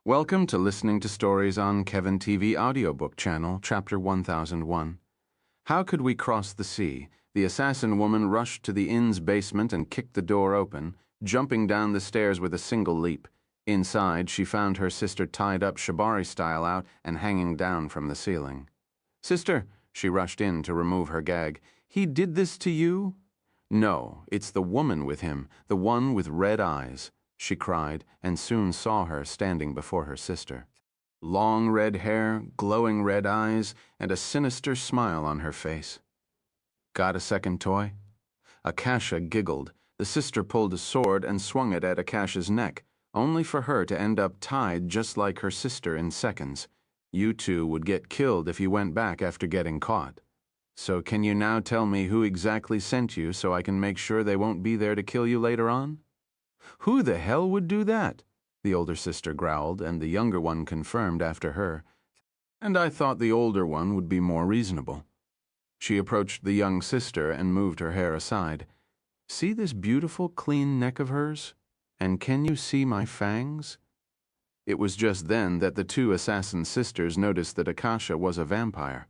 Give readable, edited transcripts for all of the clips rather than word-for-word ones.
Welcome to listening to stories on Kevin TV audiobook channel, Chapter 1001. How could we cross the sea? The assassin woman rushed to the inn's basement and kicked the door open, jumping down the stairs with a single leap. Inside, she found her sister tied up shibari style out and hanging down from the ceiling. "Sister," she rushed in to remove her gag, "he did this to you?" "No, it's the woman with him, the one with red eyes," she cried, and soon saw her standing before her sister. Long red hair, glowing red eyes, and a sinister smile on her face. "Got a second toy?" Akasha giggled. The sister pulled a sword and swung it at Akasha's neck, only for her to end up tied just like her sister in seconds. "You two would get killed if you went back after getting caught. So can you now tell me who exactly sent you so I can make sure they won't be there to kill you later on?" "Who the hell would do that?" the older sister growled, and the younger one confirmed after her. "And I thought the older one would be more reasonable." She approached the young sister and moved her hair aside. "See this beautiful, clean neck of hers? And can you see my fangs?" It was just then that the two assassin sisters noticed that Akasha was a vampire.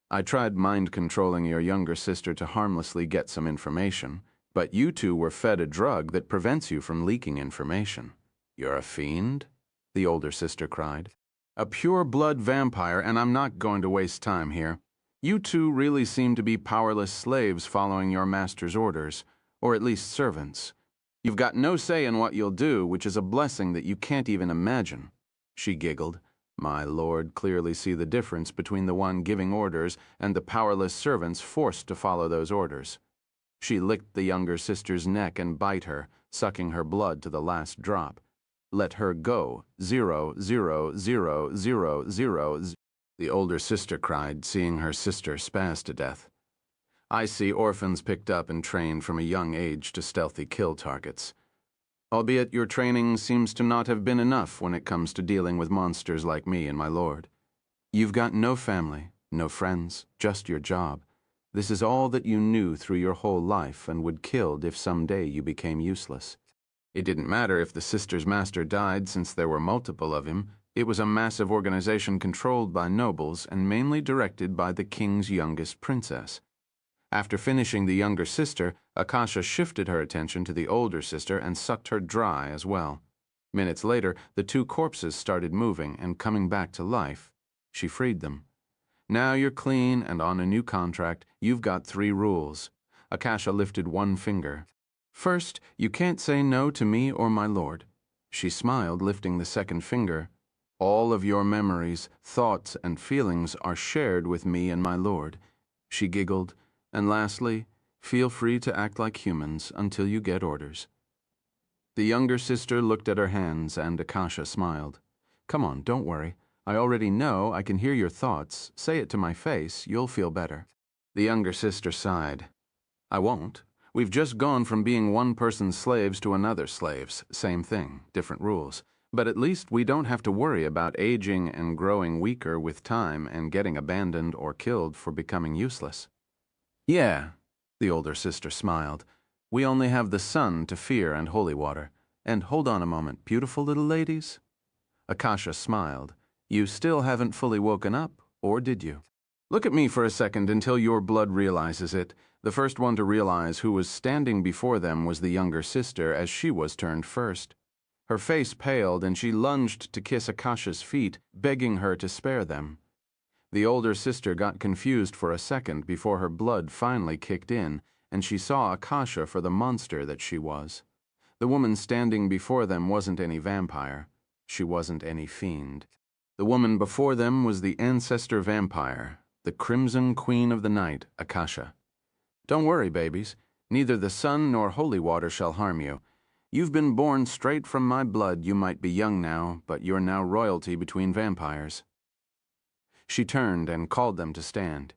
"I tried mind-controlling your younger sister to harmlessly get some information, but you two were fed a drug that prevents you from leaking information." "You're a fiend?" the older sister cried. "A pure-blood vampire, and I'm not going to waste time here. You two really seem to be powerless slaves following your master's orders, or at least servants. You've got no say in what you'll do, which is a blessing that you can't even imagine." She giggled. My lord clearly see the difference between the one giving orders and the powerless servants forced to follow those orders. She licked the younger sister's neck and bit her, sucking her blood to the last drop. "Let her go. 0, 0, 0, 0, 0, 0, the older sister cried, seeing her sister spaz to death. "I see orphans picked up and trained from a young age to stealthy kill targets. Albeit your training seems to not have been enough when it comes to dealing with monsters like me and my lord. You've got no family, no friends, just your job. This is all that you knew through your whole life and would killed if someday you became useless. It didn't matter if the sister's master died, since there were multiple of him. It was a massive organization controlled by nobles and mainly directed by the king's youngest princess. After finishing the younger sister, Akasha shifted her attention to the older sister and sucked her dry as well. Minutes later, the two corpses started moving and coming back to life. She freed them. "Now you're clean and on a new contract. You've got 3 rules." Akasha lifted one finger. "First, you can't say no to me or my lord." She smiled, lifting the second finger. "All of your memories, thoughts, and feelings are shared with me and my lord." She giggled. "And lastly, feel free to act like humans until you get orders." The younger sister looked at her hands, and Akasha smiled. "Come on, don't worry. I already know I can hear your thoughts. Say it to my face, you'll feel better." The younger sister sighed. "I won't. We've just gone from being one person's slaves to another slaves. Same thing, different rules. But at least we don't have to worry about aging and growing weaker with time and getting abandoned or killed for becoming useless." "Yeah," the older sister smiled. "We only have the sun to fear and holy water. And hold on a moment, beautiful little ladies." Akasha smiled. "You still haven't fully woken up, or did you? Look at me for a second until your blood realizes it." The first one to realize who was standing before them was the younger sister, as she was turned first. Her face paled, and she lunged to kiss Akasha's feet, begging her to spare them. The older sister got confused for a second before her blood finally kicked in, and she saw Akasha for the monster that she was. The woman standing before them wasn't any vampire. She wasn't any fiend. The woman before them was the ancestor vampire, the Crimson Queen of the Night, Akasha. "Don't worry, babies. Neither the sun nor holy water shall harm you. You've been born straight from my blood. You might be young now, but you're now royalty between vampires." She turned and called them to stand.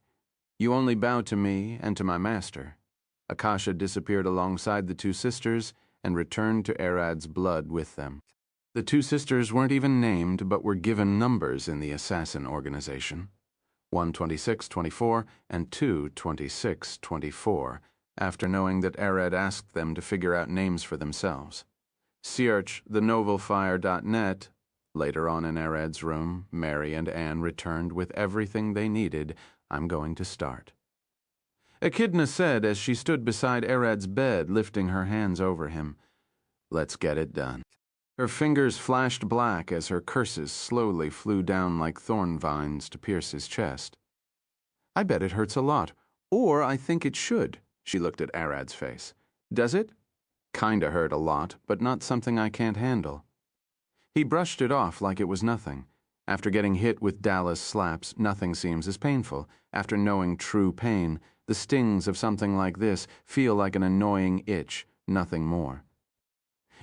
"You only bow to me and to my master." Akasha disappeared alongside the two sisters and returned to Arad's blood with them. The two sisters weren't even named, but were given numbers in the assassin organization. 12624 and 22624, after knowing that Arad asked them to figure out names for themselves. Search thenovelfire.net Later on in Ered's room, Mary and Anne returned with everything they needed. I'm going to start. Echidna said as she stood beside Ered's bed, lifting her hands over him. Let's get it done. Her fingers flashed black as her curses slowly flew down like thorn vines to pierce his chest. I bet it hurts a lot, or I think it should, she looked at Ered's face. Does it? Kinda hurt a lot, but not something I can't handle. He brushed it off like it was nothing. After getting hit with Dallas slaps, nothing seems as painful. After knowing true pain, the stings of something like this feel like an annoying itch, nothing more.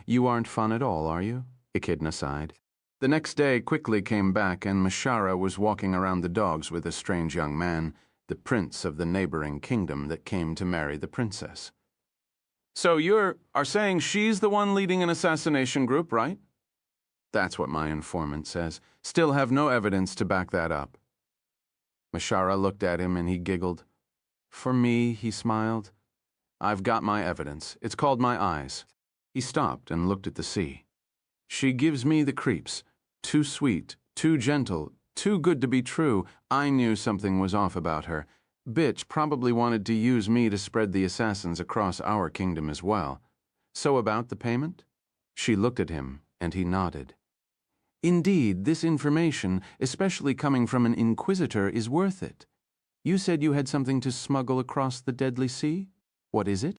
You aren't fun at all, are you? Echidna sighed. The next day quickly came back, and Mashara was walking around the dogs with a strange young man, the prince of the neighboring kingdom that came to marry the princess. So you are saying she's the one leading an assassination group, right? That's what my informant says. Still have no evidence to back that up. Mashara looked at him and he giggled. For me, he smiled. I've got my evidence. It's called my eyes. He stopped and looked at the sea. She gives me the creeps. Too sweet, too gentle, too good to be true. I knew something was off about her. Bitch probably wanted to use me to spread the assassins across our kingdom as well. So about the payment? She looked at him and he nodded. Indeed, this information, especially coming from an inquisitor, is worth it. You said you had something to smuggle across the deadly sea? What is it?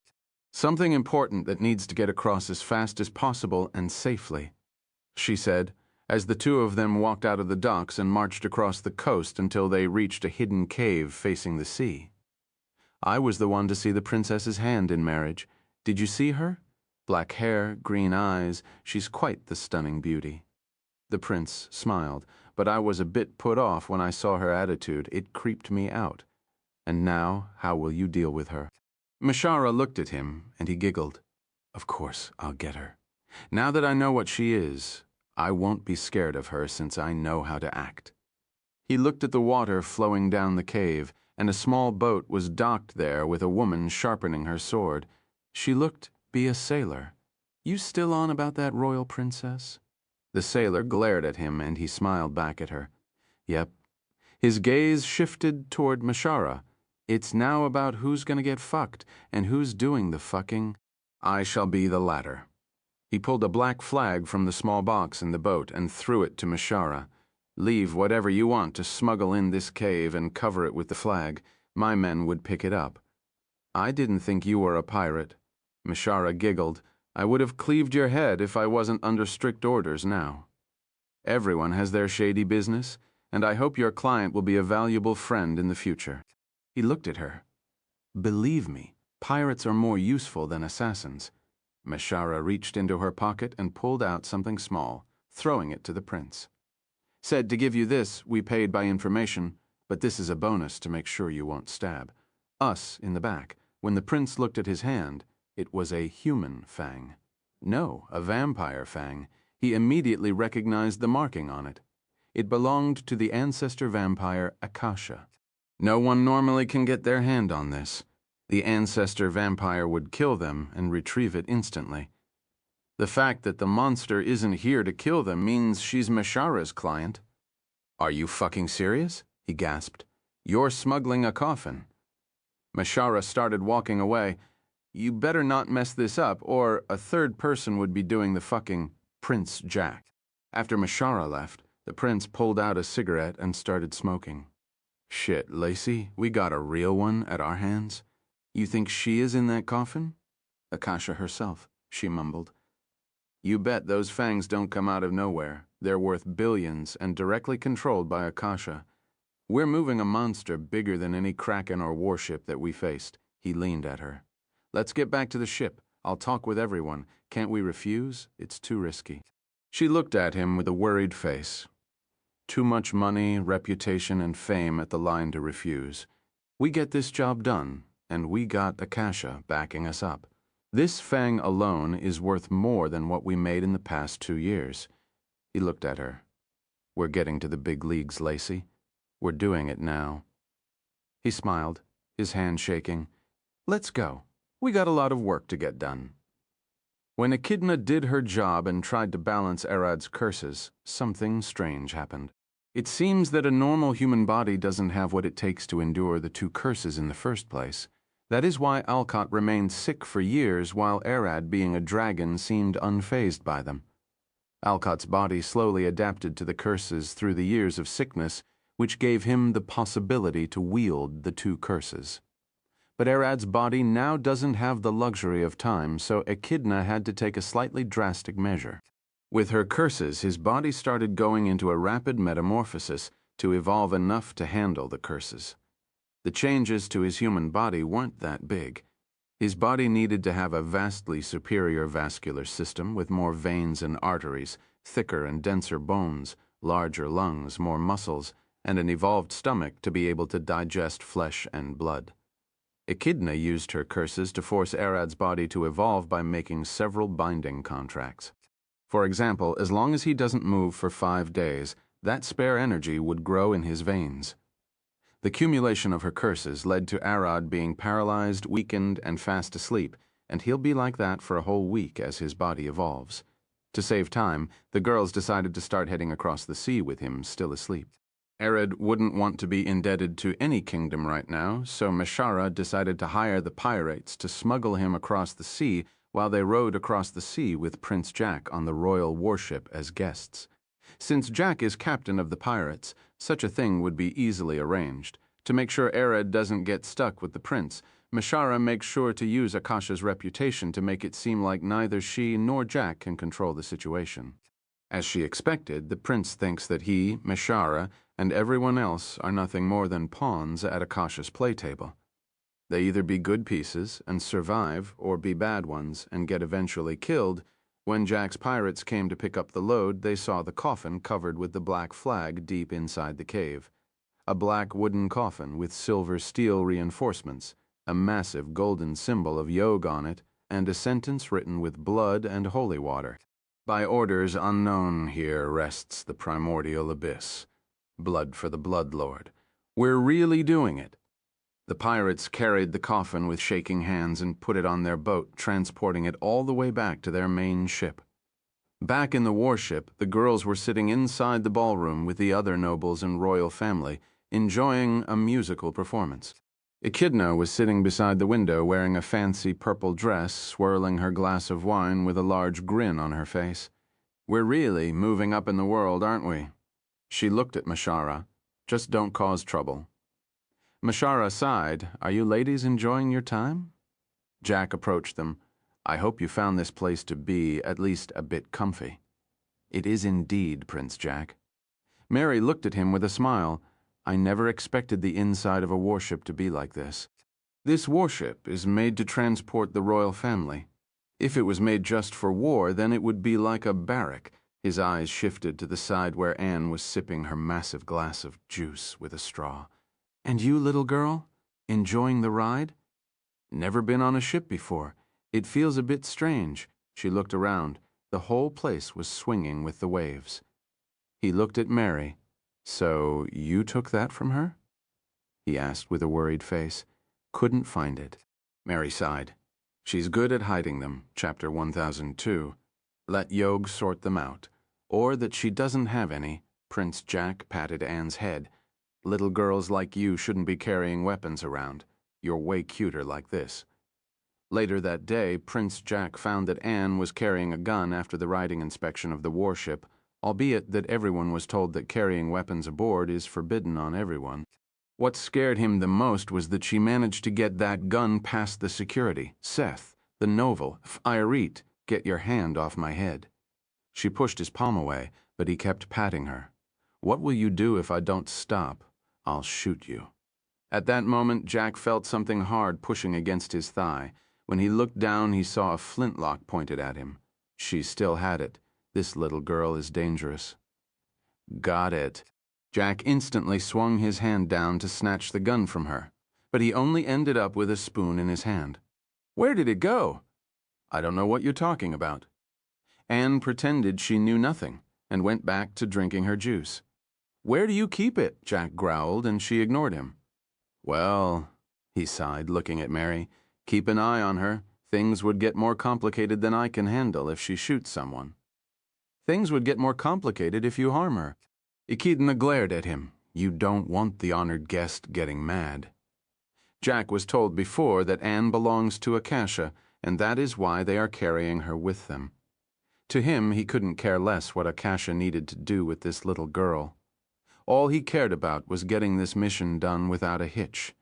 Something important that needs to get across as fast as possible and safely, she said, as the two of them walked out of the docks and marched across the coast until they reached a hidden cave facing the sea. I was the one to see the princess's hand in marriage. Did you see her? Black hair, green eyes, she's quite the stunning beauty. The prince smiled, but I was a bit put off when I saw her attitude. It creeped me out. And now, how will you deal with her? Mashara looked at him, and he giggled. Of course, I'll get her. Now that I know what she is, I won't be scared of her since I know how to act. He looked at the water flowing down the cave, and a small boat was docked there with a woman sharpening her sword. She looked be a sailor. You still on about that royal princess? The sailor glared at him, and he smiled back at her. Yep. His gaze shifted toward Mashara. It's now about who's gonna get fucked, and who's doing the fucking. I shall be the latter. He pulled a black flag from the small box in the boat and threw it to Mashara. Leave whatever you want to smuggle in this cave and cover it with the flag. My men would pick it up. I didn't think you were a pirate. Mashara giggled. I would have cleaved your head if I wasn't under strict orders now. Everyone has their shady business, and I hope your client will be a valuable friend in the future. He looked at her. Believe me, pirates are more useful than assassins. Mashara reached into her pocket and pulled out something small, throwing it to the prince. Said to give you this, we paid by information, but this is a bonus to make sure you won't stab. Us in the back. When the prince looked at his hand, it was a human fang. No, a vampire fang. He immediately recognized the marking on it. It belonged to the ancestor vampire Akasha. No one normally can get their hand on this. The ancestor vampire would kill them and retrieve it instantly. The fact that the monster isn't here to kill them means she's Mashara's client. Are you fucking serious? He gasped. You're smuggling a coffin. Mashara started walking away. You better not mess this up, or a third person would be doing the fucking Prince Jack. After Mashara left, the prince pulled out a cigarette and started smoking. Shit, Lacey, we got a real one at our hands. You think she is in that coffin? Akasha herself, she mumbled. You bet those fangs don't come out of nowhere. They're worth billions and directly controlled by Akasha. We're moving a monster bigger than any kraken or warship that we faced. He leaned at her. Let's get back to the ship. I'll talk with everyone. Can't we refuse? It's too risky. She looked at him with a worried face. Too much money, reputation, and fame at the line to refuse. We get this job done, and we got Akasha backing us up. This fang alone is worth more than what we made in the past 2 years. He looked at her. We're getting to the big leagues, Lacey. We're doing it now. He smiled, his hand shaking. Let's go. We got a lot of work to get done. When Echidna did her job and tried to balance Arad's curses, something strange happened. It seems that a normal human body doesn't have what it takes to endure the two curses in the first place. That is why Alcott remained sick for years while Arad, being a dragon, seemed unfazed by them. Alcott's body slowly adapted to the curses through the years of sickness, which gave him the possibility to wield the two curses. But Arad's body now doesn't have the luxury of time, so Echidna had to take a slightly drastic measure. With her curses, his body started going into a rapid metamorphosis to evolve enough to handle the curses. The changes to his human body weren't that big. His body needed to have a vastly superior vascular system with more veins and arteries, thicker and denser bones, larger lungs, more muscles, and an evolved stomach to be able to digest flesh and blood. Echidna used her curses to force Arad's body to evolve by making several binding contracts. For example, as long as he doesn't move for 5 days, that spare energy would grow in his veins. The accumulation of her curses led to Arad being paralyzed, weakened, and fast asleep, and he'll be like that for a whole week as his body evolves. To save time, the girls decided to start heading across the sea with him still asleep. Arad wouldn't want to be indebted to any kingdom right now, so Meshara decided to hire the pirates to smuggle him across the sea while they rowed across the sea with Prince Jack on the royal warship as guests. Since Jack is captain of the pirates, such a thing would be easily arranged. To make sure Arad doesn't get stuck with the prince, Meshara makes sure to use Akasha's reputation to make it seem like neither she nor Jack can control the situation. As she expected, the prince thinks that he, Meshara, and everyone else are nothing more than pawns at Akasha's play table. They either be good pieces and survive, or be bad ones and get eventually killed. When Jack's pirates came to pick up the load, they saw the coffin covered with the black flag deep inside the cave. A black wooden coffin with silver steel reinforcements, a massive golden symbol of Yog on it, and a sentence written with blood and holy water. By orders unknown here rests the primordial abyss. Blood for the Blood Lord. We're really doing it. The pirates carried the coffin with shaking hands and put it on their boat, transporting it all the way back to their main ship. Back in the warship, the girls were sitting inside the ballroom with the other nobles and royal family, enjoying a musical performance. Echidna was sitting beside the window wearing a fancy purple dress, swirling her glass of wine with a large grin on her face. We're really moving up in the world, aren't we? She looked at Meshara. Just don't cause trouble. Meshara sighed. Are you ladies enjoying your time? Jack approached them. I hope you found this place to be at least a bit comfy. It is indeed, Prince Jack. Mary looked at him with a smile. I never expected the inside of a warship to be like this. This warship is made to transport the royal family. If it was made just for war, then it would be like a barrack. His eyes shifted to the side where Anne was sipping her massive glass of juice with a straw. And you, little girl? Enjoying the ride? Never been on a ship before. It feels a bit strange. She looked around. The whole place was swinging with the waves. He looked at Mary. So you took that from her? He asked with a worried face. Couldn't find it. Mary sighed. She's good at hiding them, chapter 1002. Let Yog sort them out. Or that she doesn't have any. Prince Jack patted Anne's head. Little girls like you shouldn't be carrying weapons around. You're way cuter like this. Later that day, Prince Jack found that Anne was carrying a gun after the riding inspection of the warship, albeit that everyone was told that carrying weapons aboard is forbidden on everyone. What scared him the most was that she managed to get that gun past the security. Seth, the novel, F'Irit, get your hand off my head. She pushed his palm away, but he kept patting her. What will you do if I don't stop? I'll shoot you. At that moment, Jack felt something hard pushing against his thigh. When he looked down, he saw a flintlock pointed at him. She still had it. This little girl is dangerous. Got it. Jack instantly swung his hand down to snatch the gun from her, but he only ended up with a spoon in his hand. Where did it go? I don't know what you're talking about. Anne pretended she knew nothing and went back to drinking her juice. Where do you keep it? Jack growled, and she ignored him. Well, he sighed, looking at Mary, keep an eye on her. Things would get more complicated than I can handle if she shoots someone. Things would get more complicated if you harm her. Echidna glared at him. You don't want the honored guest getting mad. Jack was told before that Anne belongs to Akasha, and that is why they are carrying her with them. To him, he couldn't care less what Akasha needed to do with this little girl. All he cared about was getting this mission done without a hitch.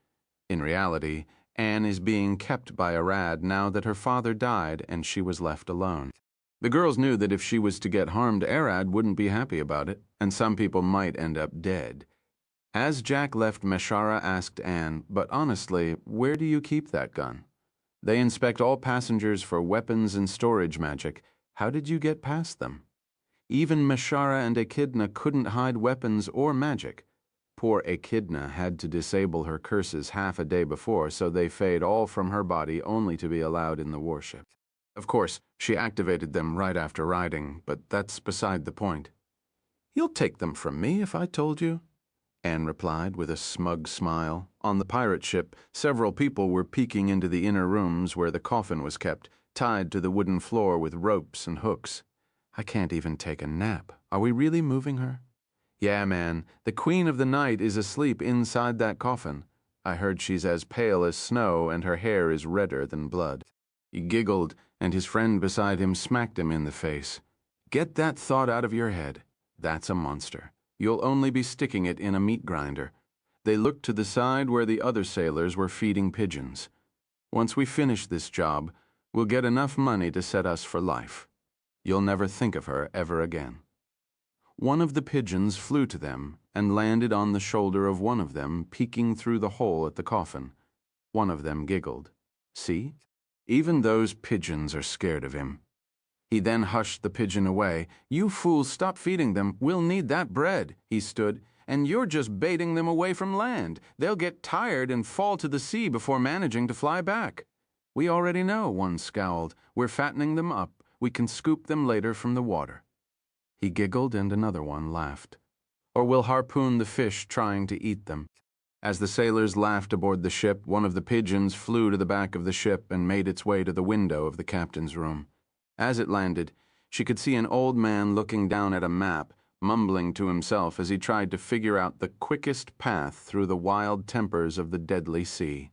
In reality, Anne is being kept by Arad now that her father died and she was left alone. The girls knew that if she was to get harmed, Arad wouldn't be happy about it, and some people might end up dead. As Jack left, Meshara asked Anne, but honestly, where do you keep that gun? They inspect all passengers for weapons and storage magic. How did you get past them? Even Meshara and Echidna couldn't hide weapons or magic. Poor Echidna had to disable her curses half a day before, so they fade all from her body only to be allowed in the warship. Of course, she activated them right after riding, but that's beside the point. You'll take them from me if I told you, Anne replied with a smug smile. On the pirate ship, several people were peeking into the inner rooms where the coffin was kept, tied to the wooden floor with ropes and hooks. I can't even take a nap. Are we really moving her? Yeah, man, the Queen of the Night is asleep inside that coffin. I heard she's as pale as snow and her hair is redder than blood. He giggled, and his friend beside him smacked him in the face. Get that thought out of your head. That's a monster. You'll only be sticking it in a meat grinder. They looked to the side where the other sailors were feeding pigeons. Once we finish this job, we'll get enough money to set us for life. You'll never think of her ever again. One of the pigeons flew to them and landed on the shoulder of one of them, peeking through the hole at the coffin. One of them giggled. See? Even those pigeons are scared of him. He then hushed the pigeon away. You fools, stop feeding them. We'll need that bread, he stood. And you're just baiting them away from land. They'll get tired and fall to the sea before managing to fly back. We already know, one scowled. We're fattening them up. We can scoop them later from the water. He giggled and another one laughed. Or we'll harpoon the fish trying to eat them. As the sailors laughed aboard the ship, one of the pigeons flew to the back of the ship and made its way to the window of the captain's room. As it landed, she could see an old man looking down at a map, mumbling to himself as he tried to figure out the quickest path through the wild tempers of the deadly sea.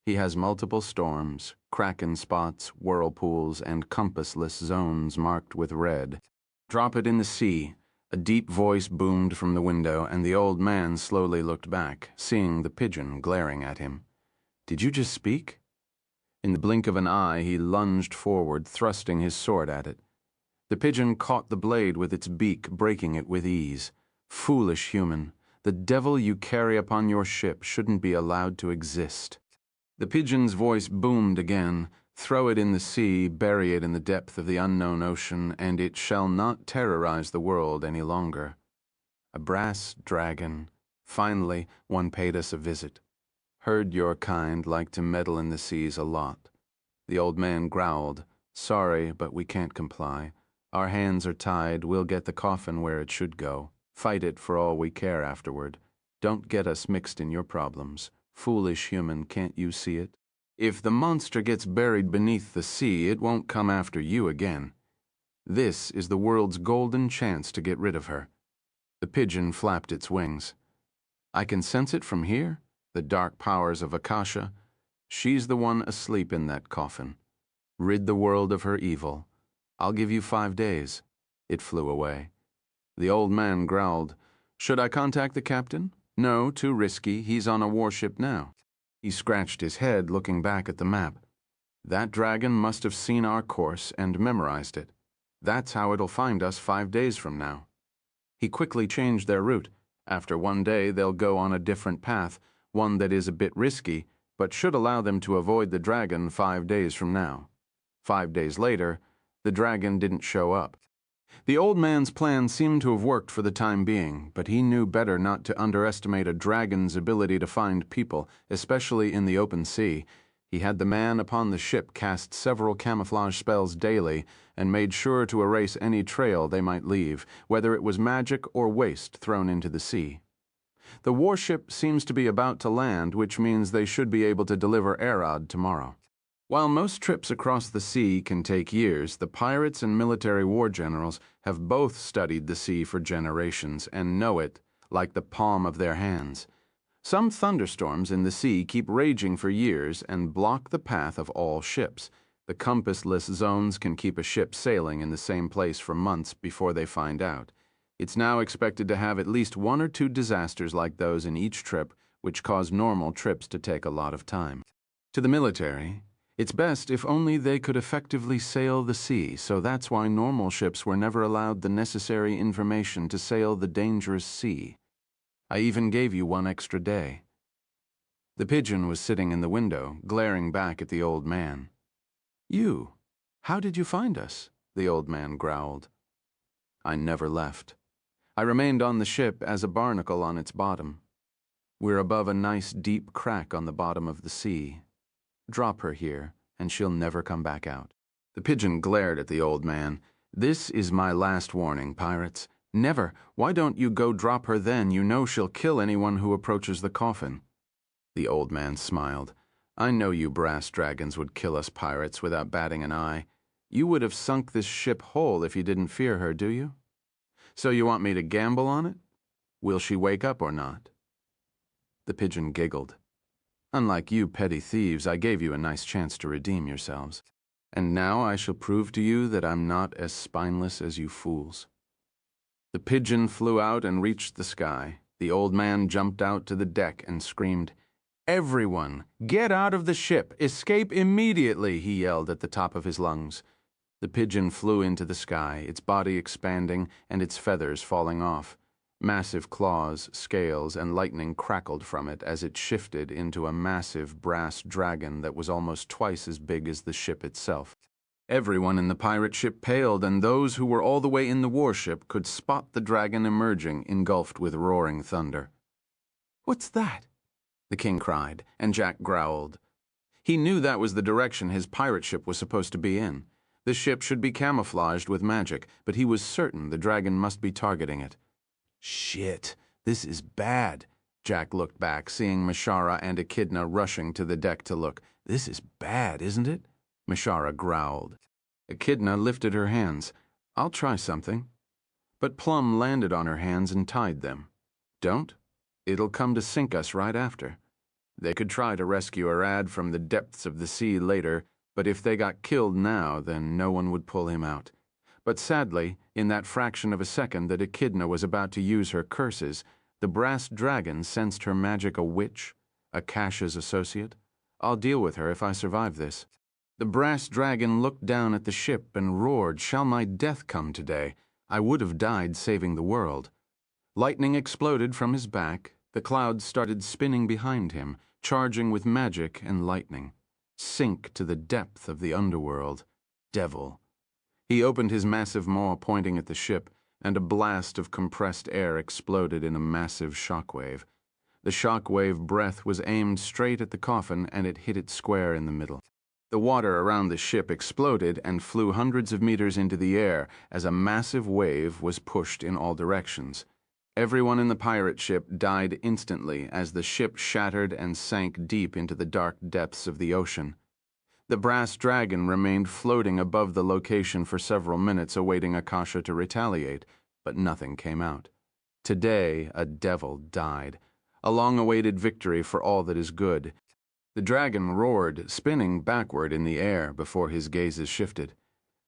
He has multiple storms, kraken spots, whirlpools, and compassless zones marked with red. Drop it in the sea. A deep voice boomed from the window, and the old man slowly looked back, seeing the pigeon glaring at him. Did you just speak? In the blink of an eye, he lunged forward, thrusting his sword at it. The pigeon caught the blade with its beak, breaking it with ease. Foolish human, the devil you carry upon your ship shouldn't be allowed to exist. The pigeon's voice boomed again. Throw it in the sea, bury it in the depth of the unknown ocean, and it shall not terrorize the world any longer. A brass dragon. Finally, one paid us a visit. Heard your kind like to meddle in the seas a lot. The old man growled. Sorry, but we can't comply. Our hands are tied. We'll get the coffin where it should go. Fight it for all we care afterward. Don't get us mixed in your problems. Foolish human, can't you see it? If the monster gets buried beneath the sea, it won't come after you again. This is the world's golden chance to get rid of her. The pigeon flapped its wings. I can sense it from here, the dark powers of Akasha. She's the one asleep in that coffin. Rid the world of her evil. I'll give you 5 days. It flew away. The old man growled. Should I contact the captain? No, too risky. He's on a warship now. He scratched his head, looking back at the map. That dragon must have seen our course and memorized it. That's how it'll find us 5 days from now. He quickly changed their route. After 1 day, they'll go on a different path, one that is a bit risky, but should allow them to avoid the dragon 5 days from now. 5 days later, the dragon didn't show up. The old man's plan seemed to have worked for the time being, but he knew better not to underestimate a dragon's ability to find people, especially in the open sea. He had the man upon the ship cast several camouflage spells daily and made sure to erase any trail they might leave, whether it was magic or waste thrown into the sea. The warship seems to be about to land, which means they should be able to deliver Arad tomorrow. While most trips across the sea can take years, the pirates and military war generals have both studied the sea for generations and know it like the palm of their hands. Some thunderstorms in the sea keep raging for years and block the path of all ships. The compassless zones can keep a ship sailing in the same place for months before they find out. It's now expected to have at least 1 or 2 disasters like those in each trip, which cause normal trips to take a lot of time. To the military, it's best if only they could effectively sail the sea, so that's why normal ships were never allowed the necessary information to sail the dangerous sea. I even gave you 1 extra day. The pigeon was sitting in the window, glaring back at the old man. You? How did you find us? The old man growled. I never left. I remained on the ship as a barnacle on its bottom. We're above a nice deep crack on the bottom of the sea. Drop her here, and she'll never come back out. The pigeon glared at the old man. This is my last warning, pirates. Never. Why don't you go drop her then? You know she'll kill anyone who approaches the coffin. The old man smiled. I know you brass dragons would kill us pirates without batting an eye. You would have sunk this ship whole if you didn't fear her, do you? So you want me to gamble on it? Will she wake up or not? The pigeon giggled. Unlike you petty thieves, I gave you a nice chance to redeem yourselves. And now I shall prove to you that I'm not as spineless as you fools. The pigeon flew out and reached the sky. The old man jumped out to the deck and screamed, Everyone, get out of the ship! Escape immediately! He yelled at the top of his lungs. The pigeon flew into the sky, its body expanding and its feathers falling off. Massive claws, scales, and lightning crackled from it as it shifted into a massive brass dragon that was almost twice as big as the ship itself. Everyone in the pirate ship paled, and those who were all the way in the warship could spot the dragon emerging, engulfed with roaring thunder. What's that? The king cried, and Jack growled. He knew that was the direction his pirate ship was supposed to be in. The ship should be camouflaged with magic, but he was certain the dragon must be targeting it. Shit, this is bad. Jack looked back, seeing Mashara and Echidna rushing to the deck to look. This is bad, isn't it? Mashara growled. Echidna lifted her hands. I'll try something. But Plum landed on her hands and tied them. Don't? It'll come to sink us right after. They could try to rescue Arad from the depths of the sea later, but if they got killed now, then no one would pull him out. But sadly, in that fraction of a second that Echidna was about to use her curses, the brass dragon sensed her magic a witch, a Cash's associate. I'll deal with her if I survive this. The brass dragon looked down at the ship and roared, Shall my death come today? I would have died saving the world. Lightning exploded from his back. The clouds started spinning behind him, charging with magic and lightning. Sink to the depth of the underworld. Devil. He opened his massive maw pointing at the ship, and a blast of compressed air exploded in a massive shockwave. The shockwave breath was aimed straight at the coffin, and it hit it square in the middle. The water around the ship exploded and flew hundreds of meters into the air as a massive wave was pushed in all directions. Everyone in the pirate ship died instantly as the ship shattered and sank deep into the dark depths of the ocean. The brass dragon remained floating above the location for several minutes, awaiting Akasha to retaliate, but nothing came out. Today, a devil died, a long-awaited victory for all that is good. The dragon roared, spinning backward in the air before his gazes shifted.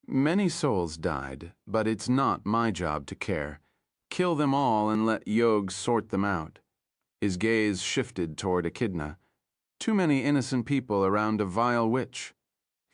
Many souls died, but it's not my job to care. Kill them all and let Yog sort them out. His gaze shifted toward Echidna. Too many innocent people around a vile witch.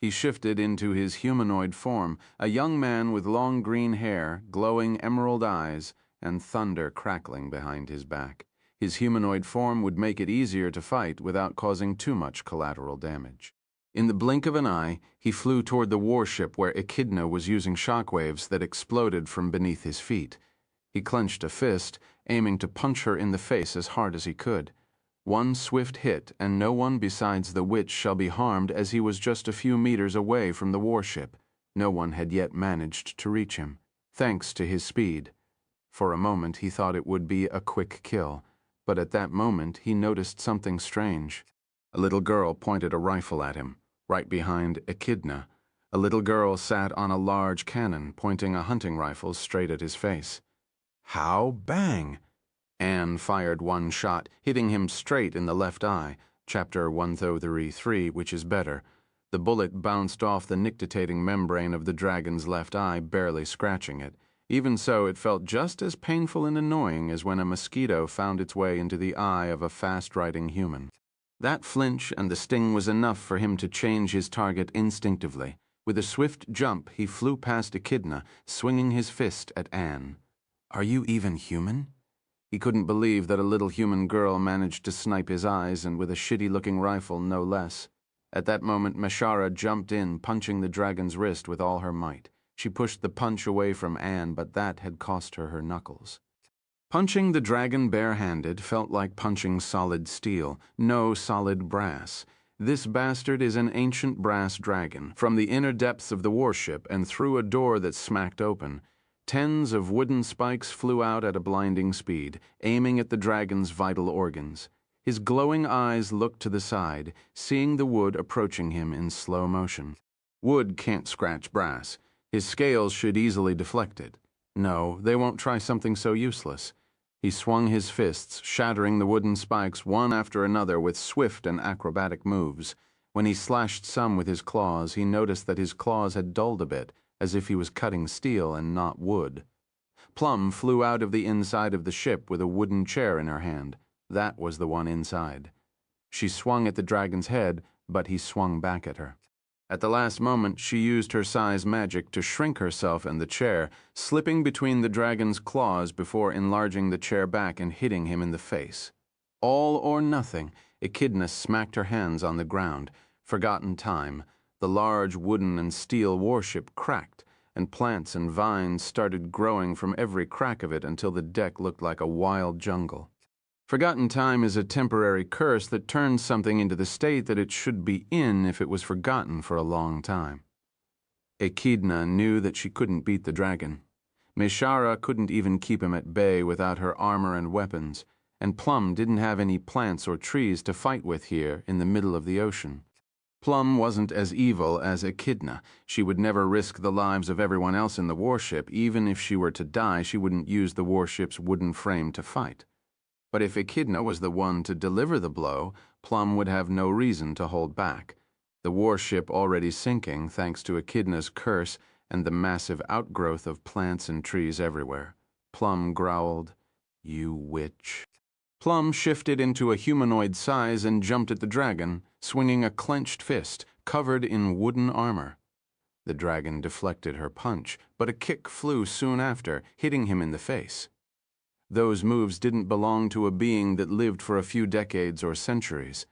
He shifted into his humanoid form, a young man with long green hair, glowing emerald eyes, and thunder crackling behind his back. His humanoid form would make it easier to fight without causing too much collateral damage. In the blink of an eye, he flew toward the warship where Echidna was using shockwaves that exploded from beneath his feet. He clenched a fist, aiming to punch her in the face as hard as he could. One swift hit, and no one besides the witch shall be harmed, as he was just a few meters away from the warship. No one had yet managed to reach him, thanks to his speed. For a moment he thought it would be a quick kill, but at that moment he noticed something strange. A little girl pointed a rifle at him. Right behind Echidna, a little girl sat on a large cannon, pointing a hunting rifle straight at his face. How bang! Anne fired one shot, hitting him straight in the left eye, chapter 133, which is better. The bullet bounced off the nictitating membrane of the dragon's left eye, barely scratching it. Even so, it felt just as painful and annoying as when a mosquito found its way into the eye of a fast-riding human. That flinch and the sting was enough for him to change his target instinctively. With a swift jump, he flew past Echidna, swinging his fist at Anne. "Are you even human?" He couldn't believe that a little human girl managed to snipe his eyes, and with a shitty-looking rifle, no less. At that moment, Meshara jumped in, punching the dragon's wrist with all her might. She pushed the punch away from Anne, but that had cost her her knuckles. Punching the dragon barehanded felt like punching solid steel, no solid brass. This bastard is an ancient brass dragon, from the inner depths of the warship and through a door that smacked open. Tens of wooden spikes flew out at a blinding speed, aiming at the dragon's vital organs. His glowing eyes looked to the side, seeing the wood approaching him in slow motion. Wood can't scratch brass. His scales should easily deflect it. No, they won't try something so useless. He swung his fists, shattering the wooden spikes one after another with swift and acrobatic moves. When he slashed some with his claws, he noticed that his claws had dulled a bit, as if he was cutting steel and not wood. Plum flew out of the inside of the ship with a wooden chair in her hand. That was the one inside. She swung at the dragon's head, but he swung back at her. At the last moment, she used her size magic to shrink herself and the chair, slipping between the dragon's claws before enlarging the chair back and hitting him in the face. All or nothing, Echidna smacked her hands on the ground. Forgotten time. The large wooden and steel warship cracked, and plants and vines started growing from every crack of it until the deck looked like a wild jungle. Forgotten time is a temporary curse that turns something into the state that it should be in if it was forgotten for a long time. Echidna knew that she couldn't beat the dragon. Meshara couldn't even keep him at bay without her armor and weapons, and Plum didn't have any plants or trees to fight with here in the middle of the ocean. Plum wasn't as evil as Echidna. She would never risk the lives of everyone else in the warship. Even if she were to die, she wouldn't use the warship's wooden frame to fight. But if Echidna was the one to deliver the blow, Plum would have no reason to hold back. The warship already sinking thanks to Echidna's curse and the massive outgrowth of plants and trees everywhere. Plum growled, "You witch." Plum shifted into a humanoid size and jumped at the dragon, swinging a clenched fist, covered in wooden armor. The dragon deflected her punch, but a kick flew soon after, hitting him in the face. Those moves didn't belong to a being that lived for a few decades or centuries.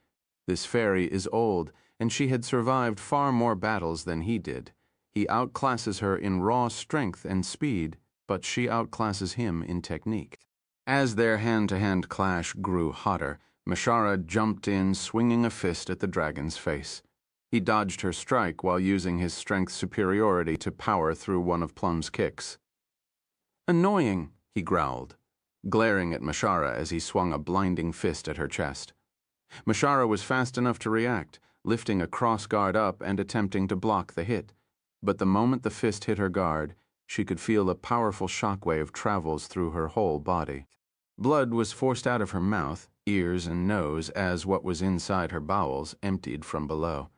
This fairy is old, and she had survived far more battles than he did. He outclasses her in raw strength and speed, but she outclasses him in technique. As their hand-to-hand clash grew hotter, Meshara jumped in, swinging a fist at the dragon's face. He dodged her strike while using his strength superiority to power through one of Plum's kicks. "Annoying," he growled, glaring at Meshara as he swung a blinding fist at her chest. Meshara was fast enough to react, lifting a cross guard up and attempting to block the hit. But the moment the fist hit her guard, she could feel a powerful shockwave travels through her whole body. Blood was forced out of her mouth, ears, and nose as what was inside her bowels emptied from below.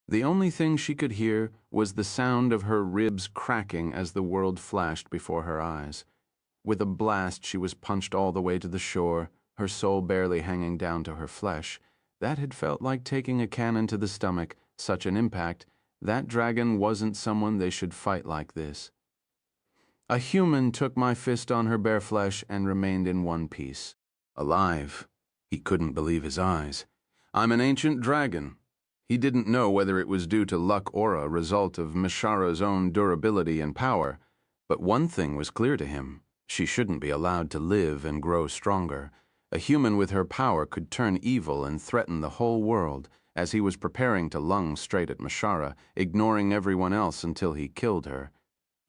The only thing she could hear was the sound of her ribs cracking as the world flashed before her eyes. With a blast, she was punched all the way to the shore, her soul barely hanging down to her flesh. That had felt like taking a cannon to the stomach, such an impact. That dragon wasn't someone they should fight like this. A human took my fist on her bare flesh and remained in one piece. Alive. He couldn't believe his eyes. I'm an ancient dragon. He didn't know whether it was due to luck or a result of Meshara's own durability and power, but one thing was clear to him. She shouldn't be allowed to live and grow stronger. A human with her power could turn evil and threaten the whole world, as he was preparing to lung straight at Meshara, ignoring everyone else until he killed her.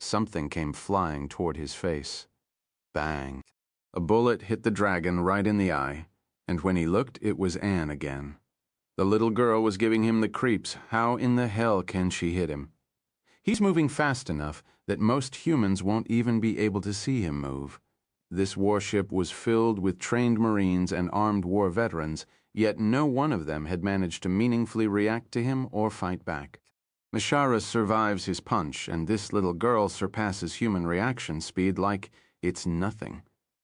Something came flying toward his face. Bang. A bullet hit the dragon right in the eye, and when he looked, it was Anne again. The little girl was giving him the creeps. How in the hell can she hit him? He's moving fast enough that most humans won't even be able to see him move. This warship was filled with trained Marines and armed war veterans, yet no one of them had managed to meaningfully react to him or fight back. Mashara survives his punch, and this little girl surpasses human reaction speed like it's nothing.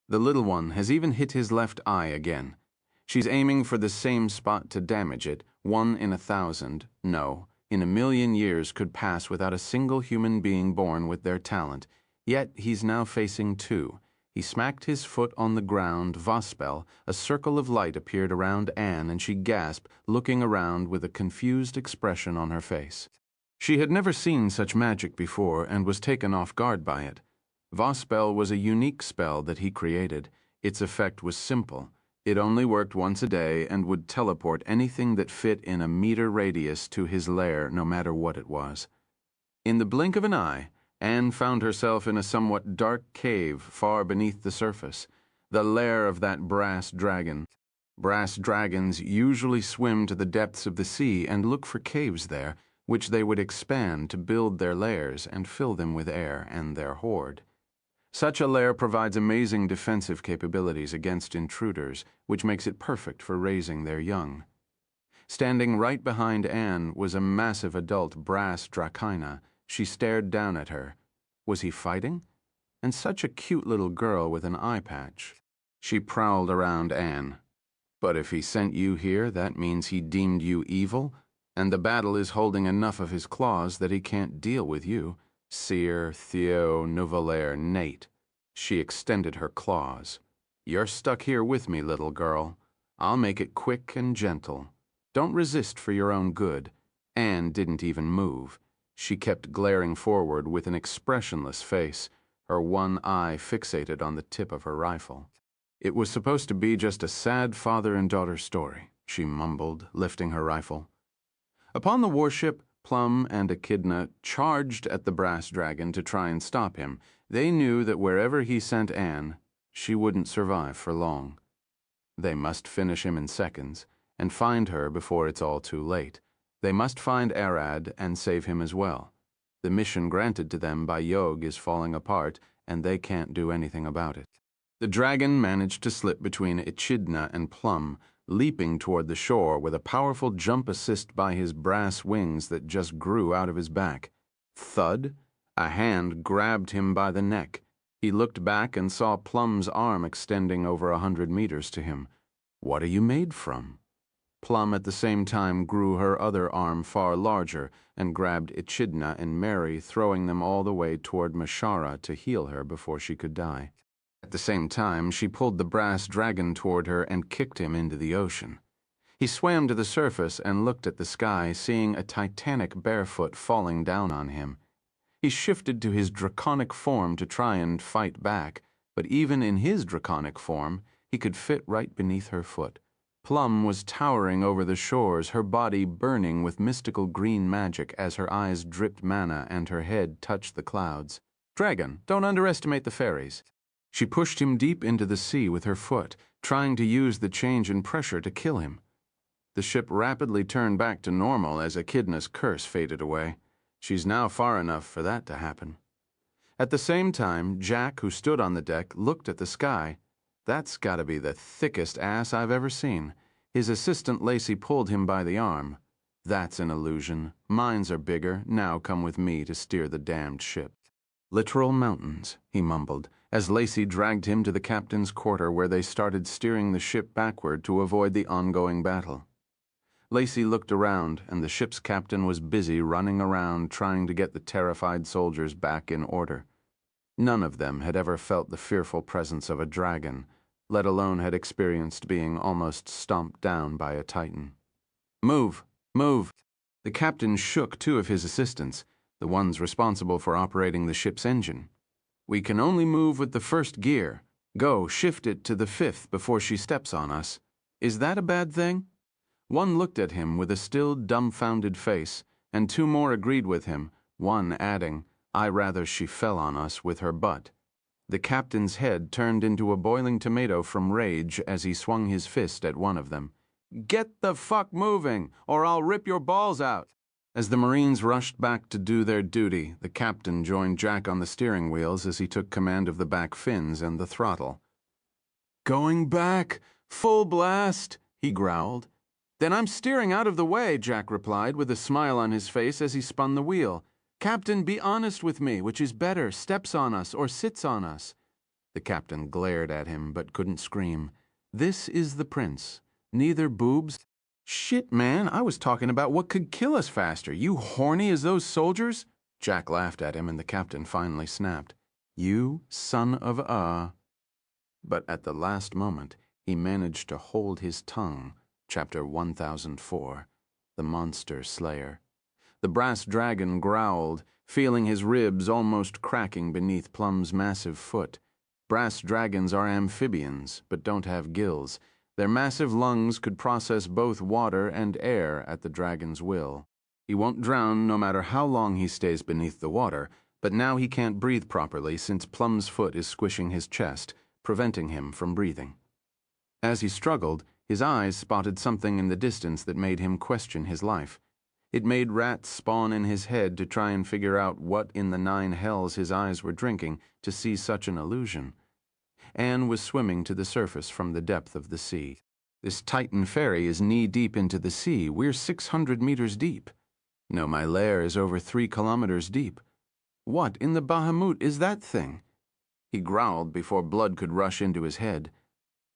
The little one has even hit his left eye again. She's aiming for the same spot to damage it. 1 in 1,000, no, in 1,000,000 years could pass without a single human being born with their talent. Yet he's now facing 2. He smacked his foot on the ground. Vospel, a circle of light appeared around Anne, and she gasped, looking around with a confused expression on her face. She had never seen such magic before and was taken off guard by it. Vospel was a unique spell that he created. Its effect was simple. It only worked once a day and would teleport anything that fit in a meter radius to his lair, no matter what it was. In the blink of an eye, Anne found herself in a somewhat dark cave far beneath the surface, the lair of that brass dragon. Brass dragons usually swim to the depths of the sea and look for caves there, which they would expand to build their lairs and fill them with air and their hoard. Such a lair provides amazing defensive capabilities against intruders, which makes it perfect for raising their young. Standing right behind Anne was a massive adult brass drachyna. She stared down at her. Was he fighting? And such a cute little girl with an eye patch. She prowled around Anne. But if he sent you here, that means he deemed you evil, and the battle is holding enough of his claws that he can't deal with you. Seer, Theo, Nouvelaire, Nate. She extended her claws. You're stuck here with me, little girl. I'll make it quick and gentle. Don't resist for your own good. Anne didn't even move. She kept glaring forward with an expressionless face, her one eye fixated on the tip of her rifle. It was supposed to be just a sad father and daughter story, she mumbled, lifting her rifle. Upon the warship, Plum and Echidna charged at the brass dragon to try and stop him. They knew that wherever he sent Anne, she wouldn't survive for long. They must finish him in seconds and find her before it's all too late. They must find Arad and save him as well. The mission granted to them by Yog is falling apart, and they can't do anything about it. The dragon managed to slip between Echidna and Plum, leaping toward the shore with a powerful jump assist by his brass wings that just grew out of his back. Thud! A hand grabbed him by the neck. He looked back and saw Plum's arm extending over 100 meters to him. What are you made from? Plum at the same time grew her other arm far larger and grabbed Echidna and Mary, throwing them all the way toward Mashara to heal her before she could die. At the same time, she pulled the brass dragon toward her and kicked him into the ocean. He swam to the surface and looked at the sky, seeing a titanic barefoot falling down on him. He shifted to his draconic form to try and fight back, but even in his draconic form, he could fit right beneath her foot. Plum was towering over the shores, her body burning with mystical green magic as her eyes dripped mana and her head touched the clouds. Dragon, don't underestimate the fairies. She pushed him deep into the sea with her foot, trying to use the change in pressure to kill him. The ship rapidly turned back to normal as Echidna's curse faded away. She's now far enough for that to happen. At the same time, Jack, who stood on the deck, looked at the sky. That's gotta be the thickest ass I've ever seen. His assistant Lacey pulled him by the arm. That's an illusion. Mines are bigger. Now come with me to steer the damned ship. Literal mountains, he mumbled, as Lacey dragged him to the captain's quarter where they started steering the ship backward to avoid the ongoing battle. Lacey looked around, and the ship's captain was busy running around trying to get the terrified soldiers back in order. None of them had ever felt the fearful presence of a dragon, let alone had experienced being almost stomped down by a titan. Move! Move! The captain shook 2 of his assistants, the ones responsible for operating the ship's engine. We can only move with the first gear. Go, shift it to the 5th before she steps on us. Is that a bad thing? One looked at him with a still dumbfounded face, and 2 more agreed with him, one adding, I rather she fell on us with her butt. The captain's head turned into a boiling tomato from rage as he swung his fist at one of them. Get the fuck moving, or I'll rip your balls out. As the Marines rushed back to do their duty, the captain joined Jack on the steering wheels as he took command of the back fins and the throttle. Going back, full blast, he growled. Then I'm steering out of the way, Jack replied with a smile on his face as he spun the wheel. Captain, be honest with me, which is better, steps on us or sits on us? The captain glared at him but couldn't scream. This is the prince. Neither boobs. Shit, man, I was talking about what could kill us faster. You horny as those soldiers? Jack laughed at him and the captain finally snapped. You son of a... But at the last moment, he managed to hold his tongue. Chapter 1004, The Monster Slayer. The brass dragon growled, feeling his ribs almost cracking beneath Plum's massive foot. Brass dragons are amphibians, but don't have gills. Their massive lungs could process both water and air at the dragon's will. He won't drown no matter how long he stays beneath the water, but now he can't breathe properly since Plum's foot is squishing his chest, preventing him from breathing. As he struggled, his eyes spotted something in the distance that made him question his life. It made rats spawn in his head to try and figure out what in the 9 hells his eyes were drinking to see such an illusion. Anne was swimming to the surface from the depth of the sea. This Titan ferry is knee-deep into the sea. We're 600 meters deep. No, my lair is over 3 kilometers deep. What in the Bahamut is that thing? He growled before blood could rush into his head.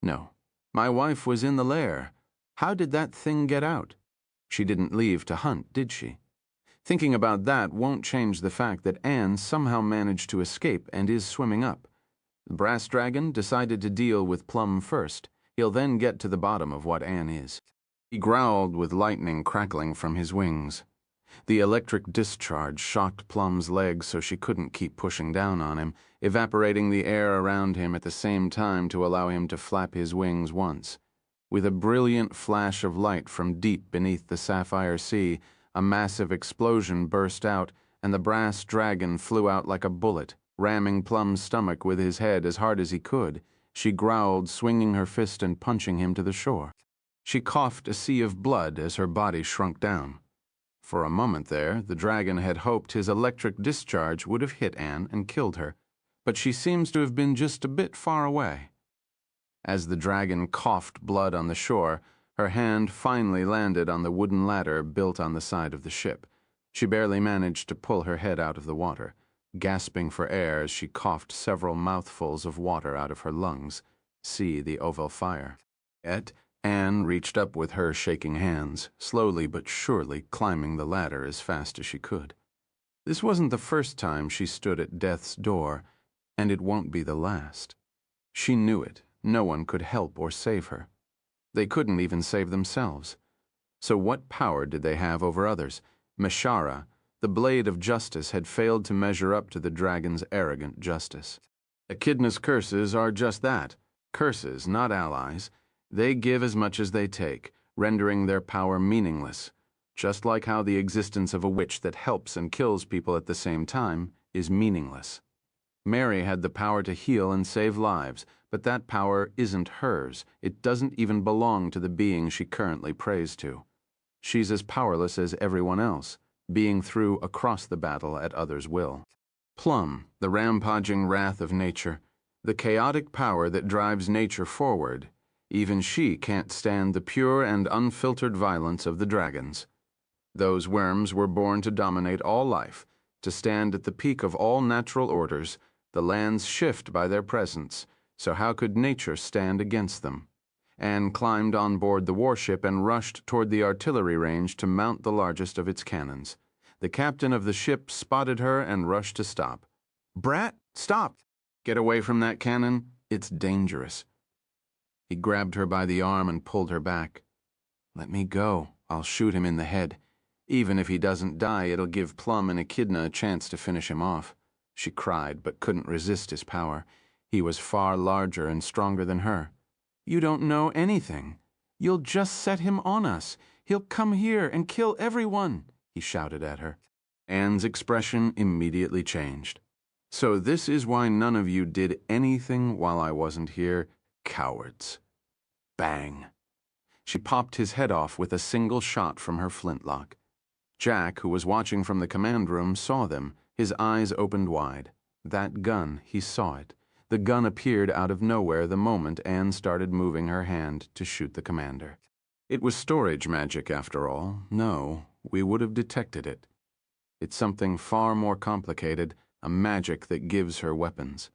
No, my wife was in the lair. How did that thing get out? She didn't leave to hunt, did she? Thinking about that won't change the fact that Anne somehow managed to escape and is swimming up. The brass dragon decided to deal with Plum first. He'll then get to the bottom of what Anne is. He growled with lightning crackling from his wings. The electric discharge shocked Plum's legs so she couldn't keep pushing down on him, evaporating the air around him at the same time to allow him to flap his wings once. With a brilliant flash of light from deep beneath the sapphire sea, a massive explosion burst out, and the brass dragon flew out like a bullet, ramming Plum's stomach with his head as hard as he could. She growled, swinging her fist and punching him to the shore. She coughed a sea of blood as her body shrunk down. For a moment there, the dragon had hoped his electric discharge would have hit Anne and killed her, but she seems to have been just a bit far away. As the dragon coughed blood on the shore, her hand finally landed on the wooden ladder built on the side of the ship. She barely managed to pull her head out of the water, gasping for air as she coughed several mouthfuls of water out of her lungs. See the oval fire. Yet, Anne reached up with her shaking hands, slowly but surely climbing the ladder as fast as she could. This wasn't the first time she stood at death's door, and it won't be the last. She knew it. No one could help or save her. They couldn't even save themselves. So what power did they have over others? Meshara, the blade of justice, had failed to measure up to the dragon's arrogant justice. Echidna's curses are just that, curses, not allies. They give as much as they take, rendering their power meaningless, just like how the existence of a witch that helps and kills people at the same time is meaningless. Mary had the power to heal and save lives, but that power isn't hers. It doesn't even belong to the being she currently prays to. She's as powerless as everyone else, being through across the battle at others' will. Plum, the rampaging wrath of nature, the chaotic power that drives nature forward, even she can't stand the pure and unfiltered violence of the dragons. Those worms were born to dominate all life, to stand at the peak of all natural orders. The lands shift by their presence, so how could nature stand against them? Anne climbed on board the warship and rushed toward the artillery range to mount the largest of its cannons. The captain of the ship spotted her and rushed to stop. "Brat, stop! Get away from that cannon. It's dangerous." He grabbed her by the arm and pulled her back. "Let me go. I'll shoot him in the head. Even if he doesn't die, it'll give Plum and Echidna a chance to finish him off." She cried, but couldn't resist his power. He was far larger and stronger than her. "You don't know anything. You'll just set him on us. He'll come here and kill everyone," he shouted at her. Anne's expression immediately changed. "So this is why none of you did anything while I wasn't here? Cowards." Bang. She popped his head off with a single shot from her flintlock. Jack, who was watching from the command room, saw them. His eyes opened wide. That gun, he saw it. The gun appeared out of nowhere the moment Anne started moving her hand to shoot the commander. It was storage magic, after all. No, we would have detected it. It's something far more complicated, a magic that gives her weapons.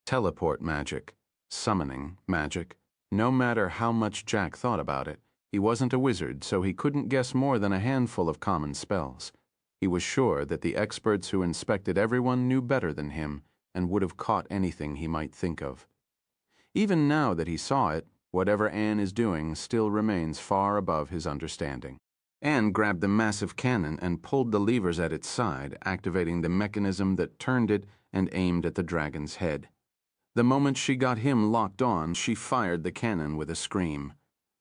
Teleport magic, summoning magic. No matter how much Jack thought about it, he wasn't a wizard, so he couldn't guess more than a handful of common spells. He was sure that the experts who inspected everyone knew better than him and would have caught anything he might think of. Even now that he saw it, whatever Anne is doing still remains far above his understanding. Anne grabbed the massive cannon and pulled the levers at its side, activating the mechanism that turned it and aimed at the dragon's head. The moment she got him locked on, she fired the cannon with a scream.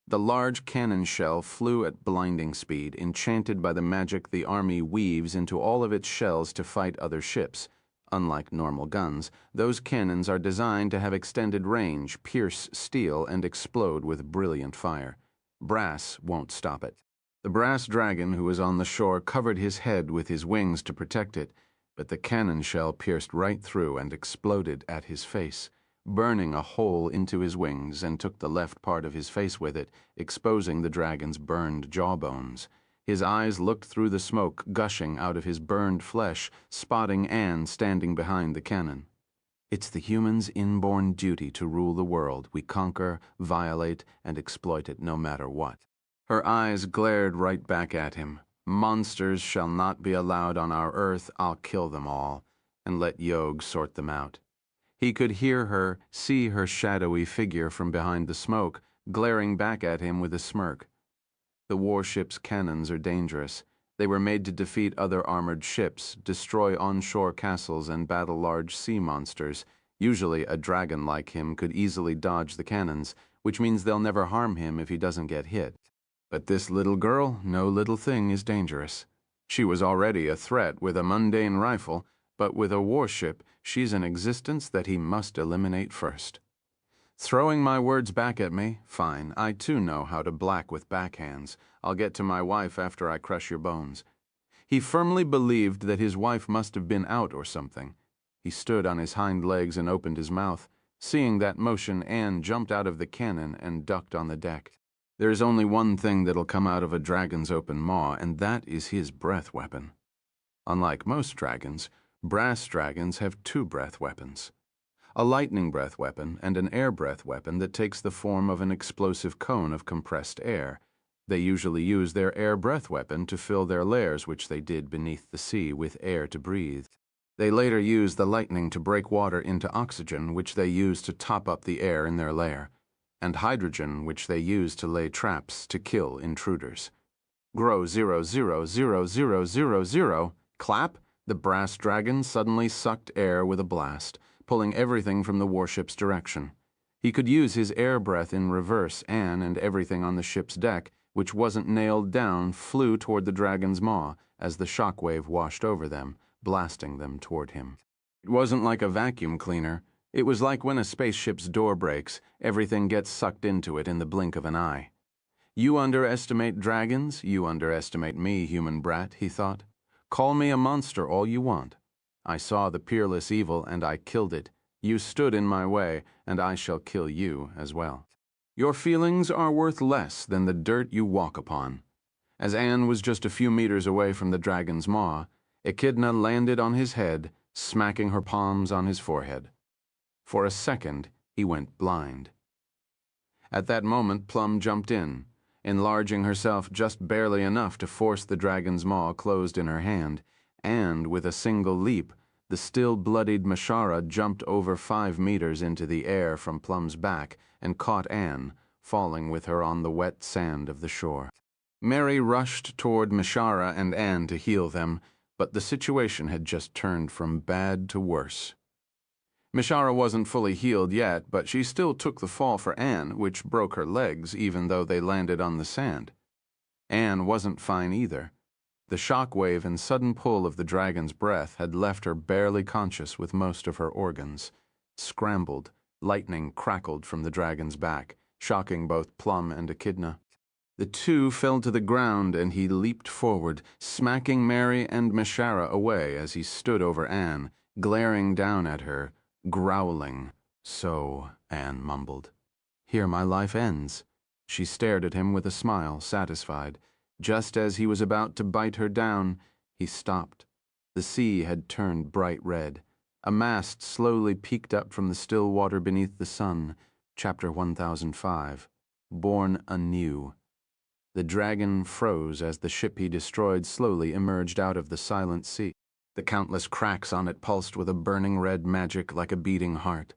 The large cannon shell flew at blinding speed, enchanted by the magic the army weaves into all of its shells to fight other ships. Unlike normal guns, those cannons are designed to have extended range, pierce steel, and explode with brilliant fire. Brass won't stop it. The brass dragon who was on the shore covered his head with his wings to protect it, but the cannon shell pierced right through and exploded at his face, burning a hole into his wings, and took the left part of his face with it, exposing the dragon's burned jawbones. His eyes looked through the smoke gushing out of his burned flesh, spotting Anne standing behind the cannon. It's the human's inborn duty to rule the world. We conquer, violate, and exploit it no matter what. Her eyes glared right back at him. Monsters shall not be allowed on our earth. I'll kill them all, and let Yog sort them out. He could hear her, see her shadowy figure from behind the smoke, glaring back at him with a smirk. The warship's cannons are dangerous. They were made to defeat other armored ships, destroy onshore castles, and battle large sea monsters. Usually a dragon like him could easily dodge the cannons, which means they'll never harm him if he doesn't get hit. But this little girl, no little thing is dangerous. She was already a threat with a mundane rifle, but with a warship, she's an existence that he must eliminate first. Throwing my words back at me? Fine, I too know how to black with backhands. I'll get to my wife after I crush your bones. He firmly believed that his wife must have been out or something. He stood on his hind legs and opened his mouth. Seeing that motion, Anne jumped out of the cannon and ducked on the deck. There's only one thing that'll come out of a dragon's open maw, and that is his breath weapon. Unlike most dragons, brass dragons have two breath weapons. A lightning breath weapon and an air breath weapon that takes the form of an explosive cone of compressed air. They usually use their air breath weapon to fill their lairs, which they did beneath the sea, with air to breathe. They later use the lightning to break water into oxygen, which they use to top up the air in their lair, and hydrogen, which they use to lay traps to kill intruders. Grow 0000000. Clap! The brass dragon suddenly sucked air with a blast, pulling everything from the warship's direction. He could use his air breath in reverse. Anne and everything on the ship's deck, which wasn't nailed down, flew toward the dragon's maw as the shockwave washed over them, blasting them toward him. It wasn't like a vacuum cleaner. It was like when a spaceship's door breaks, everything gets sucked into it in the blink of an eye. You underestimate dragons, you underestimate me, human brat, he thought. Call me a monster all you want. I saw the peerless evil and I killed it. You stood in my way, and I shall kill you as well. Your feelings are worth less than the dirt you walk upon. As Anne was just a few meters away from the dragon's maw, Echidna landed on his head, smacking her palms on his forehead. For a second, he went blind. At that moment, Plum jumped in, enlarging herself just barely enough to force the dragon's maw closed in her hand, and with a single leap, the still-bloodied Mashara jumped over 5 meters into the air from Plum's back and caught Anne, falling with her on the wet sand of the shore. Mary rushed toward Mashara and Anne to heal them, but the situation had just turned from bad to worse. Mashara wasn't fully healed yet, but she still took the fall for Anne, which broke her legs even though they landed on the sand. Anne wasn't fine either. The shock wave and sudden pull of the dragon's breath had left her barely conscious with most of her organs. Scrambled, lightning crackled from the dragon's back, shocking both Plum and Echidna. The two fell to the ground, and he leaped forward, smacking Mary and Mishara away as he stood over Anne, glaring down at her, growling. "So," Anne mumbled. "Here my life ends." She stared at him with a smile, satisfied. Just as he was about to bite her down, he stopped. The sea had turned bright red. A mast slowly peeked up from the still water beneath the sun. Chapter 1005. Born Anew. The dragon froze as the ship he destroyed slowly emerged out of the silent sea. The countless cracks on it pulsed with a burning red magic like a beating heart.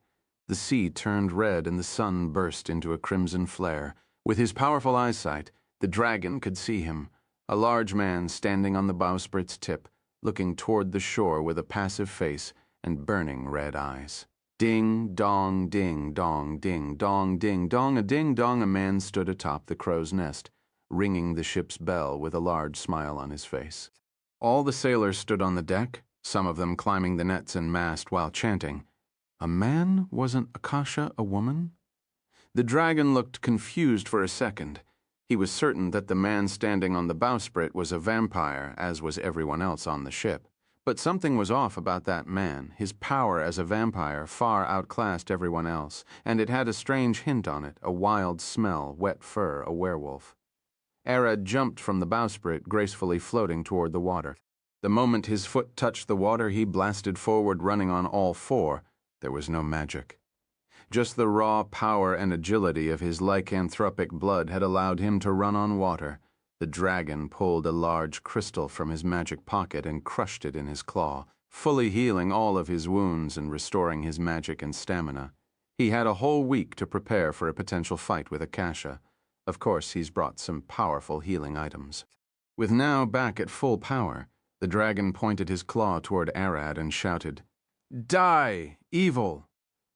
The sea turned red and the sun burst into a crimson flare. With his powerful eyesight, the dragon could see him, a large man standing on the bowsprit's tip, looking toward the shore with a passive face and burning red eyes. Ding, dong, ding, dong, ding, dong, ding, dong, a ding, dong, a man stood atop the crow's nest, ringing the ship's bell with a large smile on his face. All the sailors stood on the deck, some of them climbing the nets and mast while chanting. A man? Wasn't Akasha a woman? The dragon looked confused for a second. He was certain that the man standing on the bowsprit was a vampire, as was everyone else on the ship. But something was off about that man. His power as a vampire far outclassed everyone else, and it had a strange hint on it, a wild smell, wet fur, a werewolf. Arad jumped from the bowsprit, gracefully floating toward the water. The moment his foot touched the water, he blasted forward, running on all four. There was no magic. Just the raw power and agility of his lycanthropic blood had allowed him to run on water. The dragon pulled a large crystal from his magic pocket and crushed it in his claw, fully healing all of his wounds and restoring his magic and stamina. He had a whole week to prepare for a potential fight with Akasha. Of course, he's brought some powerful healing items. With now back at full power, the dragon pointed his claw toward Arad and shouted, "Die, evil!"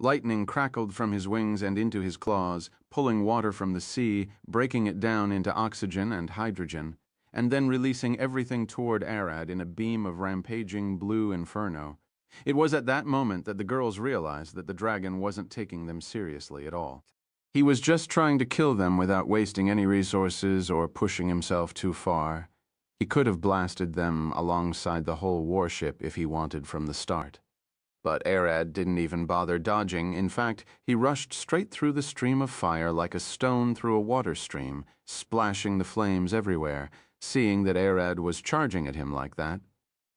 Lightning crackled from his wings and into his claws, pulling water from the sea, breaking it down into oxygen and hydrogen, and then releasing everything toward Arad in a beam of rampaging blue inferno. It was at that moment that the girls realized that the dragon wasn't taking them seriously at all. He was just trying to kill them without wasting any resources or pushing himself too far. He could have blasted them alongside the whole warship if he wanted from the start. But Arad didn't even bother dodging. In fact, he rushed straight through the stream of fire like a stone through a water stream, splashing the flames everywhere. Seeing that Arad was charging at him like that,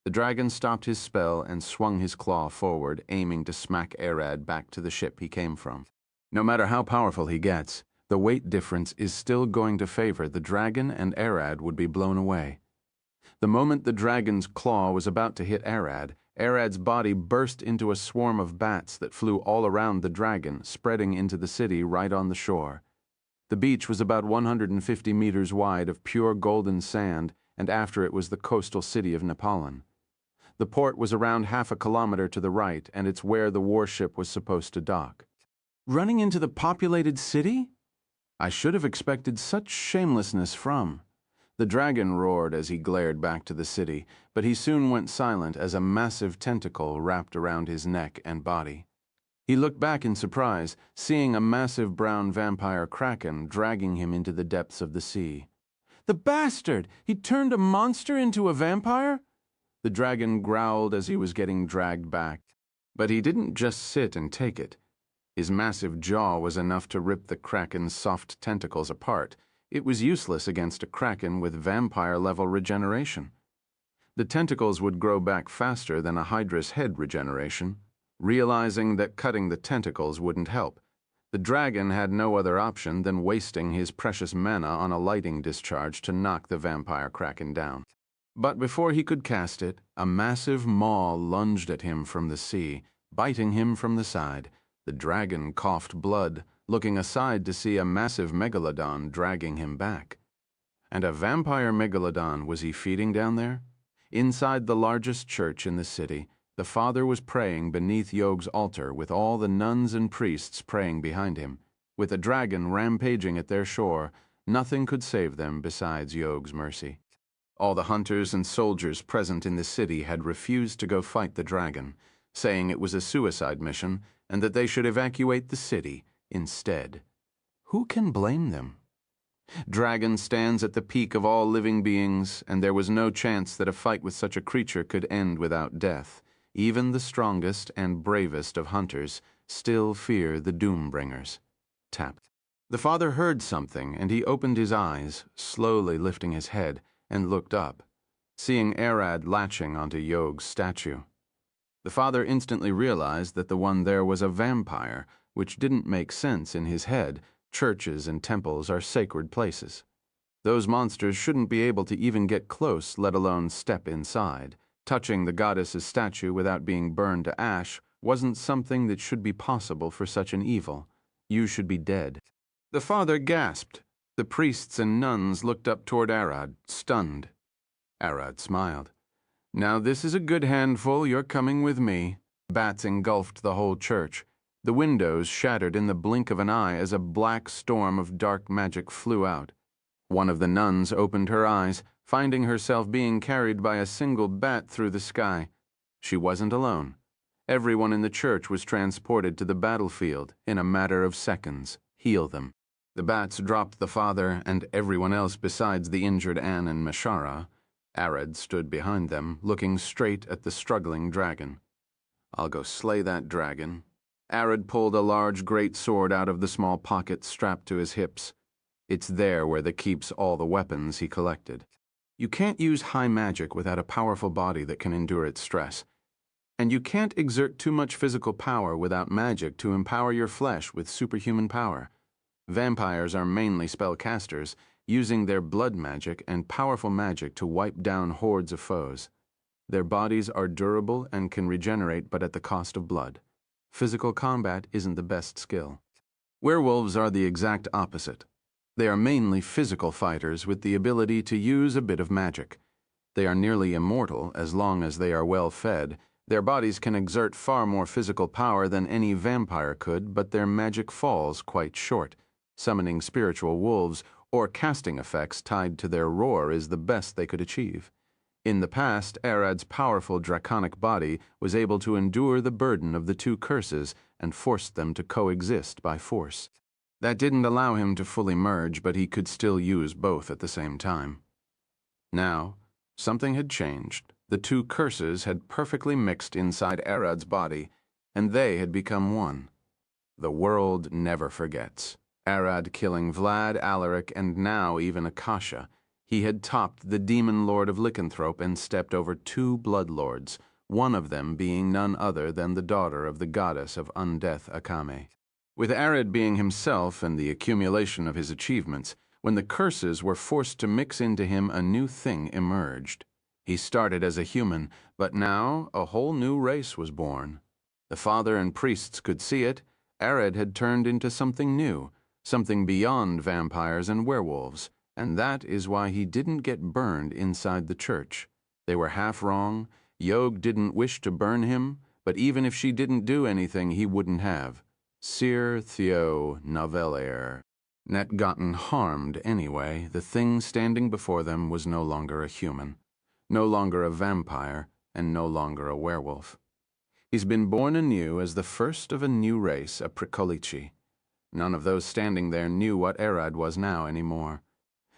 the dragon stopped his spell and swung his claw forward, aiming to smack Arad back to the ship he came from. No matter how powerful he gets, the weight difference is still going to favor the dragon, and Arad would be blown away. The moment the dragon's claw was about to hit Arad, Arad's body burst into a swarm of bats that flew all around the dragon, spreading into the city right on the shore. The beach was about 150 meters wide of pure golden sand, and after it was the coastal city of Nepalan. The port was around half a kilometer to the right, and it's where the warship was supposed to dock. Running into the populated city? I should have expected such shamelessness from. The dragon roared as he glared back to the city, but he soon went silent as a massive tentacle wrapped around his neck and body. He looked back in surprise, seeing a massive brown vampire kraken dragging him into the depths of the sea. The bastard! He turned a monster into a vampire? The dragon growled as he was getting dragged back. But he didn't just sit and take it. His massive jaw was enough to rip the kraken's soft tentacles apart. It was useless against a kraken with vampire-level regeneration. The tentacles would grow back faster than a hydra's head regeneration. Realizing that cutting the tentacles wouldn't help, the dragon had no other option than wasting his precious mana on a lightning discharge to knock the vampire kraken down. But before he could cast it, a massive maw lunged at him from the sea, biting him from the side. The dragon coughed blood, looking aside to see a massive megalodon dragging him back. And a vampire megalodon was he feeding down there? Inside the largest church in the city, the father was praying beneath Yog's altar with all the nuns and priests praying behind him. With a dragon rampaging at their shore, nothing could save them besides Yog's mercy. All the hunters and soldiers present in the city had refused to go fight the dragon, saying it was a suicide mission and that they should evacuate the city instead. Who can blame them? Dragon stands at the peak of all living beings, and there was no chance that a fight with such a creature could end without death. Even the strongest and bravest of hunters still fear the Doombringers. Tap. The father heard something, and he opened his eyes, slowly lifting his head, and looked up, seeing Arad latching onto Yog's statue. The father instantly realized that the one there was a vampire, which didn't make sense in his head. Churches and temples are sacred places. Those monsters shouldn't be able to even get close, let alone step inside. Touching the goddess's statue without being burned to ash wasn't something that should be possible for such an evil. You should be dead. The father gasped. The priests and nuns looked up toward Arad, stunned. Arad smiled. Now this is a good handful, you're coming with me. Bats engulfed the whole church. The windows shattered in the blink of an eye as a black storm of dark magic flew out. One of the nuns opened her eyes, finding herself being carried by a single bat through the sky. She wasn't alone. Everyone in the church was transported to the battlefield in a matter of seconds. Heal them. The bats dropped the father and everyone else besides the injured Anne and Meshara. Arad stood behind them, looking straight at the struggling dragon. I'll go slay that dragon. Arad pulled a large great sword out of the small pocket strapped to his hips. It's there where the keeps all the weapons he collected. You can't use high magic without a powerful body that can endure its stress. And you can't exert too much physical power without magic to empower your flesh with superhuman power. Vampires are mainly spellcasters, using their blood magic and powerful magic to wipe down hordes of foes. Their bodies are durable and can regenerate, but at the cost of blood. Physical combat isn't the best skill. Werewolves are the exact opposite. They are mainly physical fighters with the ability to use a bit of magic. They are nearly immortal as long as they are well fed. Their bodies can exert far more physical power than any vampire could, but their magic falls quite short. Summoning spiritual wolves or casting effects tied to their roar is the best they could achieve. In the past, Arad's powerful draconic body was able to endure the burden of the two curses and forced them to coexist by force. That didn't allow him to fully merge, but he could still use both at the same time. Now, something had changed. The two curses had perfectly mixed inside Arad's body, and they had become one. The world never forgets. Arad killing Vlad, Alaric, and now even Akasha. He had topped the demon lord of Lycanthrope and stepped over two bloodlords, one of them being none other than the daughter of the goddess of undeath Akame. With Arad being himself and the accumulation of his achievements, when the curses were forced to mix into him, a new thing emerged. He started as a human, but now a whole new race was born. The father and priests could see it. Arad had turned into something new, something beyond vampires and werewolves, and that is why he didn't get burned inside the church. They were half wrong. Yog didn't wish to burn him, but even if she didn't do anything, he wouldn't have. Sir Theo Novellaire. Net gotten harmed anyway. The thing standing before them was no longer a human, no longer a vampire, and no longer a werewolf. He's been born anew as the first of a new race, a Pricolici. None of those standing there knew what Arad was now anymore.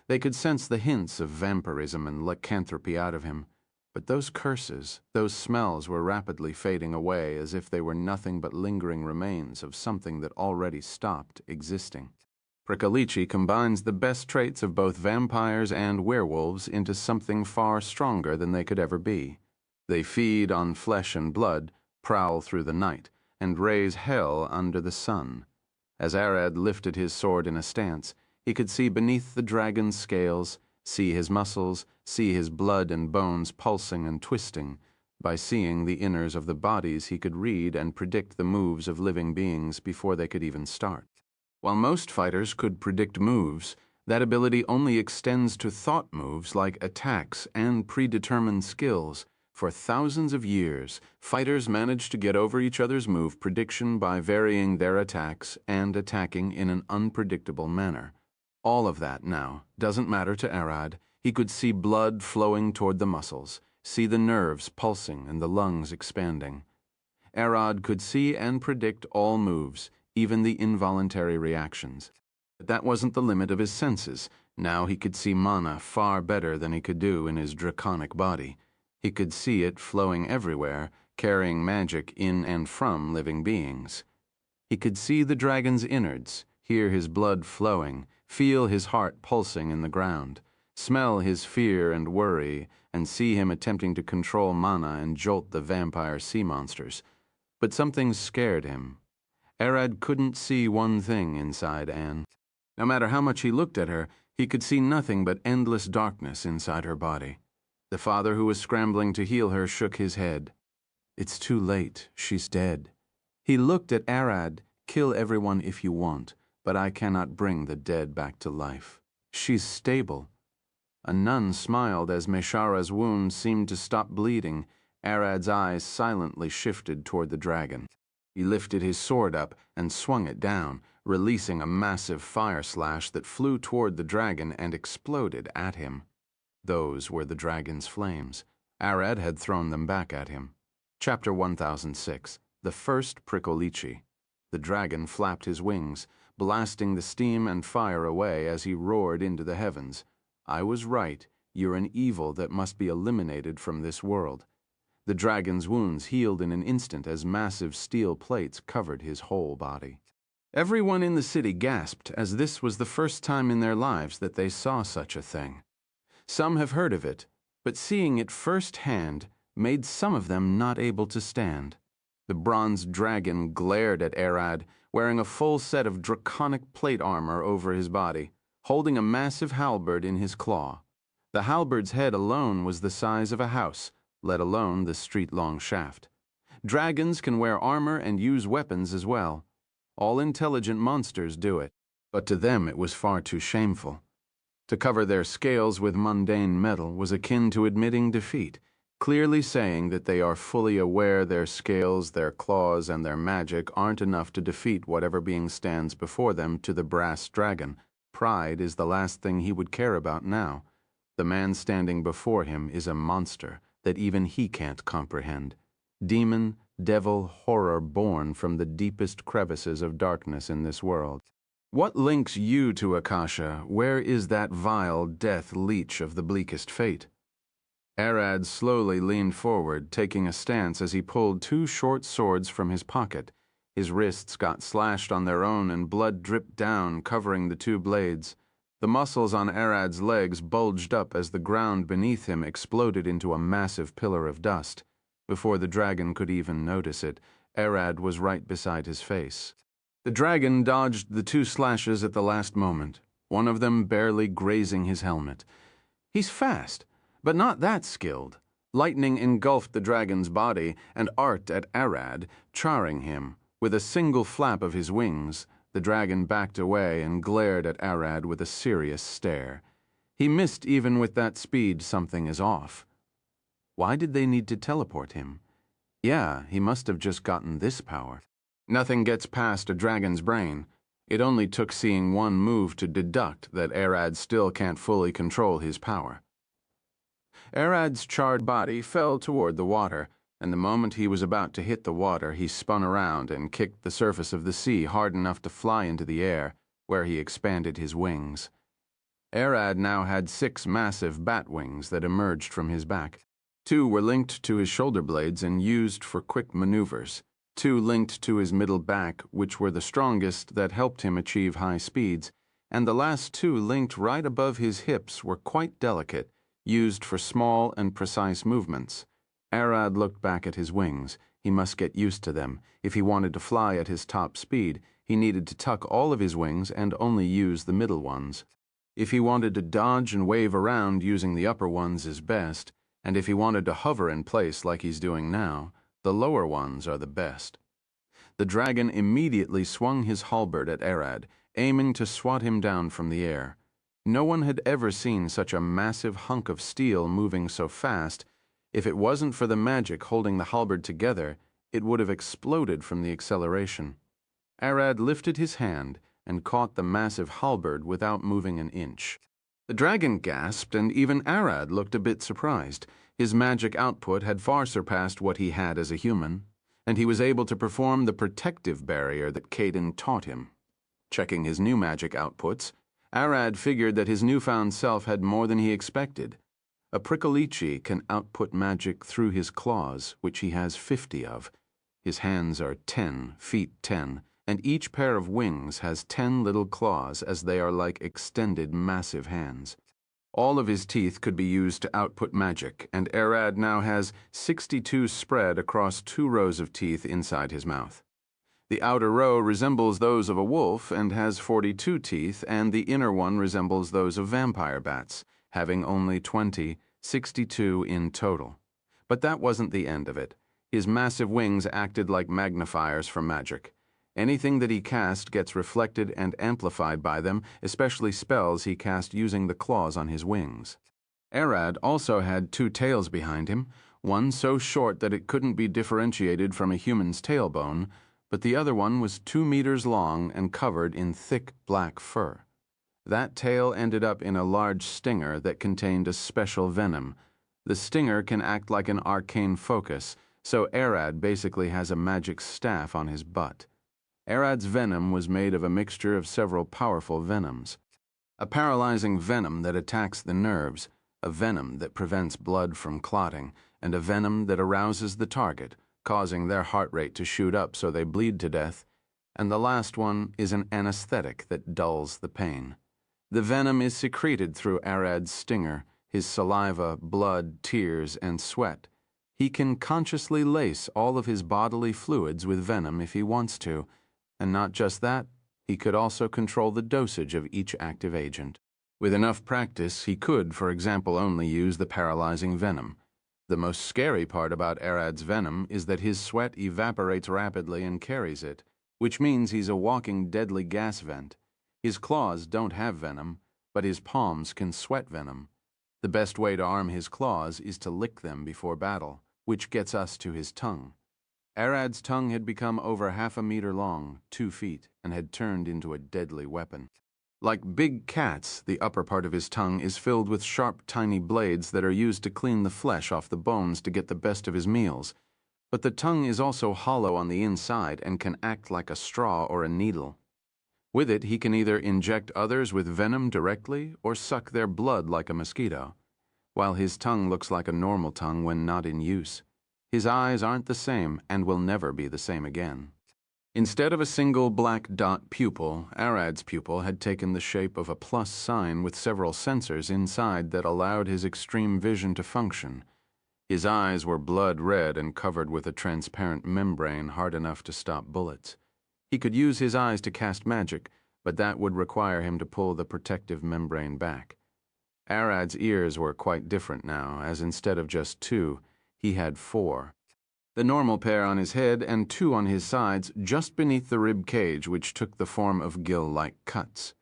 They could sense the hints of vampirism and lycanthropy out of him, but those curses, those smells were rapidly fading away as if they were nothing but lingering remains of something that already stopped existing. Pricolici combines the best traits of both vampires and werewolves into something far stronger than they could ever be. They feed on flesh and blood, prowl through the night, and raise hell under the sun. As Arad lifted his sword in a stance, he could see beneath the dragon's scales, see his muscles, see his blood and bones pulsing and twisting. By seeing the inners of the bodies, he could read and predict the moves of living beings before they could even start. While most fighters could predict moves, that ability only extends to thought moves like attacks and predetermined skills. For thousands of years, fighters managed to get over each other's move prediction by varying their attacks and attacking in an unpredictable manner. All of that now doesn't matter to Arad. He could see blood flowing toward the muscles, see the nerves pulsing and the lungs expanding. Arad could see and predict all moves, even the involuntary reactions. But that wasn't the limit of his senses. Now he could see mana far better than he could do in his draconic body. He could see it flowing everywhere, carrying magic in and from living beings. He could see the dragon's innards, hear his blood flowing, feel his heart pulsing in the ground, smell his fear and worry, and see him attempting to control mana and jolt the vampire sea monsters. But something scared him. Arad couldn't see one thing inside Anne. No matter how much he looked at her, he could see nothing but endless darkness inside her body. The father who was scrambling to heal her shook his head. "It's too late. She's dead." He looked at Arad. "Kill everyone if you want, but I cannot bring the dead back to life. She's stable." A nun smiled as Meshara's wound seemed to stop bleeding. Arad's eyes silently shifted toward the dragon. He lifted his sword up and swung it down, releasing a massive fire slash that flew toward the dragon and exploded at him. Those were the dragon's flames. Arad had thrown them back at him. Chapter 1006. The First Pricolici. The dragon flapped his wings, blasting the steam and fire away as he roared into the heavens. "I was right. You're an evil that must be eliminated from this world." The dragon's wounds healed in an instant as massive steel plates covered his whole body. Everyone in the city gasped, as this was the first time in their lives that they saw such a thing. Some have heard of it, but seeing it firsthand made some of them not able to stand. The bronze dragon glared at Arad, wearing a full set of draconic plate armor over his body, holding a massive halberd in his claw. The halberd's head alone was the size of a house, let alone the street-long shaft. Dragons can wear armor and use weapons as well. All intelligent monsters do it, but to them it was far too shameful. To cover their scales with mundane metal was akin to admitting defeat, clearly saying that they are fully aware their scales, their claws, and their magic aren't enough to defeat whatever being stands before them. To the brass dragon, pride is the last thing he would care about now. The man standing before him is a monster that even he can't comprehend. Demon, devil, horror born from the deepest crevices of darkness in this world. What links you to Akasha? Where is that vile death leech of the bleakest fate? Arad slowly leaned forward, taking a stance as he pulled two short swords from his pocket. His wrists got slashed on their own and blood dripped down, covering the two blades. The muscles on Arad's legs bulged up as the ground beneath him exploded into a massive pillar of dust. Before the dragon could even notice it, Arad was right beside his face. The dragon dodged the two slashes at the last moment, one of them barely grazing his helmet. He's fast, but not that skilled. Lightning engulfed the dragon's body and arced at Arad, charring him. With a single flap of his wings, the dragon backed away and glared at Arad with a serious stare. He missed even with that speed. Something is off. Why did they need to teleport him? Yeah, he must have just gotten this power. Nothing gets past a dragon's brain. It only took seeing one move to deduct that Arad still can't fully control his power. Arad's charred body fell toward the water, and the moment he was about to hit the water, he spun around and kicked the surface of the sea hard enough to fly into the air, where he expanded his wings. Arad now had 6 massive bat wings that emerged from his back. 2 were linked to his shoulder blades and used for quick maneuvers. 2 linked to his middle back, which were the strongest that helped him achieve high speeds, and the last 2 linked right above his hips were quite delicate, used for small and precise movements. Arad looked back at his wings. He must get used to them. If he wanted to fly at his top speed, he needed to tuck all of his wings and only use the middle ones. If he wanted to dodge and wave around, using the upper ones is best, and if he wanted to hover in place like he's doing now, the lower ones are the best. The dragon immediately swung his halberd at Arad, aiming to swat him down from the air. No one had ever seen such a massive hunk of steel moving so fast. If it wasn't for the magic holding the halberd together, it would have exploded from the acceleration. Arad lifted his hand and caught the massive halberd without moving an inch. The dragon gasped, and even Arad looked a bit surprised. His magic output had far surpassed what he had as a human, and he was able to perform the protective barrier that Caden taught him. Checking his new magic outputs, Arad figured that his newfound self had more than he expected. A Prickleichi can output magic through his claws, which he has 50 of. His hands are 10, feet 10, and each pair of wings has 10 little claws, as they are like extended massive hands. All of his teeth could be used to output magic, and Arad now has 62 spread across 2 rows of teeth inside his mouth. The outer row resembles those of a wolf and has 42 teeth, and the inner one resembles those of vampire bats, having only 20, 62 in total. But that wasn't the end of it. His massive wings acted like magnifiers for magic. Anything that he cast gets reflected and amplified by them, especially spells he cast using the claws on his wings. Arad also had 2 tails behind him, one so short that it couldn't be differentiated from a human's tailbone, but the other one was 2 meters long and covered in thick black fur. That tail ended up in a large stinger that contained a special venom. The stinger can act like an arcane focus, so Arad basically has a magic staff on his butt. Arad's venom was made of a mixture of several powerful venoms. A paralyzing venom that attacks the nerves, a venom that prevents blood from clotting, and a venom that arouses the target, causing their heart rate to shoot up so they bleed to death, and the last one is an anesthetic that dulls the pain. The venom is secreted through Arad's stinger, his saliva, blood, tears, and sweat. He can consciously lace all of his bodily fluids with venom if he wants to, and not just that, he could also control the dosage of each active agent. With enough practice, he could, for example, only use the paralyzing venom. The most scary part about Arad's venom is that his sweat evaporates rapidly and carries it, which means he's a walking deadly gas vent. His claws don't have venom, but his palms can sweat venom. The best way to arm his claws is to lick them before battle, which gets us to his tongue. Arad's tongue had become over 1/2 meter long, 2 feet, and had turned into a deadly weapon. Like big cats, the upper part of his tongue is filled with sharp, tiny blades that are used to clean the flesh off the bones to get the best of his meals. But the tongue is also hollow on the inside and can act like a straw or a needle. With it, he can either inject others with venom directly or suck their blood like a mosquito, while his tongue looks like a normal tongue when not in use. His eyes aren't the same and will never be the same again. Instead of a single black dot pupil, Arad's pupil had taken the shape of a plus sign with several sensors inside that allowed his extreme vision to function. His eyes were blood red and covered with a transparent membrane hard enough to stop bullets. He could use his eyes to cast magic, but that would require him to pull the protective membrane back. Arad's ears were quite different now, as instead of just 2, he had 4. The normal pair on his head and 2 on his sides just beneath the rib cage, which took the form of gill-like cuts.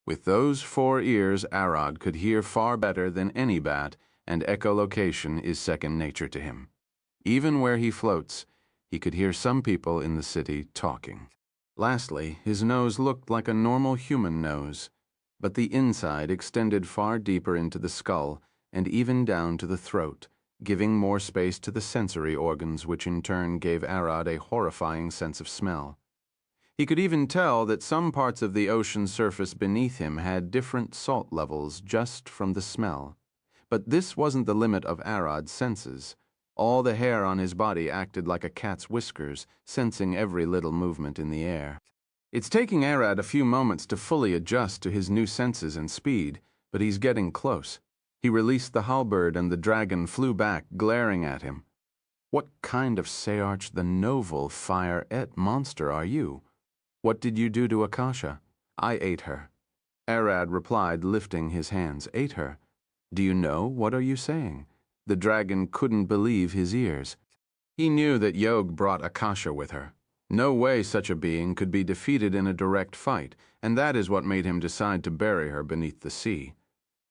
With those 4 ears, Arad could hear far better than any bat, and echolocation is second nature to him. Even where he floats, he could hear some people in the city talking. Lastly, his nose looked like a normal human nose, but the inside extended far deeper into the skull and even down to the throat, giving more space to the sensory organs, which in turn gave Arad a horrifying sense of smell. He could even tell that some parts of the ocean surface beneath him had different salt levels just from the smell. But this wasn't the limit of Arad's senses. All the hair on his body acted like a cat's whiskers, sensing every little movement in the air. It's taking Arad a few moments to fully adjust to his new senses and speed, but he's getting close. He released the halberd and the dragon flew back, glaring at him. "What kind of Search the Novel fire-et monster are you? What did you do to Akasha?" "I ate her." Arad replied, lifting his hands. "Ate her? Do you know? What are you saying?" The dragon couldn't believe his ears. He knew that Yog brought Akasha with her. No way such a being could be defeated in a direct fight, and that is what made him decide to bury her beneath the sea.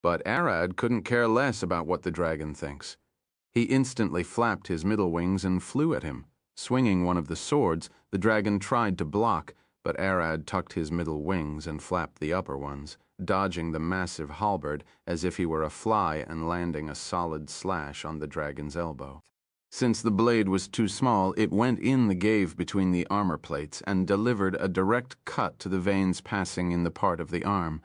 But Arad couldn't care less about what the dragon thinks. He instantly flapped his middle wings and flew at him. Swinging one of the swords, the dragon tried to block, but Arad tucked his middle wings and flapped the upper ones, dodging the massive halberd as if he were a fly and landing a solid slash on the dragon's elbow. Since the blade was too small, it went in the gave between the armor plates and delivered a direct cut to the veins passing in the part of the arm.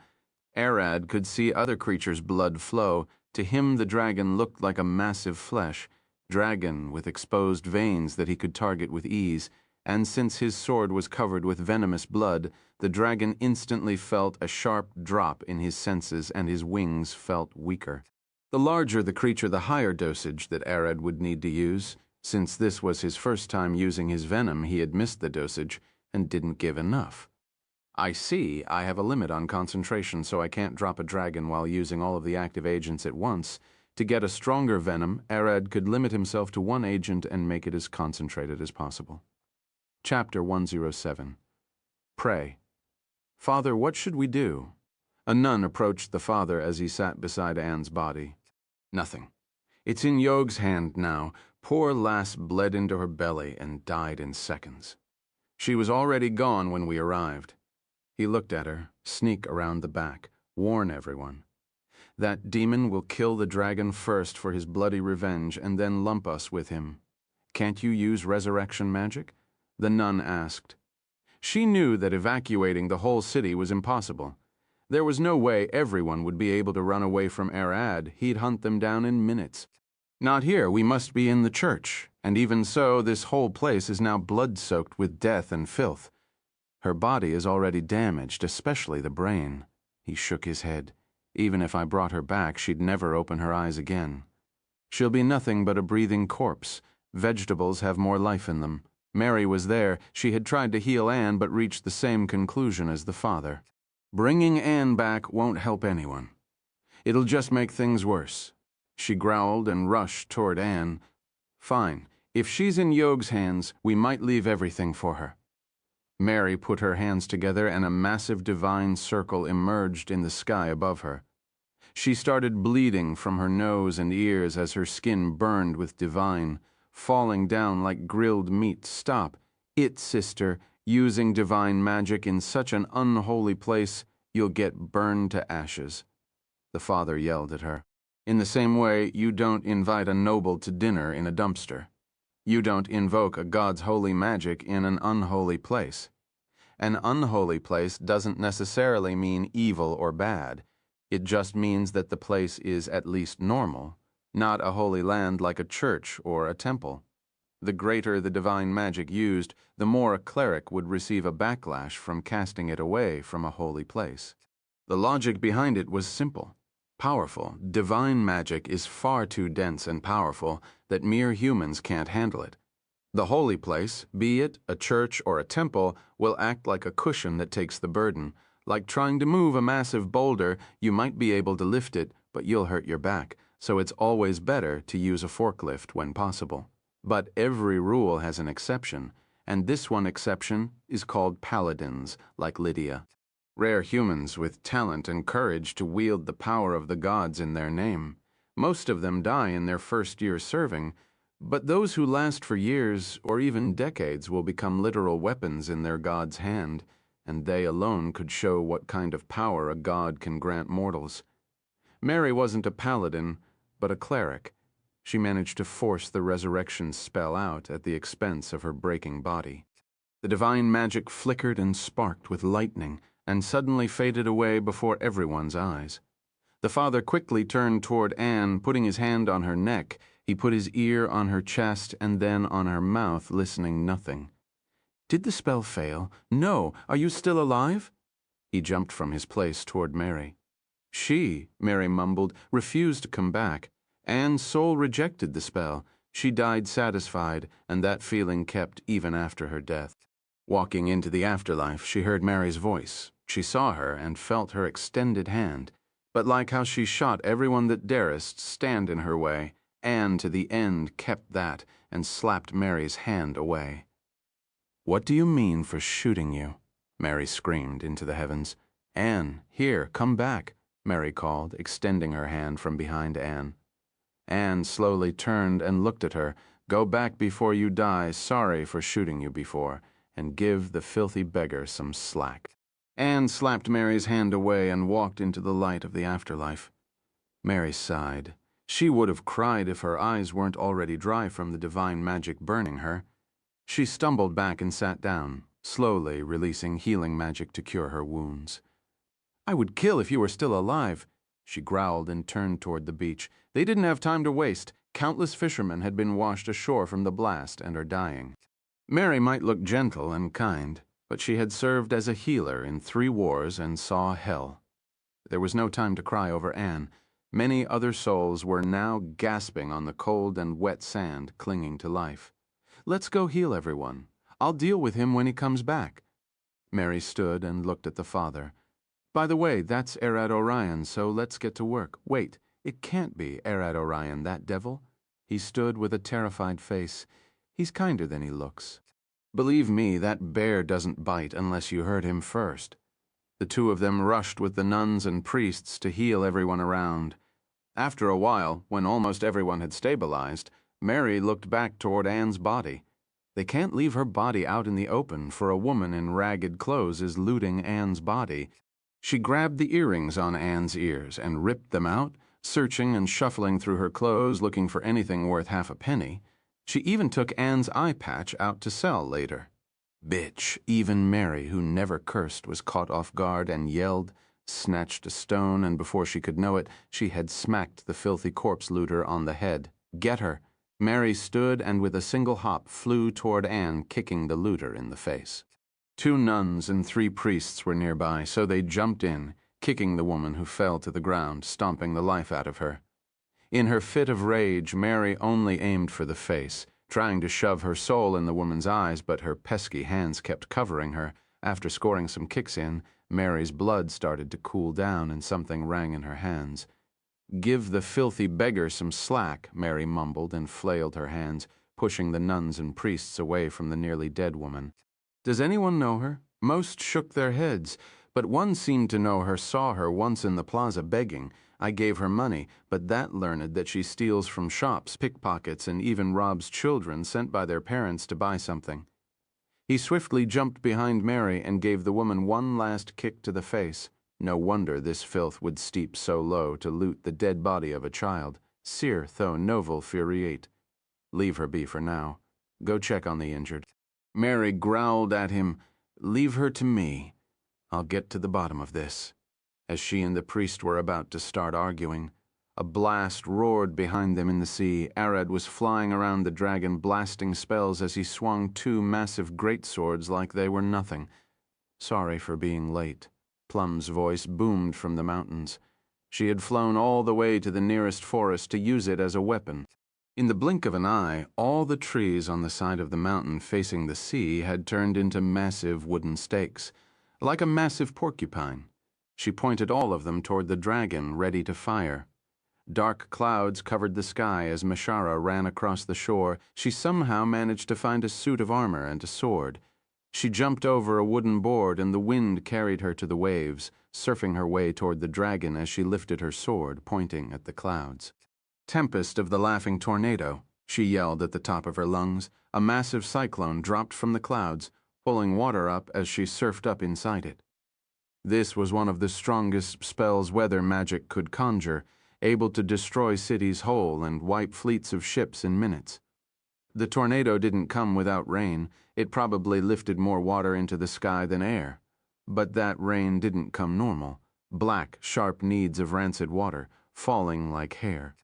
Arad could see other creatures' blood flow. To him the dragon looked like a massive flesh, dragon with exposed veins that he could target with ease, and since his sword was covered with venomous blood, the dragon instantly felt a sharp drop in his senses and his wings felt weaker. The larger the creature, the higher dosage that Arad would need to use. Since this was his first time using his venom, he had missed the dosage and didn't give enough. I see I have a limit on concentration, so I can't drop a dragon while using all of the active agents at once. To get a stronger venom, Arad could limit himself to one agent and make it as concentrated as possible. Chapter 107. Pray. Father, what should we do? A nun approached the father as he sat beside Anne's body. Nothing. It's in Yog's hand now. Poor lass bled into her belly and died in seconds. She was already gone when we arrived. He looked at her, sneak around the back, warn everyone. That demon will kill the dragon first for his bloody revenge and then lump us with him. Can't you use resurrection magic? The nun asked. She knew that evacuating the whole city was impossible. There was no way everyone would be able to run away from Arad. He'd hunt them down in minutes. Not here, we must be in the church, and even so, this whole place is now blood-soaked with death and filth. Her body is already damaged, especially the brain. He shook his head. Even if I brought her back, she'd never open her eyes again. She'll be nothing but a breathing corpse. Vegetables have more life in them. Mary was there. She had tried to heal Anne, but reached the same conclusion as the father. Bringing Anne back won't help anyone. It'll just make things worse. She growled and rushed toward Anne. Fine. If she's in Yog's hands, we might leave everything for her. Mary put her hands together and a massive divine circle emerged in the sky above her. She started bleeding from her nose and ears as her skin burned with divine, falling down like grilled meat. Stop. It, sister. Using divine magic in such an unholy place, you'll get burned to ashes. The father yelled at her. In the same way, you don't invite a noble to dinner in a dumpster. You don't invoke a god's holy magic in an unholy place. An unholy place doesn't necessarily mean evil or bad. It just means that the place is at least normal, not a holy land like a church or a temple. The greater the divine magic used, the more a cleric would receive a backlash from casting it away from a holy place. The logic behind it was simple, powerful. Divine magic is far too dense and powerful that mere humans can't handle it. The holy place, be it a church or a temple, will act like a cushion that takes the burden. Like trying to move a massive boulder, you might be able to lift it, but you'll hurt your back, so it's always better to use a forklift when possible. But every rule has an exception, and this one exception is called paladins, like Lydia. Rare humans with talent and courage to wield the power of the gods in their name. Most of them die in their first year serving, but those who last for years or even decades will become literal weapons in their god's hand, and they alone could show what kind of power a god can grant mortals. Mary wasn't a paladin, but a cleric. She managed to force the resurrection spell out at the expense of her breaking body. The divine magic flickered and sparked with lightning and suddenly faded away before everyone's eyes. The father quickly turned toward Anne, putting his hand on her neck. He put his ear on her chest and then on her mouth, listening nothing. Did the spell fail? No. Are you still alive? He jumped from his place toward Mary. She, Mary mumbled, refused to come back. Anne's soul rejected the spell. She died satisfied, and that feeling kept even after her death. Walking into the afterlife, she heard Mary's voice. She saw her and felt her extended hand. But like how she shot everyone that darest stand in her way, Anne to the end kept that and slapped Mary's hand away. What do you mean for shooting you? Mary screamed into the heavens. Anne, here, come back, Mary called, extending her hand from behind Anne. Anne slowly turned and looked at her. Go back before you die, sorry for shooting you before, and give the filthy beggar some slack. Anne slapped Mary's hand away and walked into the light of the afterlife. Mary sighed. She would have cried if her eyes weren't already dry from the divine magic burning her. She stumbled back and sat down, slowly releasing healing magic to cure her wounds. "I would kill if you were still alive," she growled and turned toward the beach. They didn't have time to waste. Countless fishermen had been washed ashore from the blast and are dying. Mary might look gentle and kind, but she had served as a healer in 3 wars and saw hell. There was no time to cry over Anne. Many other souls were now gasping on the cold and wet sand, clinging to life. "Let's go heal everyone. I'll deal with him when he comes back." Mary stood and looked at the father. "By the way, that's Arad Orion, so let's get to work. Wait, it can't be Arad Orion, that devil." He stood with a terrified face. "He's kinder than he looks. Believe me, that bear doesn't bite unless you hurt him first." The 2 of them rushed with the nuns and priests to heal everyone around. After a while, when almost everyone had stabilized, Mary looked back toward Anne's body. They can't leave her body out in the open, for a woman in ragged clothes is looting Anne's body. She grabbed the earrings on Anne's ears and ripped them out, searching and shuffling through her clothes looking for anything worth half a penny. She even took Anne's eye patch out to sell later. Bitch, even Mary, who never cursed, was caught off guard and yelled, snatched a stone, and before she could know it, she had smacked the filthy corpse looter on the head. "Get her!" Mary stood and with a single hop flew toward Anne, kicking the looter in the face. 2 nuns and 3 priests were nearby, so they jumped in, kicking the woman who fell to the ground, stomping the life out of her. In her fit of rage, Mary only aimed for the face, trying to shove her soul in the woman's eyes, but her pesky hands kept covering her. After scoring some kicks in, Mary's blood started to cool down and something rang in her hands. "Give the filthy beggar some slack," Mary mumbled and flailed her hands, pushing the nuns and priests away from the nearly dead woman. "Does anyone know her?" Most shook their heads, but one seemed to know her, saw her once in the plaza begging. "I gave her money, but that learned that she steals from shops, pickpockets, and even robs children sent by their parents to buy something." He swiftly jumped behind Mary and gave the woman one last kick to the face. No wonder this filth would steep so low to loot the dead body of a child. Sir tho novel furiate. Leave her be for now. Go check on the injured. Mary growled at him, "Leave her to me. I'll get to the bottom of this." As she and the priest were about to start arguing, a blast roared behind them in the sea. Arad was flying around the dragon, blasting spells as he swung 2 massive greatswords like they were nothing. "Sorry for being late." Plum's voice boomed from the mountains. She had flown all the way to the nearest forest to use it as a weapon. In the blink of an eye, all the trees on the side of the mountain facing the sea had turned into massive wooden stakes, like a massive porcupine. She pointed all of them toward the dragon, ready to fire. Dark clouds covered the sky as Mishara ran across the shore. She somehow managed to find a suit of armor and a sword. She jumped over a wooden board and the wind carried her to the waves, surfing her way toward the dragon as she lifted her sword, pointing at the clouds. "Tempest of the laughing tornado," she yelled at the top of her lungs. A massive cyclone dropped from the clouds, pulling water up as she surfed up inside it. This was one of the strongest spells weather magic could conjure, able to destroy cities whole and wipe fleets of ships in minutes. The tornado didn't come without rain. It probably lifted more water into the sky than air. But that rain didn't come normal. Black, sharp needs of rancid water, falling like hair.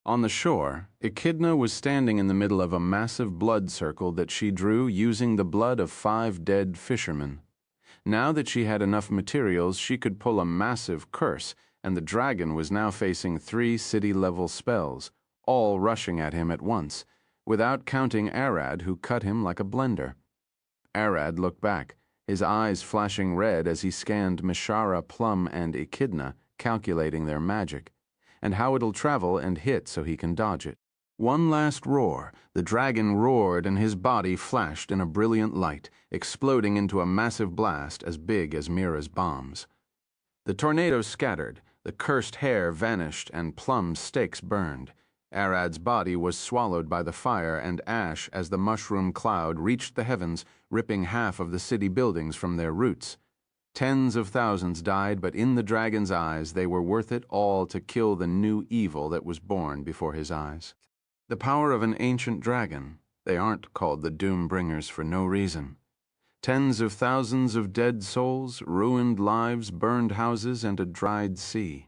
On the shore, Echidna was standing in the middle of a massive blood circle that she drew using the blood of 5 dead fishermen. Now that she had enough materials, she could pull a massive curse, and the dragon was now facing 3 city-level spells, all rushing at him at once, without counting Arad, who cut him like a blender. Arad looked back, his eyes flashing red as he scanned Mishara, Plum, and Echidna, calculating their magic, and how it'll travel and hit so he can dodge it. One last roar, the dragon roared and his body flashed in a brilliant light, exploding into a massive blast as big as Mira's bombs. The tornado scattered, the cursed hair vanished, and Plum's stakes burned. Arad's body was swallowed by the fire and ash as the mushroom cloud reached the heavens, ripping half of the city buildings from their roots. Tens of thousands died, but in the dragon's eyes they were worth it all to kill the new evil that was born before his eyes. The power of an ancient dragon. They aren't called the Doombringers for no reason. Tens of thousands of dead souls, ruined lives, burned houses, and a dried sea.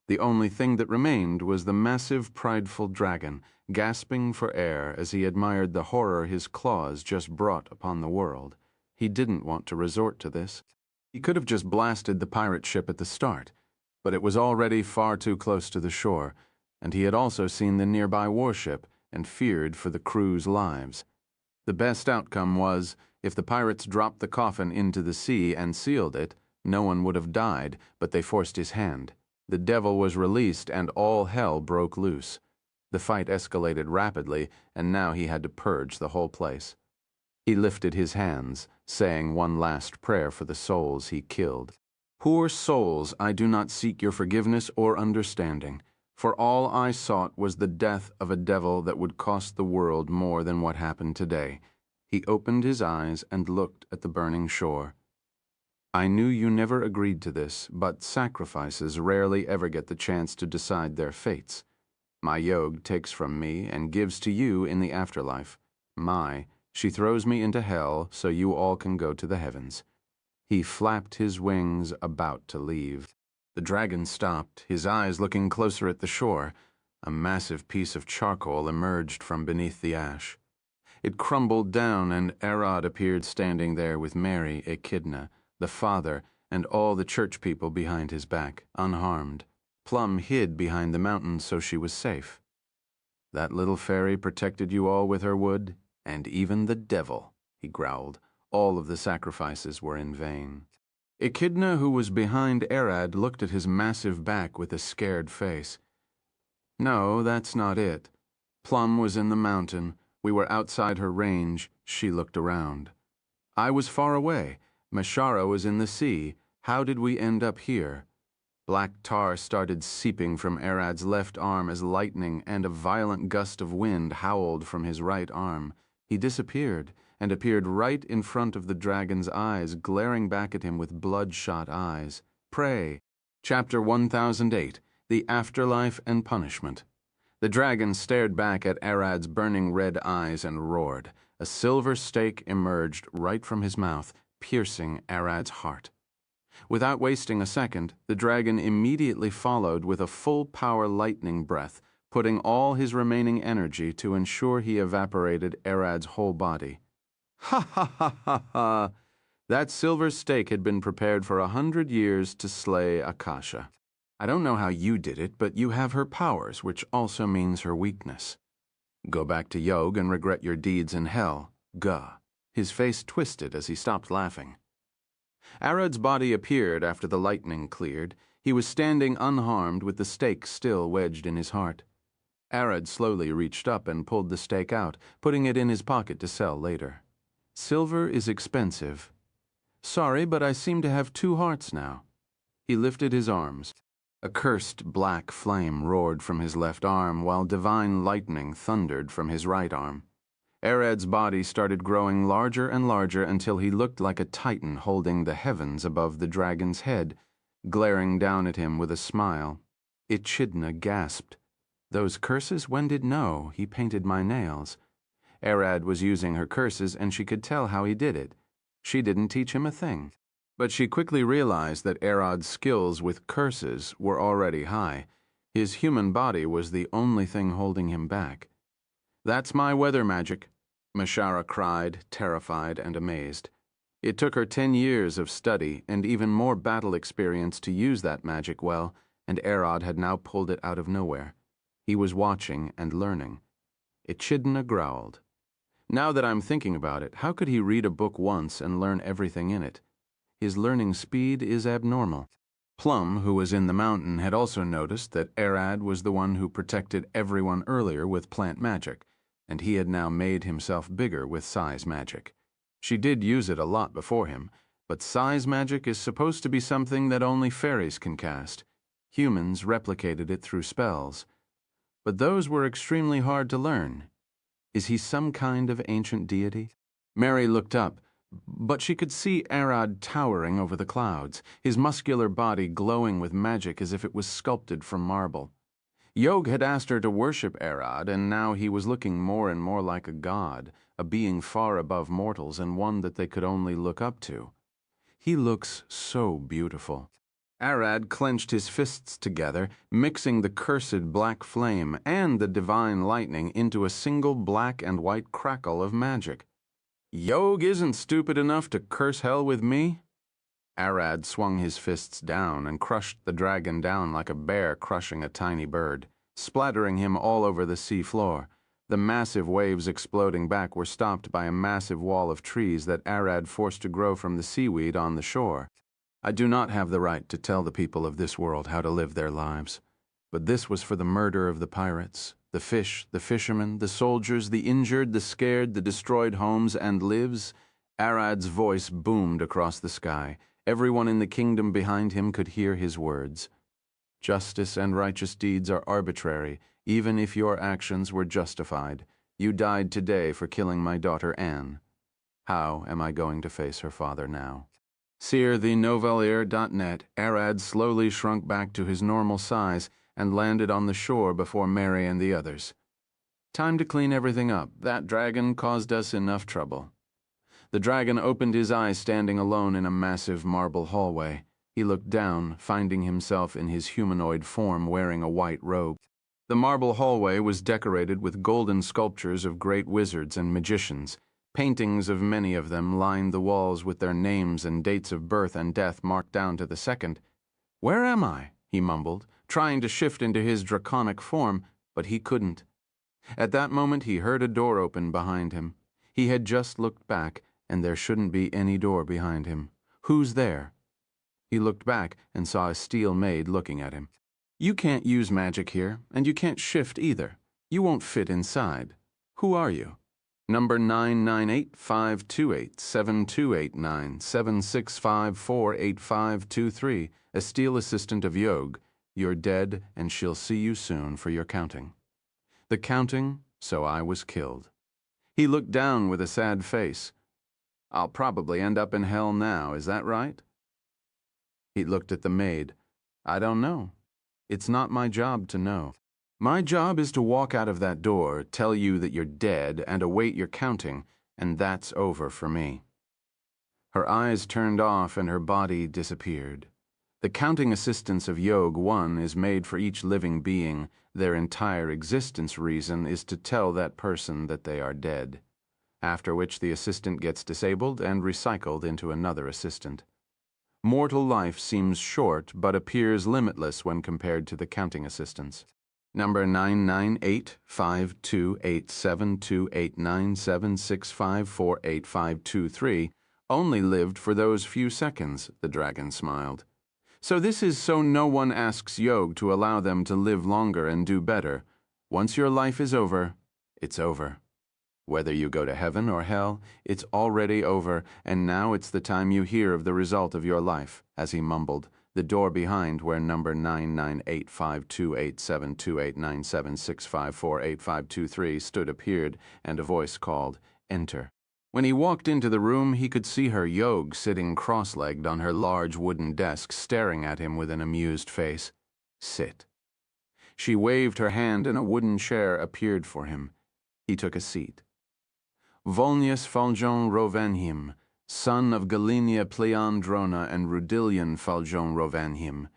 The only thing that remained was the massive, prideful dragon, gasping for air as he admired the horror his claws just brought upon the world. He didn't want to resort to this. He could have just blasted the pirate ship at the start, but it was already far too close to the shore, and he had also seen the nearby warship and feared for the crew's lives. The best outcome was, if the pirates dropped the coffin into the sea and sealed it, no one would have died, but they forced his hand. The devil was released and all hell broke loose. The fight escalated rapidly, and now he had to purge the whole place. He lifted his hands, saying one last prayer for the souls he killed. Poor souls, I do not seek your forgiveness or understanding, for all I sought was the death of a devil that would cost the world more than what happened today. He opened his eyes and looked at the burning shore. I knew you never agreed to this, but sacrifices rarely ever get the chance to decide their fates. My Yogh takes from me and gives to you in the afterlife. She throws me into hell so you all can go to the heavens. He flapped his wings, about to leave. The dragon stopped, his eyes looking closer at the shore. A massive piece of charcoal emerged from beneath the ash. It crumbled down, and Arod appeared standing there with Mary, Echidna, the father, and all the church people behind his back, unharmed. Plum hid behind the mountain so she was safe. That little fairy protected you all with her wood? And even the devil, he growled. All of the sacrifices were in vain. Echidna, who was behind Arad, looked at his massive back with a scared face. No, that's not it. Plum was in the mountain. We were outside her range. She looked around. I was far away. Mashara was in the sea. How did we end up here? Black tar started seeping from Arad's left arm as lightning and a violent gust of wind howled from his right arm. He disappeared and appeared right in front of the dragon's eyes, glaring back at him with bloodshot eyes. Pray. Chapter 1008, The Afterlife and Punishment. The dragon stared back at Arad's burning red eyes and roared. A silver stake emerged right from his mouth, piercing Arad's heart. Without wasting a second, the dragon immediately followed with a full-power lightning breath, putting all his remaining energy to ensure he evaporated Arad's whole body. Ha ha ha ha ha! That silver stake had been prepared for 100 years to slay Akasha. I don't know how you did it, but you have her powers, which also means her weakness. Go back to Yogh and regret your deeds in hell. Gah. His face twisted as he stopped laughing. Arad's body appeared after the lightning cleared. He was standing unharmed with the stake still wedged in his heart. Arad slowly reached up and pulled the stake out, putting it in his pocket to sell later. Silver is expensive. Sorry, but I seem to have two hearts now. He lifted his arms. A cursed black flame roared from his left arm, while divine lightning thundered from his right arm. Arad's body started growing larger and larger until he looked like a titan holding the heavens above the dragon's head, glaring down at him with a smile. Echidna gasped. Those curses Wen know. He painted my nails. Arad was using her curses, and she could tell how he did it. She didn't teach him a thing. But she quickly realized that Arad's skills with curses were already high. His human body was the only thing holding him back. That's my weather magic, Mashara cried, terrified and amazed. It took her 10 years of study and even more battle experience to use that magic well, and Arad had now pulled it out of nowhere. He was watching and learning. Echidna growled. Now that I'm thinking about it, how could he read a book once and learn everything in it? His learning speed is abnormal. Plum, who was in the mountain, had also noticed that Arad was the one who protected everyone earlier with plant magic, and he had now made himself bigger with size magic. She did use it a lot before him, but size magic is supposed to be something that only fairies can cast. Humans replicated it through spells. But those were extremely hard to learn. Is he some kind of ancient deity? Mary looked up, But she could see Arad towering over the clouds, his muscular body glowing with magic as if it was sculpted from marble. Yog had asked her to worship Arad, and now he was looking more and more like a god, a being far above mortals and one that they could only look up to. He looks so beautiful. Arad clenched his fists together, mixing the cursed black flame and the divine lightning into a single black and white crackle of magic. Yog isn't stupid enough to curse hell with me? Arad swung his fists down and crushed the dragon down like a bear crushing a tiny bird, splattering him all over the sea floor. The massive waves exploding back were stopped by a massive wall of trees that Arad forced to grow from the seaweed on the shore. I do not have the right to tell the people of this world how to live their lives, but this was for the murder of the pirates, the fish, the fishermen, the soldiers, the injured, the scared, the destroyed homes and lives. Arad's voice boomed across the sky. Everyone in the kingdom behind him could hear his words. Justice and righteous deeds are arbitrary, even if your actions were justified. You died today for killing my daughter Anne. How am I going to face her father now? Seer the Nouvelier.net, Arad slowly shrunk back to his normal size and landed on the shore before Mary and the others. Time to clean everything up. That dragon caused us enough trouble. The dragon opened his eyes standing alone in a massive marble hallway. He looked down, finding himself in his humanoid form wearing a white robe. The marble hallway was decorated with golden sculptures of great wizards and magicians. Paintings of many of them lined the walls with their names and dates of birth and death marked down to the second. "Where am I?" he mumbled, trying to shift into his draconic form, but he couldn't. At that moment he heard a door open behind him. He had just looked back, and there shouldn't be any door behind him. Who's there? He looked back and saw a steel maid looking at him. "You can't use magic here, and you can't shift either. You won't fit inside. Who are you?" Number 998-5287-289-7654-8523, a steel assistant of Yog. You're dead, and she'll see you soon for your counting. The counting, so I was killed. He looked down with a sad face. I'll probably end up in hell now, is that right? He looked at the maid. I don't know. It's not my job to know. My job is to walk out of that door, tell you that you're dead, and await your counting, and that's over for me. Her eyes turned off and her body disappeared. The counting assistance of Yog 1 is made for each living being. Their entire existence reason is to tell that person that they are dead, after which the assistant gets disabled and recycled into another assistant. Mortal life seems short but appears limitless when compared to the counting assistants. Number 998-5287-289-7654-8523 only lived for those few seconds, the dragon smiled. So this is so no one asks Yog to allow them to live longer and do better. Once your life is over, it's over. Whether you go to heaven or hell, it's already over, and now it's the time you hear of the result of your life, as he mumbled. The door behind where number 998-5287-289-7654-8523 stood appeared, and a voice called, Enter. When he walked into the room, he could see her Yog sitting cross-legged on her large wooden desk, staring at him with an amused face. Sit. She waved her hand and a wooden chair appeared for him. He took a seat. Volnius Faljon Rovanhim, son of Galinia Pleandrona and Rudilian Faljon Rovanhim.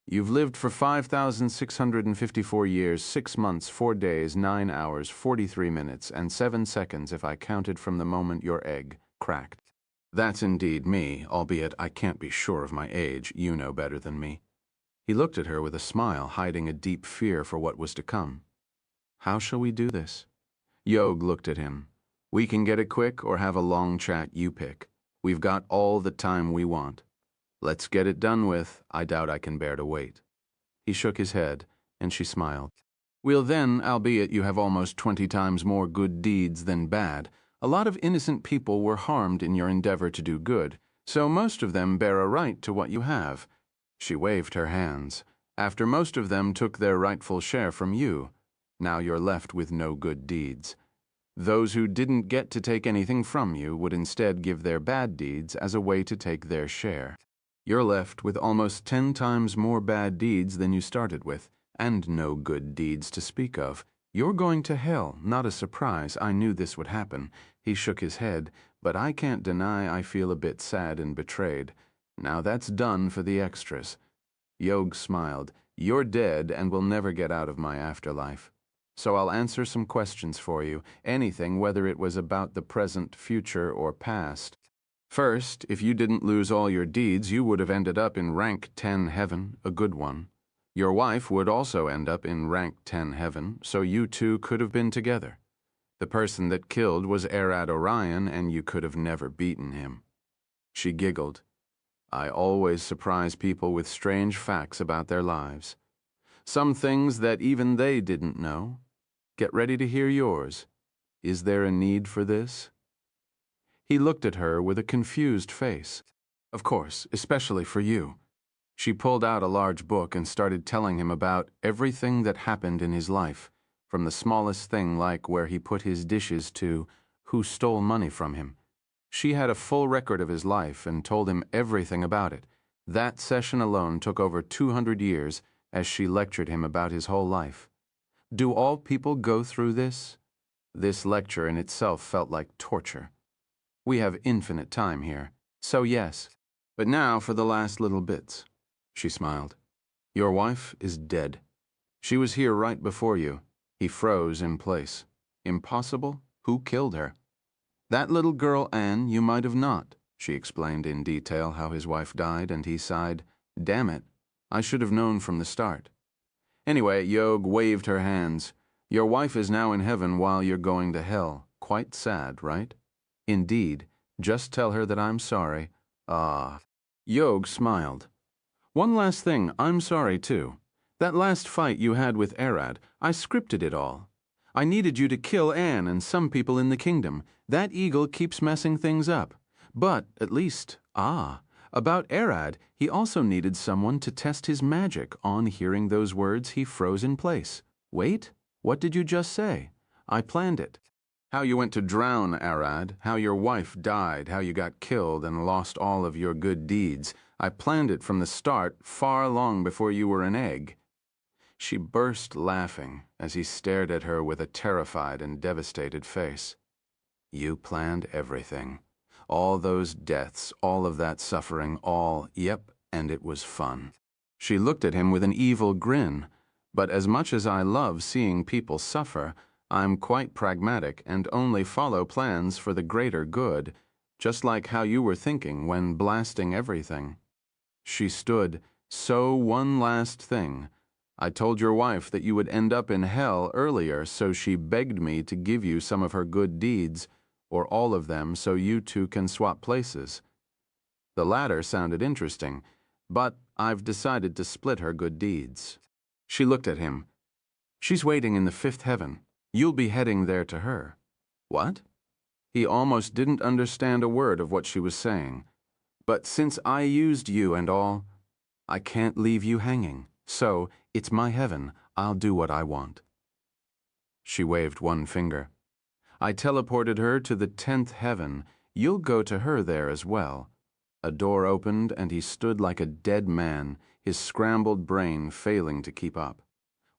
You've lived for 5,654 years, 6 months, 4 days, 9 hours, 43 minutes, and 7 seconds if I counted from the moment your egg cracked. That's indeed me, albeit I can't be sure of my age. You know better than me. He looked at her with a smile, hiding a deep fear for what was to come. How shall we do this? Yog looked at him. We can get it quick or have a long chat, you pick. We've got all the time we want. Let's get it done with. I doubt I can bear to wait. He shook his head, and she smiled. We'll then, albeit you have almost 20 times more good deeds than bad. A lot of innocent people were harmed in your endeavor to do good, so most of them bear a right to what you have. She waved her hands. After most of them took their rightful share from you. Now you're left with no good deeds. Those who didn't get to take anything from you would instead give their bad deeds as a way to take their share. You're left with almost 10 times more bad deeds than you started with, and no good deeds to speak of. You're going to hell, not a surprise. I knew this would happen. He shook his head, but I can't deny I feel a bit sad and betrayed. Now that's done for the extras. Yog smiled. You're dead and will never get out of my afterlife. So I'll answer some questions for you, anything, whether it was about the present, future, or past. First, if you didn't lose all your deeds, you would have ended up in rank 10 heaven, a good one. Your wife would also end up in rank 10 heaven, so you two could have been together. The person that killed was Arad Orion, and you could have never beaten him. She giggled. I always surprise people with strange facts about their lives. Some things that even they didn't know. Get ready to hear yours. Is there a need for this? He looked at her with a confused face. Of course, especially for you. She pulled out a large book and started telling him about everything that happened in his life, from the smallest thing like where he put his dishes to who stole money from him. She had a full record of his life and told him everything about it. That session alone took over 200 years as she lectured him about his whole life. Do all people go through this? This lecture in itself felt like torture. We have infinite time here, so yes. But now for the last little bits. She smiled. Your wife is dead. She was here right before you. He froze in place. Impossible? Who killed her? That little girl, Anne, you might have not. She explained in detail how his wife died, and he sighed. Damn it, I should have known from the start. Anyway, Yog waved her hands. Your wife is now in heaven while you're going to hell. Quite sad, right? Indeed. Just tell her that I'm sorry. Ah. Yog smiled. One last thing, I'm sorry too. That last fight you had with Arad, I scripted it all. I needed you to kill Anne and some people in the kingdom. That eagle keeps messing things up. But, at least, about Arad, he also needed someone to test his magic. On hearing those words, he froze in place. Wait, what did you just say? I planned it. How you went to drown Arad, how your wife died, how you got killed and lost all of your good deeds. I planned it from the start, far long before you were an egg. She burst laughing as he stared at her with a terrified and devastated face. You planned everything. All those deaths, all of that suffering, yep, and it was fun. She looked at him with an evil grin. But as much as I love seeing people suffer, I'm quite pragmatic and only follow plans for the greater good, just like how you were thinking when blasting everything. She stood. So one last thing. I told your wife that you would end up in hell earlier, so she begged me to give you some of her good deeds, or all of them, so you two can swap places. The latter sounded interesting, but I've decided to split her good deeds. She looked at him. She's waiting in the 5th heaven. You'll be heading there to her. What? He almost didn't understand a word of what she was saying. But since I used you and all, I can't leave you hanging. So, it's my heaven. I'll do what I want. She waved one finger. I teleported her to the 10th heaven. You'll go to her there as well. A door opened and he stood like a dead man, his scrambled brain failing to keep up.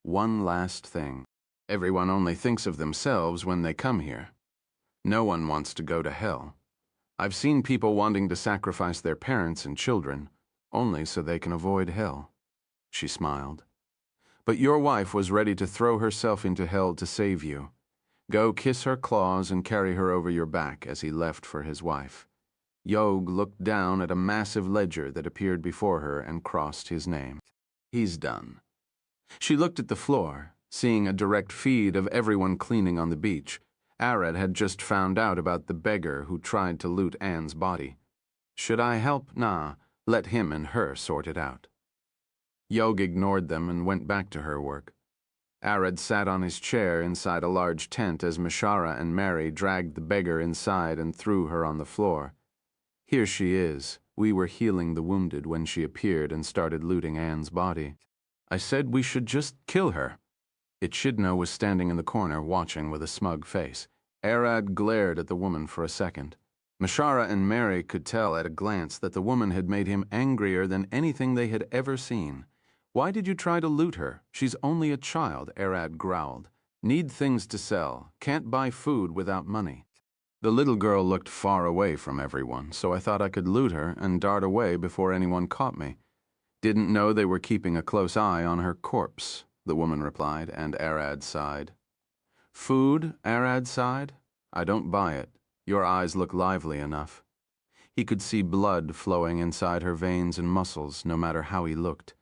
One last thing. Everyone only thinks of themselves when they come here. No one wants to go to hell. I've seen people wanting to sacrifice their parents and children, only so they can avoid hell. She smiled. But your wife was ready to throw herself into hell to save you. Go kiss her claws and carry her over your back as he left for his wife. Yog looked down at a massive ledger that appeared before her and crossed his name. He's done. She looked at the floor, seeing a direct feed of everyone cleaning on the beach. Arad had just found out about the beggar who tried to loot Anne's body. Should I help? Nah, let him and her sort it out. Yog ignored them and went back to her work. Arad sat on his chair inside a large tent as Mishara and Mary dragged the beggar inside and threw her on the floor. Here she is. We were healing the wounded when she appeared and started looting Anne's body. I said we should just kill her. Echidna was standing in the corner watching with a smug face. Arad glared at the woman for a second. Mashara and Mary could tell at a glance that the woman had made him angrier than anything they had ever seen. "Why did you try to loot her? She's only a child," Arad growled. "Need things to sell. Can't buy food without money." The little girl looked far away from everyone, so I thought I could loot her and dart away before anyone caught me. "Didn't know they were keeping a close eye on her corpse," the woman replied, and Arad sighed. "Food?" Arad sighed. "I don't buy it. Your eyes look lively enough." He could see blood flowing inside her veins and muscles, no matter how he looked.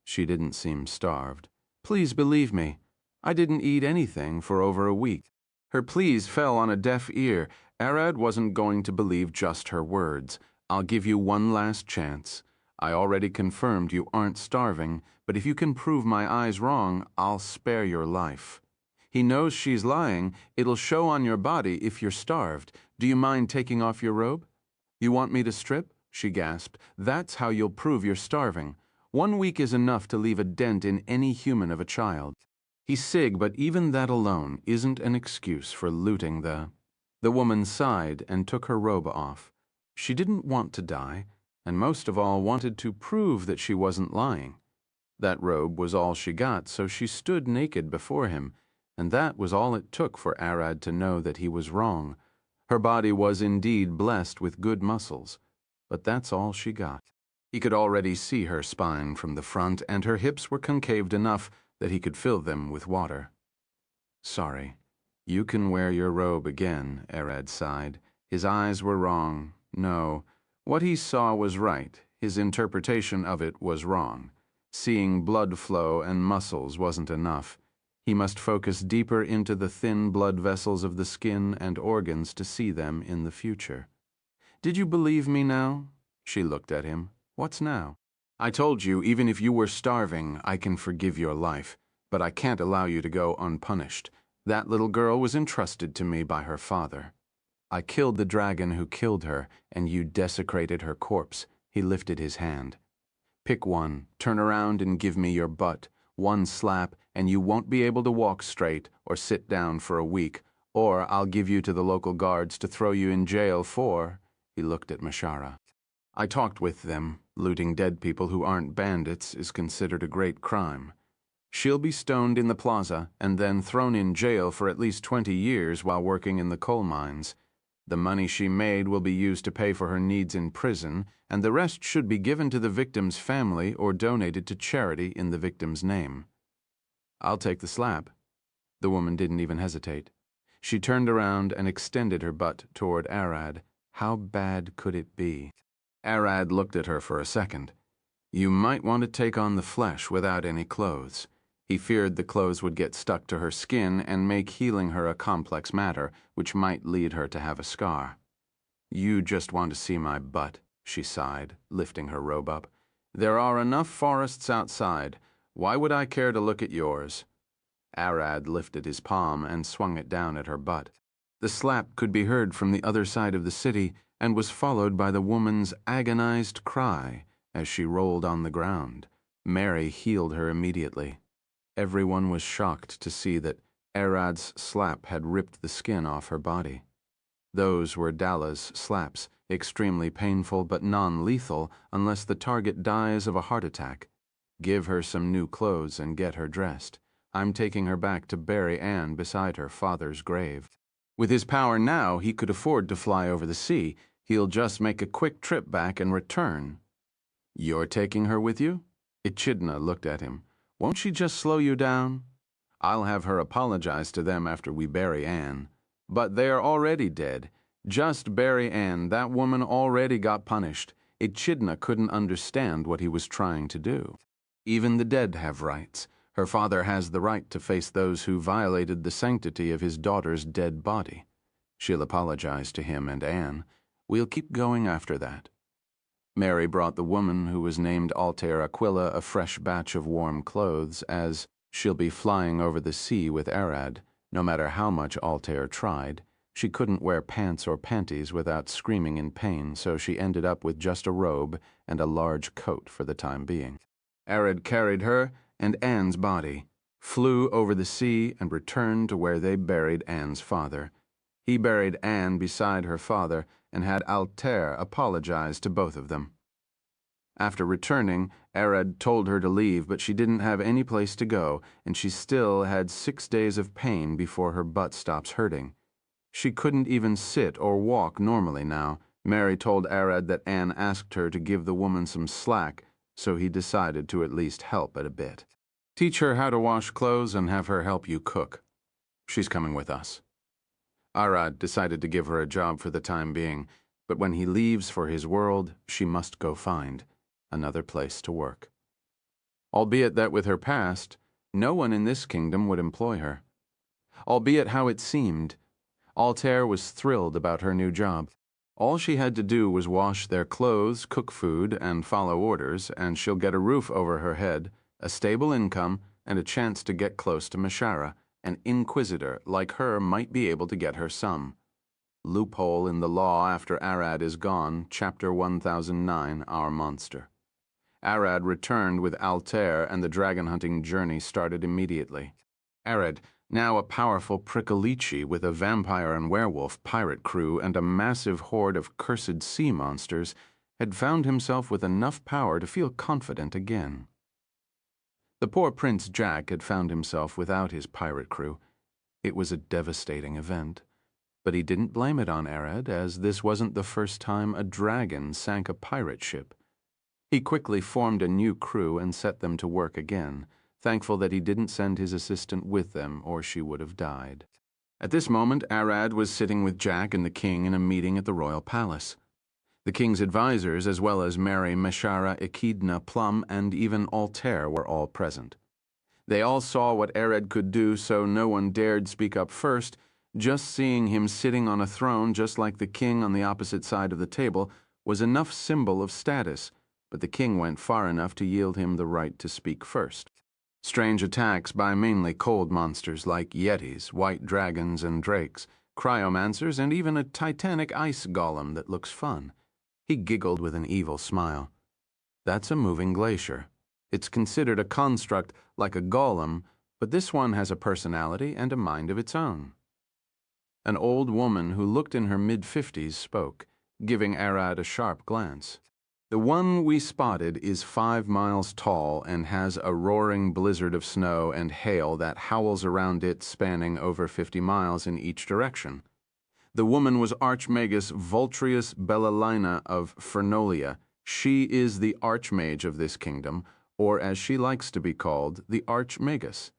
She didn't seem starved. "Please believe me. I didn't eat anything for over a week." Her pleas fell on a deaf ear. Arad wasn't going to believe just her words. "I'll give you one last chance. I already confirmed you aren't starving, but if you can prove my eyes wrong, I'll spare your life." He knows she's lying. "It'll show on your body if you're starved. Do you mind taking off your robe?" "You want me to strip?" she gasped. "That's how you'll prove you're starving. 1 week is enough to leave a dent in any human of a child." He's sick, but even that alone isn't an excuse for looting the... The woman sighed and took her robe off. She didn't want to die, and most of all wanted to prove that she wasn't lying. That robe was all she got, so she stood naked before him, and that was all it took for Arad to know that he was wrong. Her body was indeed blessed with good muscles, but that's all she got. He could already see her spine from the front, and her hips were concaved enough that he could fill them with water. "Sorry. You can wear your robe again," Arad sighed. His eyes were wrong. No, what he saw was right. His interpretation of it was wrong. Seeing blood flow and muscles wasn't enough. He must focus deeper into the thin blood vessels of the skin and organs to see them in the future. "Did you believe me now?" She looked at him. "What's now?" "I told you, even if you were starving, I can forgive your life, but I can't allow you to go unpunished. That little girl was entrusted to me by her father. I killed the dragon who killed her, and you desecrated her corpse." He lifted his hand. "Pick one, turn around and give me your butt. One slap, and you won't be able to walk straight or sit down for a week, or I'll give you to the local guards to throw you in jail for..." He looked at Mashara. "I talked with them. Looting dead people who aren't bandits is considered a great crime. She'll be stoned in the plaza and then thrown in jail for at least 20 years while working in the coal mines. The money she made will be used to pay for her needs in prison, and the rest should be given to the victim's family or donated to charity in the victim's name." "I'll take the slap." The woman didn't even hesitate. She turned around and extended her butt toward Arad. How bad could it be? Arad looked at her for a second. "You might want to take on the flesh without any clothes." He feared the clothes would get stuck to her skin and make healing her a complex matter, which might lead her to have a scar. "You just want to see my butt," she sighed, lifting her robe up. "There are enough forests outside. Why would I care to look at yours?" Arad lifted his palm and swung it down at her butt. The slap could be heard from the other side of the city and was followed by the woman's agonized cry as she rolled on the ground. Mary healed her immediately. Everyone was shocked to see that Arad's slap had ripped the skin off her body. Those were Dalla's slaps, extremely painful but non-lethal unless the target dies of a heart attack. Give her some new clothes and get her dressed. I'm taking her back to bury Anne beside her father's grave. With his power now, he could afford to fly over the sea. He'll just make a quick trip back and return. "You're taking her with you?" Echidna looked at him. "Won't she just slow you down?" "I'll have her apologize to them after we bury Anne." "But they're already dead. Just bury Anne. That woman already got punished." Echidna couldn't understand what he was trying to do. "Even the dead have rights. Her father has the right to face those who violated the sanctity of his daughter's dead body. She'll apologize to him and Anne. We'll keep going after that." Mary brought the woman who was named Altair Aquila a fresh batch of warm clothes, as she'll be flying over the sea with Arad. No matter how much Altair tried, she couldn't wear pants or panties without screaming in pain, so she ended up with just a robe and a large coat for the time being. Arad carried her and Anne's body, flew over the sea, and returned to where they buried Anne's father. He buried Anne beside her father and had Altair apologize to both of them. After returning, Arad told her to leave, but she didn't have any place to go, and she still had 6 days of pain before her butt stops hurting. She couldn't even sit or walk normally now. Mary told Arad that Anne asked her to give the woman some slack, so he decided to at least help it a bit. Teach her how to wash clothes and have her help you cook. She's coming with us. Arad decided to give her a job for the time being, but when he leaves for his world, she must go find another place to work. Albeit that with her past, no one in this kingdom would employ her. Albeit how it seemed, Altair was thrilled about her new job. All she had to do was wash their clothes, cook food, and follow orders, and she'll get a roof over her head, a stable income, and a chance to get close to Meshara. An inquisitor like her might be able to get her some. Loophole in the law after Arad is gone, Chapter 1009, Our Monster. Arad returned with Altair, and the dragon-hunting journey started immediately. Arad, now a powerful Prickalichi with a vampire and werewolf pirate crew and a massive horde of cursed sea monsters, had found himself with enough power to feel confident again. The poor Prince Jack had found himself without his pirate crew. It was a devastating event, but he didn't blame it on Arad, as this wasn't the first time a dragon sank a pirate ship. He quickly formed a new crew and set them to work again, thankful that he didn't send his assistant with them, or she would have died. At this moment, Arad was sitting with Jack and the king in a meeting at the royal palace. The king's advisors, as well as Mary, Meshara, Echidna, Plum, and even Altair, were all present. They all saw what Arad could do, so no one dared speak up first. Just seeing him sitting on a throne, just like the king on the opposite side of the table, was enough symbol of status, but the king went far enough to yield him the right to speak first. Strange attacks by mainly cold monsters like yetis, white dragons and drakes, cryomancers, and even a titanic ice golem that looks fun. He giggled with an evil smile. That's a moving glacier. It's considered a construct like a golem, but this one has a personality and a mind of its own. An old woman who looked in her mid-50s spoke, giving Arad a sharp glance. The one we spotted is 5 miles tall and has a roaring blizzard of snow and hail that howls around it, spanning over 50 miles in each direction. The woman was Archmagus Vultrius Bellalina of Fernolia. She is the Archmage of this kingdom, or as she likes to be called, the Archmagus.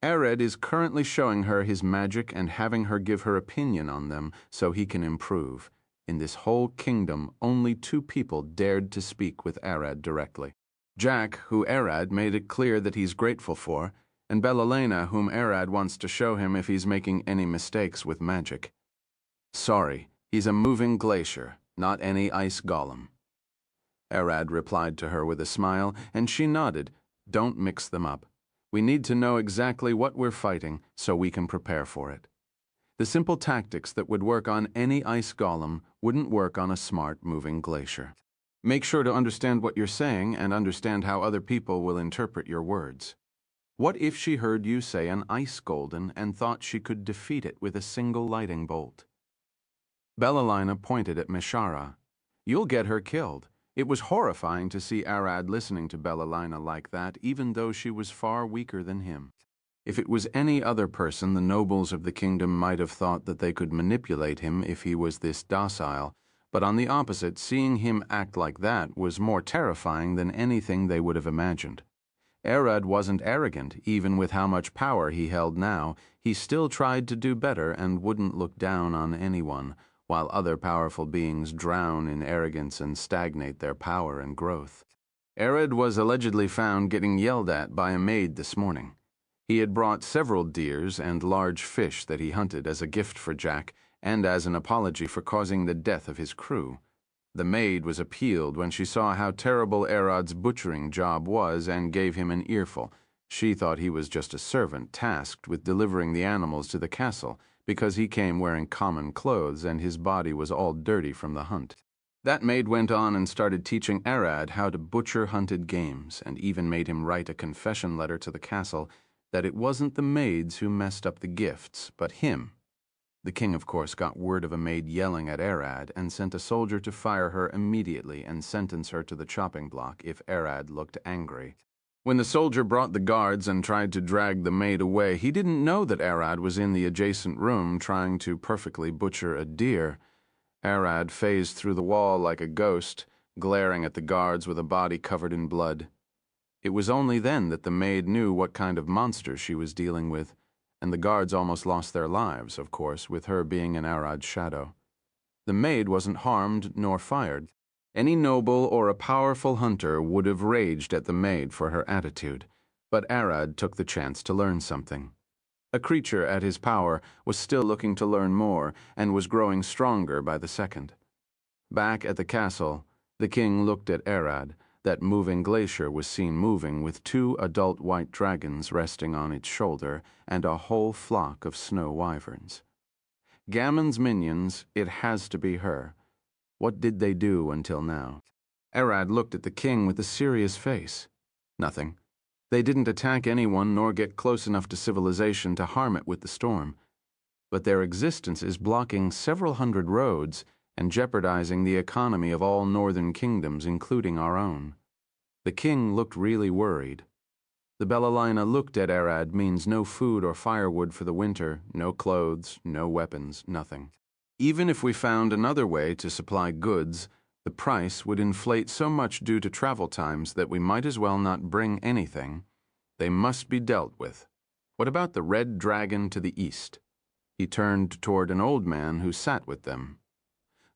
Arad is currently showing her his magic and having her give her opinion on them so he can improve. In this whole kingdom, only 2 people dared to speak with Arad directly. Jack, who Arad made it clear that he's grateful for, and Bellalina, whom Arad wants to show him if he's making any mistakes with magic. Sorry, he's a moving glacier, not any ice golem. Arad replied to her with a smile, and she nodded. Don't mix them up. We need to know exactly what we're fighting so we can prepare for it. The simple tactics that would work on any ice golem wouldn't work on a smart, moving glacier. Make sure to understand what you're saying and understand how other people will interpret your words. What if she heard you say an ice golden and thought she could defeat it with a single lightning bolt? Bellalina pointed at Meshara. You'll get her killed. It was horrifying to see Arad listening to Bellalina like that, even though she was far weaker than him. If it was any other person, the nobles of the kingdom might have thought that they could manipulate him if he was this docile, but on the opposite, seeing him act like that was more terrifying than anything they would have imagined. Arad wasn't arrogant, even with how much power he held now. He still tried to do better and wouldn't look down on anyone, while other powerful beings drown in arrogance and stagnate their power and growth. Arad was allegedly found getting yelled at by a maid this morning. He had brought several deers and large fish that he hunted as a gift for Jack and as an apology for causing the death of his crew. The maid was appealed when she saw how terrible Arad's butchering job was and gave him an earful. She thought he was just a servant tasked with delivering the animals to the castle because he came wearing common clothes and his body was all dirty from the hunt. That maid went on and started teaching Arad how to butcher hunted games and even made him write a confession letter to the castle that it wasn't the maids who messed up the gifts, but him. The king, of course, got word of a maid yelling at Arad and sent a soldier to fire her immediately and sentence her to the chopping block if Arad looked angry. When the soldier brought the guards and tried to drag the maid away, he didn't know that Arad was in the adjacent room trying to perfectly butcher a deer. Arad phased through the wall like a ghost, glaring at the guards with a body covered in blood. It was only then that the maid knew what kind of monster she was dealing with, and the guards almost lost their lives, of course, with her being in Arad's shadow. The maid wasn't harmed nor fired. Any noble or a powerful hunter would have raged at the maid for her attitude, but Arad took the chance to learn something. A creature at his power was still looking to learn more and was growing stronger by the second. Back at the castle, the king looked at Arad. That moving glacier was seen moving with 2 adult white dragons resting on its shoulder and a whole flock of snow wyverns. Gammon's minions, it has to be her. What did they do until now? Arad looked at the king with a serious face. Nothing. They didn't attack anyone nor get close enough to civilization to harm it with the storm. But their existence is blocking several hundred roads and jeopardizing the economy of all northern kingdoms, including our own. The king looked really worried. The Bellalina looked at Arad means no food or firewood for the winter, no clothes, no weapons, nothing. Even if we found another way to supply goods, the price would inflate so much due to travel times that we might as well not bring anything. They must be dealt with. What about the red dragon to the east? He turned toward an old man who sat with them.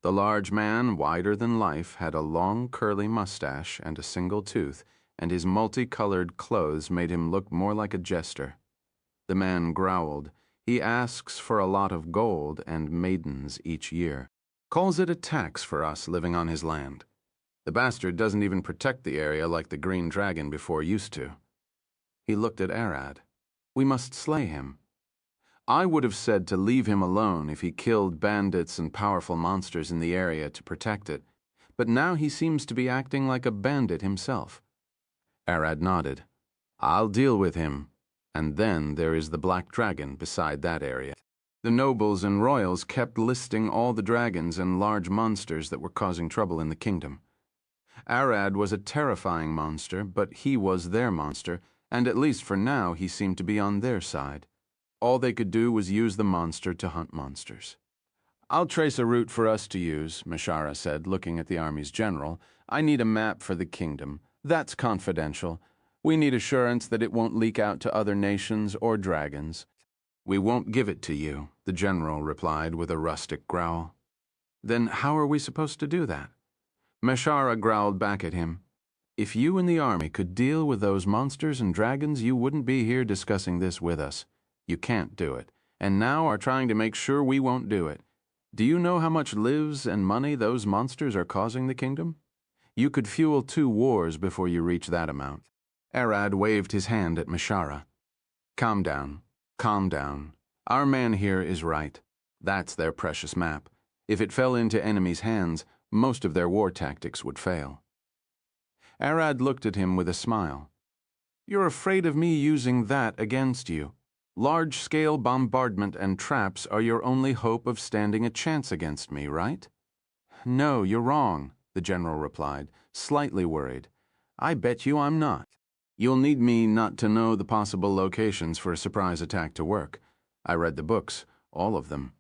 The large man, wider than life, had a long curly mustache and a single tooth, and his multicolored clothes made him look more like a jester. The man growled. He asks for a lot of gold and maidens each year. Calls it a tax for us living on his land. The bastard doesn't even protect the area like the green dragon before used to. He looked at Arad. We must slay him. I would have said to leave him alone if he killed bandits and powerful monsters in the area to protect it, but now he seems to be acting like a bandit himself. Arad nodded. I'll deal with him. And then there is the black dragon beside that area. The nobles and royals kept listing all the dragons and large monsters that were causing trouble in the kingdom. Arad was a terrifying monster, but he was their monster, and at least for now he seemed to be on their side. All they could do was use the monster to hunt monsters. I'll trace a route for us to use, Mashara said, looking at the army's general. I need a map for the kingdom. That's confidential. We need assurance that it won't leak out to other nations or dragons. We won't give it to you, the general replied with a rustic growl. Then how are we supposed to do that? Mashara growled back at him. If you and the army could deal with those monsters and dragons, you wouldn't be here discussing this with us. You can't do it, and now are trying to make sure we won't do it. Do you know how much lives and money those monsters are causing the kingdom? You could fuel 2 wars before you reach that amount. Arad waved his hand at Mashara. Calm down. Calm down. Our man here is right. That's their precious map. If it fell into enemies' hands, most of their war tactics would fail. Arad looked at him with a smile. You're afraid of me using that against you. Large-scale bombardment and traps are your only hope of standing a chance against me, right? No, you're wrong, the general replied, slightly worried. I bet you I'm not. You'll need me not to know the possible locations for a surprise attack to work. I read the books, all of them.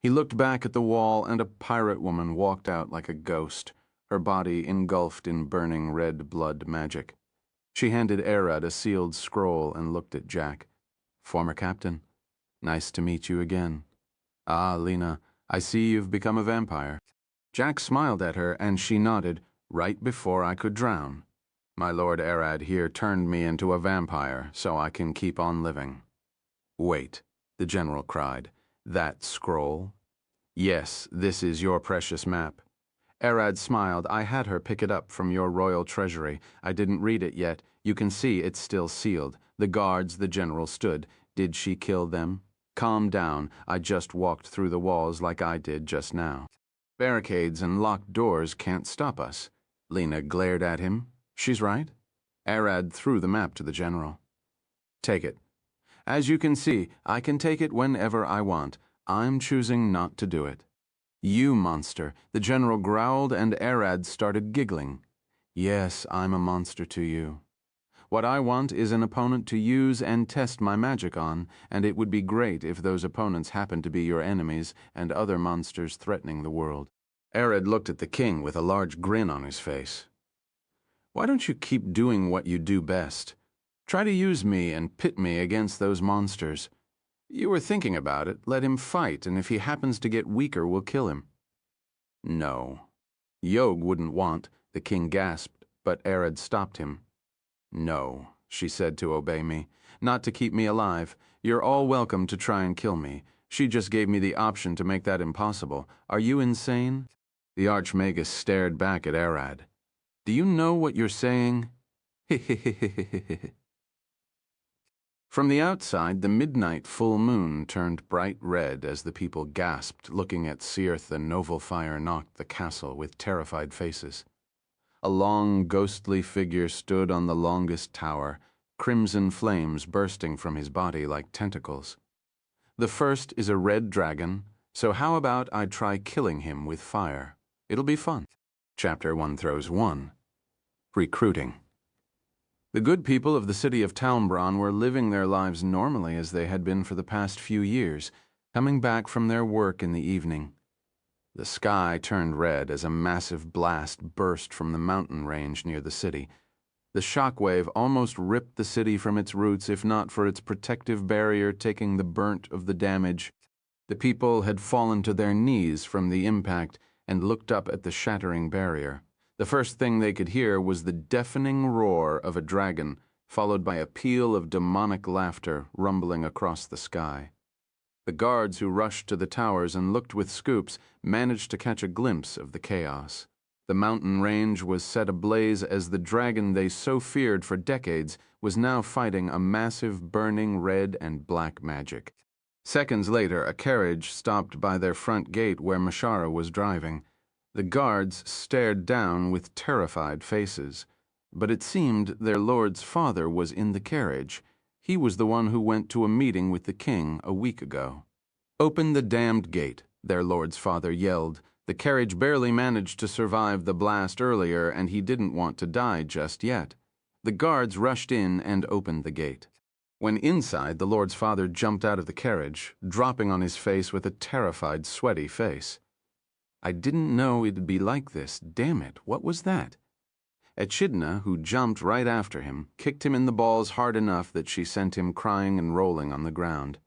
He looked back at the wall, and a pirate woman walked out like a ghost, her body engulfed in burning red blood magic. She handed Arad a sealed scroll and looked at Jack. Former captain, nice to meet you again. Ah, Lena, I see you've become a vampire. Jack smiled at her, and she nodded, right before I could drown. My Lord Arad here turned me into a vampire so I can keep on living. Wait, the general cried. That scroll? Yes, this is your precious map. Arad smiled. I had her pick it up from your royal treasury. I didn't read it yet. You can see it's still sealed. The guards the general stood. Did she kill them? Calm down. I just walked through the walls like I did just now. Barricades and locked doors can't stop us. Lena glared at him. She's right. Arad threw the map to the general. Take it. As you can see, I can take it whenever I want. I'm choosing not to do it. You monster, the general growled and Arad started giggling. Yes, I'm a monster to you. What I want is an opponent to use and test my magic on, and it would be great if those opponents happen to be your enemies and other monsters threatening the world. Arad looked at the king with a large grin on his face. Why don't you keep doing what you do best? Try to use me and pit me against those monsters. You were thinking about it. Let him fight, and if he happens to get weaker, we'll kill him. No. Yog wouldn't want, the king gasped, but Arad stopped him. No, she said to obey me, not to keep me alive. You're all welcome to try and kill me. She just gave me the option to make that impossible. Are you insane? The Archmagus stared back at Arad. Do you know what you're saying? From the outside, the midnight full moon turned bright red as the people gasped, looking at Seirth and Novelfire knocked the castle with terrified faces. A long, ghostly figure stood on the longest tower, crimson flames bursting from his body like tentacles. The first is a red dragon, so how about I try killing him with fire? It'll be fun. Chapter 1 throws 1. Recruiting. The good people of the city of Talmbron were living their lives normally as they had been for the past few years, coming back from their work in the evening. The sky turned red as a massive blast burst from the mountain range near the city. The shockwave almost ripped the city from its roots, if not for its protective barrier taking the burnt of the damage. The people had fallen to their knees from the impact and looked up at the shattering barrier. The first thing they could hear was the deafening roar of a dragon, followed by a peal of demonic laughter rumbling across the sky. The guards who rushed to the towers and looked with scoops managed to catch a glimpse of the chaos. The mountain range was set ablaze as the dragon they so feared for decades was now fighting a massive burning red and black magic. Seconds later, a carriage stopped by their front gate where Mashara was driving. The guards stared down with terrified faces, but it seemed their lord's father was in the carriage. He was the one who went to a meeting with the king a week ago. "Open the damned gate," their lord's father yelled. The carriage barely managed to survive the blast earlier, and he didn't want to die just yet. The guards rushed in and opened the gate. When inside, the lord's father jumped out of the carriage, dropping on his face with a terrified, sweaty face. I didn't know it'd be like this. Damn it, what was that? Echidna, who jumped right after him, kicked him in the balls hard enough that she sent him crying and rolling on the ground.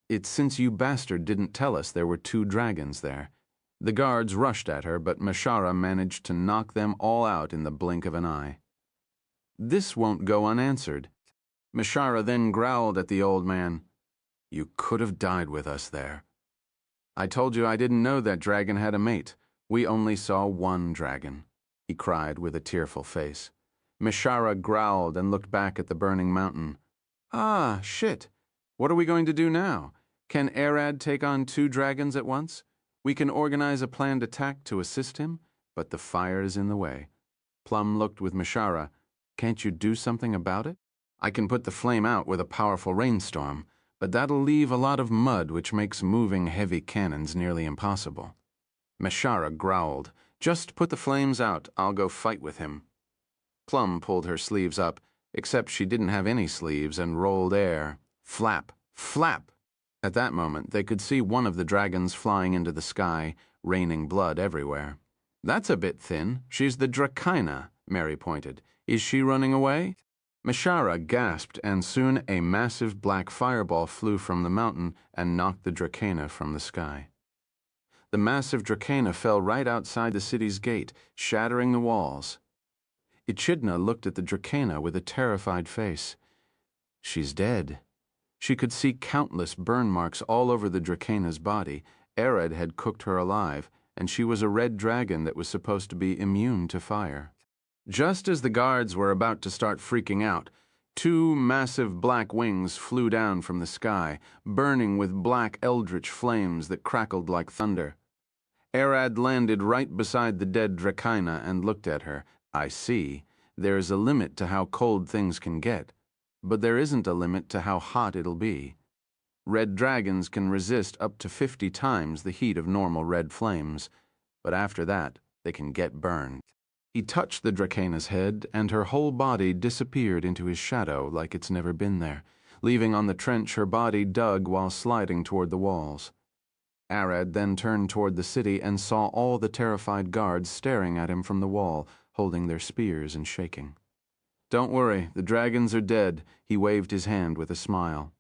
It's since you bastard didn't tell us there were 2 dragons there. The guards rushed at her, but Mashara managed to knock them all out in the blink of an eye. This won't go unanswered. Mashara then growled at the old man. You could have died with us there. I told you I didn't know that dragon had a mate. We only saw 1 dragon, he cried with a tearful face. Mashara growled and looked back at the burning mountain. Ah, shit. What are we going to do now? Can Arad take on 2 dragons at once? We can organize a planned attack to assist him, but the fire is in the way. Plum looked with Mashara. Can't you do something about it? I can put the flame out with a powerful rainstorm, but that'll leave a lot of mud, which makes moving heavy cannons nearly impossible. Mashara growled. Just put the flames out. I'll go fight with him. Plum pulled her sleeves up, except she didn't have any sleeves, and rolled air. Flap, flap! At that moment, they could see one of the dragons flying into the sky, raining blood everywhere. That's a bit thin. She's the Dracaina, Mary pointed. Is she running away? Mashara gasped, and soon a massive black fireball flew from the mountain and knocked the Dracaina from the sky. The massive Dracaina fell right outside the city's gate, shattering the walls. Echidna looked at the Dracaina with a terrified face. She's dead. She could see countless burn marks all over the Dracaina's body. Arad had cooked her alive, and she was a red dragon that was supposed to be immune to fire. Just as the guards were about to start freaking out, 2 massive black wings flew down from the sky, burning with black eldritch flames that crackled like thunder. Arad landed right beside the dead Dracaina and looked at her. I see. There's a limit to how cold things can get, but there isn't a limit to how hot it'll be. Red dragons can resist up to 50 times the heat of normal red flames, but after that, they can get burned. He touched the Dracaena's head, and her whole body disappeared into his shadow like it's never been there, leaving on the trench her body dug while sliding toward the walls. Arad then turned toward the city and saw all the terrified guards staring at him from the wall, holding their spears and shaking. "Don't worry, the dragons are dead," he waved his hand with a smile.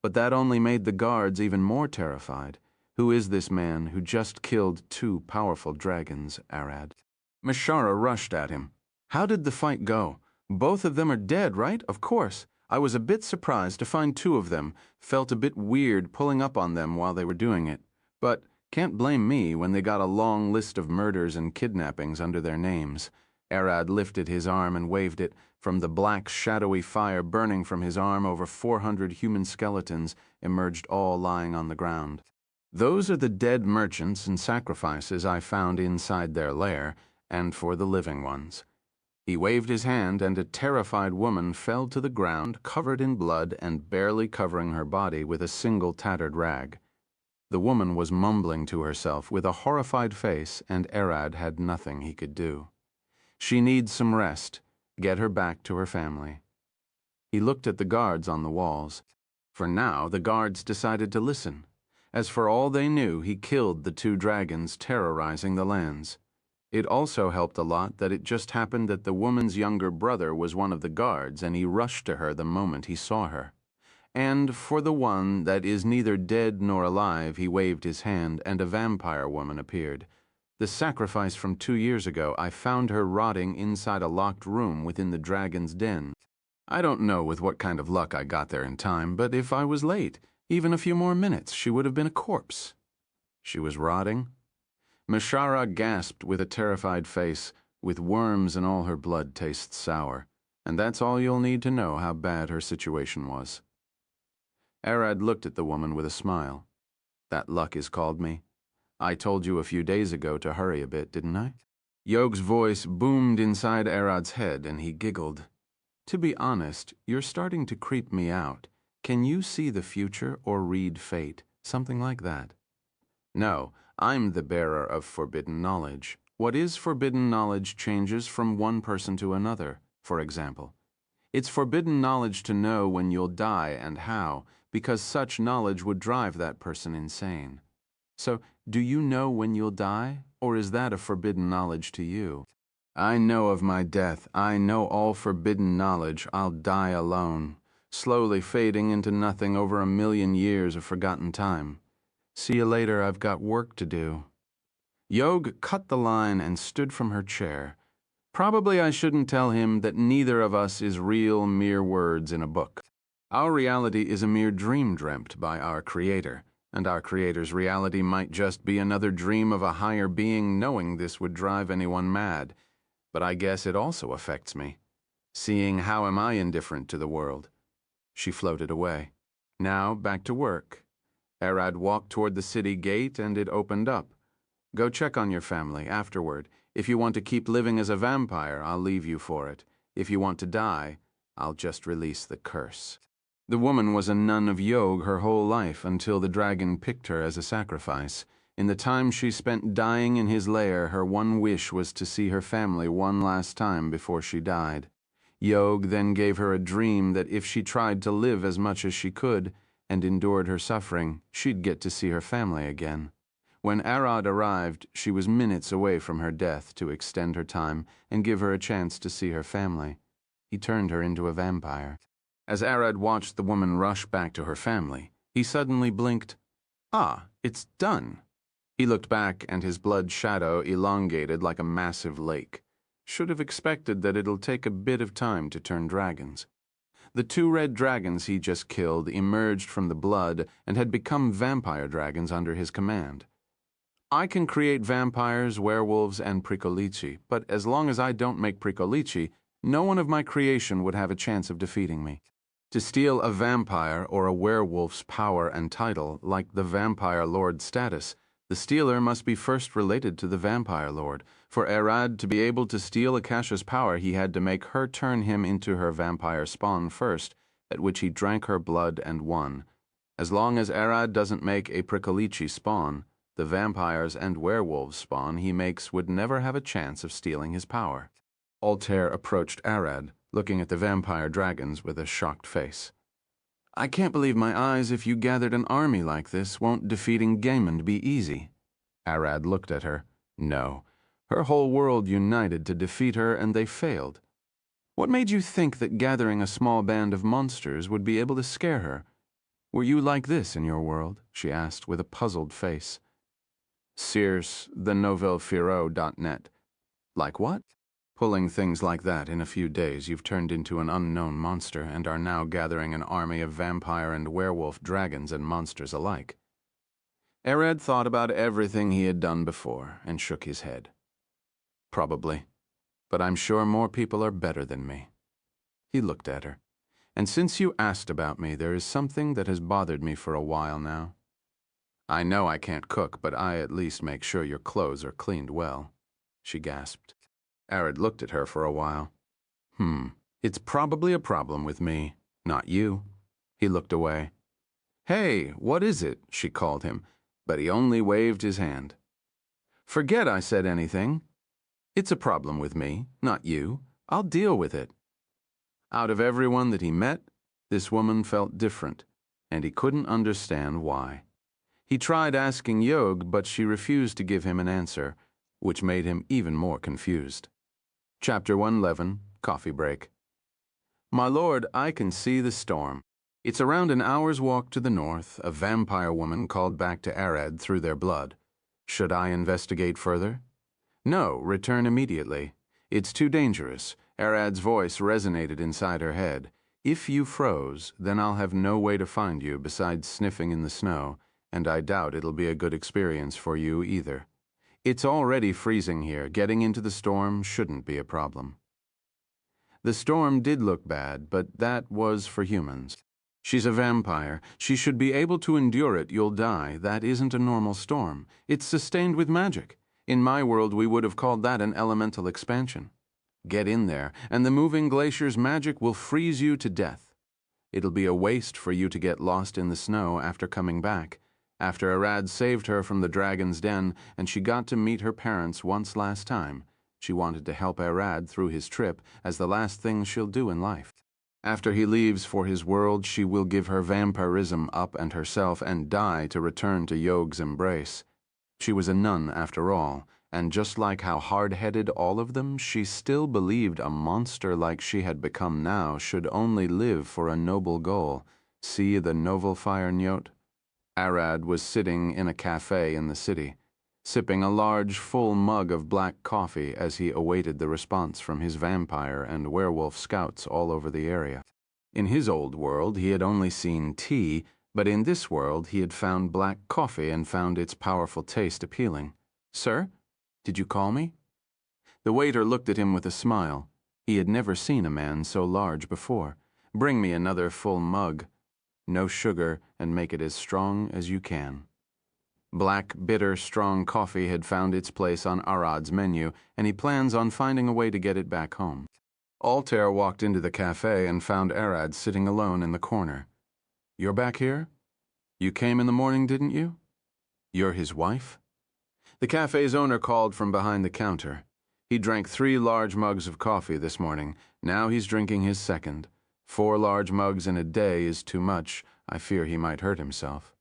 But that only made the guards even more terrified. "Who is this man who just killed 2 powerful dragons, Arad?" Mishara rushed at him. "How did the fight go? Both of them are dead, right? Of course. I was a bit surprised to find 2 of them. Felt a bit weird pulling up on them while they were doing it. But can't blame me when they got a long list of murders and kidnappings under their names." Arad lifted his arm and waved it. From the black, shadowy fire burning from his arm, over 400 human skeletons emerged, all lying on the ground. "Those are the dead merchants and sacrifices I found inside their lair, and for the living ones." He waved his hand, and a terrified woman fell to the ground, covered in blood and barely covering her body with a single tattered rag. The woman was mumbling to herself with a horrified face, and Arad had nothing he could do. "She needs some rest. Get her back to her family." He looked at the guards on the walls. For now, the guards decided to listen. As for all they knew, he killed the 2 dragons terrorizing the lands. It also helped a lot that it just happened that the woman's younger brother was one of the guards, and he rushed to her the moment he saw her. And for the one that is neither dead nor alive, he waved his hand, and a vampire woman appeared. "The sacrifice from 2 years ago, I found her rotting inside a locked room within the dragon's den. I don't know with what kind of luck I got there in time, but if I was late, even a few more minutes, she would have been a corpse." "She was rotting?" Mishara gasped with a terrified face. "With worms and all, her blood tastes sour. And that's all you'll need to know how bad her situation was." Arad looked at the woman with a smile. "That luck is called me. I told you a few days ago to hurry a bit, didn't I?" Yog's voice boomed inside Arad's head, and he giggled. "To be honest, you're starting to creep me out. Can you see the future or read fate? Something like that." "No, I'm the bearer of forbidden knowledge. What is forbidden knowledge changes from one person to another, for example. It's forbidden knowledge to know when you'll die and how, because such knowledge would drive that person insane. So, do you know when you'll die, or is that a forbidden knowledge to you?" "I know of my death. I know all forbidden knowledge. I'll die alone, slowly fading into nothing over 1,000,000 years of forgotten time. See you later, I've got work to do." Yog cut the line and stood from her chair. Probably I shouldn't tell him that neither of us is real mere words in a book. Our reality is a mere dream dreamt by our Creator, and our Creator's reality might just be another dream of a higher being. Knowing this would drive anyone mad, but I guess it also affects me. Seeing how am I indifferent to the world? She floated away. Now, back to work. Arad walked toward the city gate, and it opened up. "Go check on your family afterward. If you want to keep living as a vampire, I'll leave you for it. If you want to die, I'll just release the curse." The woman was a nun of Yog her whole life until the dragon picked her as a sacrifice. In the time she spent dying in his lair, her one wish was to see her family one last time before she died. Yog then gave her a dream that if she tried to live as much as she could and endured her suffering, she'd get to see her family again. When Arad arrived, she was minutes away from her death to extend her time and give her a chance to see her family. He turned her into a vampire. As Arad watched the woman rush back to her family, he suddenly blinked. "Ah, it's done." He looked back, and his blood shadow elongated like a massive lake. Should have expected that it'll take a bit of time to turn dragons. The 2 red dragons he just killed emerged from the blood and had become vampire dragons under his command. I can create vampires, werewolves, and pricolici, but as long as I don't make pricolici, no one of my creation would have a chance of defeating me. To steal a vampire or a werewolf's power and title, like the Vampire Lord status, the stealer must be first related to the Vampire Lord. For Arad to be able to steal Akasha's power, he had to make her turn him into her vampire spawn first, at which he drank her blood and won. As long as Arad doesn't make a Prickolichi spawn, the vampires and werewolves spawn he makes would never have a chance of stealing his power. Altair approached Arad, looking at the vampire dragons with a shocked face. I can't believe my eyes. If you gathered an army like this, won't defeating Gaimond be easy? Arad looked at her. No. Her whole world united to defeat her, and they failed. What made you think that gathering a small band of monsters would be able to scare her? Were you like this in your world? She asked with a puzzled face. Sears, thenovelfiro.net. Like what? Pulling things like that in a few days, you've turned into an unknown monster and are now gathering an army of vampire and werewolf dragons and monsters alike. Arad thought about everything he had done before and shook his head. Probably, but I'm sure more people are better than me. He looked at her. And since you asked about me, there is something that has bothered me for a while now. I know I can't cook, but I at least make sure your clothes are cleaned well, she gasped. Arad looked at her for a while. It's probably a problem with me, not you. He looked away. Hey, what is it? She called him, but he only waved his hand. Forget I said anything. It's a problem with me, not you. I'll deal with it. Out of everyone that he met, this woman felt different, and he couldn't understand why. He tried asking Yog, but she refused to give him an answer, which made him even more confused. Chapter 111, Coffee Break. My lord, I can see the storm. It's around an hour's walk to the north. A vampire woman called back to Arad through their blood. Should I investigate further? No, return immediately. It's too dangerous. Arad's voice resonated inside her head. If you froze, then I'll have no way to find you besides sniffing in the snow, and I doubt it'll be a good experience for you either. It's already freezing here. Getting into the storm shouldn't be a problem. The storm did look bad, but that was for humans. She's a vampire. She should be able to endure it. You'll die. That isn't a normal storm. It's sustained with magic. In my world, we would have called that an elemental expansion. Get in there, and the moving glacier's magic will freeze you to death. It'll be a waste for you to get lost in the snow after coming back. After Arad saved her from the dragon's den, and she got to meet her parents once last time, she wanted to help Arad through his trip as the last thing she'll do in life. After he leaves for his world, she will give her vampirism up and herself and die to return to Yog's embrace. She was a nun after all, and just like how hard-headed all of them, she still believed a monster like she had become now should only live for a noble goal. See the novel fire note? Arad was sitting in a cafe in the city, sipping a large, full mug of black coffee as he awaited the response from his vampire and werewolf scouts all over the area. In his old world, he had only seen tea, but in this world he had found black coffee and found its powerful taste appealing. Sir, did you call me? The waiter looked at him with a smile. He had never seen a man so large before. Bring me another full mug. No sugar, and make it as strong as you can. Black, bitter, strong coffee had found its place on Arad's menu, and he plans on finding a way to get it back home. Altair walked into the cafe and found Arad sitting alone in the corner. You're back here? You came in the morning, didn't you? You're his wife? The cafe's owner called from behind the counter. He drank 3 large mugs of coffee this morning. Now he's drinking his second. 4 large mugs in a day is too much. I fear he might hurt himself.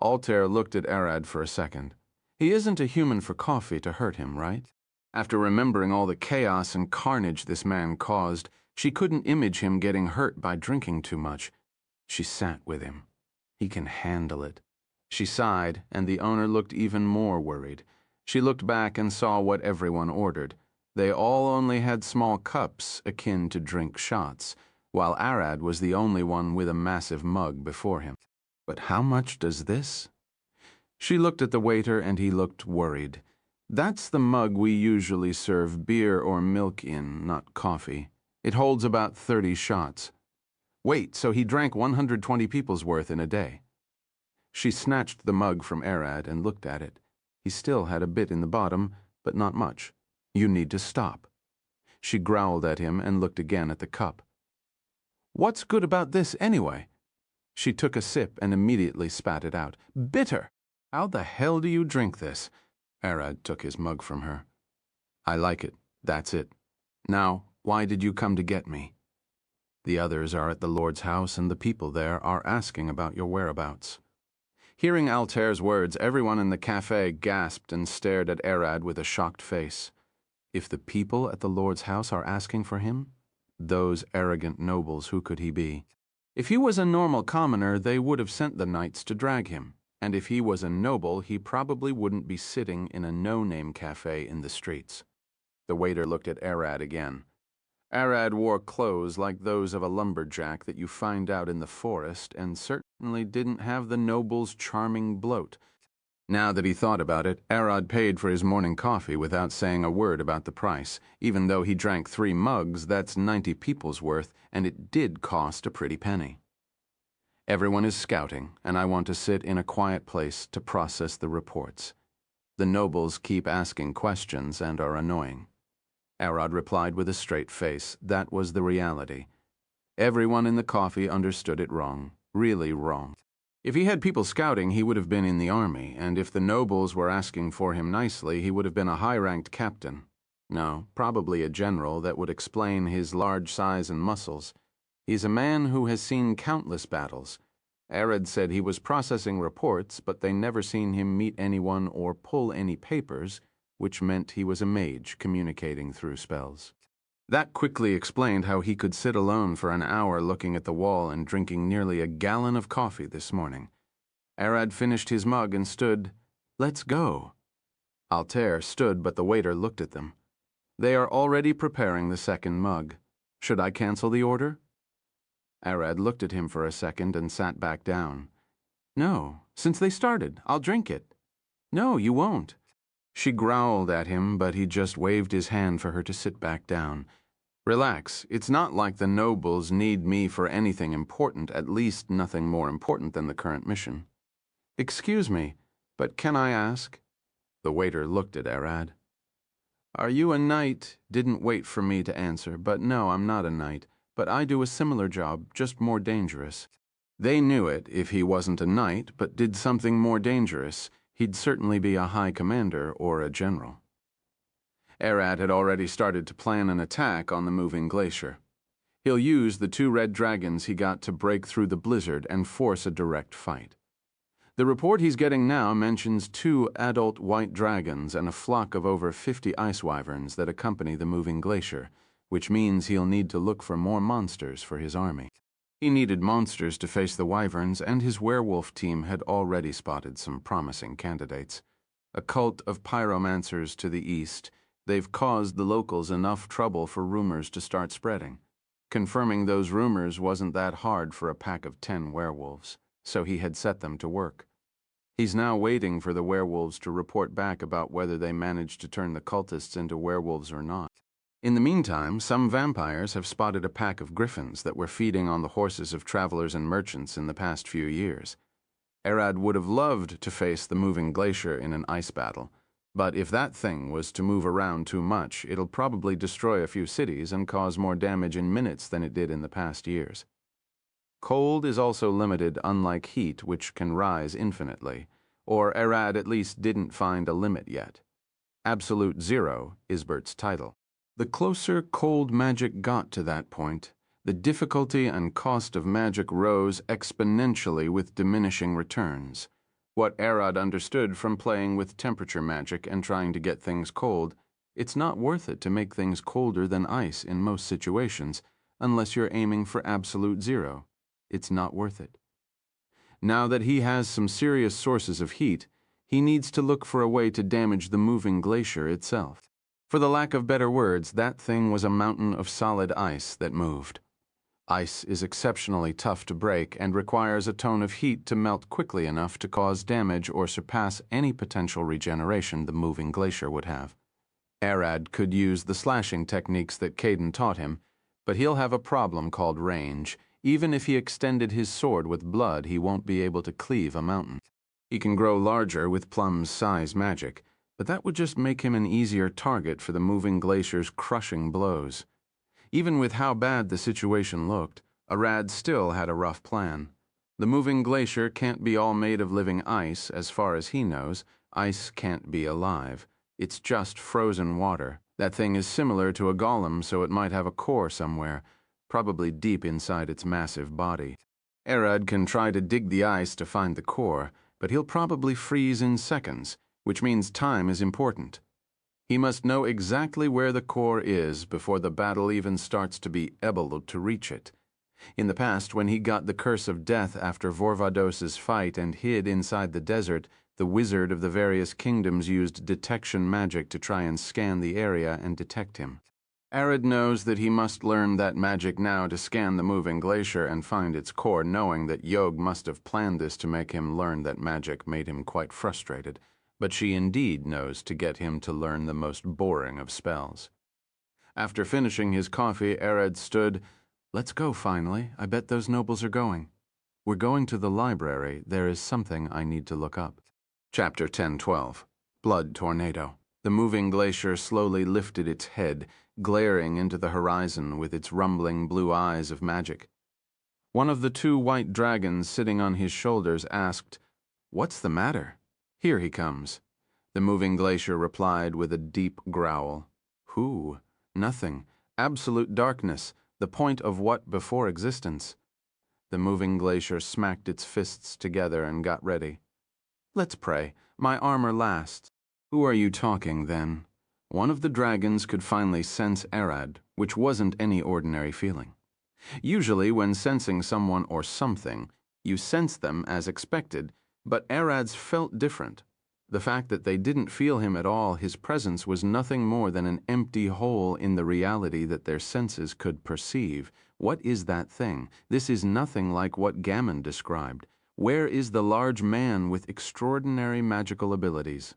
Altair looked at Arad for a second. He isn't a human for coffee to hurt him, right? After remembering all the chaos and carnage this man caused, she couldn't image him getting hurt by drinking too much. She sat with him. He can handle it. She sighed, and the owner looked even more worried. She looked back and saw what everyone ordered. They all only had small cups akin to drink shots, while Arad was the only one with a massive mug before him. But how much does this? She looked at the waiter, and he looked worried. That's the mug we usually serve beer or milk in, not coffee. It holds about 30 shots. Wait, so he drank 120 people's worth in a day. She snatched the mug from Arad and looked at it. He still had a bit in the bottom, but not much. You need to stop. She growled at him and looked again at the cup. What's good about this anyway? She took a sip and immediately spat it out. Bitter! How the hell do you drink this? Arad took his mug from her. I like it. That's it. Now, why did you come to get me? The others are at the Lord's house, and the people there are asking about your whereabouts. Hearing Altair's words, everyone in the cafe gasped and stared at Arad with a shocked face. If the people at the Lord's house are asking for him, those arrogant nobles, who could he be? If he was a normal commoner, they would have sent the knights to drag him. And if he was a noble, he probably wouldn't be sitting in a no-name cafe in the streets. The waiter looked at Arad again. Arad wore clothes like those of a lumberjack that you find out in the forest, and certainly didn't have the noble's charming bloat. Now that he thought about it, Arad paid for his morning coffee without saying a word about the price. Even though he drank 3 mugs, that's 90 people's worth, and it did cost a pretty penny. Everyone is scouting, and I want to sit in a quiet place to process the reports. The nobles keep asking questions and are annoying. Arad replied with a straight face. That was the reality. Everyone in the coffee understood it wrong, really wrong. If he had people scouting, he would have been in the army, and if the nobles were asking for him nicely, he would have been a high-ranked captain. No, probably a general that would explain his large size and muscles. He's a man who has seen countless battles. Arad said he was processing reports, but they never seen him meet anyone or pull any papers, which meant he was a mage communicating through spells. That quickly explained how he could sit alone for an hour looking at the wall and drinking nearly a gallon of coffee this morning. Arad finished his mug and stood. Let's go. Altair stood, but the waiter looked at them. They are already preparing the second mug. Should I cancel the order? Arad looked at him for a second and sat back down. No, since they started, I'll drink it. No, you won't. She growled at him, but he just waved his hand for her to sit back down. Relax, it's not like the nobles need me for anything important, at least nothing more important than the current mission. Excuse me, but can I ask? The waiter looked at Arad. Are you a knight? Didn't wait for me to answer, but no, I'm not a knight, but I do a similar job, just more dangerous. They knew it if he wasn't a knight, but did something more dangerous. He'd certainly be a high commander or a general. Arad had already started to plan an attack on the moving glacier. He'll use the 2 red dragons he got to break through the blizzard and force a direct fight. The report he's getting now mentions 2 adult white dragons and a flock of over 50 ice wyverns that accompany the moving glacier, which means he'll need to look for more monsters for his army. He needed monsters to face the wyverns, and his werewolf team had already spotted some promising candidates. A cult of pyromancers to the east, they've caused the locals enough trouble for rumors to start spreading. Confirming those rumors wasn't that hard for a pack of 10 werewolves, so he had set them to work. He's now waiting for the werewolves to report back about whether they managed to turn the cultists into werewolves or not. In the meantime, some vampires have spotted a pack of griffins that were feeding on the horses of travelers and merchants in the past few years. Arad would have loved to face the moving glacier in an ice battle, but if that thing was to move around too much, it'll probably destroy a few cities and cause more damage in minutes than it did in the past years. Cold is also limited, unlike heat, which can rise infinitely, or Arad at least didn't find a limit yet. Absolute Zero is Bert's title. The closer cold magic got to that point, the difficulty and cost of magic rose exponentially with diminishing returns. What Arad understood from playing with temperature magic and trying to get things cold, it's not worth it to make things colder than ice in most situations, unless you're aiming for absolute zero. It's not worth it. Now that he has some serious sources of heat, he needs to look for a way to damage the moving glacier itself. For the lack of better words, that thing was a mountain of solid ice that moved. Ice is exceptionally tough to break and requires a tone of heat to melt quickly enough to cause damage or surpass any potential regeneration the moving glacier would have. Arad could use the slashing techniques that Caden taught him, but he'll have a problem called range. Even if he extended his sword with blood, he won't be able to cleave a mountain. He can grow larger with Plum's size magic, but that would just make him an easier target for the moving glacier's crushing blows. Even with how bad the situation looked, Arad still had a rough plan. The moving glacier can't be all made of living ice, as far as he knows. Ice can't be alive. It's just frozen water. That thing is similar to a golem, so it might have a core somewhere, probably deep inside its massive body. Arad can try to dig the ice to find the core, but he'll probably freeze in seconds, which means time is important. He must know exactly where the core is before the battle even starts to be able to reach it. In the past, when he got the curse of death after Vorvados's fight and hid inside the desert, the wizard of the various kingdoms used detection magic to try and scan the area and detect him. Arad knows that he must learn that magic now to scan the moving glacier and find its core, knowing that Yog must have planned this to make him learn that magic made him quite frustrated. But she indeed knows to get him to learn the most boring of spells. After finishing his coffee, Arad stood. "Let's go, finally. I bet those nobles are going. We're going to the library. There is something I need to look up." Chapter 10:12. Blood Tornado. The moving glacier slowly lifted its head, glaring into the horizon with its rumbling blue eyes of magic. One of the two white dragons sitting on his shoulders asked, "What's the matter?" "Here he comes." The moving glacier replied with a deep growl. "Who?" "Nothing. Absolute darkness. The point of what before existence?" The moving glacier smacked its fists together and got ready. "Let's pray. My armor lasts." "Who are you talking, then?" One of the dragons could finally sense Arad, which wasn't any ordinary feeling. Usually, when sensing someone or something, you sense them as expected, but Arad's felt different. The fact that they didn't feel him at all, his presence was nothing more than an empty hole in the reality that their senses could perceive. What is that thing? This is nothing like what Gammon described. Where is the large man with extraordinary magical abilities?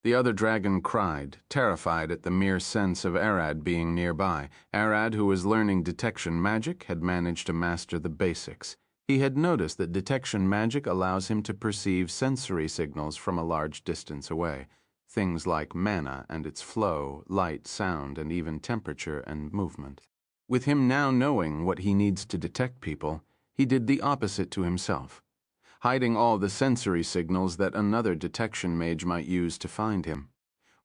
The other dragon cried, terrified at the mere sense of Arad being nearby. Arad, who was learning detection magic, had managed to master the basics. He had noticed that detection magic allows him to perceive sensory signals from a large distance away, things like mana and its flow, light, sound, and even temperature and movement. With him now knowing what he needs to detect people, he did the opposite to himself, hiding all the sensory signals that another detection mage might use to find him.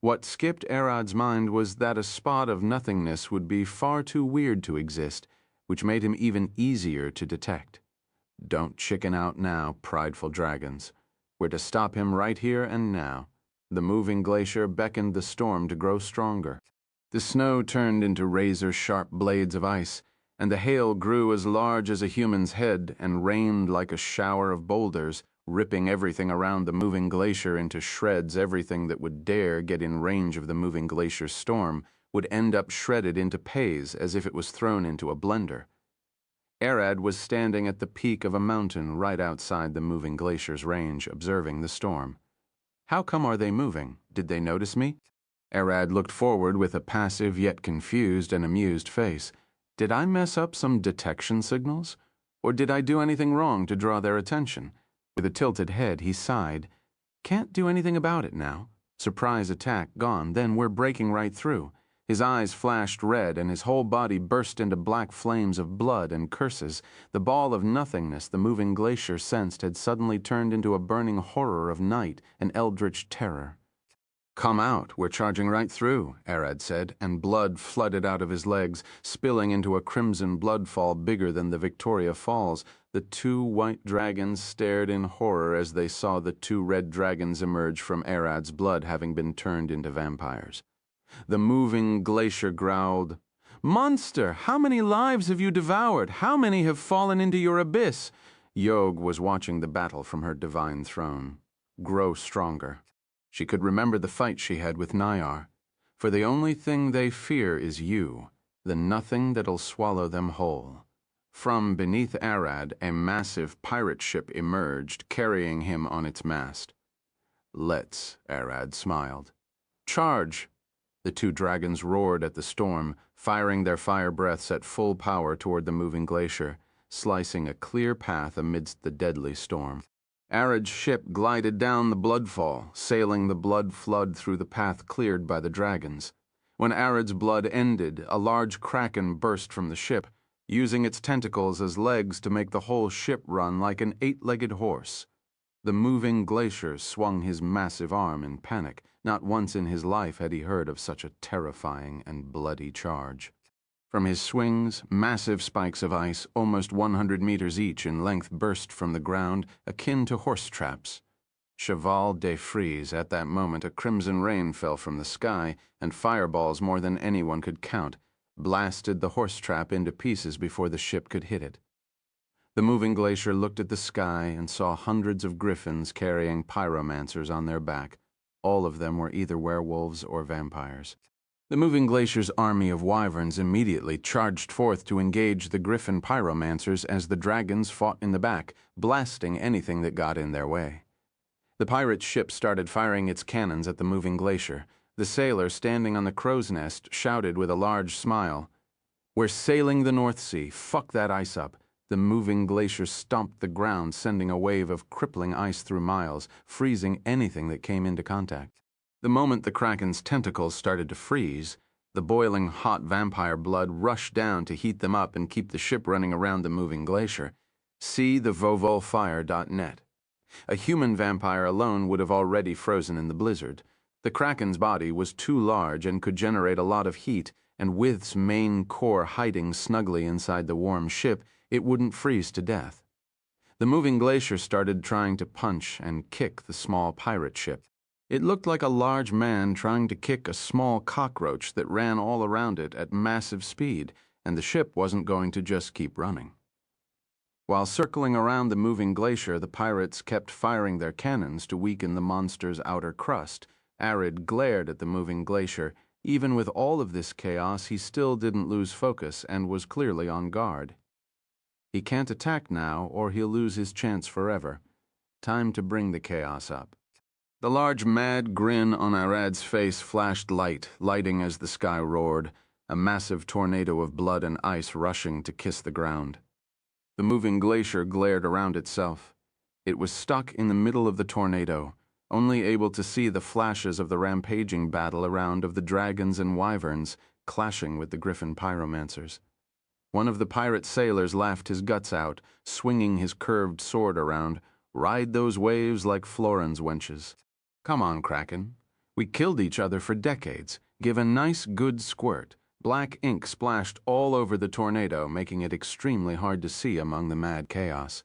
What skipped Arad's mind was that a spot of nothingness would be far too weird to exist, which made him even easier to detect. Don't chicken out now, prideful dragons. We're to stop him right here and now. The moving glacier beckoned the storm to grow stronger. The snow turned into razor-sharp blades of ice, and the hail grew as large as a human's head and rained like a shower of boulders, ripping everything around the moving glacier into shreds. Everything that would dare get in range of the moving glacier's storm would end up shredded into paste as if it was thrown into a blender. Arad was standing at the peak of a mountain right outside the moving glacier's range, observing the storm. "How come are they moving? Did they notice me?" Arad looked forward with a passive yet confused and amused face. "Did I mess up some detection signals? Or did I do anything wrong to draw their attention?" With a tilted head, he sighed. "Can't do anything about it now. Surprise attack gone, then we're breaking right through." His eyes flashed red, and his whole body burst into black flames of blood and curses. The ball of nothingness the moving glacier sensed had suddenly turned into a burning horror of night, an eldritch terror. "Come out, we're charging right through," Arad said, and blood flooded out of his legs, spilling into a crimson bloodfall bigger than the Victoria Falls. The two white dragons stared in horror as they saw the two red dragons emerge from Arad's blood, having been turned into vampires. The moving glacier growled, "Monster, how many lives have you devoured? How many have fallen into your abyss?" Yog was watching the battle from her divine throne. Grow stronger. She could remember the fight she had with Nyar. For the only thing they fear is you, the nothing that'll swallow them whole. From beneath Arad, a massive pirate ship emerged, carrying him on its mast. "Let's," Arad smiled. "Charge!" The two dragons roared at the storm, firing their fire breaths at full power toward the moving glacier, slicing a clear path amidst the deadly storm. Arad's ship glided down the bloodfall, sailing the blood flood through the path cleared by the dragons. When Arad's blood ended, a large kraken burst from the ship. using its tentacles as legs to make the whole ship run like an eight-legged horse. The moving glacier swung his massive arm in panic. Not once in his life had he heard of such a terrifying and bloody charge. From his swings, massive spikes of ice, almost 100 meters each in length, burst from the ground, akin to horse traps. Cheval de frise, at that moment a crimson rain fell from the sky, and fireballs more than anyone could count blasted the horse trap into pieces before the ship could hit it. The moving glacier looked at the sky and saw hundreds of griffins carrying pyromancers on their back. All of them were either werewolves or vampires. The moving glacier's army of wyverns immediately charged forth to engage the griffin pyromancers as the dragons fought in the back, blasting anything that got in their way. The pirate ship started firing its cannons at the moving glacier. The sailor standing on the crow's nest shouted with a large smile, "We're sailing the North Sea. Fuck that ice up." The moving glacier stomped the ground, sending a wave of crippling ice through miles, freezing anything that came into contact. The moment the Kraken's tentacles started to freeze, the boiling hot vampire blood rushed down to heat them up and keep the ship running around the moving glacier. See the vovolfire.net. A human vampire alone would have already frozen in the blizzard. The Kraken's body was too large and could generate a lot of heat, and with its main core hiding snugly inside the warm ship, it wouldn't freeze to death. The moving glacier started trying to punch and kick the small pirate ship. It looked like a large man trying to kick a small cockroach that ran all around it at massive speed, and the ship wasn't going to just keep running. While circling around the moving glacier, the pirates kept firing their cannons to weaken the monster's outer crust. Arid glared at the moving glacier. Even with all of this chaos, he still didn't lose focus and was clearly on guard. He can't attack now, or he'll lose his chance forever. Time to bring the chaos up. The large, mad grin on Arad's face flashed lighting as the sky roared, a massive tornado of blood and ice rushing to kiss the ground. The moving glacier glared around itself. It was stuck in the middle of the tornado, only able to see the flashes of the rampaging battle around of the dragons and wyverns clashing with the griffin pyromancers. One of the pirate sailors laughed his guts out, swinging his curved sword around. "Ride those waves like Florin's wenches." "Come on, Kraken. We killed each other for decades. Give a nice good squirt." Black ink splashed all over the tornado, making it extremely hard to see among the mad chaos.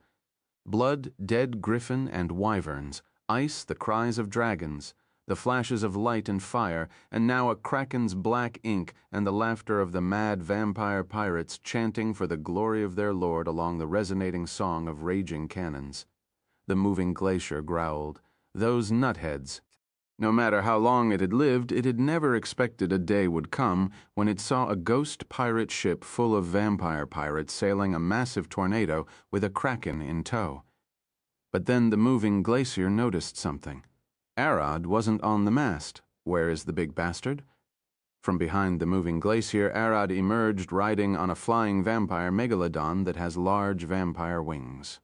Blood, dead griffin and wyverns, ice, the cries of dragons, the flashes of light and fire, and now a Kraken's black ink and the laughter of the mad vampire pirates chanting for the glory of their lord along the resonating song of raging cannons. The moving glacier growled, "Those nutheads." No matter how long it had lived, it had never expected a day would come when it saw a ghost pirate ship full of vampire pirates sailing a massive tornado with a Kraken in tow. But then the moving glacier noticed something. Arad wasn't on the mast. Where is the big bastard? From behind the moving glacier, Arad emerged riding on a flying vampire megalodon that has large vampire wings.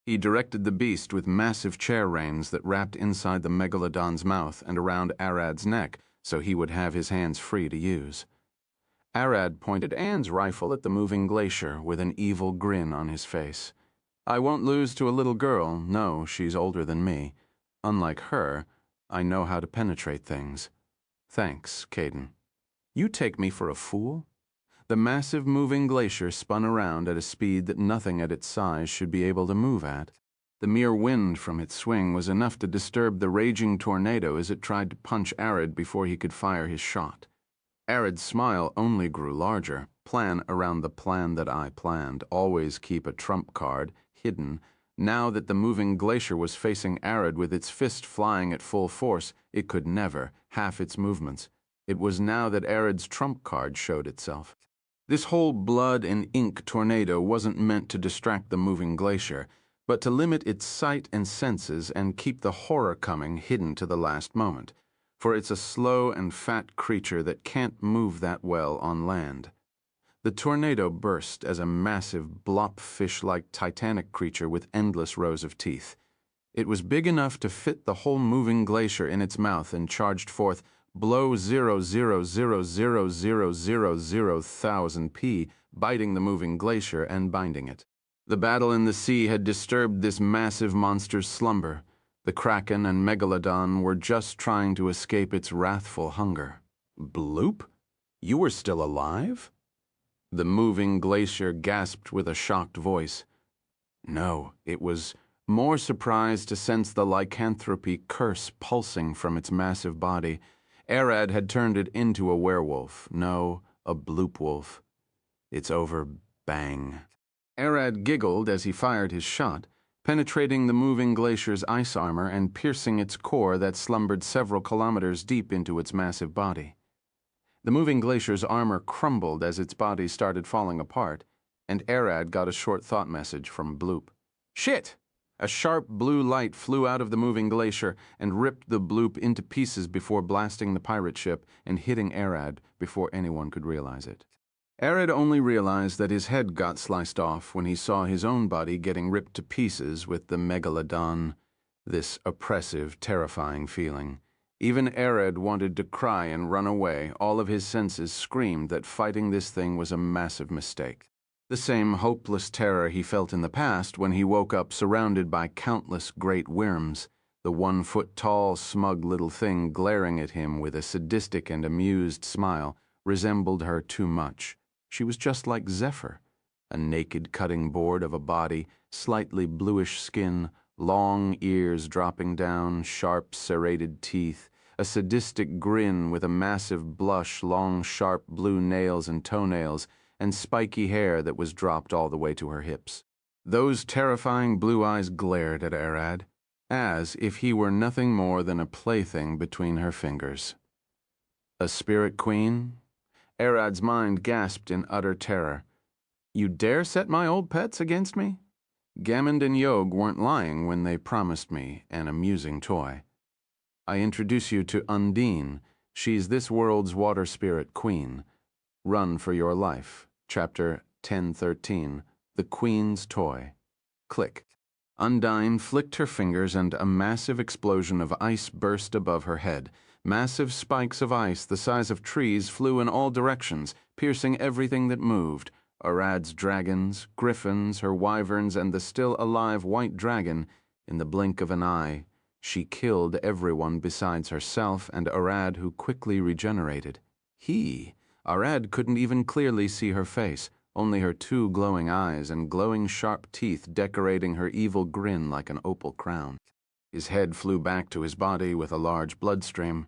He directed the beast with massive chair reins that wrapped inside the megalodon's mouth and around Arad's neck, so he would have his hands free to use. Arad pointed Anne's rifle at the moving glacier with an evil grin on his face. "I won't lose to a little girl. No, she's older than me. Unlike her, I know how to penetrate things. Thanks, Caden." "You take me for a fool?" The massive moving glacier spun around at a speed that nothing at its size should be able to move at. The mere wind from its swing was enough to disturb the raging tornado as it tried to punch Arad before he could fire his shot. Arad's smile only grew larger. Plan around the plan that I planned. Always keep a trump card hidden. Now that the moving glacier was facing Arad with its fist flying at full force, it could never half its movements. It was now that Arad's trump card showed itself. This whole blood and ink tornado wasn't meant to distract the moving glacier, but to limit its sight and senses and keep the horror coming hidden to the last moment, for it's a slow and fat creature that can't move that well on land. The tornado burst as a massive, blobfish-like titanic creature with endless rows of teeth. It was big enough to fit the whole moving glacier in its mouth and charged forth, "Blow 0,000,000,000 P, biting the moving glacier and binding it. The battle in the sea had disturbed this massive monster's slumber. The kraken and megalodon were just trying to escape its wrathful hunger. Bloop? You were still alive? The moving glacier gasped with a shocked voice. No, it was more surprised to sense the lycanthropy curse pulsing from its massive body. Arad had turned it into a werewolf. No, a bloop wolf. It's over, bang. Arad giggled as he fired his shot, penetrating the moving glacier's ice armor and piercing its core that slumbered several kilometers deep into its massive body. The moving glacier's armor crumbled as its body started falling apart, and Arad got a short thought message from Bloop. Shit! A sharp blue light flew out of the moving glacier and ripped the Bloop into pieces before blasting the pirate ship and hitting Arad before anyone could realize it. Arad only realized that his head got sliced off when he saw his own body getting ripped to pieces with the megalodon, this oppressive, terrifying feeling. Even Arad wanted to cry and run away. All of his senses screamed that fighting this thing was a massive mistake. The same hopeless terror he felt in the past when he woke up surrounded by countless great worms, the 1-foot-tall, smug little thing glaring at him with a sadistic and amused smile, resembled her too much. She was just like Zephyr, a naked cutting board of a body, slightly bluish skin, long ears dropping down, sharp serrated teeth, a sadistic grin with a massive blush, long sharp blue nails and toenails, and spiky hair that was dropped all the way to her hips. Those terrifying blue eyes glared at Arad, as if he were nothing more than a plaything between her fingers. A spirit queen? Arad's mind gasped in utter terror. You dare set my old pets against me? Gammond and Yog weren't lying when they promised me an amusing toy. I introduce you to Undine. She's this world's water spirit queen. Run for your life. Chapter 1013. The Queen's Toy. Click. Undine flicked her fingers and a massive explosion of ice burst above her head. Massive spikes of ice the size of trees flew in all directions, piercing everything that moved. Arad's dragons, griffins, her wyverns, and the still alive white dragon. In the blink of an eye, she killed everyone besides herself and Arad, who quickly regenerated. Arad couldn't even clearly see her face, only her 2 glowing eyes and glowing sharp teeth decorating her evil grin like an opal crown. His head flew back to his body with a large bloodstream.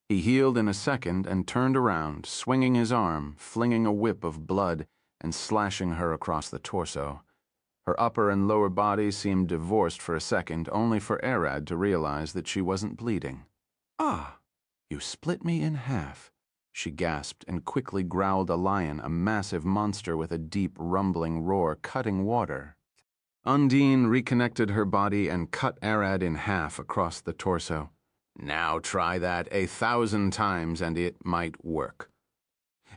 He healed in a second and turned around, swinging his arm, flinging a whip of blood, and slashing her across the torso. Her upper and lower body seemed divorced for a second, only for Arad to realize that she wasn't bleeding. Ah, you split me in half, she gasped and quickly growled a lion, a massive monster with a deep, rumbling roar, cutting water. Undine reconnected her body and cut Arad in half across the torso. Now try that 1,000 times and it might work.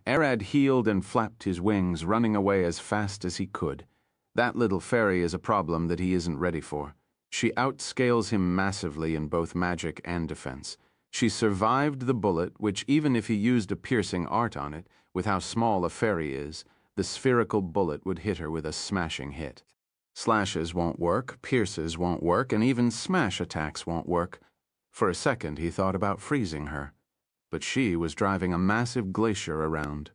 Arad heeled and flapped his wings, running away as fast as he could. That little fairy is a problem that he isn't ready for. She outscales him massively in both magic and defense. She survived the bullet, which even if he used a piercing art on it, with how small a fairy is, the spherical bullet would hit her with a smashing hit. Slashes won't work, pierces won't work, and even smash attacks won't work. For a second he thought about freezing her, but she was driving a massive glacier around.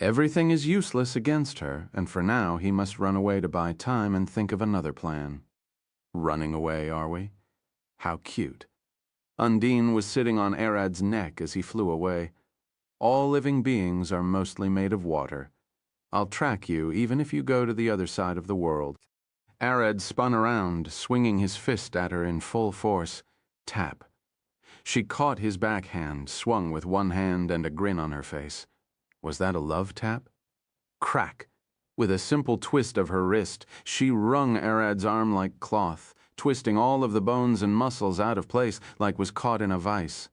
Everything is useless against her, and for now he must run away to buy time and think of another plan. Running away, are we? How cute. Undine was sitting on Arad's neck as he flew away. All living beings are mostly made of water. I'll track you even if you go to the other side of the world. Arad spun around, swinging his fist at her in full force. Tap. She caught his backhand, swung with one hand and a grin on her face. Was that a love tap? Crack. With a simple twist of her wrist, she wrung Arad's arm like cloth, twisting all of the bones and muscles out of place like was caught in a vice.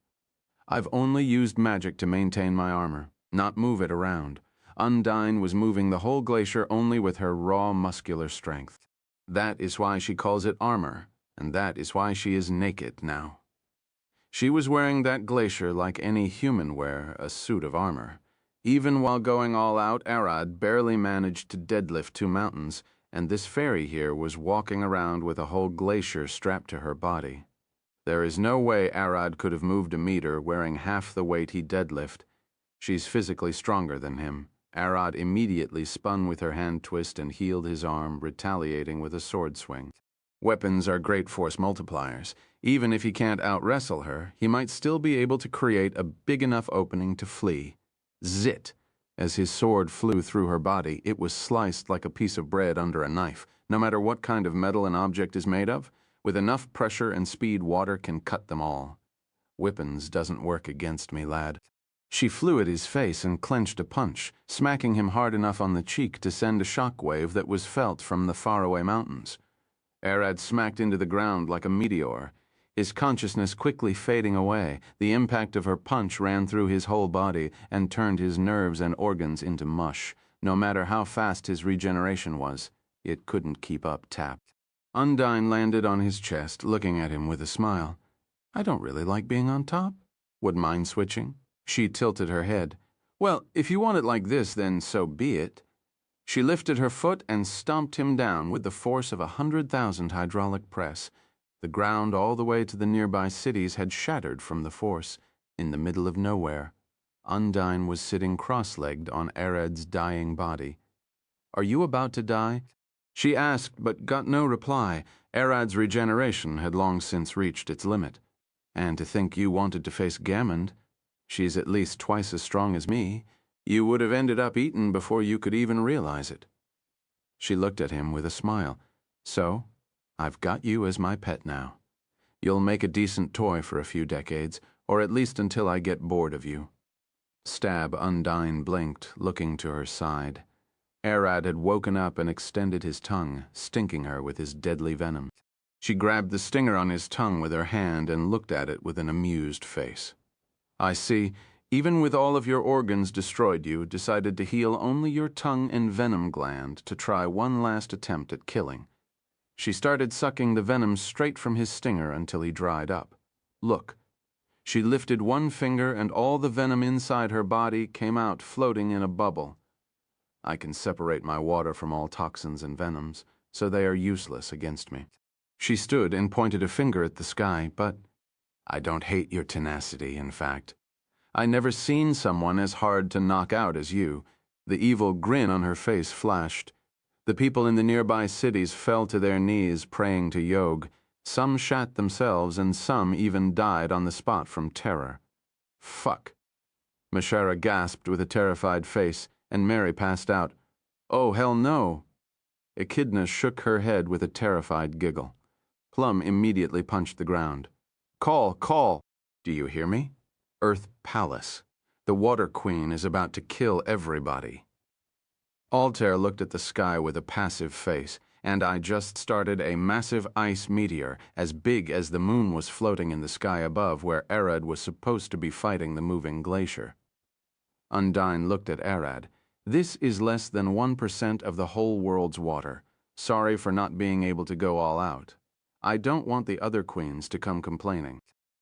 I've only used magic to maintain my armor, not move it around. Undine was moving the whole glacier only with her raw muscular strength. That is why she calls it armor, and that is why she is naked now. She was wearing that glacier like any human wear a suit of armor. Even while going all out, Arad barely managed to deadlift 2 mountains, and this fairy here was walking around with a whole glacier strapped to her body. There is no way Arad could have moved a meter wearing half the weight he deadlift. She's physically stronger than him. Arad immediately spun with her hand twist and healed his arm, retaliating with a sword swing. Weapons are great force multipliers. Even if he can't out-wrestle her, he might still be able to create a big enough opening to flee. Zit! As his sword flew through her body, it was sliced like a piece of bread under a knife. No matter what kind of metal an object is made of, with enough pressure and speed, water can cut them all. Weapons doesn't work against me, lad. She flew at his face and clenched a punch, smacking him hard enough on the cheek to send a shockwave that was felt from the faraway mountains. Arad smacked into the ground like a meteor. His consciousness quickly fading away, the impact of her punch ran through his whole body and turned his nerves and organs into mush. No matter how fast his regeneration was, it couldn't keep up tap. Undine landed on his chest, looking at him with a smile. I don't really like being on top. Would mind switching? She tilted her head. Well, if you want it like this, then so be it. She lifted her foot and stomped him down with the force of 100,000 hydraulic press. The ground all the way to the nearby cities had shattered from the force. In the middle of nowhere, Undine was sitting cross-legged on Arad's dying body. Are you about to die? She asked, but got no reply. Arad's regeneration had long since reached its limit. And to think you wanted to face Gammond. She's at least twice as strong as me. You would have ended up eaten before you could even realize it. She looked at him with a smile. So, I've got you as my pet now. You'll make a decent toy for a few decades, or at least until I get bored of you. Stab Undine blinked, looking to her side. Arad had woken up and extended his tongue, stinking her with his deadly venom. She grabbed the stinger on his tongue with her hand and looked at it with an amused face. I see. Even with all of your organs destroyed, you decided to heal only your tongue and venom gland to try one last attempt at killing. She started sucking the venom straight from his stinger until he dried up. Look. She lifted one finger and all the venom inside her body came out floating in a bubble. I can separate my water from all toxins and venoms, so they are useless against me. She stood and pointed a finger at the sky, but I don't hate your tenacity, in fact. I never seen someone as hard to knock out as you. The evil grin on her face flashed. The people in the nearby cities fell to their knees praying to Yog. Some shat themselves and some even died on the spot from terror. Fuck. Mashara gasped with a terrified face, and Mary passed out. Oh, hell no. Echidna shook her head with a terrified giggle. Plum immediately punched the ground. Call, call. Do you hear me? Earth Palace. The Water Queen is about to kill everybody. Altair looked at the sky with a passive face, and I just started a massive ice meteor as big as the moon was floating in the sky above where Arad was supposed to be fighting the moving glacier. Undine looked at Arad. This is less than 1% of the whole world's water. Sorry for not being able to go all out. I don't want the other queens to come complaining.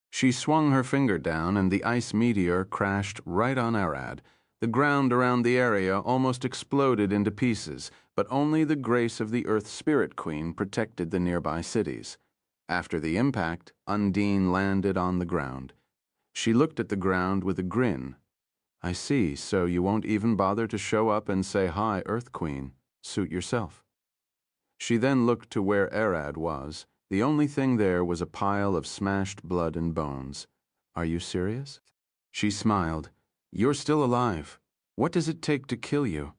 She swung her finger down and the ice meteor crashed right on Arad. The ground around the area almost exploded into pieces, but only the grace of the Earth Spirit Queen protected the nearby cities. After the impact, Undine landed on the ground. She looked at the ground with a grin. I see, so you won't even bother to show up and say hi, Earth Queen. Suit yourself. She then looked to where Arad was. The only thing there was a pile of smashed blood and bones. Are you serious? She smiled. You're still alive. What does it take to kill you?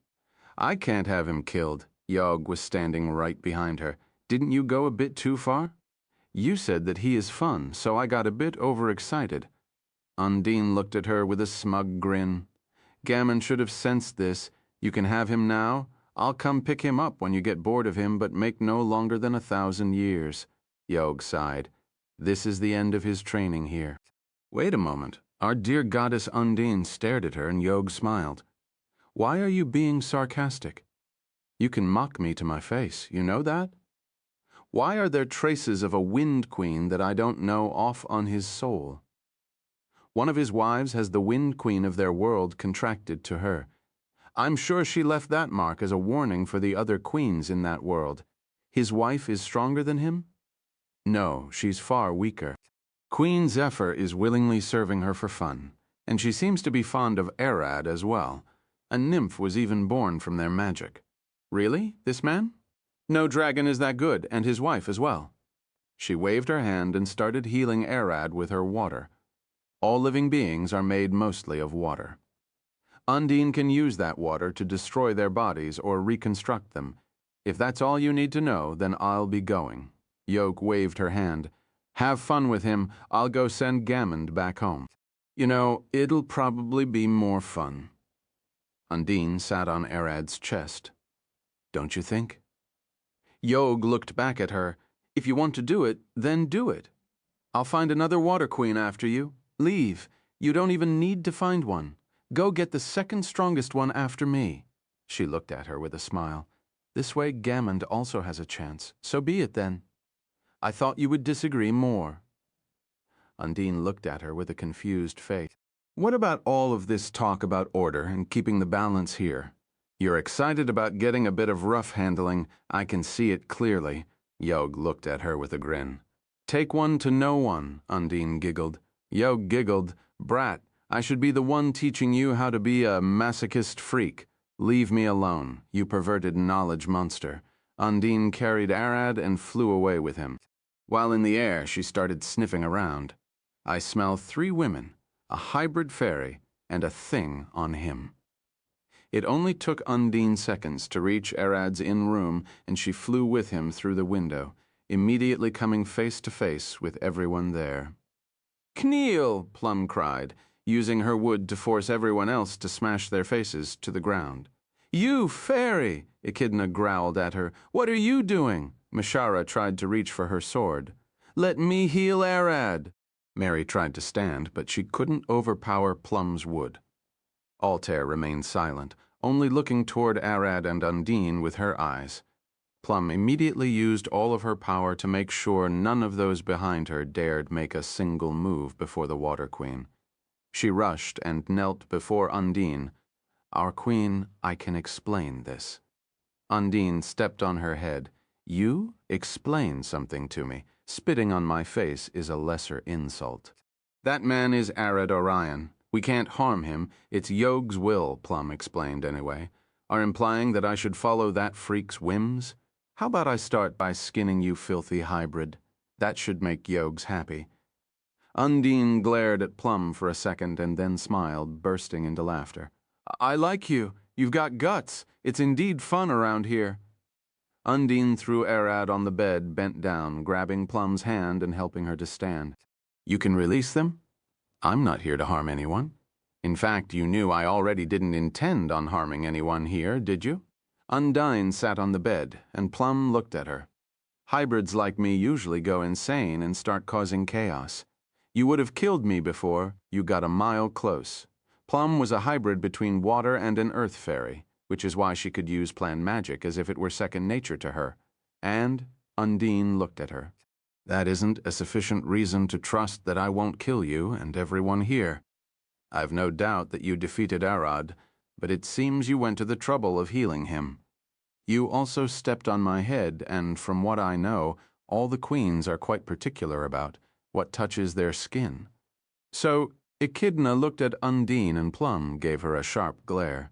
I can't have him killed. Yog was standing right behind her. Didn't you go a bit too far? You said that he is fun, so I got a bit overexcited. Undine looked at her with a smug grin. Gammon should have sensed this. You can have him now. I'll come pick him up when you get bored of him, but make no longer than 1,000 years. Yog sighed. This is the end of his training here. Wait a moment. Our dear goddess Undine stared at her and Yog smiled. Why are you being sarcastic? You can mock me to my face, you know that? Why are there traces of a wind queen that I don't know off on his soul? One of his wives has the Wind Queen of their world contracted to her. I'm sure she left that mark as a warning for the other queens in that world. His wife is stronger than him? No, she's far weaker. Queen Zephyr is willingly serving her for fun, and she seems to be fond of Arad as well. A nymph was even born from their magic. Really, this man? No dragon is that good, and his wife as well. She waved her hand and started healing Arad with her water. All living beings are made mostly of water. Undine can use that water to destroy their bodies or reconstruct them. If that's all you need to know, then I'll be going. Yolk waved her hand. Have fun with him. I'll go send Gammond back home. You know, it'll probably be more fun. Undine sat on Arad's chest. Don't you think? Yog looked back at her. If you want to do it, then do it. I'll find another water queen after you. Leave. You don't even need to find one. Go get the second strongest one after me. She looked at her with a smile. This way Gammond also has a chance. So be it then. I thought you would disagree more. Undine looked at her with a confused face. What about all of this talk about order and keeping the balance here? You're excited about getting a bit of rough handling. I can see it clearly. Yog looked at her with a grin. Take one to no one, Undine giggled. Yog giggled. Brat, I should be the one teaching you how to be a masochist freak. Leave me alone, you perverted knowledge monster. Undine carried Arad and flew away with him. While in the air, she started sniffing around. I smell 3 women, a hybrid fairy, and a thing on him. It only took Undine seconds to reach Arad's in-room, and she flew with him through the window, immediately coming face to face with everyone there. Kneel, Plum cried, using her wood to force everyone else to smash their faces to the ground. You fairy, Echidna growled at her. What are you doing? Mashara tried to reach for her sword. Let me heal Arad. Mary tried to stand, but she couldn't overpower Plum's wood. Altair remained silent, only looking toward Arad and Undine with her eyes. Plum immediately used all of her power to make sure none of those behind her dared make a single move before the Water Queen. She rushed and knelt before Undine. Our queen, I can explain this. Undine stepped on her head. You explain something to me. Spitting on my face is a lesser insult. That man is Arad Orion. We can't harm him. It's Yog's will, Plum explained anyway. Are implying that I should follow that freak's whims? How about I start by skinning you filthy hybrid? That should make Yogs happy. Undine glared at Plum for a second and then smiled, bursting into laughter. I like you. You've got guts. It's indeed fun around here. Undine threw Arad on the bed, bent down, grabbing Plum's hand and helping her to stand. You can release them? I'm not here to harm anyone. In fact, you knew I already didn't intend on harming anyone here, did you? Undine sat on the bed, and Plum looked at her. Hybrids like me usually go insane and start causing chaos. You would have killed me before. You got a mile close. Plum was a hybrid between water and an earth fairy, which is why she could use plant magic as if it were second nature to her. And Undine looked at her. That isn't a sufficient reason to trust that I won't kill you and everyone here. I've no doubt that you defeated Arad, but it seems you went to the trouble of healing him. You also stepped on my head, and from what I know, all the queens are quite particular about what touches their skin. So Echidna looked at Undine, and Plum gave her a sharp glare.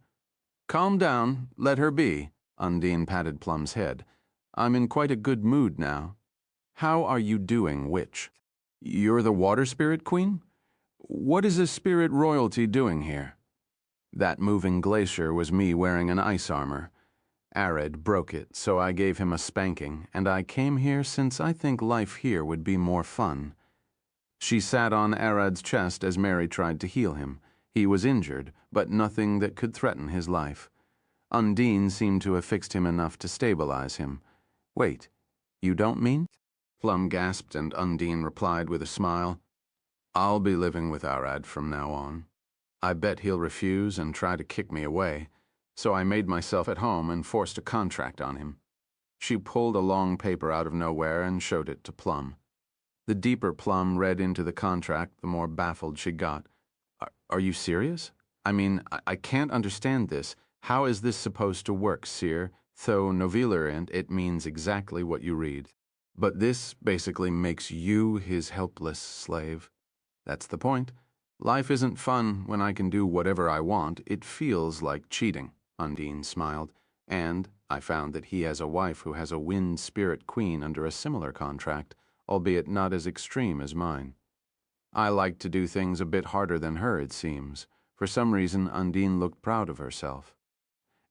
Calm down, let her be. Undine patted Plum's head. I'm in quite a good mood now. How are you doing, witch? You're the water spirit queen? What is a spirit royalty doing here? That moving glacier was me wearing an ice armor. Arad broke it, so I gave him a spanking, and I came here since I think life here would be more fun. She sat on Arad's chest as Mary tried to heal him. He was injured, but nothing that could threaten his life. Undine seemed to have fixed him enough to stabilize him. Wait, you don't mean? Plum gasped, and Undine replied with a smile. I'll be living with Arad from now on. I bet he'll refuse and try to kick me away, so I made myself at home and forced a contract on him. She pulled a long paper out of nowhere and showed it to Plum. The deeper Plum read into the contract, the more baffled she got. Are you serious? I mean, I can't understand this. How is this supposed to work, Seer? Though novellerant, it means exactly what you read. But this basically makes you his helpless slave. That's the point. Life isn't fun when I can do whatever I want. It feels like cheating, Undine smiled. And I found that he has a wife who has a wind spirit queen under a similar contract, albeit not as extreme as mine. I like to do things a bit harder than her, it seems. For some reason, Undine looked proud of herself.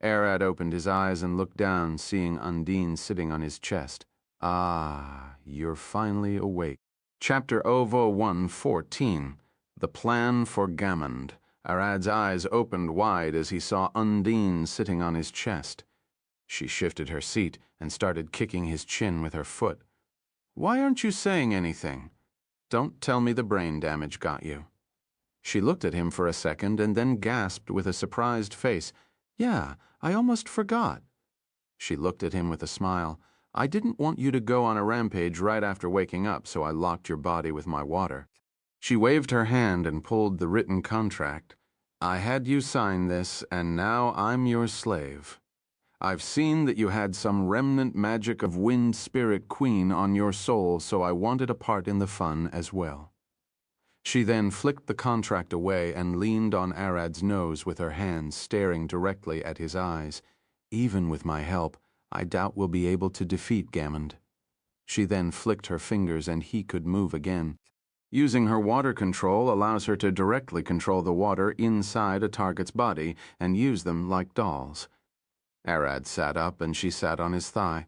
Arad opened his eyes and looked down, seeing Undine sitting on his chest. Ah, you're finally awake. Chapter OVO 114, The Plan for Gammond. Arad's eyes opened wide as he saw Undine sitting on his chest. She shifted her seat and started kicking his chin with her foot. Why aren't you saying anything? Don't tell me the brain damage got you. She looked at him for a second and then gasped with a surprised face. Yeah, I almost forgot. She looked at him with a smile. I didn't want you to go on a rampage right after waking up, so I locked your body with my water. She waved her hand and pulled the written contract. I had you sign this, and now I'm your slave. I've seen that you had some remnant magic of Wind Spirit Queen on your soul, so I wanted a part in the fun as well. She then flicked the contract away and leaned on Arad's nose with her hands, staring directly at his eyes. Even with my help, I doubt we'll be able to defeat Gammond. She then flicked her fingers and he could move again. Using her water control allows her to directly control the water inside a target's body and use them like dolls. Arad sat up and she sat on his thigh.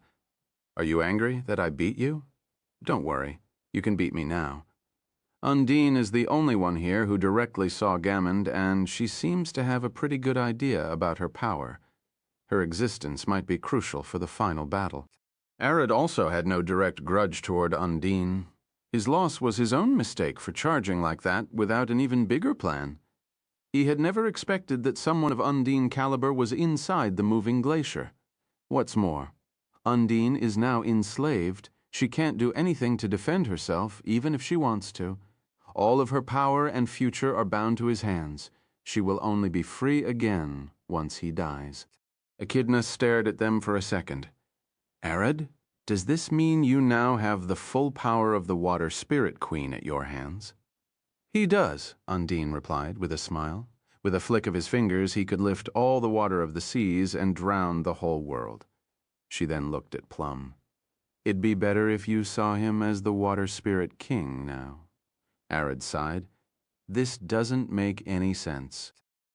Are you angry that I beat you? Don't worry, you can beat me now. Undine is the only one here who directly saw Gammond, and she seems to have a pretty good idea about her power. Her existence might be crucial for the final battle. Arad also had no direct grudge toward Undine. His loss was his own mistake for charging like that without an even bigger plan. He had never expected that someone of Undine caliber was inside the moving glacier. What's more, Undine is now enslaved. She can't do anything to defend herself, even if she wants to. All of her power and future are bound to his hands. She will only be free again once he dies. Echidna stared at them for a second. Arad, does this mean you now have the full power of the Water Spirit Queen at your hands? He does, Undine replied with a smile. With a flick of his fingers, he could lift all the water of the seas and drown the whole world. She then looked at Plum. It'd be better if you saw him as the Water Spirit King now. Arad sighed. This doesn't make any sense.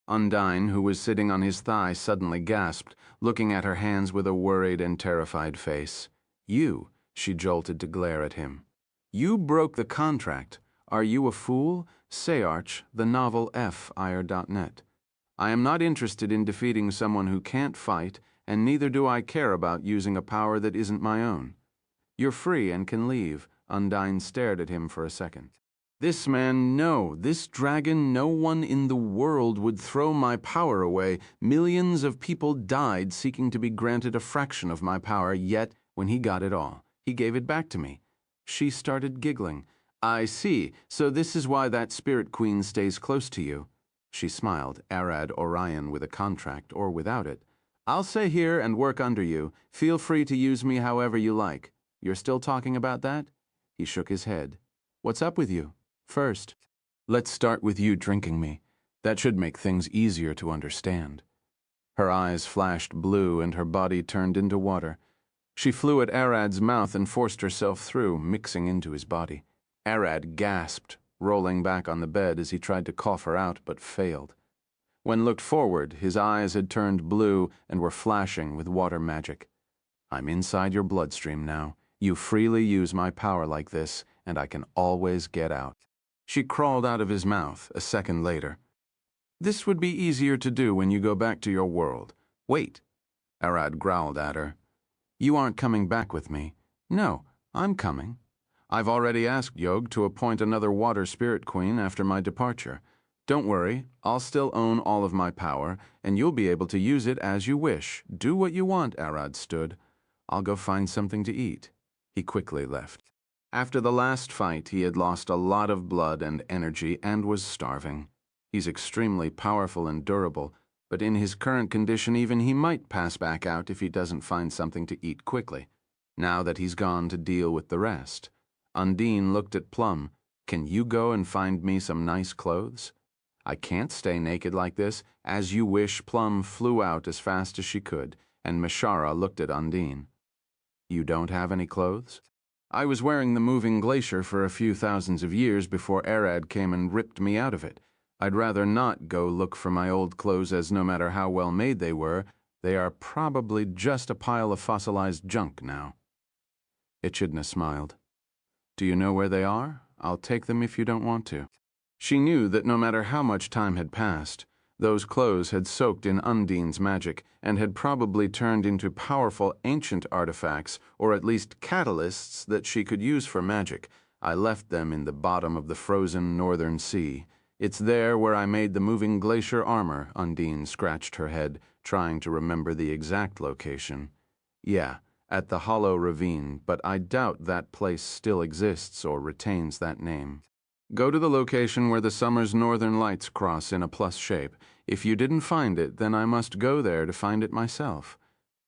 Undine, who was sitting on his thigh, suddenly gasped, looking at her hands with a worried and terrified face. You, she jolted to glare at him. You broke the contract. Are you a fool? Sayarch, the novel f.ir.net. I am not interested in defeating someone who can't fight, and neither do I care about using a power that isn't my own. You're free and can leave. Undine stared at him for a second. This man, no, this dragon, no one in the world would throw my power away. Millions of people died seeking to be granted a fraction of my power, yet, when he got it all, he gave it back to me. She started giggling. I see, so this is why that spirit queen stays close to you. She smiled, Arad Orion with a contract or without it. I'll stay here and work under you. Feel free to use me however you like. You're still talking about that? He shook his head. What's up with you? First, let's start with you drinking me. That should make things easier to understand. Her eyes flashed blue and her body turned into water. She flew at Arad's mouth and forced herself through, mixing into his body. Arad gasped, rolling back on the bed as he tried to cough her out, but failed. When looked forward, his eyes had turned blue and were flashing with water magic. I'm inside your bloodstream now. You freely use my power like this, and I can always get out. She crawled out of his mouth a second later. This would be easier to do when you go back to your world. Wait, Arad growled at her. You aren't coming back with me. No, I'm coming. I've already asked Yog to appoint another water spirit queen after my departure. Don't worry, I'll still own all of my power, and you'll be able to use it as you wish. Do what you want, Arad stood. I'll go find something to eat. He quickly left. After the last fight, he had lost a lot of blood and energy and was starving. He's extremely powerful and durable, but in his current condition even he might pass back out if he doesn't find something to eat quickly, now that he's gone to deal with the rest. Undine looked at Plum. Can you go and find me some nice clothes? I can't stay naked like this. As you wish. Plum flew out as fast as she could, and Mishara looked at Undine. You don't have any clothes? I was wearing the moving glacier for a few thousands of years before Arad came and ripped me out of it. I'd rather not go look for my old clothes, as no matter how well made they were, they are probably just a pile of fossilized junk now. Echidna smiled. Do you know where they are? I'll take them if you don't want to. She knew that no matter how much time had passed, those clothes had soaked in Undine's magic and had probably turned into powerful ancient artifacts, or at least catalysts that she could use for magic. I left them in the bottom of the frozen northern sea. It's there where I made the moving glacier armor. Undine scratched her head, trying to remember the exact location. Yeah, at the Hollow Ravine, but I doubt that place still exists or retains that name. Go to the location where the summer's northern lights cross in a plus shape. If you didn't find it, then I must go there to find it myself.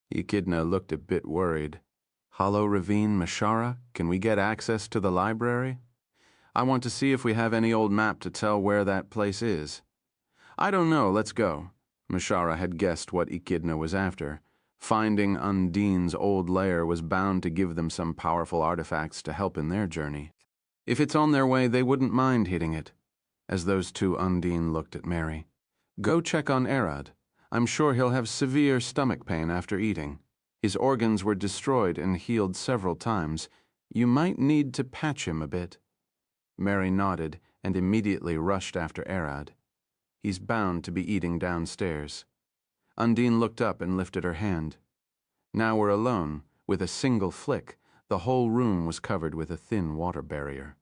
Echidna looked a bit worried. Hollow Ravine, Mishara? Can we get access to the library? I want to see if we have any old map to tell where that place is. I don't know, let's go. Mishara had guessed what Echidna was after. Finding Undine's old lair was bound to give them some powerful artifacts to help in their journey. If it's on their way, they wouldn't mind hitting it. As those two, Undine looked at Mary. Go check on Arad. I'm sure he'll have severe stomach pain after eating. His organs were destroyed and healed several times. You might need to patch him a bit. Mary nodded and immediately rushed after Arad. He's bound to be eating downstairs. Undine looked up and lifted her hand. Now we're alone. With a single flick, the whole room was covered with a thin water barrier.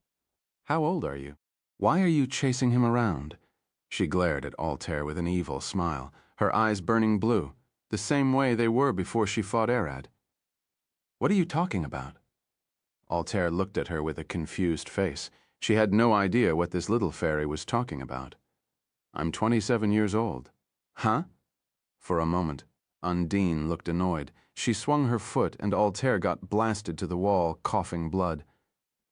How old are you? Why are you chasing him around? She glared at Altair with an evil smile, her eyes burning blue, the same way they were before she fought Arad. What are you talking about? Altair looked at her with a confused face. She had no idea what this little fairy was talking about. I'm 27 years old. Huh? For a moment, Undine looked annoyed. She swung her foot and Altair got blasted to the wall, coughing blood.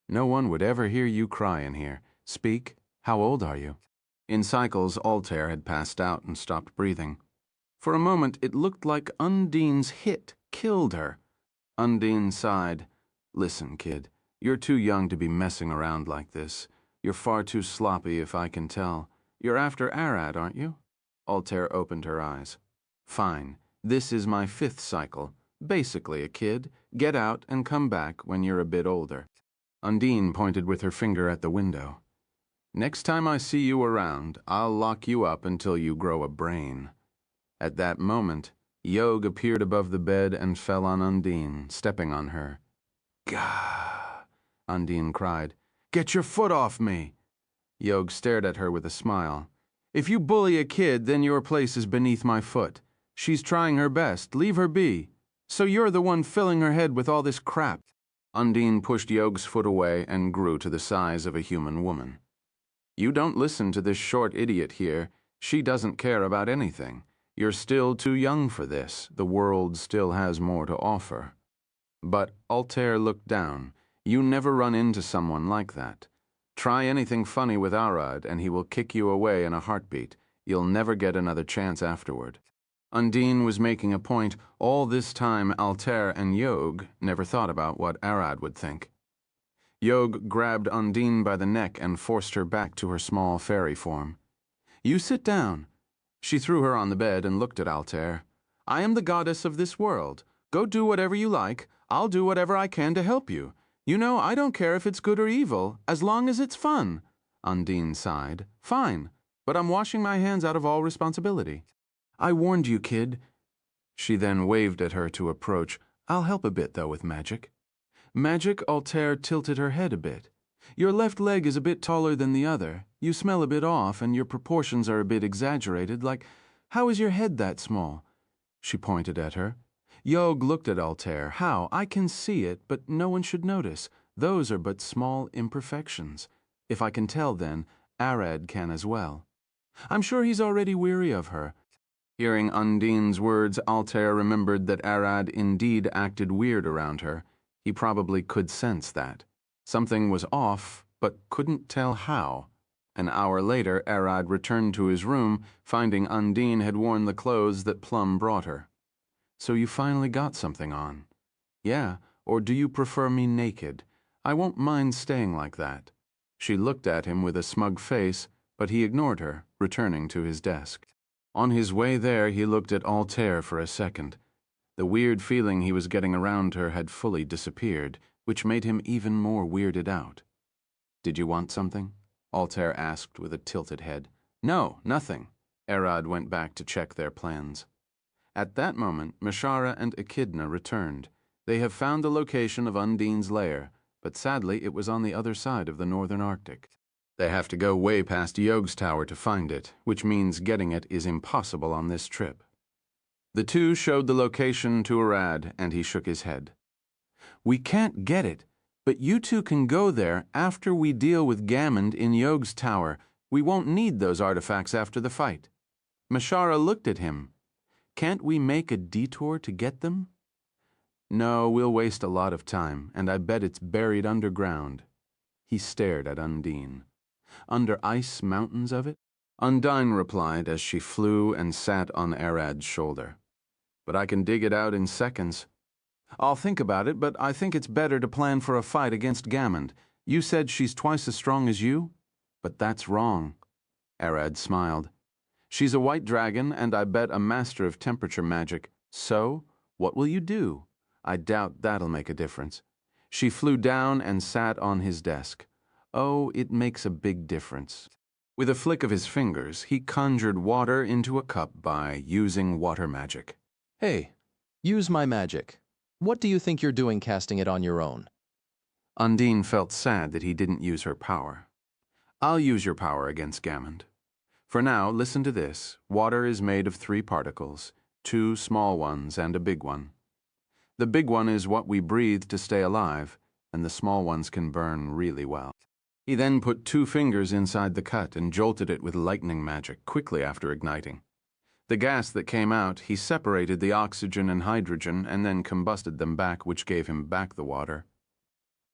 No one would ever hear you cry in here. Speak. How old are you? In cycles, Altair had passed out and stopped breathing. For a moment, it looked like Undine's hit killed her. Undine sighed. Listen, kid, you're too young to be messing around like this. You're far too sloppy, if I can tell. You're after Arad, aren't you? Altair opened her eyes. Fine. This is my 5th cycle. Basically a kid. Get out and come back when you're a bit older. Undine pointed with her finger at the window. Next time I see you around, I'll lock you up until you grow a brain. At that moment, Yog appeared above the bed and fell on Undine, stepping on her. Gah! Undine cried. Get your foot off me! Yog stared at her with a smile. If you bully a kid, then your place is beneath my foot. She's trying her best. Leave her be. So you're the one filling her head with all this crap. Undine pushed Yog's foot away and grew to the size of a human woman. You don't listen to this short idiot here. She doesn't care about anything. You're still too young for this. The world still has more to offer. But Altair looked down. You never run into someone like that. Try anything funny with Arad, and he will kick you away in a heartbeat. You'll never get another chance afterward. Undine was making a point. All this time, Altair and Yog never thought about what Arad would think. Yog grabbed Undine by the neck and forced her back to her small fairy form. You sit down. She threw her on the bed and looked at Altair. I am the goddess of this world. Go do whatever you like. I'll do whatever I can to help you. You know, I don't care if it's good or evil, as long as it's fun. Undine sighed. Fine, but I'm washing my hands out of all responsibility. I warned you, kid. She then waved at her to approach. I'll help a bit, though, with magic. Magic? Altair tilted her head a bit. Your left leg is a bit taller than the other. You smell a bit off, and your proportions are a bit exaggerated, like, how is your head that small? She pointed at her. Yog looked at Altair. How? I can see it, but no one should notice. Those are but small imperfections. If I can tell, then, Arad can as well. I'm sure he's already weary of her. Hearing Undine's words, Altair remembered that Arad indeed acted weird around her. He probably could sense that. Something was off, but couldn't tell how. An hour later, Arad returned to his room, finding Undine had worn the clothes that Plum brought her. So you finally got something on. Yeah, or do you prefer me naked? I won't mind staying like that. She looked at him with a smug face, but he ignored her, returning to his desk. On his way there, he looked at Altair for a second. The weird feeling he was getting around her had fully disappeared, which made him even more weirded out. Did you want something? Altair asked with a tilted head. No, nothing. Arad went back to check their plans. At that moment, Mishara and Echidna returned. They have found the location of Undine's lair, but sadly it was on the other side of the northern Arctic. They have to go way past Yog's tower to find it, which means getting it is impossible on this trip. The two showed the location to Arad, and he shook his head. We can't get it, but you two can go there after we deal with Gammond in Yog's tower. We won't need those artifacts after the fight. Mishara looked at him. Can't we make a detour to get them? No, we'll waste a lot of time, and I bet it's buried underground. He stared at Undine. Under ice mountains of it? Undine replied as she flew and sat on Arad's shoulder. But I can dig it out in seconds. I'll think about it, but I think it's better to plan for a fight against Gammond. You said she's twice as strong as you? But that's wrong. Arad smiled. She's a white dragon, and I bet a master of temperature magic. So, what will you do? I doubt that'll make a difference. She flew down and sat on his desk. Oh, it makes a big difference. With a flick of his fingers, he conjured water into a cup by using water magic. Hey, use my magic. What do you think you're doing casting it on your own? Undine felt sad that he didn't use her power. I'll use your power against Gammond. For now, listen to this. Water is made of 3 particles, 2 small ones and a big one. The big one is what we breathe to stay alive, and the small ones can burn really well. He then put 2 fingers inside the cut and jolted it with lightning magic quickly after igniting. The gas that came out, he separated the oxygen and hydrogen and then combusted them back, which gave him back the water.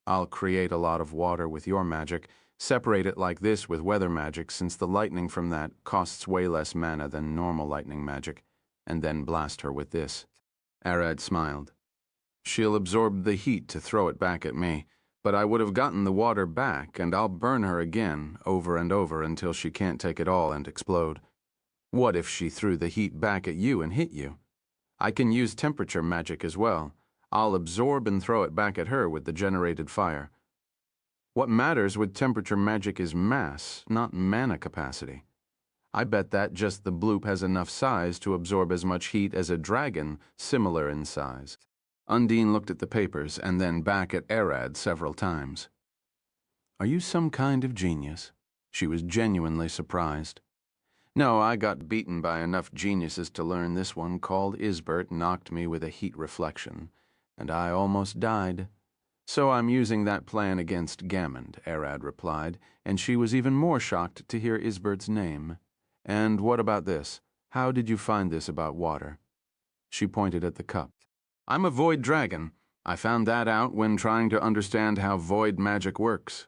I'll create a lot of water with your magic, separate it like this with weather magic, since the lightning from that costs way less mana than normal lightning magic, and then blast her with this. Arad smiled. She'll absorb the heat to throw it back at me, but I would have gotten the water back, and I'll burn her again, over and over, until she can't take it all and explode. What if she threw the heat back at you and hit you? I can use temperature magic as well. I'll absorb and throw it back at her with the generated fire. What matters with temperature magic is mass, not mana capacity. I bet that just the bloop has enough size to absorb as much heat as a dragon, similar in size. Undine looked at the papers and then back at Arad several times. Are you some kind of genius? She was genuinely surprised. No, I got beaten by enough geniuses to learn this one called Isbert knocked me with a heat reflection, and I almost died. So I'm using that plan against Gammond, Arad replied, and she was even more shocked to hear Isbert's name. And what about this? How did you find this about water? She pointed at the cup. I'm a void dragon. I found that out when trying to understand how void magic works.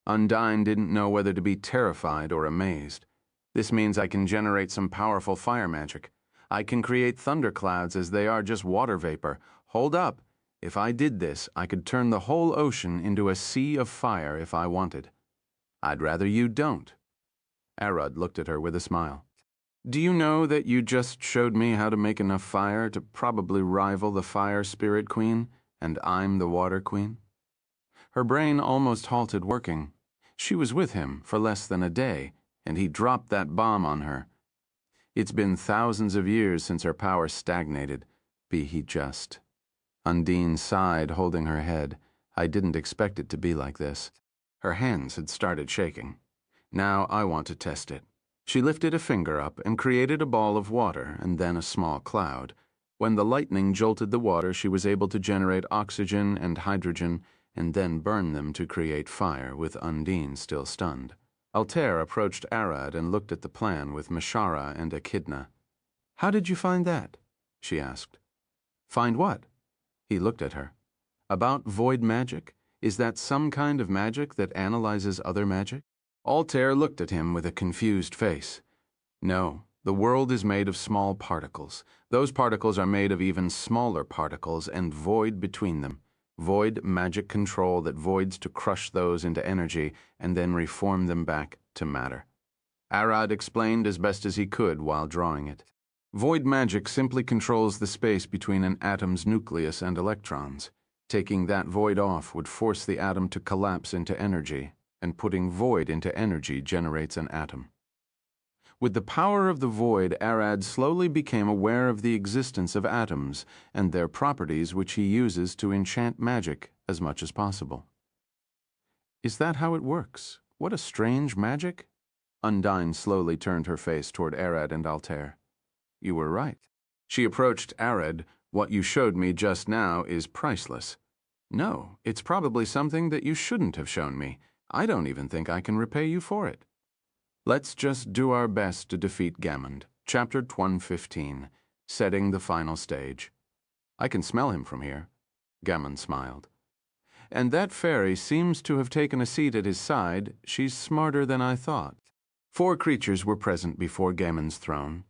Undine didn't know whether to be terrified or amazed. This means I can generate some powerful fire magic. I can create thunderclouds as they are just water vapor. Hold up. If I did this, I could turn the whole ocean into a sea of fire if I wanted. I'd rather you don't. Arad looked at her with a smile. Do you know that you just showed me how to make enough fire to probably rival the fire spirit queen, and I'm the water queen? Her brain almost halted working. She was with him for less than a day, and he dropped that bomb on her. It's been thousands of years since her power stagnated, be he just. Undine sighed, holding her head. I didn't expect it to be like this. Her hands had started shaking. Now I want to test it. She lifted a finger up and created a ball of water and then a small cloud. When the lightning jolted the water, she was able to generate oxygen and hydrogen and then burn them to create fire, with Undine still stunned. Altair approached Arad and looked at the plan with Mishara and Echidna. "How did you find that?" she asked. "Find what?" He looked at her. "About void magic? Is that some kind of magic that analyzes other magic?" Altair looked at him with a confused face. "No, the world is made of small particles. Those particles are made of even smaller particles and void between them. Void magic control that voids to crush those into energy and then reform them back to matter." Arad explained as best as he could while drawing it. Void magic simply controls the space between an atom's nucleus and electrons. Taking that void off would force the atom to collapse into energy, and putting void into energy generates an atom. With the power of the void, Arad slowly became aware of the existence of atoms and their properties, which he uses to enchant magic as much as possible. "Is that how it works? What a strange magic." Undine slowly turned her face toward Arad and Altair. "You were right." She approached Arad. "What you showed me just now is priceless." "No, it's probably something that you shouldn't have shown me. I don't even think I can repay you for it." Let's just do our best to defeat Gammond. Chapter 115, Setting the Final Stage. "I can smell him from here." Gammond smiled. "And that fairy seems to have taken a seat at his side. She's smarter than I thought." 4 creatures were present before Gammond's throne.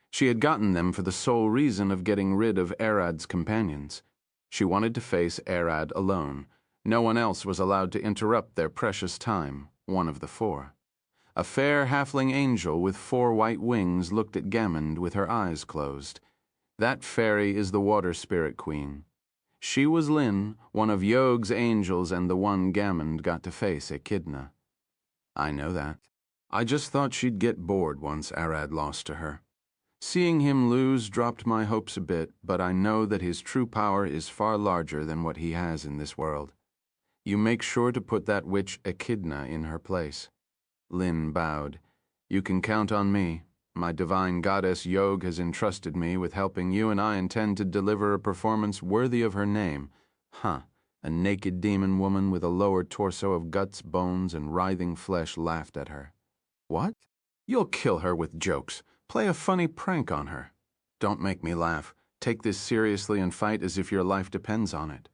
She had gotten them for the sole reason of getting rid of Arad's companions. She wanted to face Arad alone. No one else was allowed to interrupt their precious time, one of the 4. A fair halfling angel with 4 white wings looked at Gammond with her eyes closed. That fairy is the Water Spirit Queen. She was Lynn, one of Yog's angels, and the one Gammond got to face Echidna. "I know that. I just thought she'd get bored once Arad lost to her. Seeing him lose dropped my hopes a bit, but I know that his true power is far larger than what he has in this world. You make sure to put that witch Echidna in her place." Lynn bowed. "You can count on me. My divine goddess Yog has entrusted me with helping you, and I intend to deliver a performance worthy of her name." "Huh." A naked demon woman with a lower torso of guts, bones, and writhing flesh laughed at her. "What? You'll kill her with jokes. Play a funny prank on her." "Don't make me laugh. Take this seriously and fight as if your life depends on it."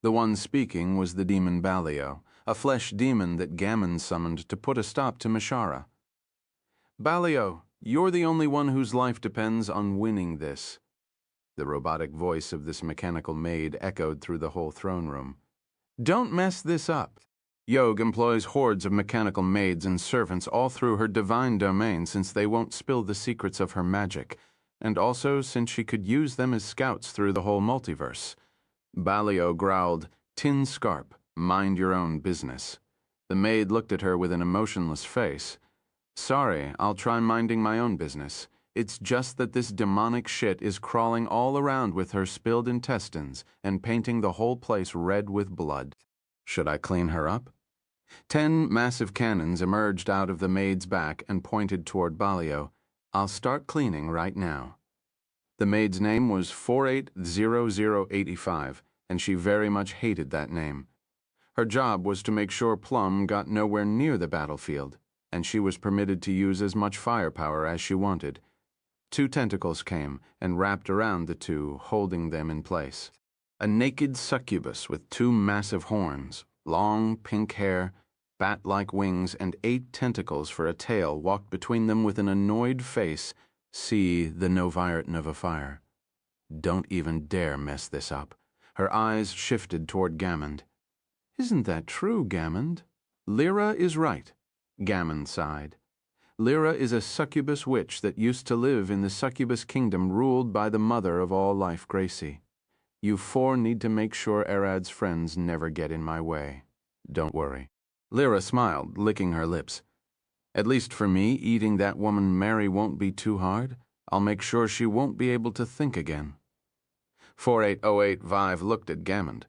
The one speaking was the demon Balio, a flesh demon that Gammond summoned to put a stop to Mishara. "Balio, you're the only one whose life depends on winning this." The robotic voice of this mechanical maid echoed through the whole throne room. "Don't mess this up." Yog employs hordes of mechanical maids and servants all through her divine domain since they won't spill the secrets of her magic, and also since she could use them as scouts through the whole multiverse. Balio growled, "Tin Scarp, mind your own business." The maid looked at her with an emotionless face. "Sorry, I'll try minding my own business. It's just that this demonic shit is crawling all around with her spilled intestines and painting the whole place red with blood. Should I clean her up?" 10 massive cannons emerged out of the maid's back and pointed toward Balio. "I'll start cleaning right now." The maid's name was 480085, and she very much hated that name. Her job was to make sure Plum got nowhere near the battlefield, and she was permitted to use as much firepower as she wanted. 2 tentacles came and wrapped around the 2, holding them in place. A naked succubus with 2 massive horns, long pink hair, bat-like wings, and 8 tentacles for a tail walked between them with an annoyed face. See the Novirat Nova Fire. "Don't even dare mess this up." Her eyes shifted toward Gammond. "Isn't that true, Gammond?" "Lyra is right." Gammond sighed. "Lyra is a succubus witch that used to live in the succubus kingdom ruled by the mother of all life, Gracie. You 4 need to make sure Arad's friends never get in my way. Don't worry." Lyra smiled, licking her lips. "At least for me, eating that woman Mary won't be too hard. I'll make sure she won't be able to think again." 48085 looked at Gammond.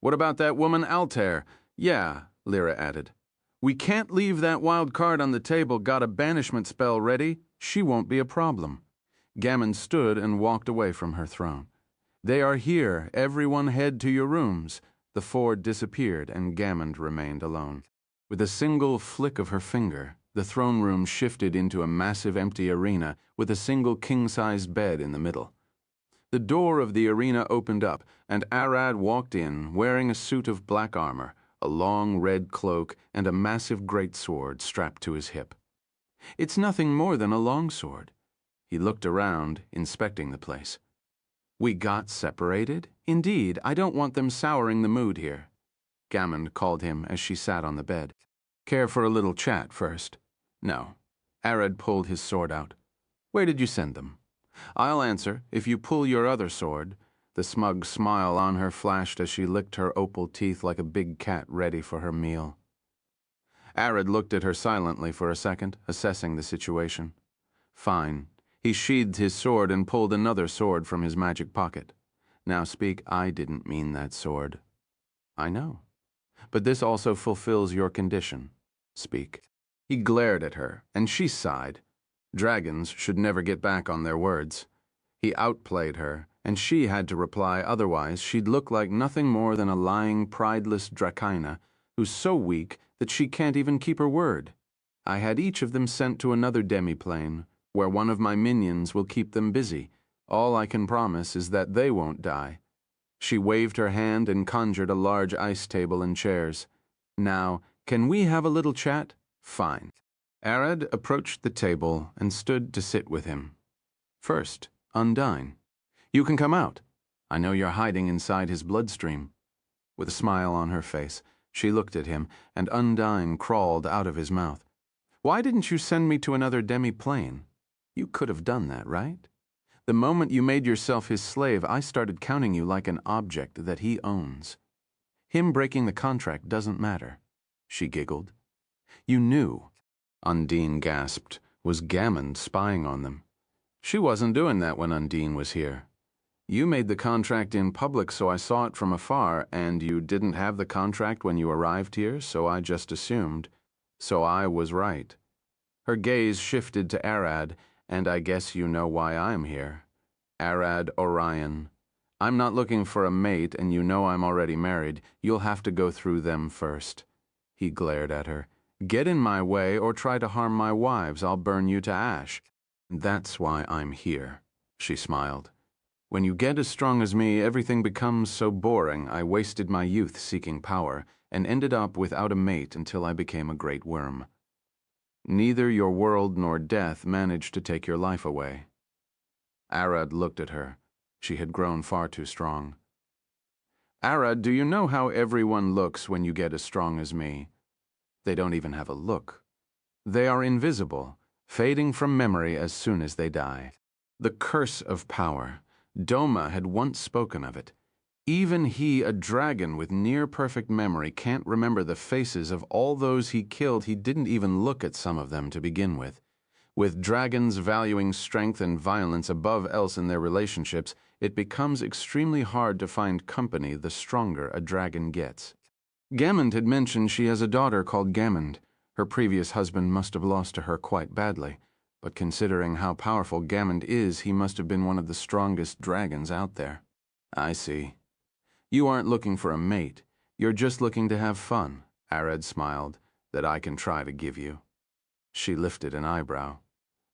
"What about that woman Altair?" "Yeah," Lyra added. "We can't leave that wild card on the table. Got a banishment spell ready? She won't be a problem." Gammond stood and walked away from her throne. "They are here. Everyone head to your rooms." The 4 disappeared, and Gammond remained alone. With a single flick of her finger, the throne room shifted into a massive empty arena with a single king-sized bed in the middle. The door of the arena opened up, and Arad walked in wearing a suit of black armor, a long red cloak, and a massive greatsword strapped to his hip. It's nothing more than a longsword. He looked around, inspecting the place. We got separated? Indeed, I don't want them souring the mood here. Gammond called him as she sat on the bed. Care for a little chat first? No. Arad pulled his sword out. Where did you send them? I'll answer if you pull your other sword. The smug smile on her flashed as she licked her opal teeth like a big cat ready for her meal. Arad looked at her silently for a second, assessing the situation. Fine. He sheathed his sword and pulled another sword from his magic pocket. Now speak, I didn't mean that sword. I know. But this also fulfills your condition. Speak. He glared at her, and she sighed. Dragons should never get back on their words. He outplayed her, and she had to reply, otherwise she'd look like nothing more than a lying, prideless Dracaena who's so weak that she can't even keep her word. I had each of them sent to another demiplane, where one of my minions will keep them busy. All I can promise is that they won't die. She waved her hand and conjured a large ice table and chairs. Now, can we have a little chat? Fine. Arad approached the table and stood to sit with him. First, Undine. You can come out. I know you're hiding inside his bloodstream. With a smile on her face, she looked at him, and Undine crawled out of his mouth. Why didn't you send me to another demi-plane? You could have done that, right? The moment you made yourself his slave, I started counting you like an object that he owns. Him breaking the contract doesn't matter. She giggled. You knew. Undine gasped. Was Gammond spying on them? She wasn't doing that when Undine was here. You made the contract in public, so I saw it from afar, and you didn't have the contract when you arrived here, so I just assumed. So I was right. Her gaze shifted to Arad, and I guess you know why I'm here. Arad Orion. I'm not looking for a mate, and you know I'm already married. You'll have to go through them first. He glared at her. Get in my way or try to harm my wives, I'll burn you to ash. That's why I'm here, she smiled. When you get as strong as me, everything becomes so boring. I wasted my youth seeking power, and ended up without a mate until I became a great worm. Neither your world nor death managed to take your life away. Arad looked at her. She had grown far too strong. Arad, do you know how everyone looks when you get as strong as me? They don't even have a look. They are invisible, fading from memory as soon as they die. The curse of power. Doma had once spoken of it. Even he, a dragon with near-perfect memory, can't remember the faces of all those he killed. He didn't even look at some of them to begin with. With dragons valuing strength and violence above else in their relationships, it becomes extremely hard to find company the stronger a dragon gets. Gammond had mentioned she has a daughter called Gammond. Her previous husband must have lost to her quite badly, but considering how powerful Gammond is, he must have been one of the strongest dragons out there. I see. You aren't looking for a mate. You're just looking to have fun, Arad smiled, that I can try to give you. She lifted an eyebrow.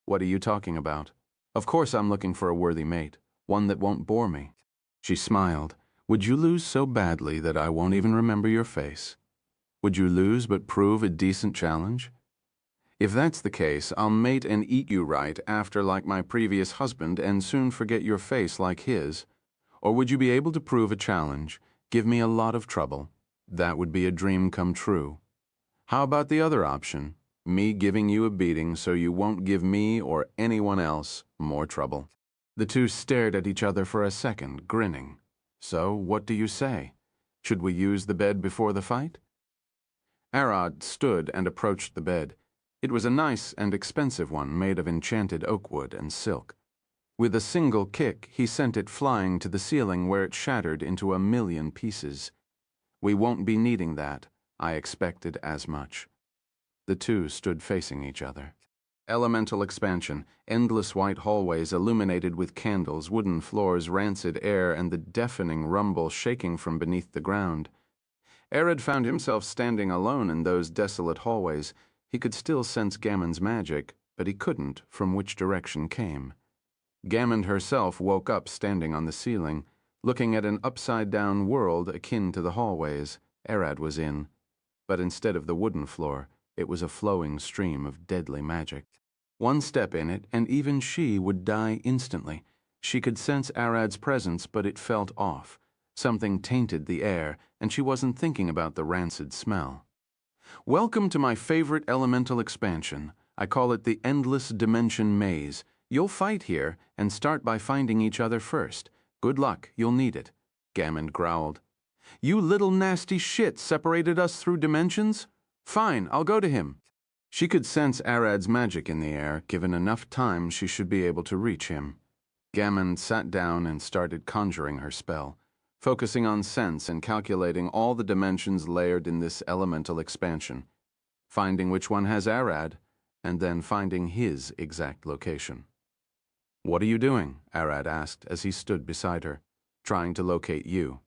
What are you talking about? Of course I'm looking for a worthy mate, one that won't bore me. She smiled. Would you lose so badly that I won't even remember your face? Would you lose but prove a decent challenge? If that's the case, I'll mate and eat you right after like my previous husband and soon forget your face like his. Or would you be able to prove a challenge, give me a lot of trouble? That would be a dream come true. How about the other option? Me giving you a beating so you won't give me or anyone else more trouble. The two stared at each other for a second, grinning. So, what do you say? Should we use the bed before the fight? Arad stood and approached the bed. It was a nice and expensive one made of enchanted oak wood and silk. With a single kick, he sent it flying to the ceiling where it shattered into 1,000,000 pieces. We won't be needing that. I expected as much. The two stood facing each other. Elemental expansion, endless white hallways illuminated with candles, wooden floors, rancid air, and the deafening rumble shaking from beneath the ground. Arad found himself standing alone in those desolate hallways. He could still sense Gammon's magic, but he couldn't from which direction came. Gammon herself woke up standing on the ceiling, looking at an upside-down world akin to the hallways Arad was in, but instead of the wooden floor, it was a flowing stream of deadly magic. One step in it, and even she would die instantly. She could sense Arad's presence, but it felt off. Something tainted the air, and she wasn't thinking about the rancid smell. Welcome to my favorite elemental expansion. I call it the Endless Dimension Maze. You'll fight here, and start by finding each other first. Good luck, you'll need it, Gammon growled. You little nasty shit separated us through dimensions? Fine, I'll go to him. She could sense Arad's magic in the air. Given enough time, she should be able to reach him. Gammon sat down and started conjuring her spell, focusing on sense and calculating all the dimensions layered in this elemental expansion, finding which one has Arad, and then finding his exact location. What are you doing? Arad asked as he stood beside her, trying to locate you.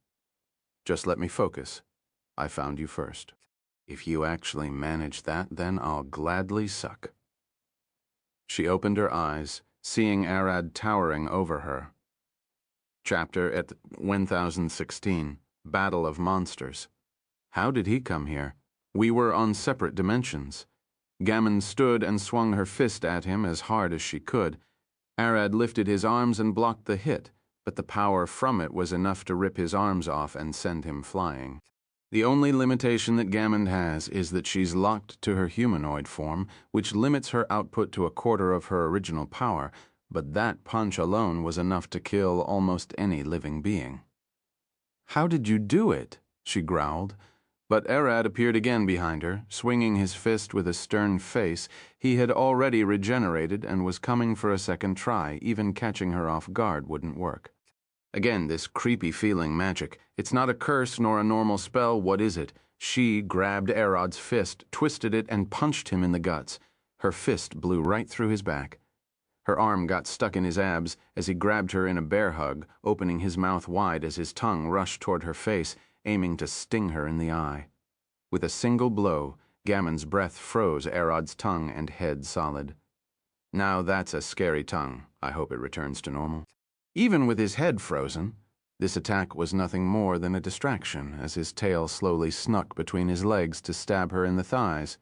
Just let me focus. I found you first. If you actually manage that, then I'll gladly suck. She opened her eyes, seeing Arad towering over her. Chapter at 1016, Battle of Monsters. How did he come here? We were on separate dimensions. Gammon stood and swung her fist at him as hard as she could. Arad lifted his arms and blocked the hit, but the power from it was enough to rip his arms off and send him flying. The only limitation that Gammon has is that she's locked to her humanoid form, which limits her output to a quarter of her original power, but that punch alone was enough to kill almost any living being. How did you do it? She growled. But Arad appeared again behind her, swinging his fist with a stern face. He had already regenerated and was coming for a second try. Even catching her off guard wouldn't work. Again, this creepy feeling magic. It's not a curse nor a normal spell. What is it? She grabbed Arad's fist, twisted it, and punched him in the guts. Her fist blew right through his back. Her arm got stuck in his abs as he grabbed her in a bear hug, opening his mouth wide as his tongue rushed toward her face, aiming to sting her in the eye. With a single blow, Gammon's breath froze Arad's tongue and head solid. Now that's a scary tongue. I hope it returns to normal. Even with his head frozen, this attack was nothing more than a distraction as his tail slowly snuck between his legs to stab her in the thighs.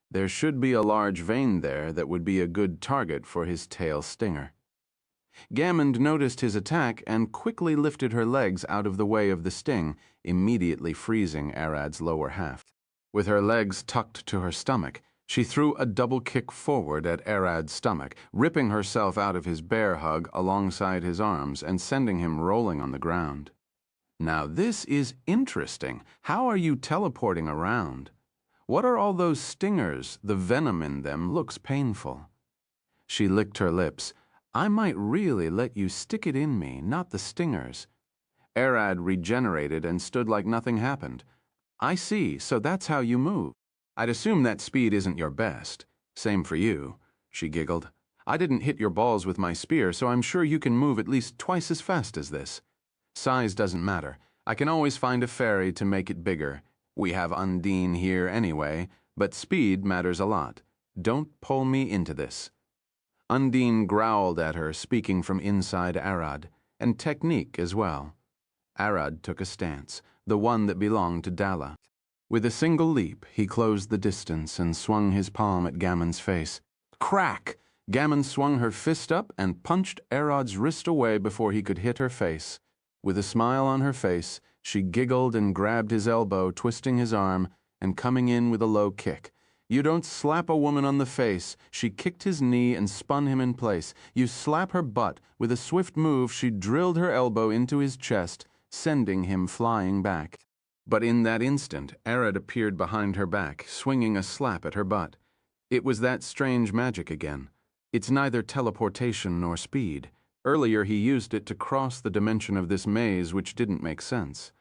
There should be a large vein there that would be a good target for his tail stinger. Gammon noticed his attack and quickly lifted her legs out of the way of the sting, immediately freezing Arad's lower half. With her legs tucked to her stomach, she threw a double kick forward at Arad's stomach, ripping herself out of his bear hug alongside his arms and sending him rolling on the ground. Now this is interesting. How are you teleporting around? What are all those stingers? The venom in them looks painful. She licked her lips. I might really let you stick it in me, not the stingers. Arad regenerated and stood like nothing happened. I see, so that's how you move. I'd assume that speed isn't your best. Same for you, she giggled. I didn't hit your balls with my spear, so I'm sure you can move at least twice as fast as this. Size doesn't matter. I can always find a fairy to make it bigger. We have Undine here anyway, but speed matters a lot. Don't pull me into this. Undine growled at her, speaking from inside Arad, and technique as well. Arad took a stance, the one that belonged to Dalla. With a single leap, he closed the distance and swung his palm at Gammon's face. Crack! Gammon swung her fist up and punched Arad's wrist away before he could hit her face. With a smile on her face, she giggled and grabbed his elbow, twisting his arm, and coming in with a low kick. You don't slap a woman on the face. She kicked his knee and spun him in place. You slap her butt. With a swift move, she drilled her elbow into his chest, sending him flying back. But in that instant, Arad appeared behind her back, swinging a slap at her butt. It was that strange magic again. It's neither teleportation nor speed. Earlier he used it to cross the dimension of this maze, which didn't make sense.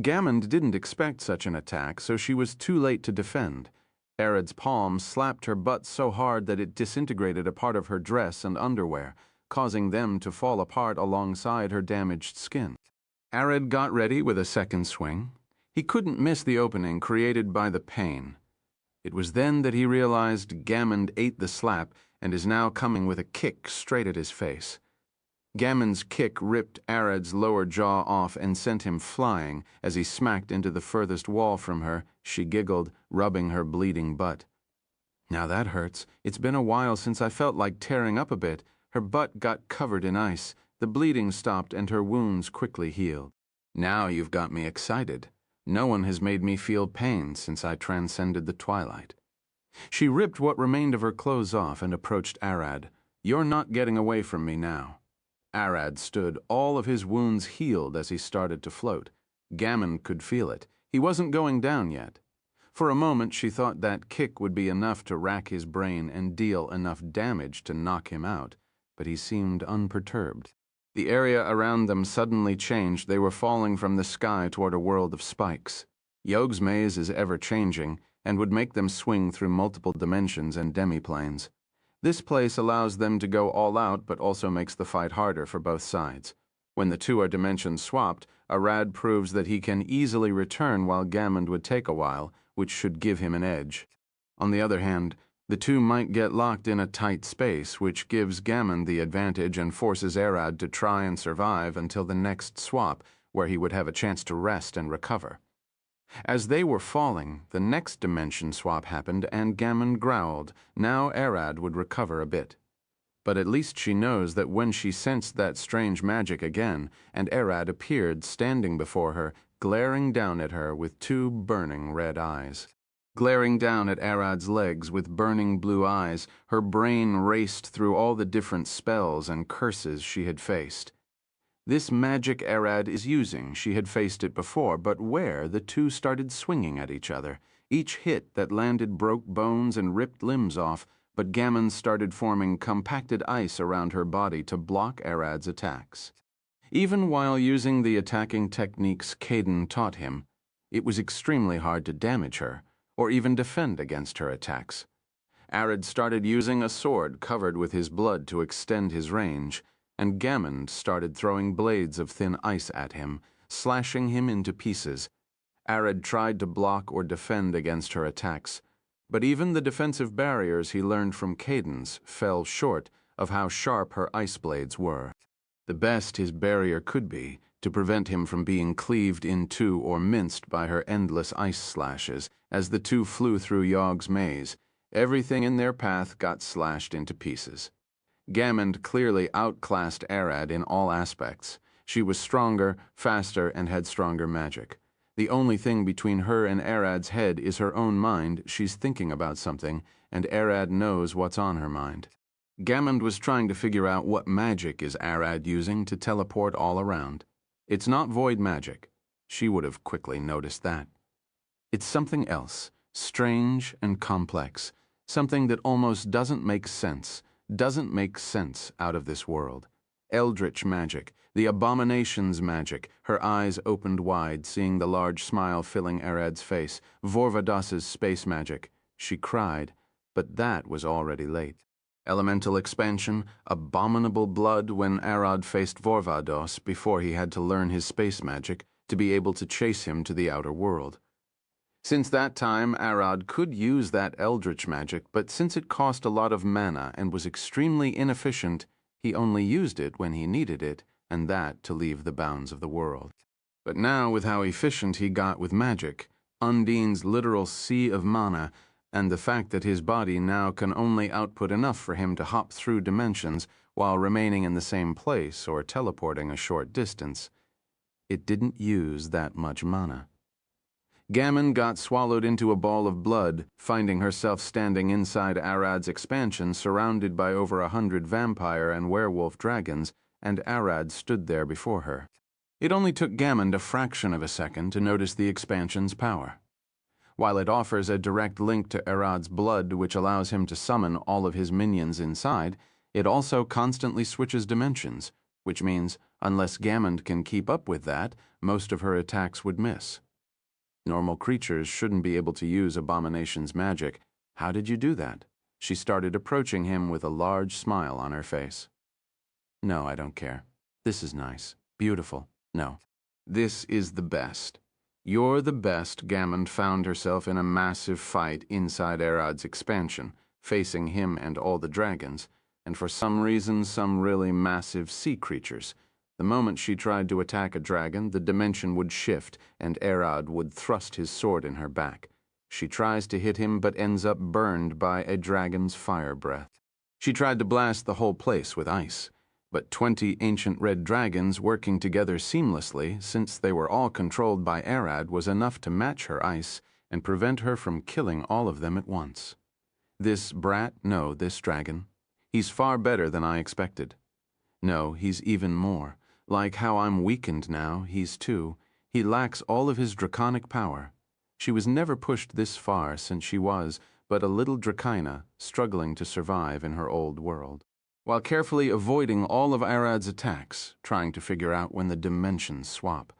Gammon didn't expect such an attack, so she was too late to defend. Arad's palm slapped her butt so hard that it disintegrated a part of her dress and underwear, causing them to fall apart alongside her damaged skin. Arad got ready with a second swing. He couldn't miss the opening created by the pain. It was then that he realized Gammond ate the slap and is now coming with a kick straight at his face. Gammond's kick ripped Arad's lower jaw off and sent him flying. As he smacked into the furthest wall from her, she giggled, rubbing her bleeding butt. "Now that hurts. It's been a while since I felt like tearing up a bit." Her butt got covered in ice. The bleeding stopped and her wounds quickly healed. "Now you've got me excited. No one has made me feel pain since I transcended the twilight." She ripped what remained of her clothes off and approached Arad. "You're not getting away from me now." Arad stood, all of his wounds healed as he started to float. Gammond could feel it. He wasn't going down yet. For a moment she thought that kick would be enough to rack his brain and deal enough damage to knock him out, but he seemed unperturbed. The area around them suddenly changed. They were falling from the sky toward a world of spikes. Yog's maze is ever-changing and would make them swing through multiple dimensions and demiplanes. This place allows them to go all out but also makes the fight harder for both sides. When the two are dimensions swapped, Arad proves that he can easily return while Gammond would take a while, which should give him an edge. On the other hand, the two might get locked in a tight space, which gives Gammond the advantage and forces Arad to try and survive until the next swap, where he would have a chance to rest and recover. As they were falling, the next dimension swap happened and Gammond growled. Now Arad would recover a bit. But at least she knows that when she sensed that strange magic again, and Arad appeared standing before her, glaring down at her with two burning red eyes. Glaring down at Arad's legs with burning blue eyes, her brain raced through all the different spells and curses she had faced. This magic Arad is using, she had faced it before, but where the two started swinging at each other. Each hit that landed broke bones and ripped limbs off, but Gammond started forming compacted ice around her body to block Arad's attacks. Even while using the attacking techniques Caden taught him, it was extremely hard to damage her, or even defend against her attacks. Arad started using a sword covered with his blood to extend his range, and Gammond started throwing blades of thin ice at him, slashing him into pieces. Arad tried to block or defend against her attacks, but even the defensive barriers he learned from Cadence fell short of how sharp her ice blades were. The best his barrier could be, to prevent him from being cleaved in two or minced by her endless ice slashes. As the two flew through Yog's maze, everything in their path got slashed into pieces. Gammond clearly outclassed Arad in all aspects. She was stronger, faster, and had stronger magic. The only thing between her and Arad's head is her own mind. She's thinking about something, and Arad knows what's on her mind. Gammond was trying to figure out what magic is Arad using to teleport all around. It's not void magic. She would have quickly noticed that. It's something else, strange and complex, something that almost doesn't make sense out of this world. Eldritch magic, the abomination's magic. Her eyes opened wide, seeing the large smile filling Arad's face. Vorvados's space magic. She cried, but that was already late. Elemental expansion, abominable blood when Arad faced Vorvados before he had to learn his space magic to be able to chase him to the outer world. Since that time, Arad could use that eldritch magic, but since it cost a lot of mana and was extremely inefficient, he only used it when he needed it, and that to leave the bounds of the world. But now, with how efficient he got with magic, Undine's literal sea of mana, and the fact that his body now can only output enough for him to hop through dimensions while remaining in the same place or teleporting a short distance, it didn't use that much mana. Gammond got swallowed into a ball of blood, finding herself standing inside Arad's expansion surrounded by over 100 vampire and werewolf dragons, and Arad stood there before her. It only took Gammond a fraction of a second to notice the expansion's power. While it offers a direct link to Arad's blood which allows him to summon all of his minions inside, it also constantly switches dimensions, which means, unless Gammond can keep up with that, most of her attacks would miss. Normal creatures shouldn't be able to use Abomination's magic. How did you do that? She started approaching him with a large smile on her face. No, I don't care. This is nice. Beautiful. No. This is the best. You're the best. Gammond found herself in a massive fight inside Erad's expansion, facing him and all the dragons, and for some reason some really massive sea creatures. The moment she tried to attack a dragon, the dimension would shift, and Erad would thrust his sword in her back. She tries to hit him but ends up burned by a dragon's fire breath. She tried to blast the whole place with ice, but 20 ancient red dragons working together seamlessly, since they were all controlled by Erad, was enough to match her ice and prevent her from killing all of them at once. This brat? No, this dragon. He's far better than I expected. No, he's even more. Like how I'm weakened now, he's too. He lacks all of his draconic power. She was never pushed this far since she was but a little Dracaina struggling to survive in her old world, while carefully avoiding all of Arad's attacks, trying to figure out when the dimensions swap.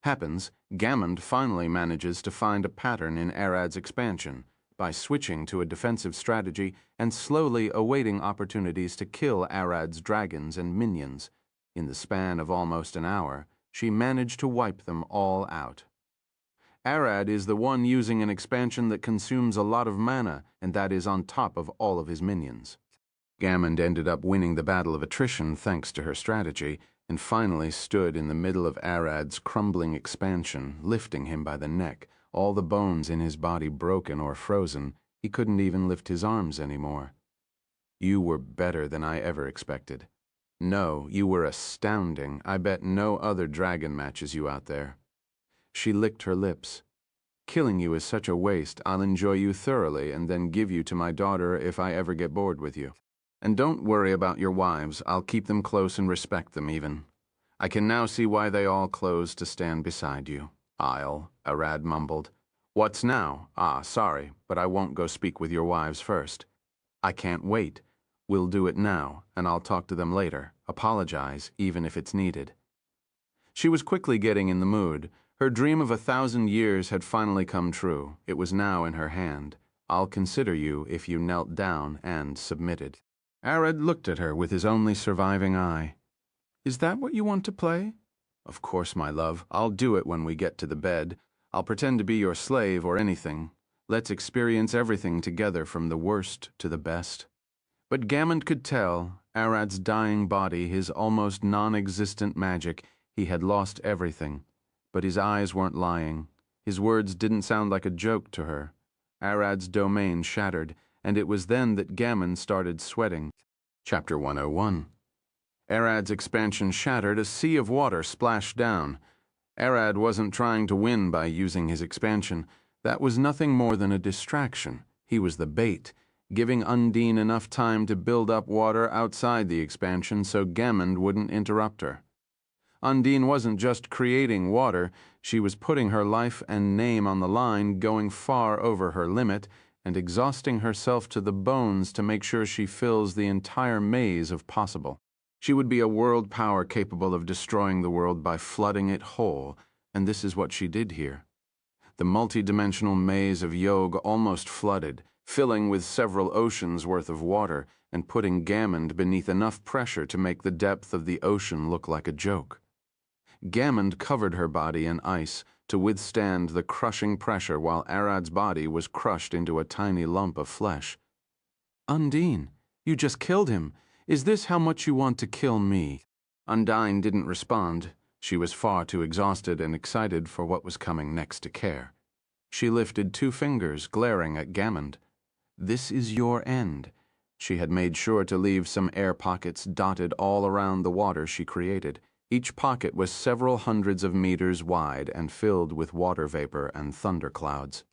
Happens, Gammond finally manages to find a pattern in Arad's expansion by switching to a defensive strategy and slowly awaiting opportunities to kill Arad's dragons and minions. In the span of almost an hour, she managed to wipe them all out. Arad is the one using an expansion that consumes a lot of mana, and that is on top of all of his minions. Gammond ended up winning the battle of attrition thanks to her strategy, and finally stood in the middle of Arad's crumbling expansion, lifting him by the neck, all the bones in his body broken or frozen. He couldn't even lift his arms anymore. You were better than I ever expected. No, you were astounding. I bet no other dragon matches you out there. She licked her lips. Killing you is such a waste. I'll enjoy you thoroughly and then give you to my daughter if I ever get bored with you. And don't worry about your wives. I'll keep them close and respect them even. I can now see why they all closed to stand beside you. Arad mumbled. What's now? Ah, sorry, but I won't go speak with your wives first. I can't wait. We'll do it now, and I'll talk to them later. Apologize, even if it's needed. She was quickly getting in the mood. Her dream of 1,000 years had finally come true. It was now in her hand. I'll consider you if you knelt down and submitted. Arad looked at her with his only surviving eye. Is that what you want to play? Of course, my love. I'll do it when we get to the bed. I'll pretend to be your slave or anything. Let's experience everything together from the worst to the best. But Gammond could tell, Arad's dying body, his almost non-existent magic, he had lost everything. But his eyes weren't lying. His words didn't sound like a joke to her. Arad's domain shattered, and it was then that Gammond started sweating. Chapter 101. Arad's expansion shattered, a sea of water splashed down. Arad wasn't trying to win by using his expansion. That was nothing more than a distraction. He was the bait, giving Undine enough time to build up water outside the expansion so Gammond wouldn't interrupt her. Undine wasn't just creating water, she was putting her life and name on the line, going far over her limit, and exhausting herself to the bones to make sure she fills the entire maze of possible. She would be a world power capable of destroying the world by flooding it whole, and this is what she did here. The multi-dimensional maze of Yog almost flooded, filling with several oceans worth of water, and putting Gammond beneath enough pressure to make the depth of the ocean look like a joke. Gammond covered her body in ice to withstand the crushing pressure while Arad's body was crushed into a tiny lump of flesh. Undine, you just killed him. Is this how much you want to kill me? Undine didn't respond. She was far too exhausted and excited for what was coming next to care. She lifted 2 fingers, glaring at Gammond. This is your end. She had made sure to leave some air pockets dotted all around the water she created. Each pocket was several hundreds of meters wide and filled with water vapor and thunderclouds.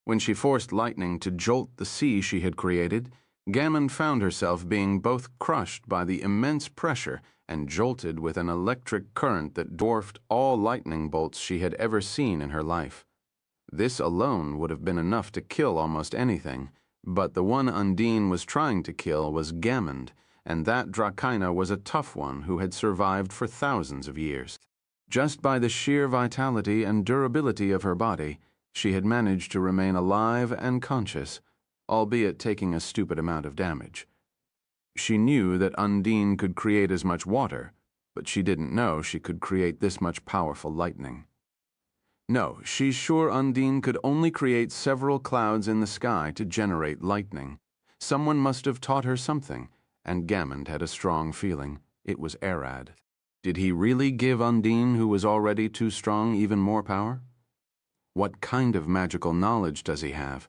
When she forced lightning to jolt the sea she had created, Gammond found herself being both crushed by the immense pressure and jolted with an electric current that dwarfed all lightning bolts she had ever seen in her life. This alone would have been enough to kill almost anything, but the one Undine was trying to kill was Gammond, and that Dracaina was a tough one who had survived for thousands of years. Just by the sheer vitality and durability of her body, she had managed to remain alive and conscious, albeit taking a stupid amount of damage. She knew that Undine could create as much water, but she didn't know she could create this much powerful lightning. No, she's sure Undine could only create several clouds in the sky to generate lightning. Someone must have taught her something, and Gammond had a strong feeling it was Arad. Did he really give Undine, who was already too strong, even more power? What kind of magical knowledge does he have?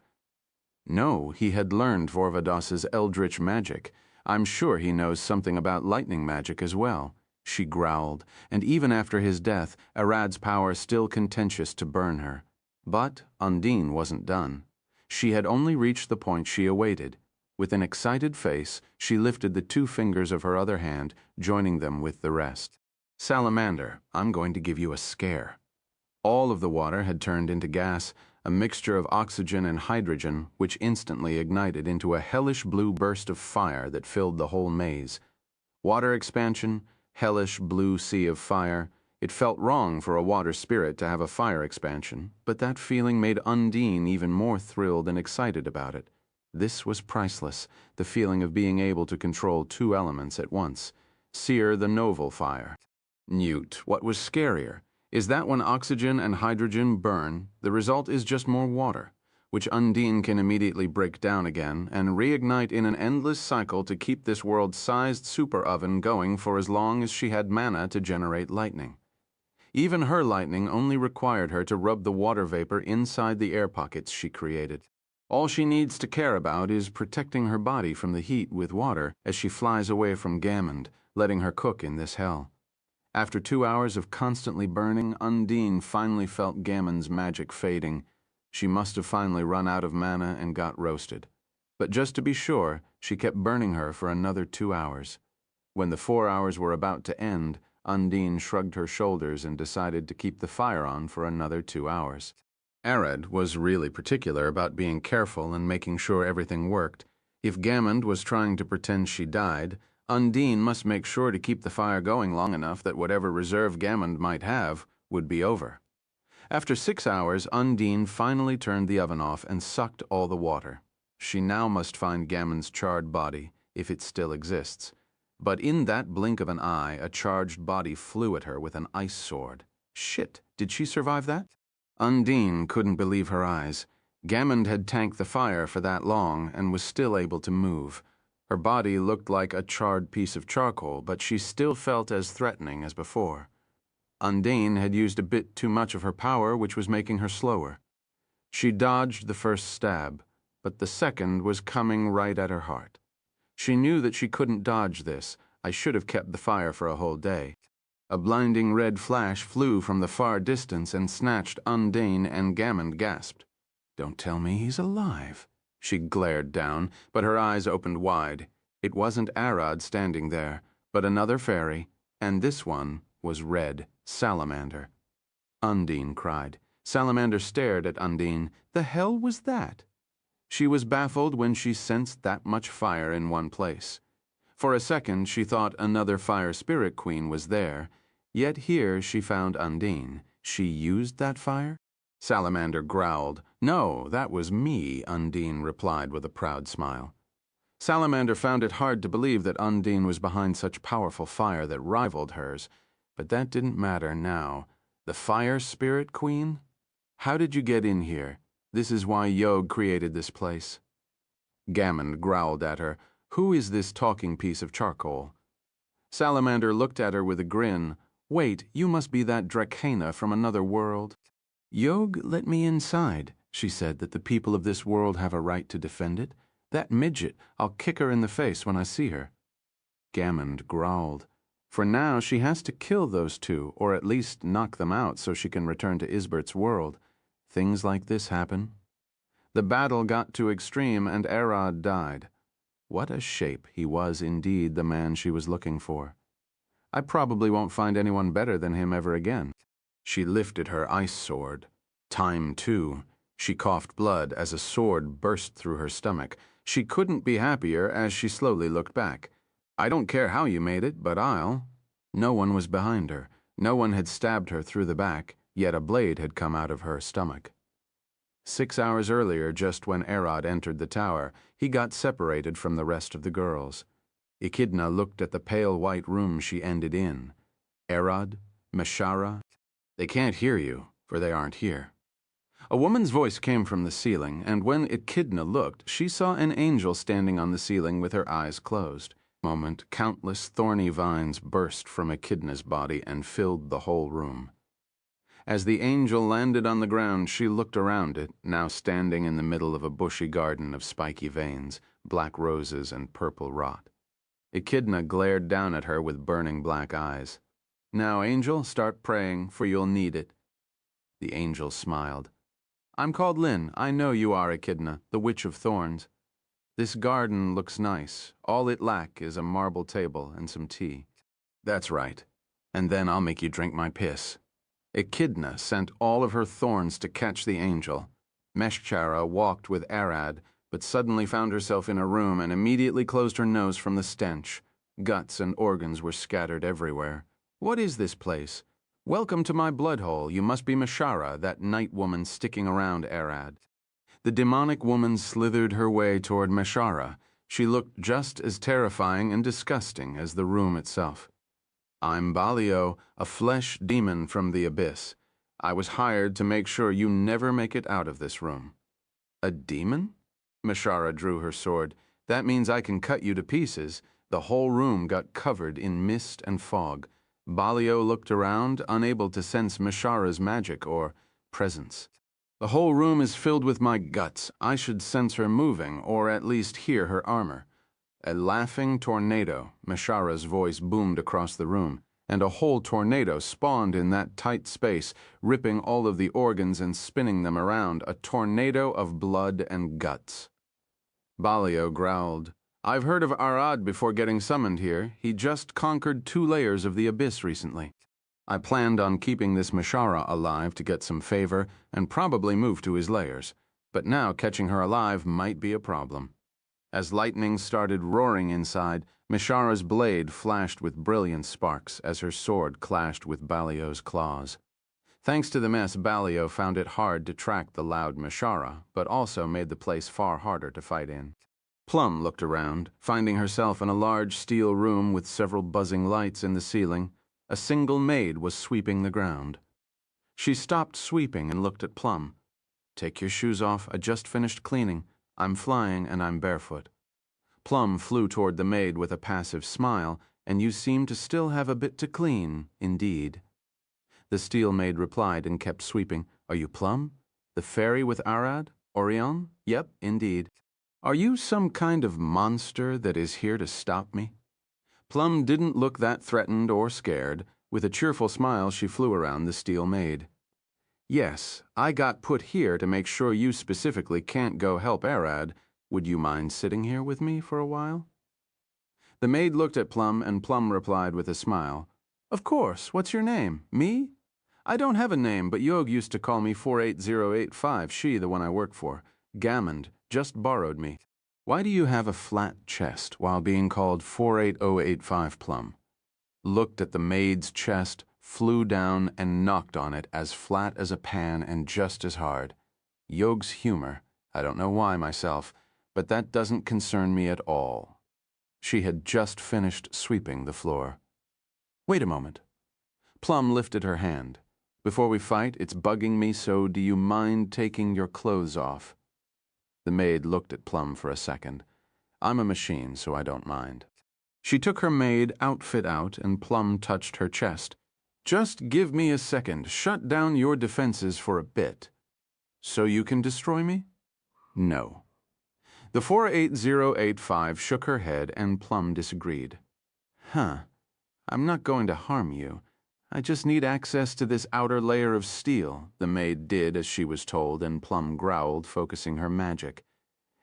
No, he had learned Vorvados's eldritch magic. I'm sure he knows something about lightning magic as well. She growled, and even after his death, Arad's power still contentious to burn her. But Undine wasn't done. She had only reached the point she awaited. With an excited face, she lifted the 2 fingers of her other hand, joining them with the rest. Salamander, I'm going to give you a scare. All of the water had turned into gas, a mixture of oxygen and hydrogen, which instantly ignited into a hellish blue burst of fire that filled the whole maze. Water expansion, hellish blue sea of fire. It felt wrong for a water spirit to have a fire expansion, but that feeling made Undine even more thrilled and excited about it. This was priceless, the feeling of being able to control 2 elements at once. Sear the novel fire. Newt, what was scarier is that when oxygen and hydrogen burn, the result is just more water, which Undine can immediately break down again and reignite in an endless cycle to keep this world-sized super-oven going for as long as she had mana to generate lightning. Even her lightning only required her to rub the water vapor inside the air pockets she created. All she needs to care about is protecting her body from the heat with water as she flies away from Gammond, letting her cook in this hell. After 2 hours of constantly burning, Undine finally felt Gammond's magic fading. She must have finally run out of mana and got roasted. But just to be sure, she kept burning her for another 2 hours. When the 4 hours were about to end, Undine shrugged her shoulders and decided to keep the fire on for another 2 hours. Arad was really particular about being careful and making sure everything worked. If Gammond was trying to pretend she died, Undine must make sure to keep the fire going long enough that whatever reserve Gammond might have would be over. After 6 hours, Undine finally turned the oven off and sucked all the water. She now must find Gammond's charred body, if it still exists. But in that blink of an eye, a charged body flew at her with an ice sword. Shit, did she survive that? Undine couldn't believe her eyes. Gammond had tanked the fire for that long and was still able to move. Her body looked like a charred piece of charcoal, but she still felt as threatening as before. Undine had used a bit too much of her power, which was making her slower. She dodged the first stab, but the second was coming right at her heart. She knew that she couldn't dodge this. I should have kept the fire for a whole day. A blinding red flash flew from the far distance and snatched Undine, and Gammond gasped. Don't tell me he's alive. She glared down, but her eyes opened wide. It wasn't Arad standing there, but another fairy, and this one was Red Salamander. Undine cried. Salamander stared at Undine. The hell was that? She was baffled when she sensed that much fire in one place. For a second she thought another fire spirit queen was there, yet here she found Undine. She used that fire? Salamander growled. No, that was me, Undine replied with a proud smile. Salamander found it hard to believe that Undine was behind such powerful fire that rivaled hers, but that didn't matter now. The Fire Spirit Queen? How did you get in here? This is why Yog created this place. Gammond growled at her. Who is this talking piece of charcoal? Salamander looked at her with a grin. Wait, you must be that Dracana from another world. Yog, let me inside. She said that the people of this world have a right to defend it. That midget, I'll kick her in the face when I see her. Gammond growled. For now, she has to kill those 2, or at least knock them out so she can return to Isbert's world. Things like this happen. The battle got too extreme, and Arad died. What a shape. He was indeed the man she was looking for. I probably won't find anyone better than him ever again. She lifted her ice sword. Time, too. She coughed blood as a sword burst through her stomach. She couldn't be happier as she slowly looked back. I don't care how you made it, but I'll. No one was behind her. No one had stabbed her through the back, yet a blade had come out of her stomach. 6 hours earlier, just when Arad entered the tower, he got separated from the rest of the girls. Echidna looked at the pale white room she ended in. Arad? Meshara? They can't hear you. for they aren't here. A woman's voice came from the ceiling, and when Echidna looked, she saw an angel standing on the ceiling with her eyes closed. Moment, countless thorny vines burst from Echidna's body and filled the whole room. As the angel landed on the ground, she looked around it, now standing in the middle of a bushy garden of spiky veins, black roses, and purple rot. Echidna glared down at her with burning black eyes. "Now, angel, start praying, for you'll need it." The angel smiled. "I'm called Lynn. I know you are Echidna, the Witch of Thorns. This garden looks nice. All it lack is a marble table and some tea." "That's right. And then I'll make you drink my piss." Echidna sent all of her thorns to catch the angel. Meshchara walked with Arad, but suddenly found herself in a room and immediately closed her nose from the stench. Guts and organs were scattered everywhere. "What is this place? Welcome to my blood hole. You must be Meshchara, that night woman sticking around Arad." The demonic woman slithered her way toward Meshchara. She looked just as terrifying and disgusting as the room itself. "I'm Balio, a flesh demon from the abyss. I was hired to make sure you never make it out of this room." "A demon?" Meshchara drew her sword. "That means I can cut you to pieces." The whole room got covered in mist and fog. Balio looked around, unable to sense Meshchara's magic or presence. "The whole room is filled with my guts. I should sense her moving, or at least hear her armor." A laughing tornado, Meshchara's voice boomed across the room, and a whole tornado spawned in that tight space, ripping all of the organs and spinning them around, a tornado of blood and guts. Balio growled. "I've heard of Arad before getting summoned here. He just conquered 2 layers of the abyss recently. I planned on keeping this Meshchara alive to get some favor and probably move to his layers, but now catching her alive might be a problem." As lightning started roaring inside, Meshchara's blade flashed with brilliant sparks as her sword clashed with Balio's claws. Thanks to the mess, Balio found it hard to track the loud Meshchara, but also made the place far harder to fight in. Plum looked around, finding herself in a large steel room with several buzzing lights in the ceiling. A single maid was sweeping the ground. She stopped sweeping and looked at Plum. "Take your shoes off. I just finished cleaning. I'm flying and I'm barefoot." Plum flew toward the maid with a passive smile. "And you seem to still have a bit to clean, indeed." The steel maid replied and kept sweeping. "Are you Plum? The fairy with Arad? Orion? Yep, indeed. Are you some kind of monster that is here to stop me?" Plum didn't look that threatened or scared. With a cheerful smile, she flew around the steel maid. "Yes, I got put here to make sure you specifically can't go help Arad. Would you mind sitting here with me for a while?" The maid looked at Plum, and Plum replied with a smile. "Of course. What's your name? Me? I don't have a name, but Yog used to call me 48085, she, the one I work for. Gammond just borrowed me." "Why do you have a flat chest while being called 48085, Plum?" Looked at the maid's chest, flew down, and knocked on it as flat as a pan and just as hard. Yog's humor. I don't know why myself, but that doesn't concern me at all. She had just finished sweeping the floor. "Wait a moment." Plum lifted her hand. "Before we fight, it's bugging me, so do you mind taking your clothes off?" The maid looked at Plum for a second. "I'm a machine, so I don't mind." She took her maid outfit out, and Plum touched her chest. "Just give me a second. Shut down your defenses for a bit." "So you can destroy me?" "No." The 48085 shook her head, and Plum disagreed. "Huh. I'm not going to harm you. I just need access to this outer layer of steel." The maid did as she was told, and Plum growled, focusing her magic.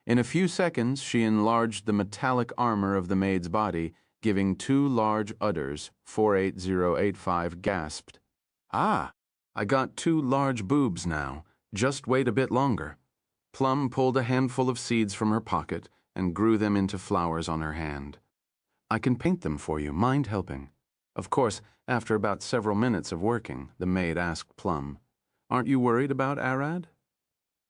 In a few seconds, she enlarged the metallic armor of the maid's body, giving 2 large udders. 48085 gasped. "Ah, I got 2 large boobs now. Just wait a bit longer." Plum pulled a handful of seeds from her pocket and grew them into flowers on her hand. "I can paint them for you. Mind helping?" Of course, after about several minutes of working, the maid asked Plum, "Aren't you worried about Arad?"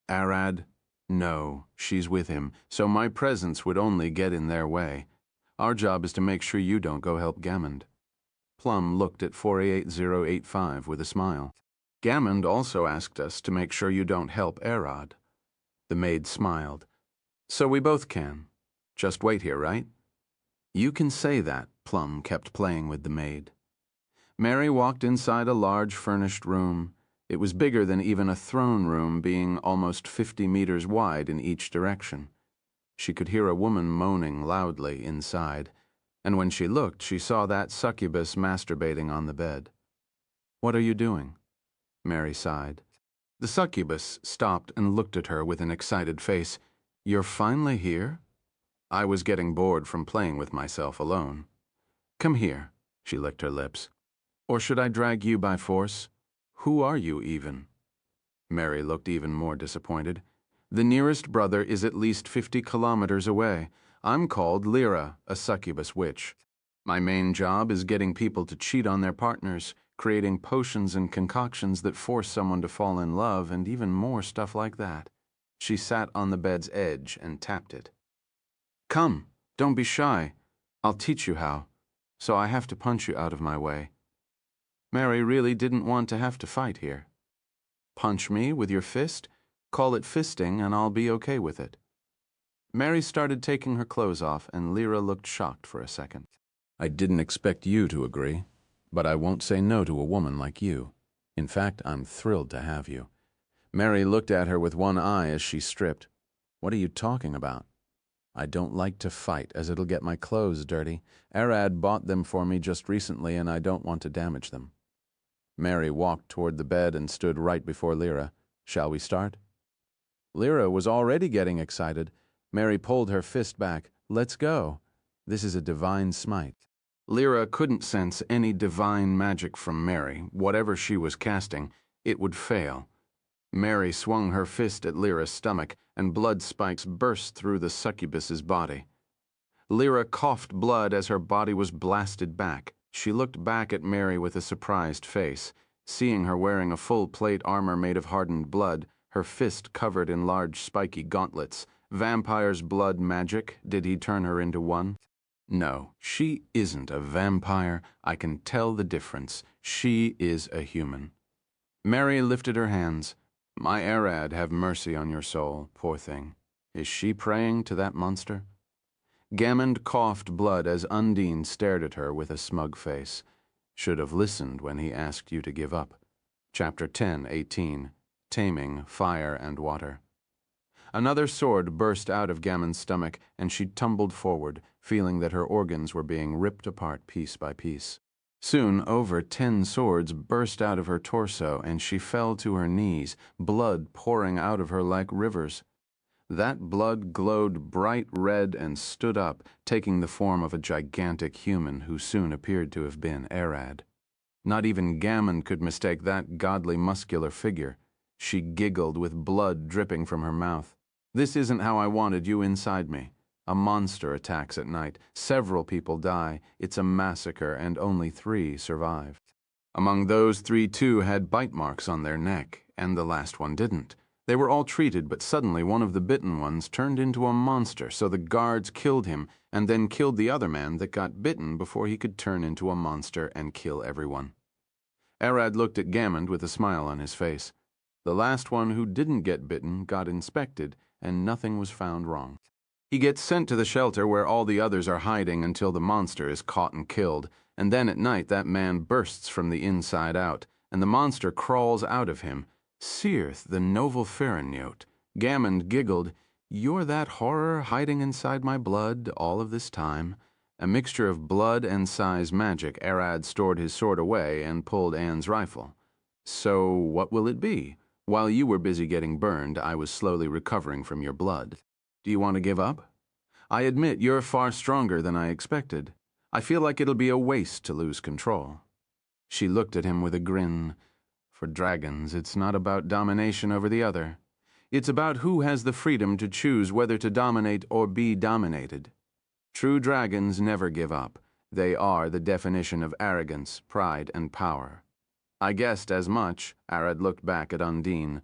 "Arad? No, she's with him, so my presence would only get in their way. Our job is to make sure you don't go help Gammond." Plum looked at 48085 with a smile. Gamond also asked us to make sure you don't help Arad. The maid smiled. So we both can. Just wait here, right? You can say that, Plum kept playing with the maid. Mary walked inside a large furnished room. It was bigger than even a throne room, being almost 50 meters wide in each direction. She could hear a woman moaning loudly inside, and when she looked, she saw that succubus masturbating on the bed. What are you doing? Mary sighed. The succubus stopped and looked at her with an excited face. You're finally here? I was getting bored from playing with myself alone. Come here, she licked her lips. Or should I drag you by force? Who are you even? Mary looked even more disappointed. The nearest brother is at least 50 kilometers away. I'm called Lyra, a succubus witch. My main job is getting people to cheat on their partners, creating potions and concoctions that force someone to fall in love, and even more stuff like that. She sat on the bed's edge and tapped it. Come, don't be shy. I'll teach you how. So I have to punch you out of my way. Mary really didn't want to have to fight here. Punch me with your fist? Call it fisting and I'll be okay with it. Mary started taking her clothes off and Lyra looked shocked for a second. I didn't expect you to agree, but I won't say no to a woman like you. In fact, I'm thrilled to have you. Mary looked at her with one eye as she stripped. What are you talking about? I don't like to fight, as it'll get my clothes dirty. Arad bought them for me just recently, and I don't want to damage them. Mary walked toward the bed and stood right before Lyra. Shall we start? Lyra was already getting excited. Mary pulled her fist back. Let's go. This is a divine smite. Lyra couldn't sense any divine magic from Mary. Whatever she was casting, it would fail. Mary swung her fist at Lyra's stomach, and blood spikes burst through the succubus's body. Lyra coughed blood as her body was blasted back. She looked back at Mary with a surprised face. Seeing her wearing a full plate armor made of hardened blood, her fist covered in large spiky gauntlets. Vampire's blood magic? Did he turn her into one? No, she isn't a vampire. I can tell the difference. She is a human. Mary lifted her hands. My Arad, have mercy on your soul, poor thing. Is she praying to that monster? Gamond coughed blood as Undine stared at her with a smug face. Should have listened when he asked you to give up. Chapter 10:18, Taming Fire and Water. Another sword burst out of Gamond's stomach, and she tumbled forward, feeling that her organs were being ripped apart piece by piece. Soon, over 10 swords burst out of her torso, and she fell to her knees, blood pouring out of her like rivers. That blood glowed bright red and stood up, taking the form of a gigantic human who soon appeared to have been Arad. Not even Gamond could mistake that godly muscular figure. She giggled with blood dripping from her mouth. This isn't how I wanted you inside me. A monster attacks at night. Several people die. It's a massacre, and only 3 survive. Among those 3, 2 had bite marks on their neck, and the last one didn't. They were all treated, but suddenly one of the bitten ones turned into a monster, so the guards killed him, and then killed the other man that got bitten before he could turn into a monster and kill everyone. Arad looked at Gamond with a smile on his face. The last one who didn't get bitten got inspected, and nothing was found wrong. He gets sent to the shelter where all the others are hiding until the monster is caught and killed, and then at night that man bursts from the inside out, and the monster crawls out of him. Searth, the noble Ferignote. Gamond giggled. You're that horror hiding inside my blood all of this time. A mixture of blood and size magic, Arad stored his sword away and pulled Anne's rifle. So what will it be? While you were busy getting burned, I was slowly recovering from your blood. Do you want to give up? I admit you're far stronger than I expected. I feel like it'll be a waste to lose control. She looked at him with a grin. For dragons, it's not about domination over the other. It's about who has the freedom to choose whether to dominate or be dominated. True dragons never give up. They are the definition of arrogance, pride, and power. I guessed as much. Arad looked back at Undine.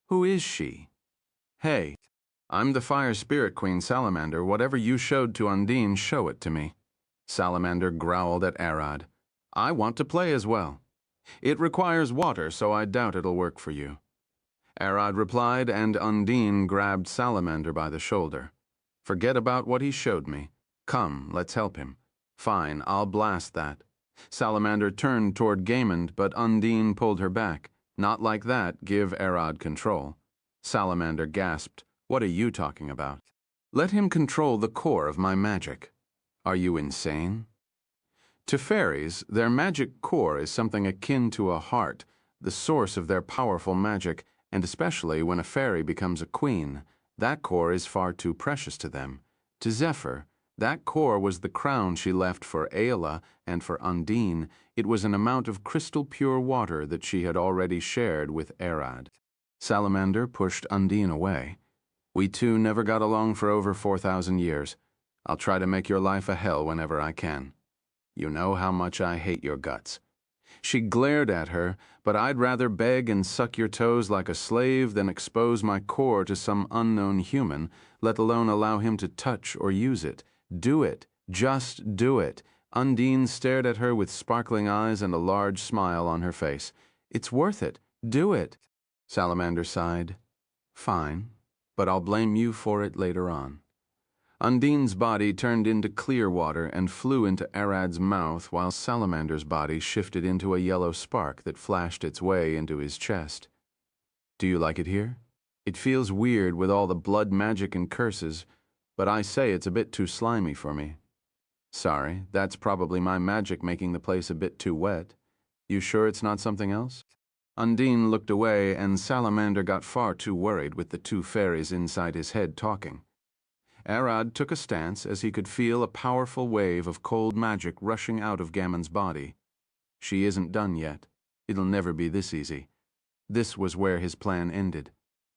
Who is she? Hey, I'm the Fire Spirit Queen Salamander. Whatever you showed to Undine, show it to me. Salamander growled at Arad. I want to play as well. It requires water, so I doubt it'll work for you. Arad replied, and Undine grabbed Salamander by the shoulder. Forget about what he showed me. Come, let's help him. Fine, I'll blast that. Salamander turned toward Gaimond, but Undine pulled her back. Not like that, give Arad control. Salamander gasped, what are you talking about? Let him control the core of my magic. Are you insane? To fairies, their magic core is something akin to a heart, the source of their powerful magic, and especially when a fairy becomes a queen, that core is far too precious to them. To Zephyr, that core was the crown she left for Aela, and for Undine, it was an amount of crystal pure water that she had already shared with Arad. Salamander pushed Undine away. We two never got along for over 4,000 years. I'll try to make your life a hell whenever I can. You know how much I hate your guts. She glared at her, but I'd rather beg and suck your toes like a slave than expose my core to some unknown human, let alone allow him to touch or use it. Do it. Just do it. Undine stared at her with sparkling eyes and a large smile on her face. It's worth it. Do it. Salamander sighed. Fine, but I'll blame you for it later on. Undine's body turned into clear water and flew into Arad's mouth, while Salamander's body shifted into a yellow spark that flashed its way into his chest. Do you like it here? It feels weird with all the blood magic and curses, but I say it's a bit too slimy for me. Sorry, that's probably my magic making the place a bit too wet. You sure it's not something else? Undine looked away, and Salamander got far too worried with the two fairies inside his head talking. Arad took a stance as he could feel a powerful wave of cold magic rushing out of Gammon's body. She isn't done yet. It'll never be this easy. This was where his plan ended.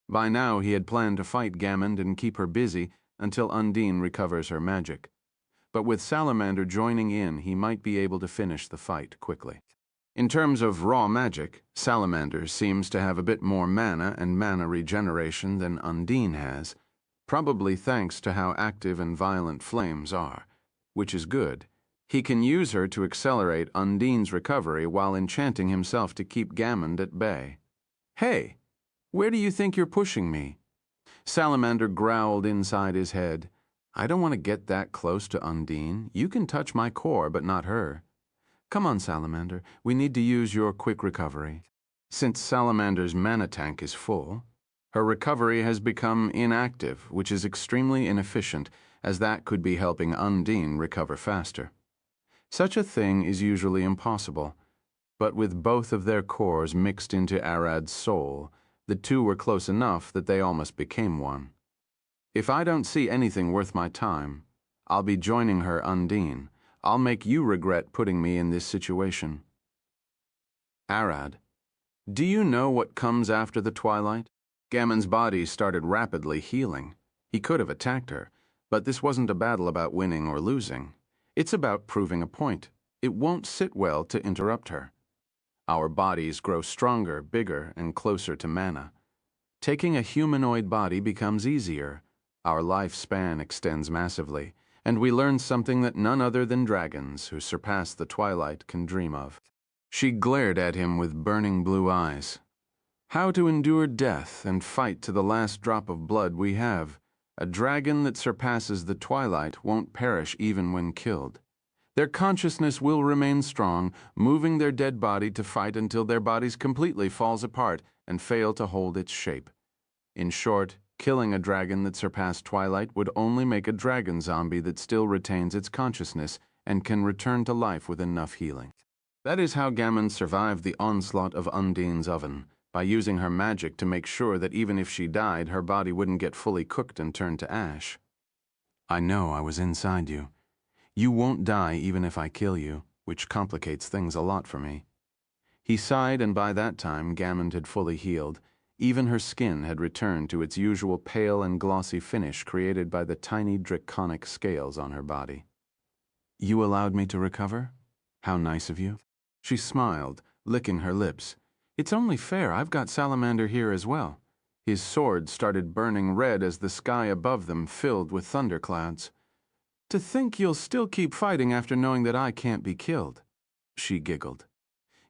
By now he had planned to fight Gammon and keep her busy until Undine recovers her magic. But with Salamander joining in, he might be able to finish the fight quickly. In terms of raw magic, Salamander seems to have a bit more mana and mana regeneration than Undine has, probably thanks to how active and violent flames are, which is good. He can use her to accelerate Undine's recovery while enchanting himself to keep Gammon at bay. Hey, where do you think you're pushing me? Salamander growled inside his head. I don't want to get that close to Undine. You can touch my core, but not her. Come on, Salamander. We need to use your quick recovery. Since Salamander's mana tank is full, her recovery has become inactive, which is extremely inefficient, as that could be helping Undine recover faster. Such a thing is usually impossible, but with both of their cores mixed into Arad's soul, the two were close enough that they almost became one. If I don't see anything worth my time, I'll be joining her Undine. I'll make you regret putting me in this situation. Arad, do you know what comes after the twilight? Gammon's body started rapidly healing. He could have attacked her, but this wasn't a battle about winning or losing. It's about proving a point. It won't sit well to interrupt her. Our bodies grow stronger, bigger, and closer to mana. Taking a humanoid body becomes easier. Our lifespan extends massively, and we learn something that none other than dragons who surpass the twilight can dream of. She glared at him with burning blue eyes. How to endure death and fight to the last drop of blood we have. A dragon that surpasses the twilight won't perish even when killed. Their consciousness will remain strong, moving their dead body to fight until their bodies completely falls apart and fail to hold its shape. In short, killing a dragon that surpassed twilight would only make a dragon zombie that still retains its consciousness and can return to life with enough healing. That is how Gammon survived the onslaught of Undine's oven, by using her magic to make sure that even if she died, her body wouldn't get fully cooked and turn to ash. I know I was inside you. You won't die even if I kill you, which complicates things a lot for me. He sighed, and by that time Gammon had fully healed. Even her skin had returned to its usual pale and glossy finish created by the tiny draconic scales on her body. You allowed me to recover? How nice of you. She smiled, licking her lips. It's only fair, I've got Salamander here as well. His sword started burning red as the sky above them filled with thunderclouds. To think you'll still keep fighting after knowing that I can't be killed. She giggled.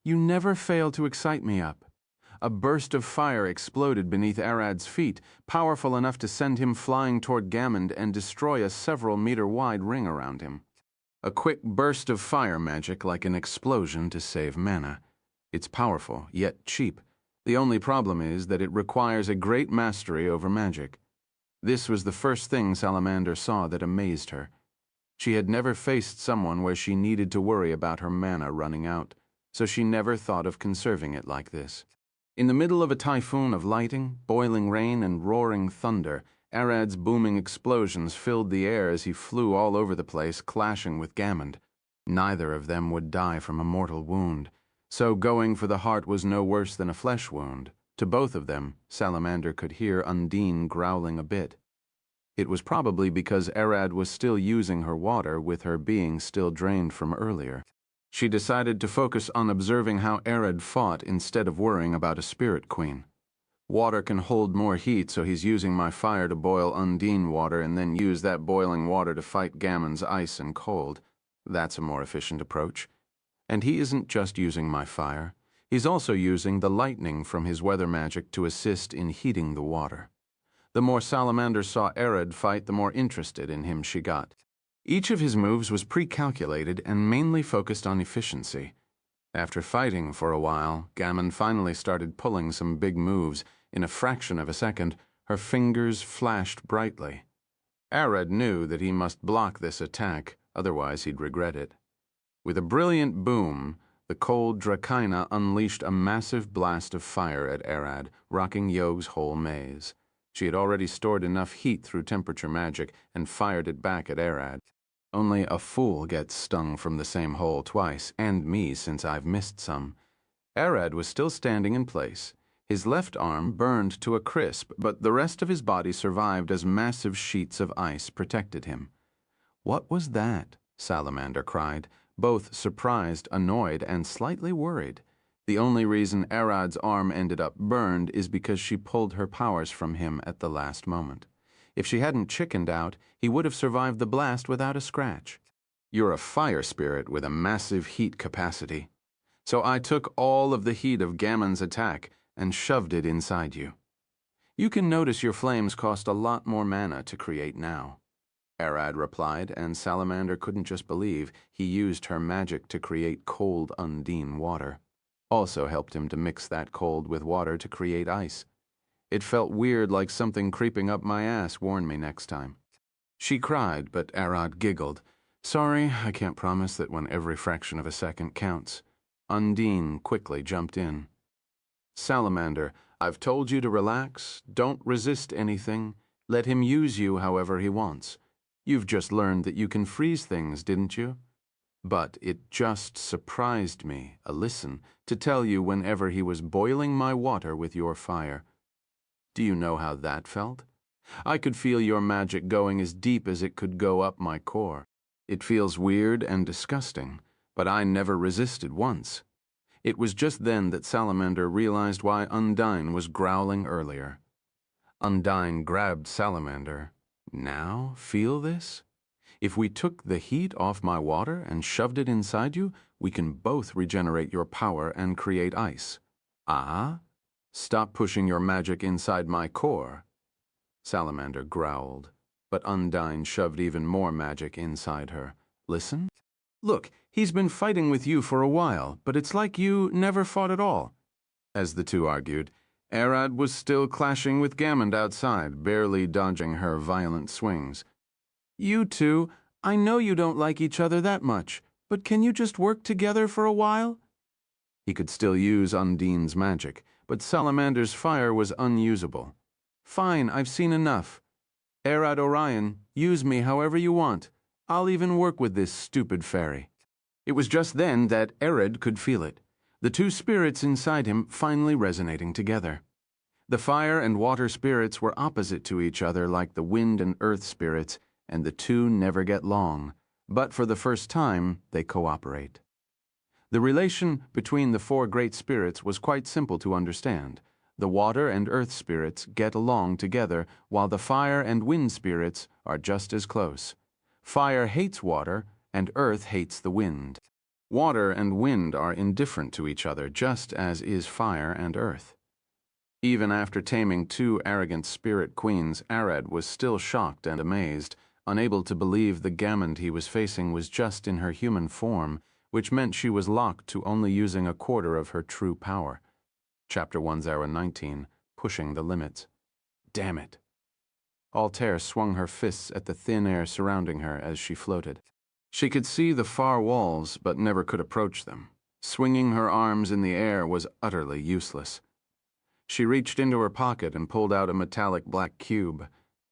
You never fail to excite me up. A burst of fire exploded beneath Arad's feet, powerful enough to send him flying toward Gammond and destroy a several-meter-wide ring around him. A quick burst of fire magic like an explosion to save mana. It's powerful, yet cheap. The only problem is that it requires a great mastery over magic. This was the first thing Salamander saw that amazed her. She had never faced someone where she needed to worry about her mana running out, so she never thought of conserving it like this. In the middle of a typhoon of lightning, boiling rain, and roaring thunder, Arad's booming explosions filled the air as he flew all over the place, clashing with Gammond. Neither of them would die from a mortal wound, so going for the heart was no worse than a flesh wound. To both of them, Salamander could hear Undine growling a bit. It was probably because Arad was still using her water, with her being still drained from earlier. She decided to focus on observing how Arad fought instead of worrying about a spirit queen. Water can hold more heat, so he's using my fire to boil Undine water and then use that boiling water to fight Gammon's ice and cold. That's a more efficient approach. And he isn't just using my fire. He's also using the lightning from his weather magic to assist in heating the water. The more Salamander saw Arad fight, the more interested in him she got. Each of his moves was pre-calculated and mainly focused on efficiency. After fighting for a while, Gammon finally started pulling some big moves. In a fraction of a second, her fingers flashed brightly. Arad knew that he must block this attack, otherwise he'd regret it. With a brilliant boom, the cold Dracaena unleashed a massive blast of fire at Arad, rocking Yog's whole maze. She had already stored enough heat through temperature magic and fired it back at Arad. Only a fool gets stung from the same hole twice, and me since I've missed some. Arad was still standing in place. His left arm burned to a crisp, but the rest of his body survived as massive sheets of ice protected him. "What was that?" Salamander cried, both surprised, annoyed, and slightly worried. The only reason Arad's arm ended up burned is because she pulled her powers from him at the last moment. If she hadn't chickened out, he would have survived the blast without a scratch. "You're a fire spirit with a massive heat capacity. So I took all of the heat of Gammon's attack and shoved it inside you. You can notice your flames cost a lot more mana to create now." Arad replied, and Salamander couldn't just believe he used her magic to create cold Undine water. Also helped him to mix that cold with water to create ice. It felt weird, like something creeping up my ass warned me next time. She cried, but Arad giggled. "Sorry, I can't promise that when every fraction of a second counts." Undine quickly jumped in. "Salamander, I've told you to relax. Don't resist anything. Let him use you however he wants. You've just learned that you can freeze things, didn't you? But it just surprised me, Alyssum, to tell you whenever he was boiling my water with your fire. Do you know how that felt? I could feel your magic going as deep as it could go up my core. It feels weird and disgusting, but I never resisted once." It was just then that Salamander realized why Undine was growling earlier. Undine grabbed Salamander. "Now, feel this? If we took the heat off my water and shoved it inside you, we can both regenerate your power and create ice." "Ah? Stop pushing your magic inside my core." Salamander growled, but Undine shoved even more magic inside her. "Listen? Look, he's been fighting with you for a while, but it's like you never fought at all." As the two argued, Arad was still clashing with Gammond outside, barely dodging her violent swings. "You two, I know you don't like each other that much, but can you just work together for a while?" He could still use Undine's magic, but Salamander's fire was unusable. "Fine, I've seen enough. Arad Orion, use me however you want. I'll even work with this stupid fairy." It was just then that Arad could feel it, the two spirits inside him finally resonating together. The fire and water spirits were opposite to each other like the wind and earth spirits, and the two never get along, but for the first time they cooperate. The relation between the four great spirits was quite simple to understand. The water and earth spirits get along together, while the fire and wind spirits are just as close. Fire hates water, and earth hates the wind. Water and wind are indifferent to each other, just as is fire and earth. Even after taming two arrogant spirit queens, Arad was still shocked and amazed, unable to believe the Gamond he was facing was just in her human form, which meant she was locked to only using a quarter of her true power. Chapter 1019, Pushing the Limits. Damn it. Altair swung her fists at the thin air surrounding her as she floated. She could see the far walls, but never could approach them. Swinging her arms in the air was utterly useless. She reached into her pocket and pulled out a metallic black cube.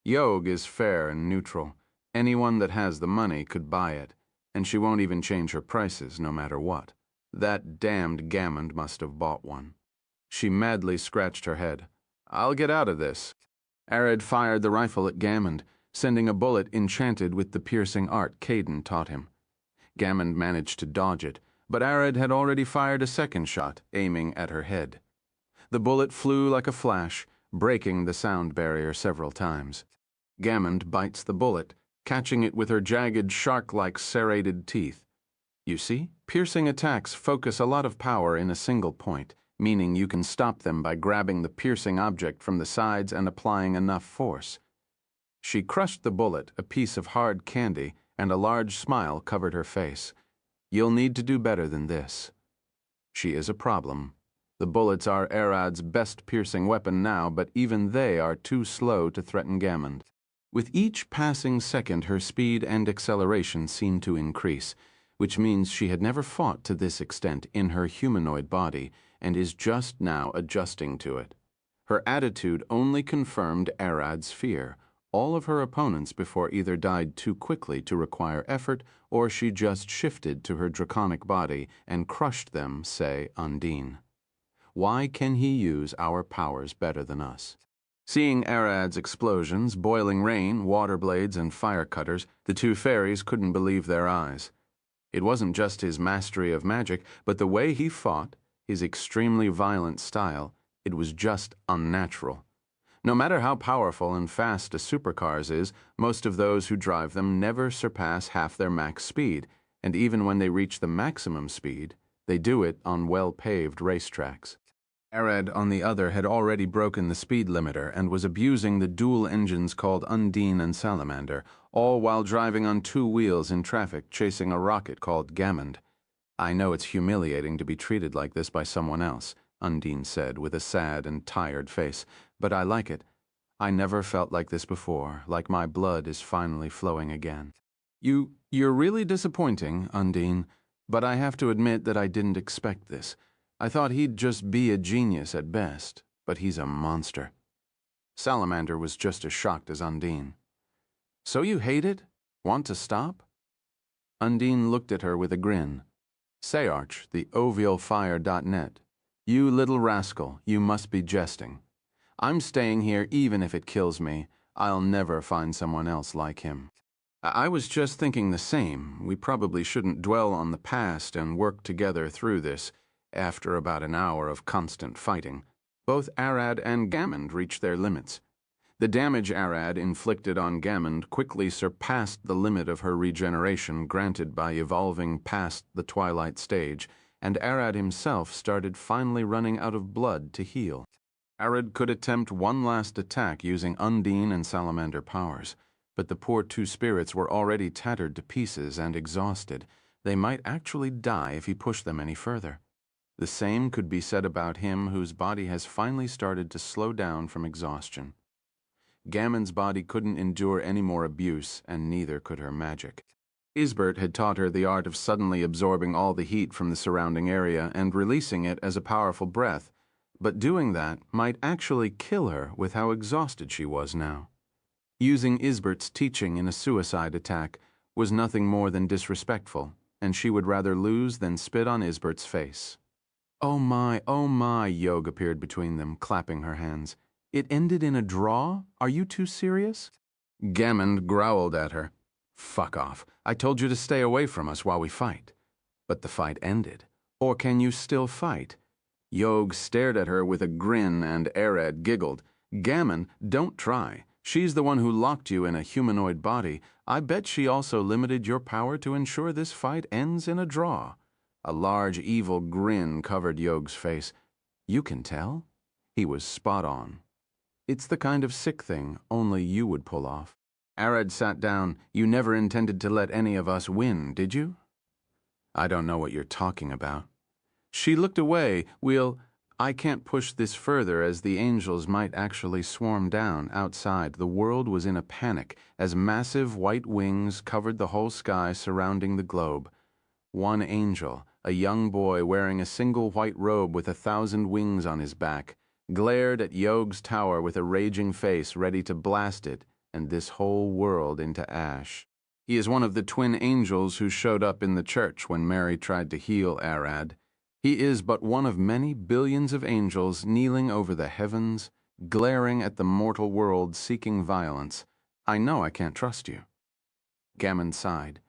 Yogg is fair and neutral. Anyone that has the money could buy it, and she won't even change her prices no matter what. That damned Gamond must have bought one. She madly scratched her head. I'll get out of this. Arad fired the rifle at Gamond, sending a bullet enchanted with the piercing art Caden taught him. Gamond managed to dodge it, but Arad had already fired a second shot, aiming at her head. The bullet flew like a flash, breaking the sound barrier several times. Gamond bites the bullet, catching it with her jagged, shark-like serrated teeth. You see, piercing attacks focus a lot of power in a single point, meaning you can stop them by grabbing the piercing object from the sides and applying enough force. She crushed the bullet, a piece of hard candy, and a large smile covered her face. You'll need to do better than this. She is a problem. The bullets are Arad's best piercing weapon now, but even they are too slow to threaten Gamond. With each passing second, her speed and acceleration seemed to increase, which means she had never fought to this extent in her humanoid body and is just now adjusting to it. Her attitude only confirmed Arad's fear. All of her opponents before either died too quickly to require effort, or she just shifted to her draconic body and crushed them, say Undine. Why can he use our powers better than us? Seeing Arad's explosions, boiling rain, water blades, and fire cutters, the two fairies couldn't believe their eyes. It wasn't just his mastery of magic, but the way he fought, his extremely violent style, it was just unnatural. No matter how powerful and fast a supercars is, most of those who drive them never surpass half their max speed, and even when they reach the maximum speed, they do it on well-paved racetracks. Arad, on the other, had already broken the speed limiter and was abusing the dual engines called Undine and Salamander, all while driving on two wheels in traffic chasing a rocket called Gamond. I know it's humiliating to be treated like this by someone else, Undine said with a sad and tired face, but I like it. I never felt like this before, like my blood is finally flowing again. You're really disappointing, Undine, but I have to admit that I didn't expect this. I thought he'd just be a genius at best, but he's a monster. Salamander was just as shocked as Undine. So you hate it? Want to stop? Undine looked at her with a grin. Sayarch, the OVLfire.net. You little rascal, you must be jesting. I'm staying here even if it kills me. I'll never find someone else like him. I was just thinking the same. We probably shouldn't dwell on the past and work together through this. After about an hour of constant fighting, both Arad and Gamond reached their limits. The damage Arad inflicted on Gamond quickly surpassed the limit of her regeneration granted by evolving past the twilight stage, and Arad himself started finally running out of blood to heal. Arad could attempt one last attack using Undine and Salamander powers, but the poor two spirits were already tattered to pieces and exhausted. They might actually die if he pushed them any further. The same could be said about him whose body has finally started to slow down from exhaustion. Gamond's body couldn't endure any more abuse, and neither could her magic. Isbert had taught her the art of suddenly absorbing all the heat from the surrounding area and releasing it as a powerful breath, but doing that might actually kill her with how exhausted she was now. Using Isbert's teaching in a suicide attack was nothing more than disrespectful, and she would rather lose than spit on Isbert's face. Oh my, Yogg appeared between them, clapping her hands. It ended in a draw? Are you two serious? Gamond growled at her. Fuck off. I told you to stay away from us while we fight. But the fight ended. Or can you still fight? Yogg stared at her with a grin and Arad giggled. Gamond, don't try. She's the one who locked you in a humanoid body. I bet she also limited your power to ensure this fight ends in a draw. A large, evil grin covered Yog's face. You can tell? He was spot on. It's the kind of sick thing only you would pull off. Arad sat down. You never intended to let any of us win, did you? I don't know what you're talking about. She looked away. I can't push this further as the angels might actually swarm down outside. The world was in a panic as massive white wings covered the whole sky surrounding the globe. One angel, a young boy wearing a single white robe with 1,000 wings on his back, glared at Yog's tower with a raging face ready to blast it and this whole world into ash. He is one of the twin angels who showed up in the church when Mary tried to heal Arad. He is but one of many billions of angels kneeling over the heavens, glaring at the mortal world seeking violence. I know I can't trust you. Gammon sighed,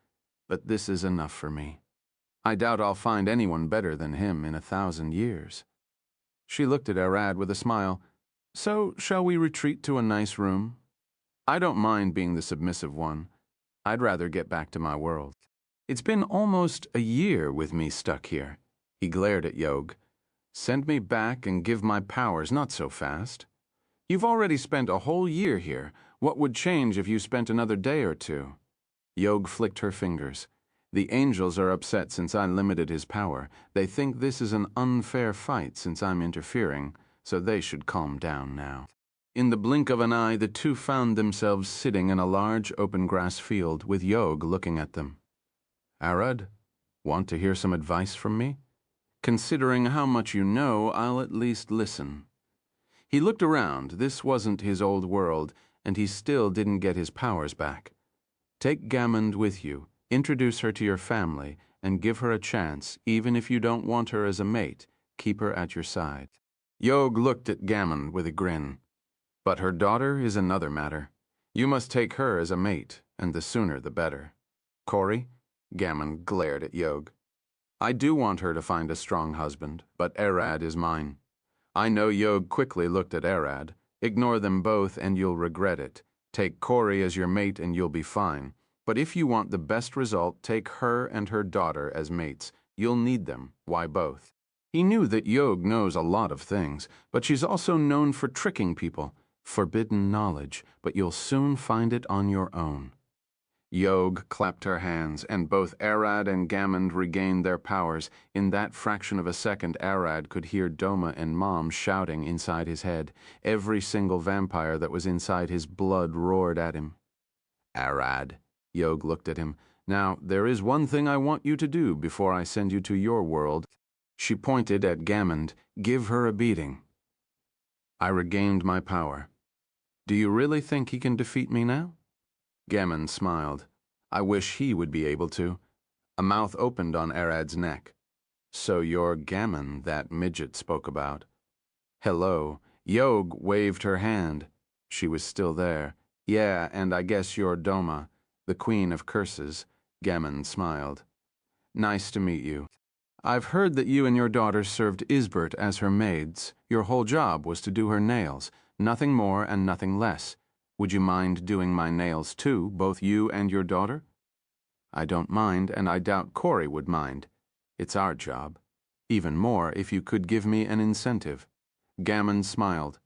but this is enough for me. I doubt I'll find anyone better than him in 1,000 years. She looked at Arad with a smile. So, shall we retreat to a nice room? I don't mind being the submissive one. I'd rather get back to my world. It's been almost a year with me stuck here. He glared at Yog. Send me back and give my powers, not so fast. You've already spent a whole year here. What would change if you spent another day or two? Yog flicked her fingers. The angels are upset since I limited his power. They think this is an unfair fight since I'm interfering, so they should calm down now. In the blink of an eye, the two found themselves sitting in a large open grass field with Yog looking at them. Arad, want to hear some advice from me? Considering how much you know, I'll at least listen. He looked around. This wasn't his old world, and he still didn't get his powers back. Take Gammond with you, introduce her to your family, and give her a chance, even if you don't want her as a mate. Keep her at your side. Yog looked at Gammond with a grin. But her daughter is another matter. You must take her as a mate, and the sooner the better. Corey? Gammond glared at Yog. I do want her to find a strong husband, but Arad is mine. I know Yog quickly looked at Arad. Ignore them both and you'll regret it. Take Corey as your mate and you'll be fine. But if you want the best result, take her and her daughter as mates. You'll need them. Why both? He knew that Yog knows a lot of things, but she's also known for tricking people. Forbidden knowledge, but you'll soon find it on your own. Yog clapped her hands, and both Arad and Gammond regained their powers. In that fraction of a second, Arad could hear Doma and Mom shouting inside his head. Every single vampire that was inside his blood roared at him. Arad, Yog looked at him. Now, there is one thing I want you to do before I send you to your world. She pointed at Gammond. Give her a beating. I regained my power. Do you really think he can defeat me now? Gammond smiled. I wish he would be able to. A mouth opened on Arad's neck. So you're Gammon that midget spoke about. Hello. Yog waved her hand. She was still there. Yeah, and I guess you're Doma, the queen of curses. Gammon smiled. Nice to meet you. I've heard that you and your daughter served Isbert as her maids. Your whole job was to do her nails, nothing more and nothing less. Would you mind doing my nails too, both you and your daughter? I don't mind, and I doubt Corey would mind. It's our job. Even more if you could give me an incentive. Gammond smiled.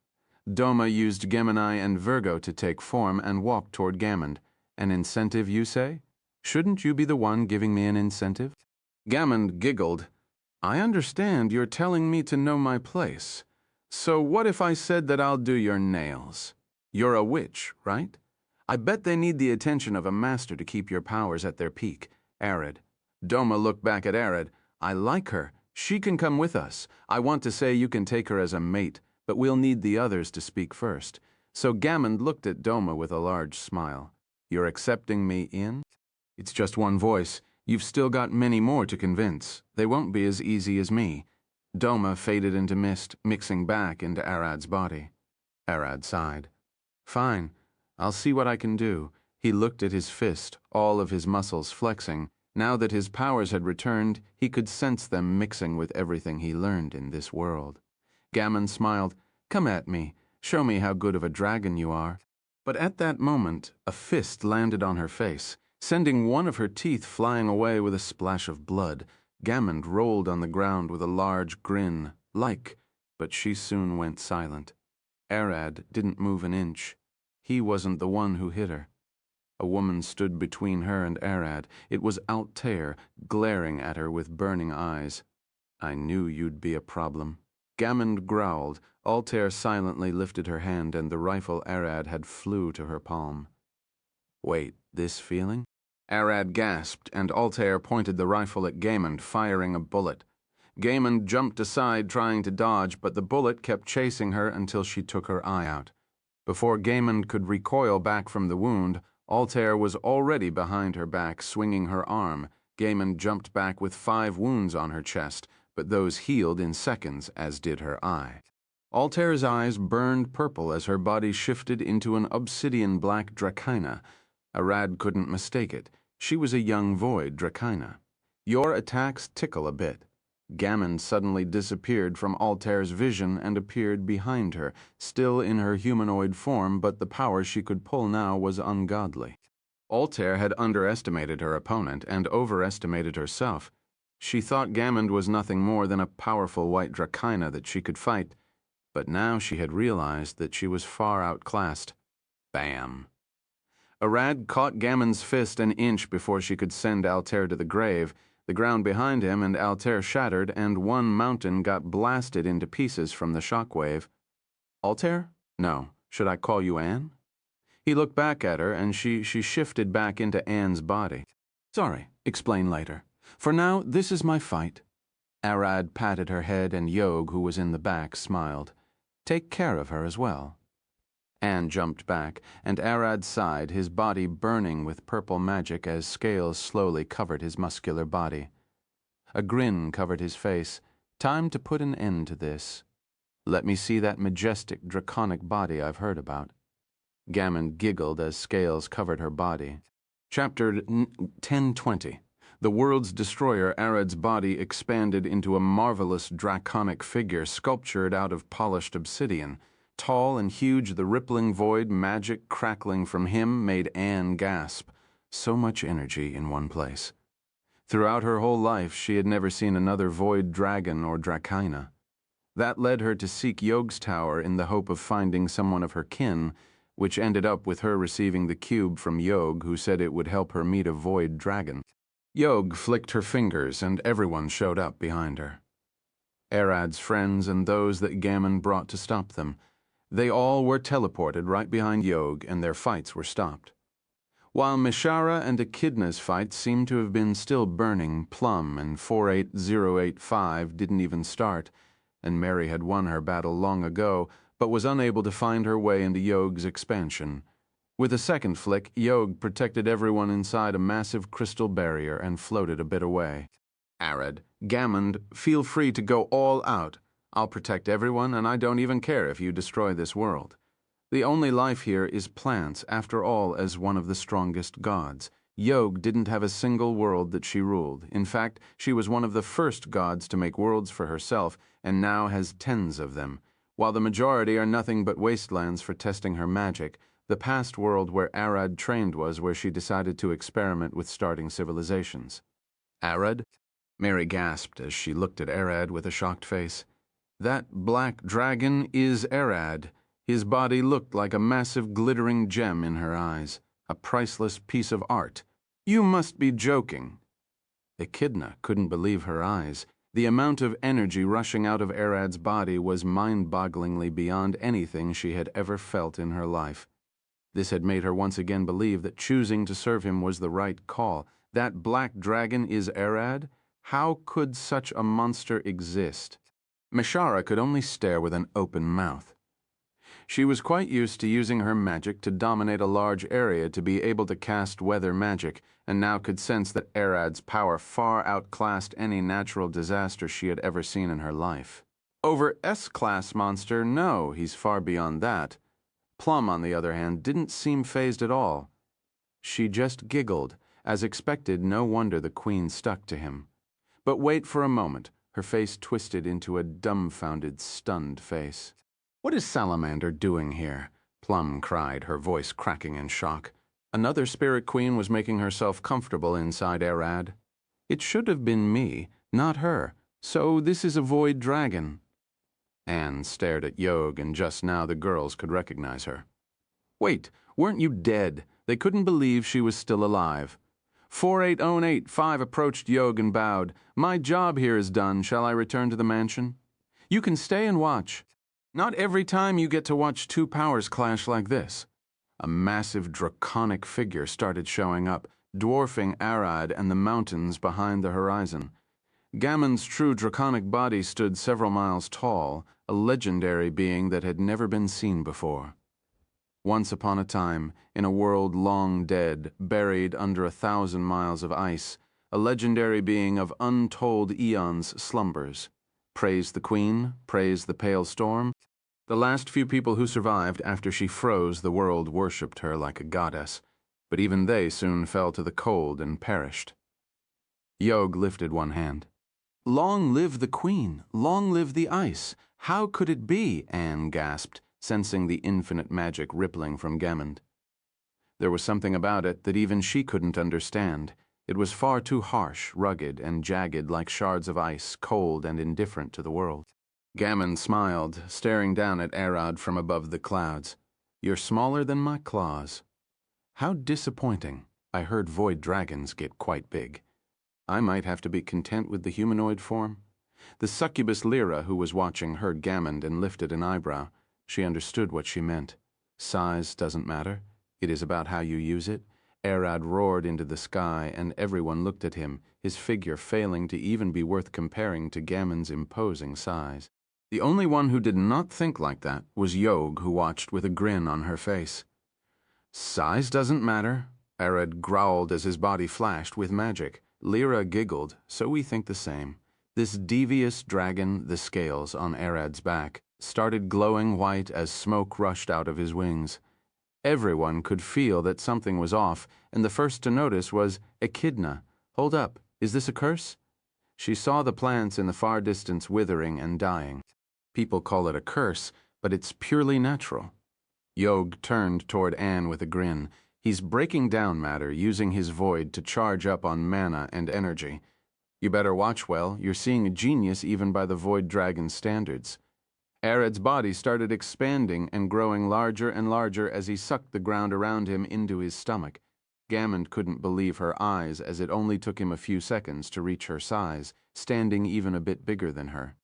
Doma used Gemini and Virgo to take form and walk toward Gammond. An incentive, you say? Shouldn't you be the one giving me an incentive? Gammond giggled. I understand you're telling me to know my place. So what if I said that I'll do your nails? You're a witch, right? I bet they need the attention of a master to keep your powers at their peak. Arad. Doma looked back at Arad. I like her. She can come with us. I want to say you can take her as a mate, but we'll need the others to speak first. So Gammond looked at Doma with a large smile. You're accepting me in? It's just one voice. You've still got many more to convince. They won't be as easy as me. Doma faded into mist, mixing back into Arad's body. Arad sighed. Fine. I'll see what I can do. He looked at his fist, all of his muscles flexing. Now that his powers had returned, he could sense them mixing with everything he learned in this world. Gammon smiled. Come at me. Show me how good of a dragon you are. But at that moment, a fist landed on her face, sending one of her teeth flying away with a splash of blood. Gamond rolled on the ground with a large grin, but she soon went silent. Arad didn't move an inch. He wasn't the one who hit her. A woman stood between her and Arad. It was Altair, glaring at her with burning eyes. I knew you'd be a problem. Gamond growled. Altair silently lifted her hand, and the rifle Arad had flew to her palm. Wait, this feeling? Arad gasped, and Altair pointed the rifle at Gamond, firing a bullet. Gamond jumped aside, trying to dodge, but the bullet kept chasing her until she took her eye out. Before Gamond could recoil back from the wound, Altair was already behind her back, swinging her arm. Gamond jumped back with 5 wounds on her chest, but those healed in seconds, as did her eye. Altair's eyes burned purple as her body shifted into an obsidian-black Dracaina. Arad couldn't mistake it. She was a young void Dracaina. Your attacks tickle a bit. Gamond suddenly disappeared from Altair's vision and appeared behind her, still in her humanoid form, but the power she could pull now was ungodly. Altair had underestimated her opponent and overestimated herself. She thought Gamond was nothing more than a powerful white Dracaina that she could fight, but now she had realized that she was far outclassed. Bam! Arad caught Gamond's fist an inch before she could send Altair to the grave. The ground behind him and Altair shattered, and one mountain got blasted into pieces from the shockwave. Altair? No. Should I call you Anne? He looked back at her, and she shifted back into Anne's body. Sorry, explain later. For now, this is my fight. Arad patted her head, and Yog, who was in the back, smiled. Take care of her as well. Anne jumped back, and Arad sighed, his body burning with purple magic as scales slowly covered his muscular body. A grin covered his face. Time to put an end to this. Let me see that majestic, draconic body I've heard about. Gamond giggled as scales covered her body. Chapter 1020. The world's destroyer, Arad's body expanded into a marvelous draconic figure sculptured out of polished obsidian. Tall and huge, the rippling void magic crackling from him made Anne gasp. So much energy in one place. Throughout her whole life, she had never seen another void dragon or Dracaina. That led her to seek Yog's tower in the hope of finding someone of her kin, which ended up with her receiving the cube from Yog, who said it would help her meet a void dragon. Yog flicked her fingers, and everyone showed up behind her. Arad's friends and those that Gamond brought to stop them. They all were teleported right behind Yog, and their fights were stopped. While Mishara and Echidna's fight seemed to have been still burning, Plum and 48085 didn't even start, and Mary had won her battle long ago, but was unable to find her way into Yog's expansion. With a second flick, Yog protected everyone inside a massive crystal barrier and floated a bit away. Arad, Gamond, feel free to go all out. I'll protect everyone, and I don't even care if you destroy this world. The only life here is plants, after all, as one of the strongest gods. Yog didn't have a single world that she ruled. In fact, she was one of the first gods to make worlds for herself, and now has tens of them. While the majority are nothing but wastelands for testing her magic, the past world where Arad trained was where she decided to experiment with starting civilizations. Arad? Mary gasped as she looked at Arad with a shocked face. That black dragon is Arad. His body looked like a massive glittering gem in her eyes, a priceless piece of art. You must be joking. Echidna couldn't believe her eyes. The amount of energy rushing out of Arad's body was mind-bogglingly beyond anything she had ever felt in her life. This had made her once again believe that choosing to serve him was the right call. That black dragon is Arad? How could such a monster exist? Mishara could only stare with an open mouth. She was quite used to using her magic to dominate a large area to be able to cast weather magic, and now could sense that Arad's power far outclassed any natural disaster she had ever seen in her life. Over S-class monster, no, he's far beyond that. Plum, on the other hand, didn't seem fazed at all. She just giggled. As expected, no wonder the queen stuck to him. But wait for a moment. Her face twisted into a dumbfounded, stunned face. What is Salamander doing here? Plum cried, her voice cracking in shock. Another spirit queen was making herself comfortable inside Arad. It should have been me. Not her. So this is a void dragon. Anne stared at Yog, and just now the girls could recognize her. Wait, weren't you dead? They couldn't believe she was still alive. 48085 approached Yog and bowed. My job here is done. Shall I return to the mansion? You can stay and watch. Not every time you get to watch two powers clash like this. A massive draconic figure started showing up, dwarfing Arad and the mountains behind the horizon. Gammon's true draconic body stood several miles tall, a legendary being that had never been seen before. Once upon a time, in a world long dead, buried under 1,000 miles of ice, a legendary being of untold eons slumbers. Praise the Queen, praise the pale storm. The last few people who survived after she froze the world worshipped her like a goddess, but even they soon fell to the cold and perished. Yog lifted one hand. Long live the Queen, long live the ice. How could it be? Anne gasped, sensing the infinite magic rippling from Gammond. There was something about it that even she couldn't understand. It was far too harsh, rugged, and jagged like shards of ice, cold and indifferent to the world. Gammond smiled, staring down at Arad from above the clouds. You're smaller than my claws. How disappointing. I heard void dragons get quite big. I might have to be content with the humanoid form. The succubus Lyra, who was watching, heard Gammond and lifted an eyebrow. She understood what she meant. Size doesn't matter. It is about how you use it. Arad roared into the sky, and everyone looked at him, his figure failing to even be worth comparing to Gammond's imposing size. The only one who did not think like that was Yog, who watched with a grin on her face. Size doesn't matter, Arad growled as his body flashed with magic. Lyra giggled, so we think the same. This devious dragon, the scales on Arad's back, started glowing white as smoke rushed out of his wings. Everyone could feel that something was off, and the first to notice was Echidna. Hold up, is this a curse? She saw the plants in the far distance withering and dying. People call it a curse, but it's purely natural. Yog turned toward Anne with a grin. He's breaking down matter, using his void to charge up on mana and energy. You better watch well. You're seeing a genius even by the void dragon's standards. Arad's body started expanding and growing larger and larger as he sucked the ground around him into his stomach. Gammond couldn't believe her eyes, as it only took him a few seconds to reach her size, standing even a bit bigger than her.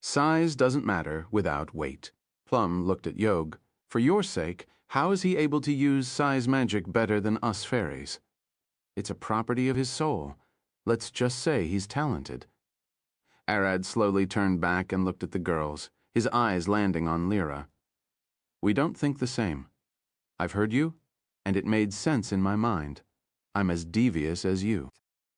Size doesn't matter without weight. Plum looked at Yog. For your sake, how is he able to use size magic better than us fairies? It's a property of his soul. Let's just say he's talented. Arad slowly turned back and looked at the girls, his eyes landing on Lyra. We don't think the same. I've heard you, and it made sense in my mind. I'm as devious as you.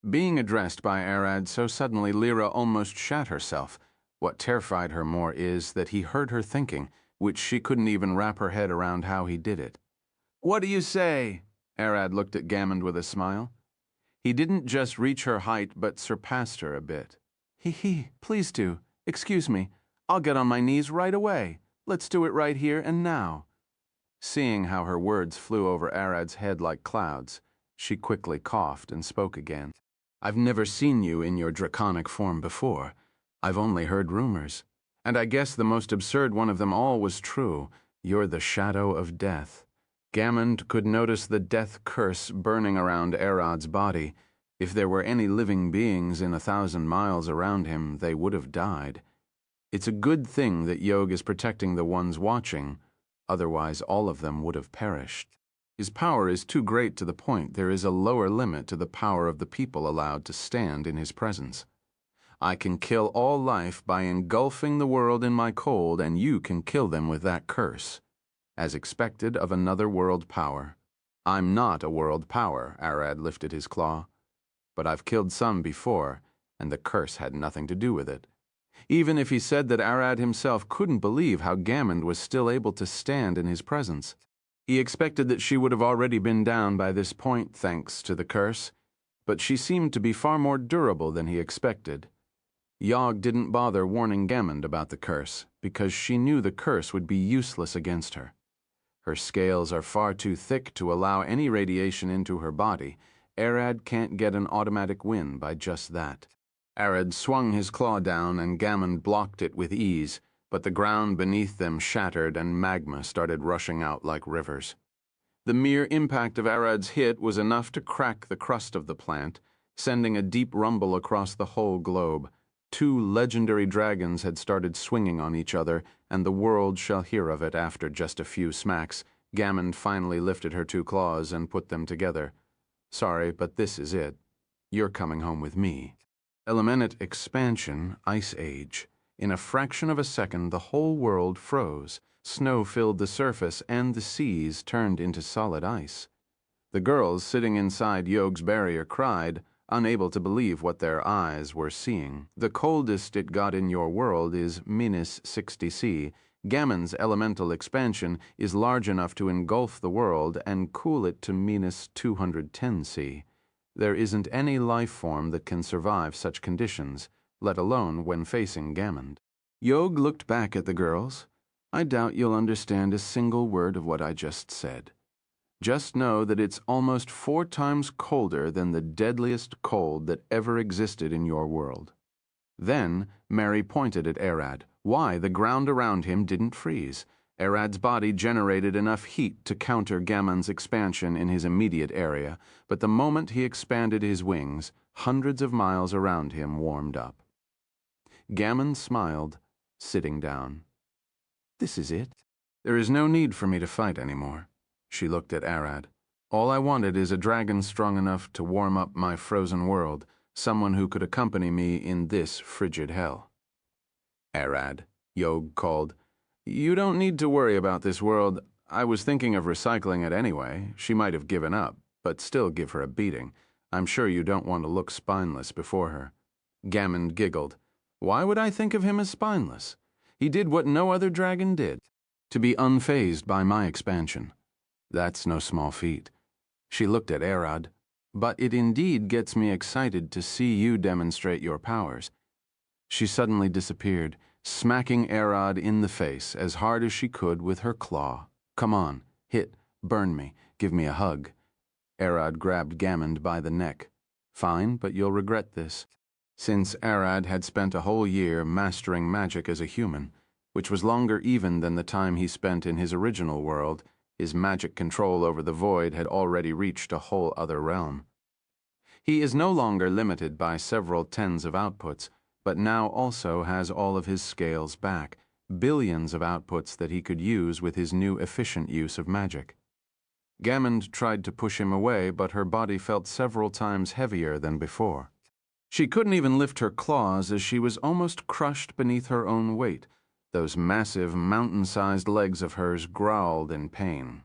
Being addressed by Arad so suddenly, Lyra almost shat herself. What terrified her more is that he heard her thinking, which she couldn't even wrap her head around how he did it. What do you say? Arad looked at Gammond with a smile. He didn't just reach her height, but surpassed her a bit. Please do. Excuse me. I'll get on my knees right away. Let's do it right here and now. Seeing how her words flew over Arad's head like clouds, she quickly coughed and spoke again. I've never seen you in your draconic form before. I've only heard rumors. And I guess the most absurd one of them all was true. You're the shadow of death. Gammond could notice the death curse burning around Arad's body. If there were any living beings in 1,000 miles around him, they would have died. It's a good thing that Yog is protecting the ones watching, otherwise all of them would have perished. His power is too great to the point there is a lower limit to the power of the people allowed to stand in his presence. I can kill all life by engulfing the world in my cold, and you can kill them with that curse, as expected of another world power. I'm not a world power, Arad lifted his claw. But I've killed some before, and the curse had nothing to do with it. Even if he said that Arad himself couldn't believe how Gammond was still able to stand in his presence. He expected that she would have already been down by this point thanks to the curse, but she seemed to be far more durable than he expected. Yog didn't bother warning Gammond about the curse, because she knew the curse would be useless against her. Her scales are far too thick to allow any radiation into her body. Arad can't get an automatic win by just that. Arad swung his claw down and Gammond blocked it with ease, but the ground beneath them shattered and magma started rushing out like rivers. The mere impact of Arad's hit was enough to crack the crust of the plant, sending a deep rumble across the whole globe. Two legendary dragons had started swinging on each other, and the world shall hear of it after just a few smacks. Gammond finally lifted her two claws and put them together. Sorry, but this is it. You're coming home with me. Elemental expansion, Ice Age. In a fraction of a second, the whole world froze. Snow filled the surface, and the seas turned into solid ice. The girls sitting inside Yog's barrier cried, unable to believe what their eyes were seeing. The coldest it got in your world is minus 60°C. Gammond's elemental expansion is large enough to engulf the world and cool it to minus 210°C. There isn't any life form that can survive such conditions, let alone when facing Gammond. Yog looked back at the girls. I doubt you'll understand a single word of what I just said. Just know that it's almost 4 times colder than the deadliest cold that ever existed in your world. Then Mary pointed at Arad. Why, the ground around him didn't freeze. Arad's body generated enough heat to counter Gammond's expansion in his immediate area, but the moment he expanded his wings, hundreds of miles around him warmed up. Gammond smiled, sitting down. This is it. There is no need for me to fight anymore. She looked at Arad. All I wanted is a dragon strong enough to warm up my frozen world, someone who could accompany me in this frigid hell. Arad, Yog called. You don't need to worry about this world. I was thinking of recycling it anyway. She might have given up, but still give her a beating. I'm sure you don't want to look spineless before her. Gammond giggled. Why would I think of him as spineless? He did what no other dragon did, to be unfazed by my expansion. That's no small feat. She looked at Arad. But it indeed gets me excited to see you demonstrate your powers. She suddenly disappeared, smacking Arad in the face as hard as she could with her claw. Come on, hit, burn me, give me a hug. Arad grabbed Gammond by the neck. Fine, but you'll regret this. Since Arad had spent a whole year mastering magic as a human, which was longer even than the time he spent in his original world, his magic control over the void had already reached a whole other realm. He is no longer limited by several tens of outputs, but now also has all of his scales back, billions of outputs that he could use with his new efficient use of magic. Gammond tried to push him away, but her body felt several times heavier than before. She couldn't even lift her claws as she was almost crushed beneath her own weight. Those massive, mountain-sized legs of hers growled in pain.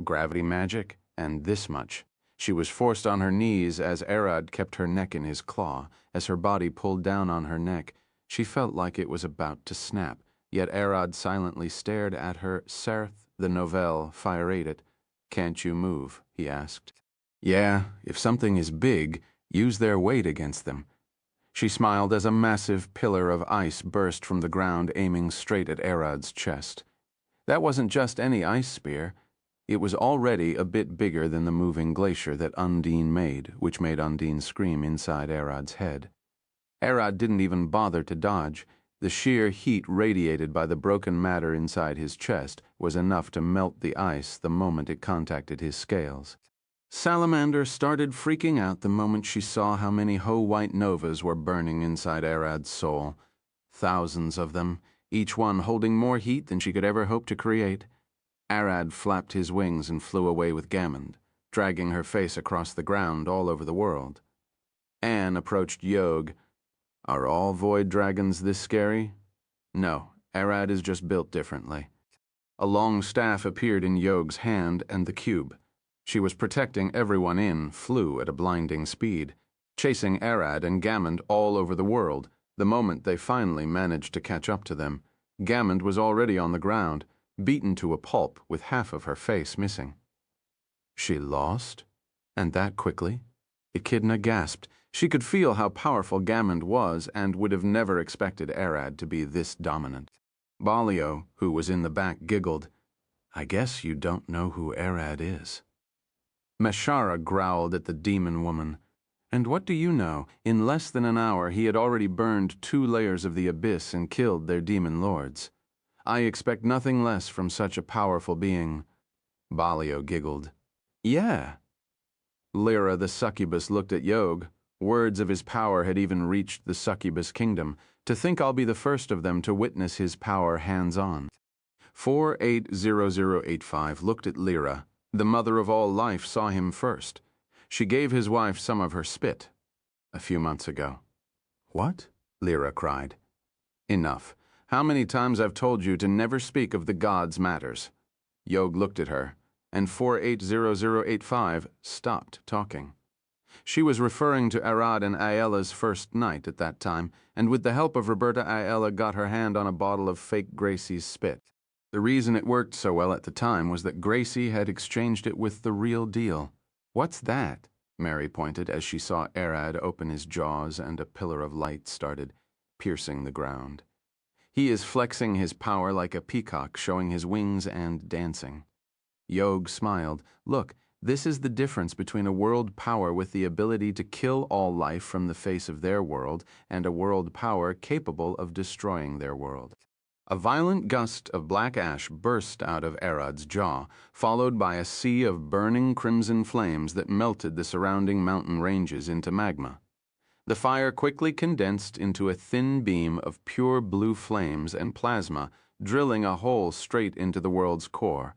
Gravity magic, and this much. She was forced on her knees as Arad kept her neck in his claw. As her body pulled down on her neck, she felt like it was about to snap, yet Arad silently stared at her. Serth, the Novelle, fire-ate. Can't you move? He asked. Yeah, if something is big, use their weight against them. She smiled as a massive pillar of ice burst from the ground, aiming straight at Arad's chest. That wasn't just any ice spear. It was already a bit bigger than the moving glacier that Undine made, which made Undine scream inside Arad's head. Arad didn't even bother to dodge. The sheer heat radiated by the broken matter inside his chest was enough to melt the ice the moment it contacted his scales. Salamander started freaking out the moment she saw how many white novas were burning inside Arad's soul. Thousands of them, each one holding more heat than she could ever hope to create. Arad flapped his wings and flew away with Gammond, dragging her face across the ground all over the world. Anne approached Yog. Are all void dragons this scary? No, Arad is just built differently. A long staff appeared in Yog's hand, and the cube. She was protecting everyone flew at a blinding speed, chasing Arad and Gammond all over the world. The moment they finally managed to catch up to them, Gammond was already on the ground, beaten to a pulp with half of her face missing. She lost? And that quickly? Echidna gasped. She could feel how powerful Gammond was and would have never expected Arad to be this dominant. Balio, who was in the back, giggled. I guess you don't know who Arad is. Meshara growled at the demon woman. And what do you know? In less than an hour, he had already burned 2 layers of the abyss and killed their demon lords. I expect nothing less from such a powerful being. Balio giggled. Yeah. Lyra the succubus looked at Yog. Words of his power had even reached the succubus kingdom. To think I'll be the first of them to witness his power hands-on. 480085 looked at Lyra. The mother of all life saw him first. She gave his wife some of her spit. A few months ago. What? Lyra cried. Enough. How many times I've told you to never speak of the gods' matters. Yog looked at her, and 480085 stopped talking. She was referring to Arad and Ayela's first night at that time, and with the help of Roberta, Ayela got her hand on a bottle of fake Gracie's spit. The reason it worked so well at the time was that Gracie had exchanged it with the real deal. What's that? Mary pointed as she saw Arad open his jaws and a pillar of light started piercing the ground. He is flexing his power like a peacock, showing his wings and dancing. Yog smiled. Look, this is the difference between a world power with the ability to kill all life from the face of their world and a world power capable of destroying their world. A violent gust of black ash burst out of Arad's jaw, followed by a sea of burning crimson flames that melted the surrounding mountain ranges into magma. The fire quickly condensed into a thin beam of pure blue flames and plasma, drilling a hole straight into the world's core.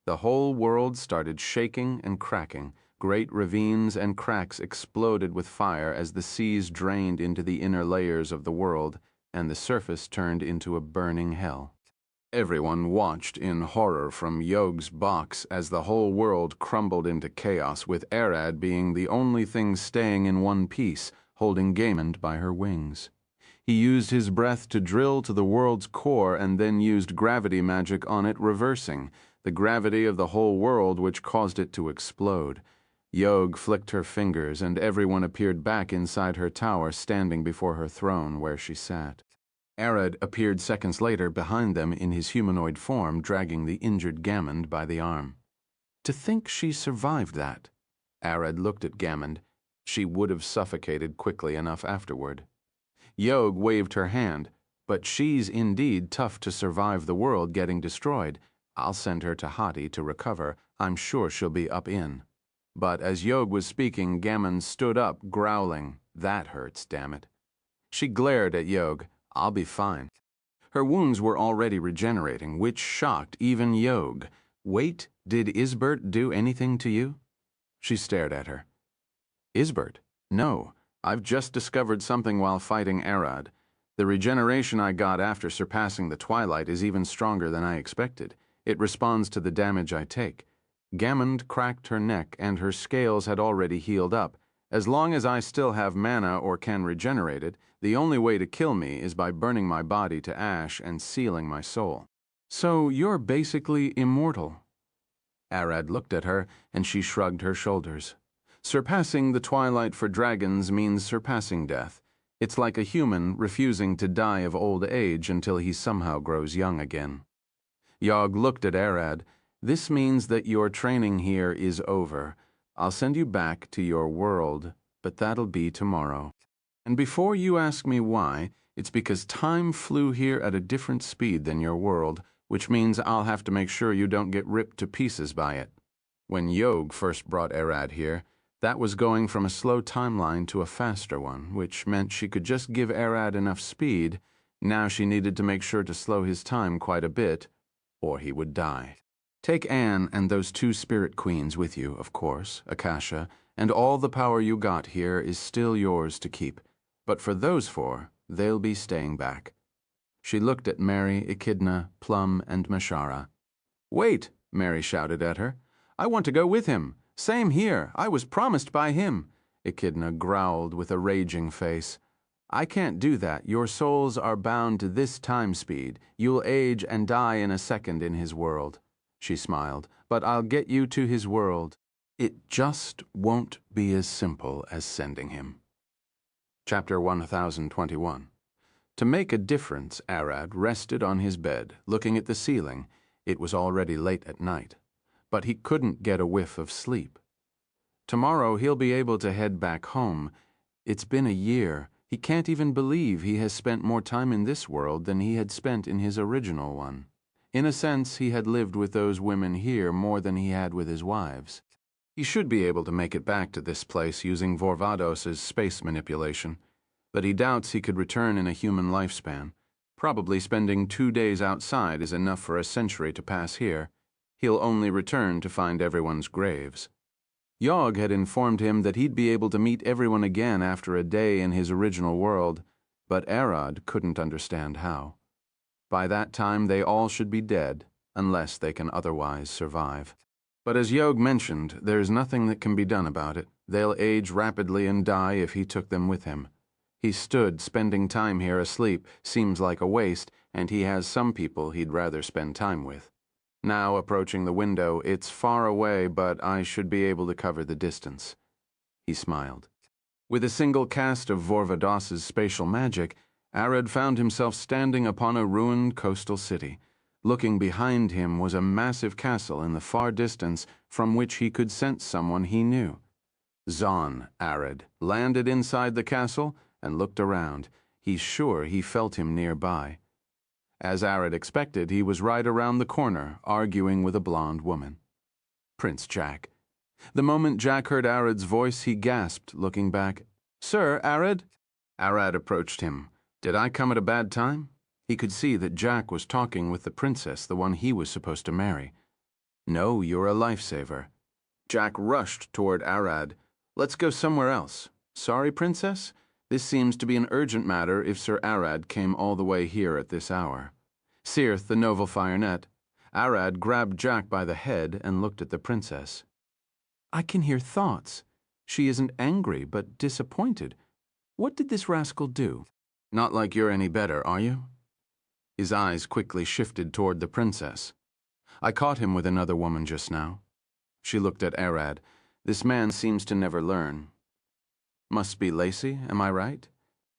The whole world started shaking and cracking. Great ravines and cracks exploded with fire as the seas drained into the inner layers of the world, and the surface turned into a burning hell. Everyone watched in horror from Yog's box as the whole world crumbled into chaos, with Arad being the only thing staying in one piece, holding Gaimond by her wings. He used his breath to drill to the world's core and then used gravity magic on it, reversing the gravity of the whole world, which caused it to explode. Yog flicked her fingers, and everyone appeared back inside her tower, standing before her throne where she sat. Arad appeared seconds later behind them in his humanoid form, dragging the injured Gaimond by the arm. To think she survived that. Arad looked at Gaimond. She would have suffocated quickly enough afterward. Yog waved her hand. But she's indeed tough to survive the world getting destroyed. I'll send her to Hati to recover. I'm sure she'll be up in. But as Yog was speaking, Gaimond stood up, growling. That hurts, damn it. She glared at Yog. I'll be fine. Her wounds were already regenerating, which shocked even Yog. Wait, did Isbert do anything to you? She stared at her. Isbert? No. I've just discovered something while fighting Arad. The regeneration I got after surpassing the Twilight is even stronger than I expected. It responds to the damage I take. Gaimond cracked her neck, and her scales had already healed up. As long as I still have mana or can regenerate it, the only way to kill me is by burning my body to ash and sealing my soul. So you're basically immortal. Arad looked at her, and she shrugged her shoulders. Surpassing the Twilight for dragons means surpassing death. It's like a human refusing to die of old age until he somehow grows young again. Yog looked at Arad. This means that your training here is over. I'll send you back to your world, but that'll be tomorrow. And before you ask me why, it's because time flew here at a different speed than your world, which means I'll have to make sure you don't get ripped to pieces by it. When Yog first brought Arad here, that was going from a slow timeline to a faster one, which meant she could just give Arad enough speed. Now she needed to make sure to slow his time quite a bit, or he would die. Take Anne and those 2 spirit queens with you, of course, Akasha, and all the power you got here is still yours to keep. But for those 4, they'll be staying back. She looked at Mary, Echidna, Plum, and Mashara. Wait, Mary shouted at her. I want to go with him. Same here. I was promised by him. Echidna growled with a raging face. I can't do that. Your souls are bound to this time speed. You'll age and die in a second in his world. She smiled. But I'll get you to his world. It just won't be as simple as sending him. Chapter 1021. To make a difference, Arad rested on his bed, looking at the ceiling. It was already late at night. But he couldn't get a whiff of sleep. Tomorrow he'll be able to head back home. It's been a year. He can't even believe he has spent more time in this world than he had spent in his original one. In a sense, he had lived with those women here more than he had with his wives. He should be able to make it back to this place using Vorvados's space manipulation, but he doubts he could return in a human lifespan. Probably spending 2 days outside is enough for a century to pass here. He'll only return to find everyone's graves. Yog had informed him that he'd be able to meet everyone again after a day in his original world, but Arad couldn't understand how. By that time, they all should be dead, unless they can otherwise survive. But as Yog mentioned, there's nothing that can be done about it. They'll age rapidly and die if he took them with him. He stood, spending time here asleep seems like a waste, and he has some people he'd rather spend time with. Now, approaching the window, it's far away, but I should be able to cover the distance. He smiled. With a single cast of Vorvados's spatial magic, Arad found himself standing upon a ruined coastal city. Looking behind him was a massive castle in the far distance from which he could sense someone he knew. Zon, Arad, landed inside the castle and looked around. He's sure he felt him nearby. As Arad expected, he was right around the corner, arguing with a blonde woman. Prince Jack. The moment Jack heard Arad's voice, he gasped, looking back. "Sir, Arad?" Arad approached him. "Did I come at a bad time?" He could see that Jack was talking with the princess, the one he was supposed to marry. "No, you're a lifesaver." Jack rushed toward Arad. "Let's go somewhere else." "Sorry, princess? This seems to be an urgent matter if Sir Arad came all the way here at this hour." Cirth, the noble Firenet. Arad grabbed Jack by the head and looked at the princess. "I can hear thoughts. She isn't angry, but disappointed. What did this rascal do?" "Not like you're any better, are you?" His eyes quickly shifted toward the princess. "I caught him with another woman just now." She looked at Arad. "This man seems to never learn." "Must be Lacey, am I right?"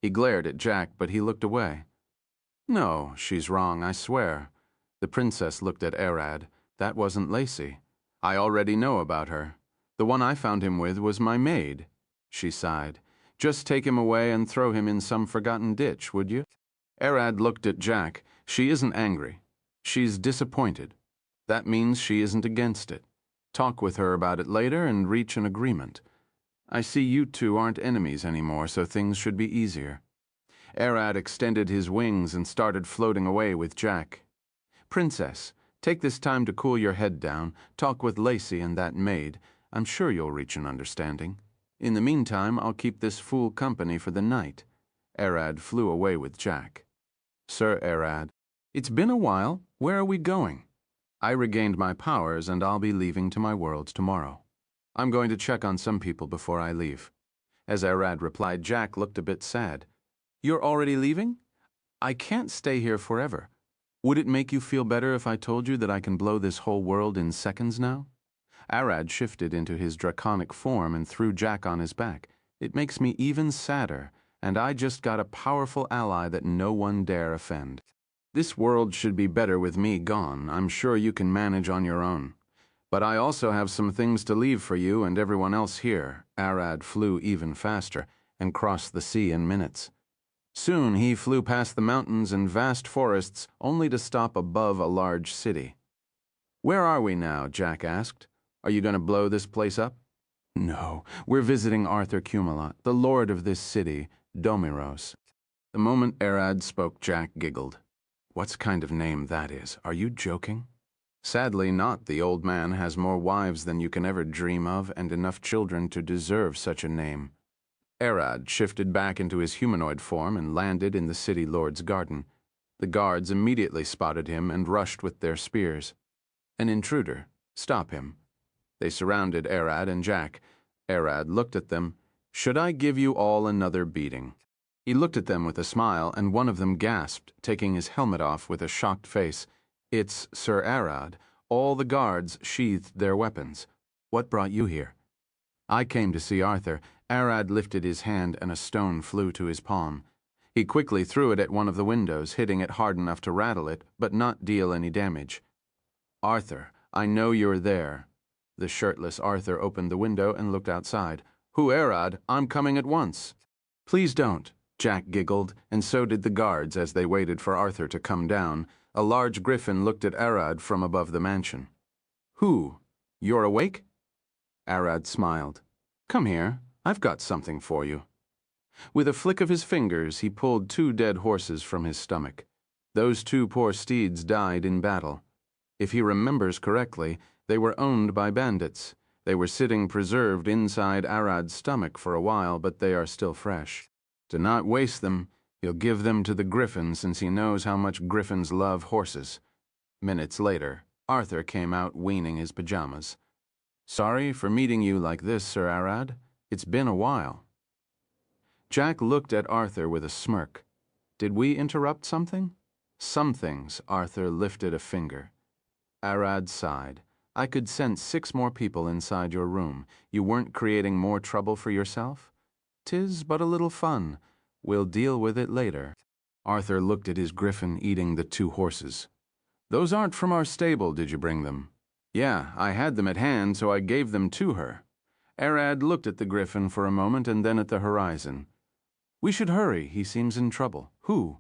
He glared at Jack, but he looked away. "No, she's wrong, I swear." The princess looked at Arad. "That wasn't Lacey. I already know about her. The one I found him with was my maid." She sighed. "Just take him away and throw him in some forgotten ditch, would you?" Arad looked at Jack. "She isn't angry. She's disappointed. That means she isn't against it. Talk with her about it later and reach an agreement. I see you two aren't enemies anymore, so things should be easier." Arad extended his wings and started floating away with Jack. "Princess, take this time to cool your head down, talk with Lacey and that maid. I'm sure you'll reach an understanding. In the meantime, I'll keep this fool company for the night." Arad flew away with Jack. "Sir Arad, it's been a while. Where are we going?" "I regained my powers and I'll be leaving to my world tomorrow. I'm going to check on some people before I leave." As Arad replied, Jack looked a bit sad. "You're already leaving?" "I can't stay here forever. Would it make you feel better if I told you that I can blow this whole world in seconds now?" Arad shifted into his draconic form and threw Jack on his back. "It makes me even sadder, and I just got a powerful ally that no one dare offend. This world should be better with me gone. I'm sure you can manage on your own. But I also have some things to leave for you and everyone else here." Arad flew even faster and crossed the sea in minutes. Soon he flew past the mountains and vast forests, only to stop above a large city. "Where are we now?" Jack asked. "Are you going to blow this place up?" "No, we're visiting Arthur Cumelot, the lord of this city, Domiros." The moment Arad spoke, Jack giggled. "What kind of name that is? Are you joking?" "Sadly not. The old man has more wives than you can ever dream of and enough children to deserve such a name." Arad shifted back into his humanoid form and landed in the city lord's garden. The guards immediately spotted him and rushed with their spears. "An intruder. Stop him." They surrounded Arad and Jack. Arad looked at them. "Should I give you all another beating?" He looked at them with a smile, and one of them gasped, taking his helmet off with a shocked face. "It's Sir Arad." All the guards sheathed their weapons. "What brought you here?" "I came to see Arthur." Arad lifted his hand and a stone flew to his palm. He quickly threw it at one of the windows, hitting it hard enough to rattle it, but not deal any damage. "Arthur, I know you're there." The shirtless Arthur opened the window and looked outside. "Who, Arad? I'm coming at once." "Please don't," Jack giggled, and so did the guards as they waited for Arthur to come down. A large griffin looked at Arad from above the mansion. "Who? You're awake?" Arad smiled. "Come here. I've got something for you." With a flick of his fingers, he pulled 2 dead horses from his stomach. Those 2 poor steeds died in battle. If he remembers correctly, they were owned by bandits. They were sitting preserved inside Arad's stomach for a while, but they are still fresh. To not waste them, he'll give them to the griffin since he knows how much griffins love horses. Minutes later, Arthur came out weaning his pajamas. "Sorry for meeting you like this, Sir Arad. It's been a while." Jack looked at Arthur with a smirk. "Did we interrupt something?" "Some things," Arthur lifted a finger. Arad sighed. "I could sense 6 more people inside your room. You weren't creating more trouble for yourself? 'Tis but a little fun. We'll deal with it later." Arthur looked at his griffin eating the 2 horses. "Those aren't from our stable, did you bring them?" "Yeah, I had them at hand, so I gave them to her." Arad looked at the griffin for a moment and then at the horizon. "We should hurry. He seems in trouble." "Who?"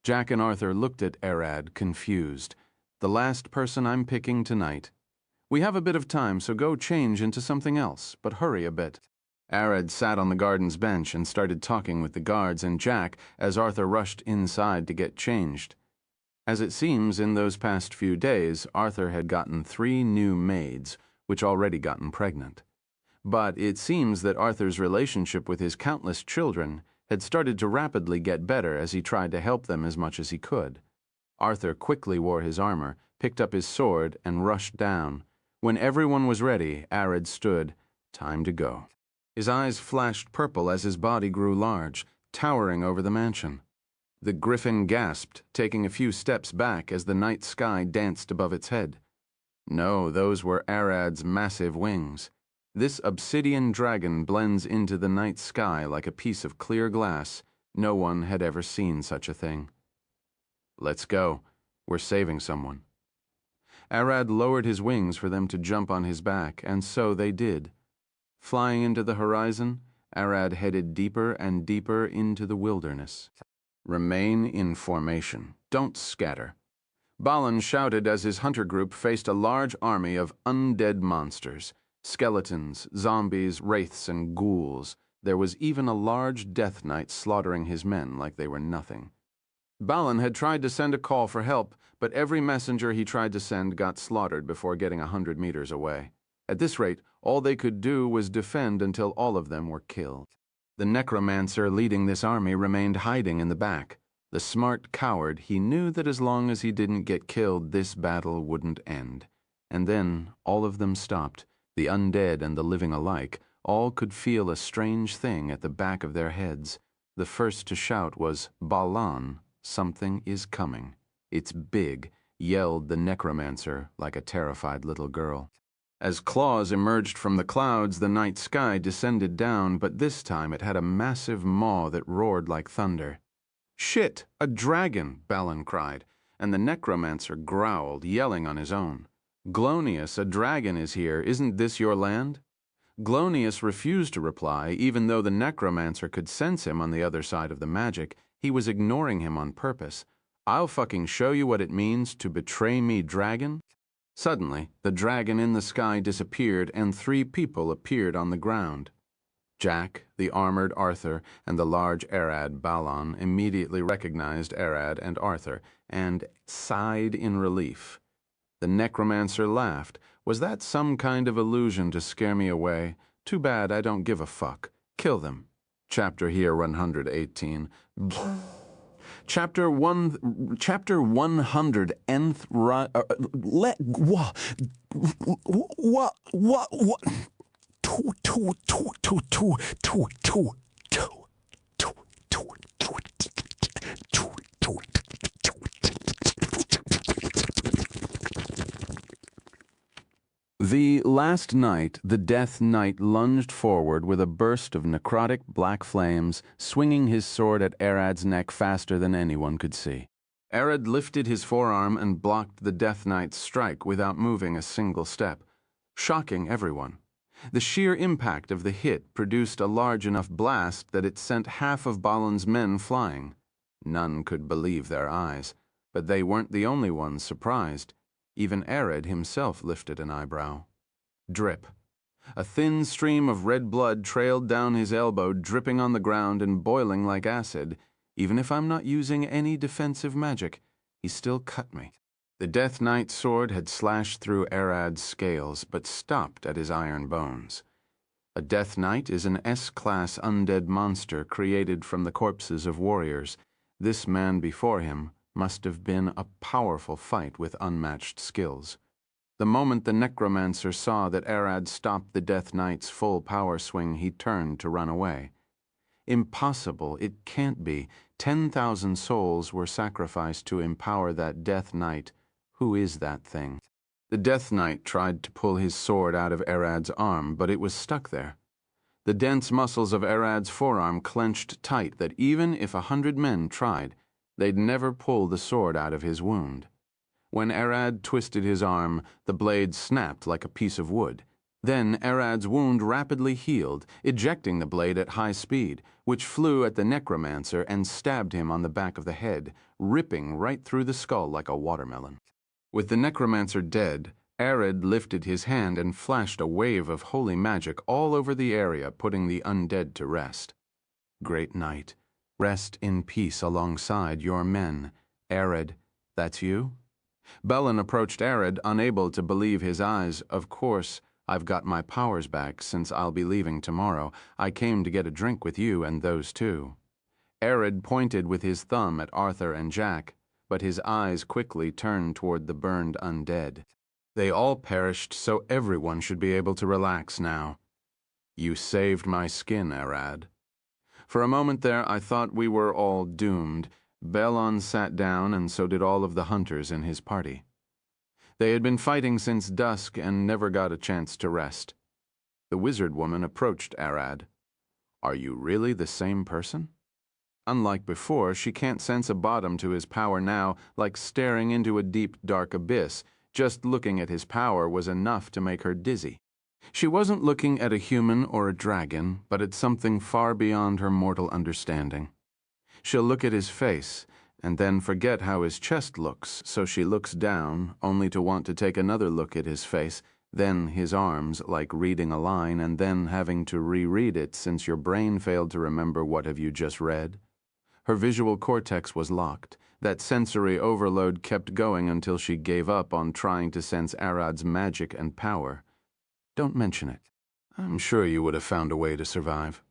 Jack and Arthur looked at Arad, confused. "The last person I'm picking tonight. We have a bit of time, so go change into something else, but hurry a bit." Arad sat on the garden's bench and started talking with the guards and Jack as Arthur rushed inside to get changed. As it seems, in those past few days, Arthur had gotten 3 new maids, which already gotten pregnant. But it seems that Arthur's relationship with his countless children had started to rapidly get better as he tried to help them as much as he could. Arthur quickly wore his armor, picked up his sword, and rushed down. When everyone was ready, Arad stood. Time to go. His eyes flashed purple as his body grew large, towering over the mansion. The griffin gasped, taking a few steps back as the night sky danced above its head. No, those were Arad's massive wings. This obsidian dragon blends into the night sky like a piece of clear glass. No one had ever seen such a thing. "Let's go. We're saving someone." Arad lowered his wings for them to jump on his back, and so they did. Flying into the horizon, Arad headed deeper and deeper into the wilderness. "Remain in formation. Don't scatter." Balin shouted as his hunter group faced a large army of undead monsters. Skeletons, zombies, wraiths, and ghouls. There was even a large death knight slaughtering his men like they were nothing. Balin had tried to send a call for help, but every messenger he tried to send got slaughtered before getting 100 meters away. At this rate, all they could do was defend until all of them were killed. The necromancer leading this army remained hiding in the back. The smart coward, he knew that as long as he didn't get killed, this battle wouldn't end. And then all of them stopped. The undead and the living alike, all could feel a strange thing at the back of their heads. The first to shout was, "Balan, something is coming. It's big," yelled the necromancer like a terrified little girl. As claws emerged from the clouds, the night sky descended down, but this time it had a massive maw that roared like thunder. "Shit, a dragon!" Balin cried, and the necromancer growled, yelling on his own. "Glonius, a dragon is here. Isn't this your land?" Glonius refused to reply, even though the necromancer could sense him on the other side of the magic. He was ignoring him on purpose. "I'll fucking show you what it means to betray me, dragon." Suddenly, the dragon in the sky disappeared and 3 people appeared on the ground. Jack, the armored Arthur, and the large Arad Balin immediately recognized Arad and Arthur and sighed in relief. The necromancer laughed. "Was that some kind of illusion to scare me away? Too bad I don't give a fuck. Kill them." Chapter here 118. Chapter 100th The last night, the Death Knight lunged forward with a burst of necrotic black flames, swinging his sword at Arad's neck faster than anyone could see. Arad lifted his forearm and blocked the Death Knight's strike without moving a single step. shocking everyone. The sheer impact of the hit produced a large enough blast that it sent half of Balin's men flying. None could believe their eyes, but they weren't the only ones surprised. Even Arid himself lifted an eyebrow. Drip. A thin stream of red blood trailed down his elbow, dripping on the ground and boiling like acid. Even if I'm not using any defensive magic, he still cut me. The Death Knight's sword had slashed through Arad's scales, but stopped at his iron bones. A Death Knight is an S-class undead monster created from the corpses of warriors. This man before him must have been a powerful fight with unmatched skills. The moment the necromancer saw that Arad stopped the Death Knight's full power swing, he turned to run away. Impossible, it can't be. 10,000 souls were sacrificed to empower that Death Knight. Who is that thing? The Death Knight tried to pull his sword out of Arad's arm, but it was stuck there. The dense muscles of Arad's forearm clenched tight that even if 100 men tried, they'd never pull the sword out of his wound. When Arad twisted his arm, the blade snapped like a piece of wood. Then Arad's wound rapidly healed, ejecting the blade at high speed, which flew at the necromancer and stabbed him on the back of the head, ripping right through the skull like a watermelon. With the necromancer dead, Arad lifted his hand and flashed a wave of holy magic all over the area, putting the undead to rest. Great Knight, rest in peace alongside your men. Arad, that's you? Bellin approached Arad, unable to believe his eyes. Of course, I've got my powers back since I'll be leaving tomorrow. I came to get a drink with you and those two. Arad pointed with his thumb at Arthur and Jack, but his eyes quickly turned toward the burned undead. They all perished, so everyone should be able to relax now. You saved my skin, Arad. For a moment there, I thought we were all doomed. Belon sat down, and so did all of the hunters in his party. They had been fighting since dusk and never got a chance to rest. The wizard woman approached Arad. Are you really the same person? Unlike before, she can't sense a bottom to his power now, like staring into a deep, dark abyss. Just looking at his power was enough to make her dizzy. She wasn't looking at a human or a dragon, but at something far beyond her mortal understanding. She'll look at his face, and then forget how his chest looks, so she looks down, only to want to take another look at his face, then his arms, like reading a line, and then having to reread it since your brain failed to remember what have you just read. Her visual cortex was locked. That sensory overload kept going until she gave up on trying to sense Arad's magic and power. Don't mention it. I'm sure you would have found a way to survive.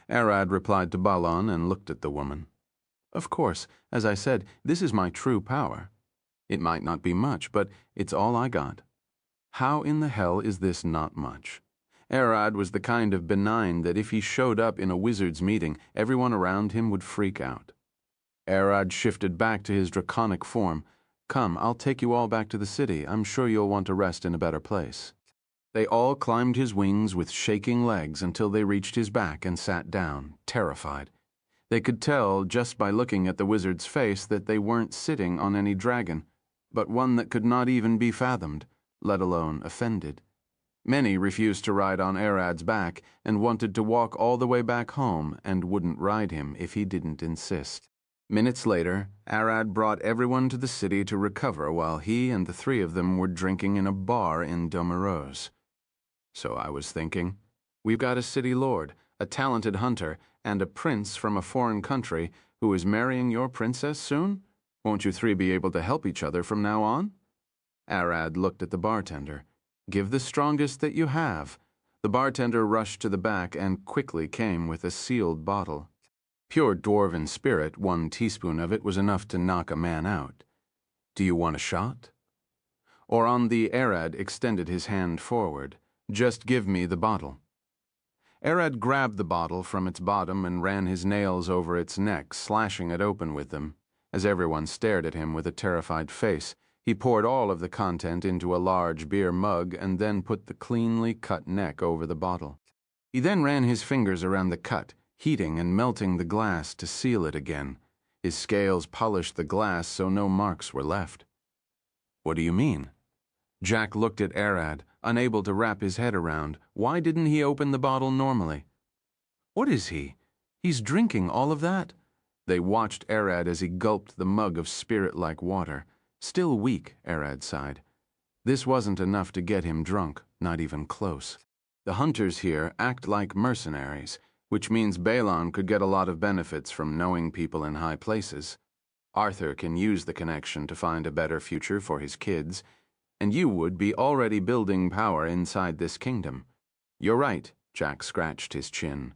Arad replied to Balon and looked at the woman. Of course, as I said, this is my true power. It might not be much, but it's all I got. How in the hell is this not much? Arad was the kind of benign that if he showed up in a wizard's meeting, everyone around him would freak out. Arad shifted back to his draconic form. Come, I'll take you all back to the city. I'm sure you'll want to rest in a better place. They all climbed his wings with shaking legs until they reached his back and sat down, terrified. They could tell just by looking at the wizard's face that they weren't sitting on any dragon, but one that could not even be fathomed, let alone offended. Many refused to ride on Arad's back and wanted to walk all the way back home and wouldn't ride him if he didn't insist. Minutes later, Arad brought everyone to the city to recover while he and the three of them were drinking in a bar in Domerose. So I was thinking, we've got a city lord, a talented hunter, and a prince from a foreign country who is marrying your princess soon? Won't you three be able to help each other from now on? Arad looked at the bartender. Give the strongest that you have. The bartender rushed to the back and quickly came with a sealed bottle. Pure dwarven spirit, 1 teaspoon of it was enough to knock a man out. Do you want a shot? Or on the Arad extended his hand forward. Just give me the bottle. Arad grabbed the bottle from its bottom and ran his nails over its neck, slashing it open with them. As everyone stared at him with a terrified face, he poured all of the content into a large beer mug and then put the cleanly cut neck over the bottle. He then ran his fingers around the cut, heating and melting the glass to seal it again. His scales polished the glass so no marks were left. What do you mean? Jack looked at Arad, unable to wrap his head around. Why didn't he open the bottle normally? What is he? He's drinking all of that? They watched Arad as he gulped the mug of spirit-like water. Still weak, Arad sighed. This wasn't enough to get him drunk, not even close. The hunters here act like mercenaries, which means Balon could get a lot of benefits from knowing people in high places. Arthur can use the connection to find a better future for his kids, and you would be already building power inside this kingdom. You're right, Jack scratched his chin.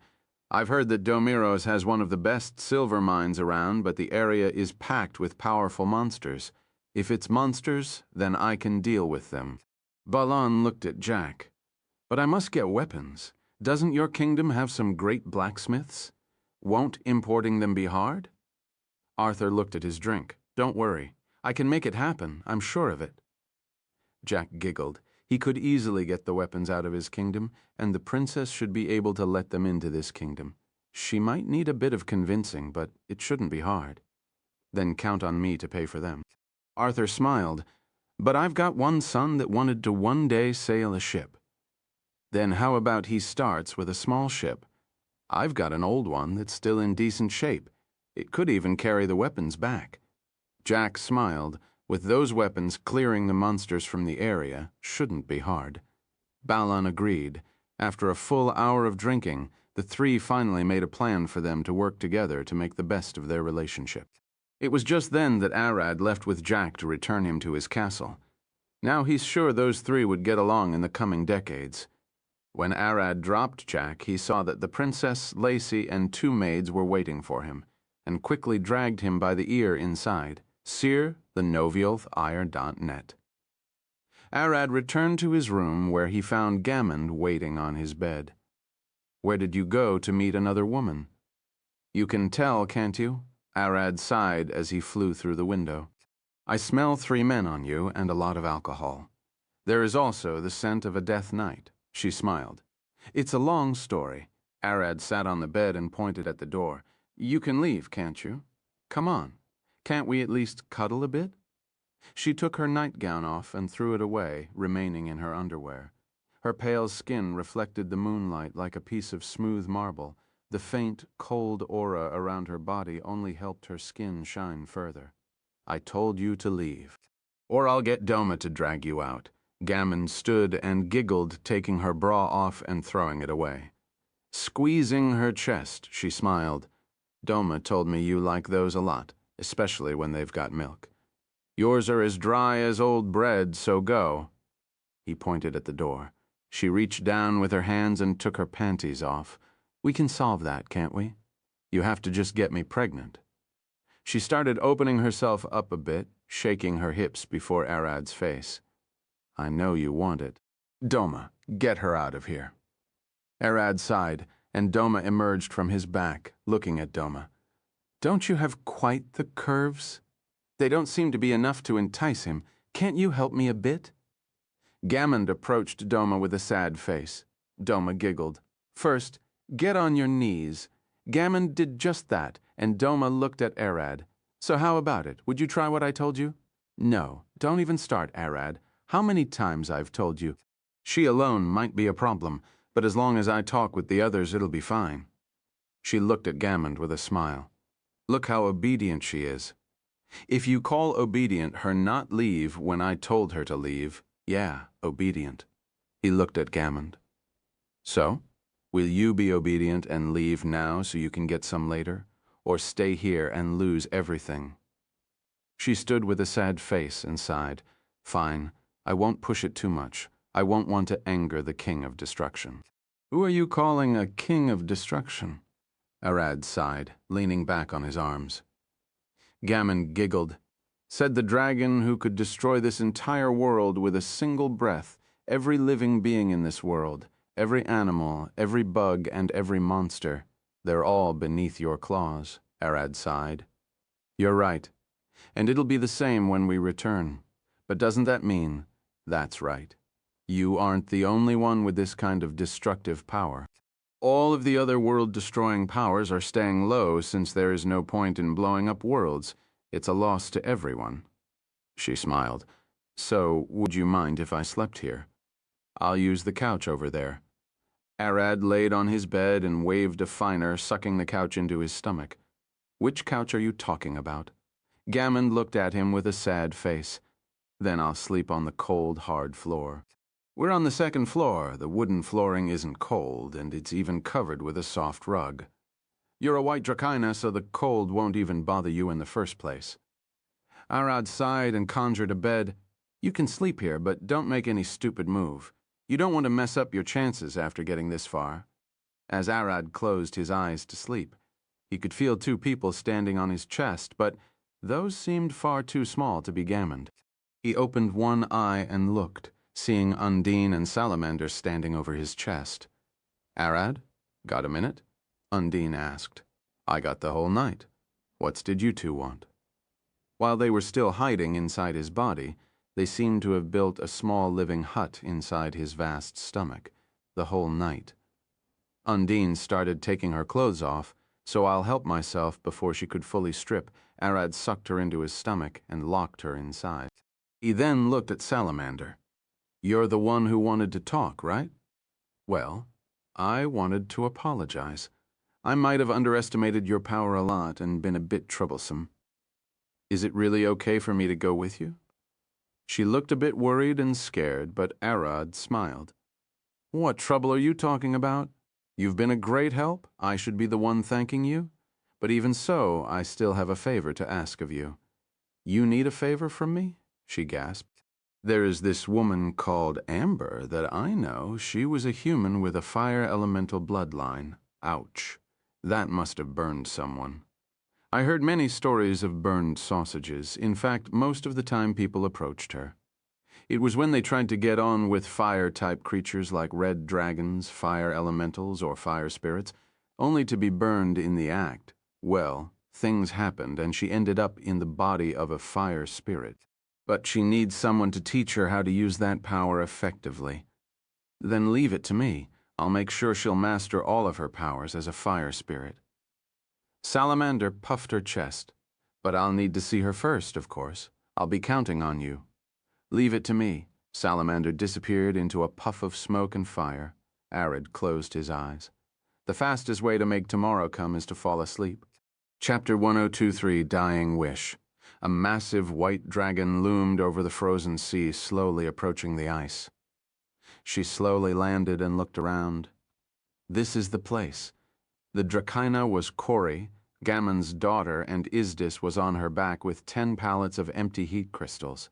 I've heard that Domiros has one of the best silver mines around, but the area is packed with powerful monsters. If it's monsters, then I can deal with them. Balon looked at Jack. But I must get weapons. Doesn't your kingdom have some great blacksmiths? Won't importing them be hard? Arthur looked at his drink. Don't worry. I can make it happen. I'm sure of it. Jack giggled. He could easily get the weapons out of his kingdom, and the princess should be able to let them into this kingdom. She might need a bit of convincing, but it shouldn't be hard. Then count on me to pay for them. Arthur smiled. But I've got one son that wanted to one day sail a ship. Then how about he starts with a small ship? I've got an old one that's still in decent shape. It could even carry the weapons back. Jack smiled. With those weapons, clearing the monsters from the area shouldn't be hard. Balon agreed. After a full hour of drinking, the three finally made a plan for them to work together to make the best of their relationship. It was just then that Arad left with Jack to return him to his castle. Now he's sure those three would get along in the coming decades. When Arad dropped Jack, he saw that the princess, Lacey, and two maids were waiting for him, and quickly dragged him by the ear inside. Seer, the Novielth-ire.net. Arad returned to his room where he found Gammond waiting on his bed. Where did you go to meet another woman? You can tell, can't you? Arad sighed as he flew through the window. I smell 3 men on you and a lot of alcohol. There is also the scent of a death knight. She smiled. It's a long story. Arad sat on the bed and pointed at the door. You can leave, can't you? Come on. Can't we at least cuddle a bit? She took her nightgown off and threw it away, remaining in her underwear. Her pale skin reflected the moonlight like a piece of smooth marble. The faint, cold aura around her body only helped her skin shine further. I told you to leave. Or I'll get Doma to drag you out. Gammon stood and giggled, taking her bra off and throwing it away. Squeezing her chest, she smiled. Doma told me you like those a lot, especially when they've got milk. Yours are as dry as old bread, so go. He pointed at the door. She reached down with her hands and took her panties off. We can solve that, can't we? You have to just get me pregnant. She started opening herself up a bit, shaking her hips before Arad's face. I know you want it. Doma, get her out of here. Arad sighed, and Doma emerged from his back, looking at Doma. Don't you have quite the curves? They don't seem to be enough to entice him. Can't you help me a bit? Gammond approached Doma with a sad face. Doma giggled. First, get on your knees. Gammond did just that, and Doma looked at Arad. So how about it? Would you try what I told you? No, don't even start, Arad. How many times I've told you? She alone might be a problem, but as long as I talk with the others, it'll be fine. She looked at Gammond with a smile. Look how obedient she is. If you call obedient her not leave when I told her to leave, yeah, obedient. He looked at Gammond. So, will you be obedient and leave now so you can get some later, or stay here and lose everything? She stood with a sad face and sighed. Fine, I won't push it too much. I won't want to anger the king of destruction. Who are you calling a king of destruction? Arad sighed, leaning back on his arms. Gammon giggled. Said the dragon who could destroy this entire world with a single breath, every living being in this world, every animal, every bug, and every monster. They're all beneath your claws, Arad sighed. You're right. And it'll be the same when we return. But doesn't that mean, that's right, you aren't the only one with this kind of destructive power? All of the other world-destroying powers are staying low since there is no point in blowing up worlds. It's a loss to everyone. She smiled. So, would you mind if I slept here? I'll use the couch over there. Arad laid on his bed and waved a finer, sucking the couch into his stomach. Which couch are you talking about? Gammond looked at him with a sad face. Then I'll sleep on the cold, hard floor. We're on the second floor. The wooden flooring isn't cold, and it's even covered with a soft rug. You're a white Dracaina, so the cold won't even bother you in the first place. Arad sighed and conjured a bed. You can sleep here, but don't make any stupid move. You don't want to mess up your chances after getting this far. As Arad closed his eyes to sleep, he could feel two people standing on his chest, but those seemed far too small to be Gammond. He opened one eye and looked, seeing Undine and Salamander standing over his chest. Arad, got a minute? Undine asked. I got the whole night. What's did you two want? While they were still hiding inside his body, they seemed to have built a small living hut inside his vast stomach, the whole night. Undine started taking her clothes off, so I'll help myself before she could fully strip. Arad sucked her into his stomach and locked her inside. He then looked at Salamander. You're the one who wanted to talk, right? Well, I wanted to apologize. I might have underestimated your power a lot and been a bit troublesome. Is it really okay for me to go with you? She looked a bit worried and scared, but Arad smiled. What trouble are you talking about? You've been a great help. I should be the one thanking you. But even so, I still have a favor to ask of you. You need a favor from me? She gasped. There is this woman called Amber that I know. She was a human with a fire elemental bloodline. Ouch. That must have burned someone. I heard many stories of burned sausages. In fact, most of the time people approached her. It was when they tried to get on with fire-type creatures like red dragons, fire elementals, or fire spirits, only to be burned in the act. Well, things happened, and she ended up in the body of a fire spirit. But she needs someone to teach her how to use that power effectively. Then leave it to me. I'll make sure she'll master all of her powers as a fire spirit. Salamander puffed her chest. But I'll need to see her first, of course. I'll be counting on you. Leave it to me. Salamander disappeared into a puff of smoke and fire. Arad closed his eyes. The fastest way to make tomorrow come is to fall asleep. Chapter 1023, Dying Wish. A massive white dragon loomed over the frozen sea, slowly approaching the ice. She slowly landed and looked around. This is the place. The Dracaina was Cori, Gammond's daughter, and Isdis was on her back with 10 pallets of empty heat crystals.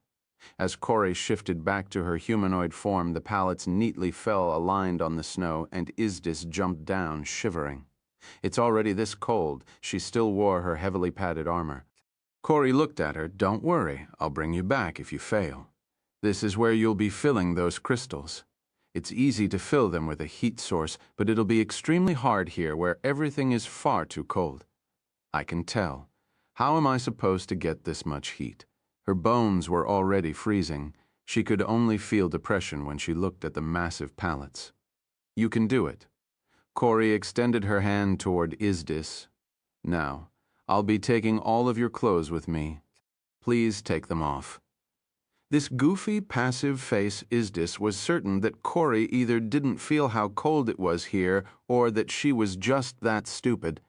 As Cori shifted back to her humanoid form, the pallets neatly fell aligned on the snow, and Isdis jumped down, shivering. It's already this cold. She still wore her heavily padded armor. Cori looked at her. Don't worry, I'll bring you back if you fail. This is where you'll be filling those crystals. It's easy to fill them with a heat source, but it'll be extremely hard here where everything is far too cold. I can tell. How am I supposed to get this much heat? Her bones were already freezing. She could only feel depression when she looked at the massive pallets. You can do it. Cori extended her hand toward Isdis. Now, I'll be taking all of your clothes with me. Please take them off. This goofy, passive face Isdis was certain that Cori either didn't feel how cold it was here or that she was just that stupid.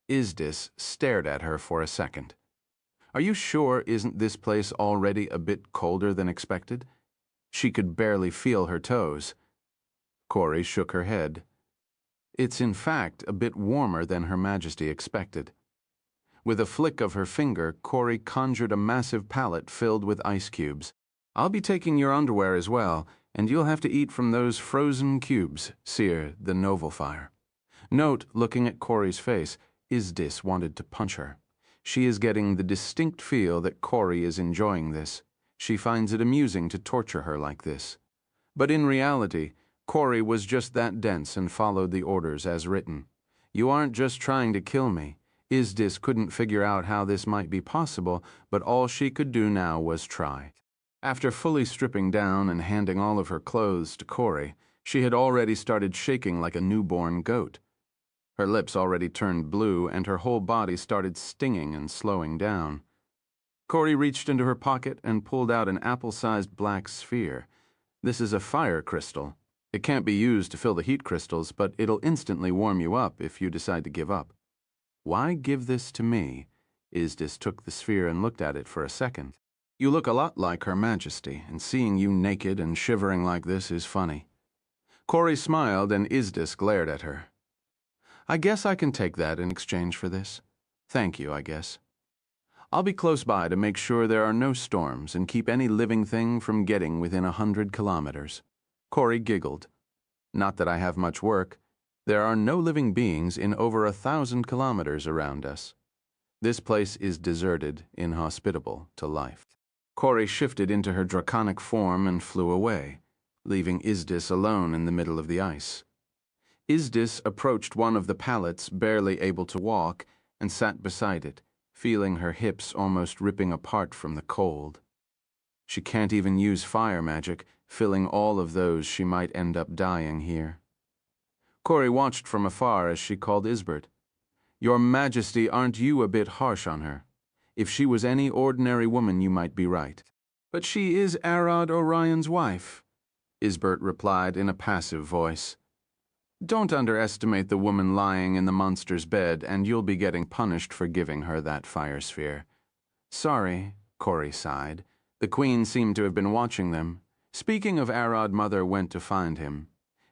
Isdis stared at her for a second. Are you sure isn't this place already a bit colder than expected? She could barely feel her toes. Cori shook her head. It's in fact a bit warmer than Her Majesty expected. With a flick of her finger, Cori conjured a massive pallet filled with ice cubes. I'll be taking your underwear as well, and you'll have to eat from those frozen cubes, Seer, the Novel Fire. Note, looking at Cori's face, Isdis wanted to punch her. She is getting the distinct feel that Cori is enjoying this. She finds it amusing to torture her like this. But in reality, Cori was just that dense and followed the orders as written. You aren't just trying to kill me. Isdis couldn't figure out how this might be possible, but all she could do now was try. After fully stripping down and handing all of her clothes to Cori, she had already started shaking like a newborn goat. Her lips already turned blue, and her whole body started stinging and slowing down. Cori reached into her pocket and pulled out an apple-sized black sphere. This is a fire crystal. It can't be used to fill the heat crystals, but it'll instantly warm you up if you decide to give up. Why give this to me? Izdis took the sphere and looked at it for a second. You look a lot like Her Majesty, and seeing you naked and shivering like this is funny. Corey smiled and Izdis glared at her. I guess I can take that in exchange for this. Thank you, I guess. I'll be close by to make sure there are no storms and keep any living thing from getting within 100 kilometers. Corey giggled. Not that I have much work. There are no living beings in over 1,000 kilometers around us. This place is deserted, inhospitable to life. Corey shifted into her draconic form and flew away, leaving Izdis alone in the middle of the ice. Izdis approached one of the pallets, barely able to walk, and sat beside it, feeling her hips almost ripping apart from the cold. She can't even use fire magic, filling all of those she might end up dying here. Corey watched from afar as she called Isbert. Your Majesty, aren't you a bit harsh on her? If she was any ordinary woman, you might be right. But she is Arod Orion's wife, Isbert replied in a passive voice. Don't underestimate the woman lying in the monster's bed, and you'll be getting punished for giving her that fire sphere. Sorry, Corey sighed. The Queen seemed to have been watching them. Speaking of Arod, Mother went to find him.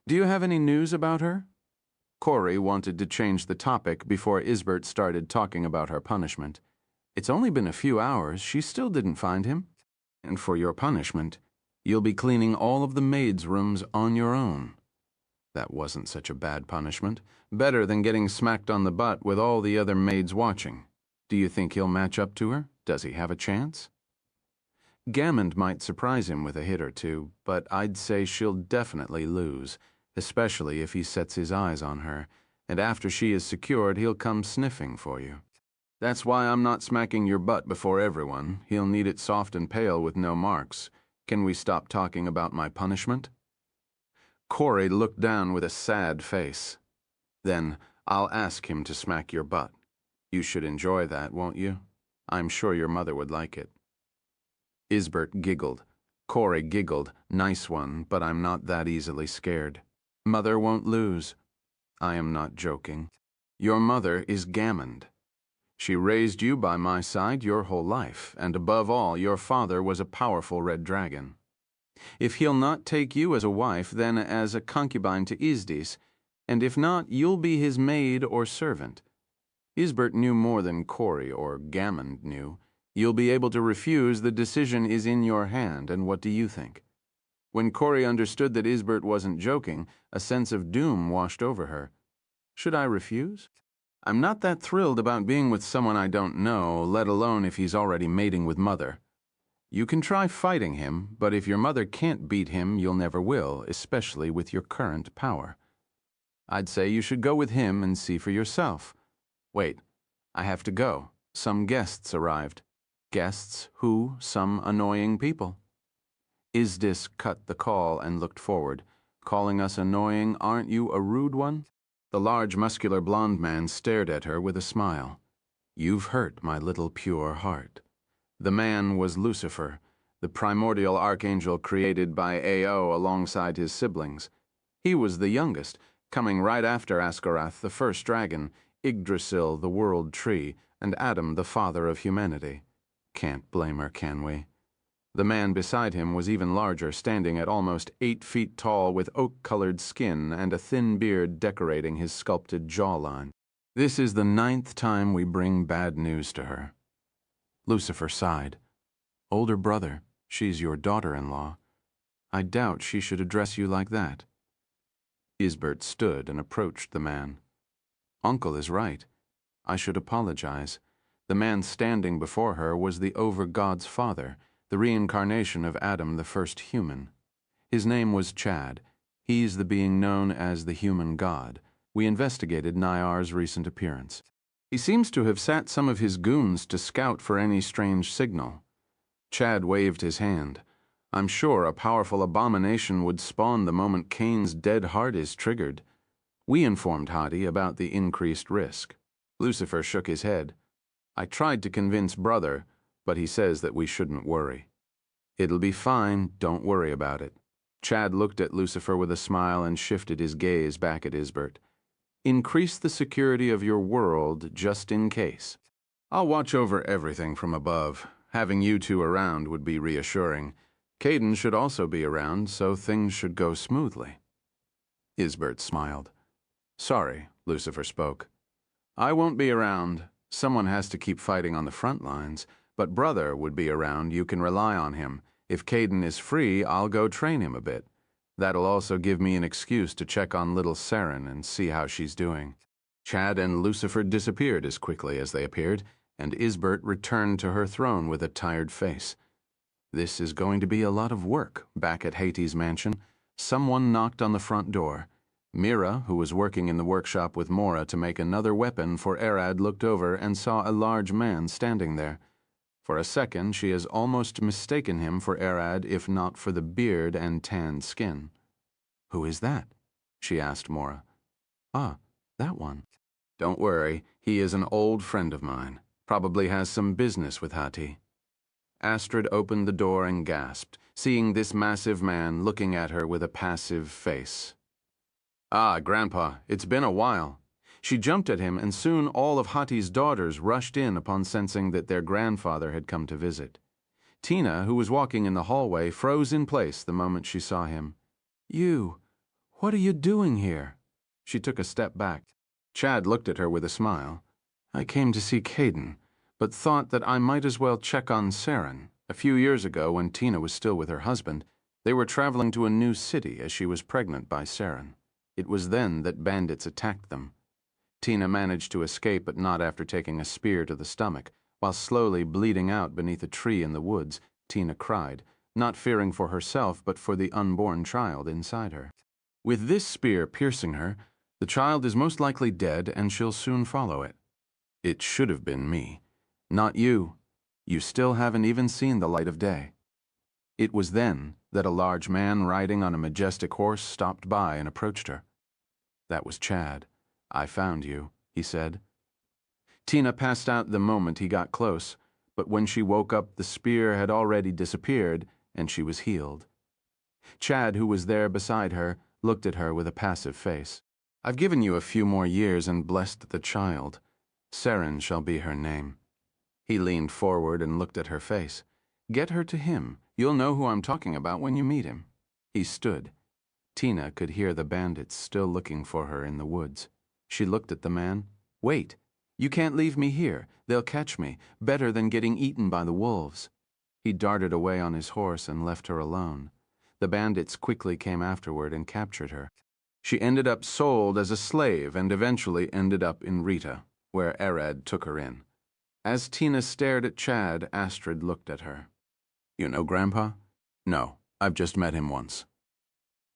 Do you have any news about her? Corey wanted to change the topic before Isbert started talking about her punishment. It's only been a few hours. She still didn't find him. And for your punishment, you'll be cleaning all of the maids' rooms on your own. That wasn't such a bad punishment. Better than getting smacked on the butt with all the other maids watching. Do you think he'll match up to her? Does he have a chance? Gammond might surprise him with a hit or two, but I'd say she'll definitely lose, especially if he sets his eyes on her, and after she is secured, he'll come sniffing for you. That's why I'm not smacking your butt before everyone. He'll need it soft and pale with no marks. Can we stop talking about my punishment? Corey looked down with a sad face. Then, I'll ask him to smack your butt. You should enjoy that, won't you? I'm sure your mother would like it. Isbert giggled. Corey giggled. Nice one, but I'm not that easily scared. Mother won't lose. I am not joking. Your mother is Gammond. She raised you by my side your whole life, and above all, your father was a powerful red dragon. If he'll not take you as a wife, then as a concubine to Izdis, and if not, you'll be his maid or servant. Isbert knew more than Corey or Gammond knew. You'll be able to refuse. The decision is in your hand, and what do you think? When Corey understood that Isbert wasn't joking, a sense of doom washed over her. Should I refuse? I'm not that thrilled about being with someone I don't know, let alone if he's already mating with Mother. You can try fighting him, but if your mother can't beat him, you'll never will, especially with your current power. I'd say you should go with him and see for yourself. Wait, I have to go. Some guests arrived. Guests who? Some annoying people. Izdis cut the call and looked forward. Calling us annoying, aren't you a rude one? The large, muscular blond man stared at her with a smile. You've hurt my little pure heart. The man was Lucifer, the primordial archangel created by Ao alongside his siblings. He was the youngest, coming right after Askarath, the first dragon, Yggdrasil, the world tree, and Adam, the father of humanity. Can't blame her, can we? The man beside him was even larger, standing at almost 8 feet tall with oak-colored skin and a thin beard decorating his sculpted jawline. This is the 9th time we bring bad news to her. Lucifer sighed. Older brother, she's your daughter-in-law. I doubt she should address you like that. Isbert stood and approached the man. Uncle is right. I should apologize. The man standing before her was the over-god's father, the reincarnation of Adam, the first human. His name was Chad. He's the being known as the human god. We investigated Nyar's recent appearance. He seems to have sat some of his goons to scout for any strange signal. Chad waved his hand. I'm sure a powerful abomination would spawn the moment Cain's dead heart is triggered. We informed Hadi about the increased risk. Lucifer shook his head. I tried to convince Brother, but he says that we shouldn't worry. It'll be fine, don't worry about it. Chad looked at Lucifer with a smile and shifted his gaze back at Isbert. Increase the security of your world just in case. I'll watch over everything from above. Having you two around would be reassuring. Caden should also be around, so things should go smoothly. Isbert smiled. Sorry, Lucifer spoke. I won't be around. Someone has to keep fighting on the front lines, but Brother would be around. You can rely on him. If Caden is free, I'll go train him a bit. That'll also give me an excuse to check on little Saren and see how she's doing. Chad and Lucifer disappeared as quickly as they appeared, and Isbert returned to her throne with a tired face. This is going to be a lot of work. Back at Hattie's mansion, someone knocked on the front door. Mira, who was working in the workshop with Mora to make another weapon for Arad, looked over and saw a large man standing there. For a second, she has almost mistaken him for Arad, if not for the beard and tanned skin. Who is that? She asked Mora. Ah, that one. Don't worry, he is an old friend of mine. Probably has some business with Hattie. Astrid opened the door and gasped, seeing this massive man looking at her with a passive face. Ah, Grandpa, it's been a while. She jumped at him, and soon all of Hattie's daughters rushed in upon sensing that their grandfather had come to visit. Tina, who was walking in the hallway, froze in place the moment she saw him. What are you doing here? She took a step back. Chad looked at her with a smile. I came to see Caden, but thought that I might as well check on Saren. A few years ago, when Tina was still with her husband, they were traveling to a new city as she was pregnant by Saren. It was then that bandits attacked them. Tina managed to escape, but not after taking a spear to the stomach. While slowly bleeding out beneath a tree in the woods, Tina cried, not fearing for herself but for the unborn child inside her. With this spear piercing her, the child is most likely dead and she'll soon follow it. It should have been me, not you. You still haven't even seen the light of day. It was then that a large man riding on a majestic horse stopped by and approached her. That was Chad. I found you, he said. Tina passed out the moment he got close, but when she woke up, the spear had already disappeared and she was healed. Chad, who was there beside her, looked at her with a passive face. I've given you a few more years and blessed the child. Saren shall be her name. He leaned forward and looked at her face. Get her to him. You'll know who I'm talking about when you meet him. He stood. Tina could hear the bandits still looking for her in the woods. She looked at the man. Wait. You can't leave me here. They'll catch me. Better than getting eaten by the wolves. He darted away on his horse and left her alone. The bandits quickly came afterward and captured her. She ended up sold as a slave and eventually ended up in Rita, where Arad took her in. As Tina stared at Chad, Astrid looked at her. You know Grandpa? No, I've just met him once.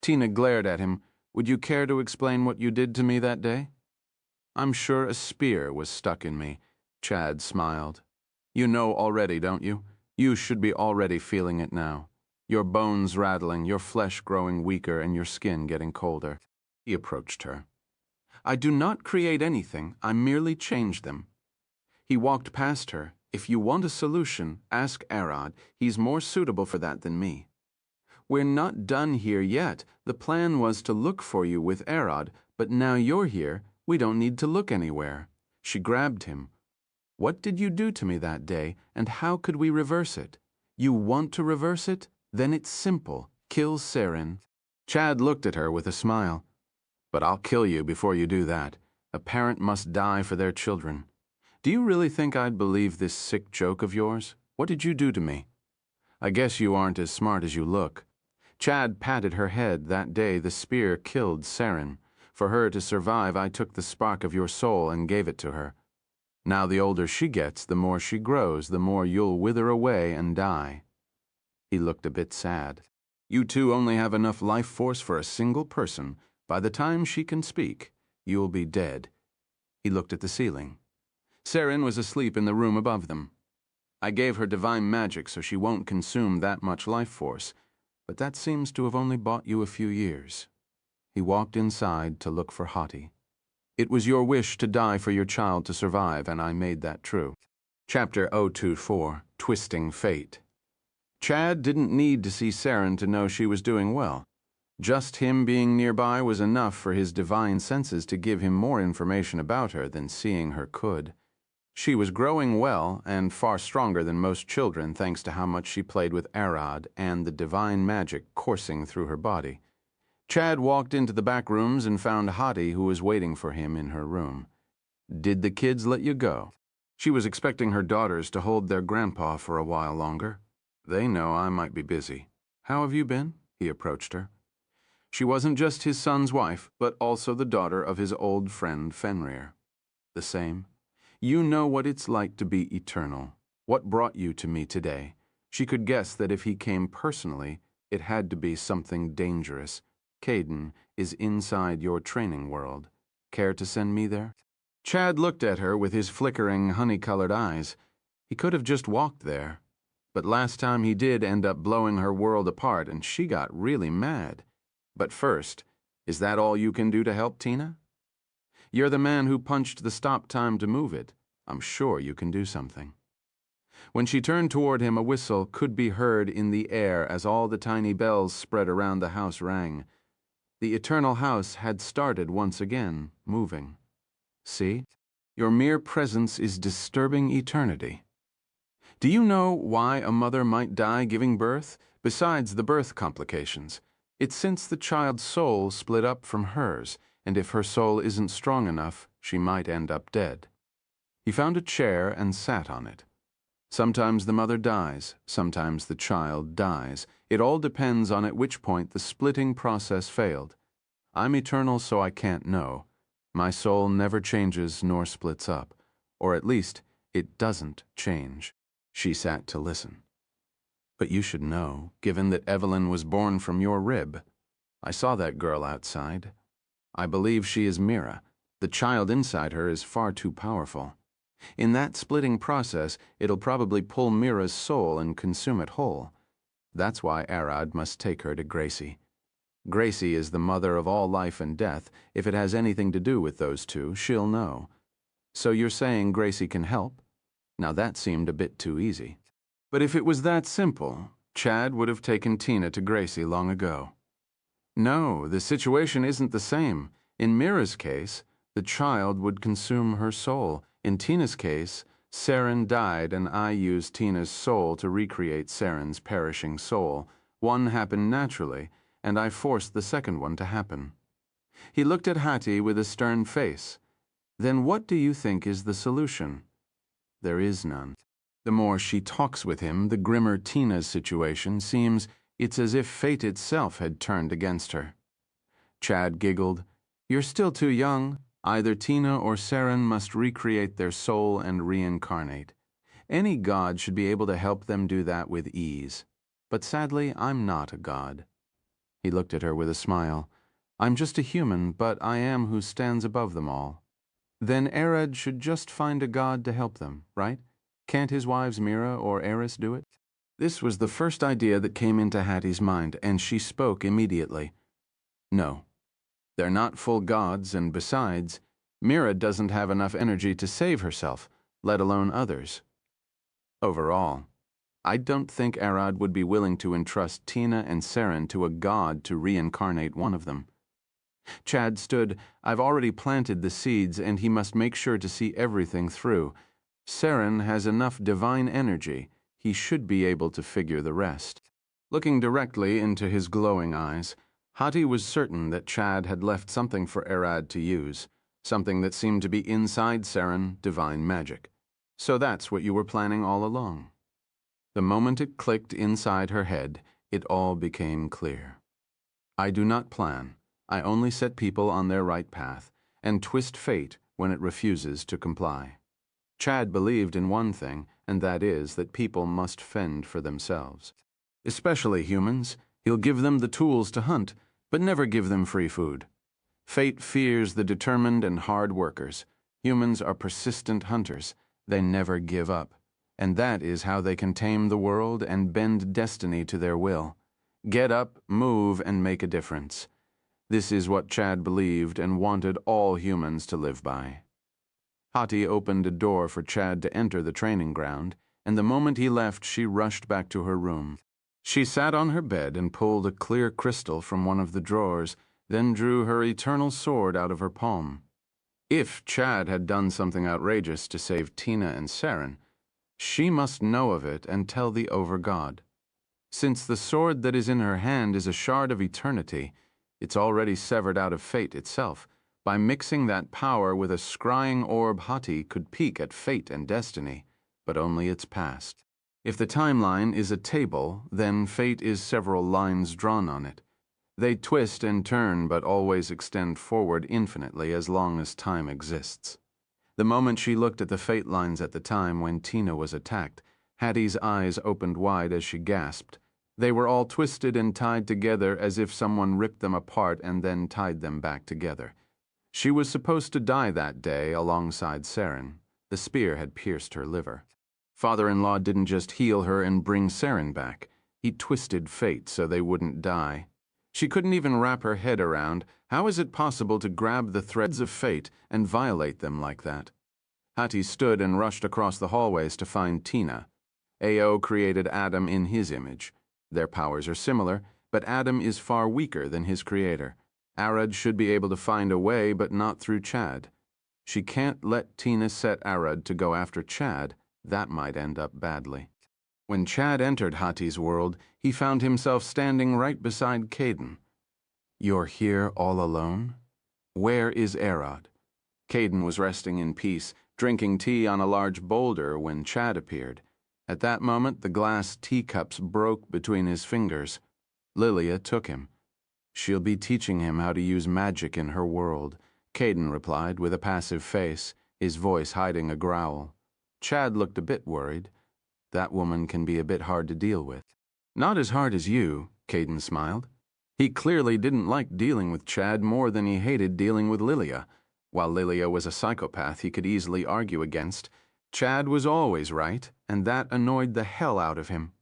Tina glared at him. Would you care to explain what you did to me that day? I'm sure a spear was stuck in me. Chad smiled. You know already, don't you? You should be already feeling it now. Your bones rattling, your flesh growing weaker, and your skin getting colder. He approached her. I do not create anything, I merely change them. He walked past her. If you want a solution, ask Arad. He's more suitable for that than me. We're not done here yet. The plan was to look for you with Arad, but now you're here. We don't need to look anywhere. She grabbed him. What did you do to me that day, and how could we reverse it? You want to reverse it? Then it's simple. Kill Saren. Chad looked at her with a smile. But I'll kill you before you do that. A parent must die for their children. Do you really think I'd believe this sick joke of yours? What did you do to me? I guess you aren't as smart as you look. Chad patted her head. That day the spear killed Saren. For her to survive, I took the spark of your soul and gave it to her. Now the older she gets, the more she grows, the more you'll wither away and die. He looked a bit sad. You two only have enough life force for a single person. By the time she can speak, you'll be dead. He looked at the ceiling. Saren was asleep in the room above them. I gave her divine magic so she won't consume that much life force, but that seems to have only bought you a few years. He walked inside to look for Hattie. It was your wish to die for your child to survive, and I made that true. Chapter 024, Twisting Fate. Chad didn't need to see Saren to know she was doing well. Just him being nearby was enough for his divine senses to give him more information about her than seeing her could. She was growing well and far stronger than most children thanks to how much she played with Arad and the divine magic coursing through her body. Chad walked into the back rooms and found Hati, who was waiting for him in her room. "Did the kids let you go?" She was expecting her daughters to hold their grandpa for a while longer. "They know I might be busy. How have you been?" He approached her. She wasn't just his son's wife, but also the daughter of his old friend Fenrir. "The same. You know what it's like to be eternal. What brought you to me today?" She could guess that if he came personally, it had to be something dangerous. "Caden is inside your training world. Care to send me there?" Chad looked at her with his flickering, honey-colored eyes. He could have just walked there. But last time he did end up blowing her world apart, and she got really mad. But first, is that all you can do to help Tina? You're the man who punched the stop time to move it. I'm sure you can do something. When she turned toward him, a whistle could be heard in the air as all the tiny bells spread around the house rang. The eternal house had started once again, moving. "See? Your mere presence is disturbing eternity." Do you know why a mother might die giving birth, besides the birth complications? It's since the child's soul split up from hers, and if her soul isn't strong enough, she might end up dead. He found a chair and sat on it. Sometimes the mother dies, sometimes the child dies. It all depends on at which point the splitting process failed. I'm eternal, so I can't know. My soul never changes nor splits up, or at least it doesn't change. She sat to listen. "But you should know, given that Evelyn was born from your rib. I saw that girl outside. I believe she is Mira. The child inside her is far too powerful. In that splitting process, it'll probably pull Mira's soul and consume it whole. That's why Arad must take her to Gracie. Gracie is the mother of all life and death. If it has anything to do with those two, she'll know. So you're saying Gracie can help? Now that seemed a bit too easy. But if it was that simple, Chad would have taken Tina to Gracie long ago. No, the situation isn't the same. In Mira's case, the child would consume her soul. In Tina's case, Saren died and I used Tina's soul to recreate Saren's perishing soul. One happened naturally, and I forced the second one to happen." He looked at Hati with a stern face. "Then what do you think is the solution?" "There is none." The more she talks with him, the grimmer Tina's situation seems. It's as if fate itself had turned against her. Chad giggled. "You're still too young. Either Tina or Saren must recreate their soul and reincarnate. Any god should be able to help them do that with ease. But sadly, I'm not a god." He looked at her with a smile. "I'm just a human, but I am who stands above them all." "Then Arad should just find a god to help them, right? Can't his wives Mira or Eris do it?" This was the first idea that came into Hattie's mind, and she spoke immediately. "No. They're not full gods, and besides, Mira doesn't have enough energy to save herself, let alone others. Overall, I don't think Arad would be willing to entrust Tina and Saren to a god to reincarnate one of them." Chad stood. "I've already planted the seeds, and he must make sure to see everything through. Saren has enough divine energy. He should be able to figure the rest." Looking directly into his glowing eyes, Hati was certain that Chad had left something for Arad to use, something that seemed to be inside Saren, divine magic. "So that's what you were planning all along." The moment it clicked inside her head, it all became clear. "I do not plan. I only set people on their right path, and twist fate when it refuses to comply." Chad believed in one thing, and that is that people must fend for themselves. Especially humans. He'll give them the tools to hunt, but never give them free food. Fate fears the determined and hard workers. Humans are persistent hunters. They never give up. And that is how they can tame the world and bend destiny to their will. Get up, move, and make a difference. This is what Chad believed and wanted all humans to live by. Hati opened a door for Chad to enter the training ground, and the moment he left, she rushed back to her room. She sat on her bed and pulled a clear crystal from one of the drawers, then drew her eternal sword out of her palm. If Chad had done something outrageous to save Tina and Saren, she must know of it and tell the Over-God. Since the sword that is in her hand is a shard of eternity, it's already severed out of fate itself. By mixing that power with a scrying orb, Hati could peek at fate and destiny, but only its past. If the timeline is a table, then fate is several lines drawn on it. They twist and turn but always extend forward infinitely as long as time exists. The moment she looked at the fate lines at the time when Tina was attacked, Hattie's eyes opened wide as she gasped. They were all twisted and tied together as if someone ripped them apart and then tied them back together. She was supposed to die that day alongside Saren. The spear had pierced her liver. Father-in-law didn't just heal her and bring Saren back. He twisted fate so they wouldn't die. She couldn't even wrap her head around, how is it possible to grab the threads of fate and violate them like that? Hattie stood and rushed across the hallways to find Tina. AO created Adam in his image. Their powers are similar, but Adam is far weaker than his creator. Arad should be able to find a way, but not through Chad. She can't let Tina set Arad to go after Chad. That might end up badly. When Chad entered Hattie's world, he found himself standing right beside Caden. "You're here all alone? Where is Arad?" Caden was resting in peace, drinking tea on a large boulder when Chad appeared. At that moment, the glass teacups broke between his fingers. Lilia took him. "She'll be teaching him how to use magic in her world," Caden replied with a passive face, his voice hiding a growl. Chad looked a bit worried. "That woman can be a bit hard to deal with." "Not as hard as you," Caden smiled. He clearly didn't like dealing with Chad more than he hated dealing with Lilia. While Lilia was a psychopath he could easily argue against, Chad was always right, and that annoyed the hell out of him.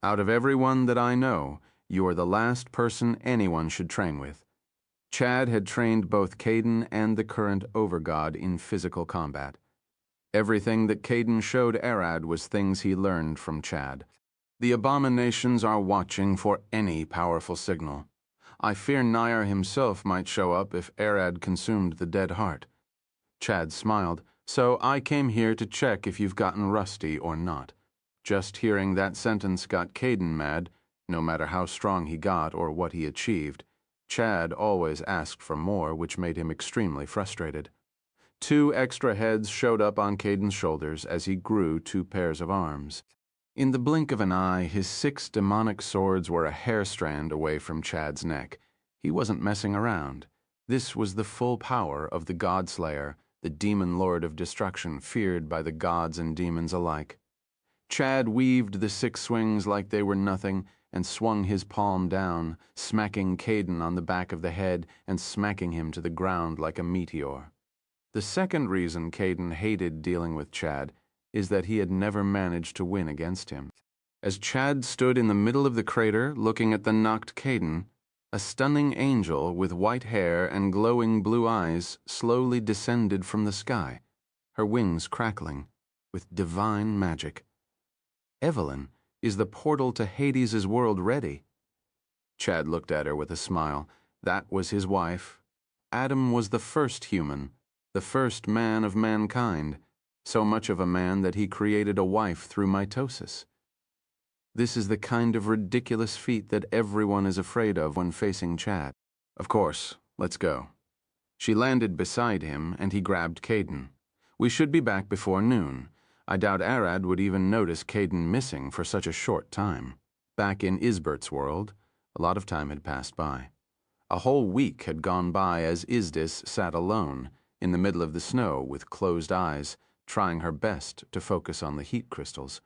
"Out of everyone that I know, you are the last person anyone should train with." Chad had trained both Caden and the current Over-God in physical combat. Everything that Caden showed Arad was things he learned from Chad. "The abominations are watching for any powerful signal. I fear Nair himself might show up if Arad consumed the dead heart." Chad smiled. "So I came here to check if you've gotten rusty or not." Just hearing that sentence got Caden mad, no matter how strong he got or what he achieved. Chad always asked for more, which made him extremely frustrated. 2 extra heads showed up on Caden's shoulders as he grew 2 pairs of arms. In the blink of an eye, his 6 demonic swords were a hair strand away from Chad's neck. He wasn't messing around. This was the full power of the Godslayer, the demon lord of destruction feared by the gods and demons alike. Chad weaved the 6 swings like they were nothing and swung his palm down, smacking Caden on the back of the head and smacking him to the ground like a meteor. The second reason Caden hated dealing with Chad is that he had never managed to win against him. As Chad stood in the middle of the crater looking at the knocked Caden, a stunning angel with white hair and glowing blue eyes slowly descended from the sky, her wings crackling with divine magic. "Evelyn, is the portal to Hades' world ready?" Chad looked at her with a smile. That was his wife. Adam was the first human, the first man of mankind, so much of a man that he created a wife through mitosis. This is the kind of ridiculous feat that everyone is afraid of when facing Chad. "Of course, let's go." She landed beside him, and he grabbed Caden. "We should be back before noon. I doubt Arad would even notice Caden missing for such a short time." Back in Isbert's world, a lot of time had passed by. A whole week had gone by as Isdis sat alone, in the middle of the snow with closed eyes, trying her best to focus on the heat crystals.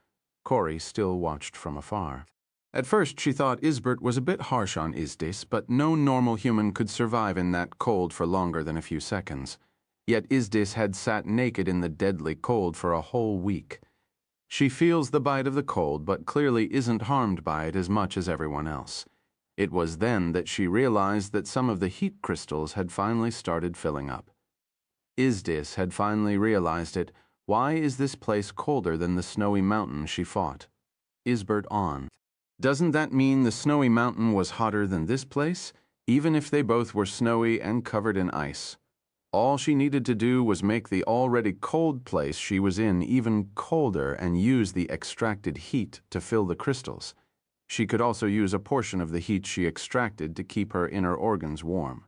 Cori still watched from afar. At first she thought Isbert was a bit harsh on Isdis, but no normal human could survive in that cold for longer than a few seconds. Yet Isdis had sat naked in the deadly cold for a whole week. She feels the bite of the cold, but clearly isn't harmed by it as much as everyone else. It was then that she realized that some of the heat crystals had finally started filling up. Isdis had finally realized it. Why is this place colder than the snowy mountain she fought? Isbert on. Doesn't that mean the snowy mountain was hotter than this place, even if they both were snowy and covered in ice? All she needed to do was make the already cold place she was in even colder and use the extracted heat to fill the crystals. She could also use a portion of the heat she extracted to keep her inner organs warm.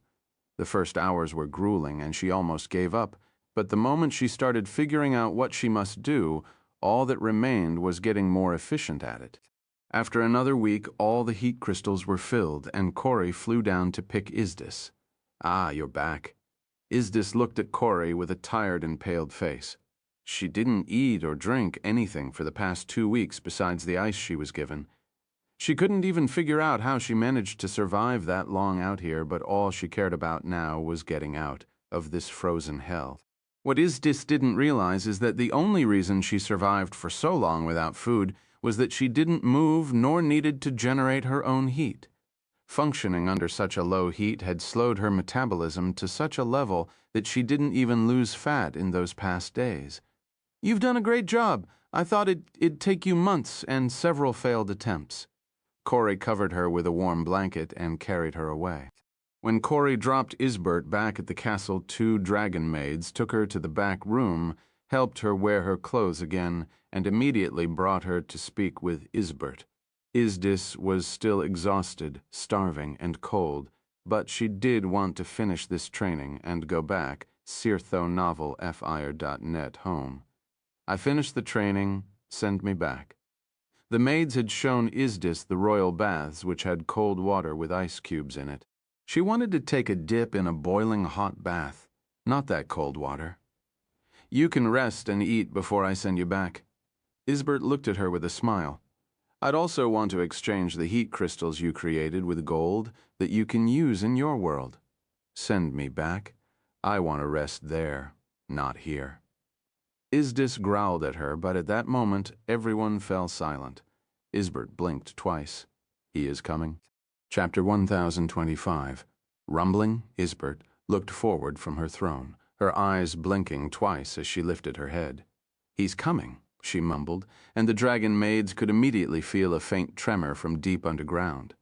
The first hours were grueling and she almost gave up, but the moment she started figuring out what she must do, all that remained was getting more efficient at it. After another week, all the heat crystals were filled, and Corey flew down to pick Isdis. "Ah, you're back." Isdis looked at Corey with a tired and paled face. She didn't eat or drink anything for the past 2 weeks besides the ice she was given. She couldn't even figure out how she managed to survive that long out here, but all she cared about now was getting out of this frozen hell. What Isdis didn't realize is that the only reason she survived for so long without food was that she didn't move nor needed to generate her own heat. Functioning under such a low heat had slowed her metabolism to such a level that she didn't even lose fat in those past days. "You've done a great job. I thought it'd take you months and several failed attempts." Corey covered her with a warm blanket and carried her away. When Corey dropped Isbert back at the castle, 2 dragon maids took her to the back room, helped her wear her clothes again, and immediately brought her to speak with Isbert. Isdis was still exhausted, starving, and cold, but she did want to finish this training and go back, sirthonovelfir.net home. "I finished the training, send me back." The maids had shown Isdis the royal baths, which had cold water with ice cubes in it. She wanted to take a dip in a boiling hot bath, not that cold water. "You can rest and eat before I send you back." Isbert looked at her with a smile. "I'd also want to exchange the heat crystals you created with gold that you can use in your world. Send me back. I want to rest there, not here." Isdis growled at her, but at that moment everyone fell silent. Isbert blinked twice. "He is coming." Chapter 1025. Rumbling, Isbert looked forward from her throne, her eyes blinking twice as she lifted her head. "He's coming," she mumbled, and the dragon maids could immediately feel a faint tremor from deep underground.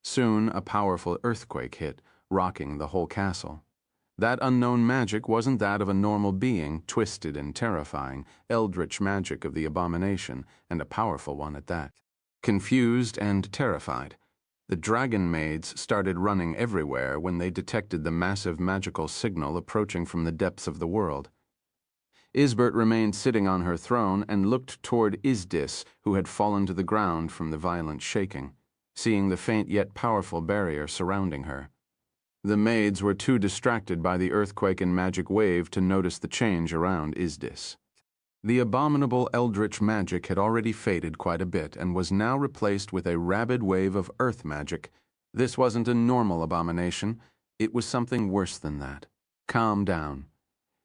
Soon a powerful earthquake hit, rocking the whole castle. That unknown magic wasn't that of a normal being, twisted and terrifying, eldritch magic of the abomination, and a powerful one at that. Confused and terrified, the dragon maids started running everywhere when they detected the massive magical signal approaching from the depths of the world. Isbert remained sitting on her throne and looked toward Isdis, who had fallen to the ground from the violent shaking, seeing the faint yet powerful barrier surrounding her. The maids were too distracted by the earthquake and magic wave to notice the change around Isdis. The abominable eldritch magic had already faded quite a bit and was now replaced with a rabid wave of earth magic. This wasn't a normal abomination. It was something worse than that. Calm down.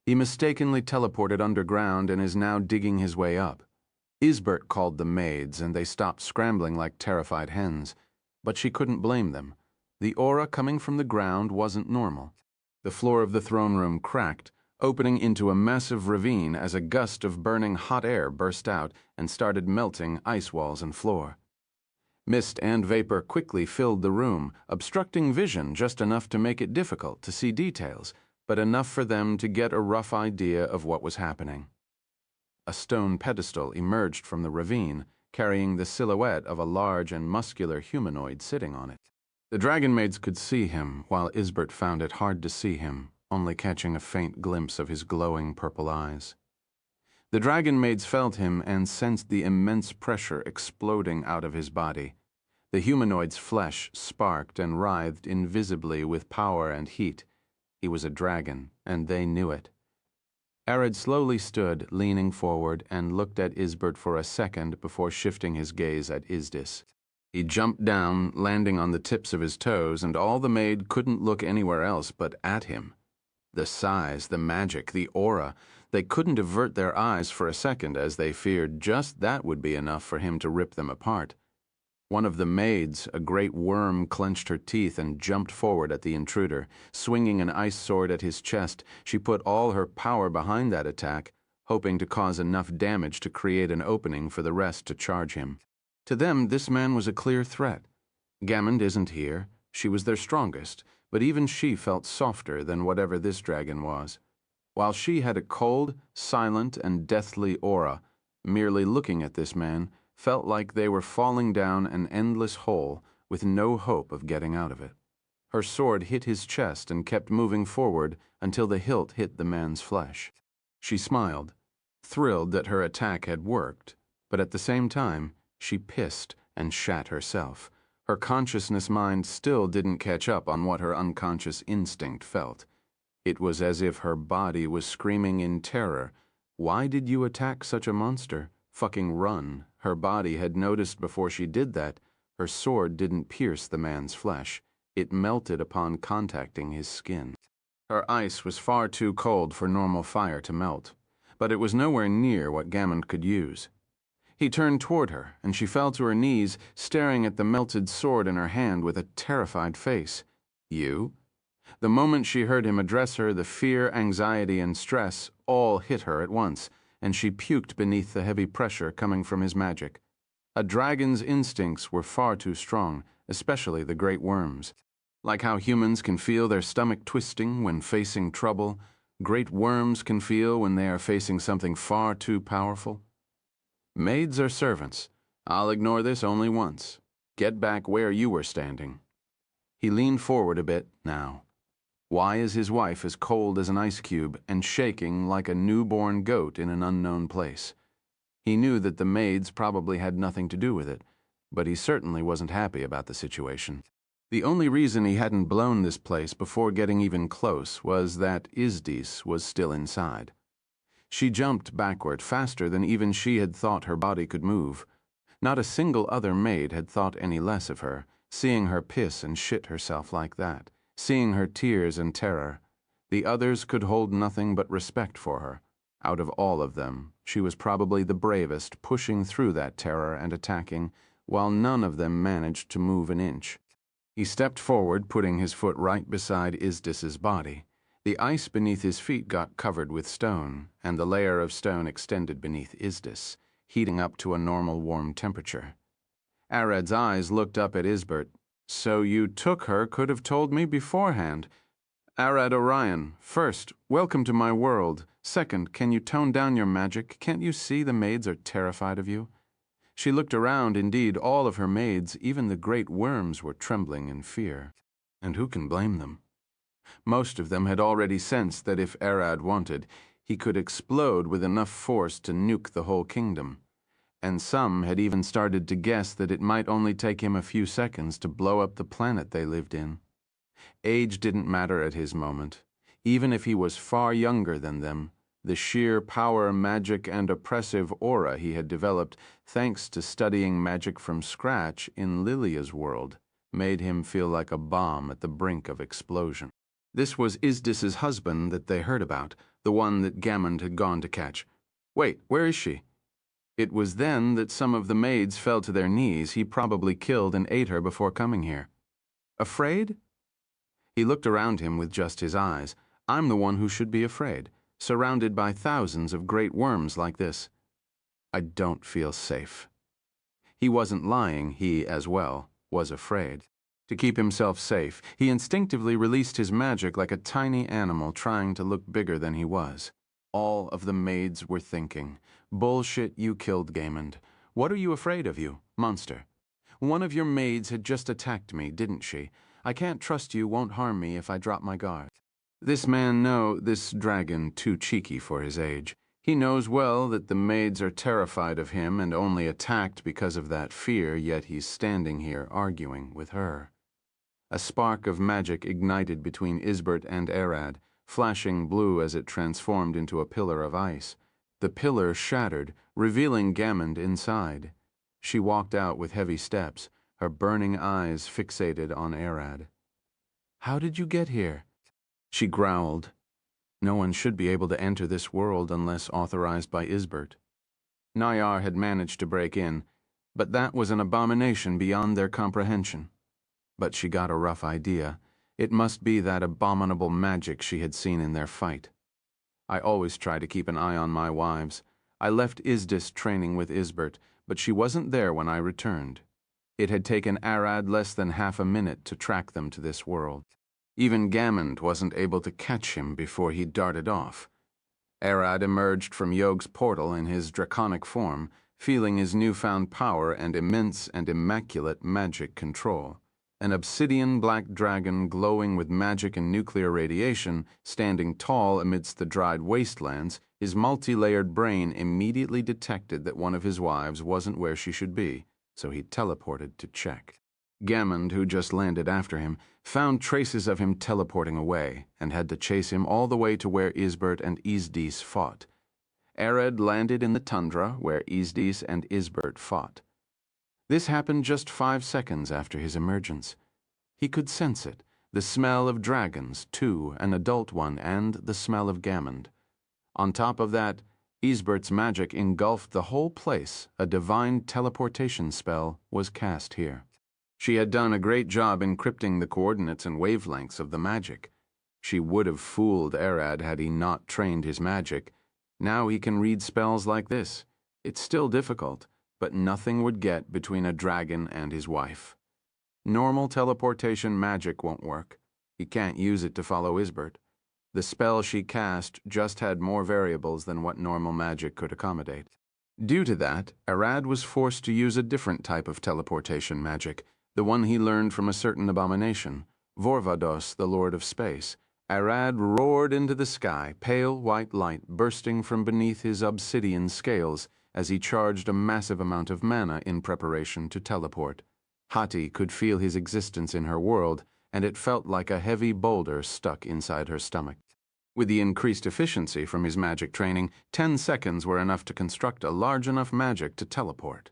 He mistakenly teleported underground and is now digging his way up. Isbert called the maids, and they stopped scrambling like terrified hens. But she couldn't blame them. The aura coming from the ground wasn't normal. The floor of the throne room cracked, opening into a massive ravine as a gust of burning hot air burst out and started melting ice walls and floor. Mist and vapor quickly filled the room, obstructing vision just enough to make it difficult to see details, but enough for them to get a rough idea of what was happening. A stone pedestal emerged from the ravine, carrying the silhouette of a large and muscular humanoid sitting on it. The dragon maids could see him, while Isbert found it hard to see him, only catching a faint glimpse of his glowing purple eyes. The dragon maids felt him and sensed the immense pressure exploding out of his body. The humanoid's flesh sparked and writhed invisibly with power and heat. He was a dragon, and they knew it. Arid slowly stood, leaning forward, and looked at Isbert for a second before shifting his gaze at Isdis. He jumped down, landing on the tips of his toes, and all the maid couldn't look anywhere else but at him. The size, the magic, the aura, they couldn't avert their eyes for a second as they feared just that would be enough for him to rip them apart. One of the maids, a great worm, clenched her teeth and jumped forward at the intruder. Swinging an ice sword at his chest, she put all her power behind that attack, hoping to cause enough damage to create an opening for the rest to charge him. To them, this man was a clear threat. Gammond isn't here. She was their strongest, but even she felt softer than whatever this dragon was. While she had a cold, silent, and deathly aura, merely looking at this man felt like they were falling down an endless hole with no hope of getting out of it. Her sword hit his chest and kept moving forward until the hilt hit the man's flesh. She smiled, thrilled that her attack had worked, but at the same time, she pissed and shat herself. Her consciousness mind still didn't catch up on what her unconscious instinct felt. It was as if her body was screaming in terror. Why did you attack such a monster? Fucking run. Her body had noticed before she did that. Her sword didn't pierce the man's flesh. It melted upon contacting his skin. Her ice was far too cold for normal fire to melt, but it was nowhere near what Gammond could use. He turned toward her, and she fell to her knees, staring at the melted sword in her hand with a terrified face. You? The moment she heard him address her, the fear, anxiety, and stress all hit her at once, and she puked beneath the heavy pressure coming from his magic. A dragon's instincts were far too strong, especially the great worms. Like how humans can feel their stomach twisting when facing trouble, great worms can feel when they are facing something far too powerful. Maids are servants. I'll ignore this only once. Get back where you were standing. He leaned forward a bit now. Why is his wife as cold as an ice cube and shaking like a newborn goat in an unknown place? He knew that the maids probably had nothing to do with it, but he certainly wasn't happy about the situation. The only reason he hadn't blown this place before getting even close was that Isdis was still inside. She jumped backward faster than even she had thought her body could move. Not a single other maid had thought any less of her, seeing her piss and shit herself like that, seeing her tears and terror. The others could hold nothing but respect for her. Out of all of them, she was probably the bravest, pushing through that terror and attacking, while none of them managed to move an inch. He stepped forward, putting his foot right beside Isdis's body. The ice beneath his feet got covered with stone, and the layer of stone extended beneath Isdis, heating up to a normal warm temperature. Arad's eyes looked up at Isbert. So you took her, could have told me beforehand. Arad Orion, first, welcome to my world. Second, can you tone down your magic? Can't you see the maids are terrified of you? She looked around. Indeed, all of her maids, even the great worms, were trembling in fear. And who can blame them? Most of them had already sensed that if Arad wanted, he could explode with enough force to nuke the whole kingdom. And some had even started to guess that it might only take him a few seconds to blow up the planet they lived in. Age didn't matter at his moment. Even if he was far younger than them, the sheer power, magic, and oppressive aura he had developed thanks to studying magic from scratch in Lilia's world made him feel like a bomb at the brink of explosion. This was Isdis's husband that they heard about, the one that Gammond had gone to catch. Wait, where is she? It was then that some of the maids fell to their knees. He probably killed and ate her before coming here. Afraid? He looked around him with just his eyes. I'm the one who should be afraid, surrounded by thousands of great worms like this. I don't feel safe. He wasn't lying. He, as well, was afraid. To keep himself safe, he instinctively released his magic like a tiny animal trying to look bigger than he was. All of the maids were thinking, bullshit, you killed Gammond. What are you afraid of, you, monster? One of your maids had just attacked me, didn't she? I can't trust you won't harm me if I drop my guard. This man this dragon too cheeky for his age. He knows well that the maids are terrified of him and only attacked because of that fear, yet he's standing here arguing with her. A spark of magic ignited between Isbert and Arad, flashing blue as it transformed into a pillar of ice. The pillar shattered, revealing Gammond inside. She walked out with heavy steps, her burning eyes fixated on Arad. How did you get here? She growled. No one should be able to enter this world unless authorized by Isbert. Nayar had managed to break in, but that was an abomination beyond their comprehension. But she got a rough idea. It must be that abominable magic she had seen in their fight. I always try to keep an eye on my wives. I left Isdis training with Isbert, but she wasn't there when I returned. It had taken Arad less than half a minute to track them to this world. Even Gammond wasn't able to catch him before he darted off. Arad emerged from Yog's portal in his draconic form, feeling his newfound power and immense and immaculate magic control. An obsidian black dragon glowing with magic and nuclear radiation, standing tall amidst the dried wastelands, his multi-layered brain immediately detected that one of his wives wasn't where she should be, so he teleported to check. Gammond, who just landed after him, found traces of him teleporting away and had to chase him all the way to where Isbert and Isdis fought. Arad landed in the tundra where Isdis and Isbert fought. This happened just 5 seconds after his emergence. He could sense it, the smell of dragons, too, an adult one, and the smell of Gammond. On top of that, Isbert's magic engulfed the whole place. A divine teleportation spell was cast here. She had done a great job encrypting the coordinates and wavelengths of the magic. She would have fooled Arad had he not trained his magic. Now he can read spells like this. It's still difficult, but nothing would get between a dragon and his wife. Normal teleportation magic won't work. He can't use it to follow Isbert. The spell she cast just had more variables than what normal magic could accommodate. Due to that, Arad was forced to use a different type of teleportation magic, the one he learned from a certain abomination, Vorvados, the Lord of Space. Arad roared into the sky, pale white light bursting from beneath his obsidian scales as he charged a massive amount of mana in preparation to teleport. Hati could feel his existence in her world, and it felt like a heavy boulder stuck inside her stomach. With the increased efficiency from his magic training, 10 seconds were enough to construct a large enough magic to teleport.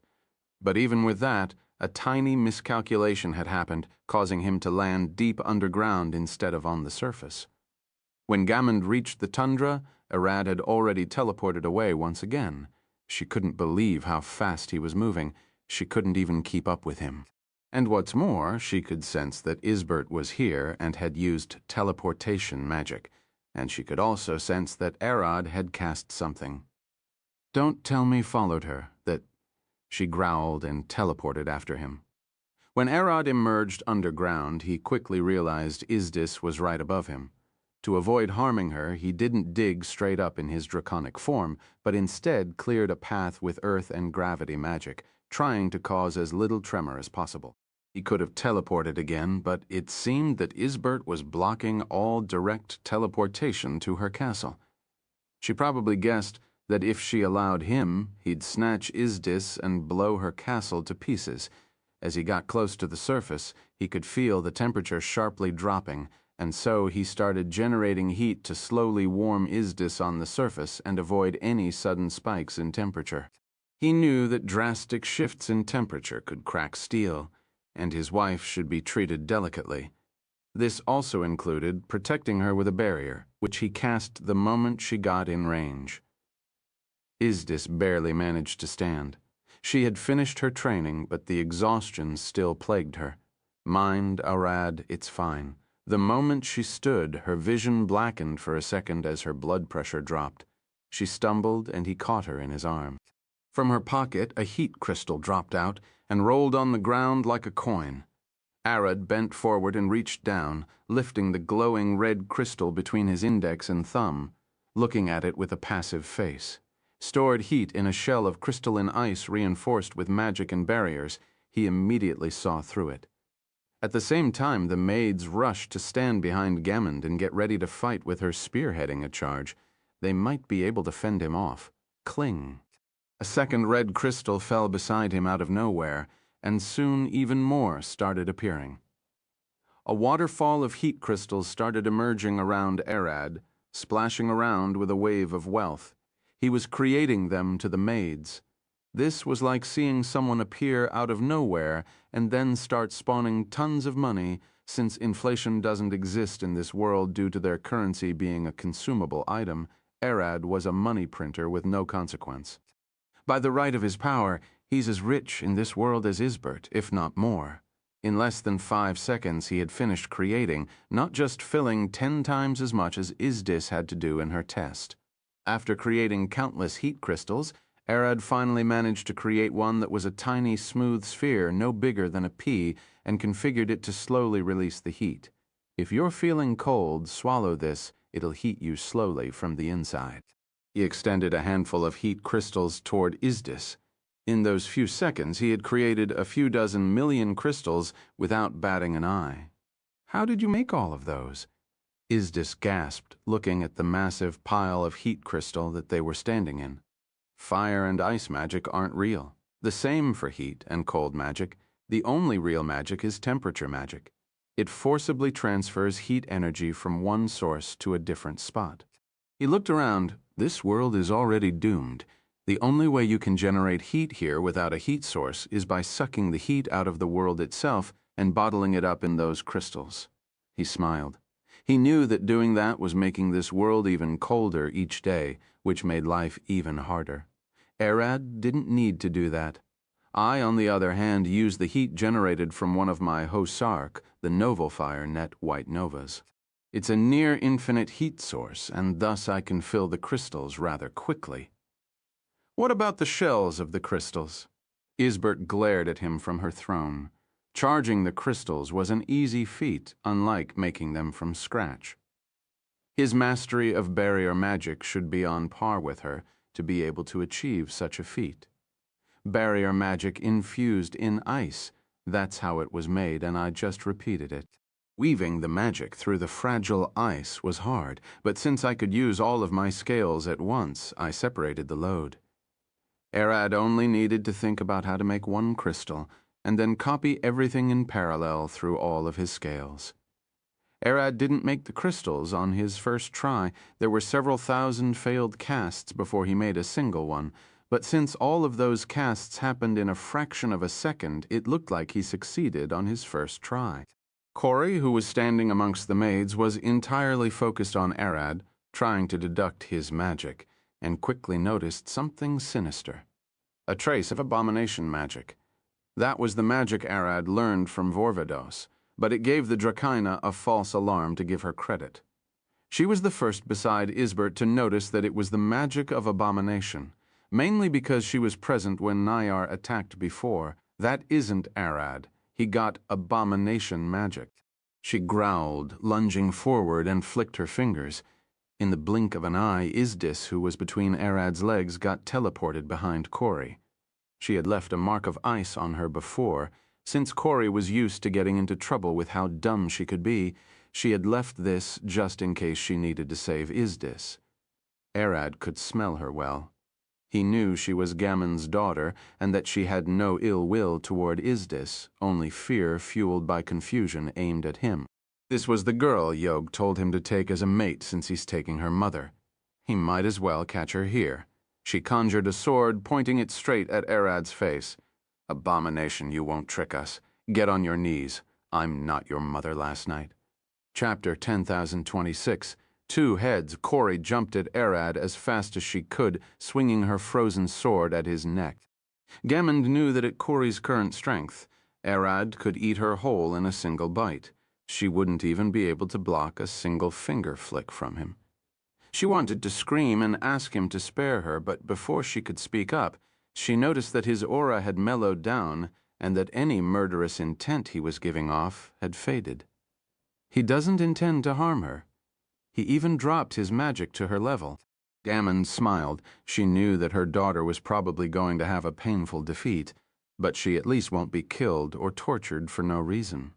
But even with that, a tiny miscalculation had happened, causing him to land deep underground instead of on the surface. When Gammond reached the tundra, Arad had already teleported away once again. She couldn't believe how fast he was moving. She couldn't even keep up with him. And what's more, she could sense that Isbert was here and had used teleportation magic, and she could also sense that Arad had cast something. "Don't tell me followed her, that..." She growled and teleported after him. When Arad emerged underground, he quickly realized Isdis was right above him. To avoid harming her, he didn't dig straight up in his draconic form, but instead cleared a path with earth and gravity magic, trying to cause as little tremor as possible. He could have teleported again, but it seemed that Isbert was blocking all direct teleportation to her castle. She probably guessed that if she allowed him, he'd snatch Isdis and blow her castle to pieces. As he got close to the surface, he could feel the temperature sharply dropping, and so he started generating heat to slowly warm Isdis on the surface and avoid any sudden spikes in temperature. He knew that drastic shifts in temperature could crack steel, and his wife should be treated delicately. This also included protecting her with a barrier, which he cast the moment she got in range. Isdis barely managed to stand. She had finished her training, but the exhaustion still plagued her. Mind, Arad, it's fine. The moment she stood, her vision blackened for a second as her blood pressure dropped. She stumbled, and he caught her in his arms. From her pocket, a heat crystal dropped out and rolled on the ground like a coin. Arad bent forward and reached down, lifting the glowing red crystal between his index and thumb, looking at it with a passive face. Stored heat in a shell of crystalline ice reinforced with magic and barriers, he immediately saw through it. At the same time, the maids rushed to stand behind Gammond and get ready to fight with her spearheading a charge. They might be able to fend him off. Cling. A second red crystal fell beside him out of nowhere, and soon even more started appearing. A waterfall of heat crystals started emerging around Arad, splashing around with a wave of wealth. He was creating them to the maids. This was like seeing someone appear out of nowhere and then start spawning tons of money, since inflation doesn't exist in this world due to their currency being a consumable item. Arad was a money printer with no consequence. By the right of his power, he's as rich in this world as Isbert, if not more. In less than 5 seconds, he had finished creating, not just filling 10 times as much as Isdis had to do in her test. After creating countless heat crystals, Arad finally managed to create one that was a tiny, smooth sphere no bigger than a pea and configured it to slowly release the heat. If you're feeling cold, swallow this. It'll heat you slowly from the inside. He extended a handful of heat crystals toward Isdis. In those few seconds, he had created a few dozen million crystals without batting an eye. How did you make all of those? Isdis gasped, looking at the massive pile of heat crystal that they were standing in. Fire and ice magic aren't real. The same for heat and cold magic. The only real magic is temperature magic. It forcibly transfers heat energy from one source to a different spot. He looked around. This world is already doomed. The only way you can generate heat here without a heat source is by sucking the heat out of the world itself and bottling it up in those crystals. He smiled. He knew that doing that was making this world even colder each day, which made life even harder. Arad didn't need to do that. I, on the other hand, use the heat generated from one of my Hosark, the Novofire net white novas. It's a near-infinite heat source, and thus I can fill the crystals rather quickly. What about the shells of the crystals? Isbert glared at him from her throne. Charging the crystals was an easy feat, unlike making them from scratch. His mastery of barrier magic should be on par with her to be able to achieve such a feat. Barrier magic infused in ice. That's how it was made, and I just repeated it. Weaving the magic through the fragile ice was hard, but since I could use all of my scales at once, I separated the load. Arad only needed to think about how to make one crystal, and then copy everything in parallel through all of his scales. Arad didn't make the crystals on his first try. There were several thousand failed casts before he made a single one, but since all of those casts happened in a fraction of a second, it looked like he succeeded on his first try. Corey, who was standing amongst the maids, was entirely focused on Arad, trying to deduct his magic, and quickly noticed something sinister. A trace of abomination magic. That was the magic Arad learned from Vorvados, but it gave the Dracaina a false alarm to give her credit. She was the first beside Isbert to notice that it was the magic of abomination, mainly because she was present when Nayar attacked before. That isn't Arad. He got abomination magic. She growled, lunging forward, and flicked her fingers. In the blink of an eye, Isdis, who was between Arad's legs, got teleported behind Corey. She had left a mark of ice on her before. Since Corey was used to getting into trouble with how dumb she could be, she had left this just in case she needed to save Isdis. Arad could smell her well. He knew she was Gammon's daughter and that she had no ill will toward Isdis, only fear fueled by confusion aimed at him. This was the girl Yog told him to take as a mate since he's taking her mother. He might as well catch her here. She conjured a sword, pointing it straight at Arad's face. Abomination, you won't trick us. Get on your knees. I'm not your mother last night. Chapter 10,026. Two heads, Corey jumped at Arad as fast as she could, swinging her frozen sword at his neck. Gammon knew that at Corey's current strength, Arad could eat her whole in a single bite. She wouldn't even be able to block a single finger flick from him. She wanted to scream and ask him to spare her, but before she could speak up, she noticed that his aura had mellowed down and that any murderous intent he was giving off had faded. He doesn't intend to harm her. He even dropped his magic to her level. Gammon smiled. She knew that her daughter was probably going to have a painful defeat, but she at least won't be killed or tortured for no reason.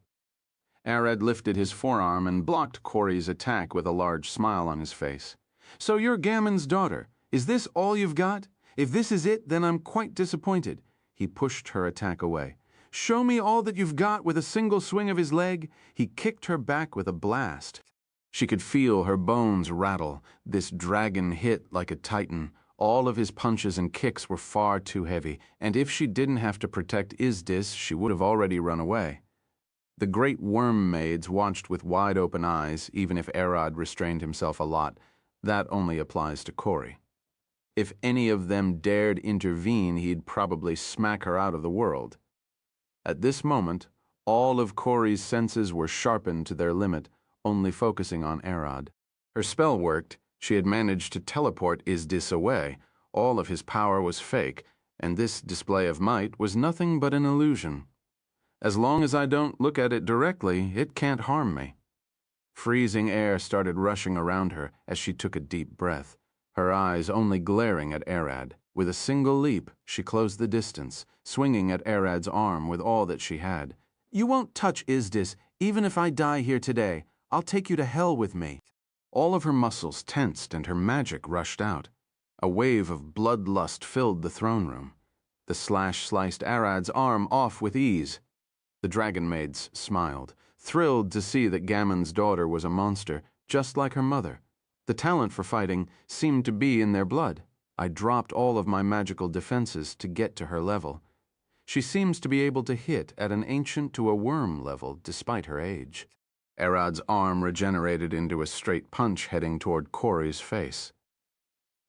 Arad lifted his forearm and blocked Corey's attack with a large smile on his face. So you're Gammon's daughter. Is this all you've got? If this is it, then I'm quite disappointed. He pushed her attack away. Show me all that you've got with a single swing of his leg. He kicked her back with a blast. She could feel her bones rattle. This dragon hit like a titan. All of his punches and kicks were far too heavy, and if she didn't have to protect Isdis, she would have already run away. The great worm maids watched with wide-open eyes, even if Arad restrained himself a lot. That only applies to Corey. If any of them dared intervene, he'd probably smack her out of the world. At this moment, all of Corey's senses were sharpened to their limit, only focusing on Arad. Her spell worked. She had managed to teleport Isdis away. All of his power was fake, and this display of might was nothing but an illusion. As long as I don't look at it directly, it can't harm me. Freezing air started rushing around her as she took a deep breath, her eyes only glaring at Arad. With a single leap, she closed the distance, swinging at Arad's arm with all that she had. "You won't touch Izdis, even if I die here today. I'll take you to hell with me." All of her muscles tensed and her magic rushed out. A wave of bloodlust filled the throne room. The slash sliced Arad's arm off with ease. The dragon maids smiled, thrilled to see that Gammon's daughter was a monster, just like her mother. The talent for fighting seemed to be in their blood. I dropped all of my magical defenses to get to her level. She seems to be able to hit at an ancient to a worm level despite her age. Arad's arm regenerated into a straight punch heading toward Corey's face.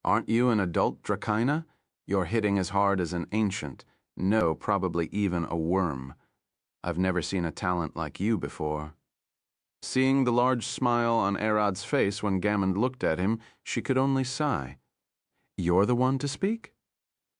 "Aren't you an adult Dracaina? You're hitting as hard as an ancient. No, probably even a worm. I've never seen a talent like you before." Seeing the large smile on Arad's face when Gammon looked at him, she could only sigh. "You're the one to speak?"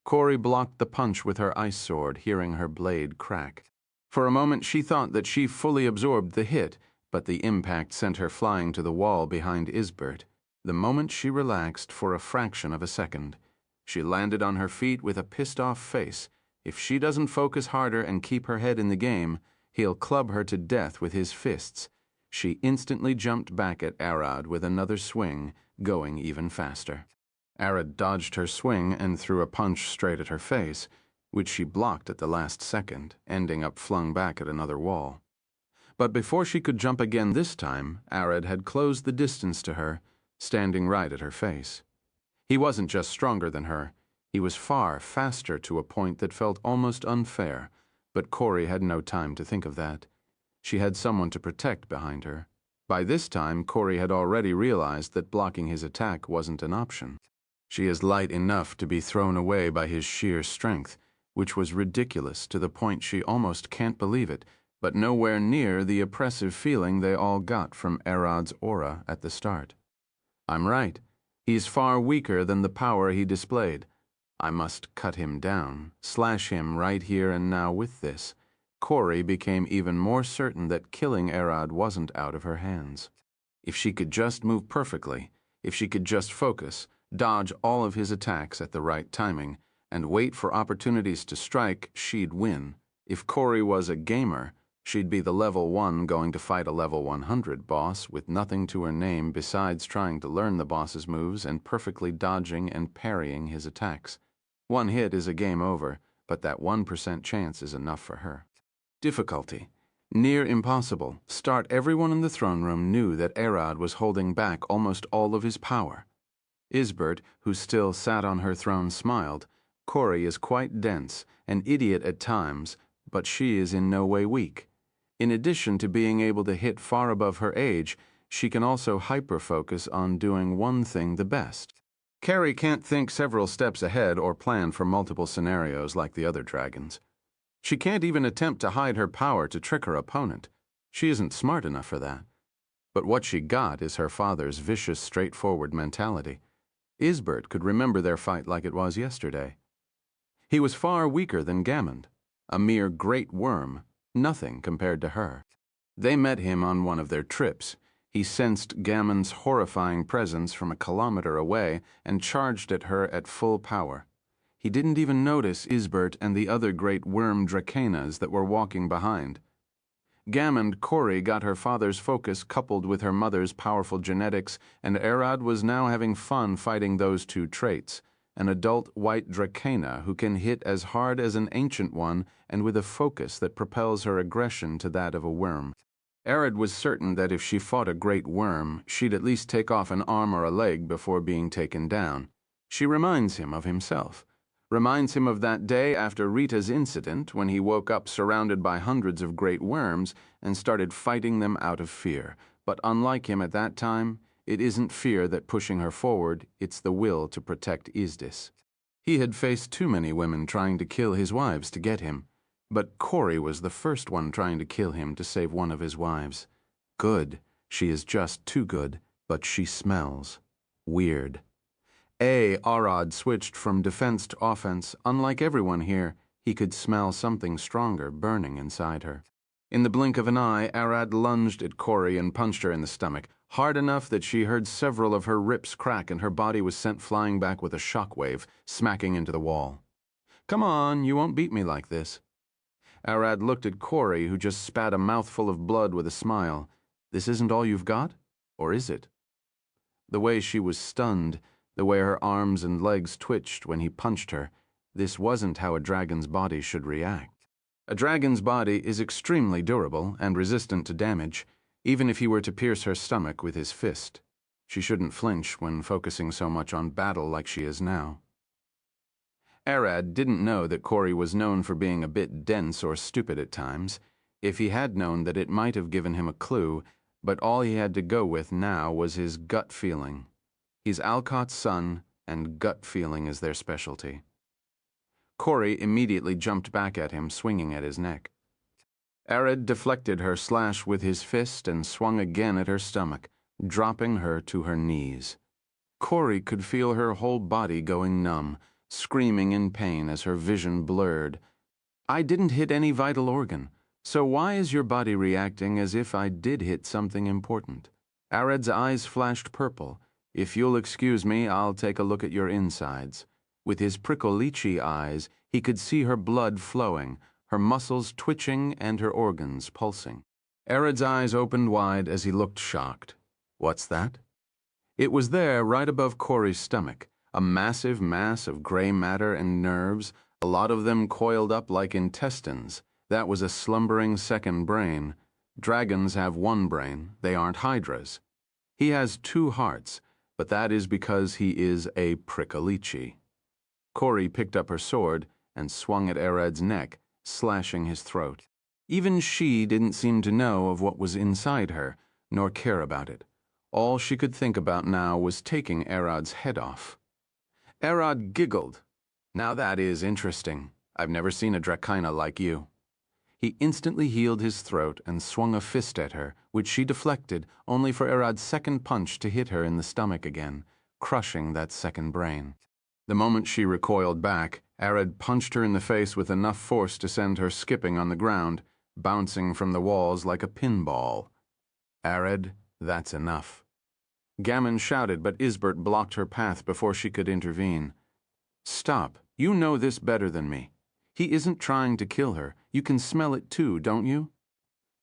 Corey blocked the punch with her ice sword, hearing her blade crack. For a moment she thought that she fully absorbed the hit, but the impact sent her flying to the wall behind Isbert. The moment she relaxed for a fraction of a second, she landed on her feet with a pissed-off face. If she doesn't focus harder and keep her head in the game, he'll club her to death with his fists. She instantly jumped back at Arad with another swing, going even faster. Arad dodged her swing and threw a punch straight at her face, which she blocked at the last second, ending up flung back at another wall. But before she could jump again this time, Arad had closed the distance to her, standing right at her face. He wasn't just stronger than her. He was far faster to a point that felt almost unfair, but Corey had no time to think of that. She had someone to protect behind her. By this time, Corey had already realized that blocking his attack wasn't an option. She is light enough to be thrown away by his sheer strength, which was ridiculous to the point she almost can't believe it, but nowhere near the oppressive feeling they all got from Arad's aura at the start. I'm right. He's far weaker than the power he displayed. I must cut him down, slash him right here and now with this. Corey became even more certain that killing Arad wasn't out of her hands. If she could just move perfectly, if she could just focus, dodge all of his attacks at the right timing, and wait for opportunities to strike, she'd win. If Corey was a gamer, she'd be the level 1 going to fight a level 100 boss with nothing to her name besides trying to learn the boss's moves and perfectly dodging and parrying his attacks. One hit is a game over, but that 1% chance is enough for her. Difficulty. Near impossible. Start. Everyone in the throne room knew that Arad was holding back almost all of his power. Isbert, who still sat on her throne, smiled. Corey is quite dense, an idiot at times, but she is in no way weak. In addition to being able to hit far above her age, she can also hyper-focus on doing one thing the best. Carrie can't think several steps ahead or plan for multiple scenarios like the other dragons. She can't even attempt to hide her power to trick her opponent. She isn't smart enough for that. But what she got is her father's vicious, straightforward mentality. Isbert could remember their fight like it was yesterday. He was far weaker than Gammon, a mere great worm, nothing compared to her. They met him on one of their trips. He sensed Gammon's horrifying presence from a kilometer away and charged at her at full power. He didn't even notice Isbert and the other great worm Dracainas that were walking behind. Gammon Corey got her father's focus coupled with her mother's powerful genetics, and Arad was now having fun fighting those two traits, an adult white Dracaina who can hit as hard as an ancient one and with a focus that propels her aggression to that of a worm. Arad was certain that if she fought a great worm, she'd at least take off an arm or a leg before being taken down. She reminds him of himself. Reminds him of that day after Rita's incident when he woke up surrounded by hundreds of great worms and started fighting them out of fear. But unlike him at that time, it isn't fear that pushing her forward, it's the will to protect Izdis. He had faced too many women trying to kill his wives to get him, but Corey was the first one trying to kill him to save one of his wives. Good. She is just too good, but she smells weird. Arad switched from defense to offense. Unlike everyone here, he could smell something stronger burning inside her. In the blink of an eye, Arad lunged at Corey and punched her in the stomach, hard enough that she heard several of her ribs crack and her body was sent flying back with a shockwave, smacking into the wall. "Come on, you won't beat me like this." Arad looked at Corey, who just spat a mouthful of blood with a smile. "This isn't all you've got? Or is it?" The way she was stunned, the way her arms and legs twitched when he punched her, this wasn't how a dragon's body should react. A dragon's body is extremely durable and resistant to damage, even if he were to pierce her stomach with his fist. She shouldn't flinch when focusing so much on battle like she is now. Arad didn't know that Corey was known for being a bit dense or stupid at times. If he had known that, it might have given him a clue, but all he had to go with now was his gut feeling. He's Alcott's son, and gut feeling is their specialty. Corey immediately jumped back at him, swinging at his neck. Arad deflected her slash with his fist and swung again at her stomach, dropping her to her knees. Corey could feel her whole body going numb, screaming in pain as her vision blurred. "I didn't hit any vital organ, so why is your body reacting as if I did hit something important?" Arad's eyes flashed purple. "If you'll excuse me, I'll take a look at your insides." With his prickle-leechy eyes, he could see her blood flowing, her muscles twitching and her organs pulsing. Arad's eyes opened wide as he looked shocked. "What's that?" It was there, right above Corey's stomach, a massive mass of gray matter and nerves, a lot of them coiled up like intestines. That was a slumbering second brain. Dragons have one brain. They aren't hydras. He has two hearts, but that is because he is a prickle-leechy. Corey picked up her sword and swung at Arad's neck, slashing his throat. Even she didn't seem to know of what was inside her, nor care about it. All she could think about now was taking Arad's head off. Arad giggled. "Now that is interesting. I've never seen a Dracaina like you." He instantly healed his throat and swung a fist at her, which she deflected, only for Arad's second punch to hit her in the stomach again, crushing that second brain. The moment she recoiled back, Arad punched her in the face with enough force to send her skipping on the ground, bouncing from the walls like a pinball. "Arad, that's enough." Gammon shouted, but Isbert blocked her path before she could intervene. "Stop. You know this better than me. He isn't trying to kill her. You can smell it too, don't you?"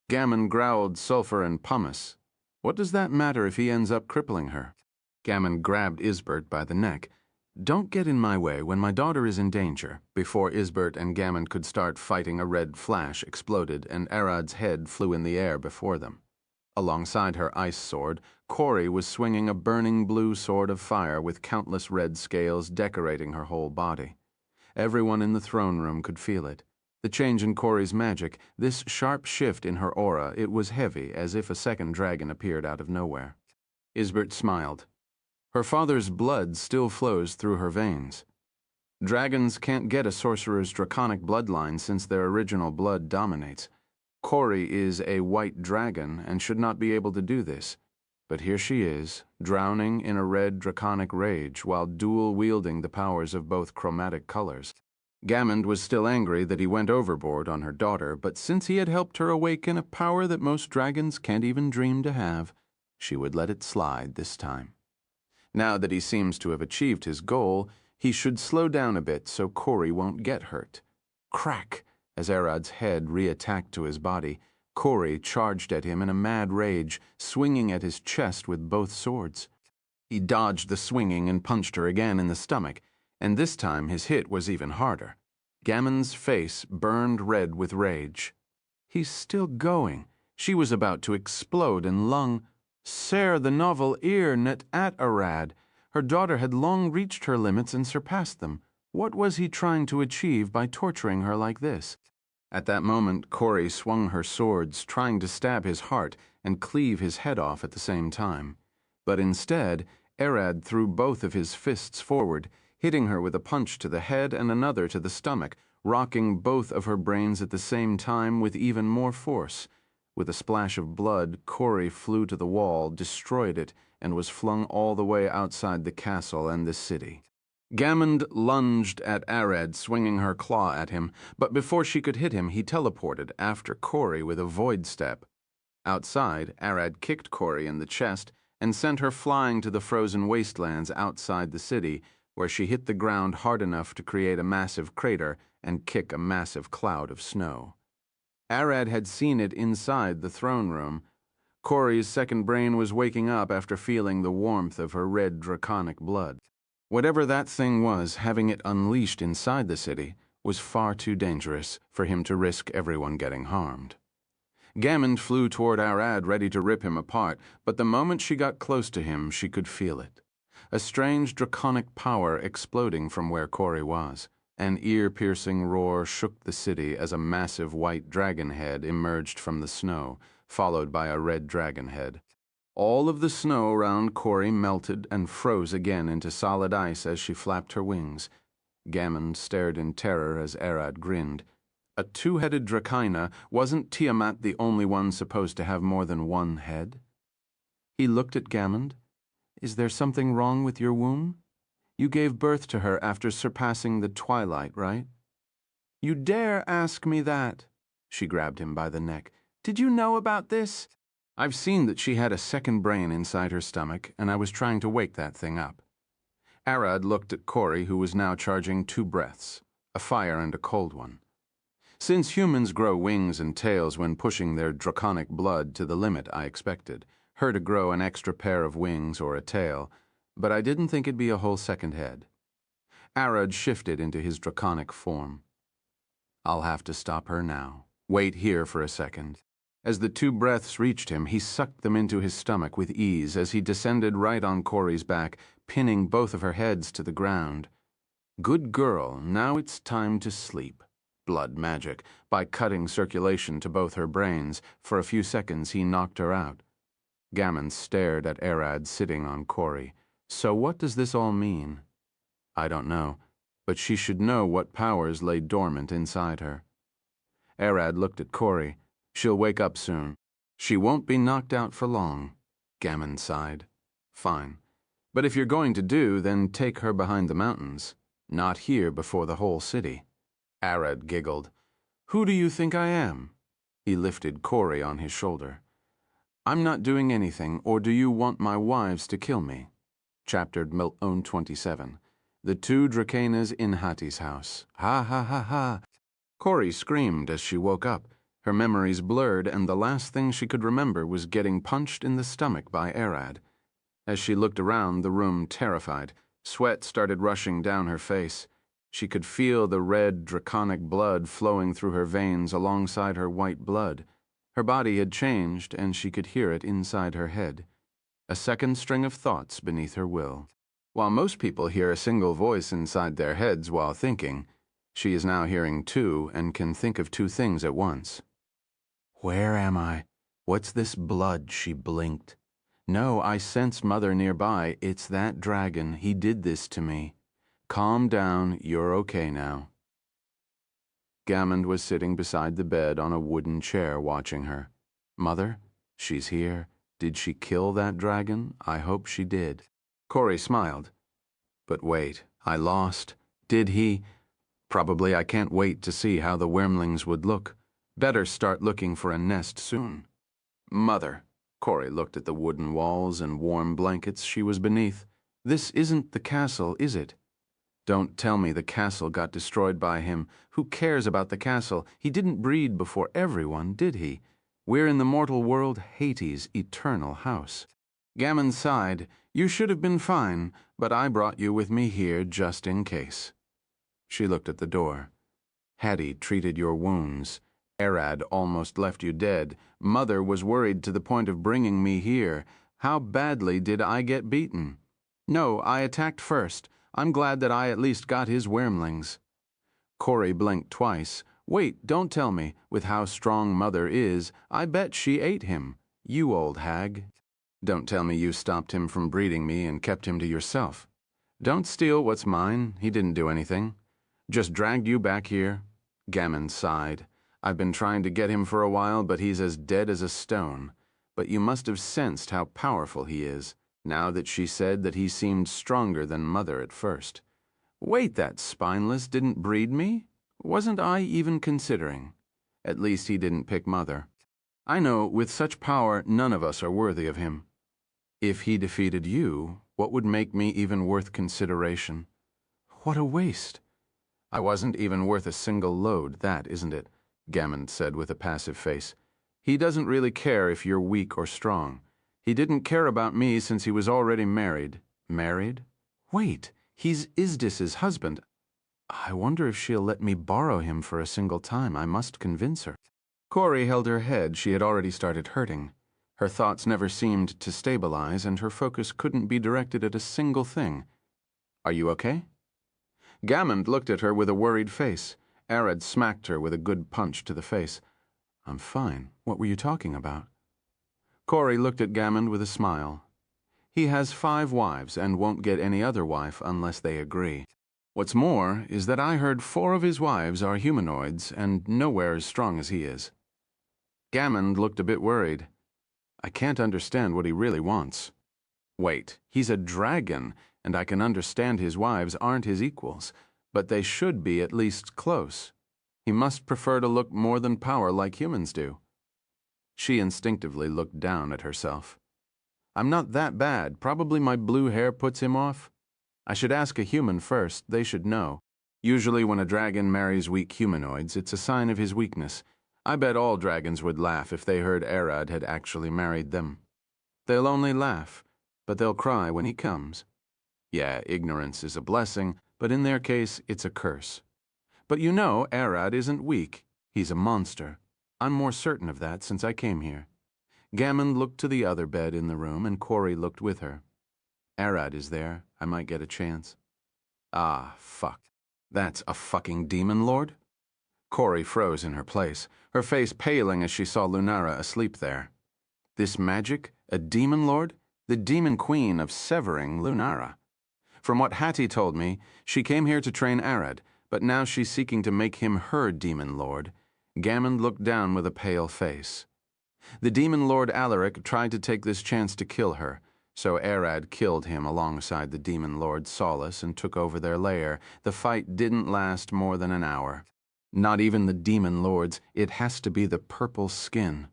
Gammon growled sulfur and pumice. "What does that matter if he ends up crippling her?" Gammon grabbed Isbert by the neck. "Don't get in my way when my daughter is in danger." Before Isbert and Gammon could start fighting, a red flash exploded and Arad's head flew in the air before them. Alongside her ice sword, Corey was swinging a burning blue sword of fire with countless red scales decorating her whole body. Everyone in the throne room could feel it. The change in Corey's magic, this sharp shift in her aura, it was heavy, as if a second dragon appeared out of nowhere. Isbert smiled. Her father's blood still flows through her veins. Dragons can't get a sorcerer's draconic bloodline since their original blood dominates. Corey is a white dragon and should not be able to do this. But here she is, drowning in a red draconic rage while dual-wielding the powers of both chromatic colors. Gammond was still angry that he went overboard on her daughter, but since he had helped her awaken a power that most dragons can't even dream to have, she would let it slide this time. Now that he seems to have achieved his goal, he should slow down a bit so Corey won't get hurt. Crack! As Arad's head re-attacked to his body, Corey charged at him in a mad rage, swinging at his chest with both swords. He dodged the swinging and punched her again in the stomach, and this time his hit was even harder. Gammon's face burned red with rage. He's still going. She was about to explode and lung. Ser the novel ear net at Arad. Her daughter had long reached her limits and surpassed them. What was he trying to achieve by torturing her like this? At that moment, Corey swung her swords, trying to stab his heart and cleave his head off at the same time. But instead, Arad threw both of his fists forward, hitting her with a punch to the head and another to the stomach, rocking both of her brains at the same time with even more force. With a splash of blood, Corey flew to the wall, destroyed it, and was flung all the way outside the castle and the city. Gammond lunged at Arad, swinging her claw at him, but before she could hit him, he teleported after Corey with a void step. Outside, Arad kicked Corey in the chest and sent her flying to the frozen wastelands outside the city, where she hit the ground hard enough to create a massive crater and kick a massive cloud of snow. Arad had seen it inside the throne room. Corey's second brain was waking up after feeling the warmth of her red draconic blood. Whatever that thing was, having it unleashed inside the city was far too dangerous for him to risk everyone getting harmed. Gammond flew toward Arad, ready to rip him apart, but the moment she got close to him, she could feel it. A strange draconic power exploding from where Corey was. An ear-piercing roar shook the city as a massive white dragon head emerged from the snow, followed by a red dragon head. All of the snow around Corey melted and froze again into solid ice as she flapped her wings. Gammond stared in terror as Arad grinned. A two-headed Dracaina, wasn't Tiamat the only one supposed to have more than one head? He looked at Gammond. Is there something wrong with your womb? You gave birth to her after surpassing the twilight, right? You dare ask me that? She grabbed him by the neck. Did you know about this? I've seen that she had a second brain inside her stomach, and I was trying to wake that thing up. Arad looked at Corey, who was now charging 2 breaths, a fire and a cold one. Since humans grow wings and tails when pushing their draconic blood to the limit, I expected her to grow an extra pair of wings or a tail, but I didn't think it'd be a whole second head. Arad shifted into his draconic form. I'll have to stop her now. Wait here for a second. As the 2 breaths reached him, he sucked them into his stomach with ease as he descended right on Corey's back, pinning both of her heads to the ground. Good girl, now it's time to sleep. Blood magic. By cutting circulation to both her brains, for a few seconds he knocked her out. Gammond stared at Arad sitting on Corey. So what does this all mean? I don't know, but she should know what powers lay dormant inside her. Arad looked at Corey. She'll wake up soon. She won't be knocked out for long. Gammond sighed. Fine. But if you're going to do, then take her behind the mountains. Not here before the whole city. Arad giggled. Who do you think I am? He lifted Corey on his shoulder. I'm not doing anything, or do you want my wives to kill me? Chapter 27. The 2 Dracainas in Hati's house. Ha ha ha ha. Corey screamed as she woke up. Her memories blurred, and the last thing she could remember was getting punched in the stomach by Arad. As she looked around the room terrified, sweat started rushing down her face. She could feel the red, draconic blood flowing through her veins alongside her white blood. Her body had changed, and she could hear it inside her head. A second string of thoughts beneath her will. While most people hear a single voice inside their heads while thinking, she is now hearing 2 and can think of 2 things at once. Where am I? What's this blood? She blinked. No, I sense Mother nearby. It's that dragon. He did this to me. Calm down. You're okay now. Gammond was sitting beside the bed on a wooden chair watching her. Mother? She's here. Did she kill that dragon? I hope she did. Corey smiled. But wait, I lost. Did he? Probably I can't wait to see how the wormlings would look. Better start looking for a nest soon. Mother. Corey looked at the wooden walls and warm blankets she was beneath. This isn't the castle, is it? Don't tell me the castle got destroyed by him. Who cares about the castle? He didn't breed before everyone, did he? We're in the mortal world, Hades' eternal house. Gammond sighed. You should have been fine, but I brought you with me here just in case. She looked at the door. Hattie treated your wounds. Arad almost left you dead. Mother was worried to the point of bringing me here. How badly did I get beaten? No, I attacked first. I'm glad that I at least got his wormlings. Corey blinked twice. Wait, don't tell me. With how strong Mother is, I bet she ate him. You old hag. Don't tell me you stopped him from breeding me and kept him to yourself. Don't steal what's mine. He didn't do anything. Just dragged you back here. Gammond sighed. I've been trying to get him for a while, but he's as dead as a stone. But you must have sensed how powerful he is. now that she said that he seemed stronger than Mother at first. Wait, that spineless didn't breed me? Wasn't I even considering? At least he didn't pick Mother. I know, with such power, none of us are worthy of him. If he defeated you, what would make me even worth consideration? What a waste. I wasn't even worth a single load, that isn't it? Gammond said with a passive face. He doesn't really care if you're weak or strong. He didn't care about me since he was already married. Married? Wait, he's Isdis's husband. I wonder if she'll let me borrow him for a single time. I must convince her. Corey held her head. She had already started hurting. Her thoughts never seemed to stabilize, and her focus couldn't be directed at a single thing. Are you okay? Gammond looked at her with a worried face. Arad smacked her with a good punch to the face. I'm fine. What were you talking about? Corey looked at Gammond with a smile. He has 5 wives and won't get any other wife unless they agree. What's more is that I heard 4 of his wives are humanoids and nowhere as strong as he is. Gammond looked a bit worried. I can't understand what he really wants. Wait, he's a dragon, and I can understand his wives aren't his equals, but they should be at least close. He must prefer to look more than power like humans do. She instinctively looked down at herself. I'm not that bad. Probably my blue hair puts him off. I should ask a human first. They should know. Usually when a dragon marries weak humanoids, it's a sign of his weakness. I bet all dragons would laugh if they heard Arad had actually married them. They'll only laugh, but they'll cry when he comes. Yeah, ignorance is a blessing, but in their case, it's a curse. But you know, Arad isn't weak. He's a monster. I'm more certain of that since I came here. Gammond looked to the other bed in the room, and Corey looked with her. Arad is there. I might get a chance. Ah, fuck. That's a fucking demon lord? Corey froze in her place, her face paling as she saw Lunara asleep there. This magic? A demon lord? The demon queen of severing Lunara. From what Hattie told me, she came here to train Arad, but now she's seeking to make him her demon lord. Gammond looked down with a pale face. The demon lord Alaric tried to take this chance to kill her, so Arad killed him alongside the demon lord Solace and took over their lair. The fight didn't last more than an hour. Not even the demon lords. It has to be the purple skin.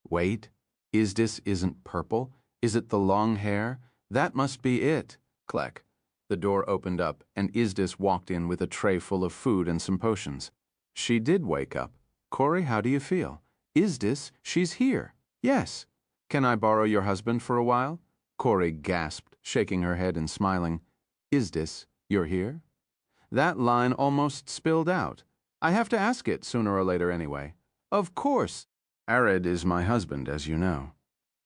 Wait, Isdis isn't purple? Is it the long hair? That must be it. Kleck. The door opened up, and Isdis walked in with a tray full of food and some potions. She did wake up. Corey, how do you feel? Isdis, she's here. Yes. Can I borrow your husband for a while? Corey gasped, shaking her head and smiling. Isdis, you're here? That line almost spilled out. I have to ask it sooner or later anyway. Of course. Arad is my husband, as you know.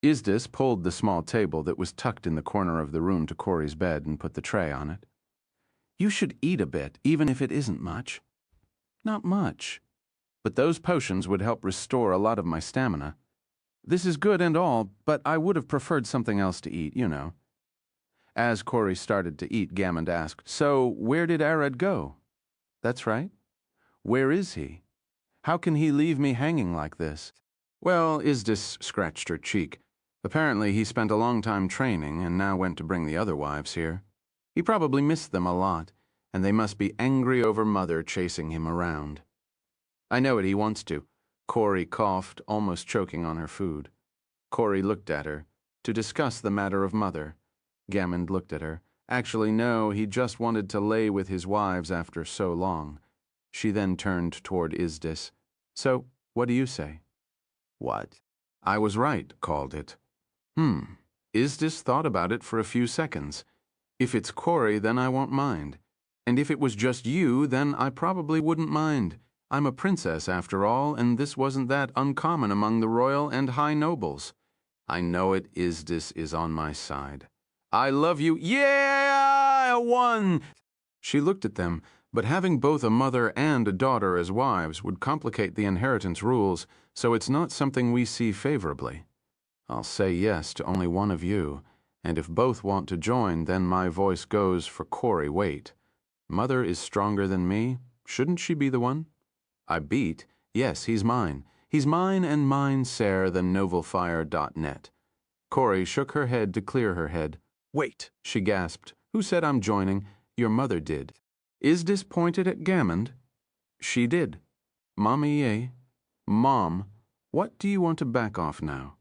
Isdis pulled the small table that was tucked in the corner of the room to Corey's bed and put the tray on it. You should eat a bit, even if it isn't much. Not much. But those potions would help restore a lot of my stamina. This is good and all, but I would have preferred something else to eat, you know. As Corey started to eat, Gammond asked, So, where did Arad go? That's right. Where is he? How can he leave me hanging like this? Well, Isdis scratched her cheek. Apparently he spent a long time training and now went to bring the other wives here. He probably missed them a lot, and they must be angry over Mother chasing him around. I know what he wants to. Corey coughed, almost choking on her food. Corey looked at her, to discuss the matter of Mother. Gammond looked at her. Actually, no, he just wanted to lay with his wives after so long. She then turned toward Isdis. So, what do you say? What? I was right, called it. Isdis thought about it for a few seconds. If it's Corey, then I won't mind. And if it was just you, then I probably wouldn't mind. I'm a princess, after all, and this wasn't that uncommon among the royal and high nobles. I know it, Isdis is on my side. I love you. Yeah, I won! She looked at them, but having both a mother and a daughter as wives would complicate the inheritance rules, so it's not something we see favorably. I'll say yes to only one of you, and if both want to join, then my voice goes for Corey Waite. Mother is stronger than me. Shouldn't she be the one? I beat. Yes, he's mine. He's mine and mine, Sarah, the novelfire.net. Corey shook her head to clear her head. Wait, she gasped. Who said I'm joining? Your mother did. Isdis pointed at Gammond. She did. Mommy, eh? Mom, what do you want to back off now?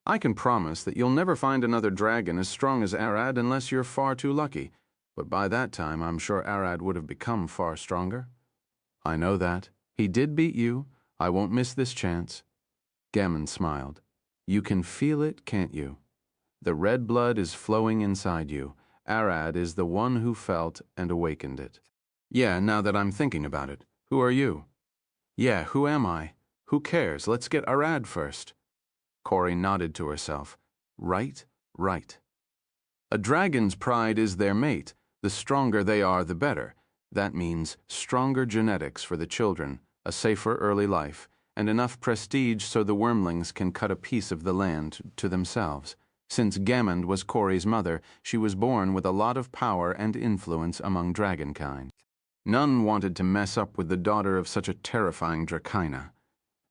I can promise that you'll never find another dragon as strong as Arad unless you're far too lucky, but by that time I'm sure Arad would have become far stronger. I know that. He did beat you. I won't miss this chance. Gammon smiled. You can feel it, can't you? The red blood is flowing inside you. Arad is the one who felt and awakened it. Yeah, now that I'm thinking about it. Who are you? Yeah, who am I? Who cares? Let's get Arad first. Corey nodded to herself. Right, right. A dragon's pride is their mate. The stronger they are, the better. That means stronger genetics for the children, a safer early life, and enough prestige so the wormlings can cut a piece of the land to themselves. Since Gammond was Corey's mother, she was born with a lot of power and influence among dragonkind. None wanted to mess up with the daughter of such a terrifying Dracaena.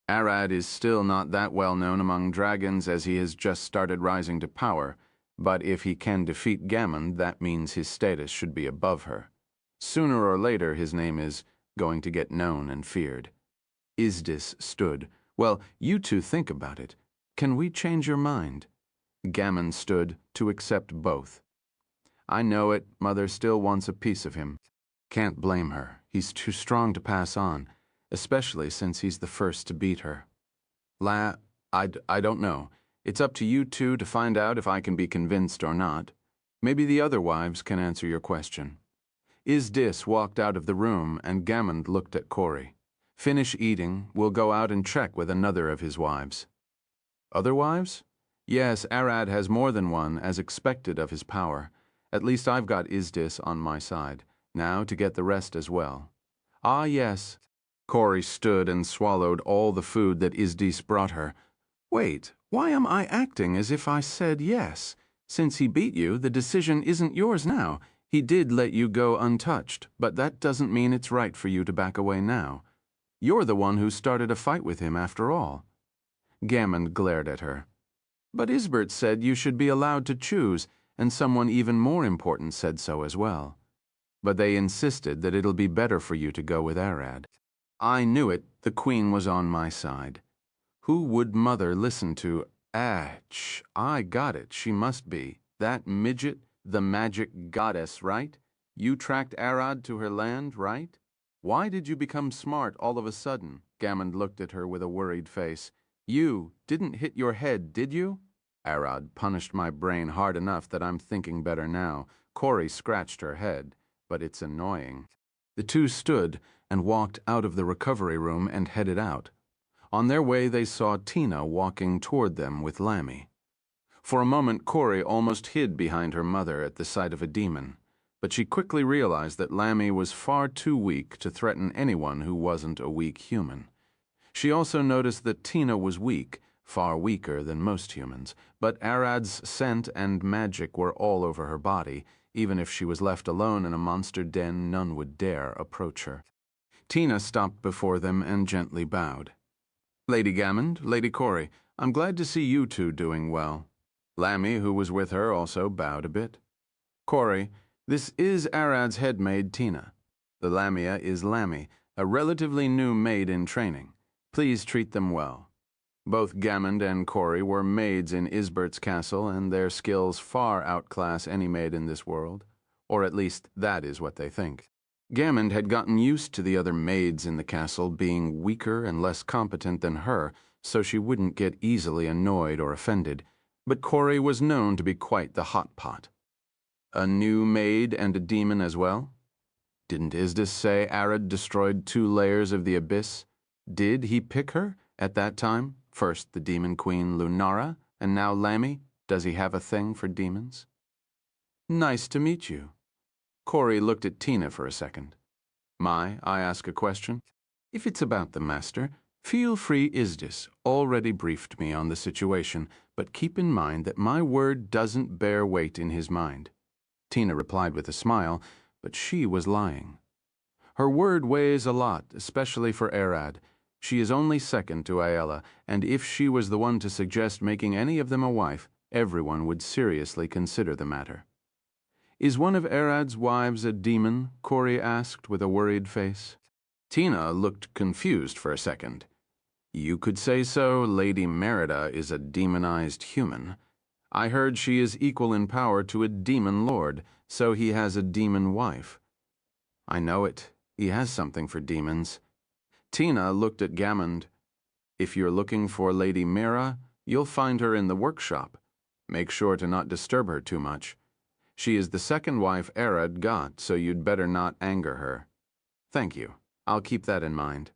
Arad is still not that well known among dragons as he has just started rising to power, but if he can defeat Gammond, that means his status should be above her. Sooner or later, his name is going to get known and feared. Isdis stood. Well, you two think about it. Can we change your mind? Gammond stood to accept both. I know it, Mother still wants a piece of him. Can't blame her. He's too strong to pass on, especially since he's the first to beat her. I don't know. It's up to you two to find out if I can be convinced or not. Maybe the other wives can answer your question. Isdis walked out of the room and Gammond looked at Corey. Finish eating, we'll go out and check with another of his wives. Other wives? Yes, Arad has more than one, as expected of his power. At least I've got Isdis on my side. Now to get the rest as well. Ah, yes. Corey stood and swallowed all the food that Isdis brought her. Wait, why am I acting as if I said yes? Since he beat you, the decision isn't yours now. He did let you go untouched, but that doesn't mean it's right for you to back away now. You're the one who started a fight with him after all. Gammond glared at her. But Isbert said you should be allowed to choose, and someone even more important said so as well. But they insisted that it'll be better for you to go with Arad. I knew it, the Queen was on my side. Who would Mother listen to? I got it, she must be. That midget, the magic goddess, right? You tracked Arad to her land, right? Why did you become smart all of a sudden? Gammond looked at her with a worried face. You didn't hit your head, did you? Arad punished my brain hard enough that I'm thinking better now. Corey scratched her head, but it's annoying. The two stood and walked out of the recovery room and headed out. On their way, they saw Tina walking toward them with Lammy. For a moment, Corey almost hid behind her mother at the sight of a demon, but she quickly realized that Lammy was far too weak to threaten anyone who wasn't a weak human. She also noticed that Tina was weak, far weaker than most humans, but Arad's scent and magic were all over her body. Even if she was left alone in a monster den, none would dare approach her. Tina stopped before them and gently bowed. Lady Gammond, Lady Corey, I'm glad to see you two doing well. Lammy, who was with her, also bowed a bit. Corey, this is Arad's head maid, Tina. The Lamia is Lammy, a relatively new maid in training. Please treat them well. Both Gammond and Corey were maids in Isbert's castle, and their skills far outclass any maid in this world. Or at least that is what they think. Gammond had gotten used to the other maids in the castle being weaker and less competent than her, so she wouldn't get easily annoyed or offended. But Corey was known to be quite the hot pot. A new maid and a demon as well? Didn't Isdis say Arad destroyed 2 layers of the abyss? Did he pick her at that time? First the demon queen Lunara, and now Lammy. Does he have a thing for demons? Nice to meet you. Corey looked at Tina for a second. I ask a question? If it's about the master, feel free. Isdis already briefed me on the situation, but keep in mind that my word doesn't bear weight in his mind. Tina replied with a smile, but she was lying. Her word weighs a lot, especially for Arad. She is only second to Ayala, and if she was the one to suggest making any of them a wife, everyone would seriously consider the matter. Is one of Arad's wives a demon? Corey asked with a worried face. Tina looked confused for a second. You could say so. Lady Merida is a demonized human. I heard she is equal in power to a demon lord, so he has a demon wife. I know it. He has something for demons. Tina looked at Gammond. If you're looking for Lady Mira, you'll find her in the workshop. Make sure to not disturb her too much. She is the second wife Arad got, so you'd better not anger her. Thank you. I'll keep that in mind.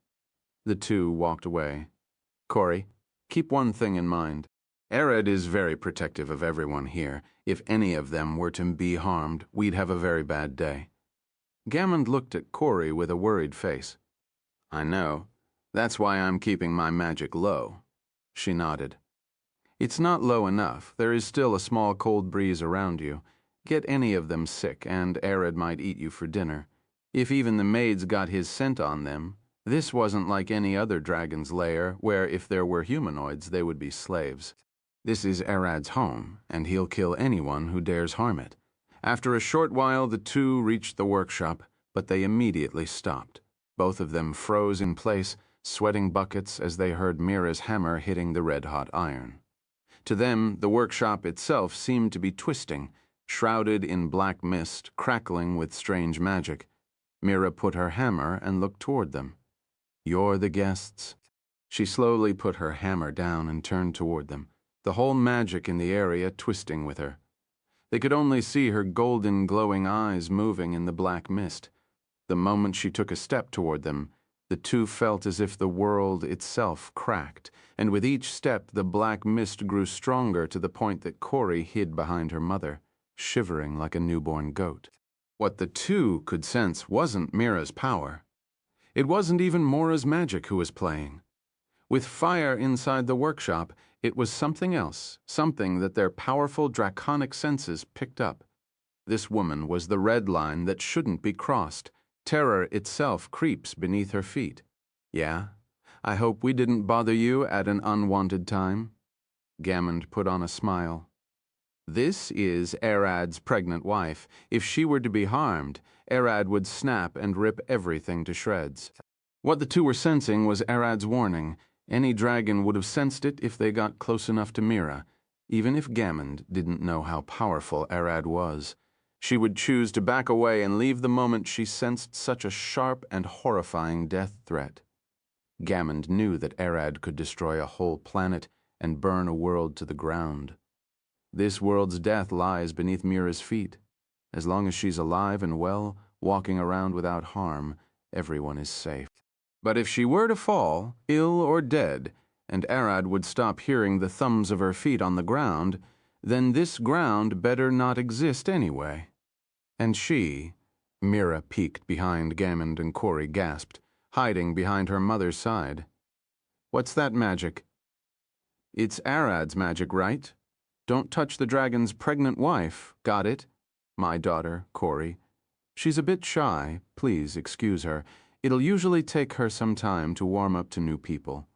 The two walked away. Corey, keep one thing in mind. Arad is very protective of everyone here. If any of them were to be harmed, we'd have a very bad day. Gammond looked at Corey with a worried face. I know. That's why I'm keeping my magic low. She nodded. It's not low enough. There is still a small cold breeze around you. Get any of them sick, and Arad might eat you for dinner. If even the maids got his scent on them, this wasn't like any other dragon's lair, where if there were humanoids, they would be slaves. This is Arad's home, and he'll kill anyone who dares harm it. After a short while, the two reached the workshop, but they immediately stopped. Both of them froze in place, sweating buckets as they heard Mira's hammer hitting the red-hot iron. To them, the workshop itself seemed to be twisting, shrouded in black mist, crackling with strange magic. Mira put her hammer and looked toward them. You're the guests. She slowly put her hammer down and turned toward them, the whole magic in the area twisting with her. They could only see her golden, glowing eyes moving in the black mist. The moment she took a step toward them, the two felt as if the world itself cracked, and with each step the black mist grew stronger to the point that Corey hid behind her mother, shivering like a newborn goat. What the two could sense wasn't Mira's power. It wasn't even Mora's magic who was playing. With fire inside the workshop, it was something else, something that their powerful draconic senses picked up. This woman was the red line that shouldn't be crossed. Terror itself creeps beneath her feet. Yeah? I hope we didn't bother you at an unwanted time. Gammond put on a smile. This is Arad's pregnant wife. If she were to be harmed, Arad would snap and rip everything to shreds. What the two were sensing was Arad's warning. Any dragon would have sensed it if they got close enough to Mira, even if Gammond didn't know how powerful Arad was. She would choose to back away and leave the moment she sensed such a sharp and horrifying death threat. Gammond knew that Arad could destroy a whole planet and burn a world to the ground. This world's death lies beneath Mira's feet. As long as she's alive and well, walking around without harm, everyone is safe. But if she were to fall, ill or dead, and Arad would stop hearing the thumbs of her feet on the ground, then this ground better not exist anyway. And she, Mira peeked behind Gammond and Corey gasped, hiding behind her mother's side. What's that magic? It's Arad's magic, right? Don't touch the dragon's pregnant wife, got it? My daughter, Corey. She's a bit shy, please excuse her. It'll usually take her some time to warm up to new people.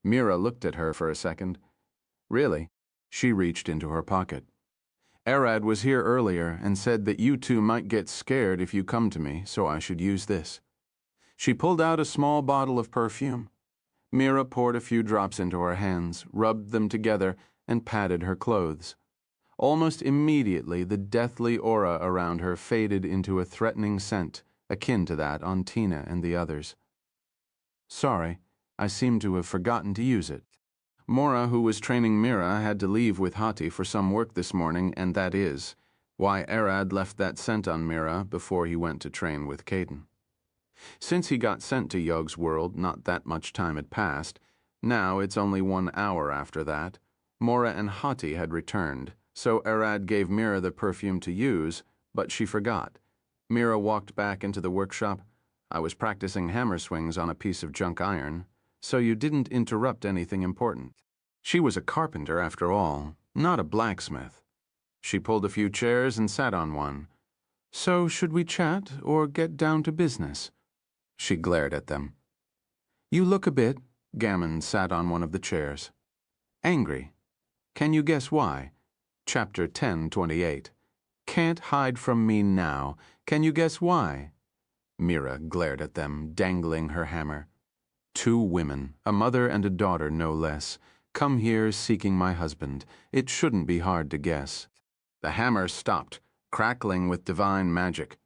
Mira looked at her for a second. Really? She reached into her pocket. Arad was here earlier and said that you two might get scared if you come to me, so I should use this. She pulled out a small bottle of perfume. Mira poured a few drops into her hands, rubbed them together, and patted her clothes. Almost immediately, the deathly aura around her faded into a threatening scent, akin to that on Tina and the others. Sorry, I seem to have forgotten to use it. Mora, who was training Mira, had to leave with Hati for some work this morning, and that is why Arad left that scent on Mira before he went to train with Caden. Since he got sent to Yog's world, not that much time had passed. Now it's only 1 hour after that. Mora and Hati had returned, so Arad gave Mira the perfume to use, but she forgot. Mira walked back into the workshop. I was practicing hammer swings on a piece of junk iron, so you didn't interrupt anything important. She was a carpenter after all, not a blacksmith. She pulled a few chairs and sat on one. So should we chat or get down to business? She glared at them. You look a bit. Gammon sat on one of the chairs. Angry. Can you guess why? Chapter 10:28. Can't hide from me now. Can you guess why? Mira glared at them, dangling her hammer. 2 women, a mother and a daughter no less, come here seeking my husband. It shouldn't be hard to guess. The hammer stopped, crackling with divine magic.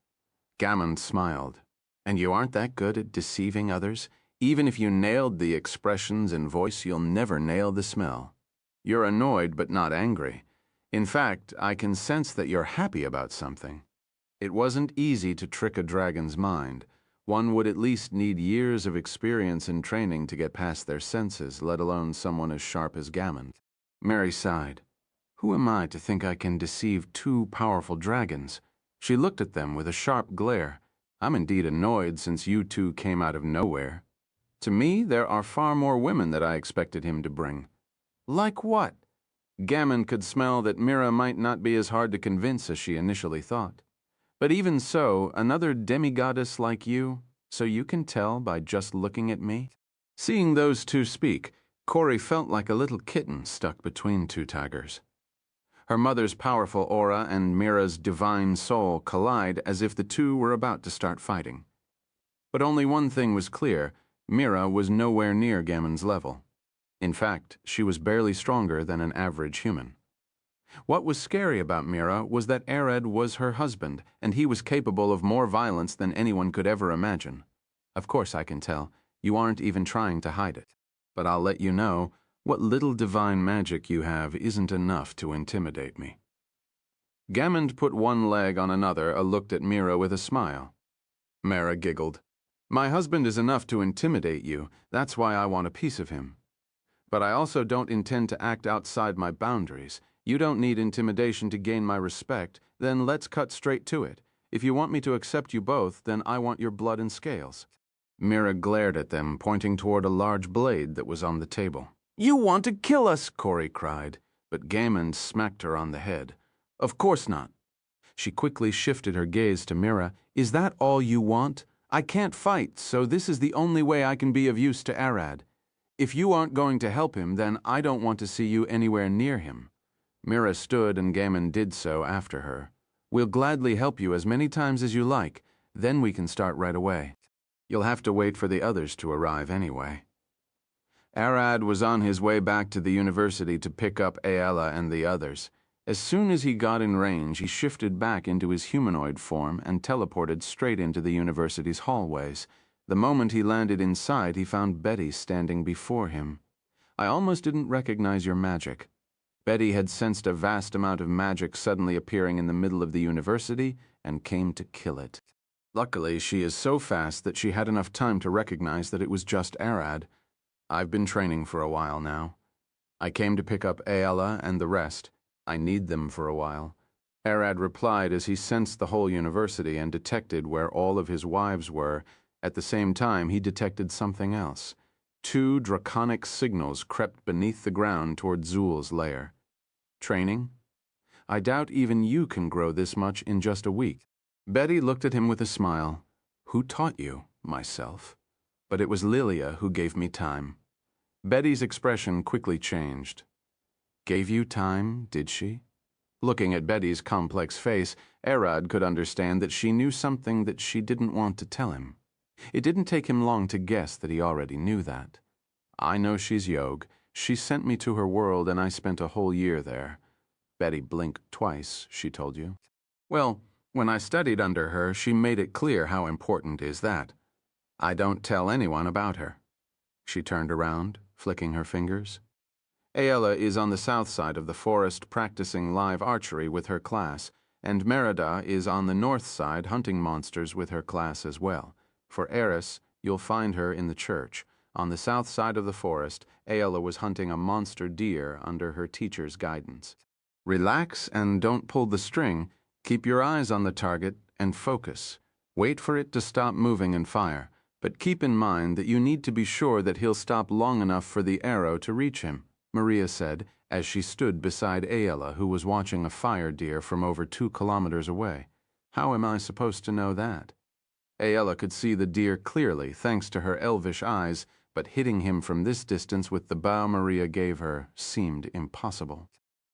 Gammon smiled. And you aren't that good at deceiving others? Even if you nailed the expressions and voice, you'll never nail the smell. You're annoyed but not angry. In fact, I can sense that you're happy about something. It wasn't easy to trick a dragon's mind. One would at least need years of experience and training to get past their senses, let alone someone as sharp as Gammon. Mary sighed. Who am I to think I can deceive 2 powerful dragons? She looked at them with a sharp glare. I'm indeed annoyed since you 2 came out of nowhere. To me, there are far more women that I expected him to bring. Like what? Gammon could smell that Mira might not be as hard to convince as she initially thought. But even so, another demigoddess like you, so you can tell by just looking at me? Seeing those 2 speak, Corey felt like a little kitten stuck between 2 tigers. Her mother's powerful aura and Mira's divine soul collide as if the 2 were about to start fighting. But only one thing was clear. Mira was nowhere near Gammon's level. In fact, she was barely stronger than an average human. What was scary about Mira was that Arad was her husband, and he was capable of more violence than anyone could ever imagine. Of course I can tell. You aren't even trying to hide it. But I'll let you know, what little divine magic you have isn't enough to intimidate me. Gammon put one leg on another and looked at Mira with a smile. Mira giggled. My husband is enough to intimidate you. That's why I want a piece of him. But I also don't intend to act outside my boundaries. You don't need intimidation to gain my respect, then let's cut straight to it. If you want me to accept you both, then I want your blood and scales. Mira glared at them, pointing toward a large blade that was on the table. You want to kill us, Corey cried, but Gammon smacked her on the head. Of course not. She quickly shifted her gaze to Mira. Is that all you want? I can't fight, so this is the only way I can be of use to Arad. If you aren't going to help him, then I don't want to see you anywhere near him. Mira stood and Gammon did so after her. We'll gladly help you as many times as you like, then we can start right away. You'll have to wait for the others to arrive anyway. Arad was on his way back to the university to pick up Aella and the others. As soon as he got in range, he shifted back into his humanoid form and teleported straight into the university's hallways. The moment he landed inside, he found Betty standing before him. I almost didn't recognize your magic. Betty had sensed a vast amount of magic suddenly appearing in the middle of the university and came to kill it. Luckily, she is so fast that she had enough time to recognize that it was just Arad. I've been training for a while now. I came to pick up Aella and the rest. I need them for a while. Arad replied as he sensed the whole university and detected where all of his wives were. At the same time, he detected something else. 2 draconic signals crept beneath the ground toward Zul's lair. Training? I doubt even you can grow this much in just a week. Betty looked at him with a smile. Who taught you? Myself. But it was Lilia who gave me time. Betty's expression quickly changed. Gave you time, did she? Looking at Betty's complex face, Arad could understand that she knew something that she didn't want to tell him. It didn't take him long to guess that he already knew that. I know she's Yog. She sent me to her world and I spent a whole year there. Betty blinked twice, she told you. Well, when I studied under her, she made it clear how important is that. I don't tell anyone about her. She turned around, flicking her fingers. Aella is on the south side of the forest practicing live archery with her class, and Merida is on the north side hunting monsters with her class as well. For Eris, you'll find her in the church. On the south side of the forest, Aella was hunting a monster deer under her teacher's guidance. Relax and don't pull the string. Keep your eyes on the target and focus. Wait for it to stop moving and fire, but keep in mind that you need to be sure that he'll stop long enough for the arrow to reach him, Maria said as she stood beside Aella, who was watching a fire deer from over 2 kilometers away. How am I supposed to know that? Aella could see the deer clearly thanks to her elvish eyes, but hitting him from this distance with the bow Maria gave her seemed impossible.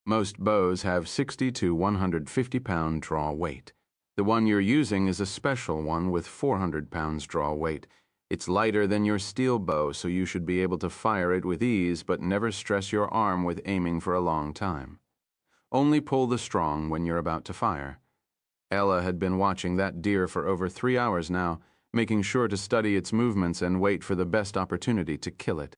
Most bows have 60 to 150 pound draw weight. The one you're using is a special one with 400 pounds draw weight. It's lighter than your steel bow, so you should be able to fire it with ease but never stress your arm with aiming for a long time. Only pull the strong when you're about to fire. Ella had been watching that deer for over 3 hours now, making sure to study its movements and wait for the best opportunity to kill it.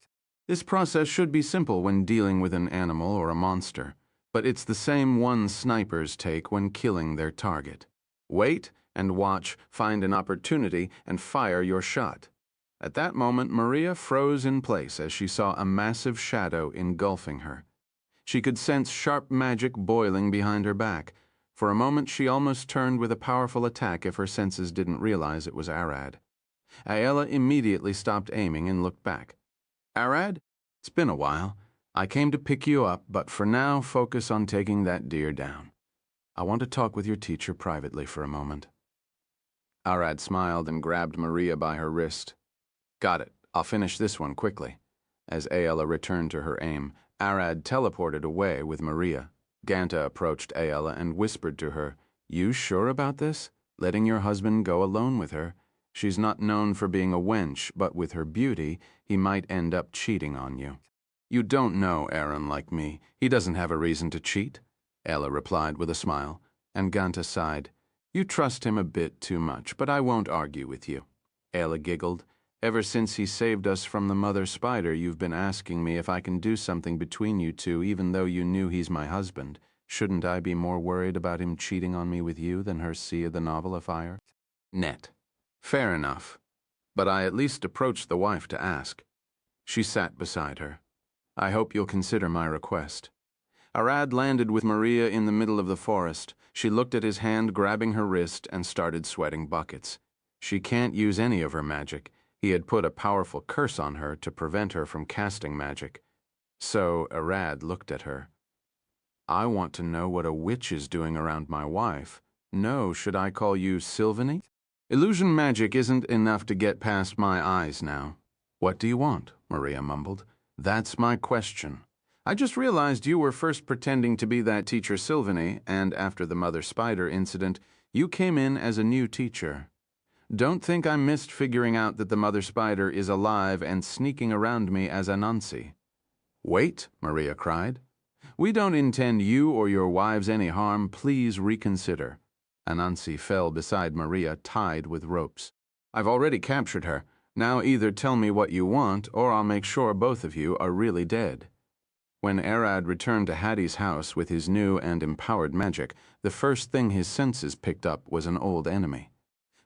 This process should be simple when dealing with an animal or a monster, but it's the same one snipers take when killing their target. Wait and watch, find an opportunity, and fire your shot. At that moment, Maria froze in place as she saw a massive shadow engulfing her. She could sense sharp magic boiling behind her back. For a moment, she almost turned with a powerful attack if her senses didn't realize it was Arad. Ayala immediately stopped aiming and looked back. Arad, it's been a while. I came to pick you up, but for now, focus on taking that deer down. I want to talk with your teacher privately for a moment. Arad smiled and grabbed Maria by her wrist. Got it. I'll finish this one quickly. As Ayala returned to her aim, Arad teleported away with Maria. Ganta approached Ayala and whispered to her, You sure about this? Letting your husband go alone with her? She's not known for being a wench, but with her beauty, he might end up cheating on you. You don't know Aaron like me. He doesn't have a reason to cheat, Ella replied with a smile, and Ganta sighed. You trust him a bit too much, but I won't argue with you. Ella giggled. Ever since he saved us from the mother spider, you've been asking me if I can do something between you two, even though you knew he's my husband. Shouldn't I be more worried about him cheating on me with you than her see the novel afire? Net. Fair enough. But I at least approached the wife to ask. She sat beside her. I hope you'll consider my request. Arad landed with Maria in the middle of the forest. She looked at his hand grabbing her wrist and started sweating buckets. She can't use any of her magic. He had put a powerful curse on her to prevent her from casting magic. So Arad looked at her. I want to know what a witch is doing around my wife. No, should I call you Sylvanie? Illusion magic isn't enough to get past my eyes now. What do you want? Maria mumbled. That's my question. I just realized you were first pretending to be that teacher Sylvanie, and after the Mother Spider incident, you came in as a new teacher. Don't think I missed figuring out that the Mother Spider is alive and sneaking around me as Anansi. Wait, Maria cried. We don't intend you or your wives any harm. Please reconsider. Anansi fell beside Maria, tied with ropes. I've already captured her. Now either tell me what you want, or I'll make sure both of you are really dead. When Arad returned to Hattie's house with his new and empowered magic, the first thing his senses picked up was an old enemy.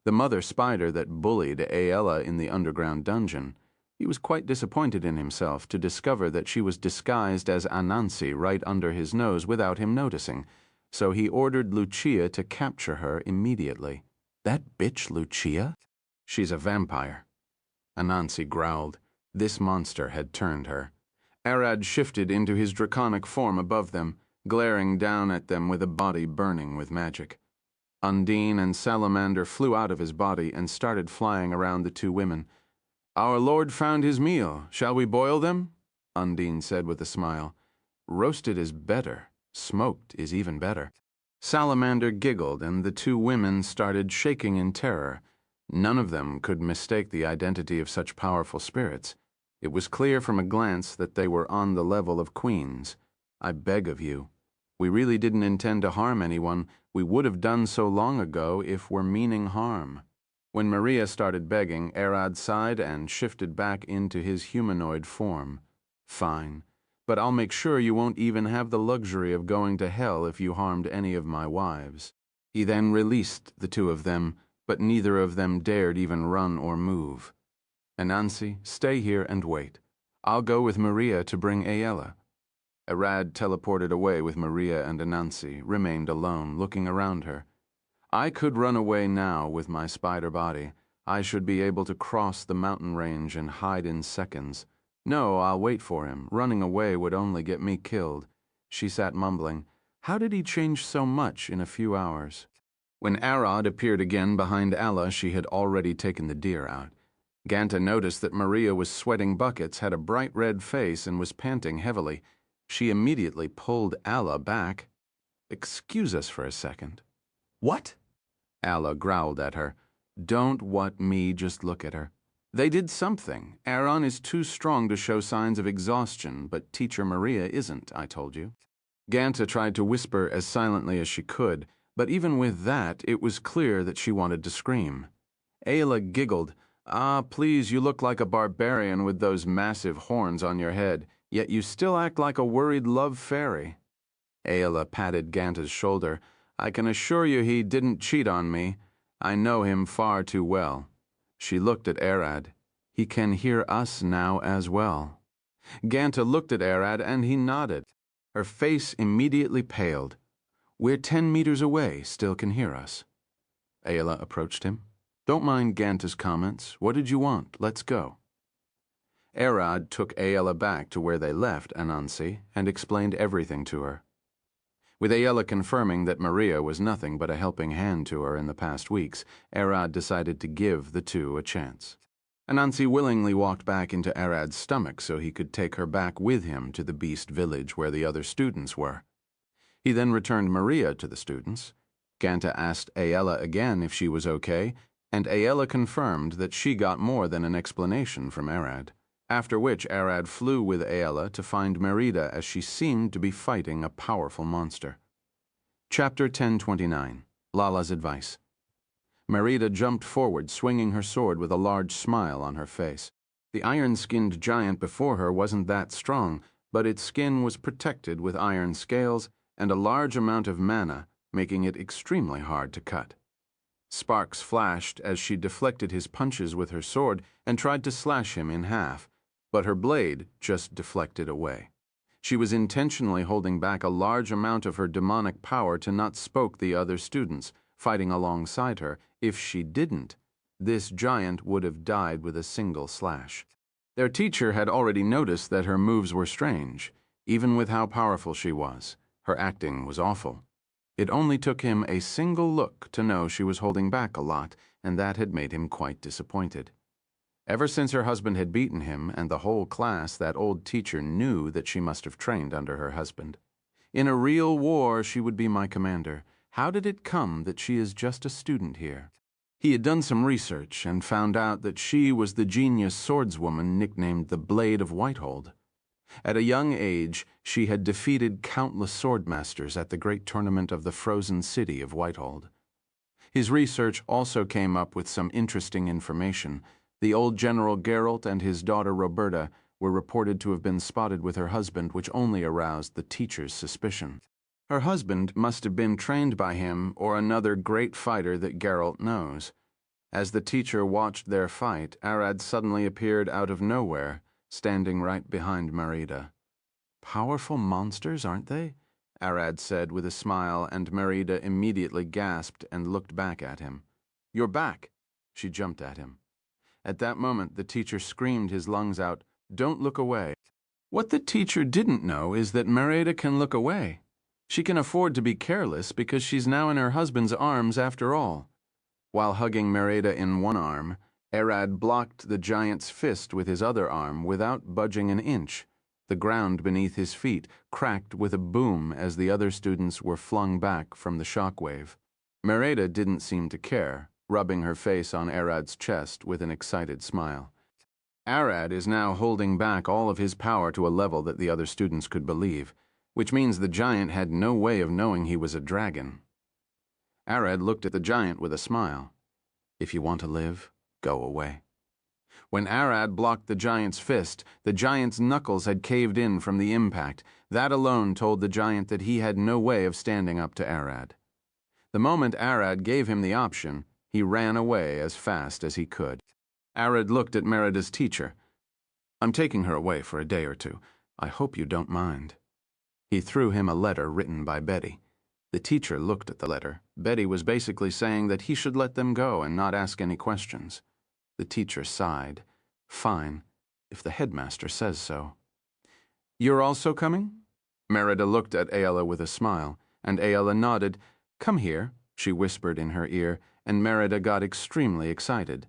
The mother spider that bullied Aella in the underground dungeon. He was quite disappointed in himself to discover that she was disguised as Anansi right under his nose without him noticing, so he ordered Lucia to capture her immediately. That bitch Lucia? She's a vampire. Anansi growled. This monster had turned her. Arad shifted into his draconic form above them, glaring down at them with a body burning with magic. Undine and Salamander flew out of his body and started flying around the two women. Our lord found his meal. Shall we boil them? Undine said with a smile. Roasted is better. Smoked is even better. Salamander giggled, and the two women started shaking in terror. None of them could mistake the identity of such powerful spirits. It was clear from a glance that they were on the level of queens. I beg of you. We really didn't intend to harm anyone. We would have done so long ago if we're meaning harm. When Maria started begging, Arad sighed and shifted back into his humanoid form. Fine, but I'll make sure you won't even have the luxury of going to hell if you harmed any of my wives. He then released the two of them, but neither of them dared even run or move. Anansi, stay here and wait. I'll go with Maria to bring Aella. Arad teleported away with Maria, and Anansi remained alone, looking around her. I could run away now with my spider body. I should be able to cross the mountain range and hide in seconds. No, I'll wait for him. Running away would only get me killed. She sat mumbling. How did he change so much in a few hours? When Arad appeared again behind Allah, she had already taken the deer out. Ganta noticed that Maria was sweating buckets, had a bright red face, and was panting heavily. She immediately pulled Alla back. "Excuse us for a second." What? Alla growled at her. "Don't what me, just look at her. They did something. Aaron is too strong to show signs of exhaustion, but Teacher Maria isn't, I told you." Ganta tried to whisper as silently as she could, but even with that, it was clear that she wanted to scream. Ayla giggled. "Ah, please, you look like a barbarian with those massive horns on your head, yet you still act like a worried love fairy." Ayla patted Ganta's shoulder. "I can assure you he didn't cheat on me. I know him far too well." She looked at Arad. "He can hear us now as well." Ganta looked at Arad and he nodded. Her face immediately paled. "We're 10 meters away, still can hear us." Ayla approached him. "Don't mind Ganta's comments. What did you want? Let's go." Arad took Ayla back to where they left Anansi and explained everything to her. With Ayla confirming that Maria was nothing but a helping hand to her in the past weeks, Arad decided to give the two a chance. Anansi willingly walked back into Arad's stomach so he could take her back with him to the beast village where the other students were. He then returned Maria to the students. Ganta asked Ayla again if she was okay, and Ayla confirmed that she got more than an explanation from Arad, after which Arad flew with Ayla to find Merida as she seemed to be fighting a powerful monster. Chapter 1029. Lala's Advice. Merida jumped forward, swinging her sword with a large smile on her face. The iron-skinned giant before her wasn't that strong, but its skin was protected with iron scales and a large amount of mana, making it extremely hard to cut. Sparks flashed as she deflected his punches with her sword and tried to slash him in half, but her blade just deflected away. She was intentionally holding back a large amount of her demonic power to not spook the other students, fighting alongside her. If she didn't, this giant would have died with a single slash. Their teacher had already noticed that her moves were strange. Even with how powerful she was, her acting was awful. It only took him a single look to know she was holding back a lot, and that had made him quite disappointed. Ever since her husband had beaten him and the whole class, that old teacher knew that she must have trained under her husband. "In a real war, she would be my commander. How did it come that she is just a student here?" He had done some research and found out that she was the genius swordswoman nicknamed the Blade of Whitehold. At a young age, she had defeated countless swordmasters at the great tournament of the frozen city of Whitehold. His research also came up with some interesting information. The old General Geralt and his daughter Roberta were reported to have been spotted with her husband, which only aroused the teacher's suspicion. Her husband must have been trained by him or another great fighter that Geralt knows. As the teacher watched their fight, Arad suddenly appeared out of nowhere, standing right behind Merida. "Powerful monsters, aren't they?" Arad said with a smile, and Merida immediately gasped and looked back at him. "You're back!" She jumped at him. At that moment, the teacher screamed his lungs out, "Don't look away." What the teacher didn't know is that Merida can look away. She can afford to be careless because she's now in her husband's arms after all. While hugging Merida in one arm, Arad blocked the giant's fist with his other arm without budging an inch. The ground beneath his feet cracked with a boom as the other students were flung back from the shockwave. Merida didn't seem to care, rubbing her face on Arad's chest with an excited smile. Arad is now holding back all of his power to a level that the other students could believe, which means the giant had no way of knowing he was a dragon. Arad looked at the giant with a smile. "If you want to live, go away." When Arad blocked the giant's fist, the giant's knuckles had caved in from the impact. That alone told the giant that he had no way of standing up to Arad. The moment Arad gave him the option, he ran away as fast as he could. Arad looked at Merida's teacher. "I'm taking her away for a day or two. I hope you don't mind." He threw him a letter written by Betty. The teacher looked at the letter. Betty was basically saying that he should let them go and not ask any questions. The teacher sighed. "Fine, if the headmaster says so." "You're also coming?" Merida looked at Ayla with a smile, and Ayla nodded. "Come here," she whispered in her ear, and Merida got extremely excited.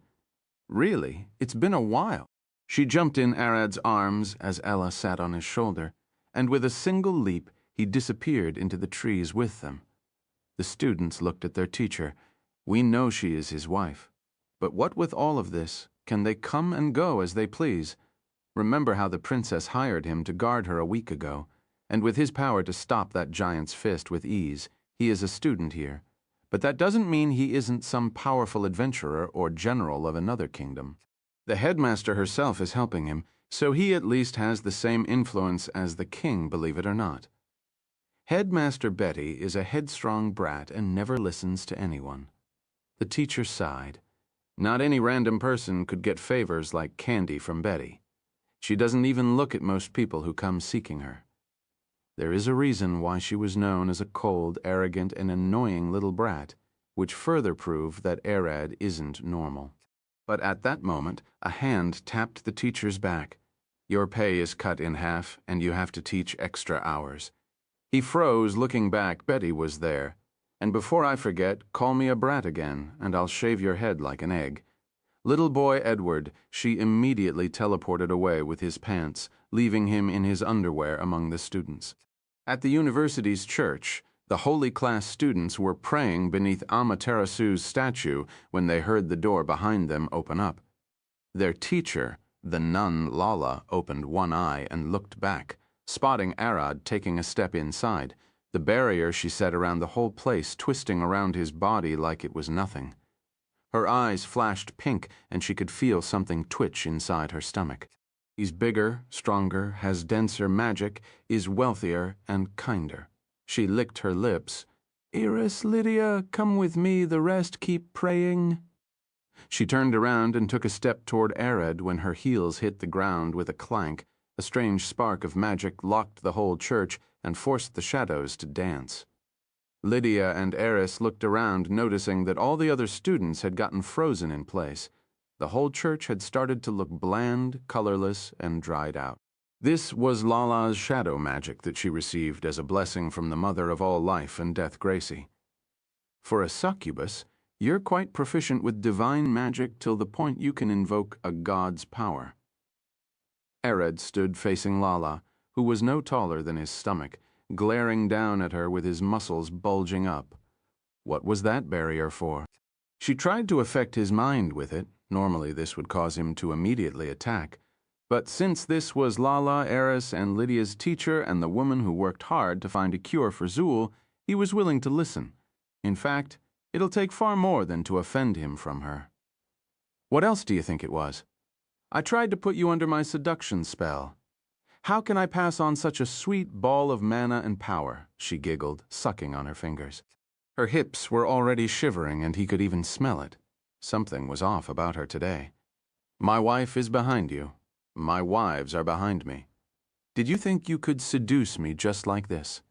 Really? It's been a while. She jumped in Arad's arms as Ella sat on his shoulder, and with a single leap, he disappeared into the trees with them. The students looked at their teacher. We know she is his wife. But what with all of this? Can they come and go as they please? Remember how the princess hired him to guard her a week ago, and with his power to stop that giant's fist with ease, he is a student here. But that doesn't mean he isn't some powerful adventurer or general of another kingdom. The headmaster herself is helping him, so he at least has the same influence as the king, believe it or not. Headmaster Betty is a headstrong brat and never listens to anyone. The teacher sighed. Not any random person could get favors like candy from Betty. She doesn't even look at most people who come seeking her. There is a reason why she was known as a cold, arrogant, and annoying little brat, which further proved that Arad isn't normal. But at that moment, a hand tapped the teacher's back. Your pay is cut in half, and you have to teach extra hours. He froze, looking back. Betty was there. And before I forget, call me a brat again, and I'll shave your head like an egg. Little boy Edward, she immediately teleported away with his pants, leaving him in his underwear among the students. At the university's church, the holy class students were praying beneath Amaterasu's statue when they heard the door behind them open up. Their teacher, the nun Lala, opened one eye and looked back, spotting Arad taking a step inside, the barrier she set around the whole place twisting around his body like it was nothing. Her eyes flashed pink, and she could feel something twitch inside her stomach. He's bigger, stronger, has denser magic, is wealthier and kinder. She licked her lips. Iris, Lydia, come with me, the rest keep praying. She turned around and took a step toward Arad when her heels hit the ground with a clank. A strange spark of magic locked the whole church and forced the shadows to dance. Lydia and Eris looked around, noticing that all the other students had gotten frozen in place. The whole church had started to look bland, colorless, and dried out. This was Lala's shadow magic that she received as a blessing from the mother of all life and death, Gracie. For a succubus, you're quite proficient with divine magic till the point you can invoke a god's power. Arad stood facing Lala, who was no taller than his stomach, glaring down at her with his muscles bulging up. What was that barrier for? She tried to affect his mind with it. Normally this would cause him to immediately attack. But since this was Lala, Eris, and Lydia's teacher and the woman who worked hard to find a cure for Zool, he was willing to listen. In fact, it'll take far more than to offend him from her. What else do you think it was? I tried to put you under my seduction spell. How can I pass on such a sweet ball of mana and power? She giggled, sucking on her fingers. Her hips were already shivering, and he could even smell it. Something was off about her today. My wife is behind you. My wives are behind me. Did you think you could seduce me just like this?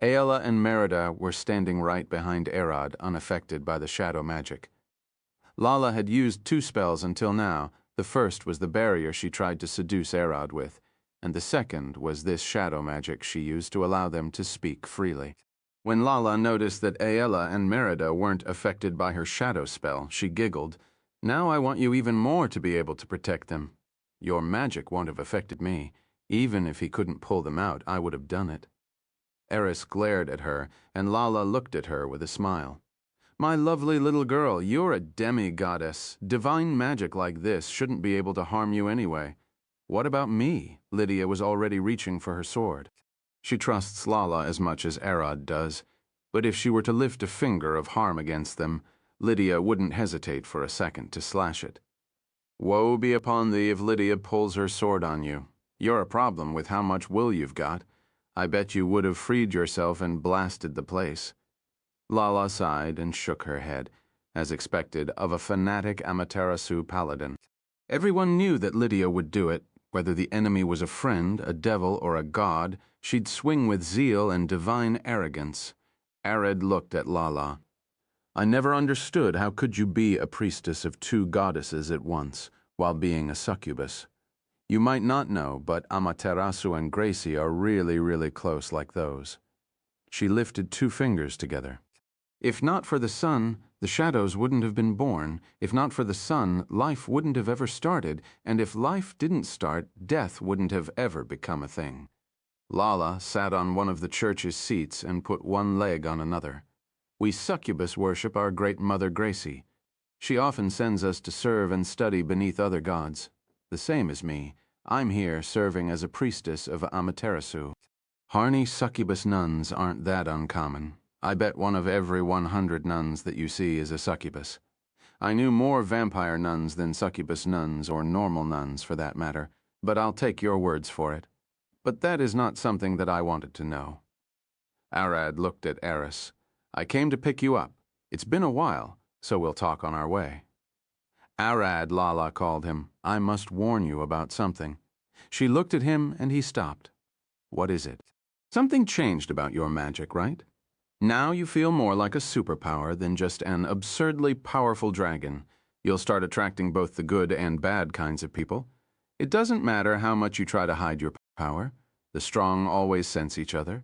Aella and Merida were standing right behind Arad, unaffected by the shadow magic. Lala had used 2 spells until now. The first was the barrier she tried to seduce Arad with, and the second was this shadow magic she used to allow them to speak freely. When Lala noticed that Aella and Merida weren't affected by her shadow spell, she giggled. Now I want you even more to be able to protect them. Your magic won't have affected me. Even if he couldn't pull them out, I would have done it. Eris glared at her, and Lala looked at her with a smile. My lovely little girl, you're a demi-goddess. Divine magic like this shouldn't be able to harm you anyway. What about me? Lydia was already reaching for her sword. She trusts Lala as much as Arad does, but if she were to lift a finger of harm against them, Lydia wouldn't hesitate for a second to slash it. Woe be upon thee if Lydia pulls her sword on you. You're a problem with how much will you've got. I bet you would have freed yourself and blasted the place. Lala sighed and shook her head, as expected of a fanatic Amaterasu paladin. Everyone knew that Lydia would do it. Whether the enemy was a friend, a devil, or a god, she'd swing with zeal and divine arrogance. Arad looked at Lala. I never understood how could you be a priestess of 2 goddesses at once, while being a succubus. You might not know, but Amaterasu and Gracie are really, really close like those. She lifted 2 fingers together. If not for the sun, the shadows wouldn't have been born. If not for the sun, life wouldn't have ever started. And if life didn't start, death wouldn't have ever become a thing. Lala sat on one of the church's seats and put one leg on another. We succubus worship our great mother Gracie. She often sends us to serve and study beneath other gods. The same as me. I'm here serving as a priestess of Amaterasu. Harney succubus nuns aren't that uncommon. I bet one of every 100 nuns that you see is a succubus. I knew more vampire nuns than succubus nuns, or normal nuns for that matter, but I'll take your words for it. But that is not something that I wanted to know. Arad looked at Eris. I came to pick you up. It's been a while, so we'll talk on our way. Arad, Lala called him. I must warn you about something. She looked at him and he stopped. What is it? Something changed about your magic, right? Now you feel more like a superpower than just an absurdly powerful dragon. You'll start attracting both the good and bad kinds of people. It doesn't matter how much you try to hide your power. The strong always sense each other.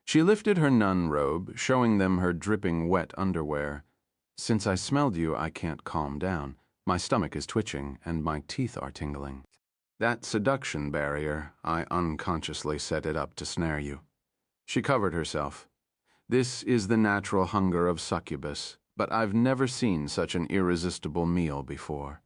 She lifted her nun robe, showing them her dripping wet underwear. Since I smelled you, I can't calm down. My stomach is twitching, and my teeth are tingling. That seduction barrier, I unconsciously set it up to snare you. She covered herself. This is the natural hunger of succubus, but I've never seen such an irresistible meal before.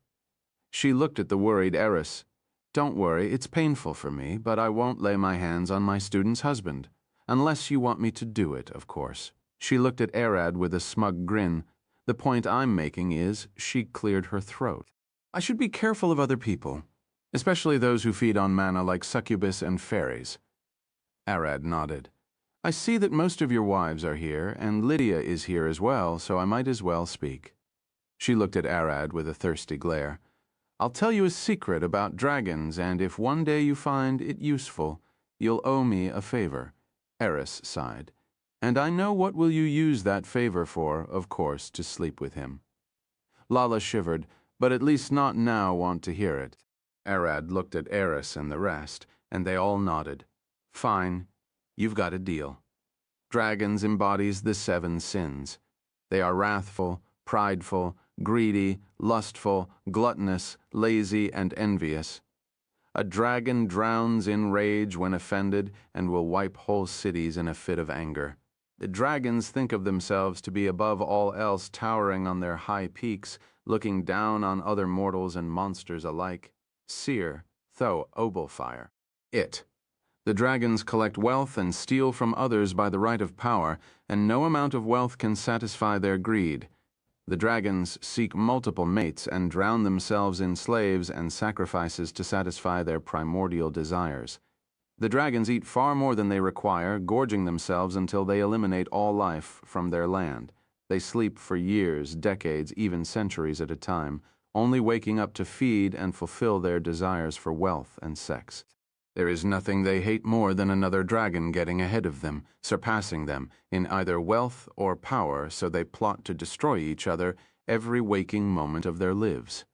She looked at the worried Eris. Don't worry, it's painful for me, but I won't lay my hands on my student's husband. Unless you want me to do it, of course. She looked at Arad with a smug grin. The point I'm making is, she cleared her throat. I should be careful of other people, especially those who feed on mana like succubus and fairies. Arad nodded. I see that most of your wives are here, and Lydia is here as well, so I might as well speak. She looked at Arad with a thirsty glare. I'll tell you a secret about dragons, and if one day you find it useful, you'll owe me a favor. Eris sighed. And I know what will you use that favor for, of course, to sleep with him. Lala shivered, but at least not now want to hear it. Arad looked at Eris and the rest, and they all nodded. Fine. You've got a deal. Dragons embodies the 7 sins. They are wrathful, prideful, greedy, lustful, gluttonous, lazy, and envious. A dragon drowns in rage when offended and will wipe whole cities in a fit of anger. The dragons think of themselves to be above all else, towering on their high peaks, looking down on other mortals and monsters alike. Seer, Tho, Obalfire. It. The dragons collect wealth and steal from others by the right of power, and no amount of wealth can satisfy their greed. The dragons seek multiple mates and drown themselves in slaves and sacrifices to satisfy their primordial desires. The dragons eat far more than they require, gorging themselves until they eliminate all life from their land. They sleep for years, decades, even centuries at a time, only waking up to feed and fulfill their desires for wealth and sex. There is nothing they hate more than another dragon getting ahead of them, surpassing them in either wealth or power, so they plot to destroy each other every waking moment of their lives.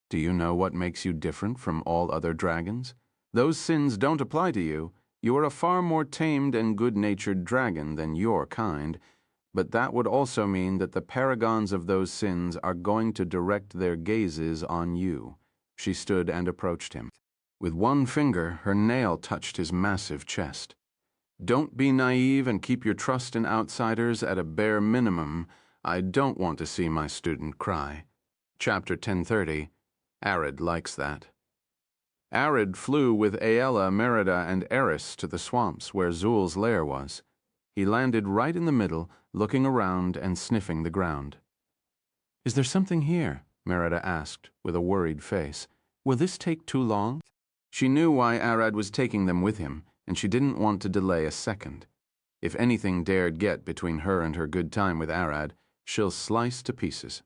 Do you know what makes you different from all other dragons? Those sins don't apply to you. You are a far more tamed and good-natured dragon than your kind, but that would also mean that the paragons of those sins are going to direct their gazes on you. She stood and approached him. With one finger, her nail touched his massive chest. Don't be naive and keep your trust in outsiders at a bare minimum. I don't want to see my student cry. Chapter 1030. Arid likes that. Arid flew with Aella, Merida, and Eris to the swamps where Zul's lair was. He landed right in the middle, looking around and sniffing the ground. Is there something here? Merida asked, with a worried face. Will this take too long? She knew why Arad was taking them with him, and she didn't want to delay a second. If anything dared get between her and her good time with Arad, she'll slice to pieces.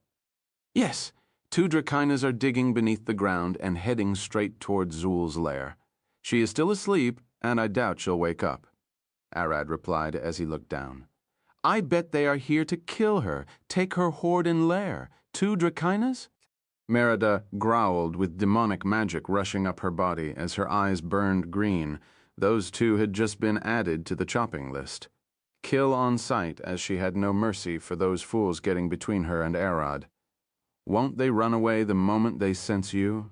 Yes, 2 Drakinas are digging beneath the ground and heading straight toward Zul's lair. She is still asleep, and I doubt she'll wake up, Arad replied as he looked down. I bet they are here to kill her, take her hoard and lair. 2 Drakinas? Merida growled with demonic magic rushing up her body as her eyes burned green. Those 2 had just been added to the chopping list. Kill on sight, as she had no mercy for those fools getting between her and Arod. Won't they run away the moment they sense you?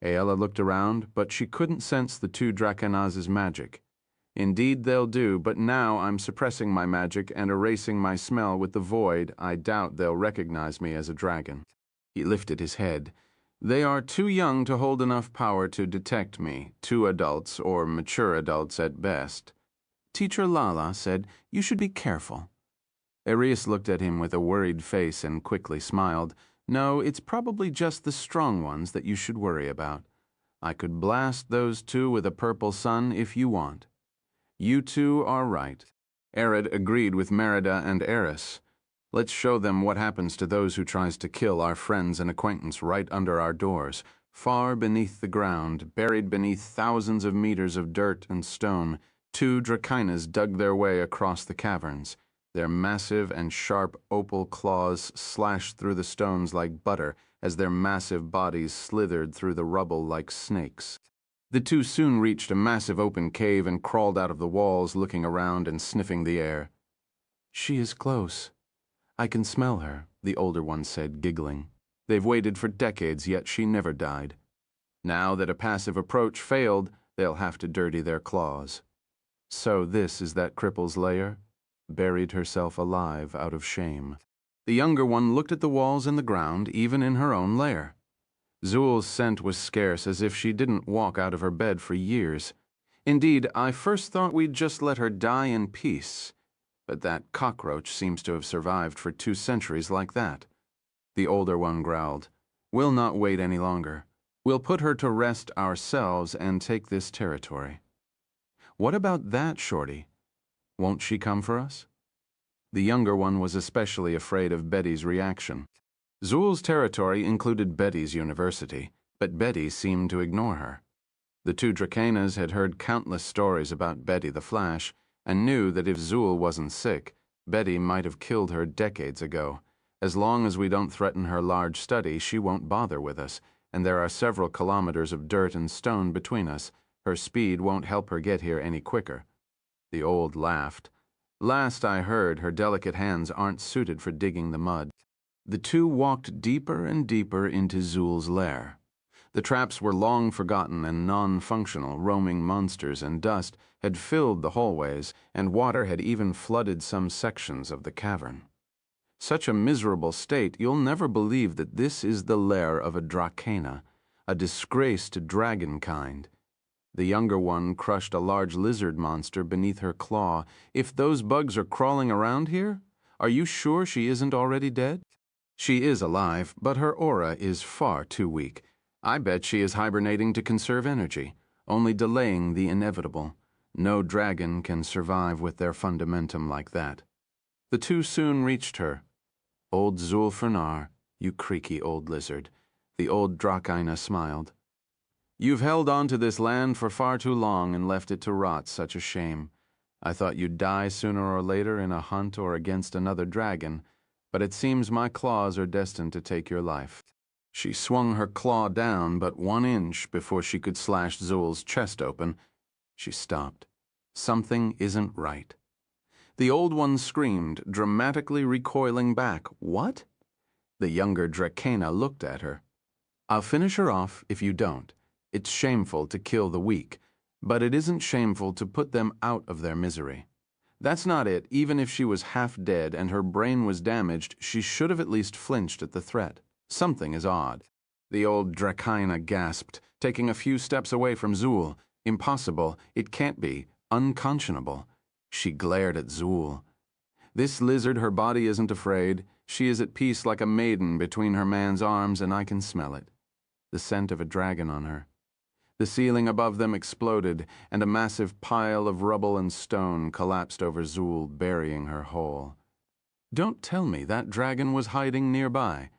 Aella looked around, but she couldn't sense the two Drakenaz's magic. Indeed they'll do, but now I'm suppressing my magic and erasing my smell with the void. I doubt they'll recognize me as a dragon. He lifted his head. They are too young to hold enough power to detect me, 2 adults, or mature adults at best. Teacher Lala said, "You should be careful." Arius looked at him with a worried face and quickly smiled. "No, it's probably just the strong ones that you should worry about. I could blast those 2 with a purple sun if you want." "You 2 are right." Arid agreed with Merida and Eris. "Let's show them what happens to those who tries to kill our friends and acquaintance right under our doors, far beneath the ground, buried beneath thousands of meters of dirt and stone. 2 Drakinas dug their way across the caverns. Their massive and sharp opal claws slashed through the stones like butter as their massive bodies slithered through the rubble like snakes. The 2 soon reached a massive open cave and crawled out of the walls, looking around and sniffing the air. "She is close. I can smell her," the older one said, giggling. "They've waited for decades, yet she never died. Now that a passive approach failed, they'll have to dirty their claws." "So this is that cripple's lair?" Buried herself alive out of shame. The younger one looked at the walls and the ground, even in her own lair. Zul's scent was scarce, as if she didn't walk out of her bed for years. "Indeed, I first thought we'd just let her die in peace. But that cockroach seems to have survived for 2 centuries like that." The older one growled. "We'll not wait any longer. We'll put her to rest ourselves and take this territory." "What about that, Shorty? Won't she come for us?" The younger one was especially afraid of Betty's reaction. Zul's territory included Betty's university, but Betty seemed to ignore her. The 2 Drakenas had heard countless stories about Betty the Flash, and knew that if Zul wasn't sick, Betty might have killed her decades ago. As long as we don't threaten her large study, she won't bother with us, and there are several kilometers of dirt and stone between us. Her speed won't help her get here any quicker. The old laughed. "Last I heard, her delicate hands aren't suited for digging the mud." The 2 walked deeper and deeper into Zul's lair. The traps were long forgotten and non-functional. Roaming monsters and dust had filled the hallways, and water had even flooded some sections of the cavern. Such a miserable state, you'll never believe that this is the lair of a Drakena, a disgrace to dragonkind. The younger one crushed a large lizard monster beneath her claw. "If those bugs are crawling around here, are you sure she isn't already dead?" "She is alive, but her aura is far too weak. I bet she is hibernating to conserve energy, only delaying the inevitable. No dragon can survive with their fundamentum like that." The 2 soon reached her. "Old Zulfernar, you creaky old lizard." The old Drakina smiled. "You've held on to this land for far too long and left it to rot. Such a shame. I thought you'd die sooner or later in a hunt or against another dragon, but it seems my claws are destined to take your life." She swung her claw down but 1 inch before she could slash Zul's chest open. She stopped. Something isn't right. The old one screamed, dramatically recoiling back. "What?" The younger Drakena looked at her. "I'll finish her off if you don't. It's shameful to kill the weak, but it isn't shameful to put them out of their misery. That's not it. Even if she was half dead and her brain was damaged, she should have at least flinched at the threat. Something is odd." The old Drakina gasped, taking a few steps away from Zul. "Impossible. It can't be. Unconscionable." She glared at Zul. "This lizard, her body isn't afraid. She is at peace like a maiden between her man's arms, and I can smell it. The scent of a dragon on her." The ceiling above them exploded, and a massive pile of rubble and stone collapsed over Zul, burying her whole. "Don't tell me that dragon was hiding nearby,"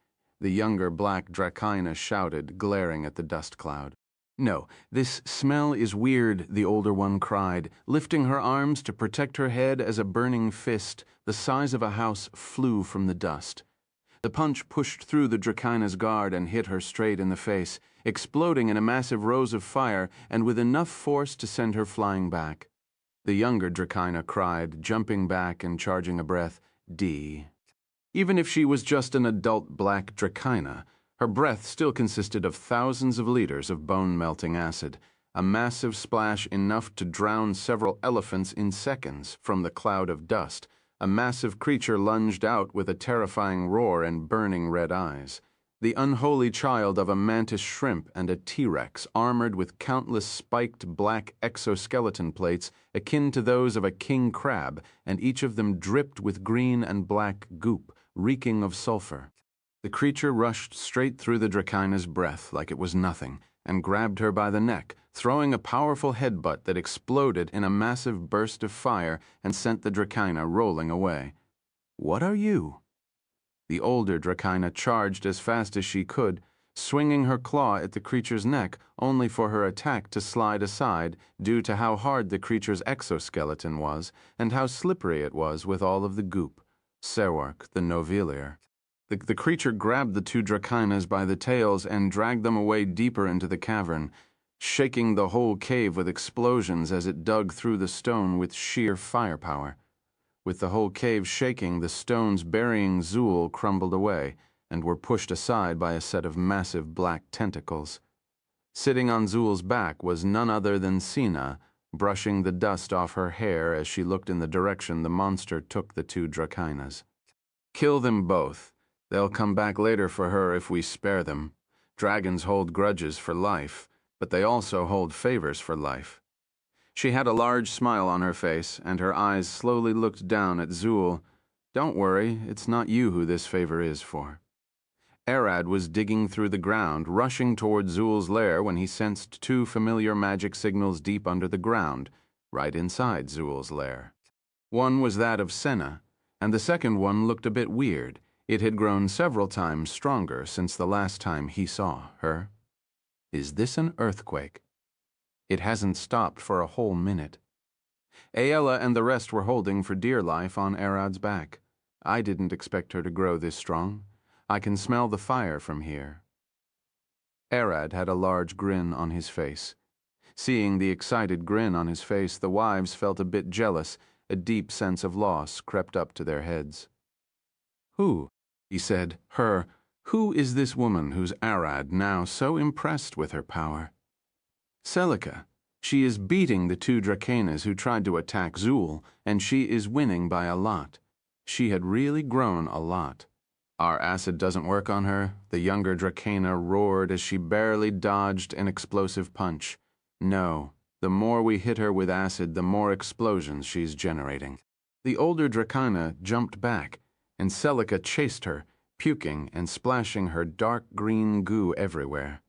the younger black Drakina shouted, glaring at the dust cloud. "No, this smell is weird," the older one cried, lifting her arms to protect her head as a burning fist, the size of a house, flew from the dust. The punch pushed through the Drakina's guard and hit her straight in the face, exploding in a massive rose of fire and with enough force to send her flying back. The younger Dracaina cried, jumping back and charging a breath, D. Even if she was just an adult black Dracaina, her breath still consisted of thousands of liters of bone-melting acid, a massive splash enough to drown several elephants in seconds from the cloud of dust. A massive creature lunged out with a terrifying roar and burning red eyes. The unholy child of a mantis shrimp and a T-Rex, armored with countless spiked black exoskeleton plates akin to those of a king crab, and each of them dripped with green and black goop, reeking of sulfur. The creature rushed straight through the Dracaina's breath like it was nothing, and grabbed her by the neck, throwing a powerful headbutt that exploded in a massive burst of fire and sent the Dracaina rolling away. "What are you?" The older Dracaina charged as fast as she could, swinging her claw at the creature's neck only for her attack to slide aside due to how hard the creature's exoskeleton was and how slippery it was with all of the goop. Serwark, the Novelier. The creature grabbed the two Dracainas by the tails and dragged them away deeper into the cavern, shaking the whole cave with explosions as it dug through the stone with sheer firepower. With the whole cave shaking, the stones burying Zool crumbled away and were pushed aside by a set of massive black tentacles. Sitting on Zool's back was none other than Sina, brushing the dust off her hair as she looked in the direction the monster took the two Dracainas. "Kill them both. They'll come back later for her if we spare them. Dragons hold grudges for life, but they also hold favors for life." She had a large smile on her face, and her eyes slowly looked down at Zool. "Don't worry, it's not you who this favor is for." Arad was digging through the ground, rushing toward Zool's lair when he sensed two familiar magic signals deep under the ground, right inside Zool's lair. One was that of Senna, and the second one looked a bit weird. It had grown several times stronger since the last time he saw her. Is this an earthquake? It hasn't stopped for a whole minute. Aella and the rest were holding for dear life on Arad's back. I didn't expect her to grow this strong. I can smell the fire from here. Arad had a large grin on his face. Seeing the excited grin on his face, the wives felt a bit jealous. A deep sense of loss crept up to their heads. "Who?" he said. Who is this woman who's Arad now so impressed with her power?" "Celica. She is beating the two Dracainas who tried to attack Zool, and she is winning by a lot. She had really grown a lot." "Our acid doesn't work on her," the younger Dracaina roared as she barely dodged an explosive punch. "No, the more we hit her with acid, the more explosions she's generating." The older Dracaina jumped back, and Celica chased her, puking and splashing her dark green goo everywhere.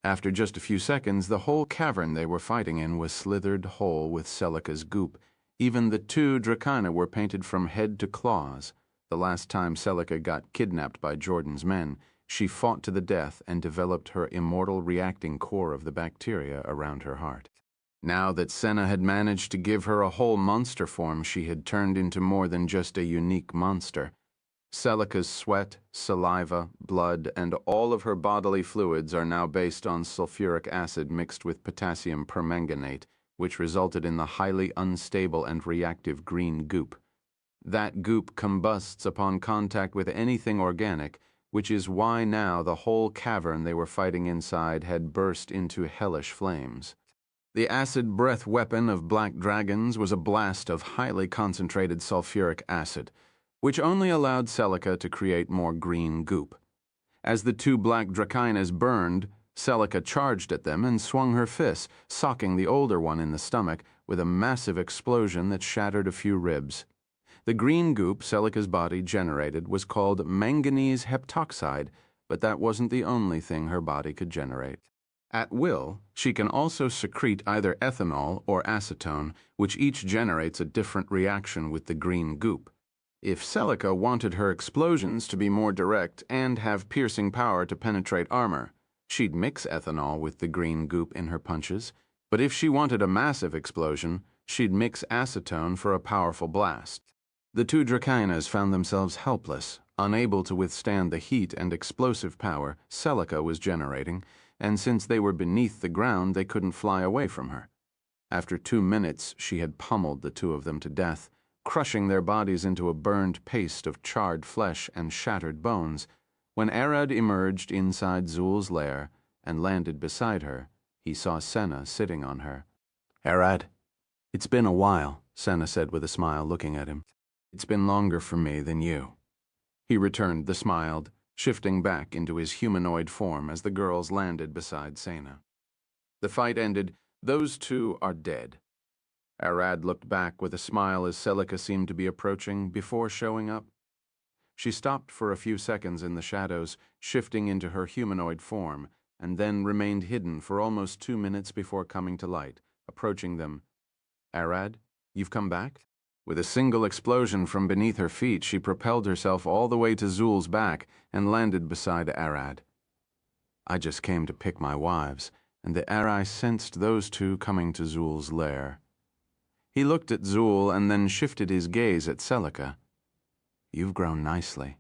After just a few seconds, the whole cavern they were fighting in was slithered whole with Celica's goop. Even the two Dracaina were painted from head to claws. The last time Celica got kidnapped by Jordan's men, she fought to the death and developed her immortal reacting core of the bacteria around her heart. Now that Senna had managed to give her a whole monster form, she had turned into more than just a unique monster. Celica's sweat, saliva, blood, and all of her bodily fluids are now based on sulfuric acid mixed with potassium permanganate, which resulted in the highly unstable and reactive green goop. That goop combusts upon contact with anything organic, which is why now the whole cavern they were fighting inside had burst into hellish flames. The acid breath weapon of black dragons was a blast of highly concentrated sulfuric acid, which only allowed Celica to create more green goop. As the two black Dracainas burned, Celica charged at them and swung her fists, socking the older one in the stomach with a massive explosion that shattered a few ribs. The green goop Celica's body generated was called manganese heptoxide, but that wasn't the only thing her body could generate. At will, she can also secrete either ethanol or acetone, which each generates a different reaction with the green goop. If Celica wanted her explosions to be more direct and have piercing power to penetrate armor, she'd mix ethanol with the green goop in her punches, but if she wanted a massive explosion, she'd mix acetone for a powerful blast. The two Dracainas found themselves helpless, unable to withstand the heat and explosive power Celica was generating, and since they were beneath the ground, they couldn't fly away from her. After 2 minutes, she had pummeled the two of them to death, crushing their bodies into a burned paste of charred flesh and shattered bones. When Arad emerged inside Zul's lair and landed beside her, he saw Senna sitting on her. "Arad, it's been a while," Senna said with a smile, looking at him. "It's been longer for me than you." He returned the smile, shifting back into his humanoid form as the girls landed beside Senna. The fight ended. Those two are dead. Arad looked back with a smile as Celica seemed to be approaching before showing up. She stopped for a few seconds in the shadows, shifting into her humanoid form, and then remained hidden for almost 2 minutes before coming to light, approaching them. "Arad, you've come back?" With a single explosion from beneath her feet, she propelled herself all the way to Zul's back and landed beside Arad. "I just came to pick my wives," and the Arai sensed those two coming to Zul's lair. He looked at Zul and then shifted his gaze at Celica. "You've grown nicely."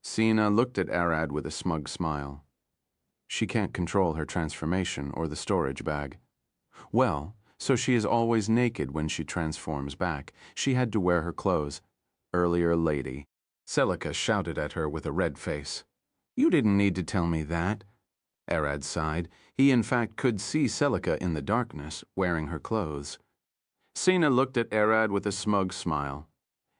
Sina looked at Arad with a smug smile. "She can't control her transformation or the storage bag." "Well, so she is always naked when she transforms back. She had to wear her clothes." "Earlier lady." Celica shouted at her with a red face. "You didn't need to tell me that." Arad sighed. He in fact could see Celica in the darkness, wearing her clothes. Sina looked at Arad with a smug smile.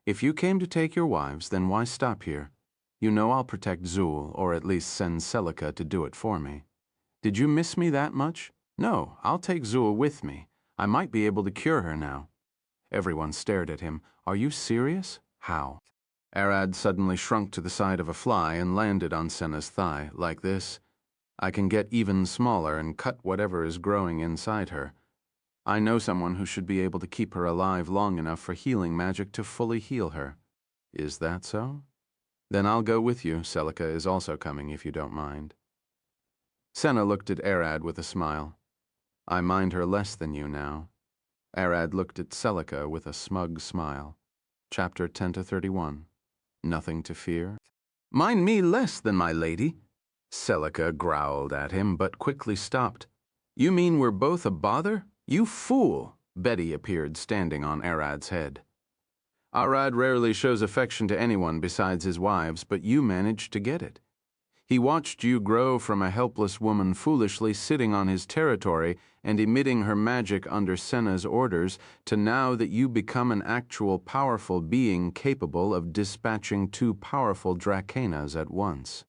"If you came to take your wives, then why stop here? You know I'll protect Zul, or at least send Celica to do it for me. Did you miss me that much? No, I'll take Zul with me. I might be able to cure her now." Everyone stared at him. "Are you serious? How?" Arad suddenly shrunk to the side of a fly and landed on Senna's thigh, like this. "I can get even smaller and cut whatever is growing inside her. I know someone who should be able to keep her alive long enough for healing magic to fully heal her." "Is that so? Then I'll go with you. Celica is also coming, if you don't mind." Senna looked at Arad with a smile. "I mind her less than you now." Arad looked at Celica with a smug smile. Chapter 10-31. Nothing to fear. "Mind me less than my lady?" Celica growled at him, but quickly stopped. "You mean we're both a bother? You fool!" Betty appeared, standing on Arad's head. "Arad rarely shows affection to anyone besides his wives, but you managed to get it. He watched you grow from a helpless woman foolishly sitting on his territory and emitting her magic under Senna's orders to now that you become an actual powerful being capable of dispatching two powerful Dracanas at once."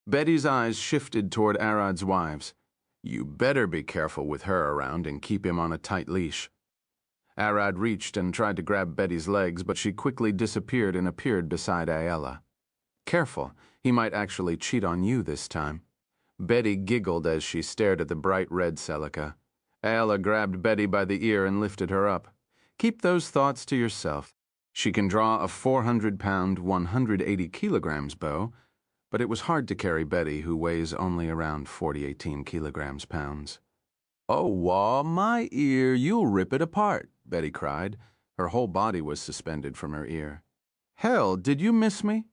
Betty's eyes shifted toward Arad's wives. "You better be careful with her around and keep him on a tight leash." Arad reached and tried to grab Betty's legs, but she quickly disappeared and appeared beside Ayala. "Careful, he might actually cheat on you this time." Betty giggled as she stared at the bright red Celica. Ayala grabbed Betty by the ear and lifted her up. "Keep those thoughts to yourself. She can draw a 400-pound, 180 kilograms bow, but it was hard to carry Betty, who weighs only around 18 kilograms pounds. "Oh, Wah, my ear, you'll rip it apart," Betty cried. Her whole body was suspended from her ear. "Hell, did you miss me?"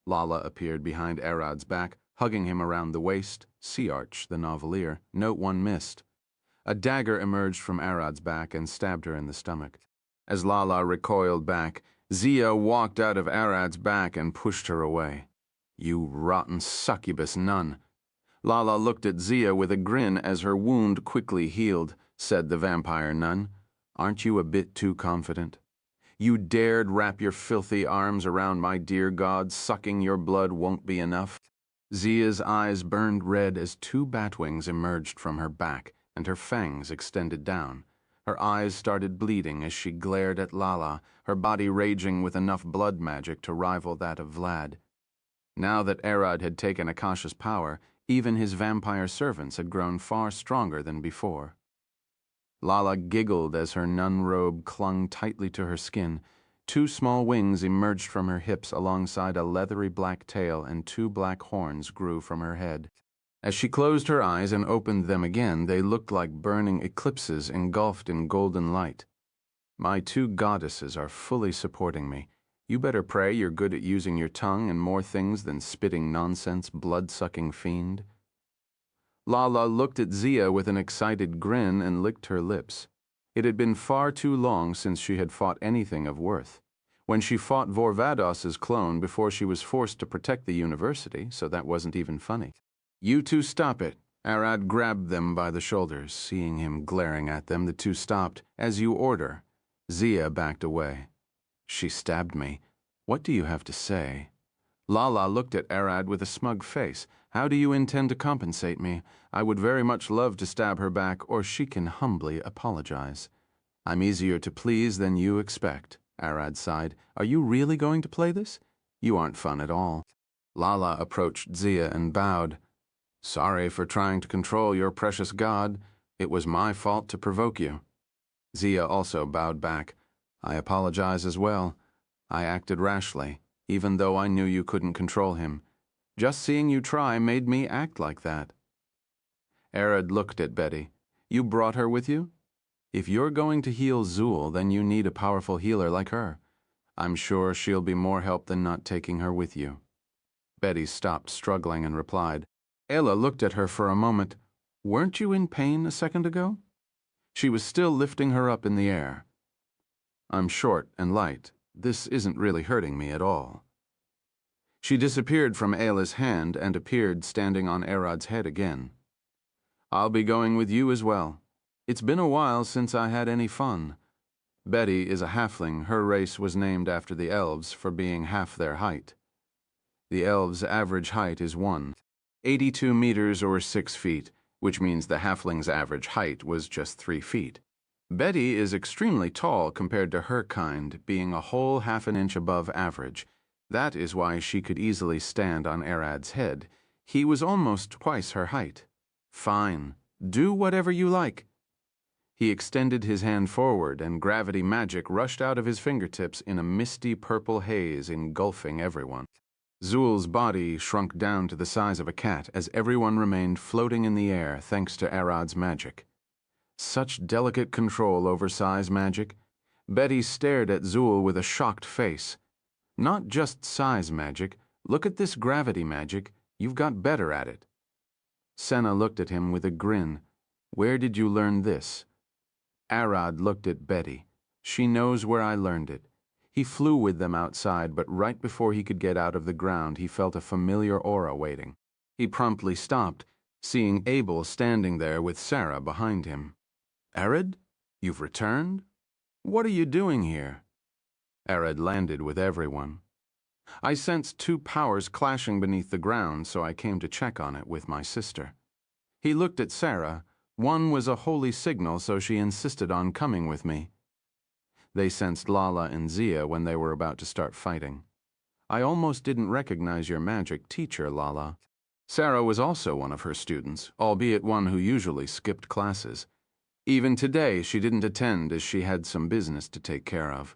Lala appeared behind Arad's back, hugging him around the waist. Sea Arch, the novelier. Note one missed. A dagger emerged from Arad's back and stabbed her in the stomach. As Lala recoiled back, Zia walked out of Arad's back and pushed her away. "You rotten succubus nun." Lala looked at Zia with a grin as her wound quickly healed. Said the vampire nun, "Aren't you a bit too confident? You dared wrap your filthy arms around my dear god, sucking your blood won't be enough." Zia's eyes burned red as two batwings emerged from her back and her fangs extended down. Her eyes started bleeding as she glared at Lala, her body raging with enough blood magic to rival that of Vlad. Now that Arad had taken Akasha's power, even his vampire servants had grown far stronger than before. Lala giggled as her nun robe clung tightly to her skin. Two small wings emerged from her hips alongside a leathery black tail, and two black horns grew from her head. As she closed her eyes and opened them again, they looked like burning eclipses engulfed in golden light. "My two goddesses are fully supporting me. You better pray you're good at using your tongue and more things than spitting nonsense, blood-sucking fiend." Lala looked at Zia with an excited grin and licked her lips. It had been far too long since she had fought anything of worth. When she fought Vorvados's clone before she was forced to protect the university, so that wasn't even funny. You two stop it. Arad grabbed them by the shoulders. Seeing him glaring at them, the two stopped. As you order. Zia backed away. She stabbed me. What do you have to say? Lala looked at Arad with a smug face. How do you intend to compensate me? I would very much love to stab her back, or she can humbly apologize. I'm easier to please than you expect, Arad sighed. Are you really going to play this? You aren't fun at all. Lala approached Zia and bowed. Sorry for trying to control your precious god. It was my fault to provoke you. Zia also bowed back. I apologize as well. I acted rashly, even though I knew you couldn't control him. Just seeing you try made me act like that. Arad looked at Betty. You brought her with you? If you're going to heal Zool, then you need a powerful healer like her. I'm sure she'll be more help than not taking her with you. Betty stopped struggling and replied. Ayla looked at her for a moment. Weren't you in pain a second ago? She was still lifting her up in the air. I'm short and light. This isn't really hurting me at all. She disappeared from Ayla's hand and appeared standing on Arad's head again. I'll be going with you as well. It's been a while since I had any fun. Betty is a halfling. Her race was named after the elves for being half their height. The elves' average height is 82 meters or 6 feet, which means the halfling's average height was just 3 feet. Betty is extremely tall compared to her kind, being a whole half an inch above average. That is why she could easily stand on Arad's head. He was almost twice her height. Fine. Do whatever you like. He extended his hand forward, and gravity magic rushed out of his fingertips in a misty purple haze, engulfing everyone. Zool's body shrunk down to the size of a cat as everyone remained floating in the air thanks to Arad's magic. Such delicate control over size magic. Betty stared at Zool with a shocked face. Not just size magic. Look at this gravity magic. You've got better at it. Senna looked at him with a grin. Where did you learn this? Arad looked at Betty. She knows where I learned it. He flew with them outside, but right before he could get out of the ground, he felt a familiar aura waiting. He promptly stopped, seeing Abel standing there with Sarah behind him. Arad, you've returned? What are you doing here? Arad landed with everyone. I sensed two powers clashing beneath the ground, so I came to check on it with my sister. He looked at Sarah. One was a holy signal, so she insisted on coming with me. They sensed Lala and Zia when they were about to start fighting. I almost didn't recognize your magic teacher, Lala. Sarah was also one of her students, albeit one who usually skipped classes. Even today, she didn't attend as she had some business to take care of.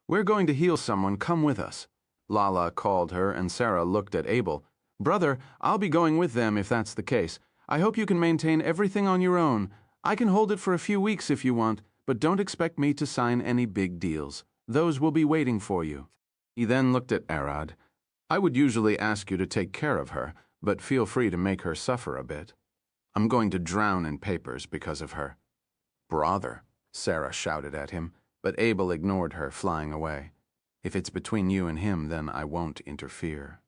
We're going to heal someone, come with us. Lala called her, and Sarah looked at Abel. Brother, I'll be going with them if that's the case. I hope you can maintain everything on your own. I can hold it for a few weeks if you want, but don't expect me to sign any big deals. Those will be waiting for you. He then looked at Arad. I would usually ask you to take care of her, but feel free to make her suffer a bit. I'm going to drown in papers because of her. Brother, Sarah shouted at him, but Abel ignored her, flying away. If it's between you and him, then I won't interfere.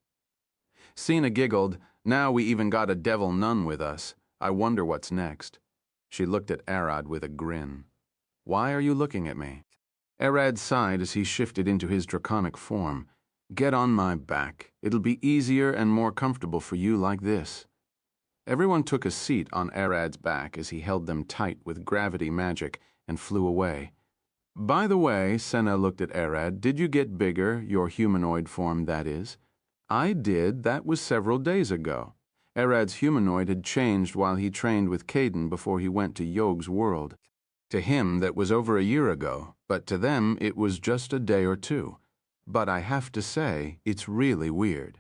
Sina giggled. Now we even got a devil nun with us. I wonder what's next. She looked at Arad with a grin. Why are you looking at me? Arad sighed as he shifted into his draconic form. Get on my back. It'll be easier and more comfortable for you like this. Everyone took a seat on Arad's back as he held them tight with gravity magic and flew away. By the way, Senna looked at Arad, did you get bigger, your humanoid form, that is? I did. That was several days ago. Arad's humanoid had changed while he trained with Caden before he went to Yog's world. To him, that was over a year ago, but to them, it was just a day or two. But I have to say, it's really weird.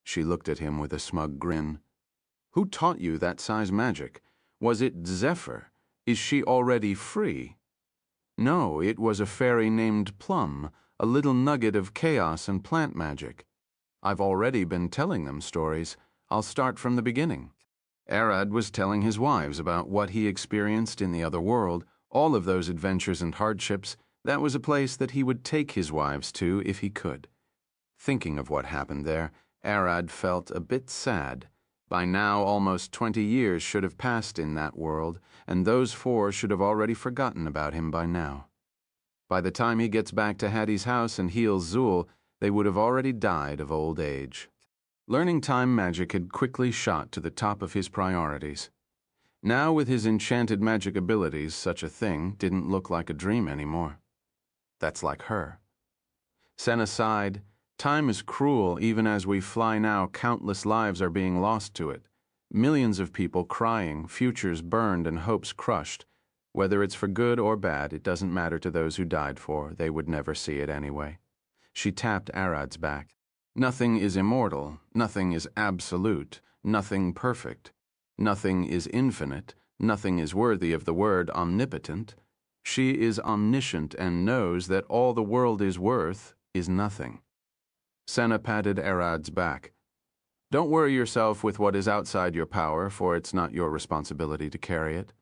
She looked at him with a smug grin. Who taught you that size magic? Was it Zephyr? Is she already free? No, it was a fairy named Plum, a little nugget of chaos and plant magic. I've already been telling them stories. I'll start from the beginning. Arad was telling his wives about what he experienced in the other world, All of those adventures and hardships, that was a place that he would take his wives to if he could. Thinking of what happened there, Arad felt a bit sad. By now, almost 20 years should have passed in that world, and those 4 should have already forgotten about him by now. By the time he gets back to Hattie's house and heals Zool, they would have already died of old age. Learning time magic had quickly shot to the top of his priorities. Now, with his enchanted magic abilities, such a thing didn't look like a dream anymore. That's like her. Senna sighed. Time is cruel. Even as we fly now, countless lives are being lost to it. Millions of people crying, futures burned and hopes crushed. Whether it's for good or bad, it doesn't matter to those who died for. They would never see it anyway. She tapped Arad's back. Nothing is immortal. Nothing is absolute. Nothing perfect. Nothing is infinite. Nothing is worthy of the word omnipotent. She is omniscient and knows that all the world is worth is nothing. Senna patted Arad's back. Don't worry yourself with what is outside your power, for it's not your responsibility to carry it.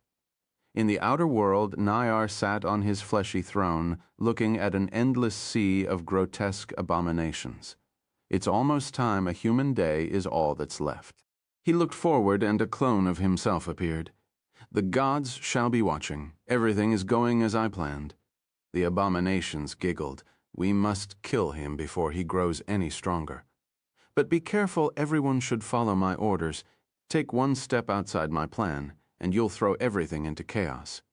In the outer world, Nayar sat on his fleshy throne, looking at an endless sea of grotesque abominations. It's almost time a human day is all that's left. He looked forward, and a clone of himself appeared. The gods shall be watching. Everything is going as I planned. The abominations giggled. We must kill him before he grows any stronger. But be careful, everyone should follow my orders. Take one step outside my plan, and you'll throw everything into chaos.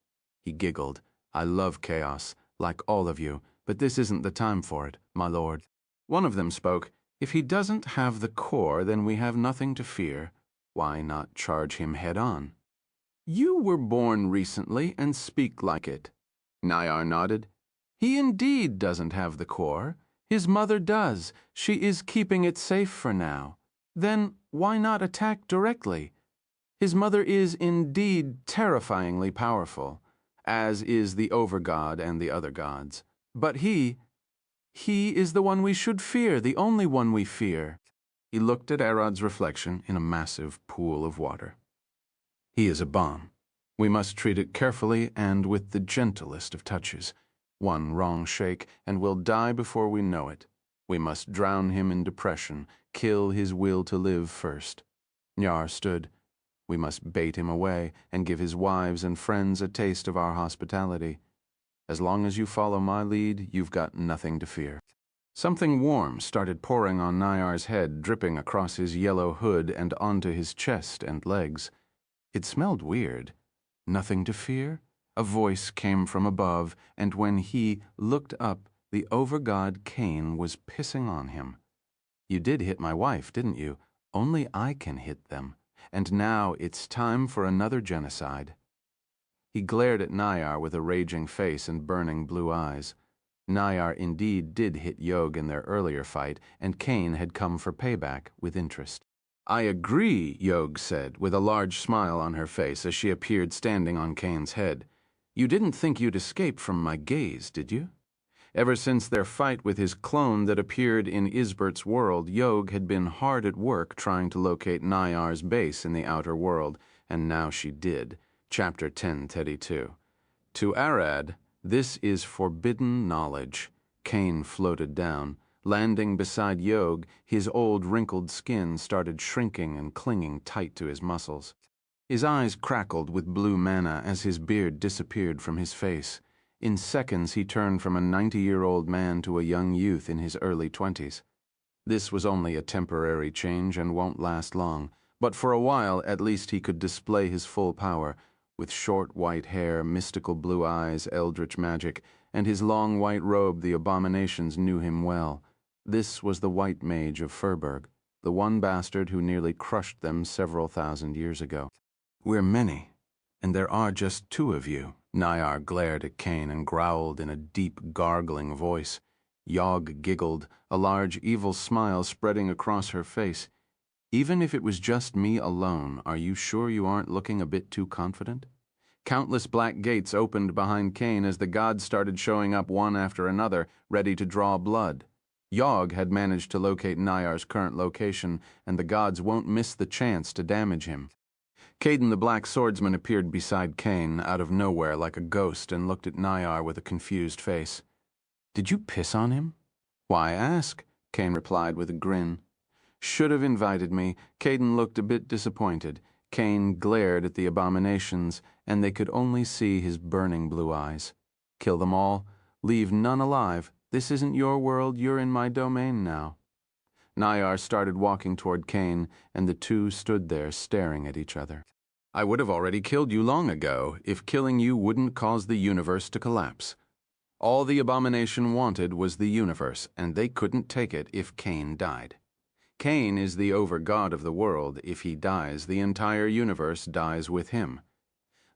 He giggled. I love chaos, like all of you, but this isn't the time for it, my lord. One of them spoke. If he doesn't have the core, then we have nothing to fear. Why not charge him head on? You were born recently and speak like it. Nayar nodded. He indeed doesn't have the core. His mother does. She is keeping it safe for now. Then why not attack directly? His mother is indeed terrifyingly powerful, as is the Overgod and the other gods. But he is the one we should fear, the only one we fear. He looked at Arad's reflection in a massive pool of water. He is a bomb. We must treat it carefully and with the gentlest of touches. One wrong shake, and we'll die before we know it. We must drown him in depression, kill his will to live first. Nyar stood. We must bait him away and give his wives and friends a taste of our hospitality. As long as you follow my lead, you've got nothing to fear. Something warm started pouring on Nayar's head, dripping across his yellow hood and onto his chest and legs. It smelled weird. Nothing to fear? A voice came from above, and when he looked up, the overgod Cain was pissing on him. You did hit my wife, didn't you? Only I can hit them. And now it's time for another genocide. He glared at Nayar with a raging face and burning blue eyes. Nayar indeed did hit Yog in their earlier fight, and Cain had come for payback with interest. I agree, Yog said, with a large smile on her face as she appeared standing on Cain's head. You didn't think you'd escape from my gaze, did you? Ever since their fight with his clone that appeared in Isbert's world, Yog had been hard at work trying to locate Nayar's base in the outer world, and now she did. Chapter 1032. To Arad, this is forbidden knowledge. Cain floated down. Landing beside Yog, his old wrinkled skin started shrinking and clinging tight to his muscles. His eyes crackled with blue mana as his beard disappeared from his face. In seconds he turned from a 90-year-old man to a young youth in his early 20s. This was only a temporary change and won't last long, but for a while at least he could display his full power, with short white hair, mystical blue eyes, eldritch magic, and his long white robe. The abominations knew him well. This was the White Mage of Furburg, the one bastard who nearly crushed them several thousand years ago. We're many, and there are just 2 of you. Nayar glared at Cain and growled in a deep, gargling voice. Yog giggled, a large, evil smile spreading across her face. Even if it was just me alone, are you sure you aren't looking a bit too confident? Countless black gates opened behind Cain as the gods started showing up one after another, ready to draw blood. Yog had managed to locate Nayar's current location, and the gods won't miss the chance to damage him. Caden the Black Swordsman appeared beside Cain out of nowhere like a ghost and looked at Nyar with a confused face. "Did you piss on him?" "Why ask?" Cain replied with a grin. "Should have invited me." Caden looked a bit disappointed. Cain glared at the abominations, and they could only see his burning blue eyes. "Kill them all. Leave none alive. This isn't your world. You're in my domain now." Nyar started walking toward Cain, and the two stood there staring at each other. "I would have already killed you long ago if killing you wouldn't cause the universe to collapse. All the abomination wanted was the universe, and they couldn't take it if Cain died. Cain is the over-god of the world. If he dies, the entire universe dies with him.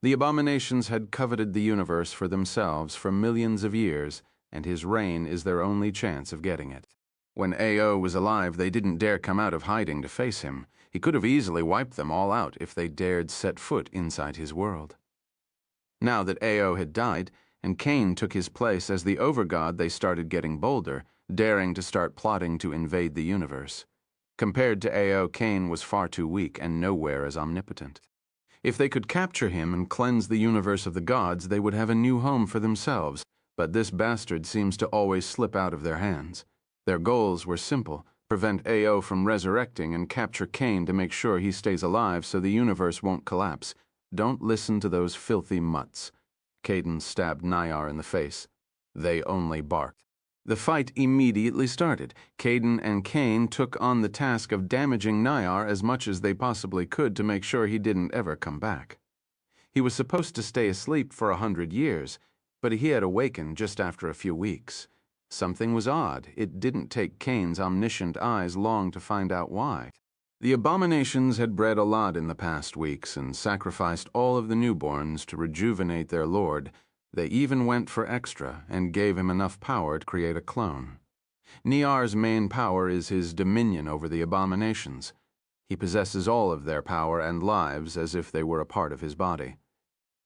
The abominations had coveted the universe for themselves for millions of years, and his reign is their only chance of getting it. When Ao was alive, they didn't dare come out of hiding to face him. He could have easily wiped them all out if they dared set foot inside his world. Now that Ao had died, and Cain took his place as the overgod, they started getting bolder, daring to start plotting to invade the universe. Compared to Ao, Cain was far too weak and nowhere as omnipotent. If they could capture him and cleanse the universe of the gods, they would have a new home for themselves, but this bastard seems to always slip out of their hands. Their goals were simple: prevent Ao from resurrecting and capture Cain to make sure he stays alive so the universe won't collapse. Don't listen to those filthy mutts. Caden stabbed Nyar in the face. They only barked. The fight immediately started. Caden and Cain took on the task of damaging Nyar as much as they possibly could to make sure he didn't ever come back. He was supposed to stay asleep for 100 years, but he had awakened just after a few weeks. Something was odd. It didn't take Cain's omniscient eyes long to find out why. The abominations had bred a lot in the past weeks and sacrificed all of the newborns to rejuvenate their lord. They even went for extra and gave him enough power to create a clone. Nyar's main power is his dominion over the abominations. He possesses all of their power and lives as if they were a part of his body.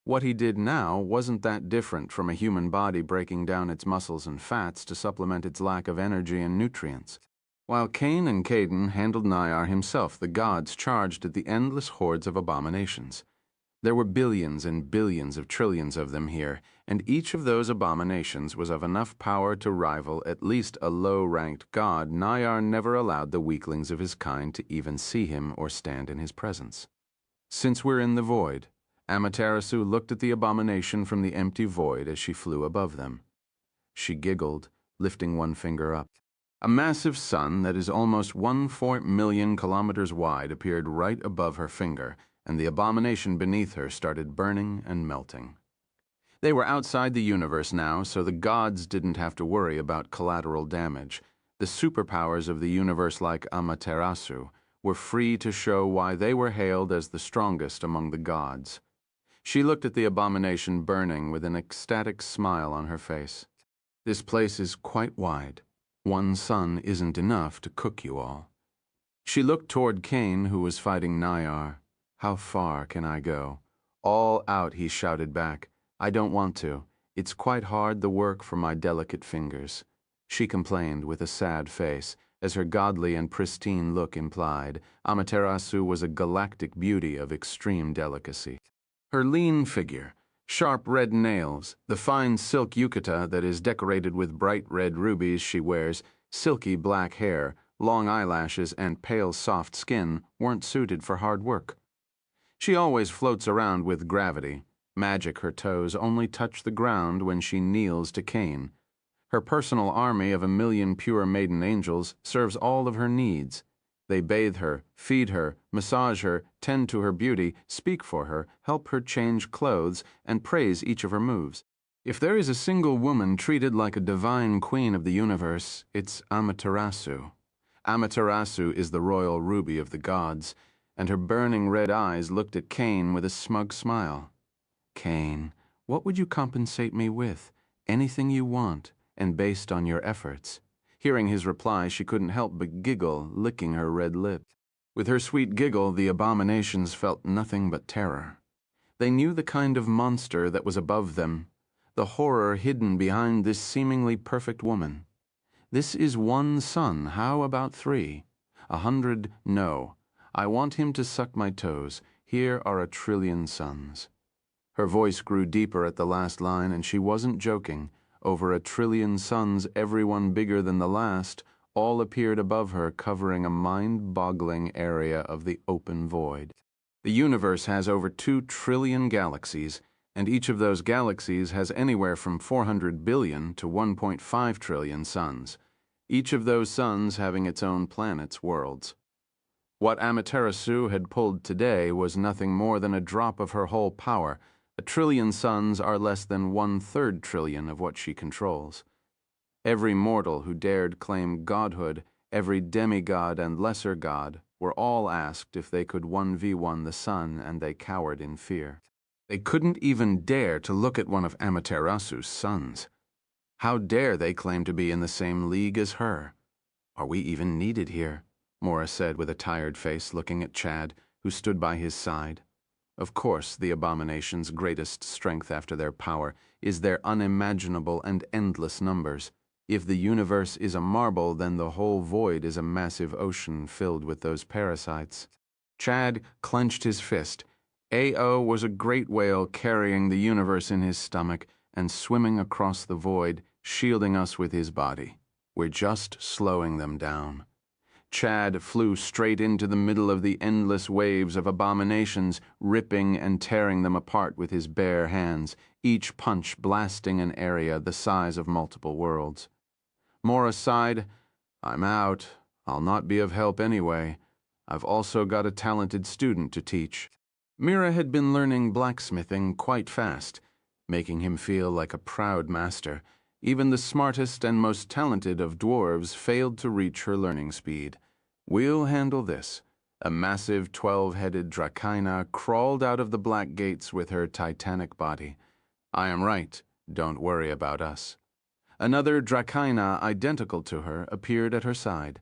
What he did now wasn't that different from a human body breaking down its muscles and fats to supplement its lack of energy and nutrients. While Cain and Caden handled Nyar himself, the gods charged at the endless hordes of abominations. There were billions and billions of trillions of them here, and each of those abominations was of enough power to rival at least a low-ranked god. Nyar never allowed the weaklings of his kind to even see him or stand in his presence. "Since we're in the void," Amaterasu looked at the abomination from the empty void as she flew above them. She giggled, lifting one finger up. A massive sun that is almost 1/4 million kilometers wide appeared right above her finger, and the abomination beneath her started burning and melting. They were outside the universe now, so the gods didn't have to worry about collateral damage. The superpowers of the universe, like Amaterasu, were free to show why they were hailed as the strongest among the gods. She looked at the abomination burning with an ecstatic smile on her face. "This place is quite wide. One sun isn't enough to cook you all." She looked toward Cain, who was fighting Nyar. "How far can I go?" "All out," he shouted back. "I don't want to. It's quite hard the work for my delicate fingers." She complained with a sad face, as her godly and pristine look implied. Amaterasu was a galactic beauty of extreme delicacy. Her lean figure, sharp red nails, the fine silk yukata that is decorated with bright red rubies she wears, silky black hair, long eyelashes, and pale soft skin weren't suited for hard work. She always floats around with gravity. Magic, her toes only touch the ground when she kneels to Cain. Her personal army of 1,000,000 pure maiden angels serves all of her needs. They bathe her, feed her, massage her, tend to her beauty, speak for her, help her change clothes, and praise each of her moves. If there is a single woman treated like a divine queen of the universe, it's Amaterasu. Amaterasu is the royal ruby of the gods, and her burning red eyes looked at Cain with a smug smile. "Cain, what would you compensate me with? Anything you want, and based on your efforts." Hearing his reply, she couldn't help but giggle, licking her red lip. With her sweet giggle, the abominations felt nothing but terror. They knew the kind of monster that was above them, the horror hidden behind this seemingly perfect woman. "This is one sun. How about 3? 100, no. I want him to suck my toes. Here are 1,000,000,000,000 suns." Her voice grew deeper at the last line, and she wasn't joking. Over 1,000,000,000,000 suns, every one bigger than the last, all appeared above her, covering a mind-boggling area of the open void. The universe has over 2 trillion galaxies, and each of those galaxies has anywhere from 400 billion to 1.5 trillion suns, each of those suns having its own planets' worlds. What Amaterasu had pulled today was nothing more than a drop of her whole power. 1,000,000,000,000 suns are less than 1/3 trillion of what she controls. Every mortal who dared claim godhood, every demigod and lesser god, were all asked if they could 1v1 the sun, and they cowered in fear. They couldn't even dare to look at one of Amaterasu's sons. How dare they claim to be in the same league as her? "Are we even needed here?" Mora said with a tired face, looking at Chad, who stood by his side. Of course, the abomination's greatest strength after their power is their unimaginable and endless numbers. If the universe is a marble, then the whole void is a massive ocean filled with those parasites. Chad clenched his fist. AO was a great whale carrying the universe in his stomach and swimming across the void, shielding us with his body. We're just slowing them down. Chad flew straight into the middle of the endless waves of abominations, ripping and tearing them apart with his bare hands, each punch blasting an area the size of multiple worlds. Mora sighed. "I'm out. I'll not be of help anyway. I've also got a talented student to teach." Mira had been learning blacksmithing quite fast, making him feel like a proud master. Even the smartest and most talented of dwarves failed to reach her learning speed. "We'll handle this." A massive 12-headed Dracaena crawled out of the black gates with her titanic body. "I am right. Don't worry about us." Another Dracaena identical to her appeared at her side.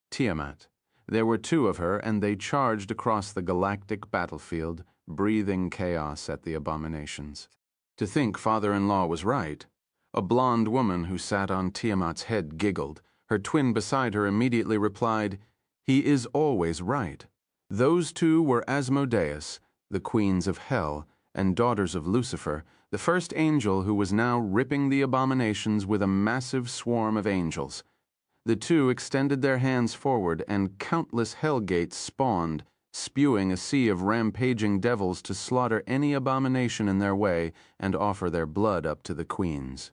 Tiamat. There were 2 of her, and they charged across the galactic battlefield, breathing chaos at the abominations. To think father-in-law was right. A blonde woman who sat on Tiamat's head giggled. Her twin beside her immediately replied, "He is always right." Those 2 were Asmodeus, the queens of hell, and daughters of Lucifer, the first angel who was now ripping the abominations with a massive swarm of angels. The 2 extended their hands forward, and countless hell gates spawned, spewing a sea of rampaging devils to slaughter any abomination in their way and offer their blood up to the queens.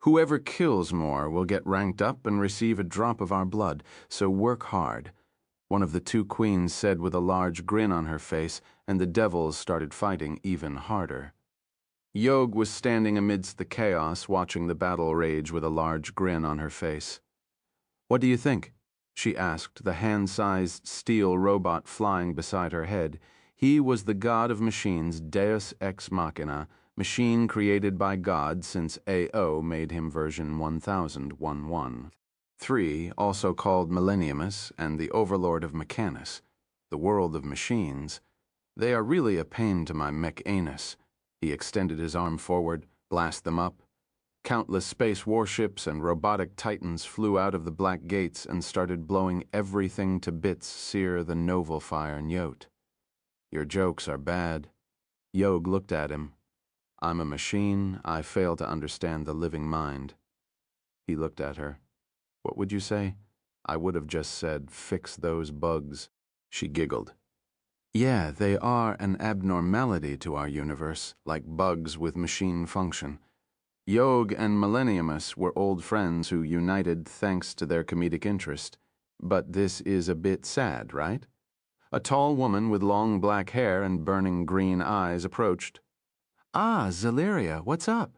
"Whoever kills more will get ranked up and receive a drop of our blood, so work hard," one of the 2 queens said with a large grin on her face, and the devils started fighting even harder. Yog was standing amidst the chaos, watching the battle rage with a large grin on her face. "What do you think?" she asked, the hand-sized steel robot flying beside her head. He was the god of machines, Deus Ex Machina, machine created by God since AO made him version 1000-11. 3, also called Millenniumus and the overlord of Mechanus, the world of machines. They are really a pain to my mech-anus. He extended his arm forward, blast them up. Countless space warships and robotic titans flew out of the black gates and started blowing everything to bits sear the Novelfire Nyot. "Your jokes are bad." Yog looked at him. "I'm a machine. I fail to understand the living mind." He looked at her. "What would you say?" "I would have just said, 'Fix those bugs.'" She giggled. "Yeah, they are an abnormality to our universe, like bugs with machine function." Yog and Millenniumus were old friends who united thanks to their comedic interest. But this is a bit sad, right? A tall woman with long black hair and burning green eyes approached. "Ah, Zaleria, what's up?"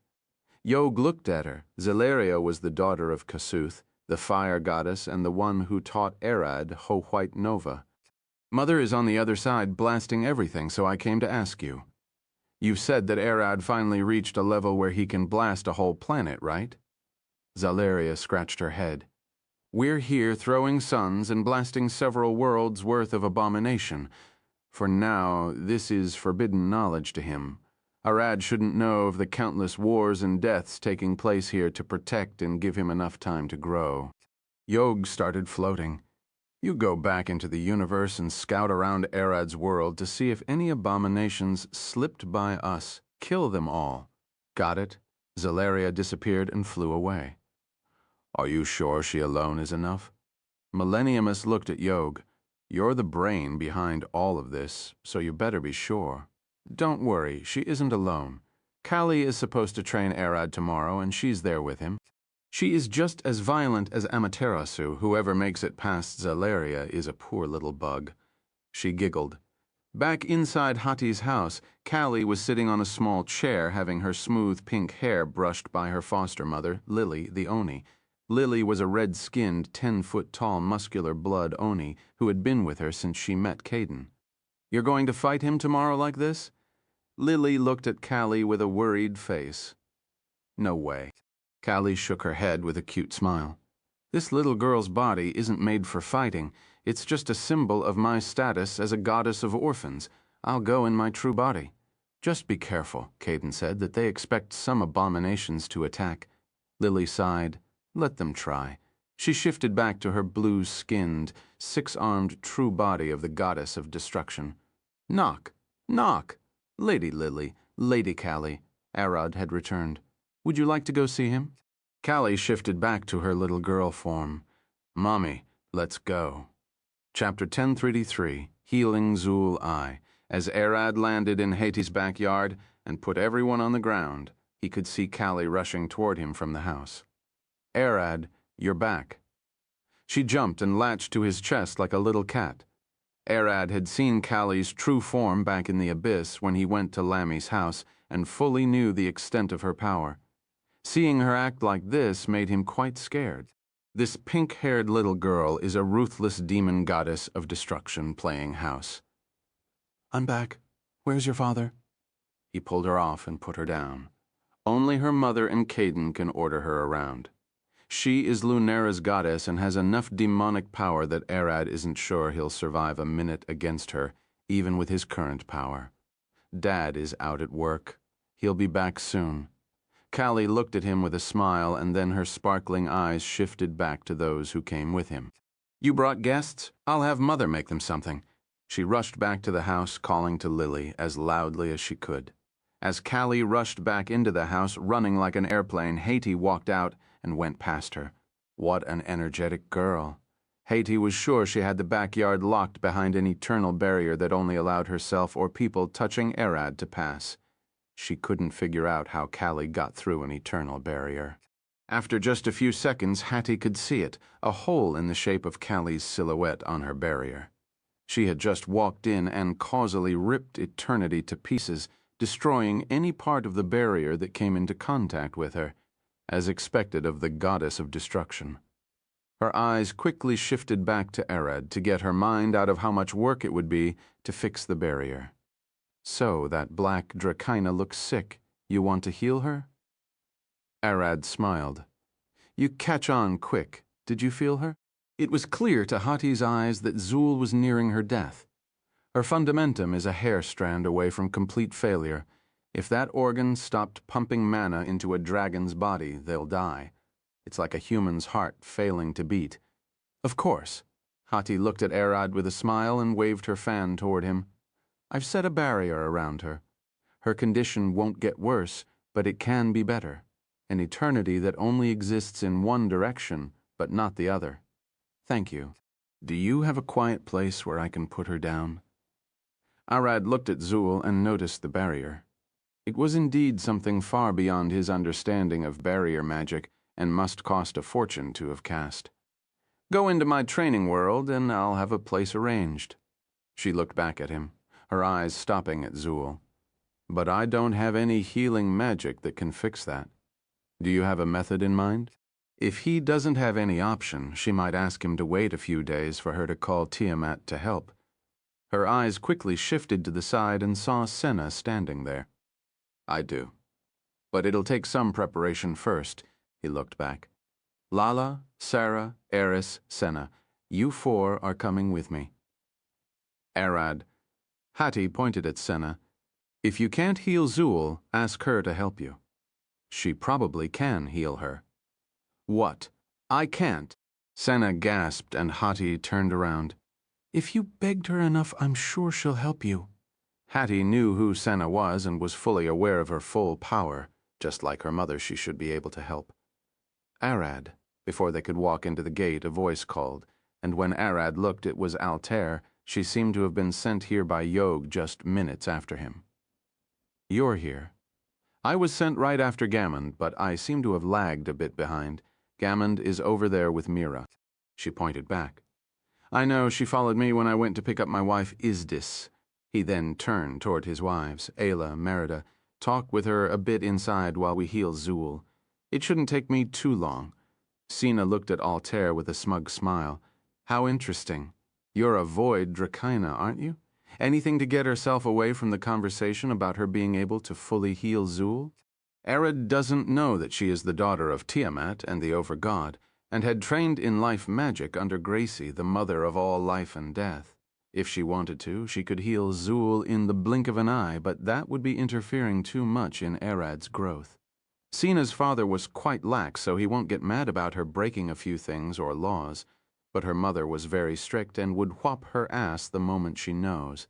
Yog looked at her. Zaleria was the daughter of Kasuth, the fire goddess and the one who taught Arad Ho-White Nova. "Mother is on the other side blasting everything, so I came to ask you. You've said that Arad finally reached a level where he can blast a whole planet, right?" Zaleria scratched her head. "We're here throwing suns and blasting several worlds' worth of abomination. For now, this is forbidden knowledge to him. Arad shouldn't know of the countless wars and deaths taking place here to protect and give him enough time to grow." Yog started floating. You go back into the universe and scout around Arad's world to see if any abominations slipped by us. Kill them all. Got it? Zalaria disappeared and flew away. Are you sure she alone is enough? Millenniumus looked at Yog. You're the brain behind all of this, so you better be sure. Don't worry, she isn't alone. Kali is supposed to train Arad tomorrow, and she's there with him. She is just as violent as Amaterasu. Whoever makes it past Zalaria is a poor little bug. She giggled. Back inside Hati's house, Kali was sitting on a small chair having her smooth pink hair brushed by her foster mother, Lily the Oni. Lily was a red-skinned, 10-foot-tall, muscular blood Oni who had been with her since she met Caden. You're going to fight him tomorrow like this? Lily looked at Kali with a worried face. No way. Kali shook her head with a cute smile. This little girl's body isn't made for fighting. It's just a symbol of my status as a goddess of orphans. I'll go in my true body. Just be careful, Caden said, that they expect some abominations to attack. Lily sighed. Let them try. She shifted back to her blue-skinned, six-armed true body of the goddess of destruction. Knock! Knock! Lady Lily, Lady Kali. Arad had returned. Would you like to go see him? Kali shifted back to her little girl form. Mommy, let's go. Chapter 1033, Healing Zul Eye. As Arad landed in Hati's backyard and put everyone on the ground, he could see Kali rushing toward him from the house. Arad, you're back. She jumped and latched to his chest like a little cat. Arad had seen Kali's true form back in the abyss when he went to Lammy's house and fully knew the extent of her power. Seeing her act like this made him quite scared. This pink-haired little girl is a ruthless demon goddess of destruction playing house. I'm back. Where's your father? He pulled her off and put her down. Only her mother and Caden can order her around. She is Lunara's goddess and has enough demonic power that Arad isn't sure he'll survive a minute against her, even with his current power. Dad is out at work. He'll be back soon. Kali looked at him with a smile, and then her sparkling eyes shifted back to those who came with him. You brought guests? I'll have Mother make them something. She rushed back to the house, calling to Lily as loudly as she could. As Kali rushed back into the house, running like an airplane, Hati walked out and went past her. What an energetic girl. Hati was sure she had the backyard locked behind an eternal barrier that only allowed herself or people touching Arad to pass. She couldn't figure out how Kali got through an eternal barrier. After just a few seconds, Hati could see it, a hole in the shape of Kali's silhouette on her barrier. She had just walked in and causally ripped eternity to pieces, destroying any part of the barrier that came into contact with her, as expected of the goddess of destruction. Her eyes quickly shifted back to Arad to get her mind out of how much work it would be to fix the barrier. So that black Dracaina looks sick. You want to heal her? Arad smiled. You catch on quick. Did you feel her? It was clear to Hati's eyes that Zul was nearing her death. Her fundamentum is a hair strand away from complete failure. If that organ stopped pumping mana into a dragon's body, they'll die. It's like a human's heart failing to beat. Of course. Hati looked at Arad with a smile and waved her fan toward him. I've set a barrier around her. Her condition won't get worse, but it can be better. An eternity that only exists in one direction, but not the other. Thank you. Do you have a quiet place where I can put her down? Arad looked at Zul and noticed the barrier. It was indeed something far beyond his understanding of barrier magic and must cost a fortune to have cast. Go into my training world and I'll have a place arranged. She looked back at him, her eyes stopping at Zul. But I don't have any healing magic that can fix that. Do you have a method in mind? If he doesn't have any option, she might ask him to wait a few days for her to call Tiamat to help. Her eyes quickly shifted to the side and saw Senna standing there. I do. But it'll take some preparation first. He looked back. Lala, Sarah, Eris, Senna, you four are coming with me. Arad. Hati pointed at Senna. If you can't heal Zul, ask her to help you. She probably can heal her. What? I can't. Senna gasped and Hati turned around. "If you begged her enough, I'm sure she'll help you." Hattie knew who Senna was and was fully aware of her full power. Just like her mother, she should be able to help. "Arad." Before they could walk into the gate, a voice called, and when Arad looked, it was Altair. She seemed to have been sent here by Yog just minutes after him. "You're here." "I was sent right after Gammond, but I seem to have lagged a bit behind. Gammond is over there with Mira." She pointed back. "I know, she followed me when I went to pick up my wife Isdis." He then turned toward his wives, Ayla, Merida. "Talk with her a bit inside while we heal Zool. It shouldn't take me too long." Sina looked at Altair with a smug smile. "How interesting. You're a void Dracaina, aren't you? Anything to get herself away from the conversation about her being able to fully heal Zool?" Arid doesn't know that she is the daughter of Tiamat and the Overgod, and had trained in life magic under Gracie, the mother of all life and death. If she wanted to, she could heal Zool in the blink of an eye, but that would be interfering too much in Arad's growth. Sina's father was quite lax, so he won't get mad about her breaking a few things or laws, but her mother was very strict and would whop her ass the moment she knows.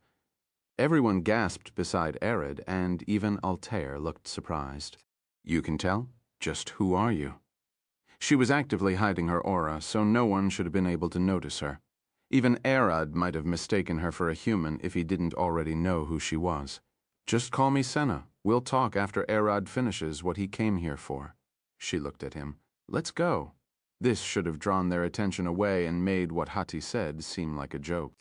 Everyone gasped beside Arid, and even Altair looked surprised. "You can tell? Just who are you?" She was actively hiding her aura, so no one should have been able to notice her. Even Arad might have mistaken her for a human if he didn't already know who she was. "Just call me Senna. We'll talk after Arad finishes what he came here for." She looked at him. "Let's go." This should have drawn their attention away and made what Hati said seem like a joke.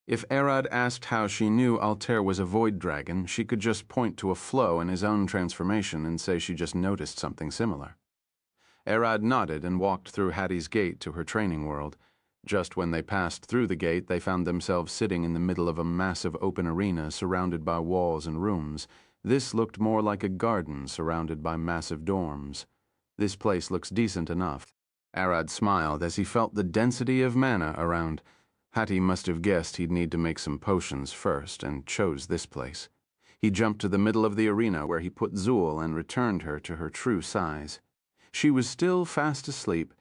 If Arad asked how she knew Altair was a void dragon, she could just point to a flow in his own transformation and say she just noticed something similar. Arad nodded and walked through Hattie's gate to her training world. Just when they passed through the gate, they found themselves sitting in the middle of a massive open arena surrounded by walls and rooms. This looked more like a garden surrounded by massive dorms. "This place looks decent enough." Arad smiled as he felt the density of mana around. Hattie must have guessed he'd need to make some potions first, and chose this place. He jumped to the middle of the arena where he put Zool and returned her to her true size. She was still fast asleep,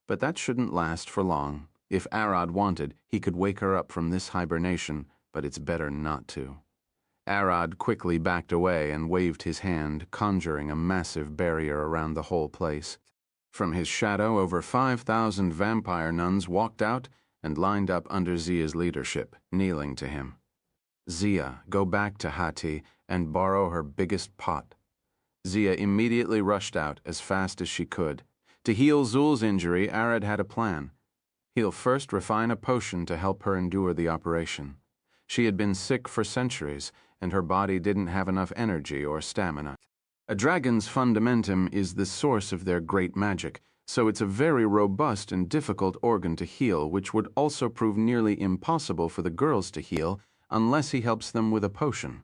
but that shouldn't last for long. If Arad wanted, he could wake her up from this hibernation, but it's better not to. Arad quickly backed away and waved his hand, conjuring a massive barrier around the whole place. From his shadow, over 5,000 vampire nuns walked out and lined up under Zia's leadership, kneeling to him. "Zia, go back to Hati and borrow her biggest pot." Zia immediately rushed out as fast as she could. To heal Zool's injury, Arad had a plan. He'll first refine a potion to help her endure the operation. She had been sick for centuries, and her body didn't have enough energy or stamina. A dragon's fundamentum is the source of their great magic, so it's a very robust and difficult organ to heal, which would also prove nearly impossible for the girls to heal unless he helps them with a potion.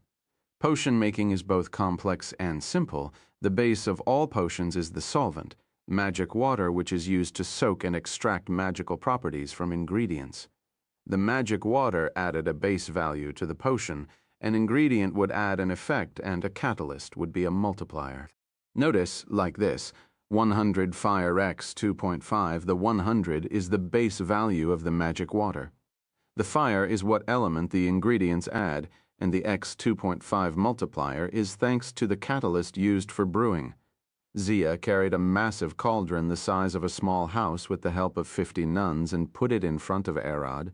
Potion making is both complex and simple. The base of all potions is the solvent, magic water, which is used to soak and extract magical properties from ingredients. The magic water added a base value to the potion. An ingredient would add an effect, and a catalyst would be a multiplier. Notice, like this, 100 fire x 2.5, the 100 is the base value of the magic water. The fire is what element the ingredients add, and the x 2.5 multiplier is thanks to the catalyst used for brewing. Zia carried a massive cauldron the size of a small house with the help of 50 nuns and put it in front of Arad.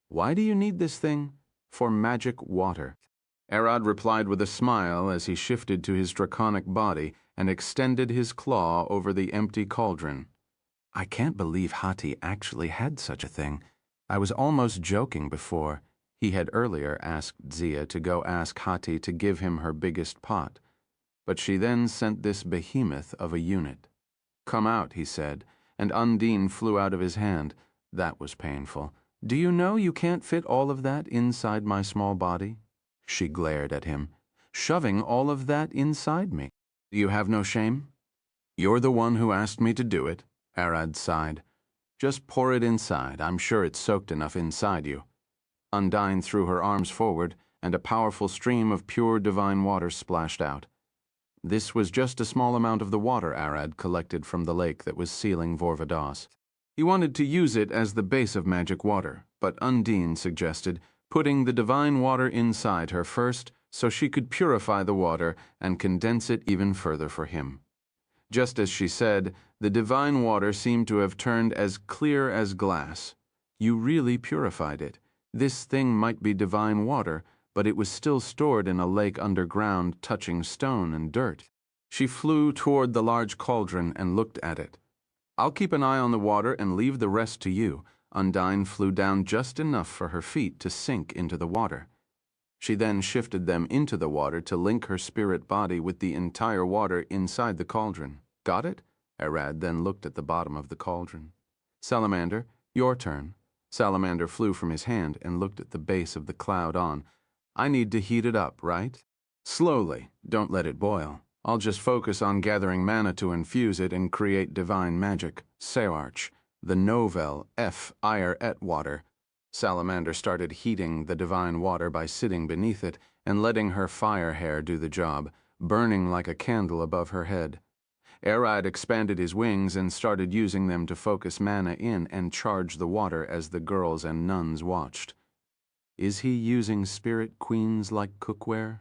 "Why do you need this thing?" "For magic water." Arad replied with a smile as he shifted to his draconic body and extended his claw over the empty cauldron. "I can't believe Hati actually had such a thing. I was almost joking before." He had earlier asked Zia to go ask Hati to give him her biggest pot, but she then sent this behemoth of a unit. "Come out," he said, and Undine flew out of his hand. That was painful. "Do you know you can't fit all of that inside my small body?" She glared at him. "Shoving all of that inside me. You have no shame?" "You're the one who asked me to do it," Arad sighed. "Just pour it inside. I'm sure it's soaked enough inside you." Undine threw her arms forward, and a powerful stream of pure divine water splashed out. This was just a small amount of the water Arad collected from the lake that was sealing Vorvados. He wanted to use it as the base of magic water, but Undine suggested putting the divine water inside her first so she could purify the water and condense it even further for him. Just as she said, the divine water seemed to have turned as clear as glass. You really purified it. This thing might be divine water, but it was still stored in a lake underground, touching stone and dirt. She flew toward the large cauldron and looked at it. I'll keep an eye on the water and leave the rest to you. Undine flew down just enough for her feet to sink into the water. She then shifted them into the water to link her spirit body with the entire water inside the cauldron. Got it? Arad then looked at the bottom of the cauldron. Salamander, your turn. Salamander flew from his hand and looked at the base of the cloud on. I need to heat it up, right? Slowly, don't let it boil. I'll just focus on gathering mana to infuse it and create divine magic. Search, the Novel F. Ire et water. Salamander started heating the divine water by sitting beneath it and letting her fire hair do the job, burning like a candle above her head. Arad expanded his wings and started using them to focus mana in and charge the water as the girls and nuns watched. Is he using spirit queens like cookware?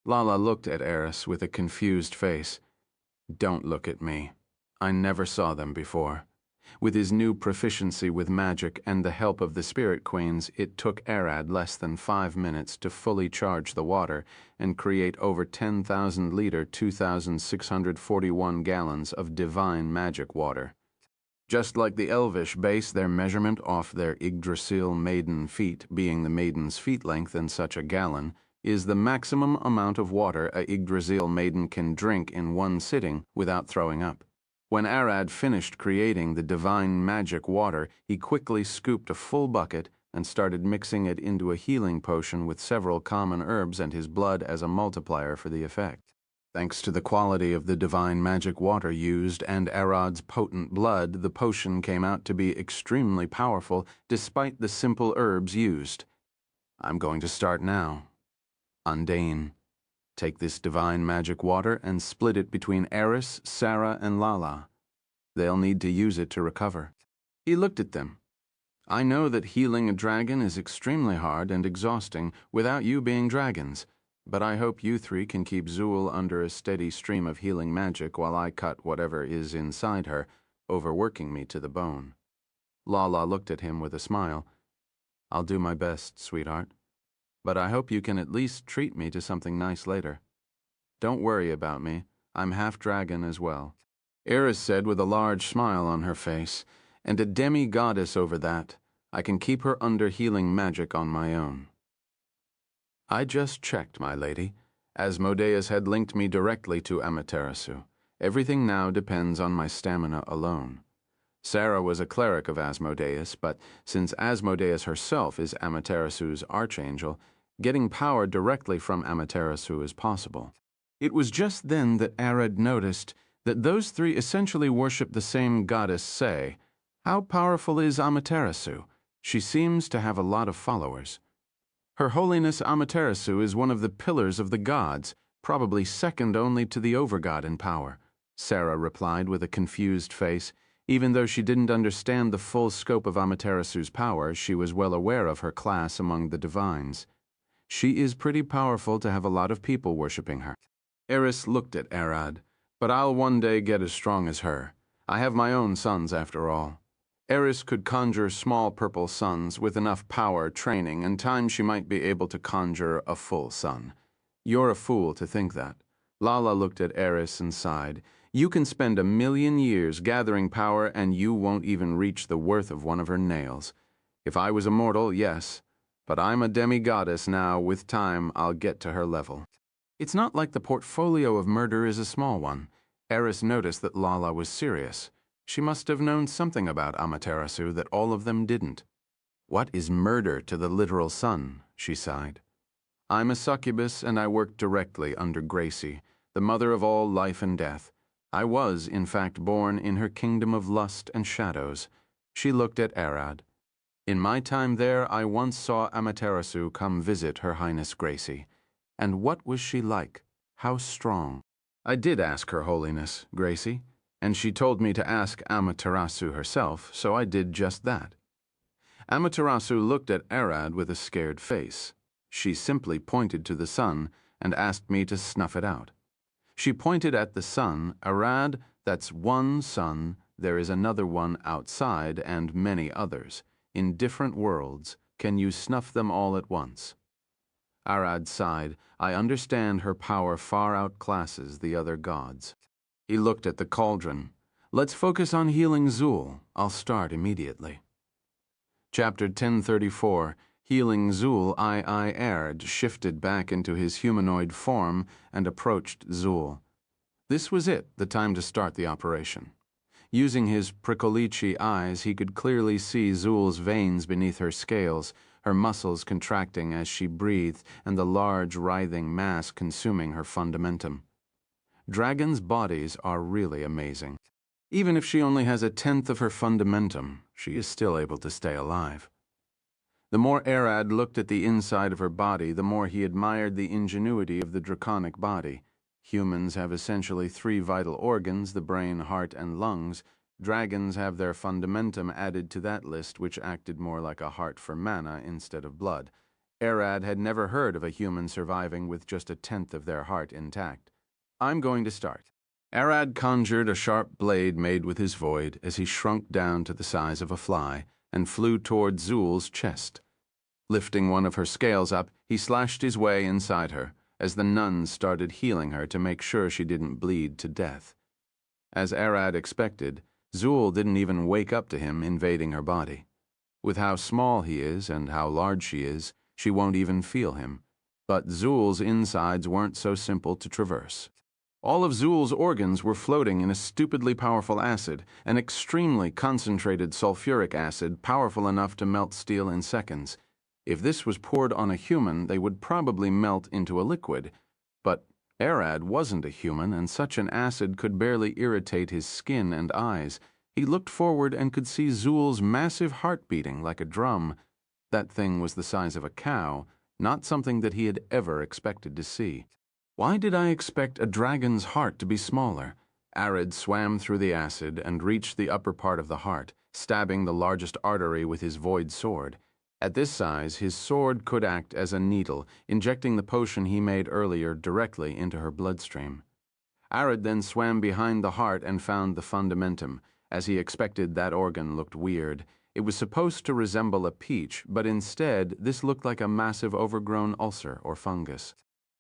Lala looked at Eris with a confused face. Don't look at me. I never saw them before. With his new proficiency with magic and the help of the spirit queens, it took Arad less than 5 minutes to fully charge the water and create over 10,000-liter, 2,641 gallons of divine magic water. Just like the Elvish base their measurement off their Yggdrasil maiden feet, being the maiden's feet length in such a gallon, is the maximum amount of water a Yggdrasil maiden can drink in one sitting without throwing up. When Arad finished creating the divine magic water, he quickly scooped a full bucket and started mixing it into a healing potion with several common herbs and his blood as a multiplier for the effect. Thanks to the quality of the divine magic water used and Arad's potent blood, the potion came out to be extremely powerful despite the simple herbs used. I'm going to start now. Undine, take this divine magic water and split it between Eris, Sarah, and Lala. They'll need to use it to recover. He looked at them. I know that healing a dragon is extremely hard and exhausting without you being dragons, but I hope you three can keep Zool under a steady stream of healing magic while I cut whatever is inside her, overworking me to the bone. Lala looked at him with a smile. I'll do my best, sweetheart. But I hope you can at least treat me to something nice later. Don't worry about me. I'm half dragon as well. Eris said with a large smile on her face, and a demi-goddess over that. I can keep her under healing magic on my own. I just checked, my lady. Asmodeus had linked me directly to Amaterasu. Everything now depends on my stamina alone. Sarah was a cleric of Asmodeus, but since Asmodeus herself is Amaterasu's archangel, getting power directly from Amaterasu is possible. It was just then that Arad noticed that those three essentially worship the same goddess Se. How powerful is Amaterasu? She seems to have a lot of followers. Her Holiness Amaterasu is one of the pillars of the gods, probably second only to the overgod in power, Sarah replied with a confused face. Even though she didn't understand the full scope of Amaterasu's power, she was well aware of her class among the divines. She is pretty powerful to have a lot of people worshipping her. Eris looked at Arad. But I'll one day get as strong as her. I have my own sons after all. Eris could conjure small purple suns with enough power, training, and time she might be able to conjure a full sun. You're a fool to think that. Lala looked at Eris and sighed. You can spend 1,000,000 years gathering power and you won't even reach the worth of one of her nails. If I was a mortal, yes. But I'm a demi-goddess now. With time, I'll get to her level. It's not like the portfolio of murder is a small one. Eris noticed that Lala was serious. She must have known something about Amaterasu that all of them didn't. What is murder to the literal sun? She sighed. I'm a succubus and I work directly under Gracie, the mother of all life and death. I was, in fact, born in her kingdom of lust and shadows. She looked at Arad. In my time there, I once saw Amaterasu come visit Her Highness Gracie. And what was she like? How strong? I did ask Her Holiness, Gracie. and she told me to ask Amaterasu herself, so I did just that. Amaterasu looked at Arad with a scared face. She simply pointed to the sun and asked me to snuff it out. She pointed at the sun. Arad, that's one sun, there is another one outside and many others, in different worlds. Can you snuff them all at once? Arad sighed. I understand her power far outclasses the other gods. He looked at the cauldron. Let's focus on healing Zul. I'll start immediately. Chapter 1034, Healing Zul. Arad shifted back into his humanoid form and approached Zul. This was it, the time to start the operation. Using his Pricolici eyes, he could clearly see Zul's veins beneath her scales, her muscles contracting as she breathed, and the large, writhing mass consuming her fundamentum. Dragons' bodies are really amazing. Even if she only has 1/10 of her fundamentum, she is still able to stay alive. The more Arad looked at the inside of her body, the more he admired the ingenuity of the draconic body. Humans have essentially 3 vital organs, the brain, heart, and lungs. Dragons have their fundamentum added to that list, which acted more like a heart for mana instead of blood. Arad had never heard of a human surviving with just 1/10 of their heart intact. I'm going to start. Arad conjured a sharp blade made with his void as he shrunk down to the size of a fly and flew toward Zul's chest. Lifting one of her scales up, he slashed his way inside her as the nuns started healing her to make sure she didn't bleed to death. As Arad expected, Zul didn't even wake up to him invading her body. With how small he is and how large she is, she won't even feel him. But Zul's insides weren't so simple to traverse. All of Zul's organs were floating in a stupidly powerful acid, an extremely concentrated sulfuric acid powerful enough to melt steel in seconds. If this was poured on a human, they would probably melt into a liquid. But Arad wasn't a human, and such an acid could barely irritate his skin and eyes. He looked forward and could see Zul's massive heart beating like a drum. That thing was the size of a cow, not something that he had ever expected to see. Why did I expect a dragon's heart to be smaller? Arad swam through the acid and reached the upper part of the heart, stabbing the largest artery with his void sword. At this size, his sword could act as a needle, injecting the potion he made earlier directly into her bloodstream. Arad then swam behind the heart and found the fundamentum. As he expected, that organ looked weird. It was supposed to resemble a peach, but instead, this looked like a massive overgrown ulcer or fungus.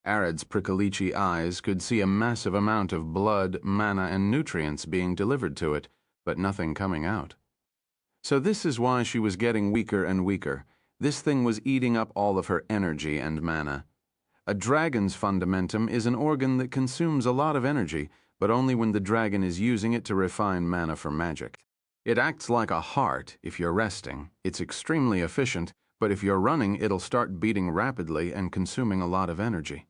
Arad's Pricolici eyes could see a massive amount of blood, mana, and nutrients being delivered to it, but nothing coming out. So this is why she was getting weaker and weaker. This thing was eating up all of her energy and mana. A dragon's fundamentum is an organ that consumes a lot of energy, but only when the dragon is using it to refine mana for magic. It acts like a heart if you're resting. It's extremely efficient, but if you're running, it'll start beating rapidly and consuming a lot of energy.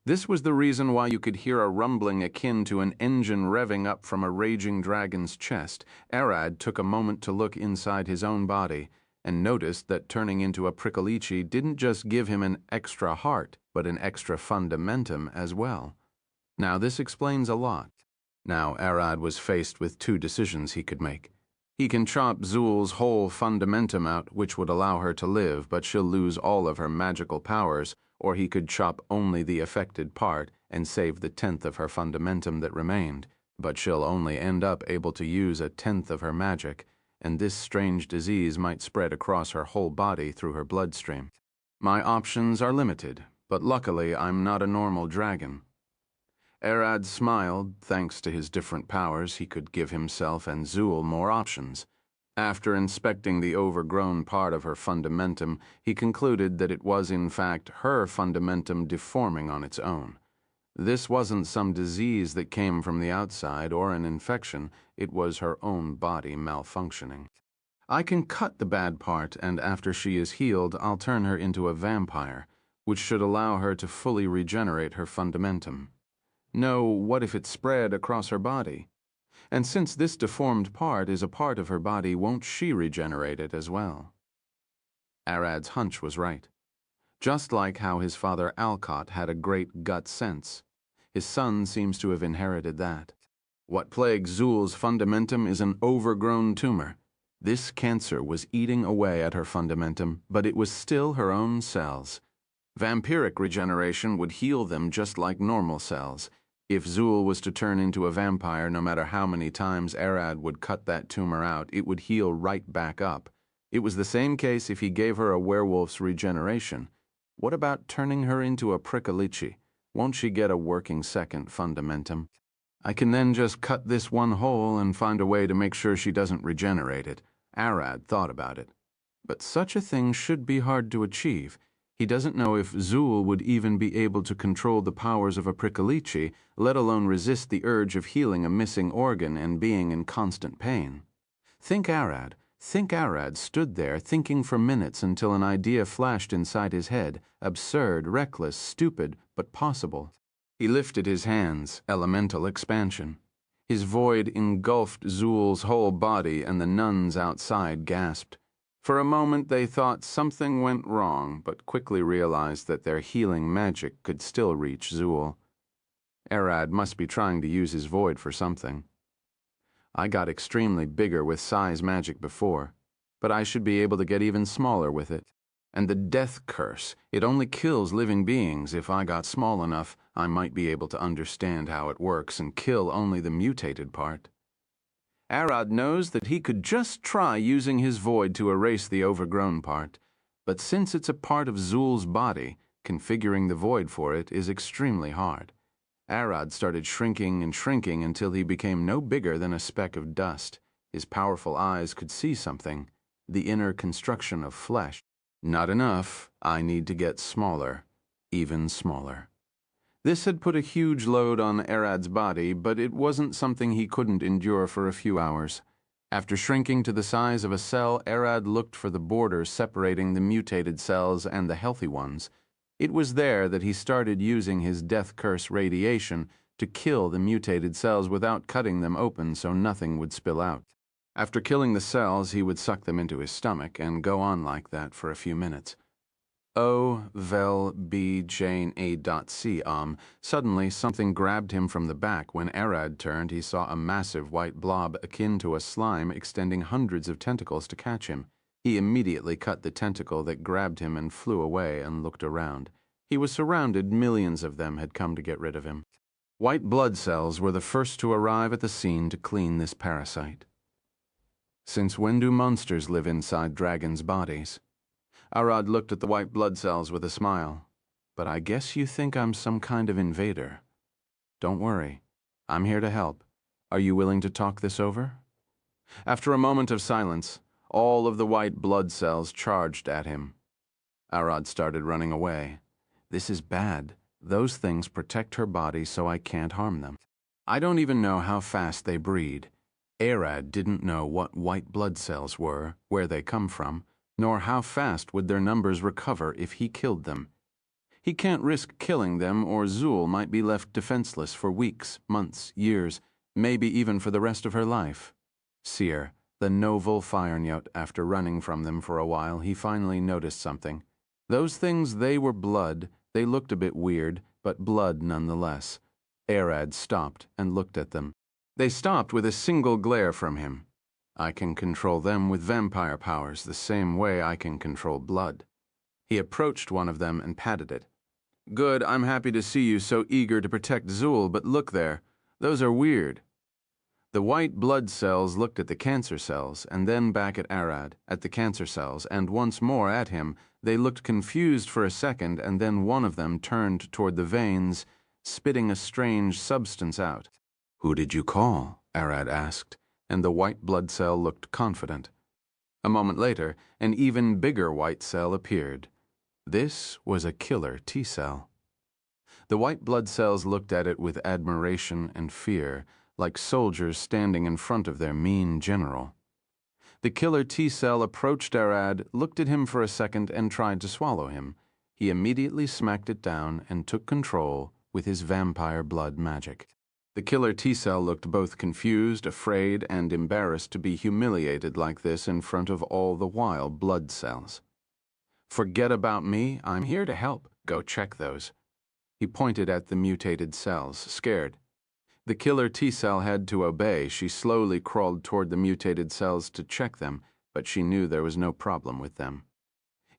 This was the reason why you could hear a rumbling akin to an engine revving up from a raging dragon's chest. Arad took a moment to look inside his own body and noticed that turning into a Pricolici didn't just give him an extra heart, but an extra fundamentum as well. Now this explains a lot. Now Arad was faced with 2 decisions he could make. He can chop Zul's whole fundamentum out, which would allow her to live, but she'll lose all of her magical powers, or he could chop only the affected part and save the 1/10 of her fundamentum that remained, but she'll only end up able to use 1/10 of her magic, and this strange disease might spread across her whole body through her bloodstream. My options are limited, but luckily I'm not a normal dragon. Arad smiled. Thanks to his different powers, he could give himself and Zul more options. After inspecting the overgrown part of her fundamentum, he concluded that it was in fact her fundamentum deforming on its own. This wasn't some disease that came from the outside or an infection, it was her own body malfunctioning. I can cut the bad part, and after she is healed, I'll turn her into a vampire, which should allow her to fully regenerate her fundamentum. No, what if it spread across her body? And since this deformed part is a part of her body, won't she regenerate it as well? Arad's hunch was right. Just like how his father Alcott had a great gut sense. His son seems to have inherited that. What plagues Zul's fundamentum is an overgrown tumor. This cancer was eating away at her fundamentum, but it was still her own cells. Vampiric regeneration would heal them just like normal cells. If Zul was to turn into a vampire, no matter how many times Arad would cut that tumor out, it would heal right back up. It was the same case if he gave her a werewolf's regeneration. What about turning her into a prickalichi? Won't she get a working second fundamentum? I can then just cut this one hole and find a way to make sure she doesn't regenerate it. Arad thought about it. But such a thing should be hard to achieve. He doesn't know if Zul would even be able to control the powers of a prickalichi, let alone resist the urge of healing a missing organ and being in constant pain. Think Arad stood there thinking for minutes until an idea flashed inside his head, absurd, reckless, stupid, but possible. He lifted his hands, elemental expansion. His void engulfed Zul's whole body, and the nuns outside gasped. For a moment they thought something went wrong, but quickly realized that their healing magic could still reach Zul. Arad must be trying to use his void for something. I got extremely bigger with size magic before, but I should be able to get even smaller with it. And the death curse, it only kills living beings. If I got small enough, I might be able to understand how it works and kill only the mutated part. Arad knows that he could just try using his void to erase the overgrown part, but since it's a part of Zul's body, configuring the void for it is extremely hard. Arad started shrinking and shrinking until he became no bigger than a speck of dust. His powerful eyes could see something, the inner construction of flesh. Not enough. I need to get smaller, even smaller. This had put a huge load on Arad's body, but it wasn't something he couldn't endure for a few hours. After shrinking to the size of a cell, Arad looked for the border separating the mutated cells and the healthy ones. It was there that he started using his death curse radiation to kill the mutated cells without cutting them open so nothing would spill out. After killing the cells, he would suck them into his stomach and go on like that for a few minutes. O, vel, b, jane, a.c. Suddenly, something grabbed him from the back. When Arad turned, he saw a massive white blob akin to a slime extending hundreds of tentacles to catch him. He immediately cut the tentacle that grabbed him and flew away and looked around. He was surrounded. Millions of them had come to get rid of him. White blood cells were the first to arrive at the scene to clean this parasite. Since when do monsters live inside dragons' bodies? Arad looked at the white blood cells with a smile. But I guess you think I'm some kind of invader. Don't worry. I'm here to help. Are you willing to talk this over? After a moment of silence, all of the white blood cells charged at him. Arad started running away. This is bad. Those things protect her body so I can't harm them. I don't even know how fast they breed. Arad didn't know what white blood cells were, where they come from, nor how fast would their numbers recover if he killed them. He can't risk killing them, or Zul might be left defenseless for weeks, months, years, maybe even for the rest of her life. Seer, the noble Firenjot, after running from them for a while, he finally noticed something. Those things, they were blood. They looked a bit weird, but blood nonetheless. Arad stopped and looked at them. They stopped with a single glare from him. I can control them with vampire powers the same way I can control blood. He approached one of them and patted it. Good, I'm happy to see you so eager to protect Zul, but look there. Those are weird. The white blood cells looked at the cancer cells, and then back at Arad, at the cancer cells, and once more at him. They looked confused for a second, and then one of them turned toward the veins, spitting a strange substance out. Who did you call? Arad asked, and the white blood cell looked confident. A moment later, an even bigger white cell appeared. This was a killer T-cell. The white blood cells looked at it with admiration and fear, like soldiers standing in front of their mean general. The killer T-cell approached Arad, looked at him for a second, and tried to swallow him. He immediately smacked it down and took control with his vampire blood magic. The killer T-cell looked both confused, afraid, and embarrassed to be humiliated like this in front of all the wild blood cells. Forget about me. I'm here to help. Go check those. He pointed at the mutated cells, scared. The killer T-cell had to obey. She slowly crawled toward the mutated cells to check them, but she knew there was no problem with them.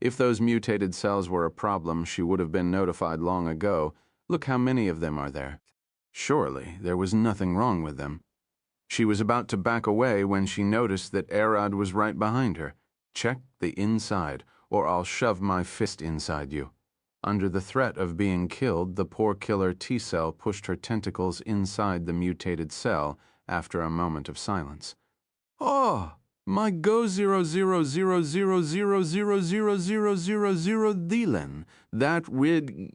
If those mutated cells were a problem, she would have been notified long ago. Look how many of them are there. Surely there was nothing wrong with them. She was about to back away when she noticed that Arad was right behind her. Check the inside, or I'll shove my fist inside you. Under the threat of being killed, the poor killer T-cell pushed her tentacles inside the mutated cell after a moment of silence. Oh, my go 00000000000 Dylan, that rid...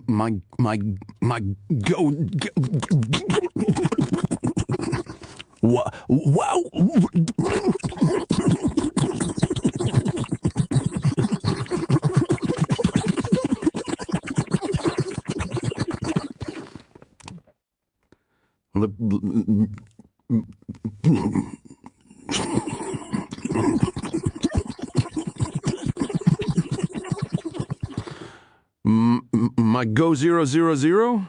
My go wow. My go 000?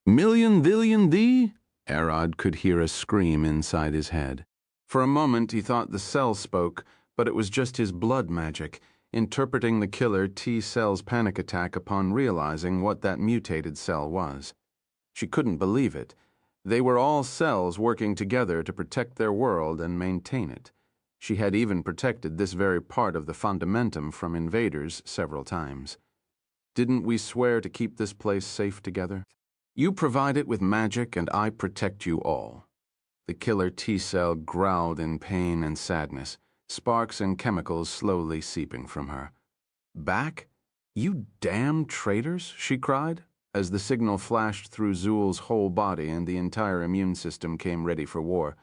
Million, billion, thee? Arad could hear a scream inside his head. For a moment he thought the cell spoke, but it was just his blood magic, interpreting the killer T-cell's panic attack upon realizing what that mutated cell was. She couldn't believe it. They were all cells working together to protect their world and maintain it. She had even protected this very part of the fundamentum from invaders several times. Didn't we swear to keep this place safe together? You provide it with magic and I protect you all. The killer T-cell growled in pain and sadness, sparks and chemicals slowly seeping from her. Back? You damn traitors, she cried, as the signal flashed through Zul's whole body and the entire immune system came ready for war.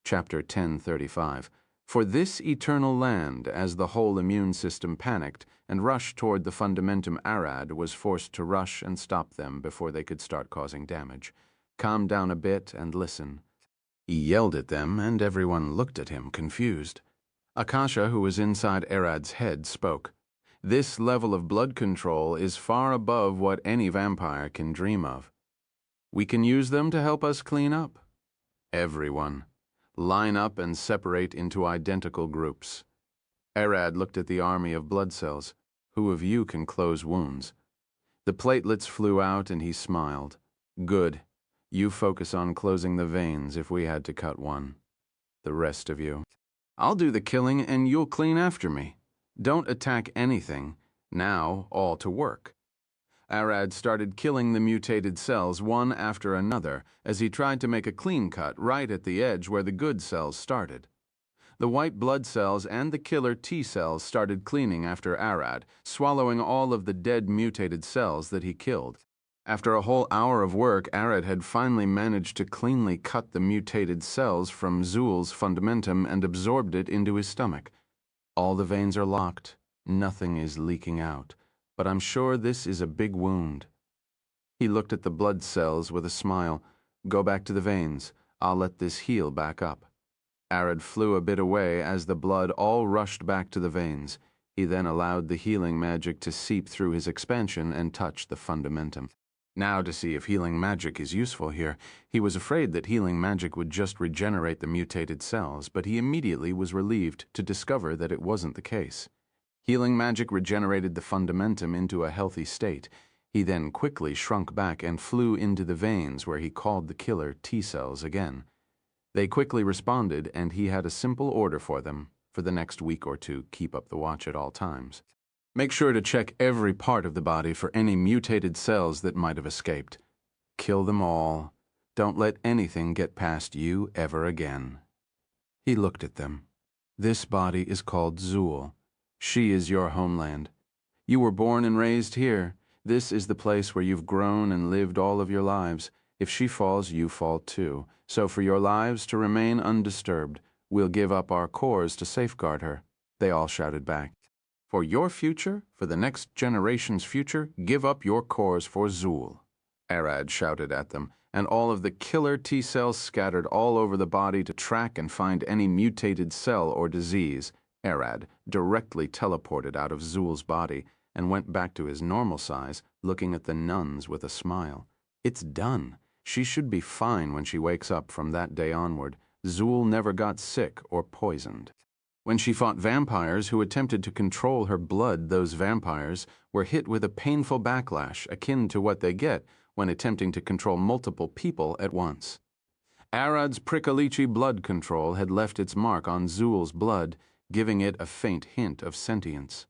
Chapter 1035. For this eternal land, as the whole immune system panicked and rushed toward the fundamentum Arad was forced to rush and stop them before they could start causing damage. Calm down a bit and listen. He yelled at them, and everyone looked at him, confused. Akasha, who was inside Arad's head, spoke. This level of blood control is far above what any vampire can dream of. We can use them to help us clean up. Everyone. Line up and separate into identical groups. Arad looked at the army of blood cells. Who of you can close wounds? The platelets flew out and he smiled. Good. You focus on closing the veins if we had to cut one. The rest of you. I'll do the killing and you'll clean after me. Don't attack anything. Now, all to work. Arad started killing the mutated cells one after another as he tried to make a clean cut right at the edge where the good cells started. The white blood cells and the killer T-cells started cleaning after Arad, swallowing all of the dead mutated cells that he killed. After a whole hour of work, Arad had finally managed to cleanly cut the mutated cells from Zul's fundamentum and absorbed it into his stomach. All the veins are locked. Nothing is leaking out. But I'm sure this is a big wound. He looked at the blood cells with a smile. Go back to the veins. I'll let this heal back up. Arad flew a bit away as the blood all rushed back to the veins. He then allowed the healing magic to seep through his expansion and touch the fundamentum. Now to see if healing magic is useful here. He was afraid that healing magic would just regenerate the mutated cells, but he immediately was relieved to discover that it wasn't the case. Healing magic regenerated the fundamentum into a healthy state. He then quickly shrunk back and flew into the veins where he called the killer T-cells again. They quickly responded, and he had a simple order for them. For the next week or two, keep up the watch at all times. Make sure to check every part of the body for any mutated cells that might have escaped. Kill them all. Don't let anything get past you ever again. He looked at them. This body is called Zul. She is your homeland. You were born and raised here. This is the place where you've grown and lived all of your lives. If she falls, you fall too. So for your lives to remain undisturbed, we'll give up our cores to safeguard her. They all shouted back. For your future, for the next generation's future, give up your cores for Zul. Arad shouted at them, and all of the killer T-cells scattered all over the body to track and find any mutated cell or disease. Arad directly teleported out of Zul's body and went back to his normal size, looking at the nuns with a smile. It's done. She should be fine when she wakes up from that day onward. Zul never got sick or poisoned. When she fought vampires who attempted to control her blood, those vampires were hit with a painful backlash akin to what they get when attempting to control multiple people at once. Arad's Prickalichi blood control had left its mark on Zul's blood, giving it a faint hint of sentience.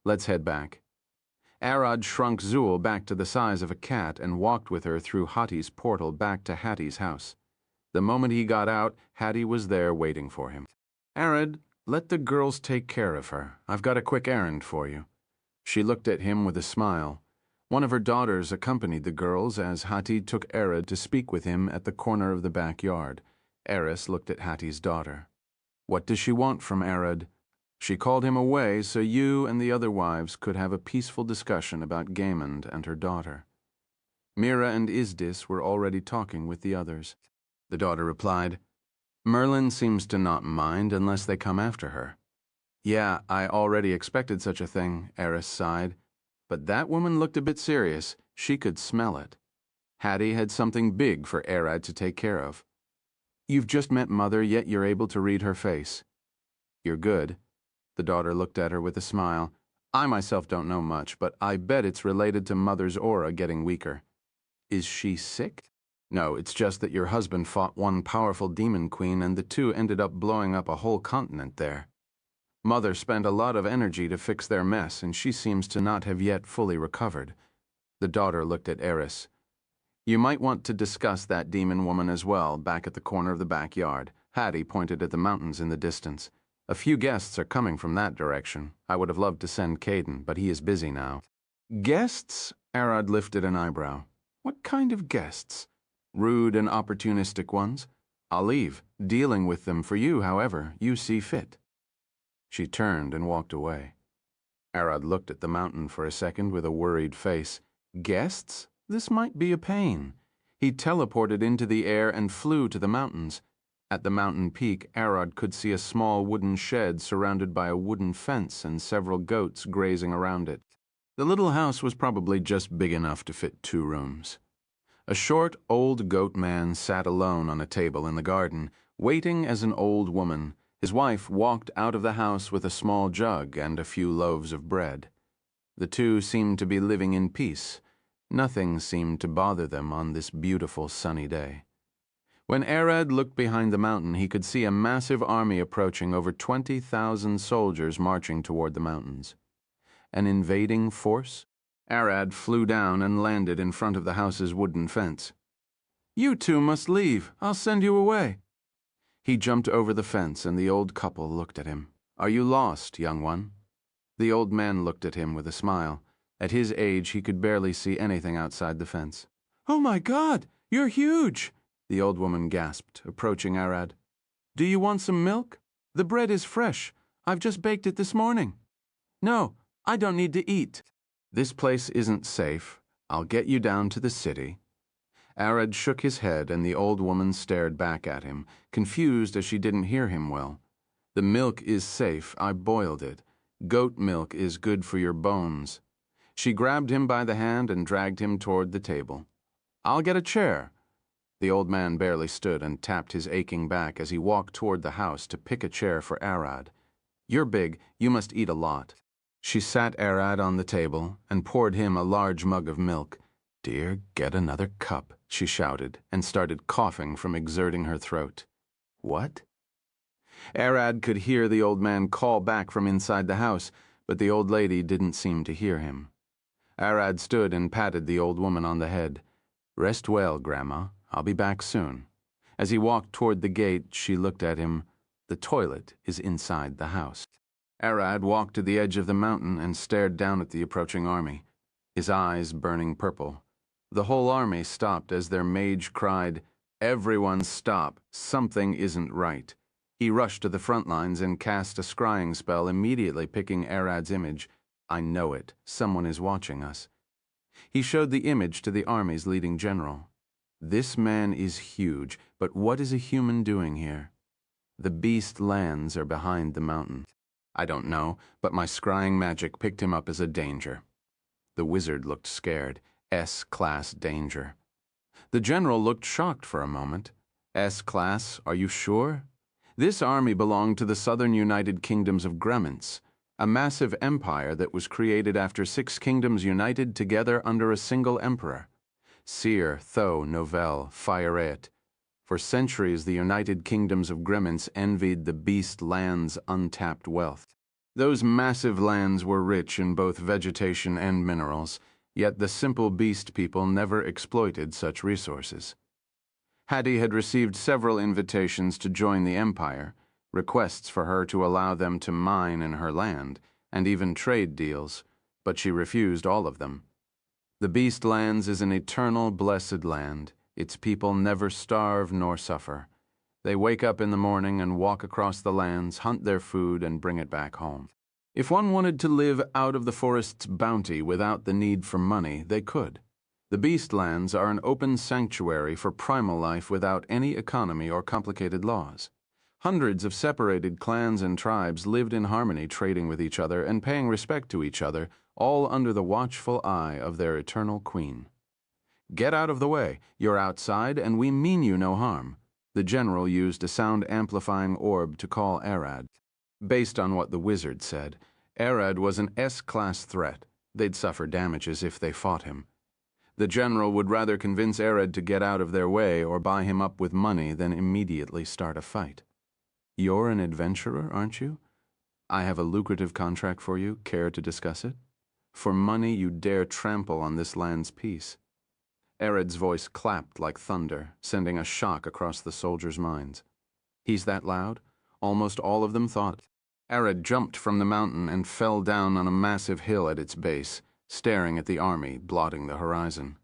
Let's head back. Arad shrunk Zul back to the size of a cat and walked with her through Hattie's portal back to Hattie's house. The moment he got out, Hattie was there waiting for him. Arad, let the girls take care of her. I've got a quick errand for you. She looked at him with a smile. One of her daughters accompanied the girls as Hattie took Arad to speak with him at the corner of the backyard. Eris looked at Hattie's daughter. What does she want from Arad? She called him away so you and the other wives could have a peaceful discussion about Gaimond and her daughter. Mira and Isdis were already talking with the others. The daughter replied, Merlin seems to not mind unless they come after her. Yeah, I already expected such a thing, Eris sighed. But that woman looked a bit serious. She could smell it. Hattie had something big for Arad to take care of. You've just met Mother, yet you're able to read her face. You're good. The daughter looked at her with a smile. I myself don't know much, but I bet it's related to Mother's aura getting weaker. Is she sick? No, it's just that your husband fought one powerful demon queen and the two ended up blowing up a whole continent there. Mother spent a lot of energy to fix their mess, and she seems to not have yet fully recovered. The daughter looked at Eris. You might want to discuss that demon woman as well, back at the corner of the backyard. Hattie pointed at the mountains in the distance. A few guests are coming from that direction. I would have loved to send Caden, but he is busy now. Guests? Arad lifted an eyebrow. What kind of guests? Rude and opportunistic ones? I'll leave, dealing with them for you, however you see fit. She turned and walked away. Arad looked at the mountain for a second with a worried face. Guests? This might be a pain. He teleported into the air and flew to the mountains. At the mountain peak, Arad could see a small wooden shed surrounded by a wooden fence and several goats grazing around it. The little house was probably just big enough to fit 2 rooms. A short, old goat man sat alone on a table in the garden, waiting as an old woman. His wife walked out of the house with a small jug and a few loaves of bread. The two seemed to be living in peace. Nothing seemed to bother them on this beautiful sunny day. When Arad looked behind the mountain, he could see a massive army approaching, over 20,000 soldiers marching toward the mountains. An invading force? Arad flew down and landed in front of the house's wooden fence. You two must leave. I'll send you away. He jumped over the fence, and the old couple looked at him. Are you lost, young one? The old man looked at him with a smile. At his age, he could barely see anything outside the fence. Oh my God, you're huge, the old woman gasped, approaching Arad. Do you want some milk? The bread is fresh. I've just baked it this morning. No, I don't need to eat. This place isn't safe. I'll get you down to the city. Arad shook his head, and the old woman stared back at him, confused as she didn't hear him well. The milk is safe. I boiled it. Goat milk is good for your bones. She grabbed him by the hand and dragged him toward the table. I'll get a chair. The old man barely stood and tapped his aching back as he walked toward the house to pick a chair for Arad. You're big. You must eat a lot. She sat Arad on the table and poured him a large mug of milk. Dear, get another cup, she shouted, and started coughing from exerting her throat. What? Arad could hear the old man call back from inside the house, but the old lady didn't seem to hear him. Arad stood and patted the old woman on the head. Rest well, Grandma. I'll be back soon. As he walked toward the gate, she looked at him. The toilet is inside the house. Arad walked to the edge of the mountain and stared down at the approaching army, his eyes burning purple. The whole army stopped as their mage cried, Everyone stop, something isn't right. He rushed to the front lines and cast a scrying spell, immediately picking Arad's image. I know it, someone is watching us. He showed the image to the army's leading general. This man is huge, but what is a human doing here? The beast lands are behind the mountain. I don't know, but my scrying magic picked him up as a danger. The wizard looked scared. S-class danger. The general looked shocked for a moment. S-class, are you sure? This army belonged to the southern United Kingdoms of Gremens, a massive empire that was created after 6 kingdoms united together under a single emperor. Seer, Tho, Novell, Fireet. For centuries, the United Kingdoms of Gremens envied the beast land's untapped wealth. Those massive lands were rich in both vegetation and minerals, yet the simple beast people never exploited such resources. Hattie had received several invitations to join the empire, requests for her to allow them to mine in her land, and even trade deals, but she refused all of them. The beast lands is an eternal, blessed land. Its people never starve nor suffer. They wake up in the morning and walk across the lands, hunt their food, and bring it back home. If one wanted to live out of the forest's bounty without the need for money, they could. The beast lands are an open sanctuary for primal life without any economy or complicated laws. Hundreds of separated clans and tribes lived in harmony, trading with each other and paying respect to each other, all under the watchful eye of their eternal queen. Get out of the way. You're outside, and we mean you no harm. The general used a sound-amplifying orb to call Arad. Based on what the wizard said, Arad was an S-class threat. They'd suffer damages if they fought him. The general would rather convince Arad to get out of their way or buy him up with money than immediately start a fight. You're an adventurer, aren't you? I have a lucrative contract for you. Care to discuss it? For money, you dare trample on this land's peace. Arad's voice clapped like thunder, sending a shock across the soldiers' minds. He's that loud? Almost all of them thought. Arad jumped from the mountain and fell down on a massive hill at its base, staring at the army, blotting the horizon.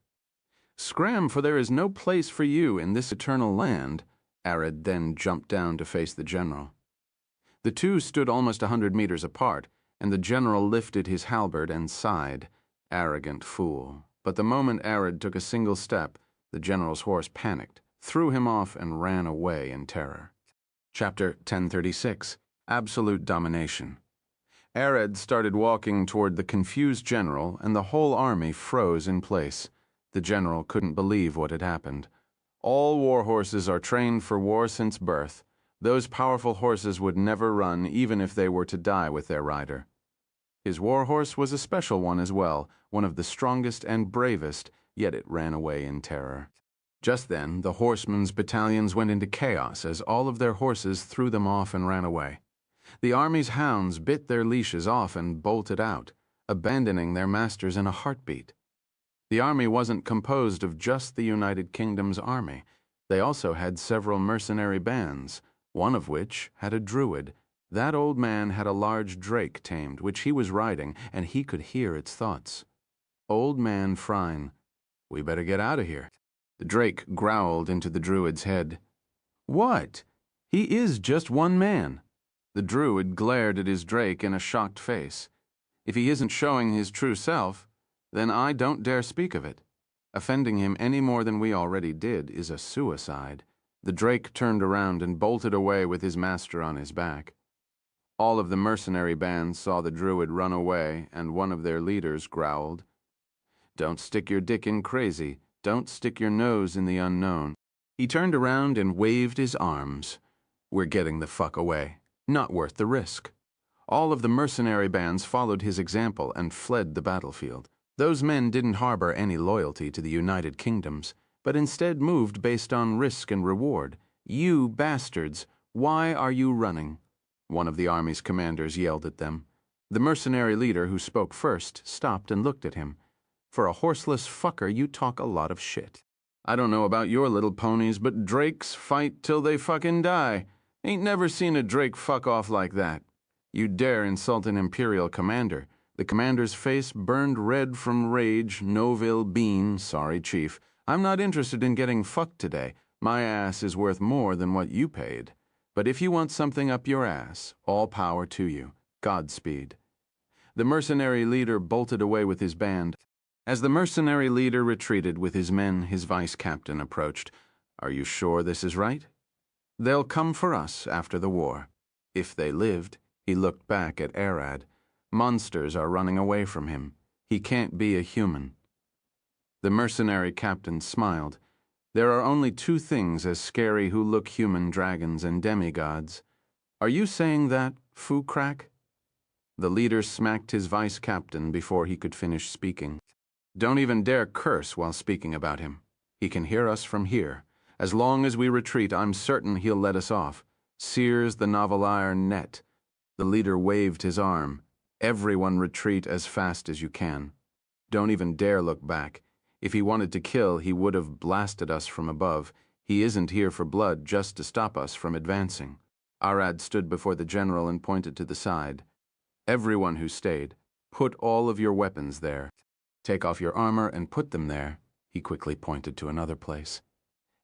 Scram, for there is no place for you in this eternal land. Arad then jumped down to face the general. The two stood almost 100 meters apart, and the general lifted his halberd and sighed. Arrogant fool. But the moment Arad took a single step, the general's horse panicked, threw him off, and ran away in terror. Chapter 1036. Absolute Domination. Arad started walking toward the confused general, and the whole army froze in place. The general couldn't believe what had happened. All war horses are trained for war since birth. Those powerful horses would never run, even if they were to die with their rider. His war horse was a special one as well, one of the strongest and bravest, yet it ran away in terror. Just then, the horsemen's battalions went into chaos as all of their horses threw them off and ran away. The army's hounds bit their leashes off and bolted out, abandoning their masters in a heartbeat. The army wasn't composed of just the United Kingdom's army. They also had several mercenary bands, one of which had a druid. That old man had a large drake tamed, which he was riding, and he could hear its thoughts. Old man Frine, we better get out of here. The drake growled into the druid's head. What? He is just one man. The druid glared at his drake in a shocked face. If he isn't showing his true self, then I don't dare speak of it. Offending him any more than we already did is a suicide. The drake turned around and bolted away with his master on his back. All of the mercenary bands saw the druid run away, and one of their leaders growled, "Don't stick your dick in crazy. Don't stick your nose in the unknown." He turned around and waved his arms. We're getting the fuck away. Not worth the risk. All of the mercenary bands followed his example and fled the battlefield. Those men didn't harbor any loyalty to the United Kingdoms, but instead moved based on risk and reward. You bastards, why are you running? One of the army's commanders yelled at them. The mercenary leader who spoke first stopped and looked at him. For a horseless fucker, you talk a lot of shit. I don't know about your little ponies, but drakes fight till they fucking die. Ain't never seen a drake fuck off like that. You dare insult an imperial commander. The commander's face burned red from rage. Noville Bean, sorry, chief. I'm not interested in getting fucked today. My ass is worth more than what you paid. But if you want something up your ass, all power to you. Godspeed. The mercenary leader bolted away with his band. As the mercenary leader retreated with his men, his vice-captain approached. "Are you sure this is right? They'll come for us after the war. If they lived," he looked back at Arad. "Monsters are running away from him. He can't be a human." The mercenary captain smiled. "There are only two things as scary who look human: dragons and demigods. Are you saying that, Foo-Crack?" The leader smacked his vice-captain before he could finish speaking. "Don't even dare curse while speaking about him. He can hear us from here. As long as we retreat, I'm certain he'll let us off. Sears the Novelire net." The leader waved his arm. "Everyone retreat as fast as you can. Don't even dare look back. If he wanted to kill, he would have blasted us from above. He isn't here for blood, just to stop us from advancing." Arad stood before the general and pointed to the side. "Everyone who stayed, put all of your weapons there. Take off your armor and put them there." He quickly pointed to another place.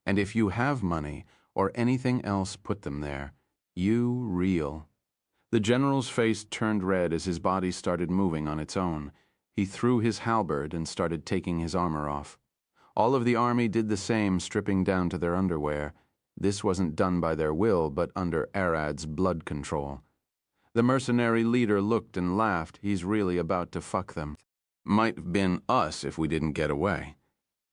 "And if you have money or anything else, put them there. You reel." The general's face turned red as his body started moving on its own. He threw his halberd and started taking his armor off. All of the army did the same, stripping down to their underwear. This wasn't done by their will, but under Arad's blood control. The mercenary leader looked and laughed. He's really about to fuck them. "Might have been us if we didn't get away."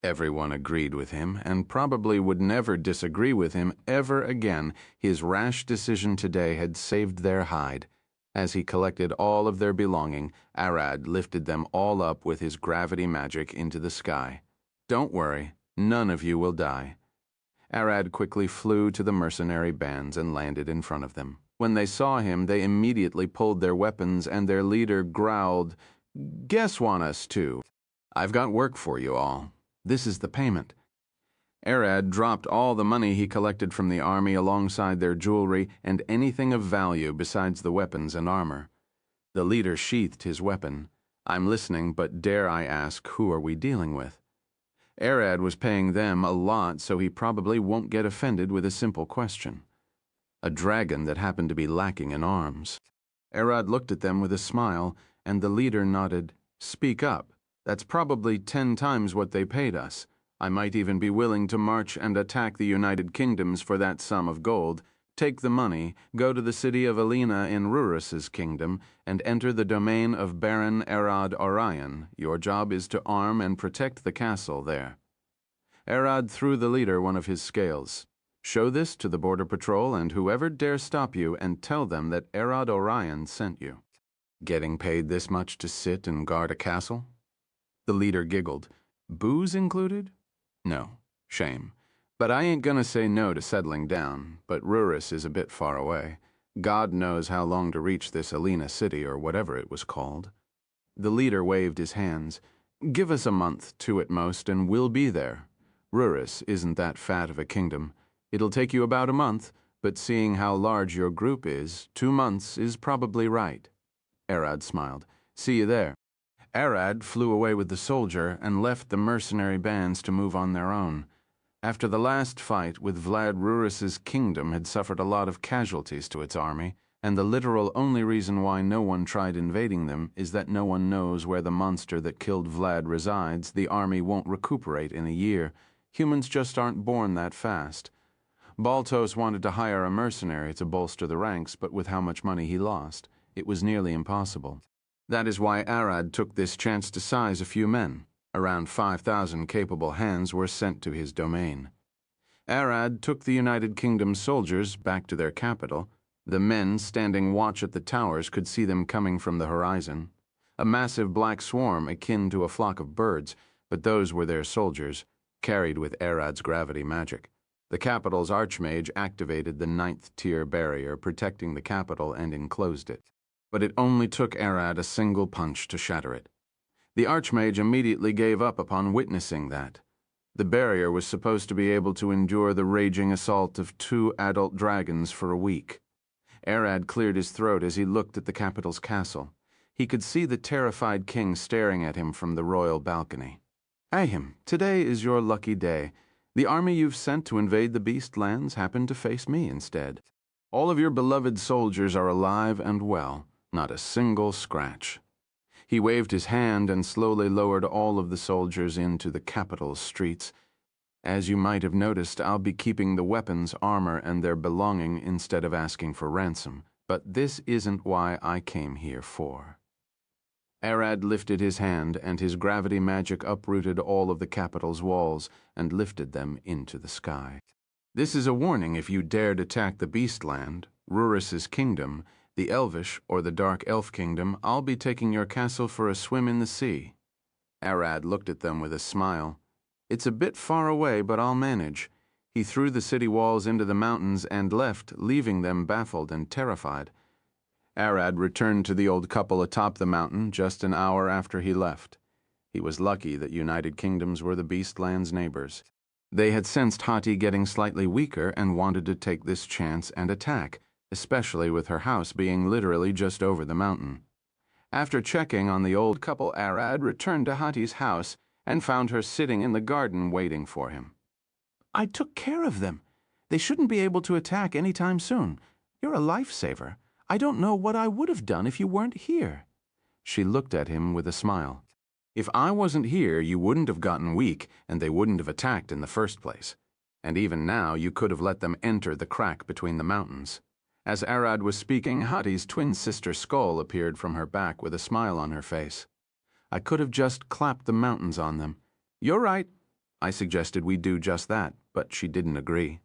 Everyone agreed with him, and probably would never disagree with him ever again. His rash decision today had saved their hide. As he collected all of their belonging, Arad lifted them all up with his gravity magic into the sky. "Don't worry, none of you will die." Arad quickly flew to the mercenary bands and landed in front of them. When they saw him, they immediately pulled their weapons, and their leader growled, "Guess want us too. I've got work for you all. This is the payment." Arad dropped all the money he collected from the army alongside their jewelry and anything of value besides the weapons and armor. The leader sheathed his weapon. "I'm listening, but dare I ask, who are we dealing with?" Arad was paying them a lot, so he probably won't get offended with a simple question. A dragon that happened to be lacking in arms. Arad looked at them with a smile, and the leader nodded. "Speak up. That's probably 10 times what they paid us. I might even be willing to march and attack the United Kingdoms for that sum of gold. Take the money, go to the city of Alina in Rurus's kingdom, and enter the domain of Baron Arad Orion. Your job is to arm and protect the castle there." Arad threw the leader one of his scales. "Show this to the border patrol and whoever dare stop you, and tell them that Arad Orion sent you." "Getting paid this much to sit and guard a castle?" The leader giggled. "Booze included?" "No. Shame. But I ain't gonna say no to settling down, but Rurus is a bit far away. God knows how long to reach this Alina city or whatever it was called." The leader waved his hands. "Give us a month, 2 at most, and we'll be there. Rurus isn't that fat of a kingdom. It'll take you about a month, but seeing how large your group is, 2 months is probably right." Arad smiled. "See you there." Arad flew away with the soldier and left the mercenary bands to move on their own. After the last fight with Vlad, Rurus's kingdom had suffered a lot of casualties to its army, and the literal only reason why no one tried invading them is that no one knows where the monster that killed Vlad resides. The army won't recuperate in a year. Humans just aren't born that fast. Baltos wanted to hire a mercenary to bolster the ranks, but with how much money he lost, it was nearly impossible. That is why Arad took this chance to size a few men. Around 5,000 capable hands were sent to his domain. Arad took the United Kingdom soldiers back to their capital. The men standing watch at the towers could see them coming from the horizon. A massive black swarm akin to a flock of birds, but those were their soldiers, carried with Arad's gravity magic. The capital's archmage activated the 9th-tier barrier protecting the capital and enclosed it. But it only took Arad a single punch to shatter it. The archmage immediately gave up upon witnessing that. The barrier was supposed to be able to endure the raging assault of 2 adult dragons for a week. Arad cleared his throat as he looked at the capital's castle. He could see the terrified king staring at him from the royal balcony. "Ahim, today is your lucky day. The army you've sent to invade the Beast Lands happened to face me instead. All of your beloved soldiers are alive and well, not a single scratch." He waved his hand and slowly lowered all of the soldiers into the capital's streets. As you might have noticed, I'll be keeping the weapons, armor, and their belonging instead of asking for ransom. But this isn't why I came here for. Arad lifted his hand, and his gravity magic uprooted all of the capital's walls and lifted them into the sky. This is a warning if you dared attack the Beastland, Rurus's kingdom, the Elvish or the Dark Elf Kingdom. I'll be taking your castle for a swim in the sea. Arad looked at them with a smile. It's a bit far away, but I'll manage. He threw the city walls into the mountains and left, leaving them baffled and terrified. Arad returned to the old couple atop the mountain just an hour after he left. He was lucky that United Kingdoms were the Beastland's neighbors. They had sensed Hati getting slightly weaker and wanted to take this chance and attack, especially with her house being literally just over the mountain. After checking on the old couple, Arad returned to Hati's house and found her sitting in the garden waiting for him. I took care of them. They shouldn't be able to attack any time soon. You're a lifesaver. I don't know what I would have done if you weren't here. She looked at him with a smile. If I wasn't here, you wouldn't have gotten weak, and they wouldn't have attacked in the first place. And even now, you could have let them enter the crack between the mountains. As Arad was speaking, Hati's twin sister Skull appeared from her back with a smile on her face. I could have just clapped the mountains on them. You're right. I suggested we do just that, but she didn't agree.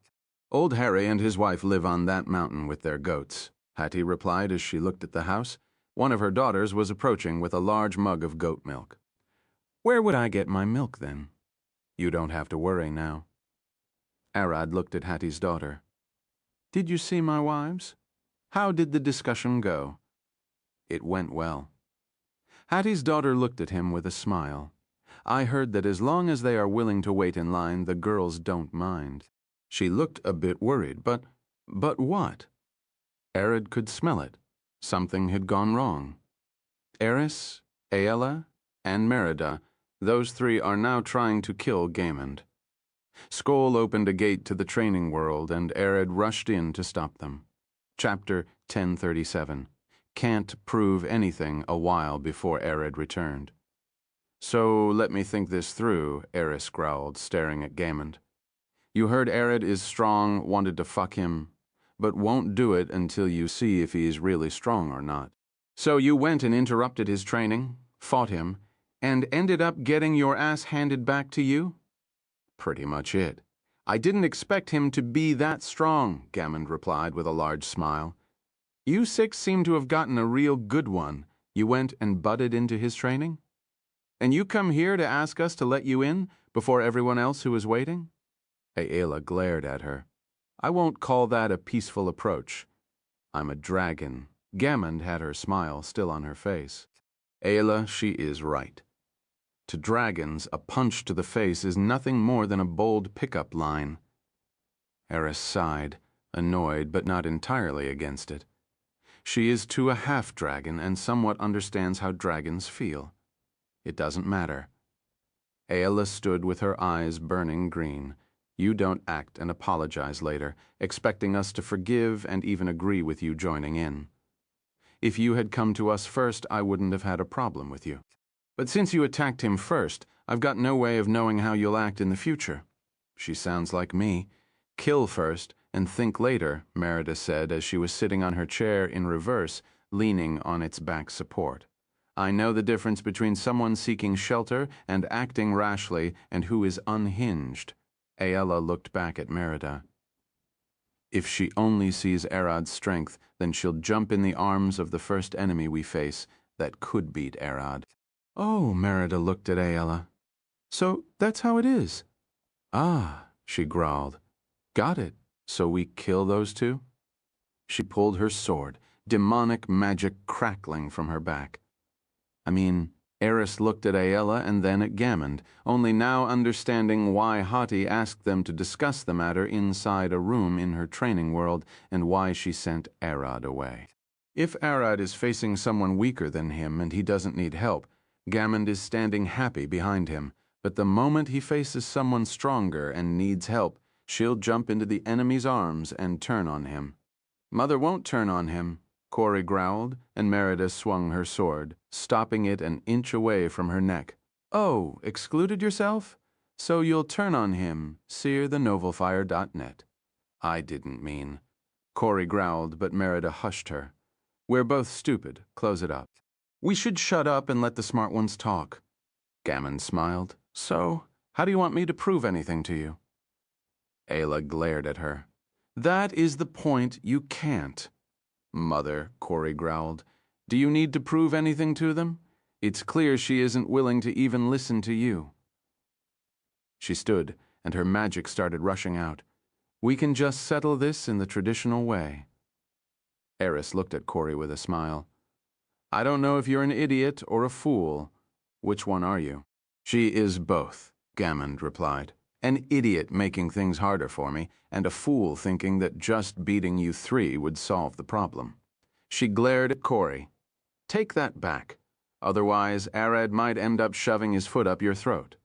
Old Harry and his wife live on that mountain with their goats, Hati replied as she looked at the house. One of her daughters was approaching with a large mug of goat milk. Where would I get my milk then? You don't have to worry now. Arad looked at Hati's daughter. Did you see my wives? How did the discussion go? It went well. Hati's daughter looked at him with a smile. I heard that as long as they are willing to wait in line, the girls don't mind. She looked a bit worried, but what? Arad could smell it. Something had gone wrong. Eris, Aella, and Merida, those three are now trying to kill Gaemond. Skoll opened a gate to the training world, and Arad rushed in to stop them. Chapter 1037. Can't prove anything a while before Arad returned. So let me think this through, Eris growled, staring at Gaemond. You heard Arad is strong, wanted to fuck him, but won't do it until you see if he is really strong or not. So you went and interrupted his training, fought him, and ended up getting your ass handed back to you? Pretty much it. I didn't expect him to be that strong, Gaemond replied with a large smile. You six seem to have gotten a real good one. You went and butted into his training? And you come here to ask us to let you in before everyone else who is waiting? Aella glared at her. I won't call that a peaceful approach. I'm a dragon. Gaemond had her smile still on her face. Aella, she is right. To dragons, a punch to the face is nothing more than a bold pickup line. Eris sighed, annoyed but not entirely against it. She is to a half-dragon and somewhat understands how dragons feel. It doesn't matter. Aella stood with her eyes burning green. You don't act and apologize later, expecting us to forgive and even agree with you joining in. If you had come to us first, I wouldn't have had a problem with you. But since you attacked him first, I've got no way of knowing how you'll act in the future. She sounds like me. Kill first and think later, Merida said as she was sitting on her chair in reverse, leaning on its back support. I know the difference between someone seeking shelter and acting rashly and who is unhinged. Aella looked back at Merida. If she only sees Arad's strength, then she'll jump in the arms of the first enemy we face that could beat Arad. Oh, Merida looked at Aella. So that's how it is. Ah, she growled. Got it. So we kill those two? She pulled her sword, demonic magic crackling from her back. Eris looked at Aella and then at Gaemond, only now understanding why Hati asked them to discuss the matter inside a room in her training world and why she sent Arad away. If Arad is facing someone weaker than him and he doesn't need help, Gaemond is standing happy behind him, but the moment he faces someone stronger and needs help, she'll jump into the enemy's arms and turn on him. Mother won't turn on him, Corey growled, and Merida swung her sword, stopping it an inch away from her neck. "Oh, excluded yourself? So you'll turn on him, searthenovelfire.net. I didn't mean." Corey growled, but Merida hushed her. "We're both stupid. Close it up." "We should shut up and let the smart ones talk." Gammon smiled. "So, how do you want me to prove anything to you?" Ayla glared at her. "That is the point. You can't." "Mother," Corey growled, "do you need to prove anything to them? It's clear she isn't willing to even listen to you." She stood, and her magic started rushing out. "We can just settle this in the traditional way." Eris looked at Corey with a smile. "I don't know if you're an idiot or a fool. Which one are you?" "She is both," Gammond replied. "An idiot making things harder for me, and a fool thinking that just beating you 3 would solve the problem." She glared at Corey. "Take that back. Otherwise, Arad might end up shoving his foot up your throat."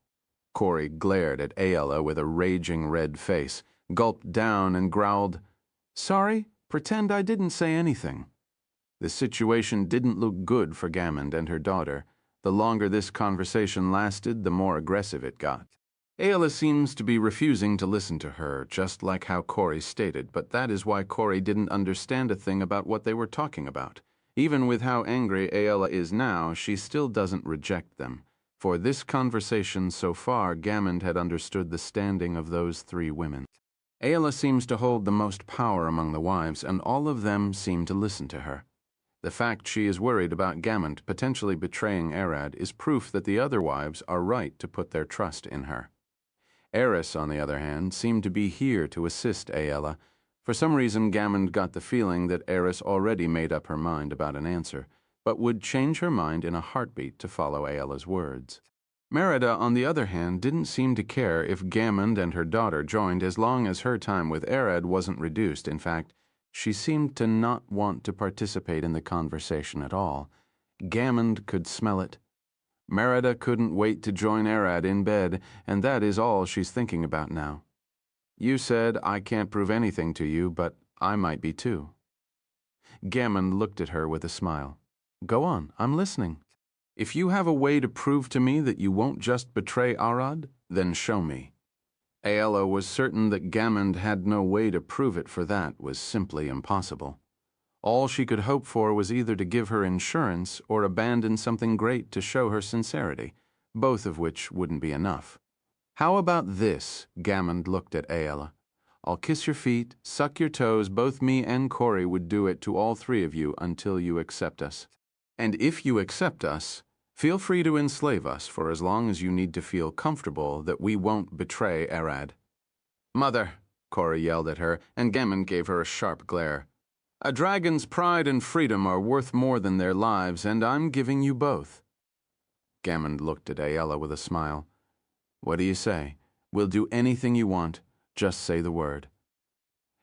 Corey glared at Ayla with a raging red face, gulped down and growled, "Sorry, pretend I didn't say anything." The situation didn't look good for Gammond and her daughter. The longer this conversation lasted, the more aggressive it got. Ayla seems to be refusing to listen to her, just like how Corey stated, but that is why Corey didn't understand a thing about what they were talking about. Even with how angry Ayla is now, she still doesn't reject them. For this conversation so far, Gammond had understood the standing of those 3 women. Ayla seems to hold the most power among the wives, and all of them seem to listen to her. The fact she is worried about Gammond potentially betraying Arad is proof that the other wives are right to put their trust in her. Eris, on the other hand, seemed to be here to assist Ayla. For some reason, Gammond got the feeling that Eris already made up her mind about an answer, but would change her mind in a heartbeat to follow Ayla's words. Merida, on the other hand, didn't seem to care if Gammond and her daughter joined as long as her time with Arad wasn't reduced. In fact, she seemed to not want to participate in the conversation at all. Gammond could smell it. Merida couldn't wait to join Arad in bed, and that is all she's thinking about now. "You said I can't prove anything to you, but I might be too." Gammond looked at her with a smile. "Go on, I'm listening. If you have a way to prove to me that you won't just betray Arad, then show me." Ayla was certain that Gammond had no way to prove it, for that was simply impossible. All she could hope for was either to give her insurance or abandon something great to show her sincerity, both of which wouldn't be enough. "How about this?" Gammond looked at Ayla. "I'll kiss your feet, suck your toes, both me and Corey would do it to all 3 of you until you accept us. And if you accept us, feel free to enslave us for as long as you need to feel comfortable that we won't betray Arad." "Mother," Corey yelled at her, and Gammond gave her a sharp glare. "A dragon's pride and freedom are worth more than their lives, and I'm giving you both." Gammond looked at Ayla with a smile. "What do you say? We'll do anything you want. Just say the word."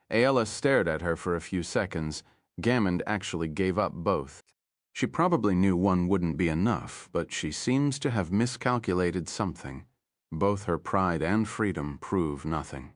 Ayla stared at her for a few seconds. Gammond actually gave up both. She probably knew one wouldn't be enough, but she seems to have miscalculated something. Both her pride and freedom prove nothing.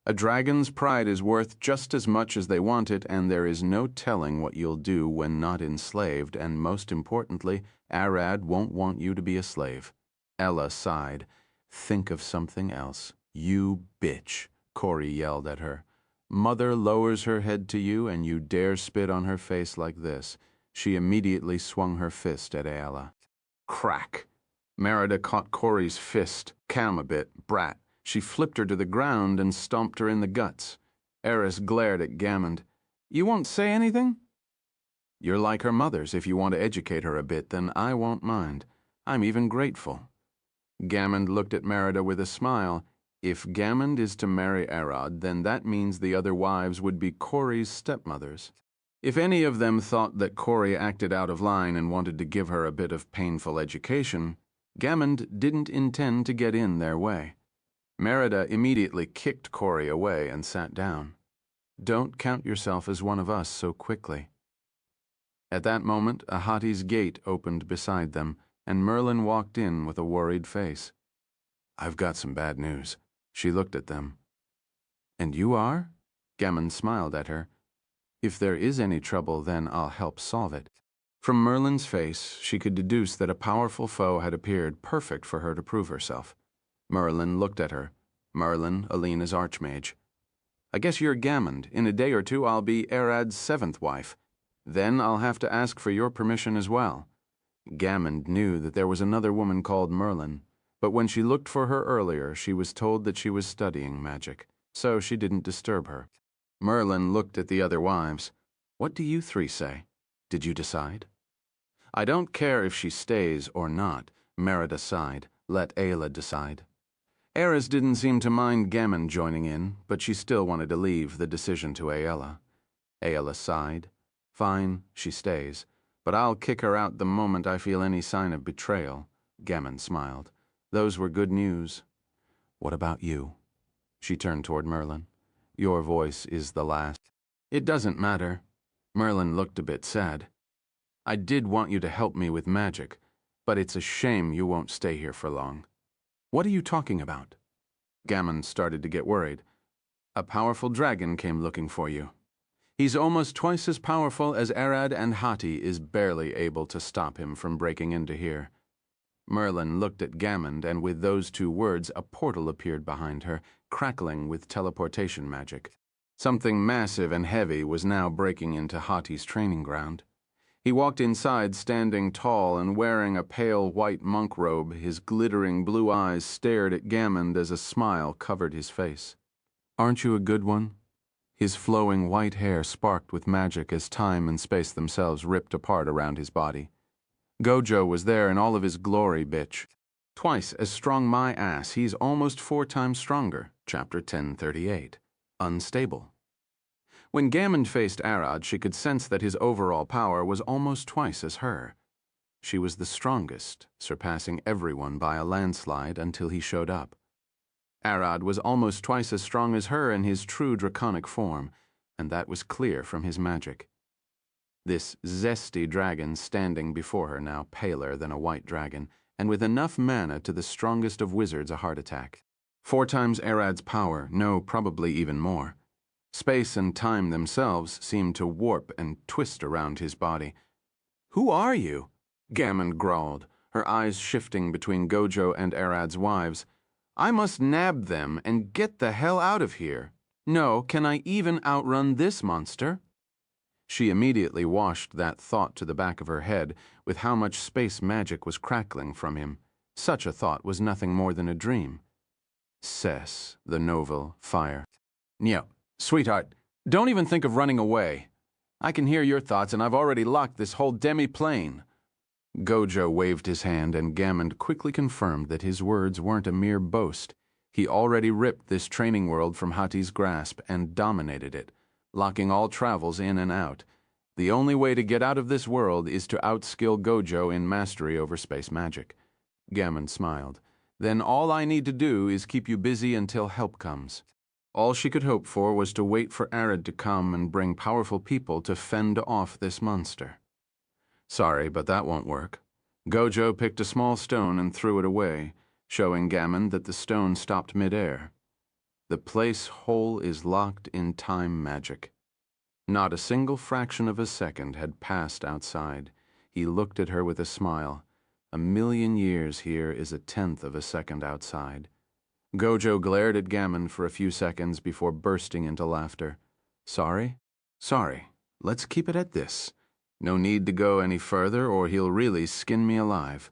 "A dragon's pride is worth just as much as they want it, and there is no telling what you'll do when not enslaved, and most importantly, Arad won't want you to be a slave." Ella sighed. "Think of something else." "You bitch," Corey yelled at her. "Mother lowers her head to you, and you dare spit on her face like this." She immediately swung her fist at Ayla. Crack! Merida caught Corey's fist. "Calm a bit, brat." She flipped her to the ground and stomped her in the guts. Eris glared at Gammond. "You won't say anything?" "You're like her mother's. If you want to educate her a bit, then I won't mind. I'm even grateful." Gammond looked at Merida with a smile. If Gammond is to marry Arad, then that means the other wives would be Corey's stepmothers. If any of them thought that Corey acted out of line and wanted to give her a bit of painful education, Gammond didn't intend to get in their way. Merida immediately kicked Corey away and sat down. "Don't count yourself as one of us so quickly." At that moment, a hottie's gate opened beside them, and Merlin walked in with a worried face. "I've got some bad news." She looked at them. "And you are?" Gammond smiled at her. "If there is any trouble, then I'll help solve it." From Merlin's face, she could deduce that a powerful foe had appeared, perfect for her to prove herself. Merlin looked at her. Merlin, Alina's archmage. I guess you're Gammond. In a day or two, I'll be Arad's 7th wife. Then I'll have to ask for your permission as well. Gammond knew that there was another woman called Merlin, but when she looked for her earlier, she was told that she was studying magic, so she didn't disturb her. Merlin looked at the other wives. What do you three say? Did you decide? I don't care if she stays or not, Merida sighed. Let Ayla decide. Eris didn't seem to mind Gammond joining in, but she still wanted to leave the decision to Ayla. Ayla sighed. Fine, she stays, but I'll kick her out the moment I feel any sign of betrayal. Gammond smiled. Those were good news. What about you? She turned toward Merlin. Your voice is the last. It doesn't matter. Merlin looked a bit sad. I did want you to help me with magic, but it's a shame you won't stay here for long. What are you talking about? Gammond started to get worried. A powerful dragon came looking for you. He's almost twice as powerful as Arad, and Hati is barely able to stop him from breaking into here. Merlin looked at Gammond, and with those two words, a portal appeared behind her, crackling with teleportation magic. Something massive and heavy was now breaking into Hati's training ground. He walked inside, standing tall and wearing a pale white monk robe. His glittering blue eyes stared at Gammond as a smile covered his face. Aren't you a good one? His flowing white hair sparked with magic as time and space themselves ripped apart around his body. Gojo was there in all of his glory, bitch. Twice as strong my ass, he's almost 4 times stronger. Chapter 1038. Unstable. When Gammond faced Arad, she could sense that his overall power was almost twice as her. She was the strongest, surpassing everyone by a landslide until he showed up. Arad was almost twice as strong as her in his true draconic form, and that was clear from his magic. This zesty dragon standing before her now, paler than a white dragon, and with enough mana to the strongest of wizards a heart attack. 4 times Arad's power, no, probably even more. Space and time themselves seemed to warp and twist around his body. Who are you? Gammond growled, her eyes shifting between Gojo and Arad's wives. I must nab them and get the hell out of here. No, can I even outrun this monster? She immediately washed that thought to the back of her head with how much space magic was crackling from him. Such a thought was nothing more than a dream. Cess, the novel, fire. Nyo. Sweetheart, don't even think of running away. I can hear your thoughts, and I've already locked this whole demi-plane. Gojo waved his hand, and Gammond quickly confirmed that his words weren't a mere boast. He already ripped this training world from Hati's grasp and dominated it, locking all travels in and out. The only way to get out of this world is to outskill Gojo in mastery over space magic. Gammond smiled. Then all I need to do is keep you busy until help comes. All she could hope for was to wait for Arad to come and bring powerful people to fend off this monster. Sorry, but that won't work. Gojo picked a small stone and threw it away, showing Gammond that the stone stopped midair. The place whole is locked in time magic. Not a single fraction of a second had passed outside. He looked at her with a smile. 1,000,000 years here is 1/10 of a second outside. Gojo glared at Gammond for a few seconds before bursting into laughter. Sorry? Sorry. Let's keep it at this. No need to go any further or he'll really skin me alive.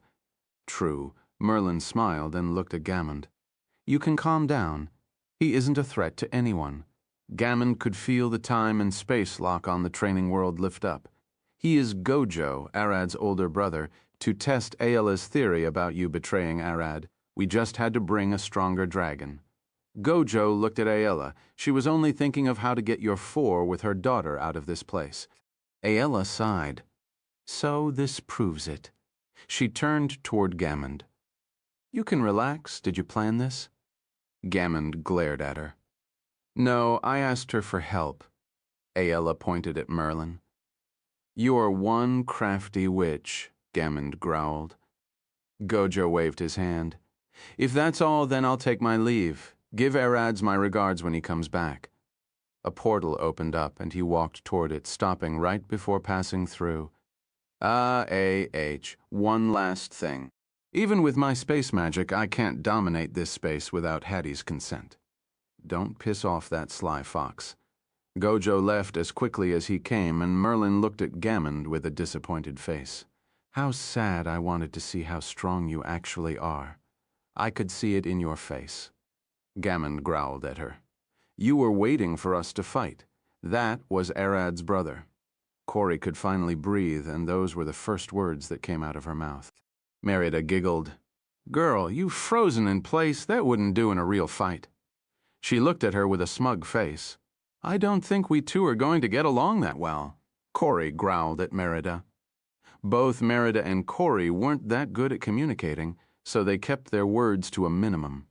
True. Merlin smiled and looked at Gammond. You can calm down. He isn't a threat to anyone. Gammond could feel the time and space lock on the training world lift up. He is Gojo, Arad's older brother, to test Ayla's theory about you betraying Arad. We just had to bring a stronger dragon. Gojo looked at Ayla. She was only thinking of how to get your 4 with her daughter out of this place. Ayla sighed. So this proves it. She turned toward Gammond. You can relax. Did you plan this? Gammond glared at her. No, I asked her for help. Ayla pointed at Merlin. You're one crafty witch, Gammond growled. Gojo waved his hand. If that's all, then I'll take my leave. Give Arad's my regards when he comes back. A portal opened up, and he walked toward it, stopping right before passing through. One last thing. Even with my space magic, I can't dominate this space without Hattie's consent. Don't piss off that sly fox. Gojo left as quickly as he came, and Merlin looked at Gammond with a disappointed face. How sad I wanted to see how strong you actually are. I could see it in your face. Gammond growled at her. You were waiting for us to fight. That was Arad's brother. Corey could finally breathe, and those were the first words that came out of her mouth. Merida giggled. Girl, you frozen in place, that wouldn't do in a real fight. She looked at her with a smug face. I don't think we two are going to get along that well. Corey growled at Merida. Both Merida and Corey weren't that good at communicating, so they kept their words to a minimum.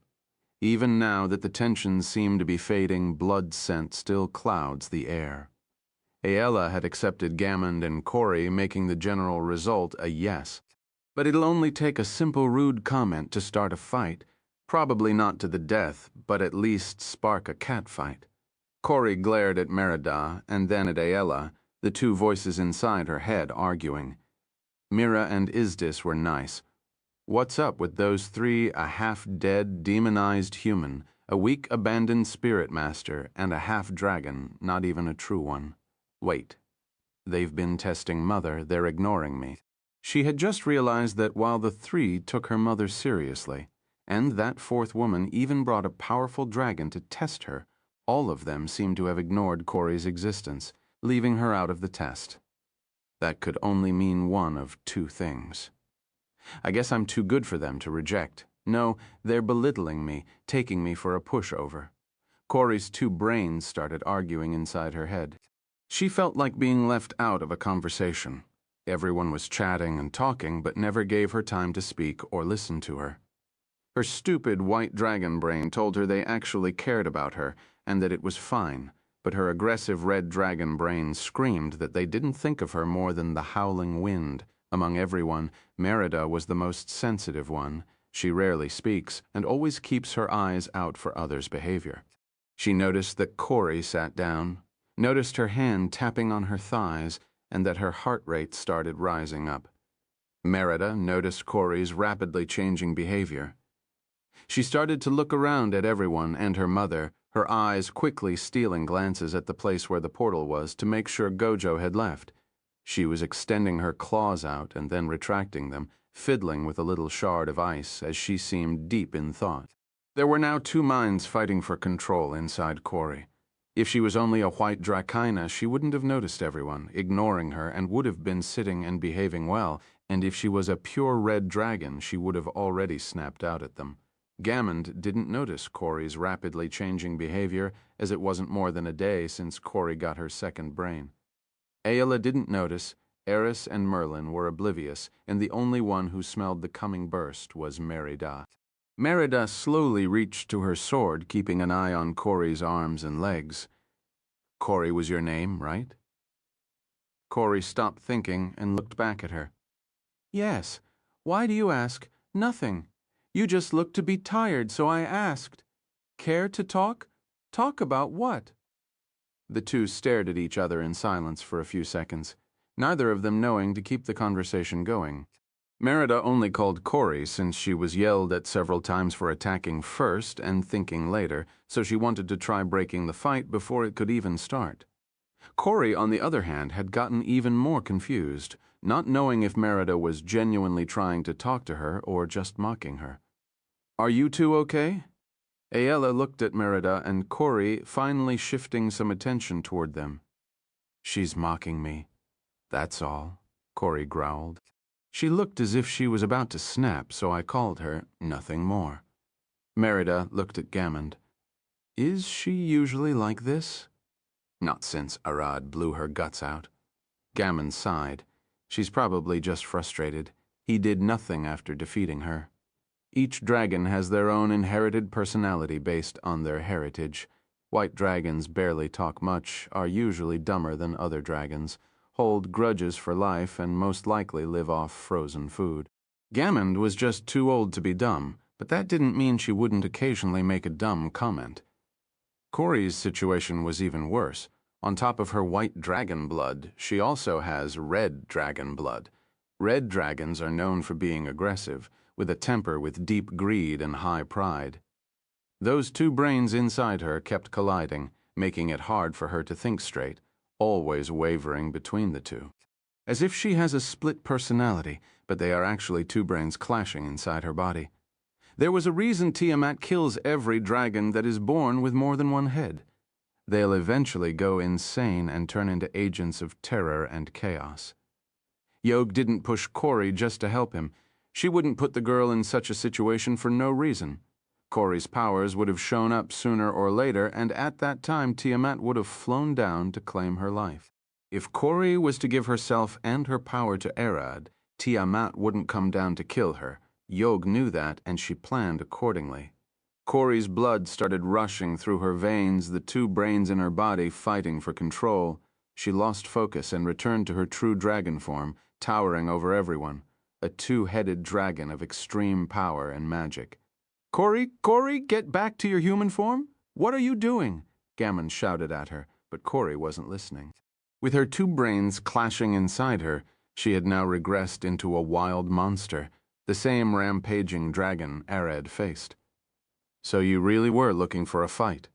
Even now that the tensions seemed to be fading, blood scent still clouds the air. Aella had accepted Gammond and Corey, making the general result a yes. But it'll only take a simple rude comment to start a fight, probably not to the death, but at least spark a catfight. Corey glared at Merida and then at Aella, the two voices inside her head arguing. Mira and Izdis were nice. What's up with those three, a half-dead, demonized human, a weak, abandoned spirit master, and a half-dragon, not even a true one? Wait. They've been testing Mother, they're ignoring me. She had just realized that while the three took her mother seriously, and that fourth woman even brought a powerful dragon to test her, all of them seemed to have ignored Corey's existence, leaving her out of the test. That could only mean one of two things. I guess I'm too good for them to reject. No, they're belittling me, taking me for a pushover. Corey's two brains started arguing inside her head. She felt like being left out of a conversation. Everyone was chatting and talking, but never gave her time to speak or listen to her. Her stupid white dragon brain told her they actually cared about her and that it was fine, but her aggressive red dragon brain screamed that they didn't think of her more than the howling wind. Among everyone, Merida was the most sensitive one. She rarely speaks and always keeps her eyes out for others' behavior. She noticed that Corey sat down, noticed her hand tapping on her thighs, and that her heart rate started rising up. Merida noticed Corey's rapidly changing behavior. She started to look around at everyone and her mother, her eyes quickly stealing glances at the place where the portal was to make sure Gojo had left. She was extending her claws out and then retracting them, fiddling with a little shard of ice as she seemed deep in thought. There were now two minds fighting for control inside Corey. If she was only a white Dracaina, she wouldn't have noticed everyone, ignoring her, and would have been sitting and behaving well, and if she was a pure red dragon, she would have already snapped out at them. Gammond didn't notice Corey's rapidly changing behavior, as it wasn't more than a day since Corey got her second brain. Aella didn't notice, Eris and Merlin were oblivious, and the only one who smelled the coming burst was Merida. Merida slowly reached to her sword, keeping an eye on Corey's arms and legs. Corey was your name, right? Corey stopped thinking and looked back at her. Yes. Why do you ask? Nothing. You just looked to be tired, so I asked. Care to talk? Talk about what? The two stared at each other in silence for a few seconds, neither of them knowing to keep the conversation going. Merida only called Corey since she was yelled at several times for attacking first and thinking later, so she wanted to try breaking the fight before it could even start. Corey, on the other hand, had gotten even more confused, not knowing if Merida was genuinely trying to talk to her or just mocking her. Are you two okay? Aella looked at Merida and Corey, finally shifting some attention toward them. She's mocking me. That's all, Corey growled. She looked as if she was about to snap, so I called her nothing more. Merida looked at Gammond. Is she usually like this? Not since Arad blew her guts out. Gammond sighed. She's probably just frustrated. He did nothing after defeating her. Each dragon has their own inherited personality based on their heritage. White dragons barely talk much, are usually dumber than other dragons, hold grudges for life, and most likely live off frozen food. Gammond was just too old to be dumb, but that didn't mean she wouldn't occasionally make a dumb comment. Corey's situation was even worse. On top of her white dragon blood, she also has red dragon blood, Red dragons are known for being aggressive, with a temper with deep greed and high pride. Those two brains inside her kept colliding, making it hard for her to think straight, always wavering between the two. As if she has a split personality, but they are actually two brains clashing inside her body. There was a reason Tiamat kills every dragon that is born with more than one head. They'll eventually go insane and turn into agents of terror and chaos. Yog didn't push Corey just to help him. She wouldn't put the girl in such a situation for no reason. Corey's powers would have shown up sooner or later, and at that time Tiamat would have flown down to claim her life. If Corey was to give herself and her power to Arad, Tiamat wouldn't come down to kill her. Yog knew that, and she planned accordingly. Corey's blood started rushing through her veins, the two brains in her body fighting for control. She lost focus and returned to her true dragon form, towering over everyone, a two-headed dragon of extreme power and magic. Corey, get back to your human form? What are you doing? Gammon shouted at her, but Corey wasn't listening. With her two brains clashing inside her, she had now regressed into a wild monster, the same rampaging dragon Arad faced. So you really were looking for a fight?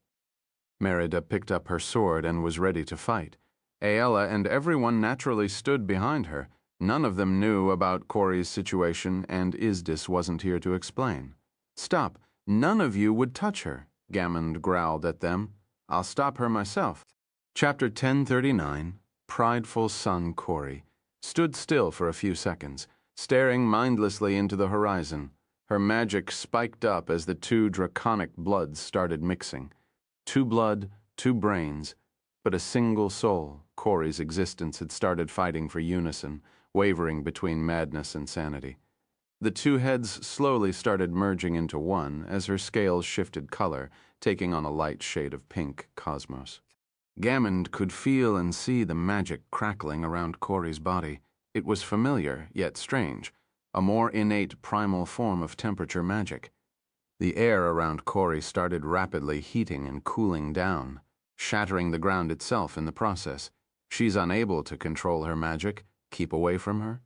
Merida picked up her sword and was ready to fight. Aella and everyone naturally stood behind her. None of them knew about Corey's situation, and Isdis wasn't here to explain. Stop. None of you would touch her, Gammond growled at them. I'll stop her myself. Chapter 1039, Prideful Son Corey, stood still for a few seconds, staring mindlessly into the horizon. Her magic spiked up as the two draconic bloods started mixing. Two blood, two brains, but a single soul. Corey's existence had started fighting for unison, wavering between madness and sanity. The two heads slowly started merging into one as her scales shifted color, taking on a light shade of pink cosmos. Gammond could feel and see the magic crackling around Corey's body. It was familiar, yet strange, a more innate primal form of temperature magic. The air around Corey started rapidly heating and cooling down, shattering the ground itself in the process. She's unable to control her magic. Keep away from her.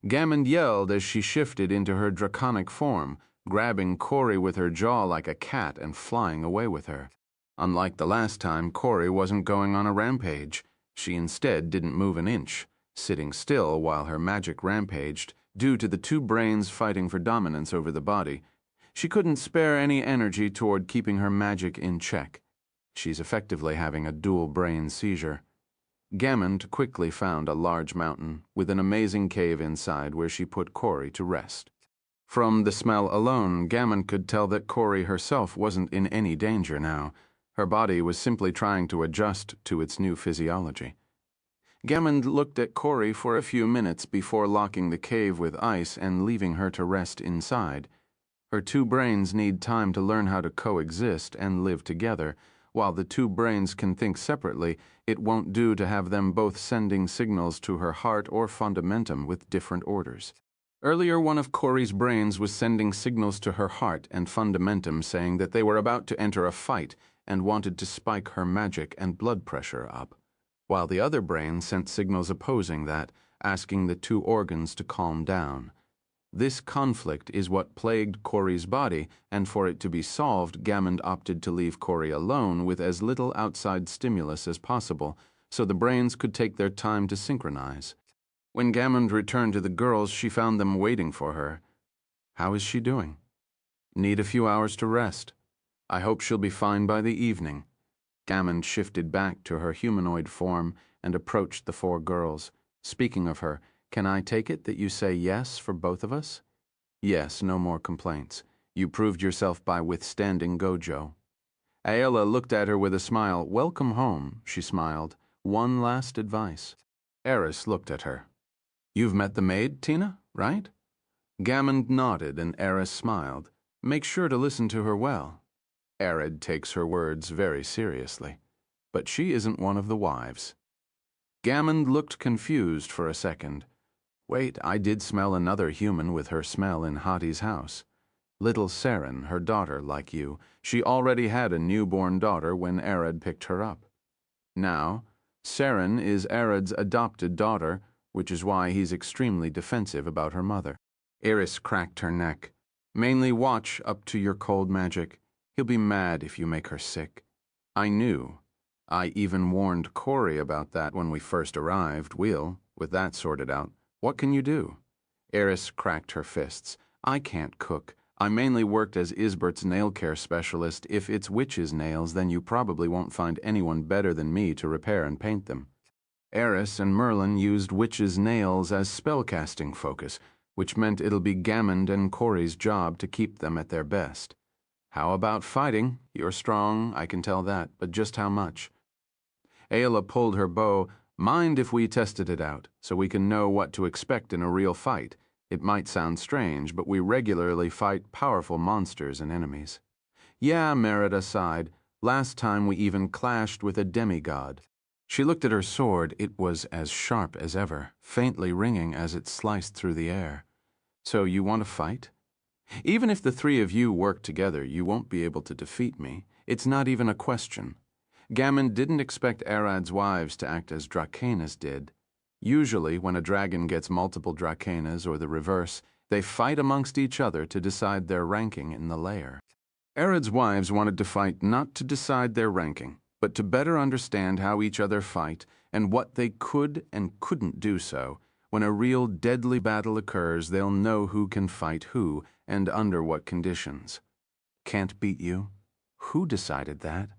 Gammond yelled as she shifted into her draconic form, grabbing Corey with her jaw like a cat and flying away with her. Unlike the last time, Corey wasn't going on a rampage. She instead didn't move an inch, sitting still while her magic rampaged, due to the two brains fighting for dominance over the body. She couldn't spare any energy toward keeping her magic in check. She's effectively having a dual brain seizure. Gammond quickly found a large mountain with an amazing cave inside where she put Corey to rest. From the smell alone, Gammond could tell that Corey herself wasn't in any danger now. Her body was simply trying to adjust to its new physiology. Gammond looked at Corey for a few minutes before locking the cave with ice and leaving her to rest inside. Her two brains need time to learn how to coexist and live together. While the two brains can think separately, it won't do to have them both sending signals to her heart or fundamentum with different orders. Earlier, one of Corey's brains was sending signals to her heart and fundamentum saying that they were about to enter a fight and wanted to spike her magic and blood pressure up, while the other brain sent signals opposing that, asking the two organs to calm down. This conflict is what plagued Corey's body, and for it to be solved, Gammond opted to leave Corey alone with as little outside stimulus as possible, so the brains could take their time to synchronize. When Gammond returned to the girls, she found them waiting for her. How is she doing? Need a few hours to rest. I hope she'll be fine by the evening. Gammond shifted back to her humanoid form and approached the four girls. Speaking of her, can I take it that you say yes for both of us? Yes, no more complaints. You proved yourself by withstanding Gojo. Aella looked at her with a smile. Welcome home, she smiled. One last advice. Eris looked at her. You've met the maid, Tina, right? Gammond nodded and Eris smiled. Make sure to listen to her well. Arid takes her words very seriously. But she isn't one of the wives. Gammond looked confused for a second. Wait, I did smell another human with her smell in Hati's house. Little Saren, her daughter, like you. She already had a newborn daughter when Arad picked her up. Now, Saren is Arad's adopted daughter, which is why he's extremely defensive about her mother. Eris cracked her neck. Mainly watch up to your cold magic. He'll be mad if you make her sick. I knew. I even warned Corey about that when we first arrived. With that sorted out, what can you do? Eris cracked her fists. I can't cook. I mainly worked as Isbert's nail care specialist. If it's witches' nails, then you probably won't find anyone better than me to repair and paint them. Eris and Merlin used witches' nails as spellcasting focus, which meant it'll be Gammond and Corey's job to keep them at their best. How about fighting? You're strong, I can tell that, but just how much? Ayla pulled her bow. Mind if we tested it out, so we can know what to expect in a real fight? It might sound strange, but we regularly fight powerful monsters and enemies. Yeah, Merida sighed. Last time we even clashed with a demigod. She looked at her sword. It was as sharp as ever, faintly ringing as it sliced through the air. So you want to fight? Even if the three of you work together, you won't be able to defeat me. It's not even a question. Gammond didn't expect Arad's wives to act as Dracaenas did. Usually, when a dragon gets multiple Dracaenas or the reverse, they fight amongst each other to decide their ranking in the lair. Arad's wives wanted to fight not to decide their ranking, but to better understand how each other fight and what they could and couldn't do so. When a real deadly battle occurs, they'll know who can fight who and under what conditions. Can't beat you? Who decided that?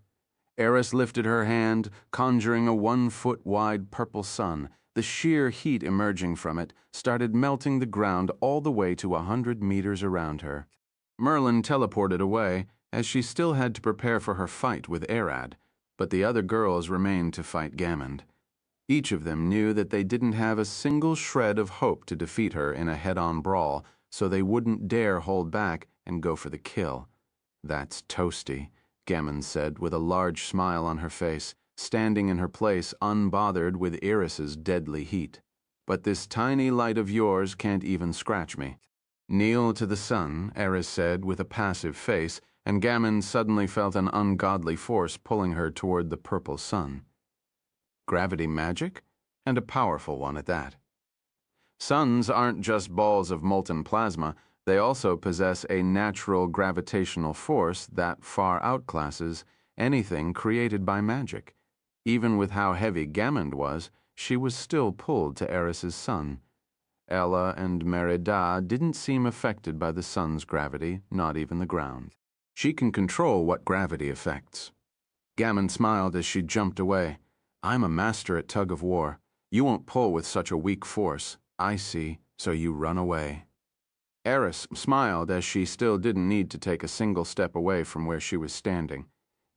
Eris lifted her hand, conjuring a 1-foot-wide purple sun. The sheer heat emerging from it started melting the ground all the way to 100 meters around her. Merlin teleported away, as she still had to prepare for her fight with Arad, but the other girls remained to fight Gammond. Each of them knew that they didn't have a single shred of hope to defeat her in a head-on brawl, so they wouldn't dare hold back and go for the kill. That's toasty, Gammond said with a large smile on her face, standing in her place unbothered with Eris's deadly heat. But this tiny light of yours can't even scratch me. Kneel to the sun, Eris said with a passive face, and Gammond suddenly felt an ungodly force pulling her toward the purple sun. Gravity magic? And a powerful one at that. Suns aren't just balls of molten plasma, they also possess a natural gravitational force that far outclasses anything created by magic. Even with how heavy Gammond was, she was still pulled to Eris's sun. Ella and Merida didn't seem affected by the sun's gravity, not even the ground. She can control what gravity affects. Gammond smiled as she jumped away. I'm a master at tug-of-war. You won't pull with such a weak force. I see, so you run away. Eris smiled as she still didn't need to take a single step away from where she was standing.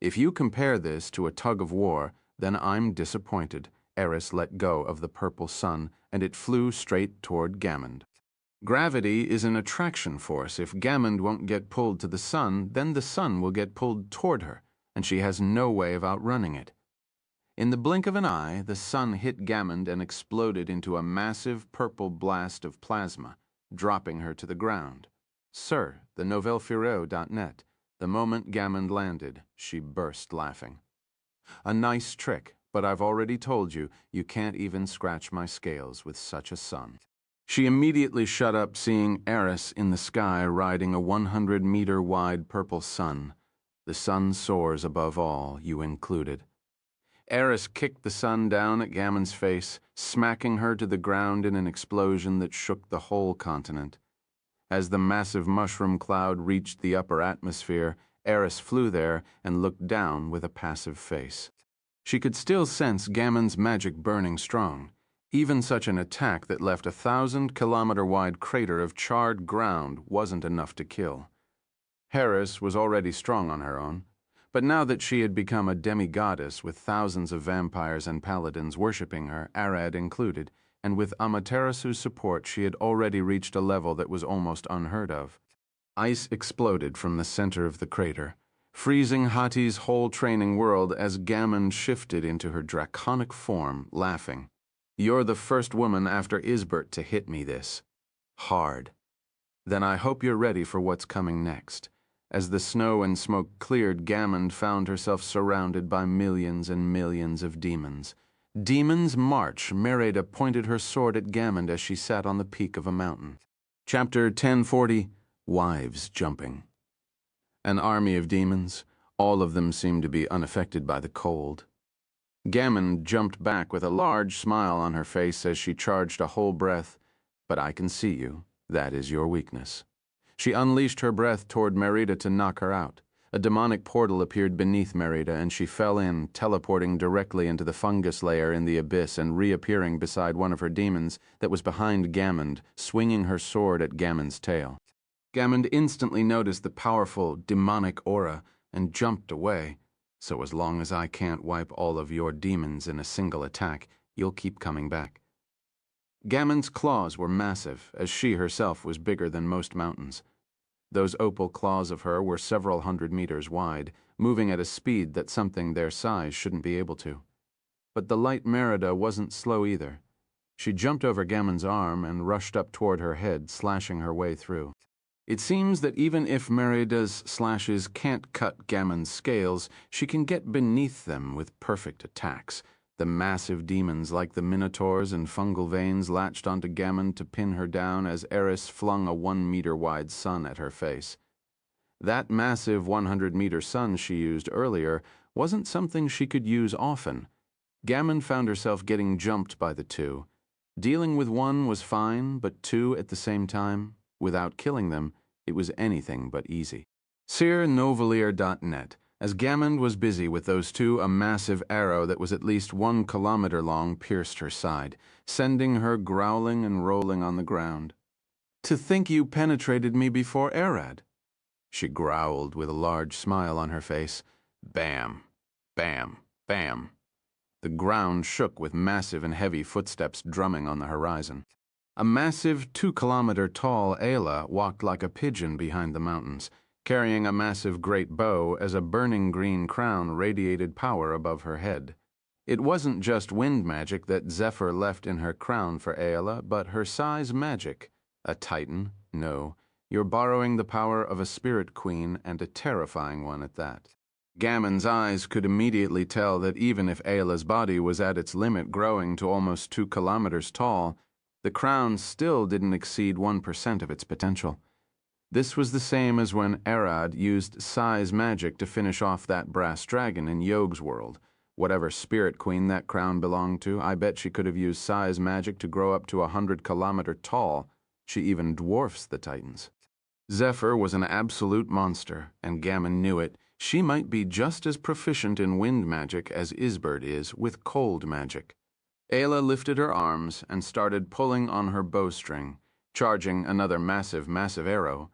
If you compare this to a tug-of-war, then I'm disappointed. Eris let go of the purple sun, and it flew straight toward Gammond. Gravity is an attraction force. If Gammond won't get pulled to the sun, then the sun will get pulled toward her, and she has no way of outrunning it. In the blink of an eye, the sun hit Gammond and exploded into a massive purple blast of plasma, dropping her to the ground. Sir, the novelfiro.net. The moment Gammond landed, she burst laughing. A nice trick, but I've already told you, you can't even scratch my scales with such a sun. She immediately shut up seeing Eris in the sky riding a 100-meter-wide purple sun. The sun soars above all, you included. Eris kicked the sun down at Gammond's face, smacking her to the ground in an explosion that shook the whole continent. As the massive mushroom cloud reached the upper atmosphere, Eris flew there and looked down with a passive face. She could still sense Gammond's magic burning strong. Even such an attack that left a 1,000-kilometer-wide crater of charred ground wasn't enough to kill. Harris was already strong on her own, but now that she had become a demigoddess with thousands of vampires and paladins worshipping her, Arad included, and with Amaterasu's support she had already reached a level that was almost unheard of. Ice exploded from the center of the crater, freezing Hati's whole training world as Gammond shifted into her draconic form, laughing. You're the first woman after Isbert to hit me this hard. Then I hope you're ready for what's coming next. As the snow and smoke cleared, Gammond found herself surrounded by millions and millions of demons. Demons march. Merida pointed her sword at Gammond as she sat on the peak of a mountain. Chapter 1040, Wives Jumping. An army of demons. All of them seemed to be unaffected by the cold. Gammond jumped back with a large smile on her face as she charged a whole breath. But I can see you. That is your weakness. She unleashed her breath toward Merida to knock her out. A demonic portal appeared beneath Merida, and she fell in, teleporting directly into the fungus layer in the abyss and reappearing beside one of her demons that was behind Gammond, swinging her sword at Gammond's tail. Gammond instantly noticed the powerful, demonic aura and jumped away. So as long as I can't wipe all of your demons in a single attack, you'll keep coming back. Gammond's claws were massive, as she herself was bigger than most mountains. Those opal claws of her were several hundred meters wide, moving at a speed that something their size shouldn't be able to. But the light Merida wasn't slow either. She jumped over Gammond's arm and rushed up toward her head, slashing her way through. It seems that even if Merida's slashes can't cut Gammond's scales, she can get beneath them with perfect attacks. The massive demons like the minotaurs and fungal veins latched onto Gammond to pin her down as Eris flung a 1-meter-wide sun at her face. That massive 100-meter sun she used earlier wasn't something she could use often. Gammond found herself getting jumped by the two. Dealing with one was fine, but two at the same time, without killing them, it was anything but easy. SeerNovelier.net. As Gammond was busy with those two, a massive arrow that was at least 1 kilometer long pierced her side, sending her growling and rolling on the ground. "To think you penetrated me before Arad," she growled with a large smile on her face. Bam, bam, bam. The ground shook with massive and heavy footsteps drumming on the horizon. A massive 2-kilometer-tall Ayla walked like a pigeon behind the mountains, carrying a massive great bow as a burning green crown radiated power above her head. It wasn't just wind magic that Zephyr left in her crown for Ayla, but her size magic. A titan? No. You're borrowing the power of a spirit queen, and a terrifying one at that. Gammond's eyes could immediately tell that even if Ayla's body was at its limit, growing to almost 2 kilometers tall, the crown still didn't exceed 1% of its potential. This was the same as when Arad used size magic to finish off that brass dragon in Yog's world. Whatever spirit queen that crown belonged to, I bet she could have used size magic to grow up to 100-kilometer tall. She even dwarfs the titans. Zephyr was an absolute monster, and Gammond knew it. She might be just as proficient in wind magic as Isbert is with cold magic. Ayla lifted her arms and started pulling on her bowstring, charging another massive arrow.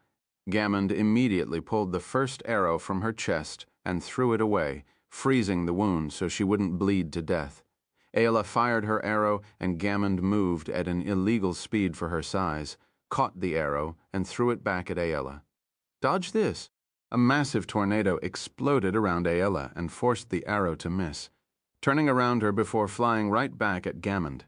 Gammond immediately pulled the first arrow from her chest and threw it away, freezing the wound so she wouldn't bleed to death. Ayla fired her arrow, and Gammond moved at an illegal speed for her size, caught the arrow, and threw it back at Ayla. Dodge this! A massive tornado exploded around Ayla and forced the arrow to miss, turning around her before flying right back at Gammond.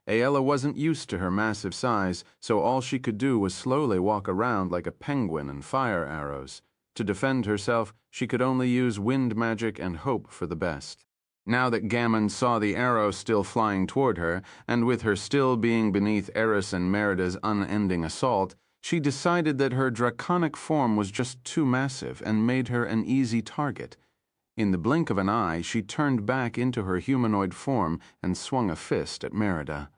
Ayla wasn't used to her massive size, so all she could do was slowly walk around like a penguin and fire arrows. To defend herself, she could only use wind magic and hope for the best. Now that Gammond saw the arrow still flying toward her, and with her still being beneath Eris and Merida's unending assault, she decided that her draconic form was just too massive and made her an easy target. In the blink of an eye, she turned back into her humanoid form and swung a fist at Merida.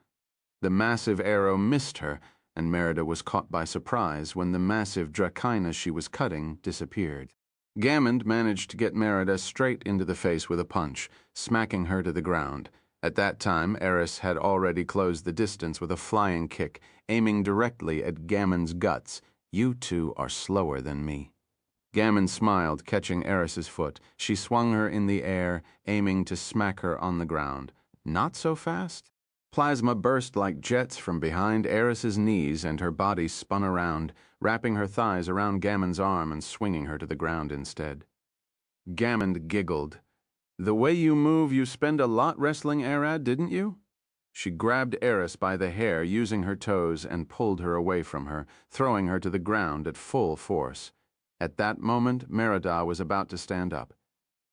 The massive arrow missed her, and Merida was caught by surprise when the massive dracina she was cutting disappeared. Gammond managed to get Merida straight into the face with a punch, smacking her to the ground. At that time, Eris had already closed the distance with a flying kick, aiming directly at Gammond's guts. "You two are slower than me." Gammond smiled, catching Eris's foot. She swung her in the air, aiming to smack her on the ground. Not so fast? Plasma burst like jets from behind Eris's knees, and her body spun around, wrapping her thighs around Gammond's arm and swinging her to the ground instead. Gammond giggled. "The way you move, you spend a lot wrestling Arad, didn't you?" She grabbed Eris by the hair, using her toes, and pulled her away from her, throwing her to the ground at full force. At that moment, Merida was about to stand up.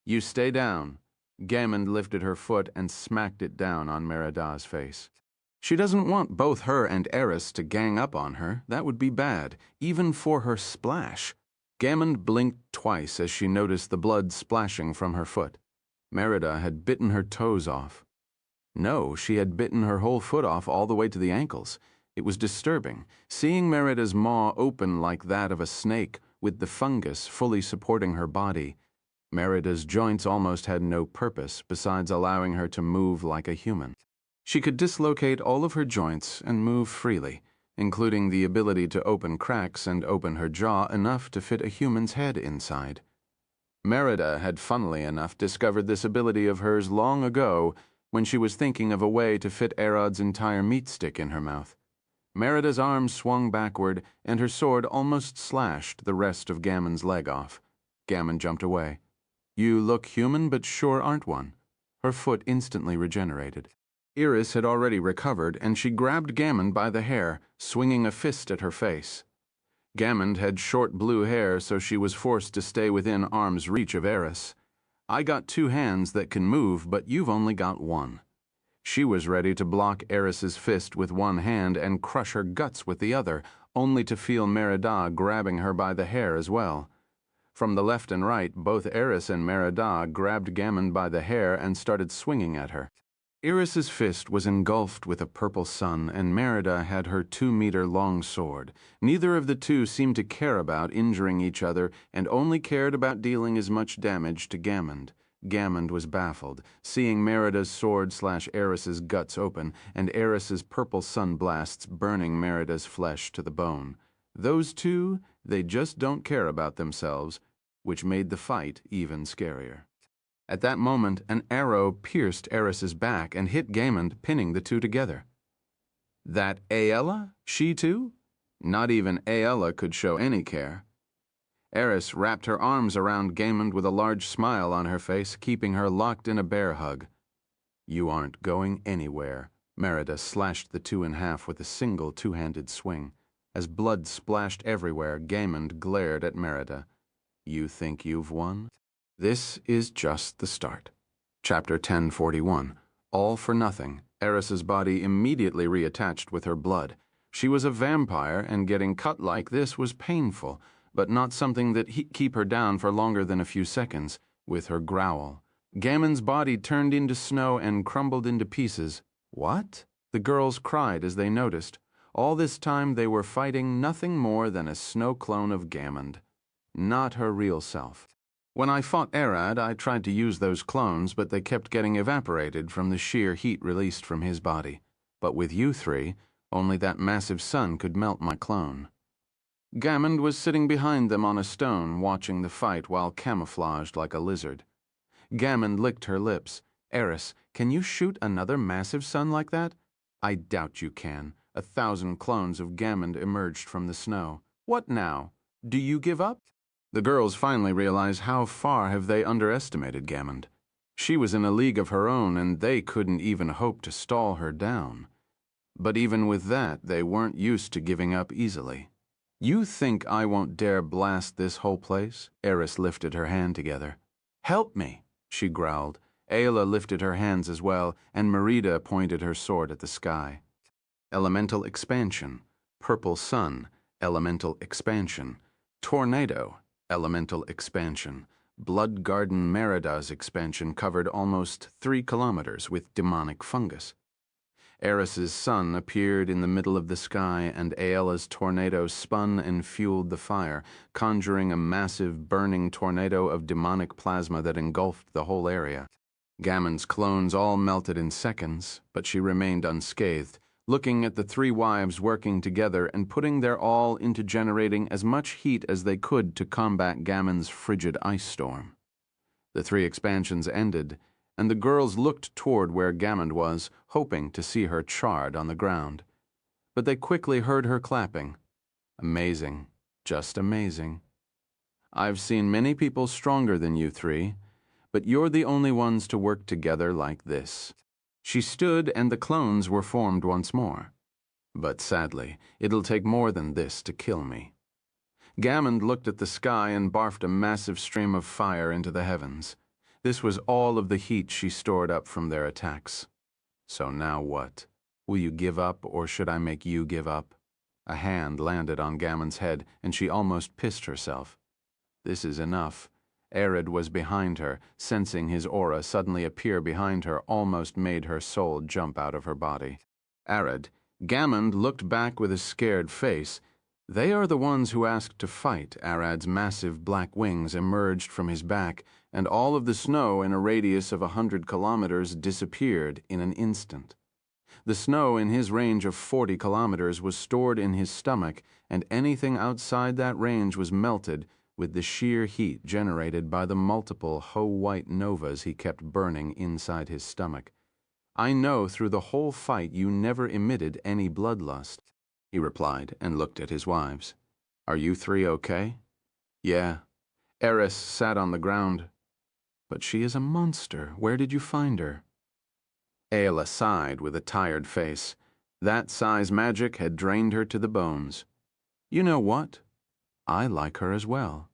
"You stay down." Gamond lifted her foot and smacked it down on Merida's face. She doesn't want both her and Eris to gang up on her. That would be bad, even for her splash. Gamond blinked twice as she noticed the blood splashing from her foot. Merida had bitten her toes off. No, she had bitten her whole foot off all the way to the ankles. It was disturbing, seeing Merida's maw open like that of a snake, with the fungus fully supporting her body. Merida's joints almost had no purpose besides allowing her to move like a human. She could dislocate all of her joints and move freely, including the ability to open cracks and open her jaw enough to fit a human's head inside. Merida had, funnily enough, discovered this ability of hers long ago when she was thinking of a way to fit Arod's entire meat stick in her mouth. Merida's arm swung backward, and her sword almost slashed the rest of Gammon's leg off. Gammon jumped away. "You look human, but sure aren't one." Her foot instantly regenerated. Iris had already recovered, and she grabbed Gammon by the hair, swinging a fist at her face. Gammon had short blue hair, so she was forced to stay within arm's reach of Eris. "I got 2 hands that can move, but you've only got 1. She was ready to block Eris's fist with one hand and crush her guts with the other, only to feel Merida grabbing her by the hair as well. From the left and right, both Eris and Merida grabbed Gammon by the hair and started swinging at her. Iris's fist was engulfed with a purple sun, and Merida had her 2-meter-long sword. Neither of the two seemed to care about injuring each other and only cared about dealing as much damage to Gammon. Gammon was baffled, seeing Merida's sword slash Eris's guts open and Eris's purple sun blasts burning Merida's flesh to the bone. Those two, they just don't care about themselves, which made the fight even scarier. At that moment, an arrow pierced Eris's back and hit Gammon, pinning the two together. That Aella? She too? Not even Aella could show any care. Eris wrapped her arms around Gammon with a large smile on her face, keeping her locked in a bear hug. "You aren't going anywhere." Merida slashed the two in half with a single 2-handed swing. As blood splashed everywhere, Gammon glared at Merida. "You think you've won?" This is just the start. Chapter 1041. All for nothing. Eris's body immediately reattached with her blood. She was a vampire, and getting cut like this was painful, but not something that'd keep her down for longer than a few seconds. With her growl, Gammon's body turned into snow and crumbled into pieces. What? The girls cried as they noticed. All this time they were fighting nothing more than a snow clone of Gammon. Not her real self. When I fought Arod, I tried to use those clones, but they kept getting evaporated from the sheer heat released from his body. But with you three, only that massive sun could melt my clone. Gammon was sitting behind them on a stone, watching the fight while camouflaged like a lizard. Gammon licked her lips. "Eris, can you shoot another massive sun like that?" "I doubt you can." 1,000 clones of Gammon emerged from the snow. "What now? Do you give up?" The girls finally realized how far have they underestimated Gammon. She was in a league of her own, and they couldn't even hope to stall her down. But even with that, they weren't used to giving up easily. "You think I won't dare blast this whole place?" Eris lifted her hand together. "Help me," she growled. Aella lifted her hands as well, and Merida pointed her sword at the sky. Elemental expansion. Purple sun. Elemental expansion. Tornado. Elemental expansion. Blood Garden Merida's expansion covered almost 3 kilometers with demonic fungus. Eris's sun appeared in the middle of the sky, and Aella's tornado spun and fueled the fire, conjuring a massive burning tornado of demonic plasma that engulfed the whole area. Gammon's clones all melted in seconds, but she remained unscathed, looking at the 3 wives working together and putting their all into generating as much heat as they could to combat Gammon's frigid ice storm. The 3 expansions ended, and the girls looked toward where Gammon was, hoping to see her charred on the ground. But they quickly heard her clapping. Amazing, just amazing. "I've seen many people stronger than you 3, but you're the only ones to work together like this." She stood, and the clones were formed once more. "But sadly, it'll take more than this to kill me." Gammon looked at the sky and barfed a massive stream of fire into the heavens. This was all of the heat she stored up from their attacks. So now what? Will you give up, or should I make you give up? A hand landed on Gammon's head, and she almost pissed herself. This is enough. Arid was behind her, sensing his aura suddenly appear behind her almost made her soul jump out of her body. Arid, Gammon looked back with a scared face. They are the ones who asked to fight. Arad's massive black wings emerged from his back, and all of the snow in a radius of 100 kilometers disappeared in an instant. The snow in his range of 40 kilometers was stored in his stomach, and anything outside that range was melted with the sheer heat generated by the multiple white novas he kept burning inside his stomach. I know through the whole fight you never emitted any bloodlust, he replied and looked at his wives. Are you three okay? Yeah. Eris sat on the ground. But she is a monster. Where did you find her? Aela sighed with a tired face. That size magic had drained her to the bones. You know what? I like her as well.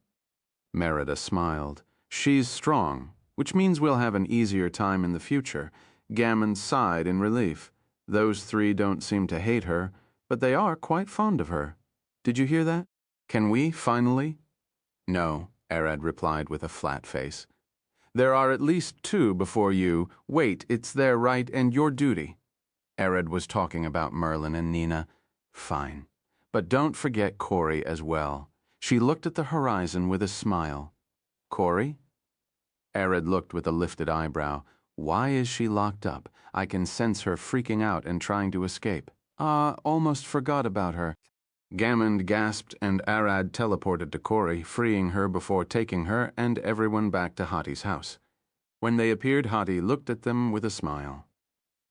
Merida smiled. She's strong, which means we'll have an easier time in the future. Gammon sighed in relief. Those three don't seem to hate her, but they are quite fond of her. Did you hear that? Can we, finally? No, Arad replied with a flat face. There are at least two before you. Wait, it's their right and your duty. Arad was talking about Merlin and Nina. Fine. But don't forget Corey as well. She looked at the horizon with a smile. Corey? Arad looked with a lifted eyebrow. Why is she locked up? I can sense her freaking out and trying to escape. Almost forgot about her. Gammon gasped and Arad teleported to Corey, freeing her before taking her and everyone back to Hati's house. When they appeared, Hati looked at them with a smile.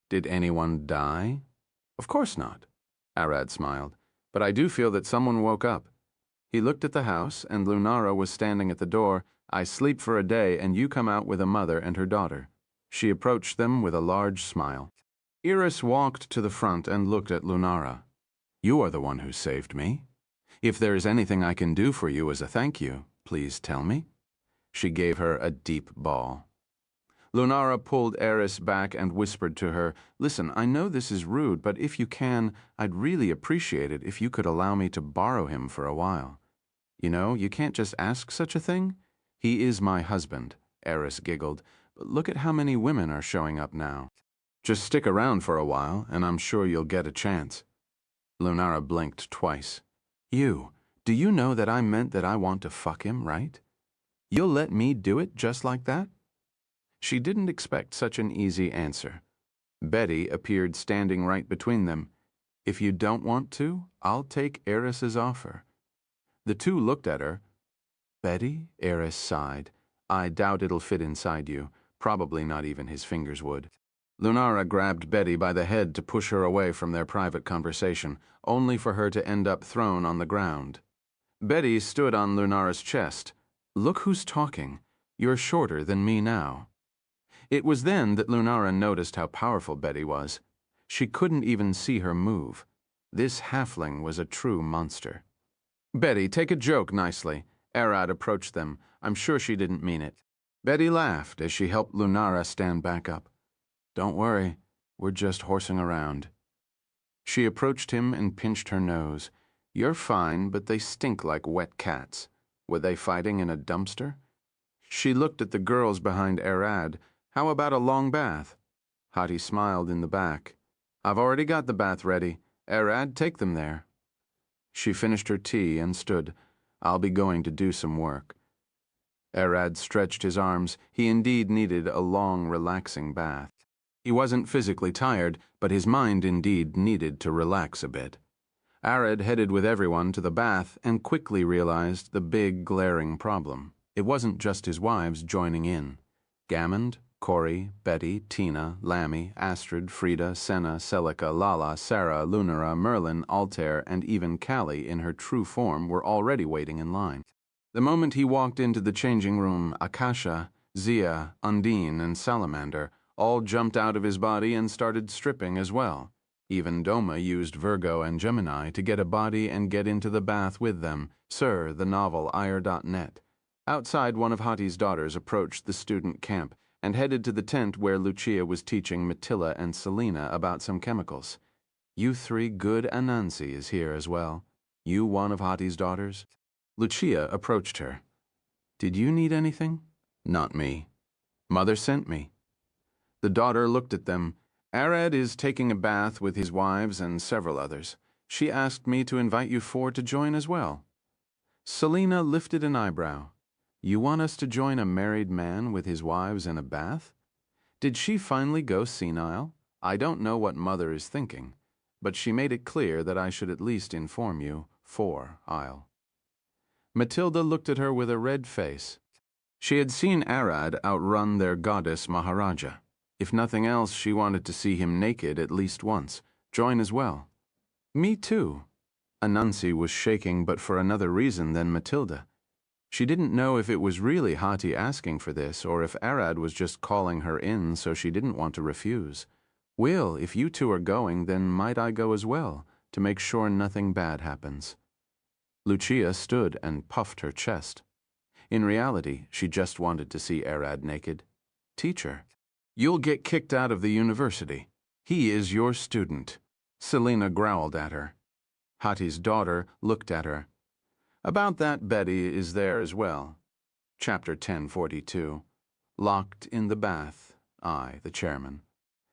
Did anyone die? Of course not. Arad smiled. But I do feel that someone woke up. He looked at the house, and Lunara was standing at the door. I sleep for a day, and you come out with a mother and her daughter. She approached them with a large smile. Iris walked to the front and looked at Lunara. You are the one who saved me. If there is anything I can do for you as a thank you, please tell me. She gave her a deep bow. Lunara pulled Eris back and whispered to her, Listen, I know this is rude, but if you can, I'd really appreciate it if you could allow me to borrow him for a while. You know, you can't just ask such a thing. He is my husband, Eris giggled. But look at how many women are showing up now. Just stick around for a while, and I'm sure you'll get a chance. Lunara blinked twice. Do you know that I meant that I want to fuck him, right? You'll let me do it just like that? She didn't expect such an easy answer. Betty appeared standing right between them. If you don't want to, I'll take Eris's offer. The two looked at her. Betty? Eris sighed. I doubt it'll fit inside you. Probably not even his fingers would. Lunara grabbed Betty by the head to push her away from their private conversation, only for her to end up thrown on the ground. Betty stood on Lunara's chest. Look who's talking. You're shorter than me now. It was then that Lunara noticed how powerful Betty was. She couldn't even see her move. This halfling was a true monster. Betty, take a joke nicely. Arad approached them. I'm sure she didn't mean it. Betty laughed as she helped Lunara stand back up. Don't worry, we're just horsing around. She approached him and pinched her nose. You're fine, but they stink like wet cats. Were they fighting in a dumpster? She looked at the girls behind Arad. How about a long bath? Hati smiled in the back. I've already got the bath ready. Arad, take them there. She finished her tea and stood. I'll be going to do some work. Arad stretched his arms. He indeed needed a long, relaxing bath. He wasn't physically tired, but his mind indeed needed to relax a bit. Arad headed with everyone to the bath and quickly realized the big, glaring problem. It wasn't just his wives joining in. Gammond, Corey, Betty, Tina, Lammy, Astrid, Frida, Senna, Celica, Lala, Sarah, Lunara, Merlin, Altair, and even Callie in her true form were already waiting in line. The moment he walked into the changing room, Akasha, Zia, Undine, and Salamander all jumped out of his body and started stripping as well. Even Doma used Virgo and Gemini to get a body and get into the bath with them. Sir, the novel, ire.net. Outside, one of Hati's daughters approached the student camp and headed to the tent where Lucia was teaching Matilla and Selina about some chemicals. You three good Anansi is here as well. You one of Hati's daughters? Lucia approached her. Did you need anything? Not me. Mother sent me. The daughter looked at them. Arad is taking a bath with his wives and several others. She asked me to invite you four to join as well. Selina lifted an eyebrow. You want us to join a married man with his wives in a bath? Did she finally go senile? I don't know what Mother is thinking, but she made it clear that I should at least inform you, for I'll. Matilda looked at her with a red face. She had seen Arad outrun their goddess Maharaja. If nothing else, she wanted to see him naked at least once. Join as well. Me too. Anansi was shaking, but for another reason than Matilda. She didn't know if it was really Hati asking for this, or if Arad was just calling her in so she didn't want to refuse. Will, if you two are going, then might I go as well, to make sure nothing bad happens? Lucia stood and puffed her chest. In reality, she just wanted to see Arad naked. Teacher, you'll get kicked out of the university. He is your student. Selina growled at her. Hati's daughter looked at her. About that Betty is there as well. Chapter 1042. Locked in the bath, I, the chairman.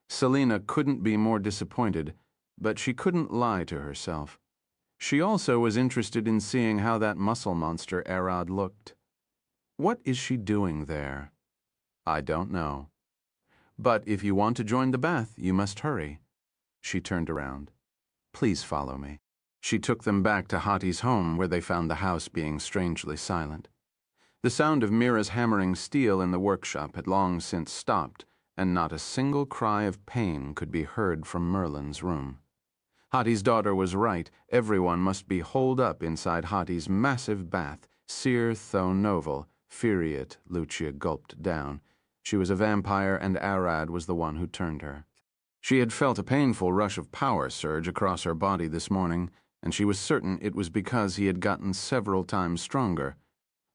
Selina couldn't be more disappointed, but she couldn't lie to herself. She also was interested in seeing how that muscle monster Arad looked. What is she doing there? I don't know. But if you want to join the bath, you must hurry. She turned around. Please follow me. She took them back to Hati's home, where they found the house being strangely silent. The sound of Mira's hammering steel in the workshop had long since stopped, and not a single cry of pain could be heard from Merlin's room. Hati's daughter was right. Everyone must be holed up inside Hati's massive bath, Sir Tho Novel, Furiate, Lucia gulped down. She was a vampire, and Arad was the one who turned her. She had felt a painful rush of power surge across her body this morning, and she was certain it was because he had gotten several times stronger.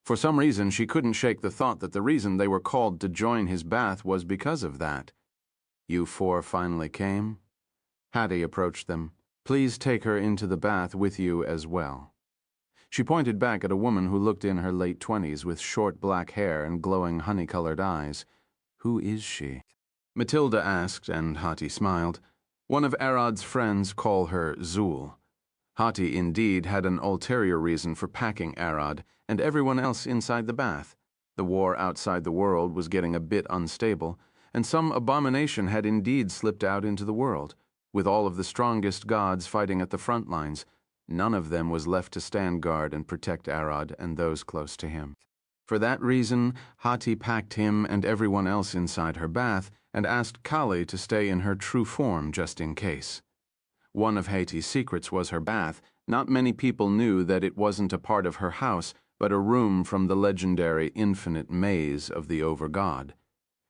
For some reason, she couldn't shake the thought that the reason they were called to join his bath was because of that. You four finally came? Hati approached them. Please take her into the bath with you as well. She pointed back at a woman who looked in her late 20s with short black hair and glowing honey-colored eyes. Who is she? Matilda asked, and Hati smiled. One of Arad's friends call her Zul. Hati indeed had an ulterior reason for packing Arad and everyone else inside the bath. The war outside the world was getting a bit unstable, and some abomination had indeed slipped out into the world. With all of the strongest gods fighting at the front lines, none of them was left to stand guard and protect Arad and those close to him. For that reason, Hati packed him and everyone else inside her bath and asked Kali to stay in her true form just in case. One of Hati's secrets was her bath. Not many people knew that it wasn't a part of her house, but a room from the legendary infinite maze of the Over-God.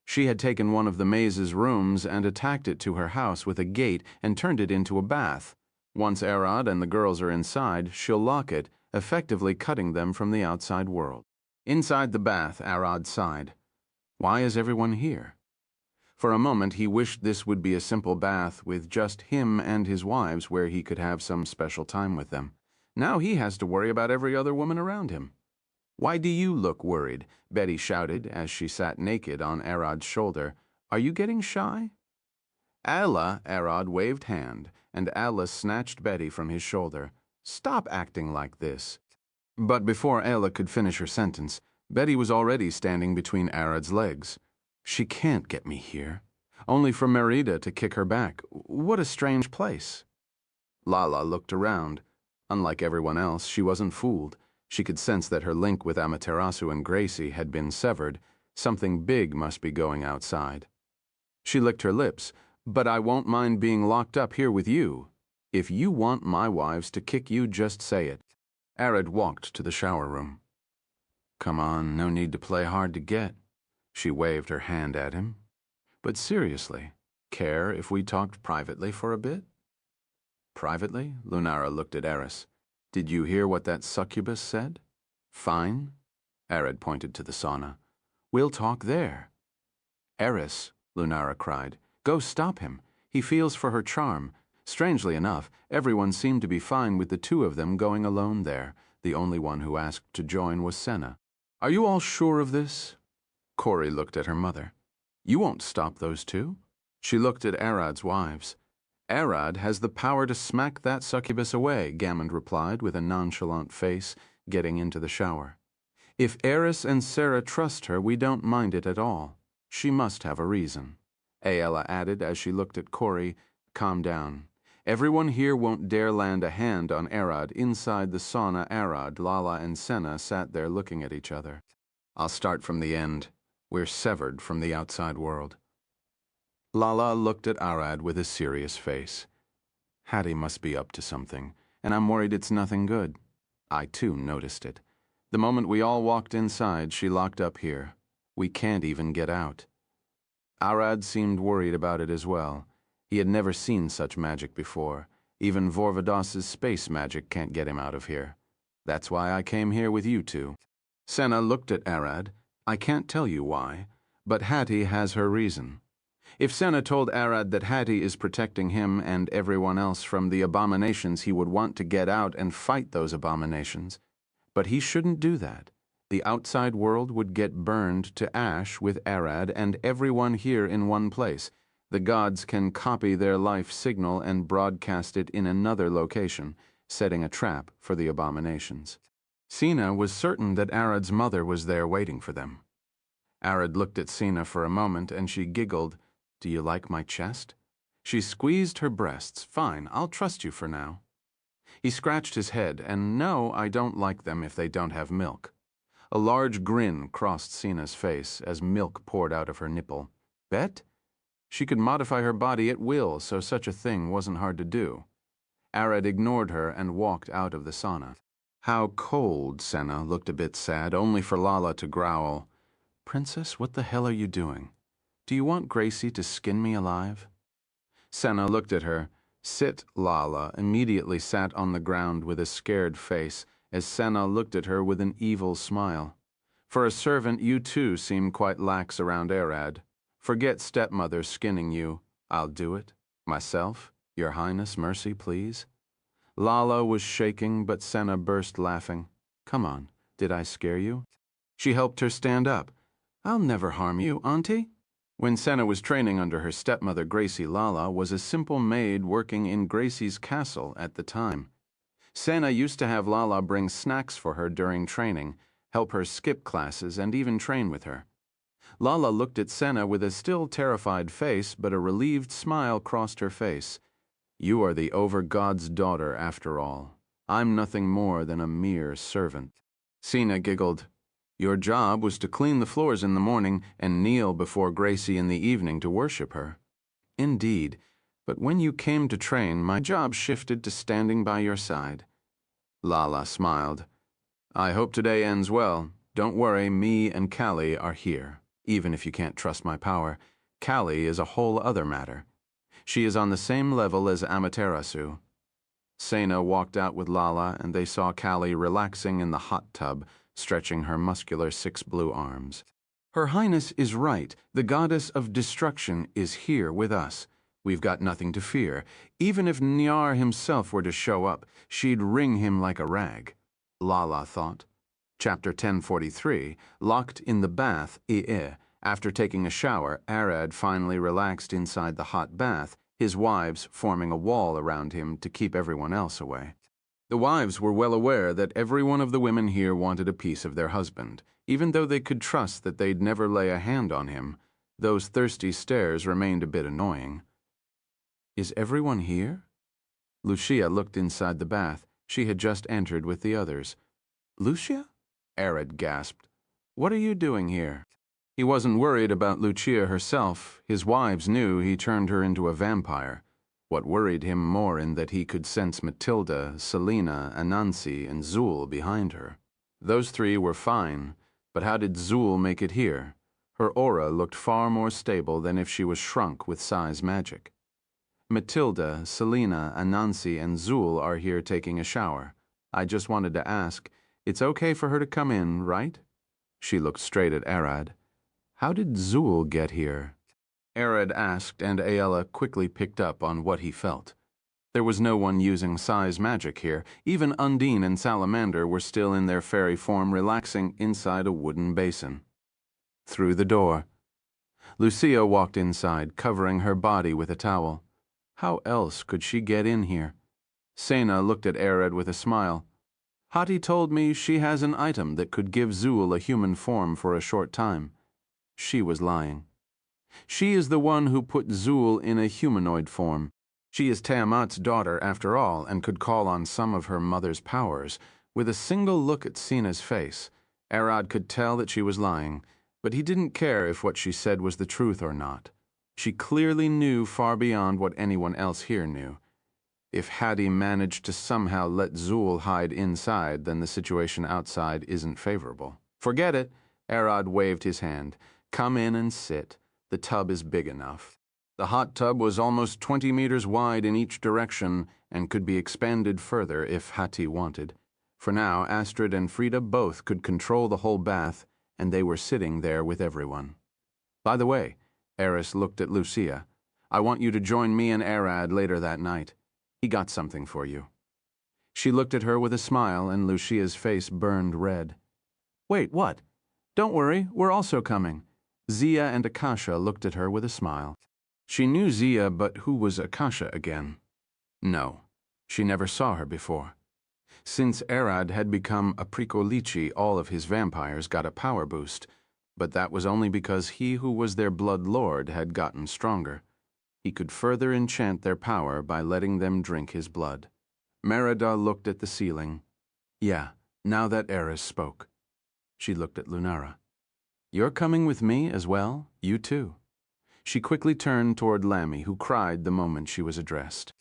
She had taken one of the maze's rooms and attacked it to her house with a gate and turned it into a bath. Once Arad and the girls are inside, she'll lock it, effectively cutting them from the outside world. Inside the bath, Arad sighed. Why is everyone here? For a moment, he wished this would be a simple bath with just him and his wives where he could have some special time with them. Now he has to worry about every other woman around him. Why do you look worried? Betty shouted as she sat naked on Arad's shoulder. Are you getting shy? Allah, Arad waved hand, and Allah snatched Betty from his shoulder. Stop acting like this. But before Allah could finish her sentence, Betty was already standing between Arad's legs. She can't get me here. Only for Merida to kick her back. What a strange place. Lala looked around. Unlike everyone else, she wasn't fooled. She could sense that her link with Amaterasu and Gracie had been severed. Something big must be going outside. She licked her lips. But I won't mind being locked up here with you. If you want my wives to kick you, just say it. Arad walked to the shower room. Come on, no need to play hard to get. She waved her hand at him. But seriously, care if we talked privately for a bit? Privately? Lunara looked at Eris. Did you hear what that succubus said? Fine? Arad pointed to the sauna. We'll talk there. Eris, Lunara cried. Go stop him. He feels for her charm. Strangely enough, everyone seemed to be fine with the two of them going alone there. The only one who asked to join was Senna. Are you all sure of this? Cori looked at her mother. You won't stop those two? She looked at Arad's wives. Arad has the power to smack that succubus away, Gammond replied with a nonchalant face, getting into the shower. If Eris and Sarah trust her, we don't mind it at all. She must have a reason. Aella added as she looked at Cori, calm down. Everyone here won't dare land a hand on Arad. Inside the sauna, Arad, Lala, and Senna sat there looking at each other. I'll start from the end. We're severed from the outside world. Lala looked at Arad with a serious face. Hattie must be up to something, and I'm worried it's nothing good. I, too, noticed it. The moment we all walked inside, she locked up here. We can't even get out. Arad seemed worried about it as well. He had never seen such magic before. Even Vorvados's space magic can't get him out of here. That's why I came here with you two. Senna looked at Arad. I can't tell you why, but Hattie has her reason. If Senna told Arad that Hattie is protecting him and everyone else from the abominations, he would want to get out and fight those abominations. But he shouldn't do that. The outside world would get burned to ash with Arad and everyone here in one place. The gods can copy their life signal and broadcast it in another location, setting a trap for the abominations. Sina was certain that Arad's mother was there waiting for them. Arad looked at Sina for a moment and she giggled. Do you like my chest? She squeezed her breasts. Fine, I'll trust you for now. He scratched his head, and no, I don't like them if they don't have milk. A large grin crossed Sina's face as milk poured out of her nipple. Bet? She could modify her body at will, so such a thing wasn't hard to do. Arad ignored her and walked out of the sauna. How cold, Senna looked a bit sad, only for Lala to growl. Princess, what the hell are you doing? Do you want Gracie to skin me alive? Senna looked at her. Sit, Lala immediately sat on the ground with a scared face as Senna looked at her with an evil smile. For a servant, you too seem quite lax around Arad. Forget stepmother skinning you. I'll do it. Myself. Your Highness, mercy, please. Lala was shaking, but Senna burst laughing. Come on, did I scare you? She helped her stand up. I'll never harm you, Auntie. When Senna was training under her stepmother, Gracie, Lala was a simple maid working in Gracie's castle at the time. Senna used to have Lala bring snacks for her during training, help her skip classes, and even train with her. Lala looked at Senna with a still terrified face, but a relieved smile crossed her face. You are the over-god's daughter, after all. I'm nothing more than a mere servant. Sina giggled. Your job was to clean the floors in the morning and kneel before Gracie in the evening to worship her. Indeed, but when you came to train, my job shifted to standing by your side. Lala smiled. I hope today ends well. Don't worry, me and Callie are here. Even if you can't trust my power, Callie is a whole other matter. She is on the same level as Amaterasu. Sena walked out with Lala, and they saw Callie relaxing in the hot tub, stretching her muscular 6 blue arms. Her Highness is right. The goddess of destruction is here with us. We've got nothing to fear. Even if Nyar himself were to show up, she'd wring him like a rag. Lala thought. Chapter 1043, Locked in the Bath, I. After taking a shower, Arad finally relaxed inside the hot bath, his wives forming a wall around him to keep everyone else away. The wives were well aware that every one of the women here wanted a piece of their husband. Even though they could trust that they'd never lay a hand on him, those thirsty stares remained a bit annoying. Is everyone here? Lucia looked inside the bath. She had just entered with the others. Lucia? Arad gasped. What are you doing here? He wasn't worried about Lucia herself. His wives knew he turned her into a vampire. What worried him more in that he could sense Matilda, Selena, Anansi, and Zul behind her. Those three were fine, but how did Zul make it here? Her aura looked far more stable than if she was shrunk with size magic. Matilda, Selena, Anansi, and Zul are here taking a shower. I just wanted to ask, it's okay for her to come in, right? She looked straight at Arad. How did Zool get here? Arad asked, and Aella quickly picked up on what he felt. There was no one using size magic here. Even Undine and Salamander were still in their fairy form, relaxing inside a wooden basin. Through the door. Lucia walked inside, covering her body with a towel. How else could she get in here? Sena looked at Arad with a smile. Hati told me she has an item that could give Zool a human form for a short time. She was lying. She is the one who put Zool in a humanoid form. She is Tiamat's daughter, after all, and could call on some of her mother's powers. With a single look at Sena's face, Arad could tell that she was lying, but he didn't care if what she said was the truth or not. She clearly knew far beyond what anyone else here knew. If Hati managed to somehow let Zool hide inside, then the situation outside isn't favorable. Forget it, Arad waved his hand. Come in and sit. The tub is big enough. The hot tub was almost 20 meters wide in each direction and could be expanded further if Hati wanted. For now, Astrid and Frida both could control the whole bath, and they were sitting there with everyone. By the way, Eris looked at Lucia. I want you to join me and Arad later that night. He got something for you. She looked at her with a smile, and Lucia's face burned red. Wait, what? Don't worry, we're also coming. Zia and Akasha looked at her with a smile. She knew Zia, but who was Akasha again? No, she never saw her before. Since Arad had become a Prikolichi, all of his vampires got a power boost, but that was only because he who was their blood lord had gotten stronger. He could further enchant their power by letting them drink his blood. Merida looked at the ceiling. Yeah, now that Eris spoke. She looked at Lunara. You're coming with me as well? You too. She quickly turned toward Lammy, who cried the moment she was addressed.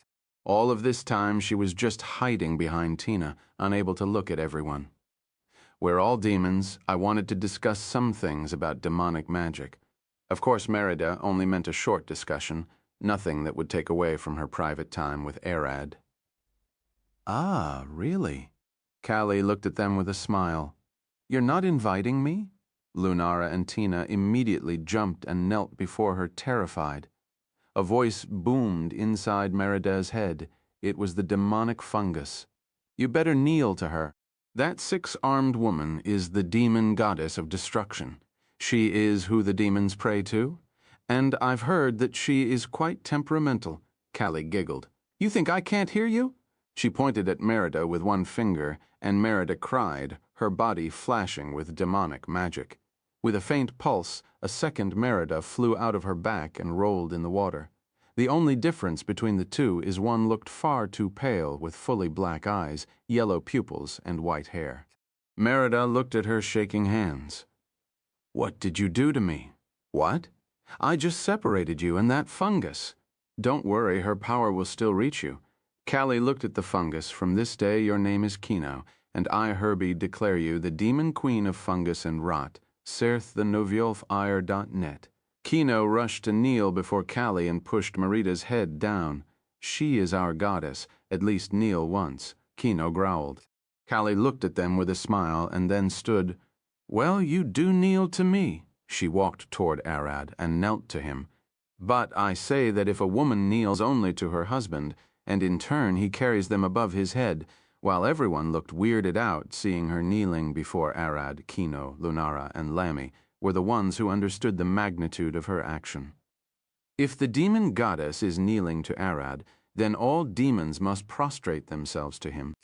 All of this time she was just hiding behind Tina, unable to look at everyone. We're all demons. I wanted to discuss some things about demonic magic. Of course, Merida only meant a short discussion, nothing that would take away from her private time with Arad. Ah, really? Callie looked at them with a smile. You're not inviting me? Lunara and Tina immediately jumped and knelt before her, terrified. A voice boomed inside Merida's head. It was the demonic fungus. You better kneel to her. That six-armed woman is the demon goddess of destruction. She is who the demons pray to. And I've heard that she is quite temperamental. Callie giggled. You think I can't hear you? She pointed at Merida with one finger, and Merida cried, her body flashing with demonic magic. With a faint pulse, a second Merida flew out of her back and rolled in the water. The only difference between the two is one looked far too pale, with fully black eyes, yellow pupils, and white hair. Merida looked at her, shaking hands. What did you do to me? What? I just separated you and that fungus. Don't worry, her power will still reach you. Callie looked at the fungus. From this day your name is Kino, and I, Herbie, declare you the demon queen of fungus and rot. Serth the Noviolf-ire.net. Kino rushed to kneel before Callie and pushed Merida's head down. She is our goddess, at least kneel once, Kino growled. Callie looked at them with a smile and then stood. Well, you do kneel to me. She walked toward Arad and knelt to him. But I say that if a woman kneels only to her husband, and in turn he carries them above his head, while everyone looked weirded out seeing her kneeling before Arad, Kino, Lunara, and Lammy, were the ones who understood the magnitude of her action. If the demon goddess is kneeling to Arad, then all demons must prostrate themselves to him.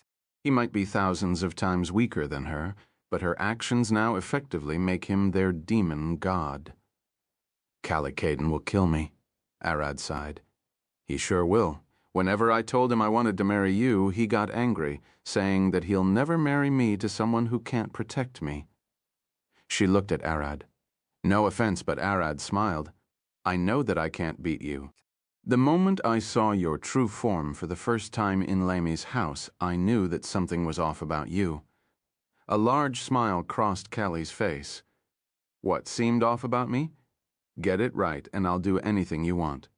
He might be thousands of times weaker than her, but her actions now effectively make him their demon god. Calicadon will kill me, Arad sighed. He sure will. Whenever I told him I wanted to marry you, he got angry, saying that he'll never marry me to someone who can't protect me. She looked at Arad. No offense, but Arad smiled. I know that I can't beat you. The moment I saw your true form for the first time in Lammy's house, I knew that something was off about you. A large smile crossed Callie's face. What seemed off about me? Get it right, and I'll do anything you want.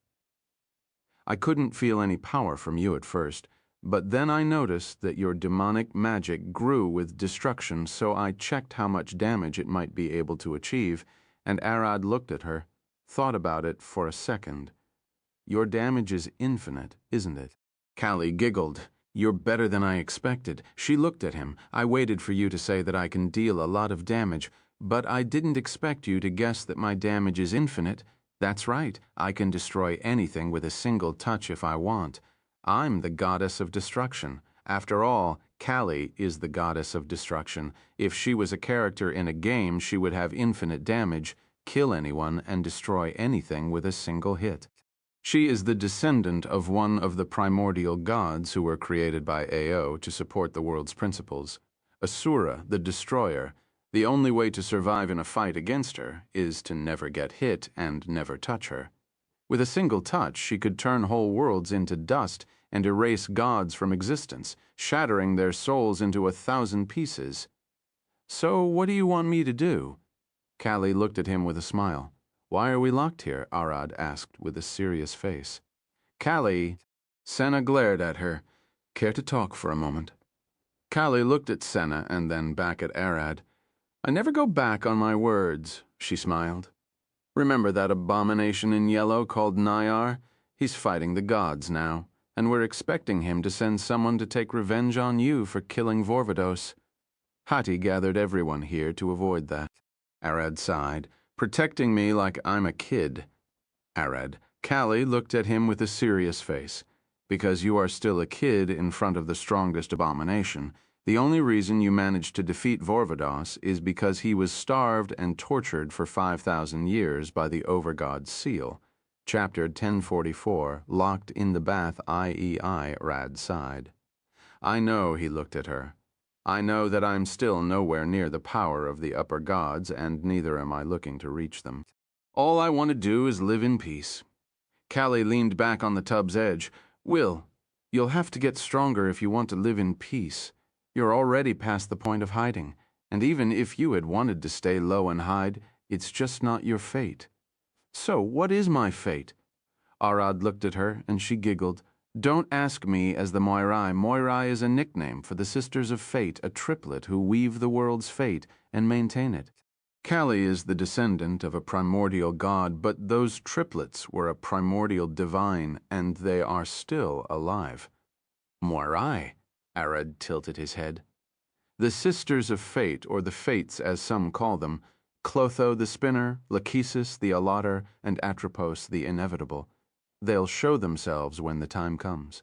I couldn't feel any power from you at first, But then I noticed that your demonic magic grew with destruction, so I checked how much damage it might be able to achieve, and Arad looked at her, thought about it for a second. Your damage is infinite, isn't it? Callie giggled. You're better than I expected. She looked at him. I waited for you to say that I can deal a lot of damage, but I didn't expect you to guess that my damage is infinite. That's right. I can destroy anything with a single touch if I want. I'm the goddess of destruction. After all, Callie is the goddess of destruction. If she was a character in a game, she would have infinite damage, kill anyone, and destroy anything with a single hit. She is the descendant of one of the primordial gods who were created by Ao to support the world's principles. Asura, the destroyer. The only way to survive in a fight against her is to never get hit and never touch her. With a single touch, she could turn whole worlds into dust and erase gods from existence, shattering their souls into 1,000 pieces. So what do you want me to do? Callie looked at him with a smile. Why are we locked here? Arad asked with a serious face. Callie. Senna glared at her. Care to talk for a moment? Callie looked at Senna and then back at Arad. I never go back on my words, she smiled. Remember that abomination in yellow called Nayar? He's fighting the gods now, and we're expecting him to send someone to take revenge on you for killing Vorvados. Hati gathered everyone here to avoid that. Arad sighed, protecting me like I'm a kid. Arad. Callie looked at him with a serious face. Because you are still a kid in front of the strongest abomination, the only reason you managed to defeat Vorvados is because he was starved and tortured for 5,000 years by the Overgod's seal. Chapter 1044, Locked in the Bath IEI, Rad sighed. I know, he looked at her. I know that I'm still nowhere near the power of the upper gods, and neither am I looking to reach them. All I want to do is live in peace. Callie leaned back on the tub's edge. Will, you'll have to get stronger if you want to live in peace. You're already past the point of hiding, and even if you had wanted to stay low and hide, it's just not your fate. So, what is my fate? Arad looked at her, and she giggled. Don't ask me as the Moirai. Moirai is a nickname for the Sisters of Fate, a triplet who weave the world's fate and maintain it. Callie is the descendant of a primordial god, but those triplets were a primordial divine, and they are still alive. Moirai, Arad tilted his head. The Sisters of Fate, or the Fates as some call them, Clotho the Spinner, Lachesis the Allottor, and Atropos the Inevitable. They'll show themselves when the time comes.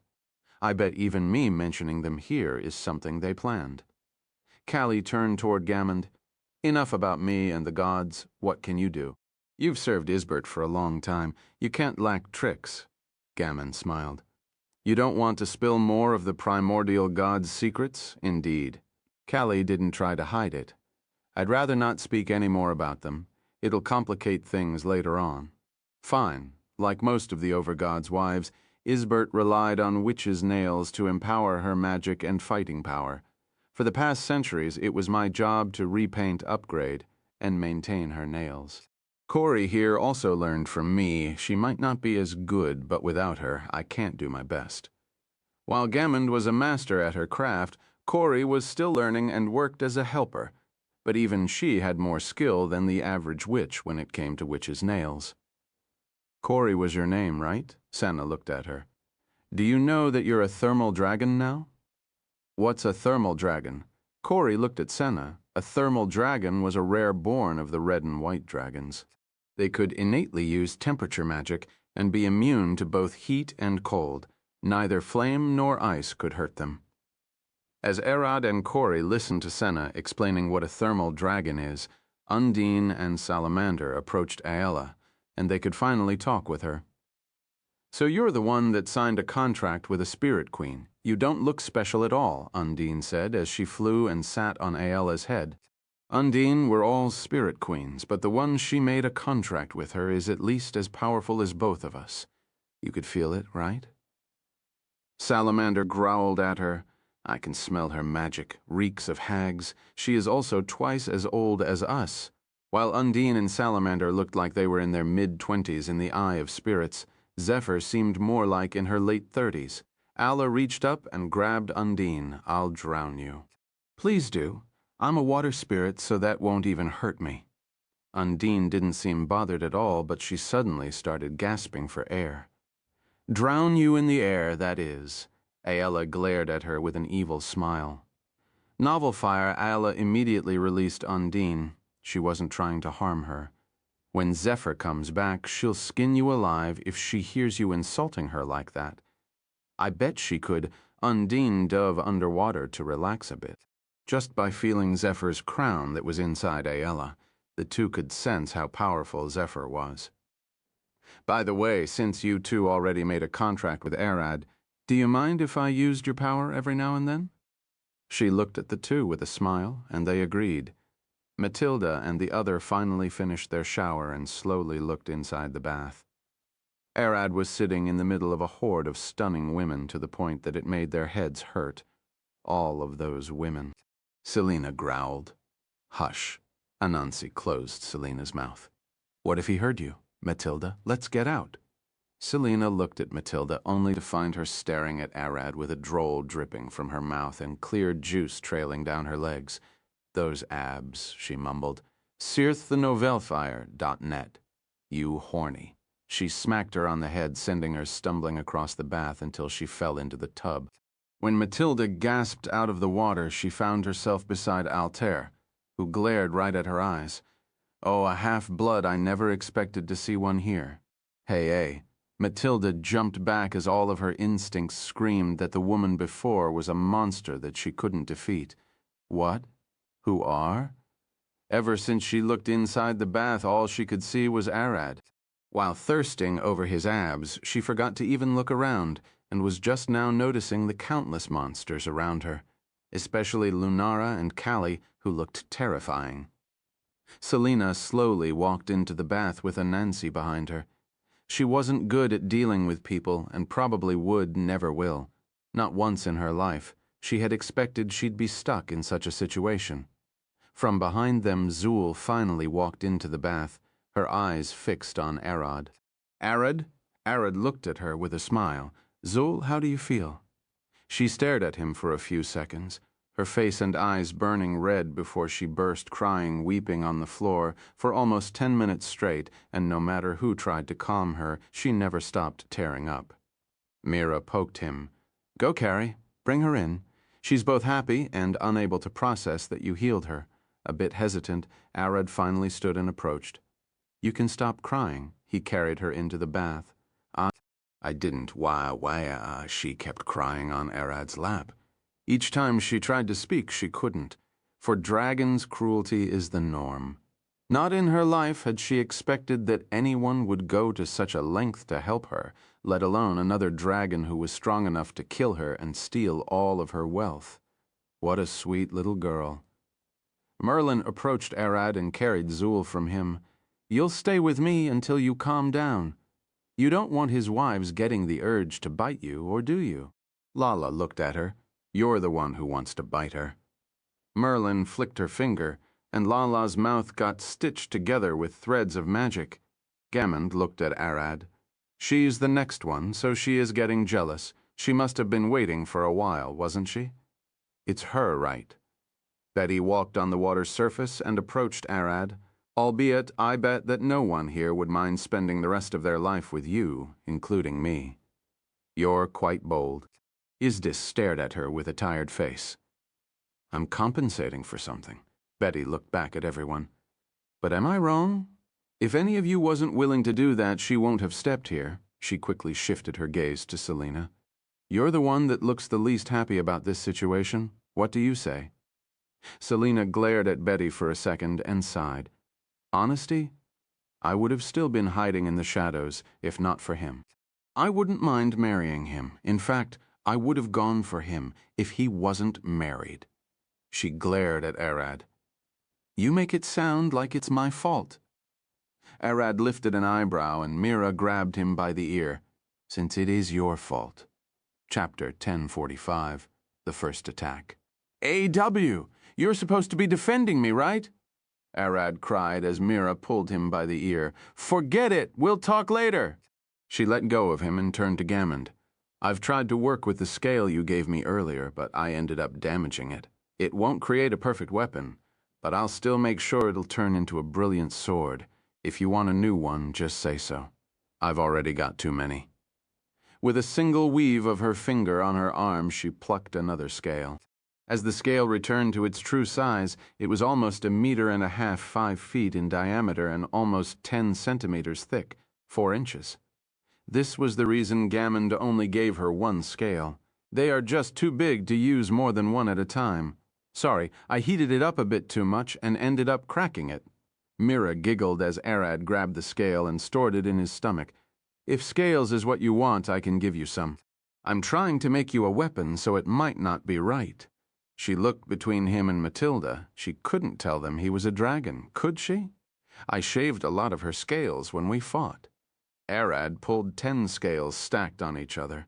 I bet even me mentioning them here is something they planned. Callie turned toward Gammond. Enough about me and the gods. What can you do? You've served Isbert for a long time. You can't lack tricks. Gammond smiled. You don't want to spill more of the primordial god's secrets? Indeed. Callie didn't try to hide it. I'd rather not speak any more about them. It'll complicate things later on. Fine. Like most of the Overgod's wives, Isbert relied on witches' nails to empower her magic and fighting power. For the past centuries, it was my job to repaint, upgrade, and maintain her nails. Corey here also learned from me. She might not be as good, but without her, I can't do my best. While Gammond was a master at her craft, Corey was still learning and worked as a helper, but even she had more skill than the average witch when it came to witches' nails. Corey was your name, right? Senna looked at her. Do you know that you're a thermal dragon now? What's a thermal dragon? Corey looked at Senna. A thermal dragon was a rare born of the red and white dragons. They could innately use temperature magic and be immune to both heat and cold. Neither flame nor ice could hurt them. As Arad and Corey listened to Senna explaining what a thermal dragon is, Undine and Salamander approached Aella, and they could finally talk with her. So you're the one that signed a contract with a spirit queen. You don't look special at all, Undine said as she flew and sat on Aella's head. Undine, we're all spirit queens, but the one she made a contract with her is at least as powerful as both of us. You could feel it, right? Salamander growled at her. I can smell her magic, reeks of hags. She is also twice as old as us. While Undine and Salamander looked like they were in their mid-20s in the eye of spirits, Zephyr seemed more like in her late 30s. Alla reached up and grabbed Undine. "I'll drown you." "Please do. I'm a water spirit, so that won't even hurt me." Undine didn't seem bothered at all, but she suddenly started gasping for air. "Drown you in the air, that is." Aella glared at her with an evil smile. Novel fire, Aella immediately released Undine. She wasn't trying to harm her. "When Zephyr comes back, she'll skin you alive if she hears you insulting her like that." I bet she could. Undine dove underwater to relax a bit. Just by feeling Zephyr's crown that was inside Aella, the two could sense how powerful Zephyr was. "By the way, since you two already made a contract with Arad, do you mind if I used your power every now and then?" She looked at the two with a smile, and they agreed. Matilda and the other finally finished their shower and slowly looked inside the bath. Arad was sitting in the middle of a horde of stunning women to the point that it made their heads hurt. All of those women. Selena growled. "Hush." Anansi closed Selena's mouth. "What if he heard you? Matilda, let's get out." Selena looked at Matilda only to find her staring at Arad with a droll dripping from her mouth and clear juice trailing down her legs. "Those abs," she mumbled. "Sirththenovelfire.net. You horny." She smacked her on the head, sending her stumbling across the bath until she fell into the tub. When Matilda gasped out of the water, she found herself beside Altair, who glared right at her eyes. Oh, a half-blood I never expected to see one here. Hey. Matilda jumped back as all of her instincts screamed that the woman before was a monster that she couldn't defeat. What? Who are? Ever since she looked inside the bath, all she could see was Arad. While thirsting over his abs, she forgot to even look around, and was just now noticing the countless monsters around her, especially Lunara and Callie, who looked terrifying. Selena slowly walked into the bath with Anansi behind her. She wasn't good at dealing with people, and probably never will. Not once in her life. She had expected she'd be stuck in such a situation. From behind them, Zul finally walked into the bath, her eyes fixed on Arad. "Arad?" Arad looked at her with a smile. "Zul, how do you feel?" She stared at him for a few seconds, her face and eyes burning red before she burst crying, weeping on the floor for almost 10 minutes straight, and no matter who tried to calm her, she never stopped tearing up. Mira poked him. "Go, Carrie. Bring her in. She's both happy and unable to process that you healed her." A bit hesitant, Arad finally stood and approached. "You can stop crying." He carried her into the bath. I didn't. She kept crying on Arad's lap. Each time she tried to speak, she couldn't. For dragons, cruelty is the norm. Not in her life had she expected that anyone would go to such a length to help her, let alone another dragon who was strong enough to kill her and steal all of her wealth. What a sweet little girl. Merlin approached Arad and carried Zul from him. "You'll stay with me until you calm down. You don't want his wives getting the urge to bite you, or do you?" Lala looked at her. "You're the one who wants to bite her." Merlin flicked her finger, and Lala's mouth got stitched together with threads of magic. Gammond looked at Arad. "She's the next one, so she is getting jealous. She must have been waiting for a while, wasn't she?" "It's her right." Betty walked on the water's surface and approached Arad. "Albeit, I bet that no one here would mind spending the rest of their life with you, including me." "You're quite bold." Isdis stared at her with a tired face. "I'm compensating for something." Betty looked back at everyone. "But am I wrong? If any of you wasn't willing to do that, she won't have stepped here." She quickly shifted her gaze to Selena. "You're the one that looks the least happy about this situation. What do you say?" Selena glared at Betty for a second and sighed. "Honesty? I would have still been hiding in the shadows if not for him. I wouldn't mind marrying him. In fact, I would have gone for him if he wasn't married." She glared at Arad. "You make it sound like it's my fault." Arad lifted an eyebrow and Mira grabbed him by the ear. "Since it is your fault." Chapter 1045, The First Attack. "AW, you're supposed to be defending me, right?" Arad cried as Mira pulled him by the ear. "Forget it! We'll talk later!" She let go of him and turned to Gammond. I've tried to work with the scale you gave me earlier, but I ended up damaging it. It won't create a perfect weapon, but I'll still make sure it'll turn into a brilliant sword. If you want a new one, just say so. I've already got too many. With a single weave of her finger on her arm, she plucked another scale. As the scale returned to its true size, it was almost 1.5 meters, 5 feet in diameter, and almost 10 centimeters thick, 4 inches. This was the reason Gammond only gave her one scale. They are just too big to use more than one at a time. Sorry, I heated it up a bit too much and ended up cracking it. Mira giggled as Arad grabbed the scale and stored it in his stomach. If scales is what you want, I can give you some. I'm trying to make you a weapon, so it might not be right. She looked between him and Matilda. She couldn't tell them he was a dragon, could she? I shaved a lot of her scales when we fought. Arad pulled 10 scales stacked on each other.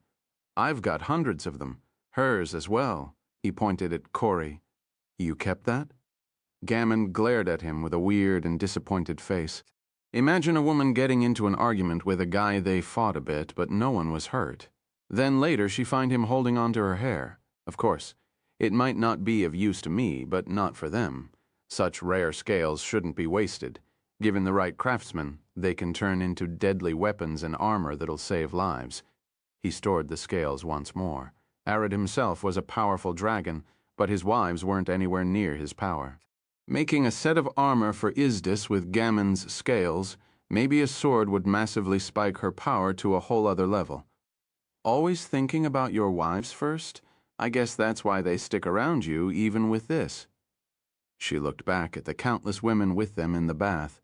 I've got hundreds of them, hers as well. He pointed at Corey. You kept that? Gammond glared at him with a weird and disappointed face. Imagine a woman getting into an argument with a guy they fought a bit, but no one was hurt. Then later she find him holding on to her hair. Of course, it might not be of use to me, but not for them. Such rare scales shouldn't be wasted. Given the right craftsman, they can turn into deadly weapons and armor that'll save lives. He stored the scales once more. Arad himself was a powerful dragon, but his wives weren't anywhere near his power. Making a set of armor for Isdis with Gammond's scales, maybe a sword would massively spike her power to a whole other level. Always thinking about your wives first? I guess that's why they stick around you, even with this. She looked back at the countless women with them in the bath.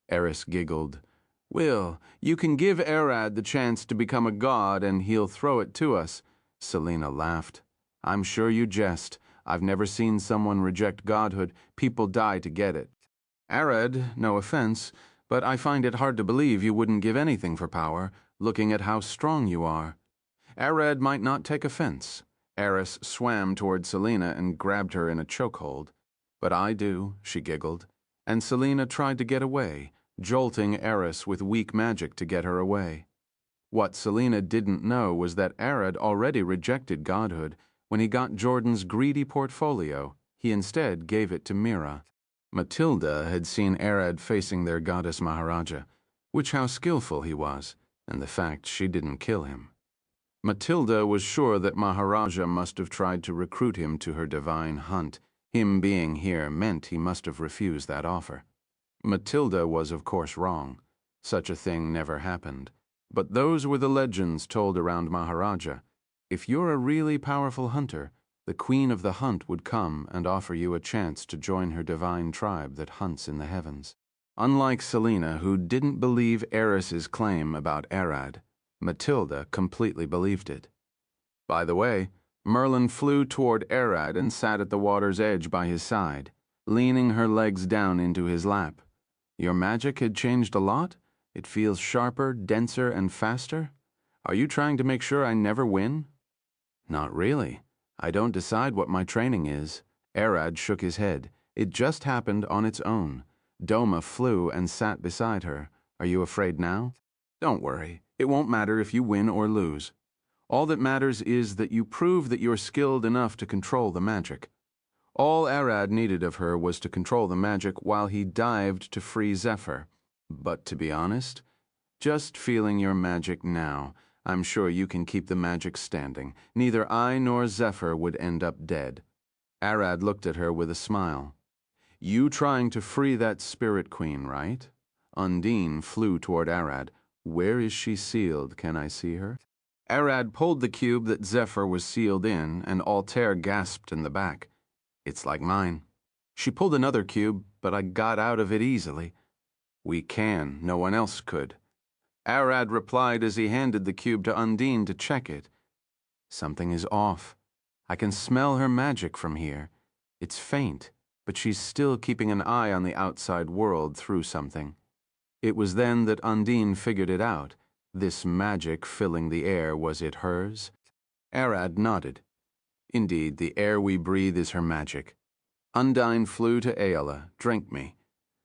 Eris giggled. Will, you can give Arad the chance to become a god and he'll throw it to us. Selena laughed. I'm sure you jest. I've never seen someone reject godhood. People die to get it. Arad, no offense, but I find it hard to believe you wouldn't give anything for power, looking at how strong you are. Arad might not take offense. Eris swam toward Selena and grabbed her in a chokehold. But I do, she giggled, and Selena tried to get away, jolting Eris with weak magic to get her away. What Selena didn't know was that Arad already rejected godhood. When he got Jordan's greedy portfolio, he instead gave it to Mira. Matilda had seen Arad facing their goddess Maharaja, which how skillful he was, and the fact she didn't kill him. Matilda was sure that Maharaja must have tried to recruit him to her divine hunt. Him being here meant he must have refused that offer. Matilda was of course wrong. Such a thing never happened. But those were the legends told around Maharaja. If you're a really powerful hunter, the queen of the hunt would come and offer you a chance to join her divine tribe that hunts in the heavens. Unlike Selena, who didn't believe Eris's claim about Arad, Matilda completely believed it. By the way, Merlin flew toward Arad and sat at the water's edge by his side, leaning her legs down into his lap. Your magic had changed a lot? It feels sharper, denser, and faster? Are you trying to make sure I never win? Not really. I don't decide what my training is. Arad shook his head. It just happened on its own. Doma flew and sat beside her. Are you afraid now? Don't worry. It won't matter if you win or lose. All that matters is that you prove that you're skilled enough to control the magic. All Arad needed of her was to control the magic while he dived to free Zephyr. But to be honest, just feeling your magic now, I'm sure you can keep the magic standing. Neither I nor Zephyr would end up dead. Arad looked at her with a smile. You trying to free that spirit queen, right? Undine flew toward Arad. Where is she sealed? Can I see her? Arad pulled the cube that Zephyr was sealed in, and Altair gasped in the back. It's like mine. She pulled another cube, but I got out of it easily. We can. No one else could. Arad replied as he handed the cube to Undine to check it. Something is off. I can smell her magic from here. It's faint, but she's still keeping an eye on the outside world through something. It was then that Undine figured it out. This magic filling the air, was it hers? Arad nodded. Indeed, the air we breathe is her magic. Undine flew to Aella. Drink me.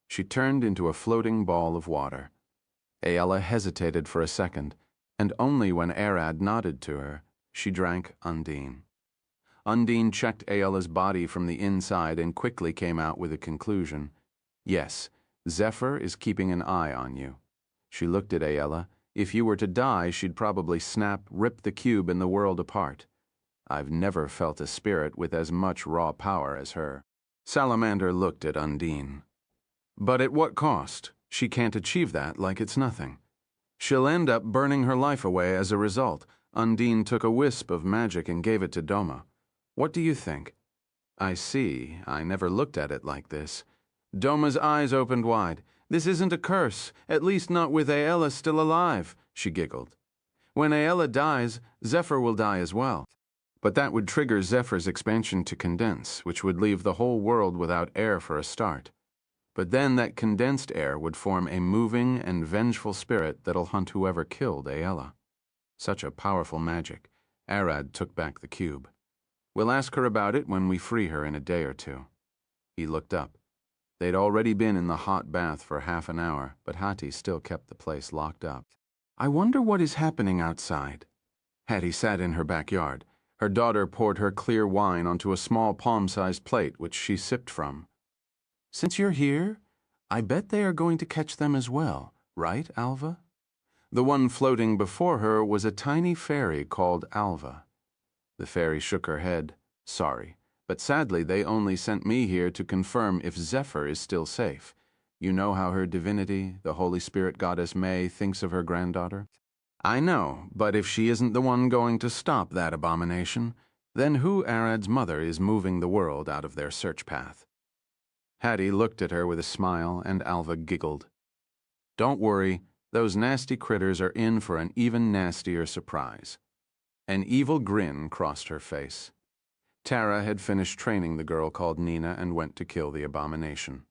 She turned into a floating ball of water. Aella hesitated for a second, and only when Arad nodded to her, she drank Undine. Undine checked Aella's body from the inside and quickly came out with a conclusion. Yes, Zephyr is keeping an eye on you. She looked at Aella. If you were to die, she'd probably rip the cube and the world apart. I've never felt a spirit with as much raw power as her. Salamander looked at Undine. But at what cost? She can't achieve that like it's nothing. She'll end up burning her life away as a result. Undine took a wisp of magic and gave it to Doma. What do you think? I see. I never looked at it like this. Doma's eyes opened wide. This isn't a curse, at least not with Aella still alive, she giggled. When Aella dies, Zephyr will die as well. But that would trigger Zephyr's expansion to condense, which would leave the whole world without air for a start. But then that condensed air would form a moving and vengeful spirit that'll hunt whoever killed Aella. Such a powerful magic. Arad took back the cube. We'll ask her about it when we free her in a day or two. He looked up. They'd already been in the hot bath for half an hour, but Hati still kept the place locked up. I wonder what is happening outside. Hattie sat in her backyard. Her daughter poured her clear wine onto a small palm-sized plate, which she sipped from. Since you're here, I bet they are going to catch them as well, right, Alva? The one floating before her was a tiny fairy called Alva. The fairy shook her head. Sorry, but sadly they only sent me here to confirm if Zephyr is still safe. You know how her divinity, the Holy Spirit goddess May, thinks of her granddaughter? I know, but if she isn't the one going to stop that abomination, then who Arad's mother is moving the world out of their search path? Hattie looked at her with a smile, and Alva giggled. Don't worry, those nasty critters are in for an even nastier surprise. An evil grin crossed her face. Tara had finished training the girl called Nina and went to kill the abomination.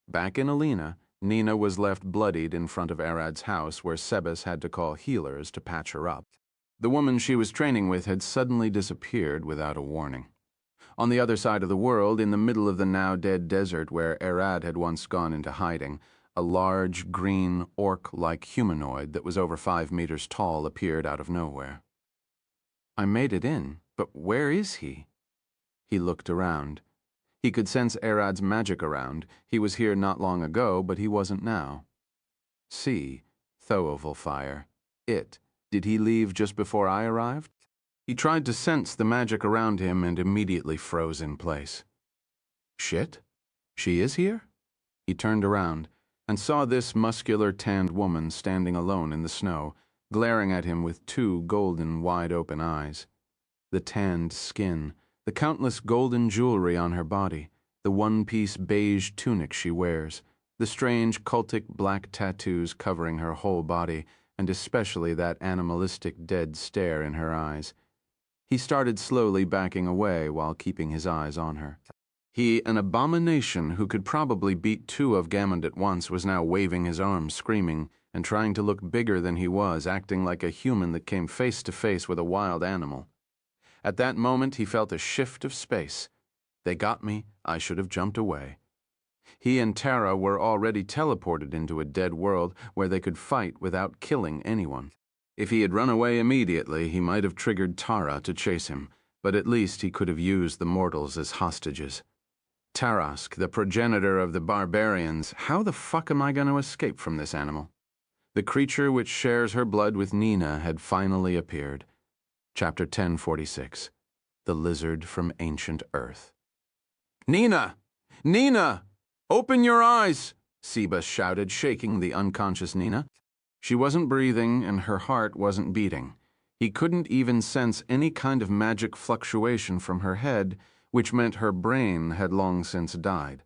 Back in Alina, Nina was left bloodied in front of Arad's house where Sebas had to call healers to patch her up. The woman she was training with had suddenly disappeared without a warning. On the other side of the world, in the middle of the now-dead desert where Arad had once gone into hiding, a large, green, orc-like humanoid that was over 5 meters tall appeared out of nowhere. I made it in, but where is he? He looked around. He could sense Arad's magic around. He was here not long ago, but he wasn't now. See, Tho'oval fire. Did he leave just before I arrived? He tried to sense the magic around him and immediately froze in place. Shit? She is here? He turned around and saw this muscular, tanned woman standing alone in the snow, glaring at him with 2 golden, wide-open eyes. The tanned skin, the countless golden jewelry on her body, the one-piece beige tunic she wears, the strange cultic black tattoos covering her whole body, and especially that animalistic dead stare in her eyes. He started slowly backing away while keeping his eyes on her. He, an abomination who could probably beat 2 of Gammond at once, was now waving his arms, screaming, and trying to look bigger than he was, acting like a human that came face to face with a wild animal. At that moment, he felt a shift of space. They got me. I should have jumped away. He and Tara were already teleported into a dead world where they could fight without killing anyone. If he had run away immediately, he might have triggered Tara to chase him, but at least he could have used the mortals as hostages. Tarask, the progenitor of the barbarians, how the fuck am I going to escape from this animal? The creature which shares her blood with Nina had finally appeared. Chapter 1046. The Lizard from Ancient Earth. Nina! Nina! Open your eyes! Sebas shouted, shaking the unconscious Nina. She wasn't breathing and her heart wasn't beating. He couldn't even sense any kind of magic fluctuation from her head, which meant her brain had long since died.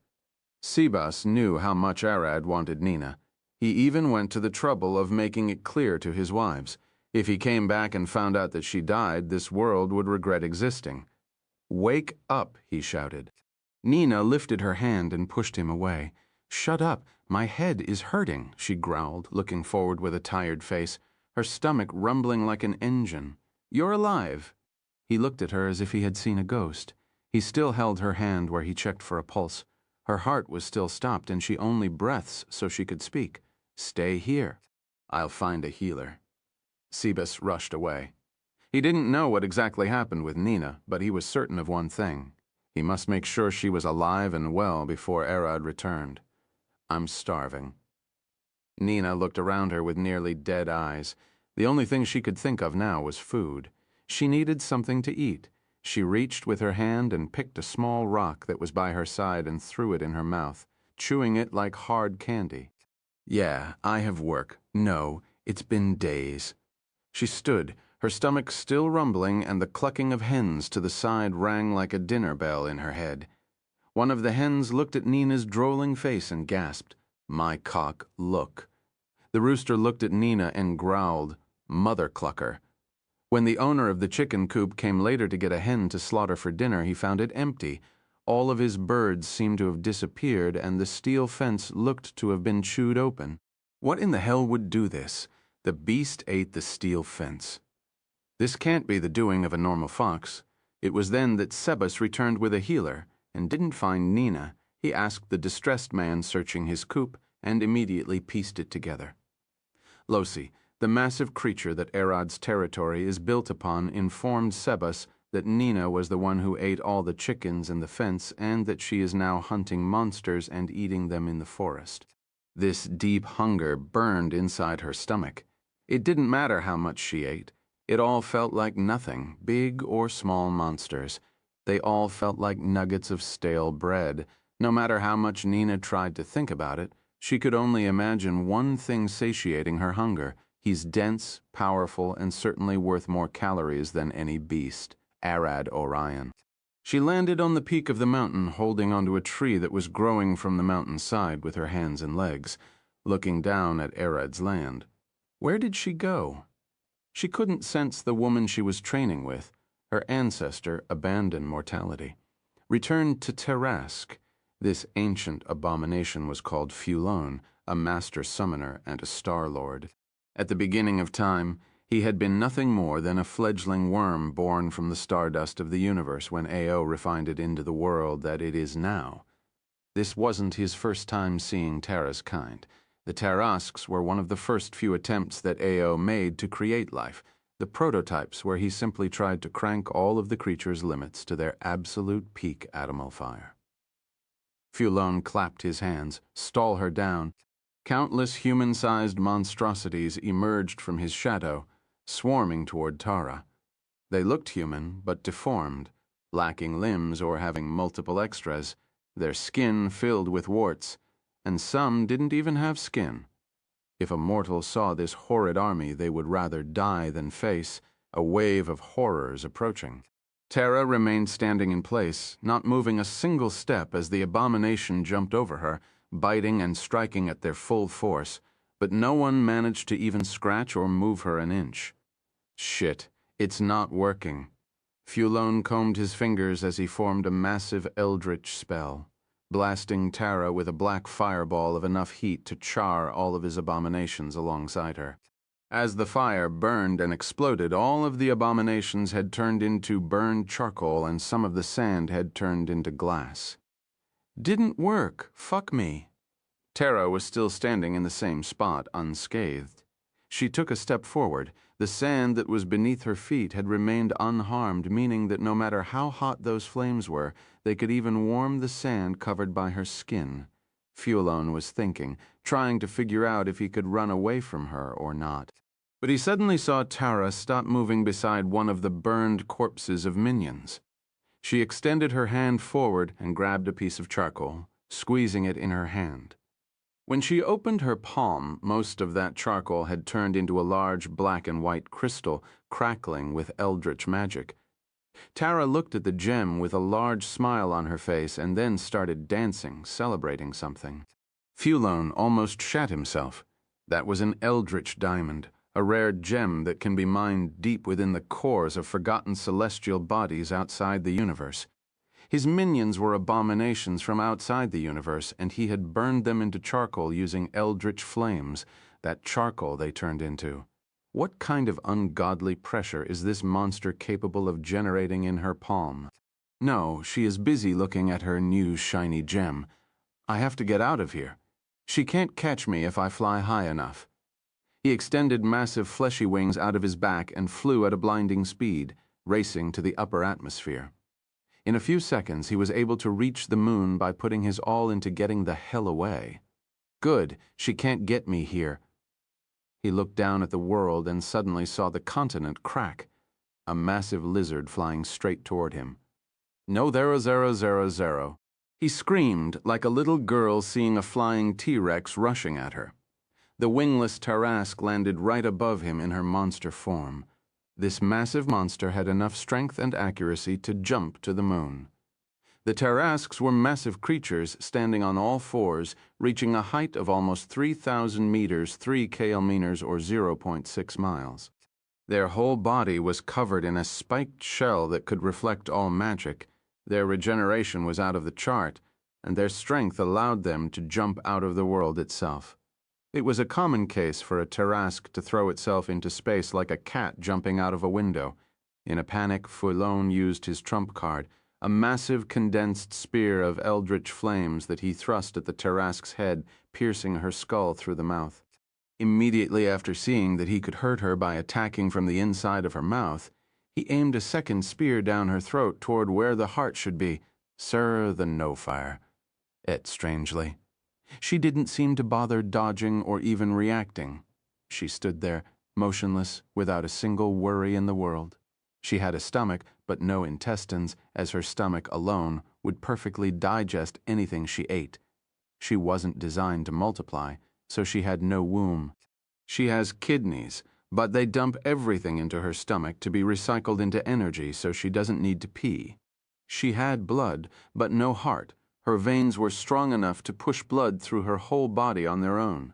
Sebas knew how much Arad wanted Nina. He even went to the trouble of making it clear to his wives. If he came back and found out that she died, this world would regret existing. Wake up, he shouted. Nina lifted her hand and pushed him away. Shut up, my head is hurting, she growled, looking forward with a tired face, her stomach rumbling like an engine. You're alive. He looked at her as if he had seen a ghost. He still held her hand where he checked for a pulse. Her heart was still stopped and she only breaths so she could speak. Stay here. I'll find a healer. Sebas rushed away. He didn't know what exactly happened with Nina, but he was certain of one thing. He must make sure she was alive and well before Erod returned. I'm starving. Nina looked around her with nearly dead eyes. The only thing she could think of now was food. She needed something to eat. She reached with her hand and picked a small rock that was by her side and threw it in her mouth, chewing it like hard candy. Yeah, I have work. No, it's been days. She stood, her stomach still rumbling, and the clucking of hens to the side rang like a dinner bell in her head. One of the hens looked at Nina's drolling face and gasped, "My cock, look." The rooster looked at Nina and growled, "Mother clucker." When the owner of the chicken coop came later to get a hen to slaughter for dinner, he found it empty. All of his birds seemed to have disappeared, and the steel fence looked to have been chewed open. What in the hell would do this? The beast ate the steel fence. This can't be the doing of a normal fox. It was then that Sebas returned with a healer, and didn't find Nina. He asked the distressed man searching his coop, and immediately pieced it together. Losi, the massive creature that Erod's territory is built upon, informed Sebas that Nina was the one who ate all the chickens in the fence and that she is now hunting monsters and eating them in the forest. This deep hunger burned inside her stomach. It didn't matter how much she ate. It all felt like nothing, big or small monsters. They all felt like nuggets of stale bread. No matter how much Nina tried to think about it, she could only imagine one thing satiating her hunger. He's dense, powerful, and certainly worth more calories than any beast. Arad Orion. She landed on the peak of the mountain, holding onto a tree that was growing from the mountainside with her hands and legs, looking down at Arad's land. Where did she go? She couldn't sense the woman she was training with. Her ancestor abandoned mortality. Returned to Tarask. This ancient abomination was called Fulon, a master summoner and a star lord. At the beginning of time, he had been nothing more than a fledgling worm born from the stardust of the universe when Ao refined it into the world that it is now. This wasn't his first time seeing Terra's kind. The Tarasks were one of the first few attempts that Ao made to create life, the prototypes where he simply tried to crank all of the creature's limits to their absolute peak atomal fire. Fulon clapped his hands, stall her down. Countless human-sized monstrosities emerged from his shadow, swarming toward Tara. They looked human, but deformed, lacking limbs or having multiple extras, their skin filled with warts, and some didn't even have skin. If a mortal saw this horrid army, they would rather die than face a wave of horrors approaching. Tara remained standing in place, not moving a single step as the abomination jumped over her, biting and striking at their full force, but no one managed to even scratch or move her an inch. Shit, it's not working. Fulon combed his fingers as he formed a massive eldritch spell, blasting Tara with a black fireball of enough heat to char all of his abominations alongside her. As the fire burned and exploded, all of the abominations had turned into burned charcoal and some of the sand had turned into glass. Didn't work. Fuck me. Tara was still standing in the same spot, unscathed. She took a step forward. The sand that was beneath her feet had remained unharmed, meaning that no matter how hot those flames were, they could even warm the sand covered by her skin. Fulon was thinking, trying to figure out if he could run away from her or not. But he suddenly saw Tara stop moving beside one of the burned corpses of minions. She extended her hand forward and grabbed a piece of charcoal, squeezing it in her hand. When she opened her palm, most of that charcoal had turned into a large black and white crystal, crackling with eldritch magic. Tara looked at the gem with a large smile on her face and then started dancing, celebrating something. Fulon almost shat himself. That was an eldritch diamond, a rare gem that can be mined deep within the cores of forgotten celestial bodies outside the universe. His minions were abominations from outside the universe, and he had burned them into charcoal using eldritch flames, that charcoal they turned into. What kind of ungodly pressure is this monster capable of generating in her palm? No, she is busy looking at her new shiny gem. I have to get out of here. She can't catch me if I fly high enough. He extended massive fleshy wings out of his back and flew at a blinding speed, racing to the upper atmosphere. In a few seconds, he was able to reach the moon by putting his all into getting the hell away. Good, she can't get me here. He looked down at the world and suddenly saw the continent crack, a massive lizard flying straight toward him. No, there, 000. He screamed like a little girl seeing a flying T-Rex rushing at her. The wingless Tarrasque landed right above him in her monster form. This massive monster had enough strength and accuracy to jump to the moon. The Tarrasques were massive creatures standing on all fours, reaching a height of almost 3,000 meters, 3 kilometers or 0.6 miles. Their whole body was covered in a spiked shell that could reflect all magic. Their regeneration was out of the chart, and their strength allowed them to jump out of the world itself. It was a common case for a Tarrasque to throw itself into space like a cat jumping out of a window. In a panic, Foulon used his trump card, a massive condensed spear of eldritch flames that he thrust at the Tarrasque's head, piercing her skull through the mouth. Immediately after seeing that he could hurt her by attacking from the inside of her mouth, he aimed a second spear down her throat toward where the heart should be. Sir, the no-fire. Et strangely. She didn't seem to bother dodging or even reacting. She stood there, motionless, without a single worry in the world. She had a stomach, but no intestines, as her stomach alone would perfectly digest anything she ate. She wasn't designed to multiply, so she had no womb. She has kidneys, but they dump everything into her stomach to be recycled into energy so she doesn't need to pee. She had blood, but no heart. Her veins were strong enough to push blood through her whole body on their own.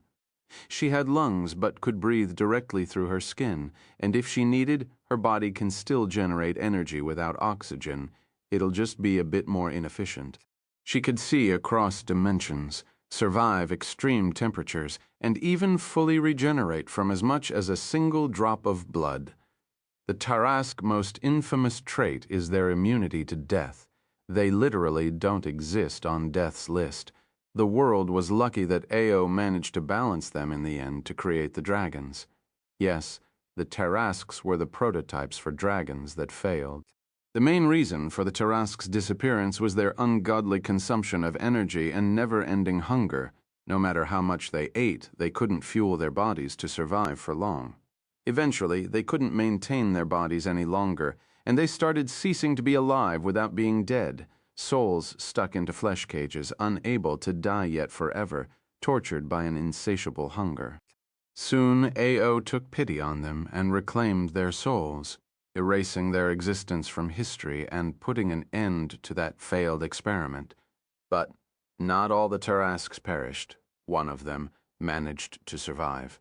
She had lungs but could breathe directly through her skin, and if she needed, her body can still generate energy without oxygen. It'll just be a bit more inefficient. She could see across dimensions, survive extreme temperatures, and even fully regenerate from as much as a single drop of blood. The Tarrasque's most infamous trait is their immunity to death. They literally don't exist on death's list. The world was lucky that Ao managed to balance them in the end to create the dragons. Yes, the Tarrasques were the prototypes for dragons that failed. The main reason for the Tarrasque's disappearance was their ungodly consumption of energy and never-ending hunger. No matter how much they ate, they couldn't fuel their bodies to survive for long. Eventually, they couldn't maintain their bodies any longer, and they started ceasing to be alive without being dead, souls stuck into flesh cages, unable to die yet forever, tortured by an insatiable hunger. Soon, Ao took pity on them and reclaimed their souls, erasing their existence from history and putting an end to that failed experiment. But not all the Tarrasques perished. One of them managed to survive.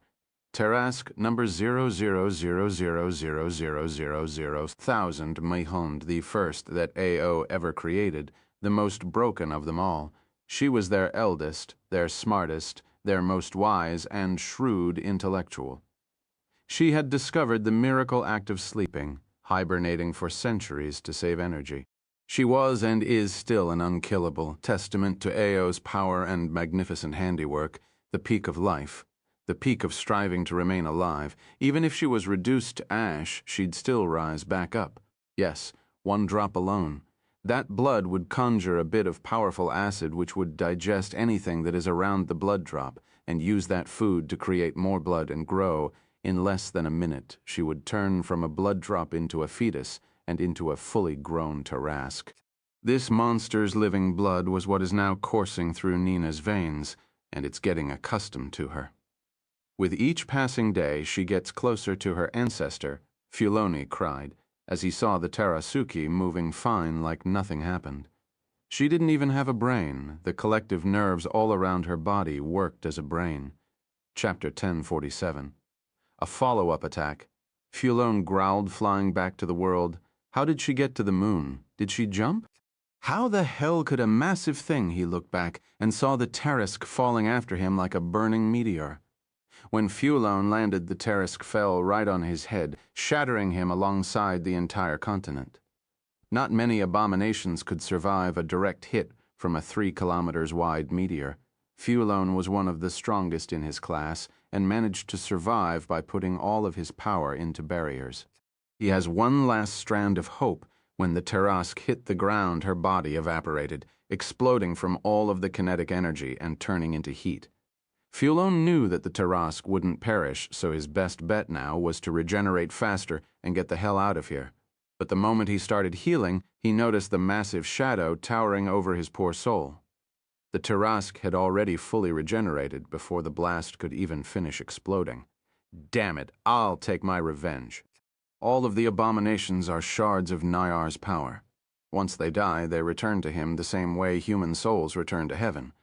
Tarrasque number 000000000,000 Mahond, the first that Ao ever created, the most broken of them all. She was their eldest, their smartest, their most wise and shrewd intellectual. She had discovered the miracle act of sleeping, hibernating for centuries to save energy. She was and is still an unkillable testament to Ao's power and magnificent handiwork, the peak of life. The peak of striving to remain alive. Even if she was reduced to ash, she'd still rise back up. Yes, one drop alone. That blood would conjure a bit of powerful acid which would digest anything that is around the blood drop and use that food to create more blood and grow. In less than a minute, she would turn from a blood drop into a fetus and into a fully grown Tarrasque. This monster's living blood was what is now coursing through Nina's veins, and it's getting accustomed to her. With each passing day, she gets closer to her ancestor, Fuloni cried, as he saw the Tarasuke moving fine like nothing happened. She didn't even have a brain. The collective nerves all around her body worked as a brain. Chapter 1047. A follow-up attack. Fulon growled, flying back to the world. How did she get to the moon? Did she jump? How the hell could a massive thing, he looked back, and saw the Tarrasque falling after him like a burning meteor. When Fulon landed, the Tarrasque fell right on his head, shattering him alongside the entire continent. Not many abominations could survive a direct hit from a 3 kilometers wide meteor. Fulon was one of the strongest in his class, and managed to survive by putting all of his power into barriers. He has one last strand of hope. When the Tarask hit the ground, her body evaporated, exploding from all of the kinetic energy and turning into heat. Fulon knew that the Tarask wouldn't perish, so his best bet now was to regenerate faster and get the hell out of here. But the moment he started healing, he noticed the massive shadow towering over his poor soul. The Tarask had already fully regenerated before the blast could even finish exploding. Damn it, I'll take my revenge. All of the abominations are shards of Nayar's power. Once they die, they return to him the same way human souls return to heaven.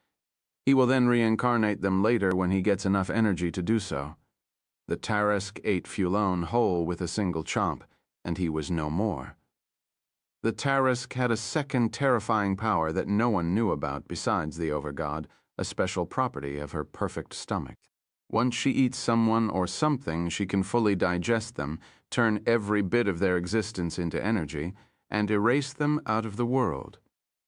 He will then reincarnate them later when he gets enough energy to do so. The Tarask ate Fulon whole with a single chomp, and he was no more. The Tarask had a second terrifying power that no one knew about besides the Overgod, a special property of her perfect stomach. Once she eats someone or something, she can fully digest them, turn every bit of their existence into energy, and erase them out of the world.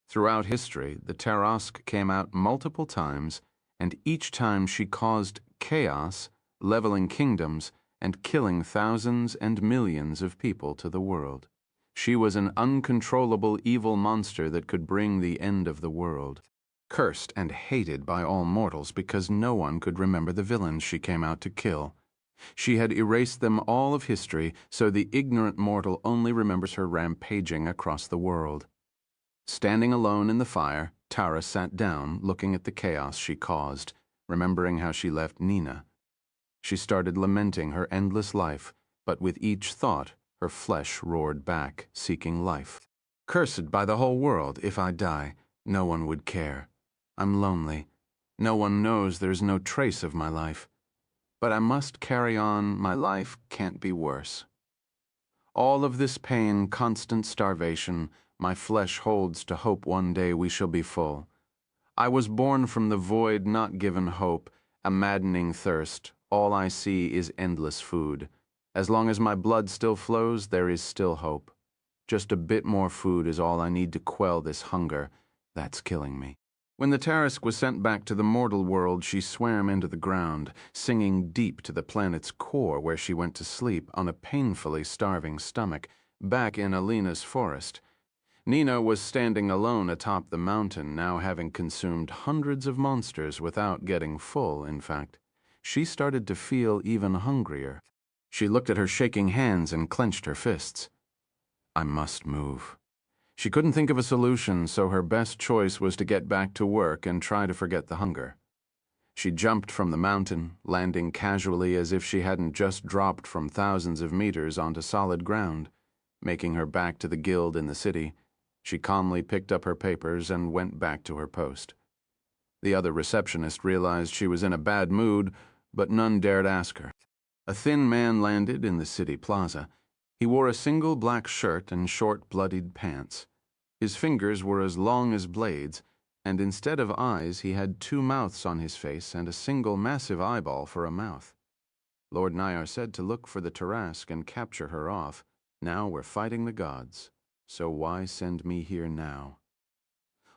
Throughout history, the Tarask came out multiple times, and each time she caused chaos, leveling kingdoms, and killing thousands and millions of people to the world. She was an uncontrollable evil monster that could bring the end of the world. Cursed and hated by all mortals because no one could remember the villains she came out to kill. She had erased them all of history, so the ignorant mortal only remembers her rampaging across the world. Standing alone in the fire, Tara sat down, looking at the chaos she caused, remembering how she left Nina. She started lamenting her endless life, but with each thought, her flesh roared back, seeking life. Cursed by the whole world, if I die, no one would care. I'm lonely. No one knows there's no trace of my life. But I must carry on. My life can't be worse. All of this pain, constant starvation, my flesh holds to hope one day we shall be full. I was born from the void, not given hope, a maddening thirst. All I see is endless food. As long as my blood still flows, there is still hope. Just a bit more food is all I need to quell this hunger. That's killing me. When the Tarask was sent back to the mortal world, she swam into the ground, singing deep to the planet's core where she went to sleep on a painfully starving stomach, back in Alina's forest. Nina was standing alone atop the mountain, now having consumed hundreds of monsters without getting full, in fact. She started to feel even hungrier. She looked at her shaking hands and clenched her fists. I must move. She couldn't think of a solution, so her best choice was to get back to work and try to forget the hunger. She jumped from the mountain, landing casually as if she hadn't just dropped from thousands of meters onto solid ground. Making her back to the guild in the city, she calmly picked up her papers and went back to her post. The other receptionist realized she was in a bad mood, but none dared ask her. A thin man landed in the city plaza. He wore a single black shirt and short, bloodied pants. His fingers were as long as blades, and instead of eyes, he had two mouths on his face and a single massive eyeball for a mouth. Lord Nayar said to look for the Tarask and capture her off. Now we're fighting the gods, so why send me here now?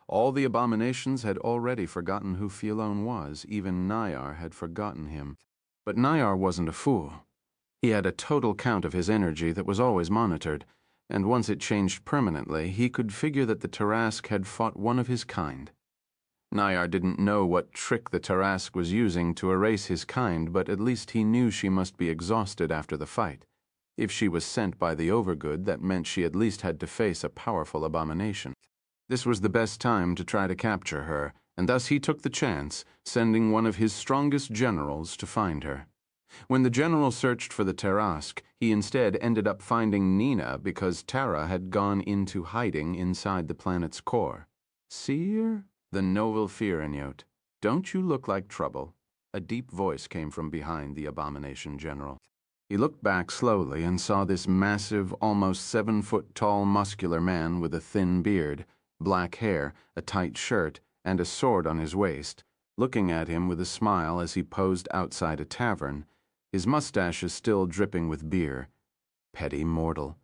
All the abominations had already forgotten who Fulon was. Even Nayar had forgotten him. But Nayar wasn't a fool. He had a total count of his energy that was always monitored, and once it changed permanently, he could figure that the Tarask had fought one of his kind. Nayar didn't know what trick the Tarask was using to erase his kind, but at least he knew she must be exhausted after the fight. If she was sent by the Overgood, that meant she at least had to face a powerful abomination. This was the best time to try to capture her, and thus he took the chance, sending one of his strongest generals to find her. When the general searched for the Tarask, he instead ended up finding Nina because Tara had gone into hiding inside the planet's core. Seer? The noble Firaniot. Don't you look like trouble? A deep voice came from behind the abomination general. He looked back slowly and saw this massive, almost 7-foot-tall muscular man with a thin beard, black hair, a tight shirt, and a sword on his waist, looking at him with a smile as he posed outside a tavern, his mustaches still dripping with beer. Petty mortal.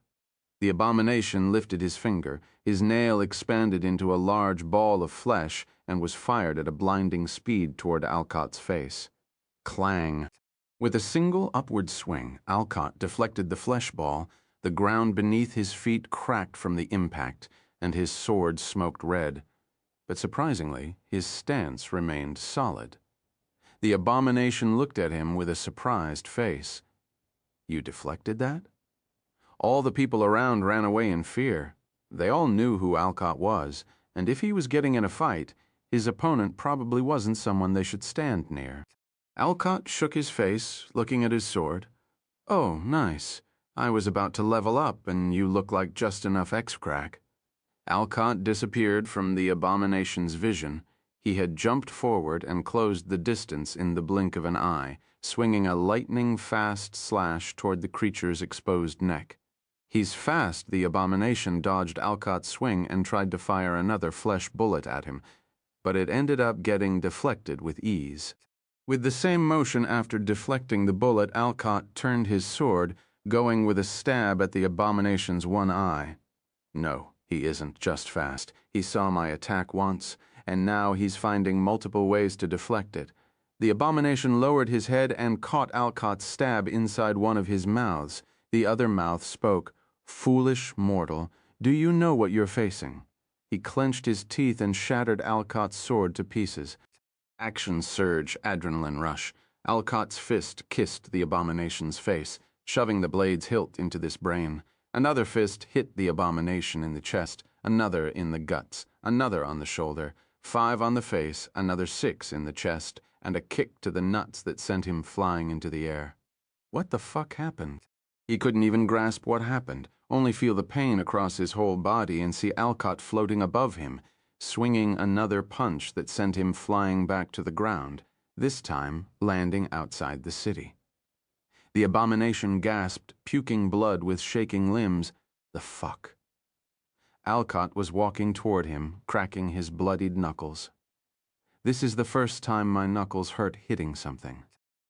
The abomination lifted his finger. His nail expanded into a large ball of flesh and was fired at a blinding speed toward Alcott's face. Clang. With a single upward swing, Alcott deflected the flesh ball. The ground beneath his feet cracked from the impact, and his sword smoked red. But surprisingly, his stance remained solid. The abomination looked at him with a surprised face. "You deflected that?" All the people around ran away in fear. They all knew who Alcott was, and if he was getting in a fight, his opponent probably wasn't someone they should stand near. Alcott shook his face, looking at his sword. "Oh, nice. I was about to level up, and you look like just enough X-crack." Alcott disappeared from the abomination's vision. He had jumped forward and closed the distance in the blink of an eye, swinging a lightning-fast slash toward the creature's exposed neck. "He's fast." The abomination dodged Alcott's swing and tried to fire another flesh bullet at him, but it ended up getting deflected with ease. With the same motion after deflecting the bullet, Alcott turned his sword, going with a stab at the abomination's one eye. "No, he isn't just fast. He saw my attack once, and now he's finding multiple ways to deflect it." The abomination lowered his head and caught Alcott's stab inside one of his mouths. The other mouth spoke. "Foolish mortal, do you know what you're facing?" He clenched his teeth and shattered Alcott's sword to pieces. Action surge, adrenaline rush. Alcott's fist kissed the abomination's face, shoving the blade's hilt into this brain. Another fist hit the abomination in the chest, another in the guts, another on the shoulder, 5 on the face, another 6 in the chest, and a kick to the nuts that sent him flying into the air. What the fuck happened? He couldn't even grasp what happened, only feel the pain across his whole body and see Alcott floating above him, swinging another punch that sent him flying back to the ground, this time landing outside the city. The abomination gasped, puking blood with shaking limbs. The fuck? Alcott was walking toward him, cracking his bloodied knuckles. "This is the first time my knuckles hurt hitting something."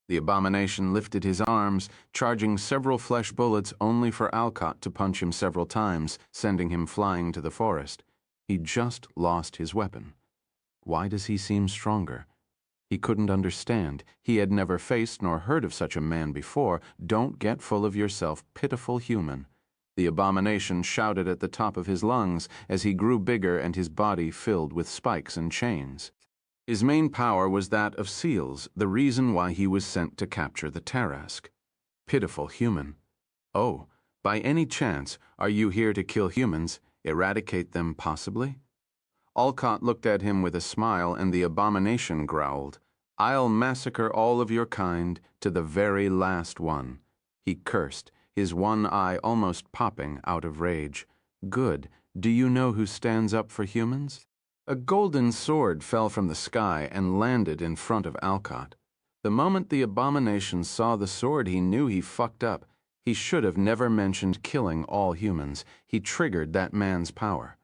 The abomination lifted his arms, charging several flesh bullets only for Alcott to punch him several times, sending him flying to the forest. He just lost his weapon. Why does he seem stronger? He couldn't understand. He had never faced nor heard of such a man before. Don't get full of yourself, pitiful human. The abomination shouted at the top of his lungs as he grew bigger and his body filled with spikes and chains. His main power was that of seals, the reason why he was sent to capture the Tarrasque. Pitiful human. Oh, by any chance, are you here to kill humans, eradicate them possibly? Alcott looked at him with a smile, and the abomination growled, "I'll massacre all of your kind to the very last one." He cursed, his one eye almost popping out of rage. "Good. Do you know who stands up for humans?" A golden sword fell from the sky and landed in front of Alcott. The moment the abomination saw the sword, he knew he fucked up. He should have never mentioned killing all humans. He triggered that man's power.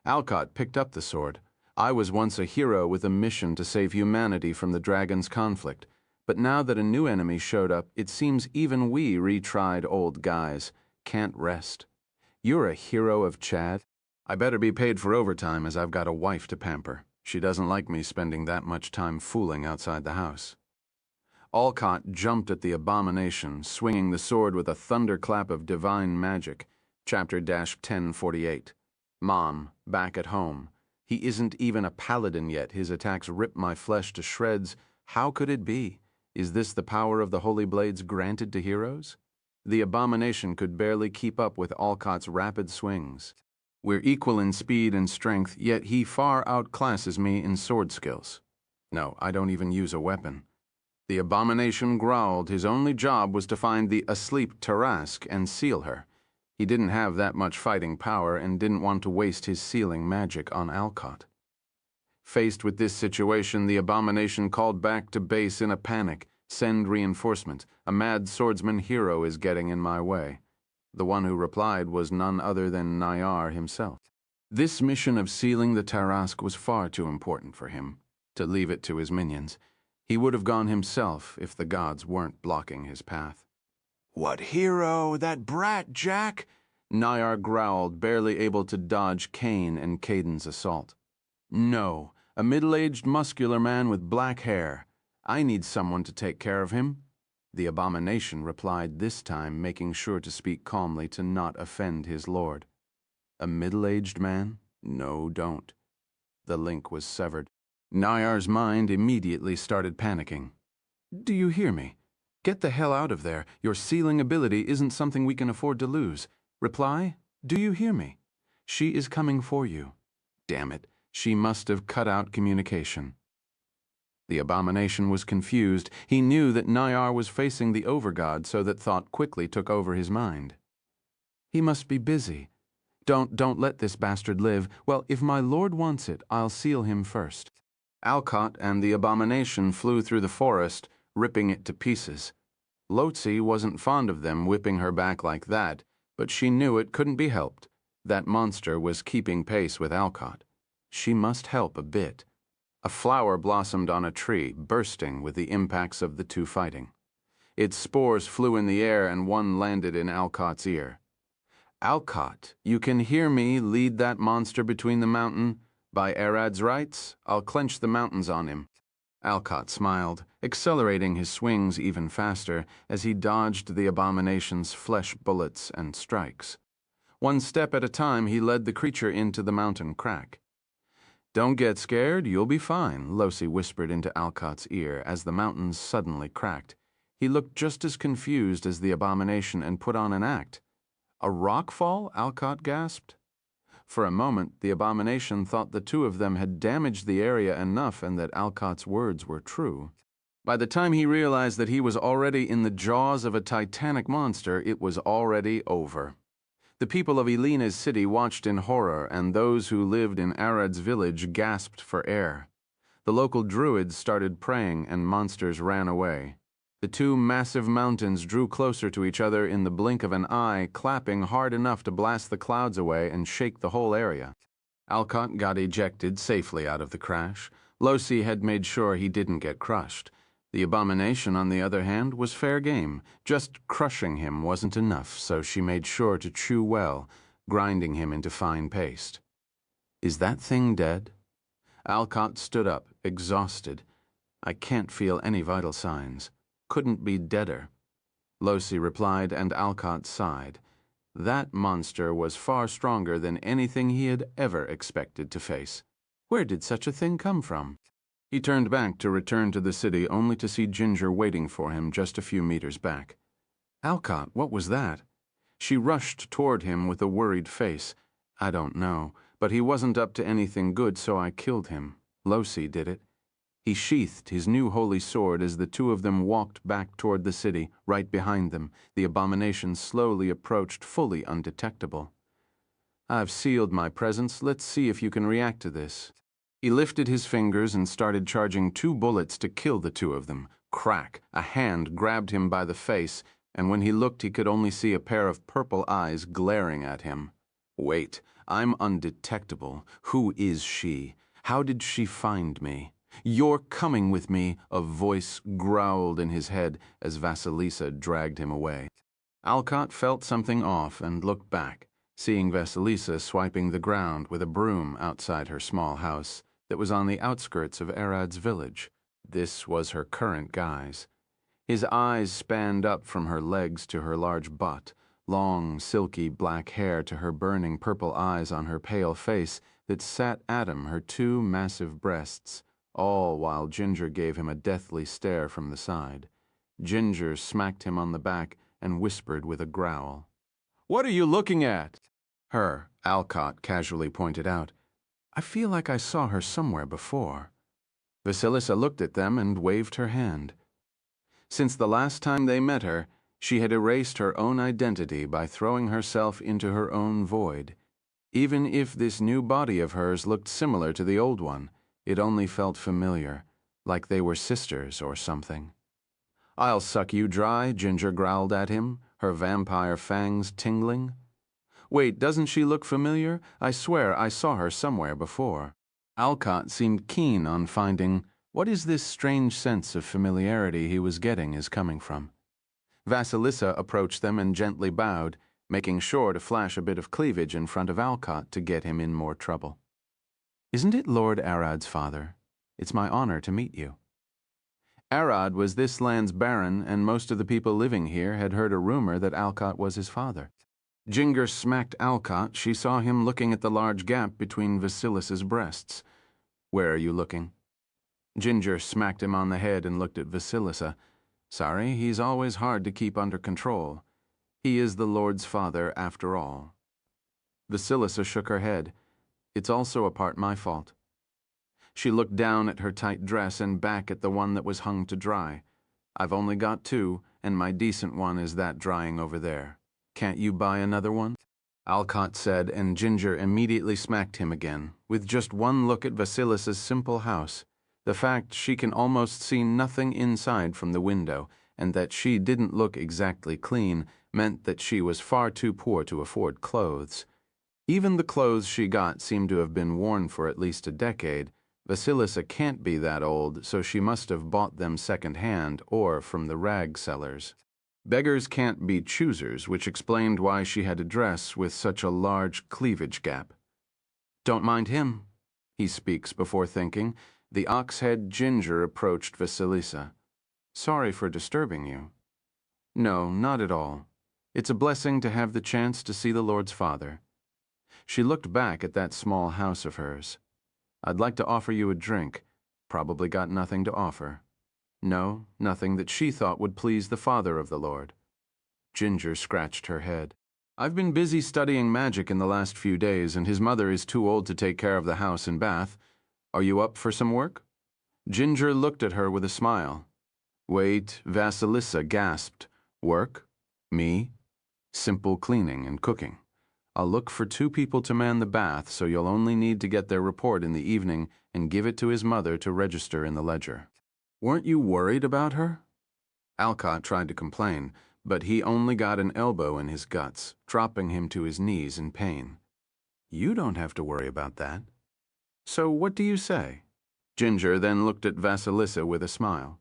Alcott picked up the sword. "I was once a hero with a mission to save humanity from the dragon's conflict. But now that a new enemy showed up, it seems even we retried old guys can't rest. You're a hero of Chad. I better be paid for overtime as I've got a wife to pamper. She doesn't like me spending that much time fooling outside the house." Alcott jumped at the abomination, swinging the sword with a thunderclap of divine magic. Chapter-1048. Mom, back at home. He isn't even a paladin yet. His attacks rip my flesh to shreds. How could it be? Is this the power of the holy blades granted to heroes? The abomination could barely keep up with Alcott's rapid swings. We're equal in speed and strength, yet he far outclasses me in sword skills. No, I don't even use a weapon. The abomination growled. His only job was to find the asleep Tarrasque and seal her. He didn't have that much fighting power and didn't want to waste his sealing magic on Alcott. Faced with this situation, the abomination called back to base in a panic. "Send reinforcements. A mad swordsman hero is getting in my way." The one who replied was none other than Nayar himself. This mission of sealing the Tarrasque was far too important for him to leave it to his minions. He would have gone himself if the gods weren't blocking his path. "What hero? That brat, Jack?" Nayar growled, barely able to dodge Kane and Caden's assault. "No, a middle-aged muscular man with black hair. I need someone to take care of him." The abomination replied this time, making sure to speak calmly to not offend his lord. A middle-aged man? No, don't. The link was severed. Nayar's mind immediately started panicking. Do you hear me? Get the hell out of there. Your sealing ability isn't something we can afford to lose. Reply, do you hear me? She is coming for you. Damn it, she must have cut out communication. The abomination was confused. He knew that Nayar was facing the overgod, so that thought quickly took over his mind. He must be busy. Don't let this bastard live. Well, if my lord wants it, I'll seal him first. Alcott and the abomination flew through the forest, ripping it to pieces. Lotzi wasn't fond of them whipping her back like that, but she knew it couldn't be helped. That monster was keeping pace with Alcott. She must help a bit. A flower blossomed on a tree, bursting with the impacts of the two fighting. Its spores flew in the air and one landed in Alcott's ear. Alcott, you can hear me lead that monster between the mountain. By Arad's rights, I'll clench the mountains on him. Alcott smiled, accelerating his swings even faster as he dodged the abomination's flesh bullets and strikes. One step at a time, he led the creature into the mountain crack. Don't get scared, you'll be fine, Losi whispered into Alcott's ear as the mountains suddenly cracked. He looked just as confused as the abomination and put on an act. A rock fall? Alcott gasped. For a moment, the abomination thought the two of them had damaged the area enough and that Alcott's words were true. By the time he realized that he was already in the jaws of a titanic monster, it was already over. The people of Elena's city watched in horror, and those who lived in Arad's village gasped for air. The local druids started praying, and monsters ran away. The two massive mountains drew closer to each other in the blink of an eye, clapping hard enough to blast the clouds away and shake the whole area. Alcott got ejected safely out of the crash. Losi had made sure he didn't get crushed. The abomination, on the other hand, was fair game. Just crushing him wasn't enough, so she made sure to chew well, grinding him into fine paste. Is that thing dead? Alcott stood up, exhausted. I can't feel any vital signs. Couldn't be deader. Losi replied, and Alcott sighed. That monster was far stronger than anything he had ever expected to face. Where did such a thing come from? He turned back to return to the city, only to see Ginger waiting for him just a few meters back. Alcott, what was that? She rushed toward him with a worried face. I don't know, but he wasn't up to anything good, so I killed him. Losi did it. He sheathed his new holy sword as the two of them walked back toward the city. Right behind them, the abomination slowly approached, fully undetectable. I've sealed my presence. Let's see if you can react to this. He lifted his fingers and started charging 2 bullets to kill the two of them. Crack! A hand grabbed him by the face, and when he looked he could only see a pair of purple eyes glaring at him. Wait, I'm undetectable. Who is she? How did she find me? You're coming with me, a voice growled in his head as Vasilisa dragged him away. Alcott felt something off and looked back, seeing Vasilisa swiping the ground with a broom outside her small house that was on the outskirts of Arad's village. This was her current guise. His eyes spanned up from her legs to her large butt, long, silky black hair to her burning purple eyes on her pale face that sat at him, her 2 massive breasts, all while Ginger gave him a deathly stare from the side. Ginger smacked him on the back and whispered with a growl. What are you looking at? Her, Alcott casually pointed out. I feel like I saw her somewhere before. Vasilisa looked at them and waved her hand. Since the last time they met her, she had erased her own identity by throwing herself into her own void. Even if this new body of hers looked similar to the old one, it only felt familiar, like they were sisters or something. I'll suck you dry, Ginger growled at him, her vampire fangs tingling. Wait, doesn't she look familiar? I swear I saw her somewhere before. Alcott seemed keen on finding what is this strange sense of familiarity he was getting is coming from. Vasilisa approached them and gently bowed, making sure to flash a bit of cleavage in front of Alcott to get him in more trouble. Isn't it Lord Arad's father? It's my honor to meet you. Arad was this land's baron, and most of the people living here had heard a rumor that Alcott was his father. Ginger smacked Alcott. She saw him looking at the large gap between Vasilis's breasts. "Where are you looking?" Ginger smacked him on the head and looked at Vasilisa. "Sorry, he's always hard to keep under control. He is the Lord's father, after all." Vasilisa shook her head. "It's also a part my fault." She looked down at her tight dress and back at the one that was hung to dry. "I've only got two, and my decent one is that drying over there. Can't you buy another one?" Alcott said, and Ginger immediately smacked him again, with just one look at Vasilisa's simple house. The fact she can almost see nothing inside from the window, and that she didn't look exactly clean, meant that she was far too poor to afford clothes. Even the clothes she got seemed to have been worn for at least a decade. Vasilisa can't be that old, so she must have bought them second-hand or from the rag sellers. Beggars can't be choosers, which explained why she had a dress with such a large cleavage gap. "Don't mind him," he speaks before thinking. The ox-head Ginger approached Vasilisa. "Sorry for disturbing you." "No, not at all. It's a blessing to have the chance to see the Lord's Father." She looked back at that small house of hers. "I'd like to offer you a drink. Probably got nothing to offer." No, nothing that she thought would please the Father of the Lord. Ginger scratched her head. "I've been busy studying magic in the last few days, and his mother is too old to take care of the house and bath. Are you up for some work?" Ginger looked at her with a smile. "Wait," Vasilisa gasped. "Work? Me? Simple cleaning and cooking. I'll look for 2 people to man the bath, so you'll only need to get their report in the evening and give it to his mother to register in the ledger." "Weren't you worried about her?" Alcott tried to complain, but he only got an elbow in his guts, dropping him to his knees in pain. "You don't have to worry about that. So what do you say?" Ginger then looked at Vasilisa with a smile.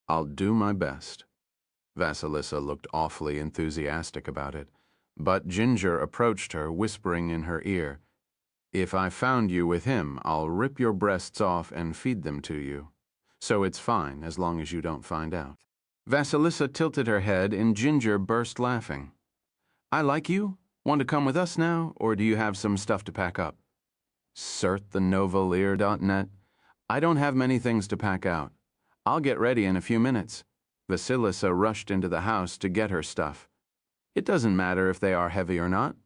"I'll do my best." Vasilisa looked awfully enthusiastic about it, but Ginger approached her, whispering in her ear, "If I found you with him, I'll rip your breasts off and feed them to you. So it's fine, as long as you don't find out." Vasilisa tilted her head, and Ginger burst laughing. "I like you? Want to come with us now, or do you have some stuff to pack up?" CertTheNovalear.net. "I don't have many things to pack out. I'll get ready in a few minutes." Vasilisa rushed into the house to get her stuff. "It doesn't matter if they are heavy or not.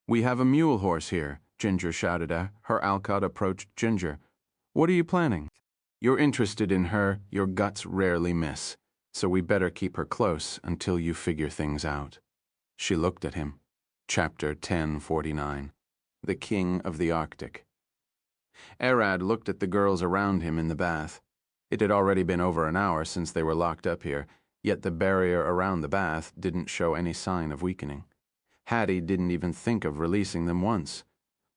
We have a mule horse here," Ginger shouted at her. Alcott approached Ginger. "What are you planning?" "You're interested in her, your guts rarely miss. So we better keep her close until you figure things out." She looked at him. Chapter 1049. The King of the Arctic. Arad looked at the girls around him in the bath. It had already been over an hour since they were locked up here, yet the barrier around the bath didn't show any sign of weakening. Hattie didn't even think of releasing them once.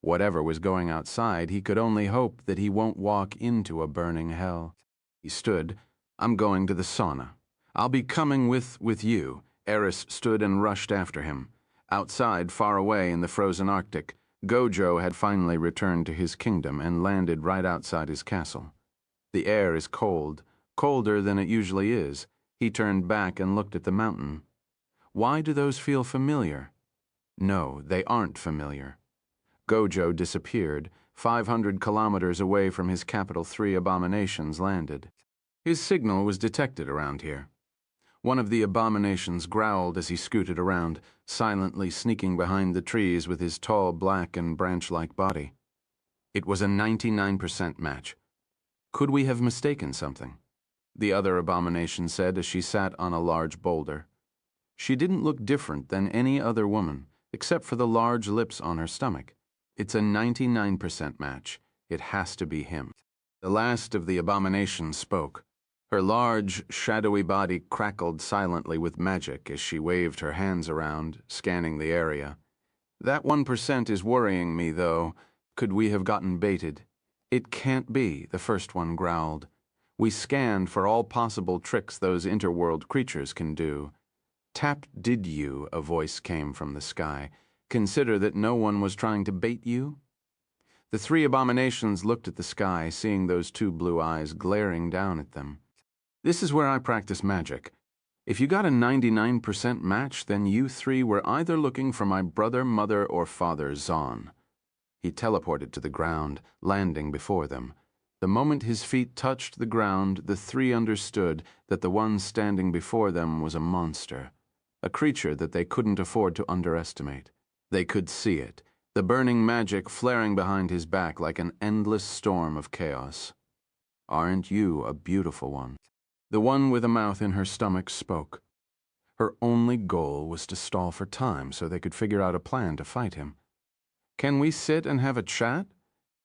Whatever was going outside, he could only hope that he won't walk into a burning hell. He stood. "I'm going to the sauna. I'll be coming with you." Eris stood and rushed after him. Outside, far away in the frozen Arctic, Gojo had finally returned to his kingdom and landed right outside his castle. The air is cold, colder than it usually is. He turned back and looked at the mountain. Why do those feel familiar? No, they aren't familiar. Gojo disappeared. 500 kilometers away from his capital, 3 abominations landed. His signal was detected around here. One of the abominations growled as he scooted around, silently sneaking behind the trees with his tall, black, and branch-like body. It was a 99% match. Could we have mistaken something? The other abomination said as she sat on a large boulder. She didn't look different than any other woman, except for the large lips on her stomach. It's a 99% match. It has to be him. The last of the abominations spoke. Her large, shadowy body crackled silently with magic as she waved her hands around, scanning the area. "That 1% is worrying me, though. Could we have gotten baited?" "It can't be," the first one growled. "We scanned for all possible tricks those interworld creatures can do." Did you?" a voice came from the sky. "Consider that no one was trying to bait you?" The 3 abominations looked at the sky, seeing those 2 blue eyes glaring down at them. This is where I practice magic. If you got a 99% match, then you three were either looking for my brother, mother, or father, Zon. He teleported to the ground, landing before them. The moment his feet touched the ground, the three understood that the one standing before them was a monster, a creature that they couldn't afford to underestimate. They could see it, the burning magic flaring behind his back like an endless storm of chaos. Aren't you a beautiful one? The one with a mouth in her stomach spoke. Her only goal was to stall for time so they could figure out a plan to fight him. Can we sit and have a chat?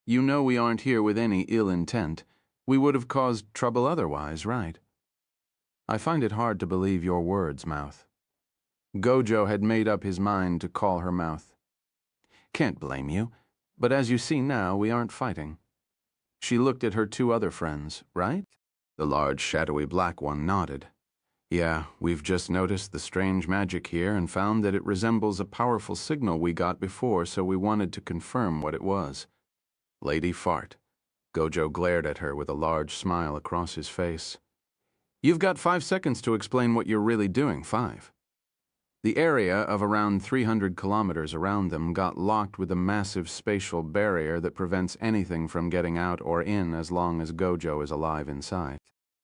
You know we aren't here with any ill intent. We would have caused trouble otherwise, right? I find it hard to believe your words, Mouth. Gojo had made up his mind to call her Mouth. Can't blame you, but as you see now, we aren't fighting. She looked at her two other friends, right? The large, shadowy black one nodded. Yeah, we've just noticed the strange magic here and found that it resembles a powerful signal we got before, so we wanted to confirm what it was. Lady Fart. Gojo glared at her with a large smile across his face. You've got 5 seconds to explain what you're really doing. 5. The area of around 300 kilometers around them got locked with a massive spatial barrier that prevents anything from getting out or in as long as Gojo is alive inside.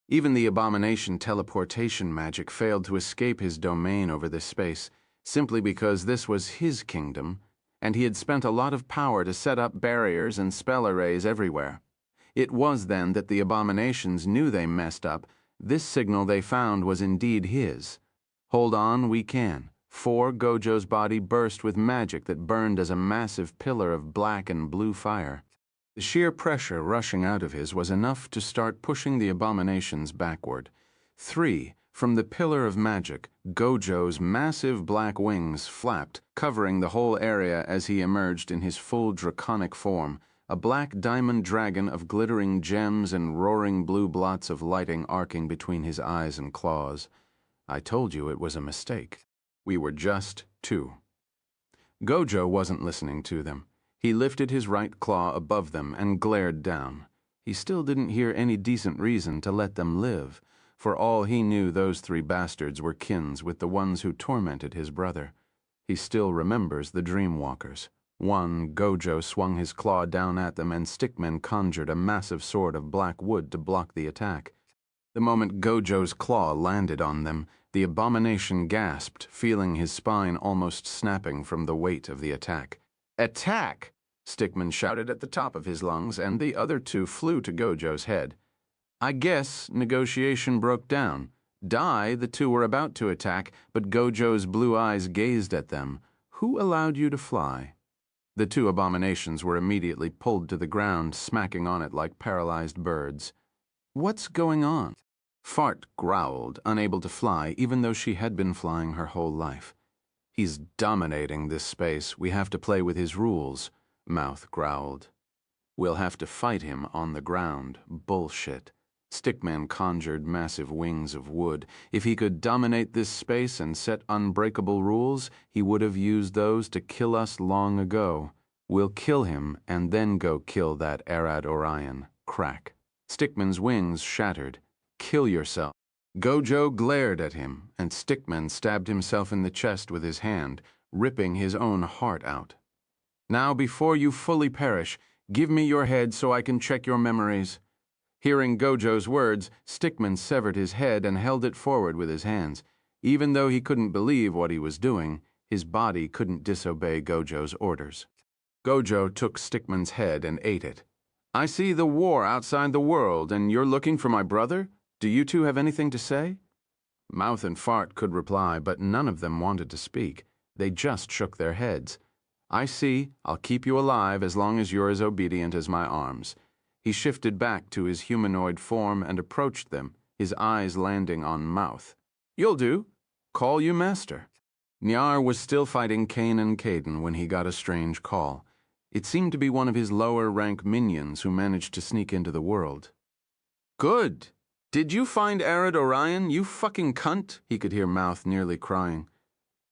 Even the abomination teleportation magic failed to escape his domain over this space, simply because this was his kingdom, and he had spent a lot of power to set up barriers and spell arrays everywhere. It was then that the abominations knew they messed up. This signal they found was indeed his. Hold on, we can. For Gojo's body burst with magic that burned as a massive pillar of black and blue fire. The sheer pressure rushing out of his was enough to start pushing the abominations backward. 3. From the pillar of magic, Gojo's massive black wings flapped, covering the whole area as he emerged in his full draconic form, a black diamond dragon of glittering gems and roaring blue blots of lighting arcing between his eyes and claws. I told you it was a mistake. We were just two. Gojo wasn't listening to them. He lifted his right claw above them and glared down. He still didn't hear any decent reason to let them live. For all he knew, those three bastards were kins with the ones who tormented his brother. He still remembers the Dreamwalkers. One, Gojo swung his claw down at them and Stickman conjured a massive sword of black wood to block the attack. The moment Gojo's claw landed on them, the abomination gasped, feeling his spine almost snapping from the weight of the attack. Attack! Stickman shouted at the top of his lungs, and the other two flew to Gojo's head. I guess negotiation broke down. The two were about to attack, but Gojo's blue eyes gazed at them. Who allowed you to fly? The two abominations were immediately pulled to the ground, smacking on it like paralyzed birds. What's going on? Fart growled, unable to fly, even though she had been flying her whole life. He's dominating this space. We have to play with his rules, Mouth growled. We'll have to fight him on the ground. Bullshit. Stickman conjured massive wings of wood. If he could dominate this space and set unbreakable rules, he would have used those to kill us long ago. We'll kill him and then go kill that Arad Orion. Crack. Stickman's wings shattered. Kill yourself. Gojo glared at him, and Stickman stabbed himself in the chest with his hand, ripping his own heart out. Now, before you fully perish, give me your head so I can check your memories. Hearing Gojo's words, Stickman severed his head and held it forward with his hands. Even though he couldn't believe what he was doing, his body couldn't disobey Gojo's orders. Gojo took Stickman's head and ate it. I see the war outside the world, and you're looking for my brother? Do you two have anything to say? Mouth and Fart could reply, but none of them wanted to speak. They just shook their heads. I see. I'll keep you alive as long as you're as obedient as my arms. He shifted back to his humanoid form and approached them, his eyes landing on Mouth. You'll do. Call you master. Nyar was still fighting Kane and Caden when he got a strange call. It seemed to be one of his lower-rank minions who managed to sneak into the world. Good. Did you find Arad Orion, you fucking cunt? He could hear Mouth nearly crying.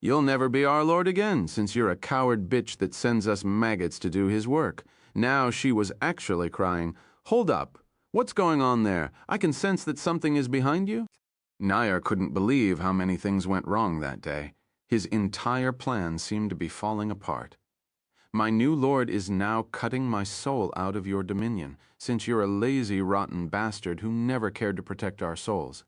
You'll never be our lord again, since you're a coward bitch that sends us maggots to do his work. Now she was actually crying. Hold up. What's going on there? I can sense that something is behind you. Nair couldn't believe how many things went wrong that day. His entire plan seemed to be falling apart. My new lord is now cutting my soul out of your dominion, since you're a lazy, rotten bastard who never cared to protect our souls.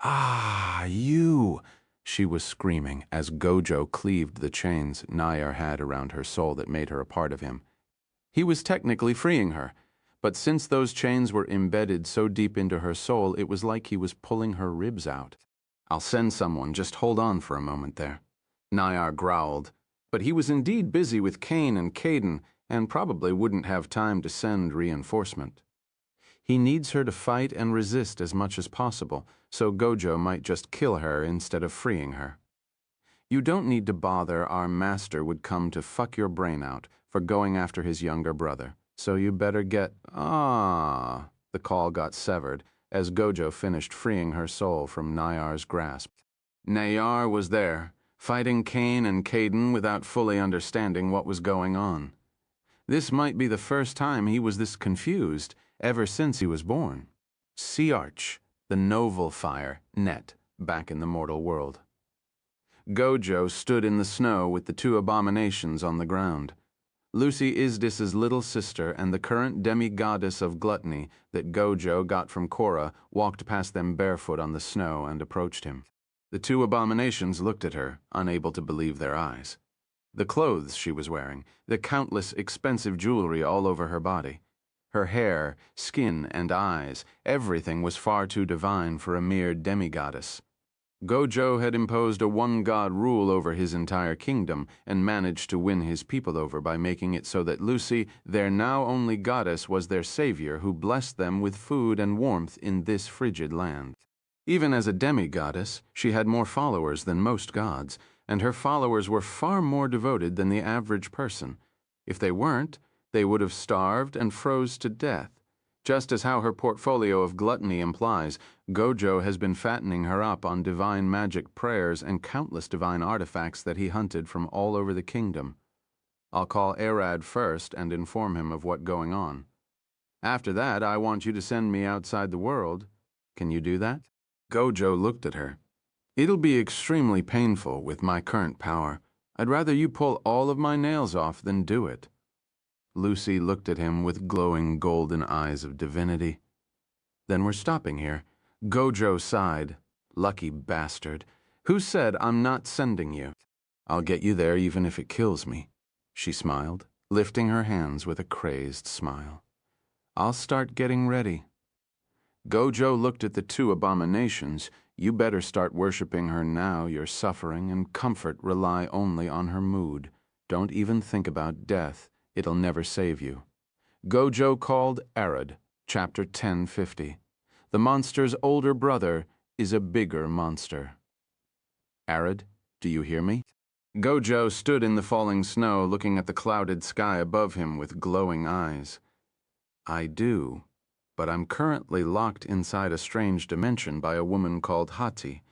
Ah, you! She was screaming as Gojo cleaved the chains Nair had around her soul that made her a part of him. He was technically freeing her, but since those chains were embedded so deep into her soul, it was like he was pulling her ribs out. I'll send someone, just hold on for a moment there. Nair growled, but he was indeed busy with Cain and Caden and probably wouldn't have time to send reinforcement. He needs her to fight and resist as much as possible, so Gojo might just kill her instead of freeing her. You don't need to bother, our master would come to fuck your brain out for going after his younger brother, so you better get... The call got severed as Gojo finished freeing her soul from Nair's grasp. Nair was there, fighting Cain and Caden without fully understanding what was going on. This might be the first time he was this confused ever since he was born. Sea Arch, the Novel Fire, net, back in the mortal world. Gojo stood in the snow with the two abominations on the ground. Lucy Isdis's little sister and the current demi-goddess of gluttony that Gojo got from Korra walked past them barefoot on the snow and approached him. The two abominations looked at her, unable to believe their eyes. The clothes she was wearing, the countless expensive jewelry all over her body. Her hair, skin, and eyes, everything was far too divine for a mere demigoddess. Gojo had imposed a one-god rule over his entire kingdom and managed to win his people over by making it so that Lucy, their now only goddess, was their savior who blessed them with food and warmth in this frigid land. Even as a demi-goddess, she had more followers than most gods, and her followers were far more devoted than the average person. If they weren't, they would have starved and froze to death. Just as how her portfolio of gluttony implies, Gojo has been fattening her up on divine magic prayers and countless divine artifacts that he hunted from all over the kingdom. I'll call Arad first and inform him of what's going on. After that, I want you to send me outside the world. Can you do that? Gojo looked at her. It'll be extremely painful with my current power. I'd rather you pull all of my nails off than do it. Lucy looked at him with glowing golden eyes of divinity. Then we're stopping here. Gojo sighed. Lucky bastard. Who said I'm not sending you? I'll get you there even if it kills me. She smiled, lifting her hands with a crazed smile. I'll start getting ready. Gojo looked at the two abominations. You better start worshipping her now. Your suffering and comfort rely only on her mood. Don't even think about death. It'll never save you. Gojo called Arad, chapter 1050. The monster's older brother is a bigger monster. Arad, do you hear me? Gojo stood in the falling snow looking at the clouded sky above him with glowing eyes. I do, but I'm currently locked inside a strange dimension by a woman called Hati.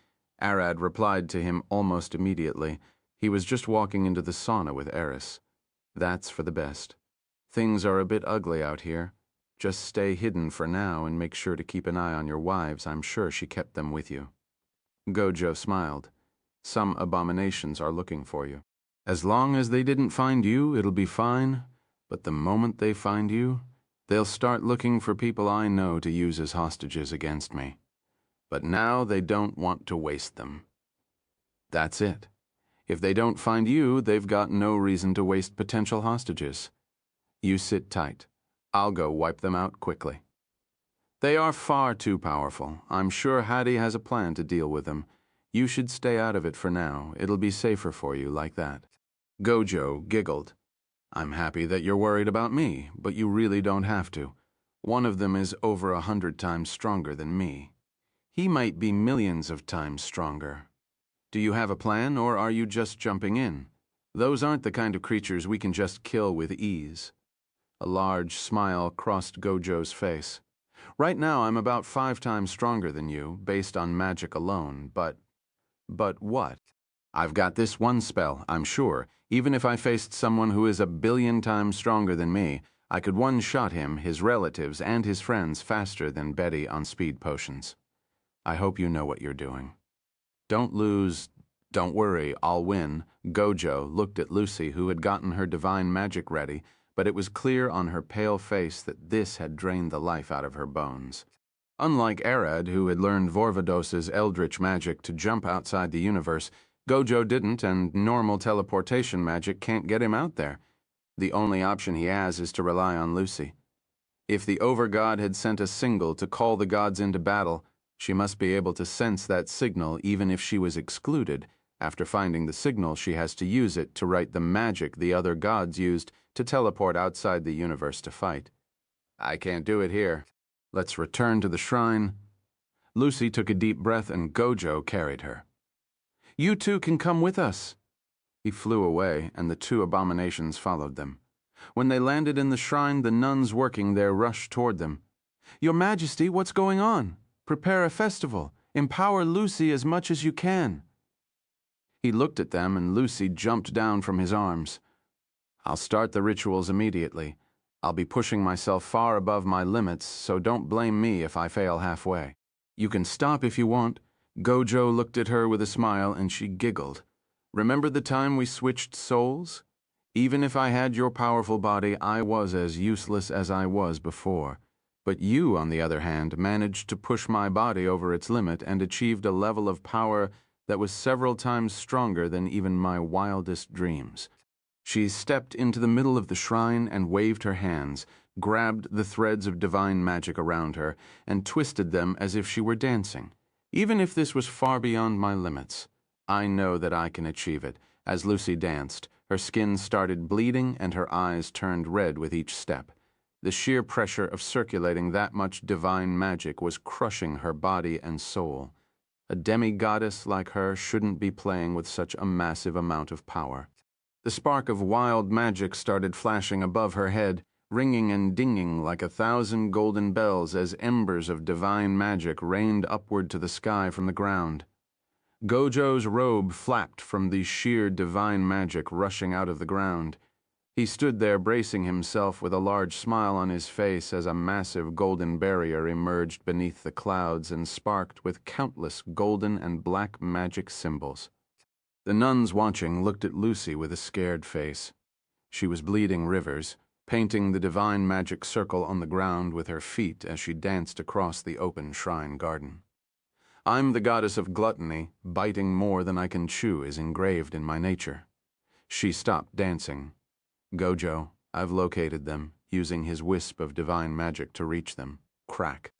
Arad replied to him almost immediately. He was just walking into the sauna with Eris. That's for the best. Things are a bit ugly out here. Just stay hidden for now and make sure to keep an eye on your wives. I'm sure she kept them with you. Gojo smiled. Some abominations are looking for you. As long as they didn't find you, it'll be fine. But the moment they find you, they'll start looking for people I know to use as hostages against me. But now they don't want to waste them. That's it. If they don't find you, they've got no reason to waste potential hostages. You sit tight. I'll go wipe them out quickly. They are far too powerful. I'm sure Hati has a plan to deal with them. You should stay out of it for now. It'll be safer for you like that. Gojo giggled. I'm happy that you're worried about me, but you really don't have to. One of them is over 100 times stronger than me. He might be millions of times stronger. Do you have a plan, or are you just jumping in? Those aren't the kind of creatures we can just kill with ease. A large smile crossed Gojo's face. Right now I'm about 5 times stronger than you, based on magic alone, but what? I've got this one spell, I'm sure. Even if I faced someone who is 1 billion times stronger than me, I could one-shot him, his relatives, and his friends faster than Betty on speed potions. I hope you know what you're doing. Don't lose. Don't worry, I'll win. Gojo looked at Lucy, who had gotten her divine magic ready, but it was clear on her pale face that this had drained the life out of her bones. Unlike Arad, who had learned Vorvados's eldritch magic to jump outside the universe, Gojo didn't, and normal teleportation magic can't get him out there. The only option he has is to rely on Lucy. If the Overgod had sent a signal to call the gods into battle, she must be able to sense that signal even if she was excluded. After finding the signal, she has to use it to write the magic the other gods used to teleport outside the universe to fight. I can't do it here. Let's return to the shrine. Lucy took a deep breath and Gojo carried her. You two can come with us. He flew away, and the two abominations followed them. When they landed in the shrine, the nuns working there rushed toward them. Your Majesty, what's going on? Prepare a festival. Empower Lucy as much as you can. He looked at them, and Lucy jumped down from his arms. I'll start the rituals immediately. I'll be pushing myself far above my limits, so don't blame me if I fail halfway. You can stop if you want. Gojo looked at her with a smile, and she giggled. Remember the time we switched souls? Even if I had your powerful body, I was as useless as I was before. But you, on the other hand, managed to push my body over its limit and achieved a level of power that was several times stronger than even my wildest dreams. She stepped into the middle of the shrine and waved her hands, grabbed the threads of divine magic around her, and twisted them as if she were dancing. Even if this was far beyond my limits, I know that I can achieve it. As Lucy danced, her skin started bleeding and her eyes turned red with each step. The sheer pressure of circulating that much divine magic was crushing her body and soul. A demi-goddess like her shouldn't be playing with such a massive amount of power. The spark of wild magic started flashing above her head, ringing and dinging like 1,000 golden bells as embers of divine magic rained upward to the sky from the ground. Gojo's robe flapped from the sheer divine magic rushing out of the ground. He stood there bracing himself with a large smile on his face as a massive golden barrier emerged beneath the clouds and sparked with countless golden and black magic symbols. The nuns watching looked at Lucy with a scared face. She was bleeding rivers, painting the divine magic circle on the ground with her feet as she danced across the open shrine garden. I'm the goddess of gluttony, biting more than I can chew is engraved in my nature. She stopped dancing. Gojo, I've located them, using his wisp of divine magic to reach them. Crack.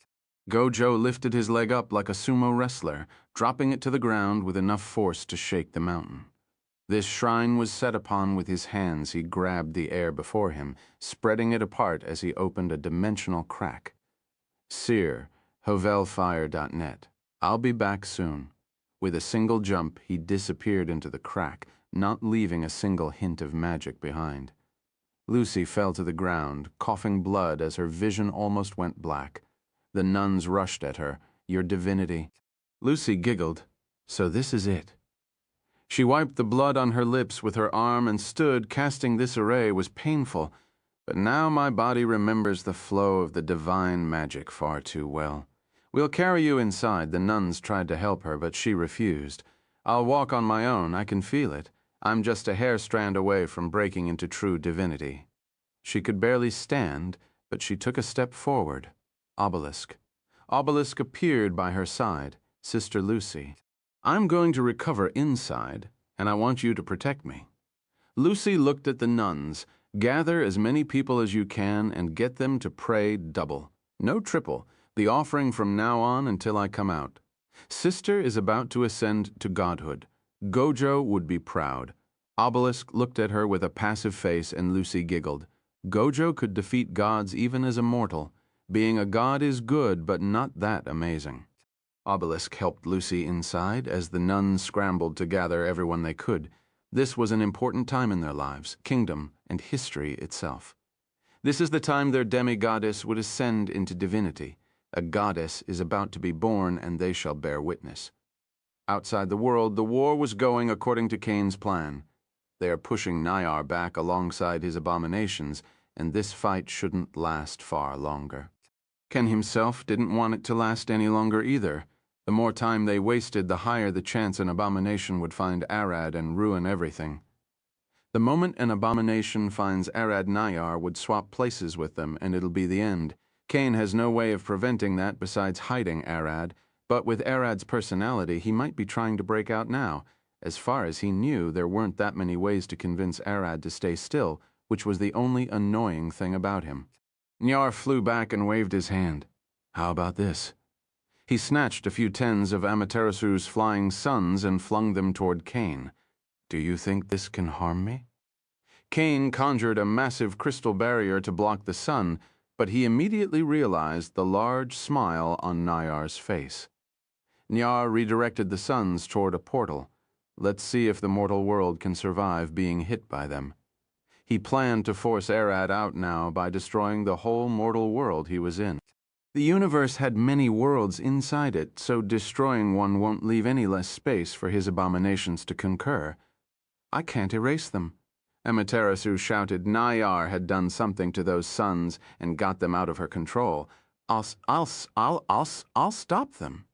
Gojo lifted his leg up like a sumo wrestler, dropping it to the ground with enough force to shake the mountain. This shrine was set upon with his hands. He grabbed the air before him, spreading it apart as he opened a dimensional crack. Seer, hovelfire.net. I'll be back soon. With a single jump, he disappeared into the crack, not leaving a single hint of magic behind. Lucy fell to the ground, coughing blood as her vision almost went black. The nuns rushed at her. Your divinity. Lucy giggled. So this is it. She wiped the blood on her lips with her arm and stood. Casting this array was painful, but now my body remembers the flow of the divine magic far too well. We'll carry you inside. The nuns tried to help her, but she refused. I'll walk on my own. I can feel it. I'm just a hair strand away from breaking into true divinity. She could barely stand, but she took a step forward. Obelisk. Obelisk appeared by her side. Sister Lucy. I'm going to recover inside, and I want you to protect me. Lucy looked at the nuns. Gather as many people as you can and get them to pray double. No triple. The offering from now on until I come out. Sister is about to ascend to godhood. Gojo would be proud. Obelisk looked at her with a passive face and Lucy giggled. Gojo could defeat gods even as a mortal. Being a god is good, but not that amazing. Obelisk helped Lucy inside as the nuns scrambled to gather everyone they could. This was an important time in their lives, kingdom, and history itself. This is the time their demi-goddess would ascend into divinity. A goddess is about to be born, and they shall bear witness. Outside the world, the war was going according to Cain's plan. They are pushing Nyar back alongside his abominations, and this fight shouldn't last far longer. Ken himself didn't want it to last any longer either. The more time they wasted, the higher the chance an abomination would find Arad and ruin everything. The moment an abomination finds Arad Nayar would swap places with them, and it'll be the end. Kane has no way of preventing that besides hiding Arad, but with Arad's personality, he might be trying to break out now. As far as he knew, there weren't that many ways to convince Arad to stay still, which was the only annoying thing about him. Nyar flew back and waved his hand. How about this? He snatched a few tens of Amaterasu's flying suns and flung them toward Kane. Do you think this can harm me? Kane conjured a massive crystal barrier to block the sun, but he immediately realized the large smile on Nayar's face. Nyar redirected the suns toward a portal. Let's see if the mortal world can survive being hit by them. He planned to force Arad out now by destroying the whole mortal world he was in. The universe had many worlds inside it, so destroying one won't leave any less space for his abominations to concur. I can't erase them. Amaterasu shouted Nayar had done something to those suns and got them out of her control. I'll stop them.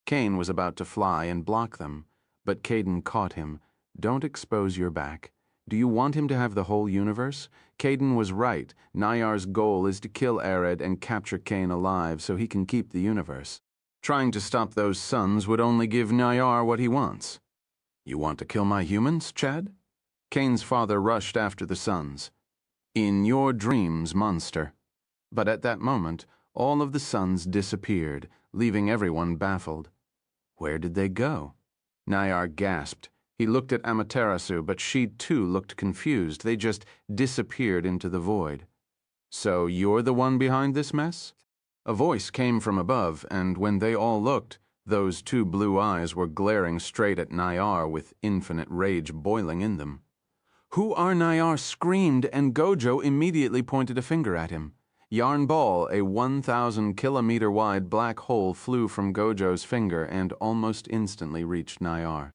Kane was about to fly and block them, but Caden caught him. Don't expose your back. Do you want him to have the whole universe? Caden was right. Nayar's goal is to kill Arad and capture Kane alive so he can keep the universe. Trying to stop those suns would only give Nayar what he wants. You want to kill my humans, Chad? Kane's father rushed after the suns. In your dreams, monster. But at that moment, all of the suns disappeared, leaving everyone baffled. Where did they go? Nayar gasped. He looked at Amaterasu, but she too looked confused. They just disappeared into the void. So you're the one behind this mess? A voice came from above, and when they all looked, those two blue eyes were glaring straight at Nayar with infinite rage boiling in them. Who are Nayar screamed, and Gojo immediately pointed a finger at him. Yarn Ball, a 1,000-kilometer-wide black hole, flew from Gojo's finger and almost instantly reached Nayar.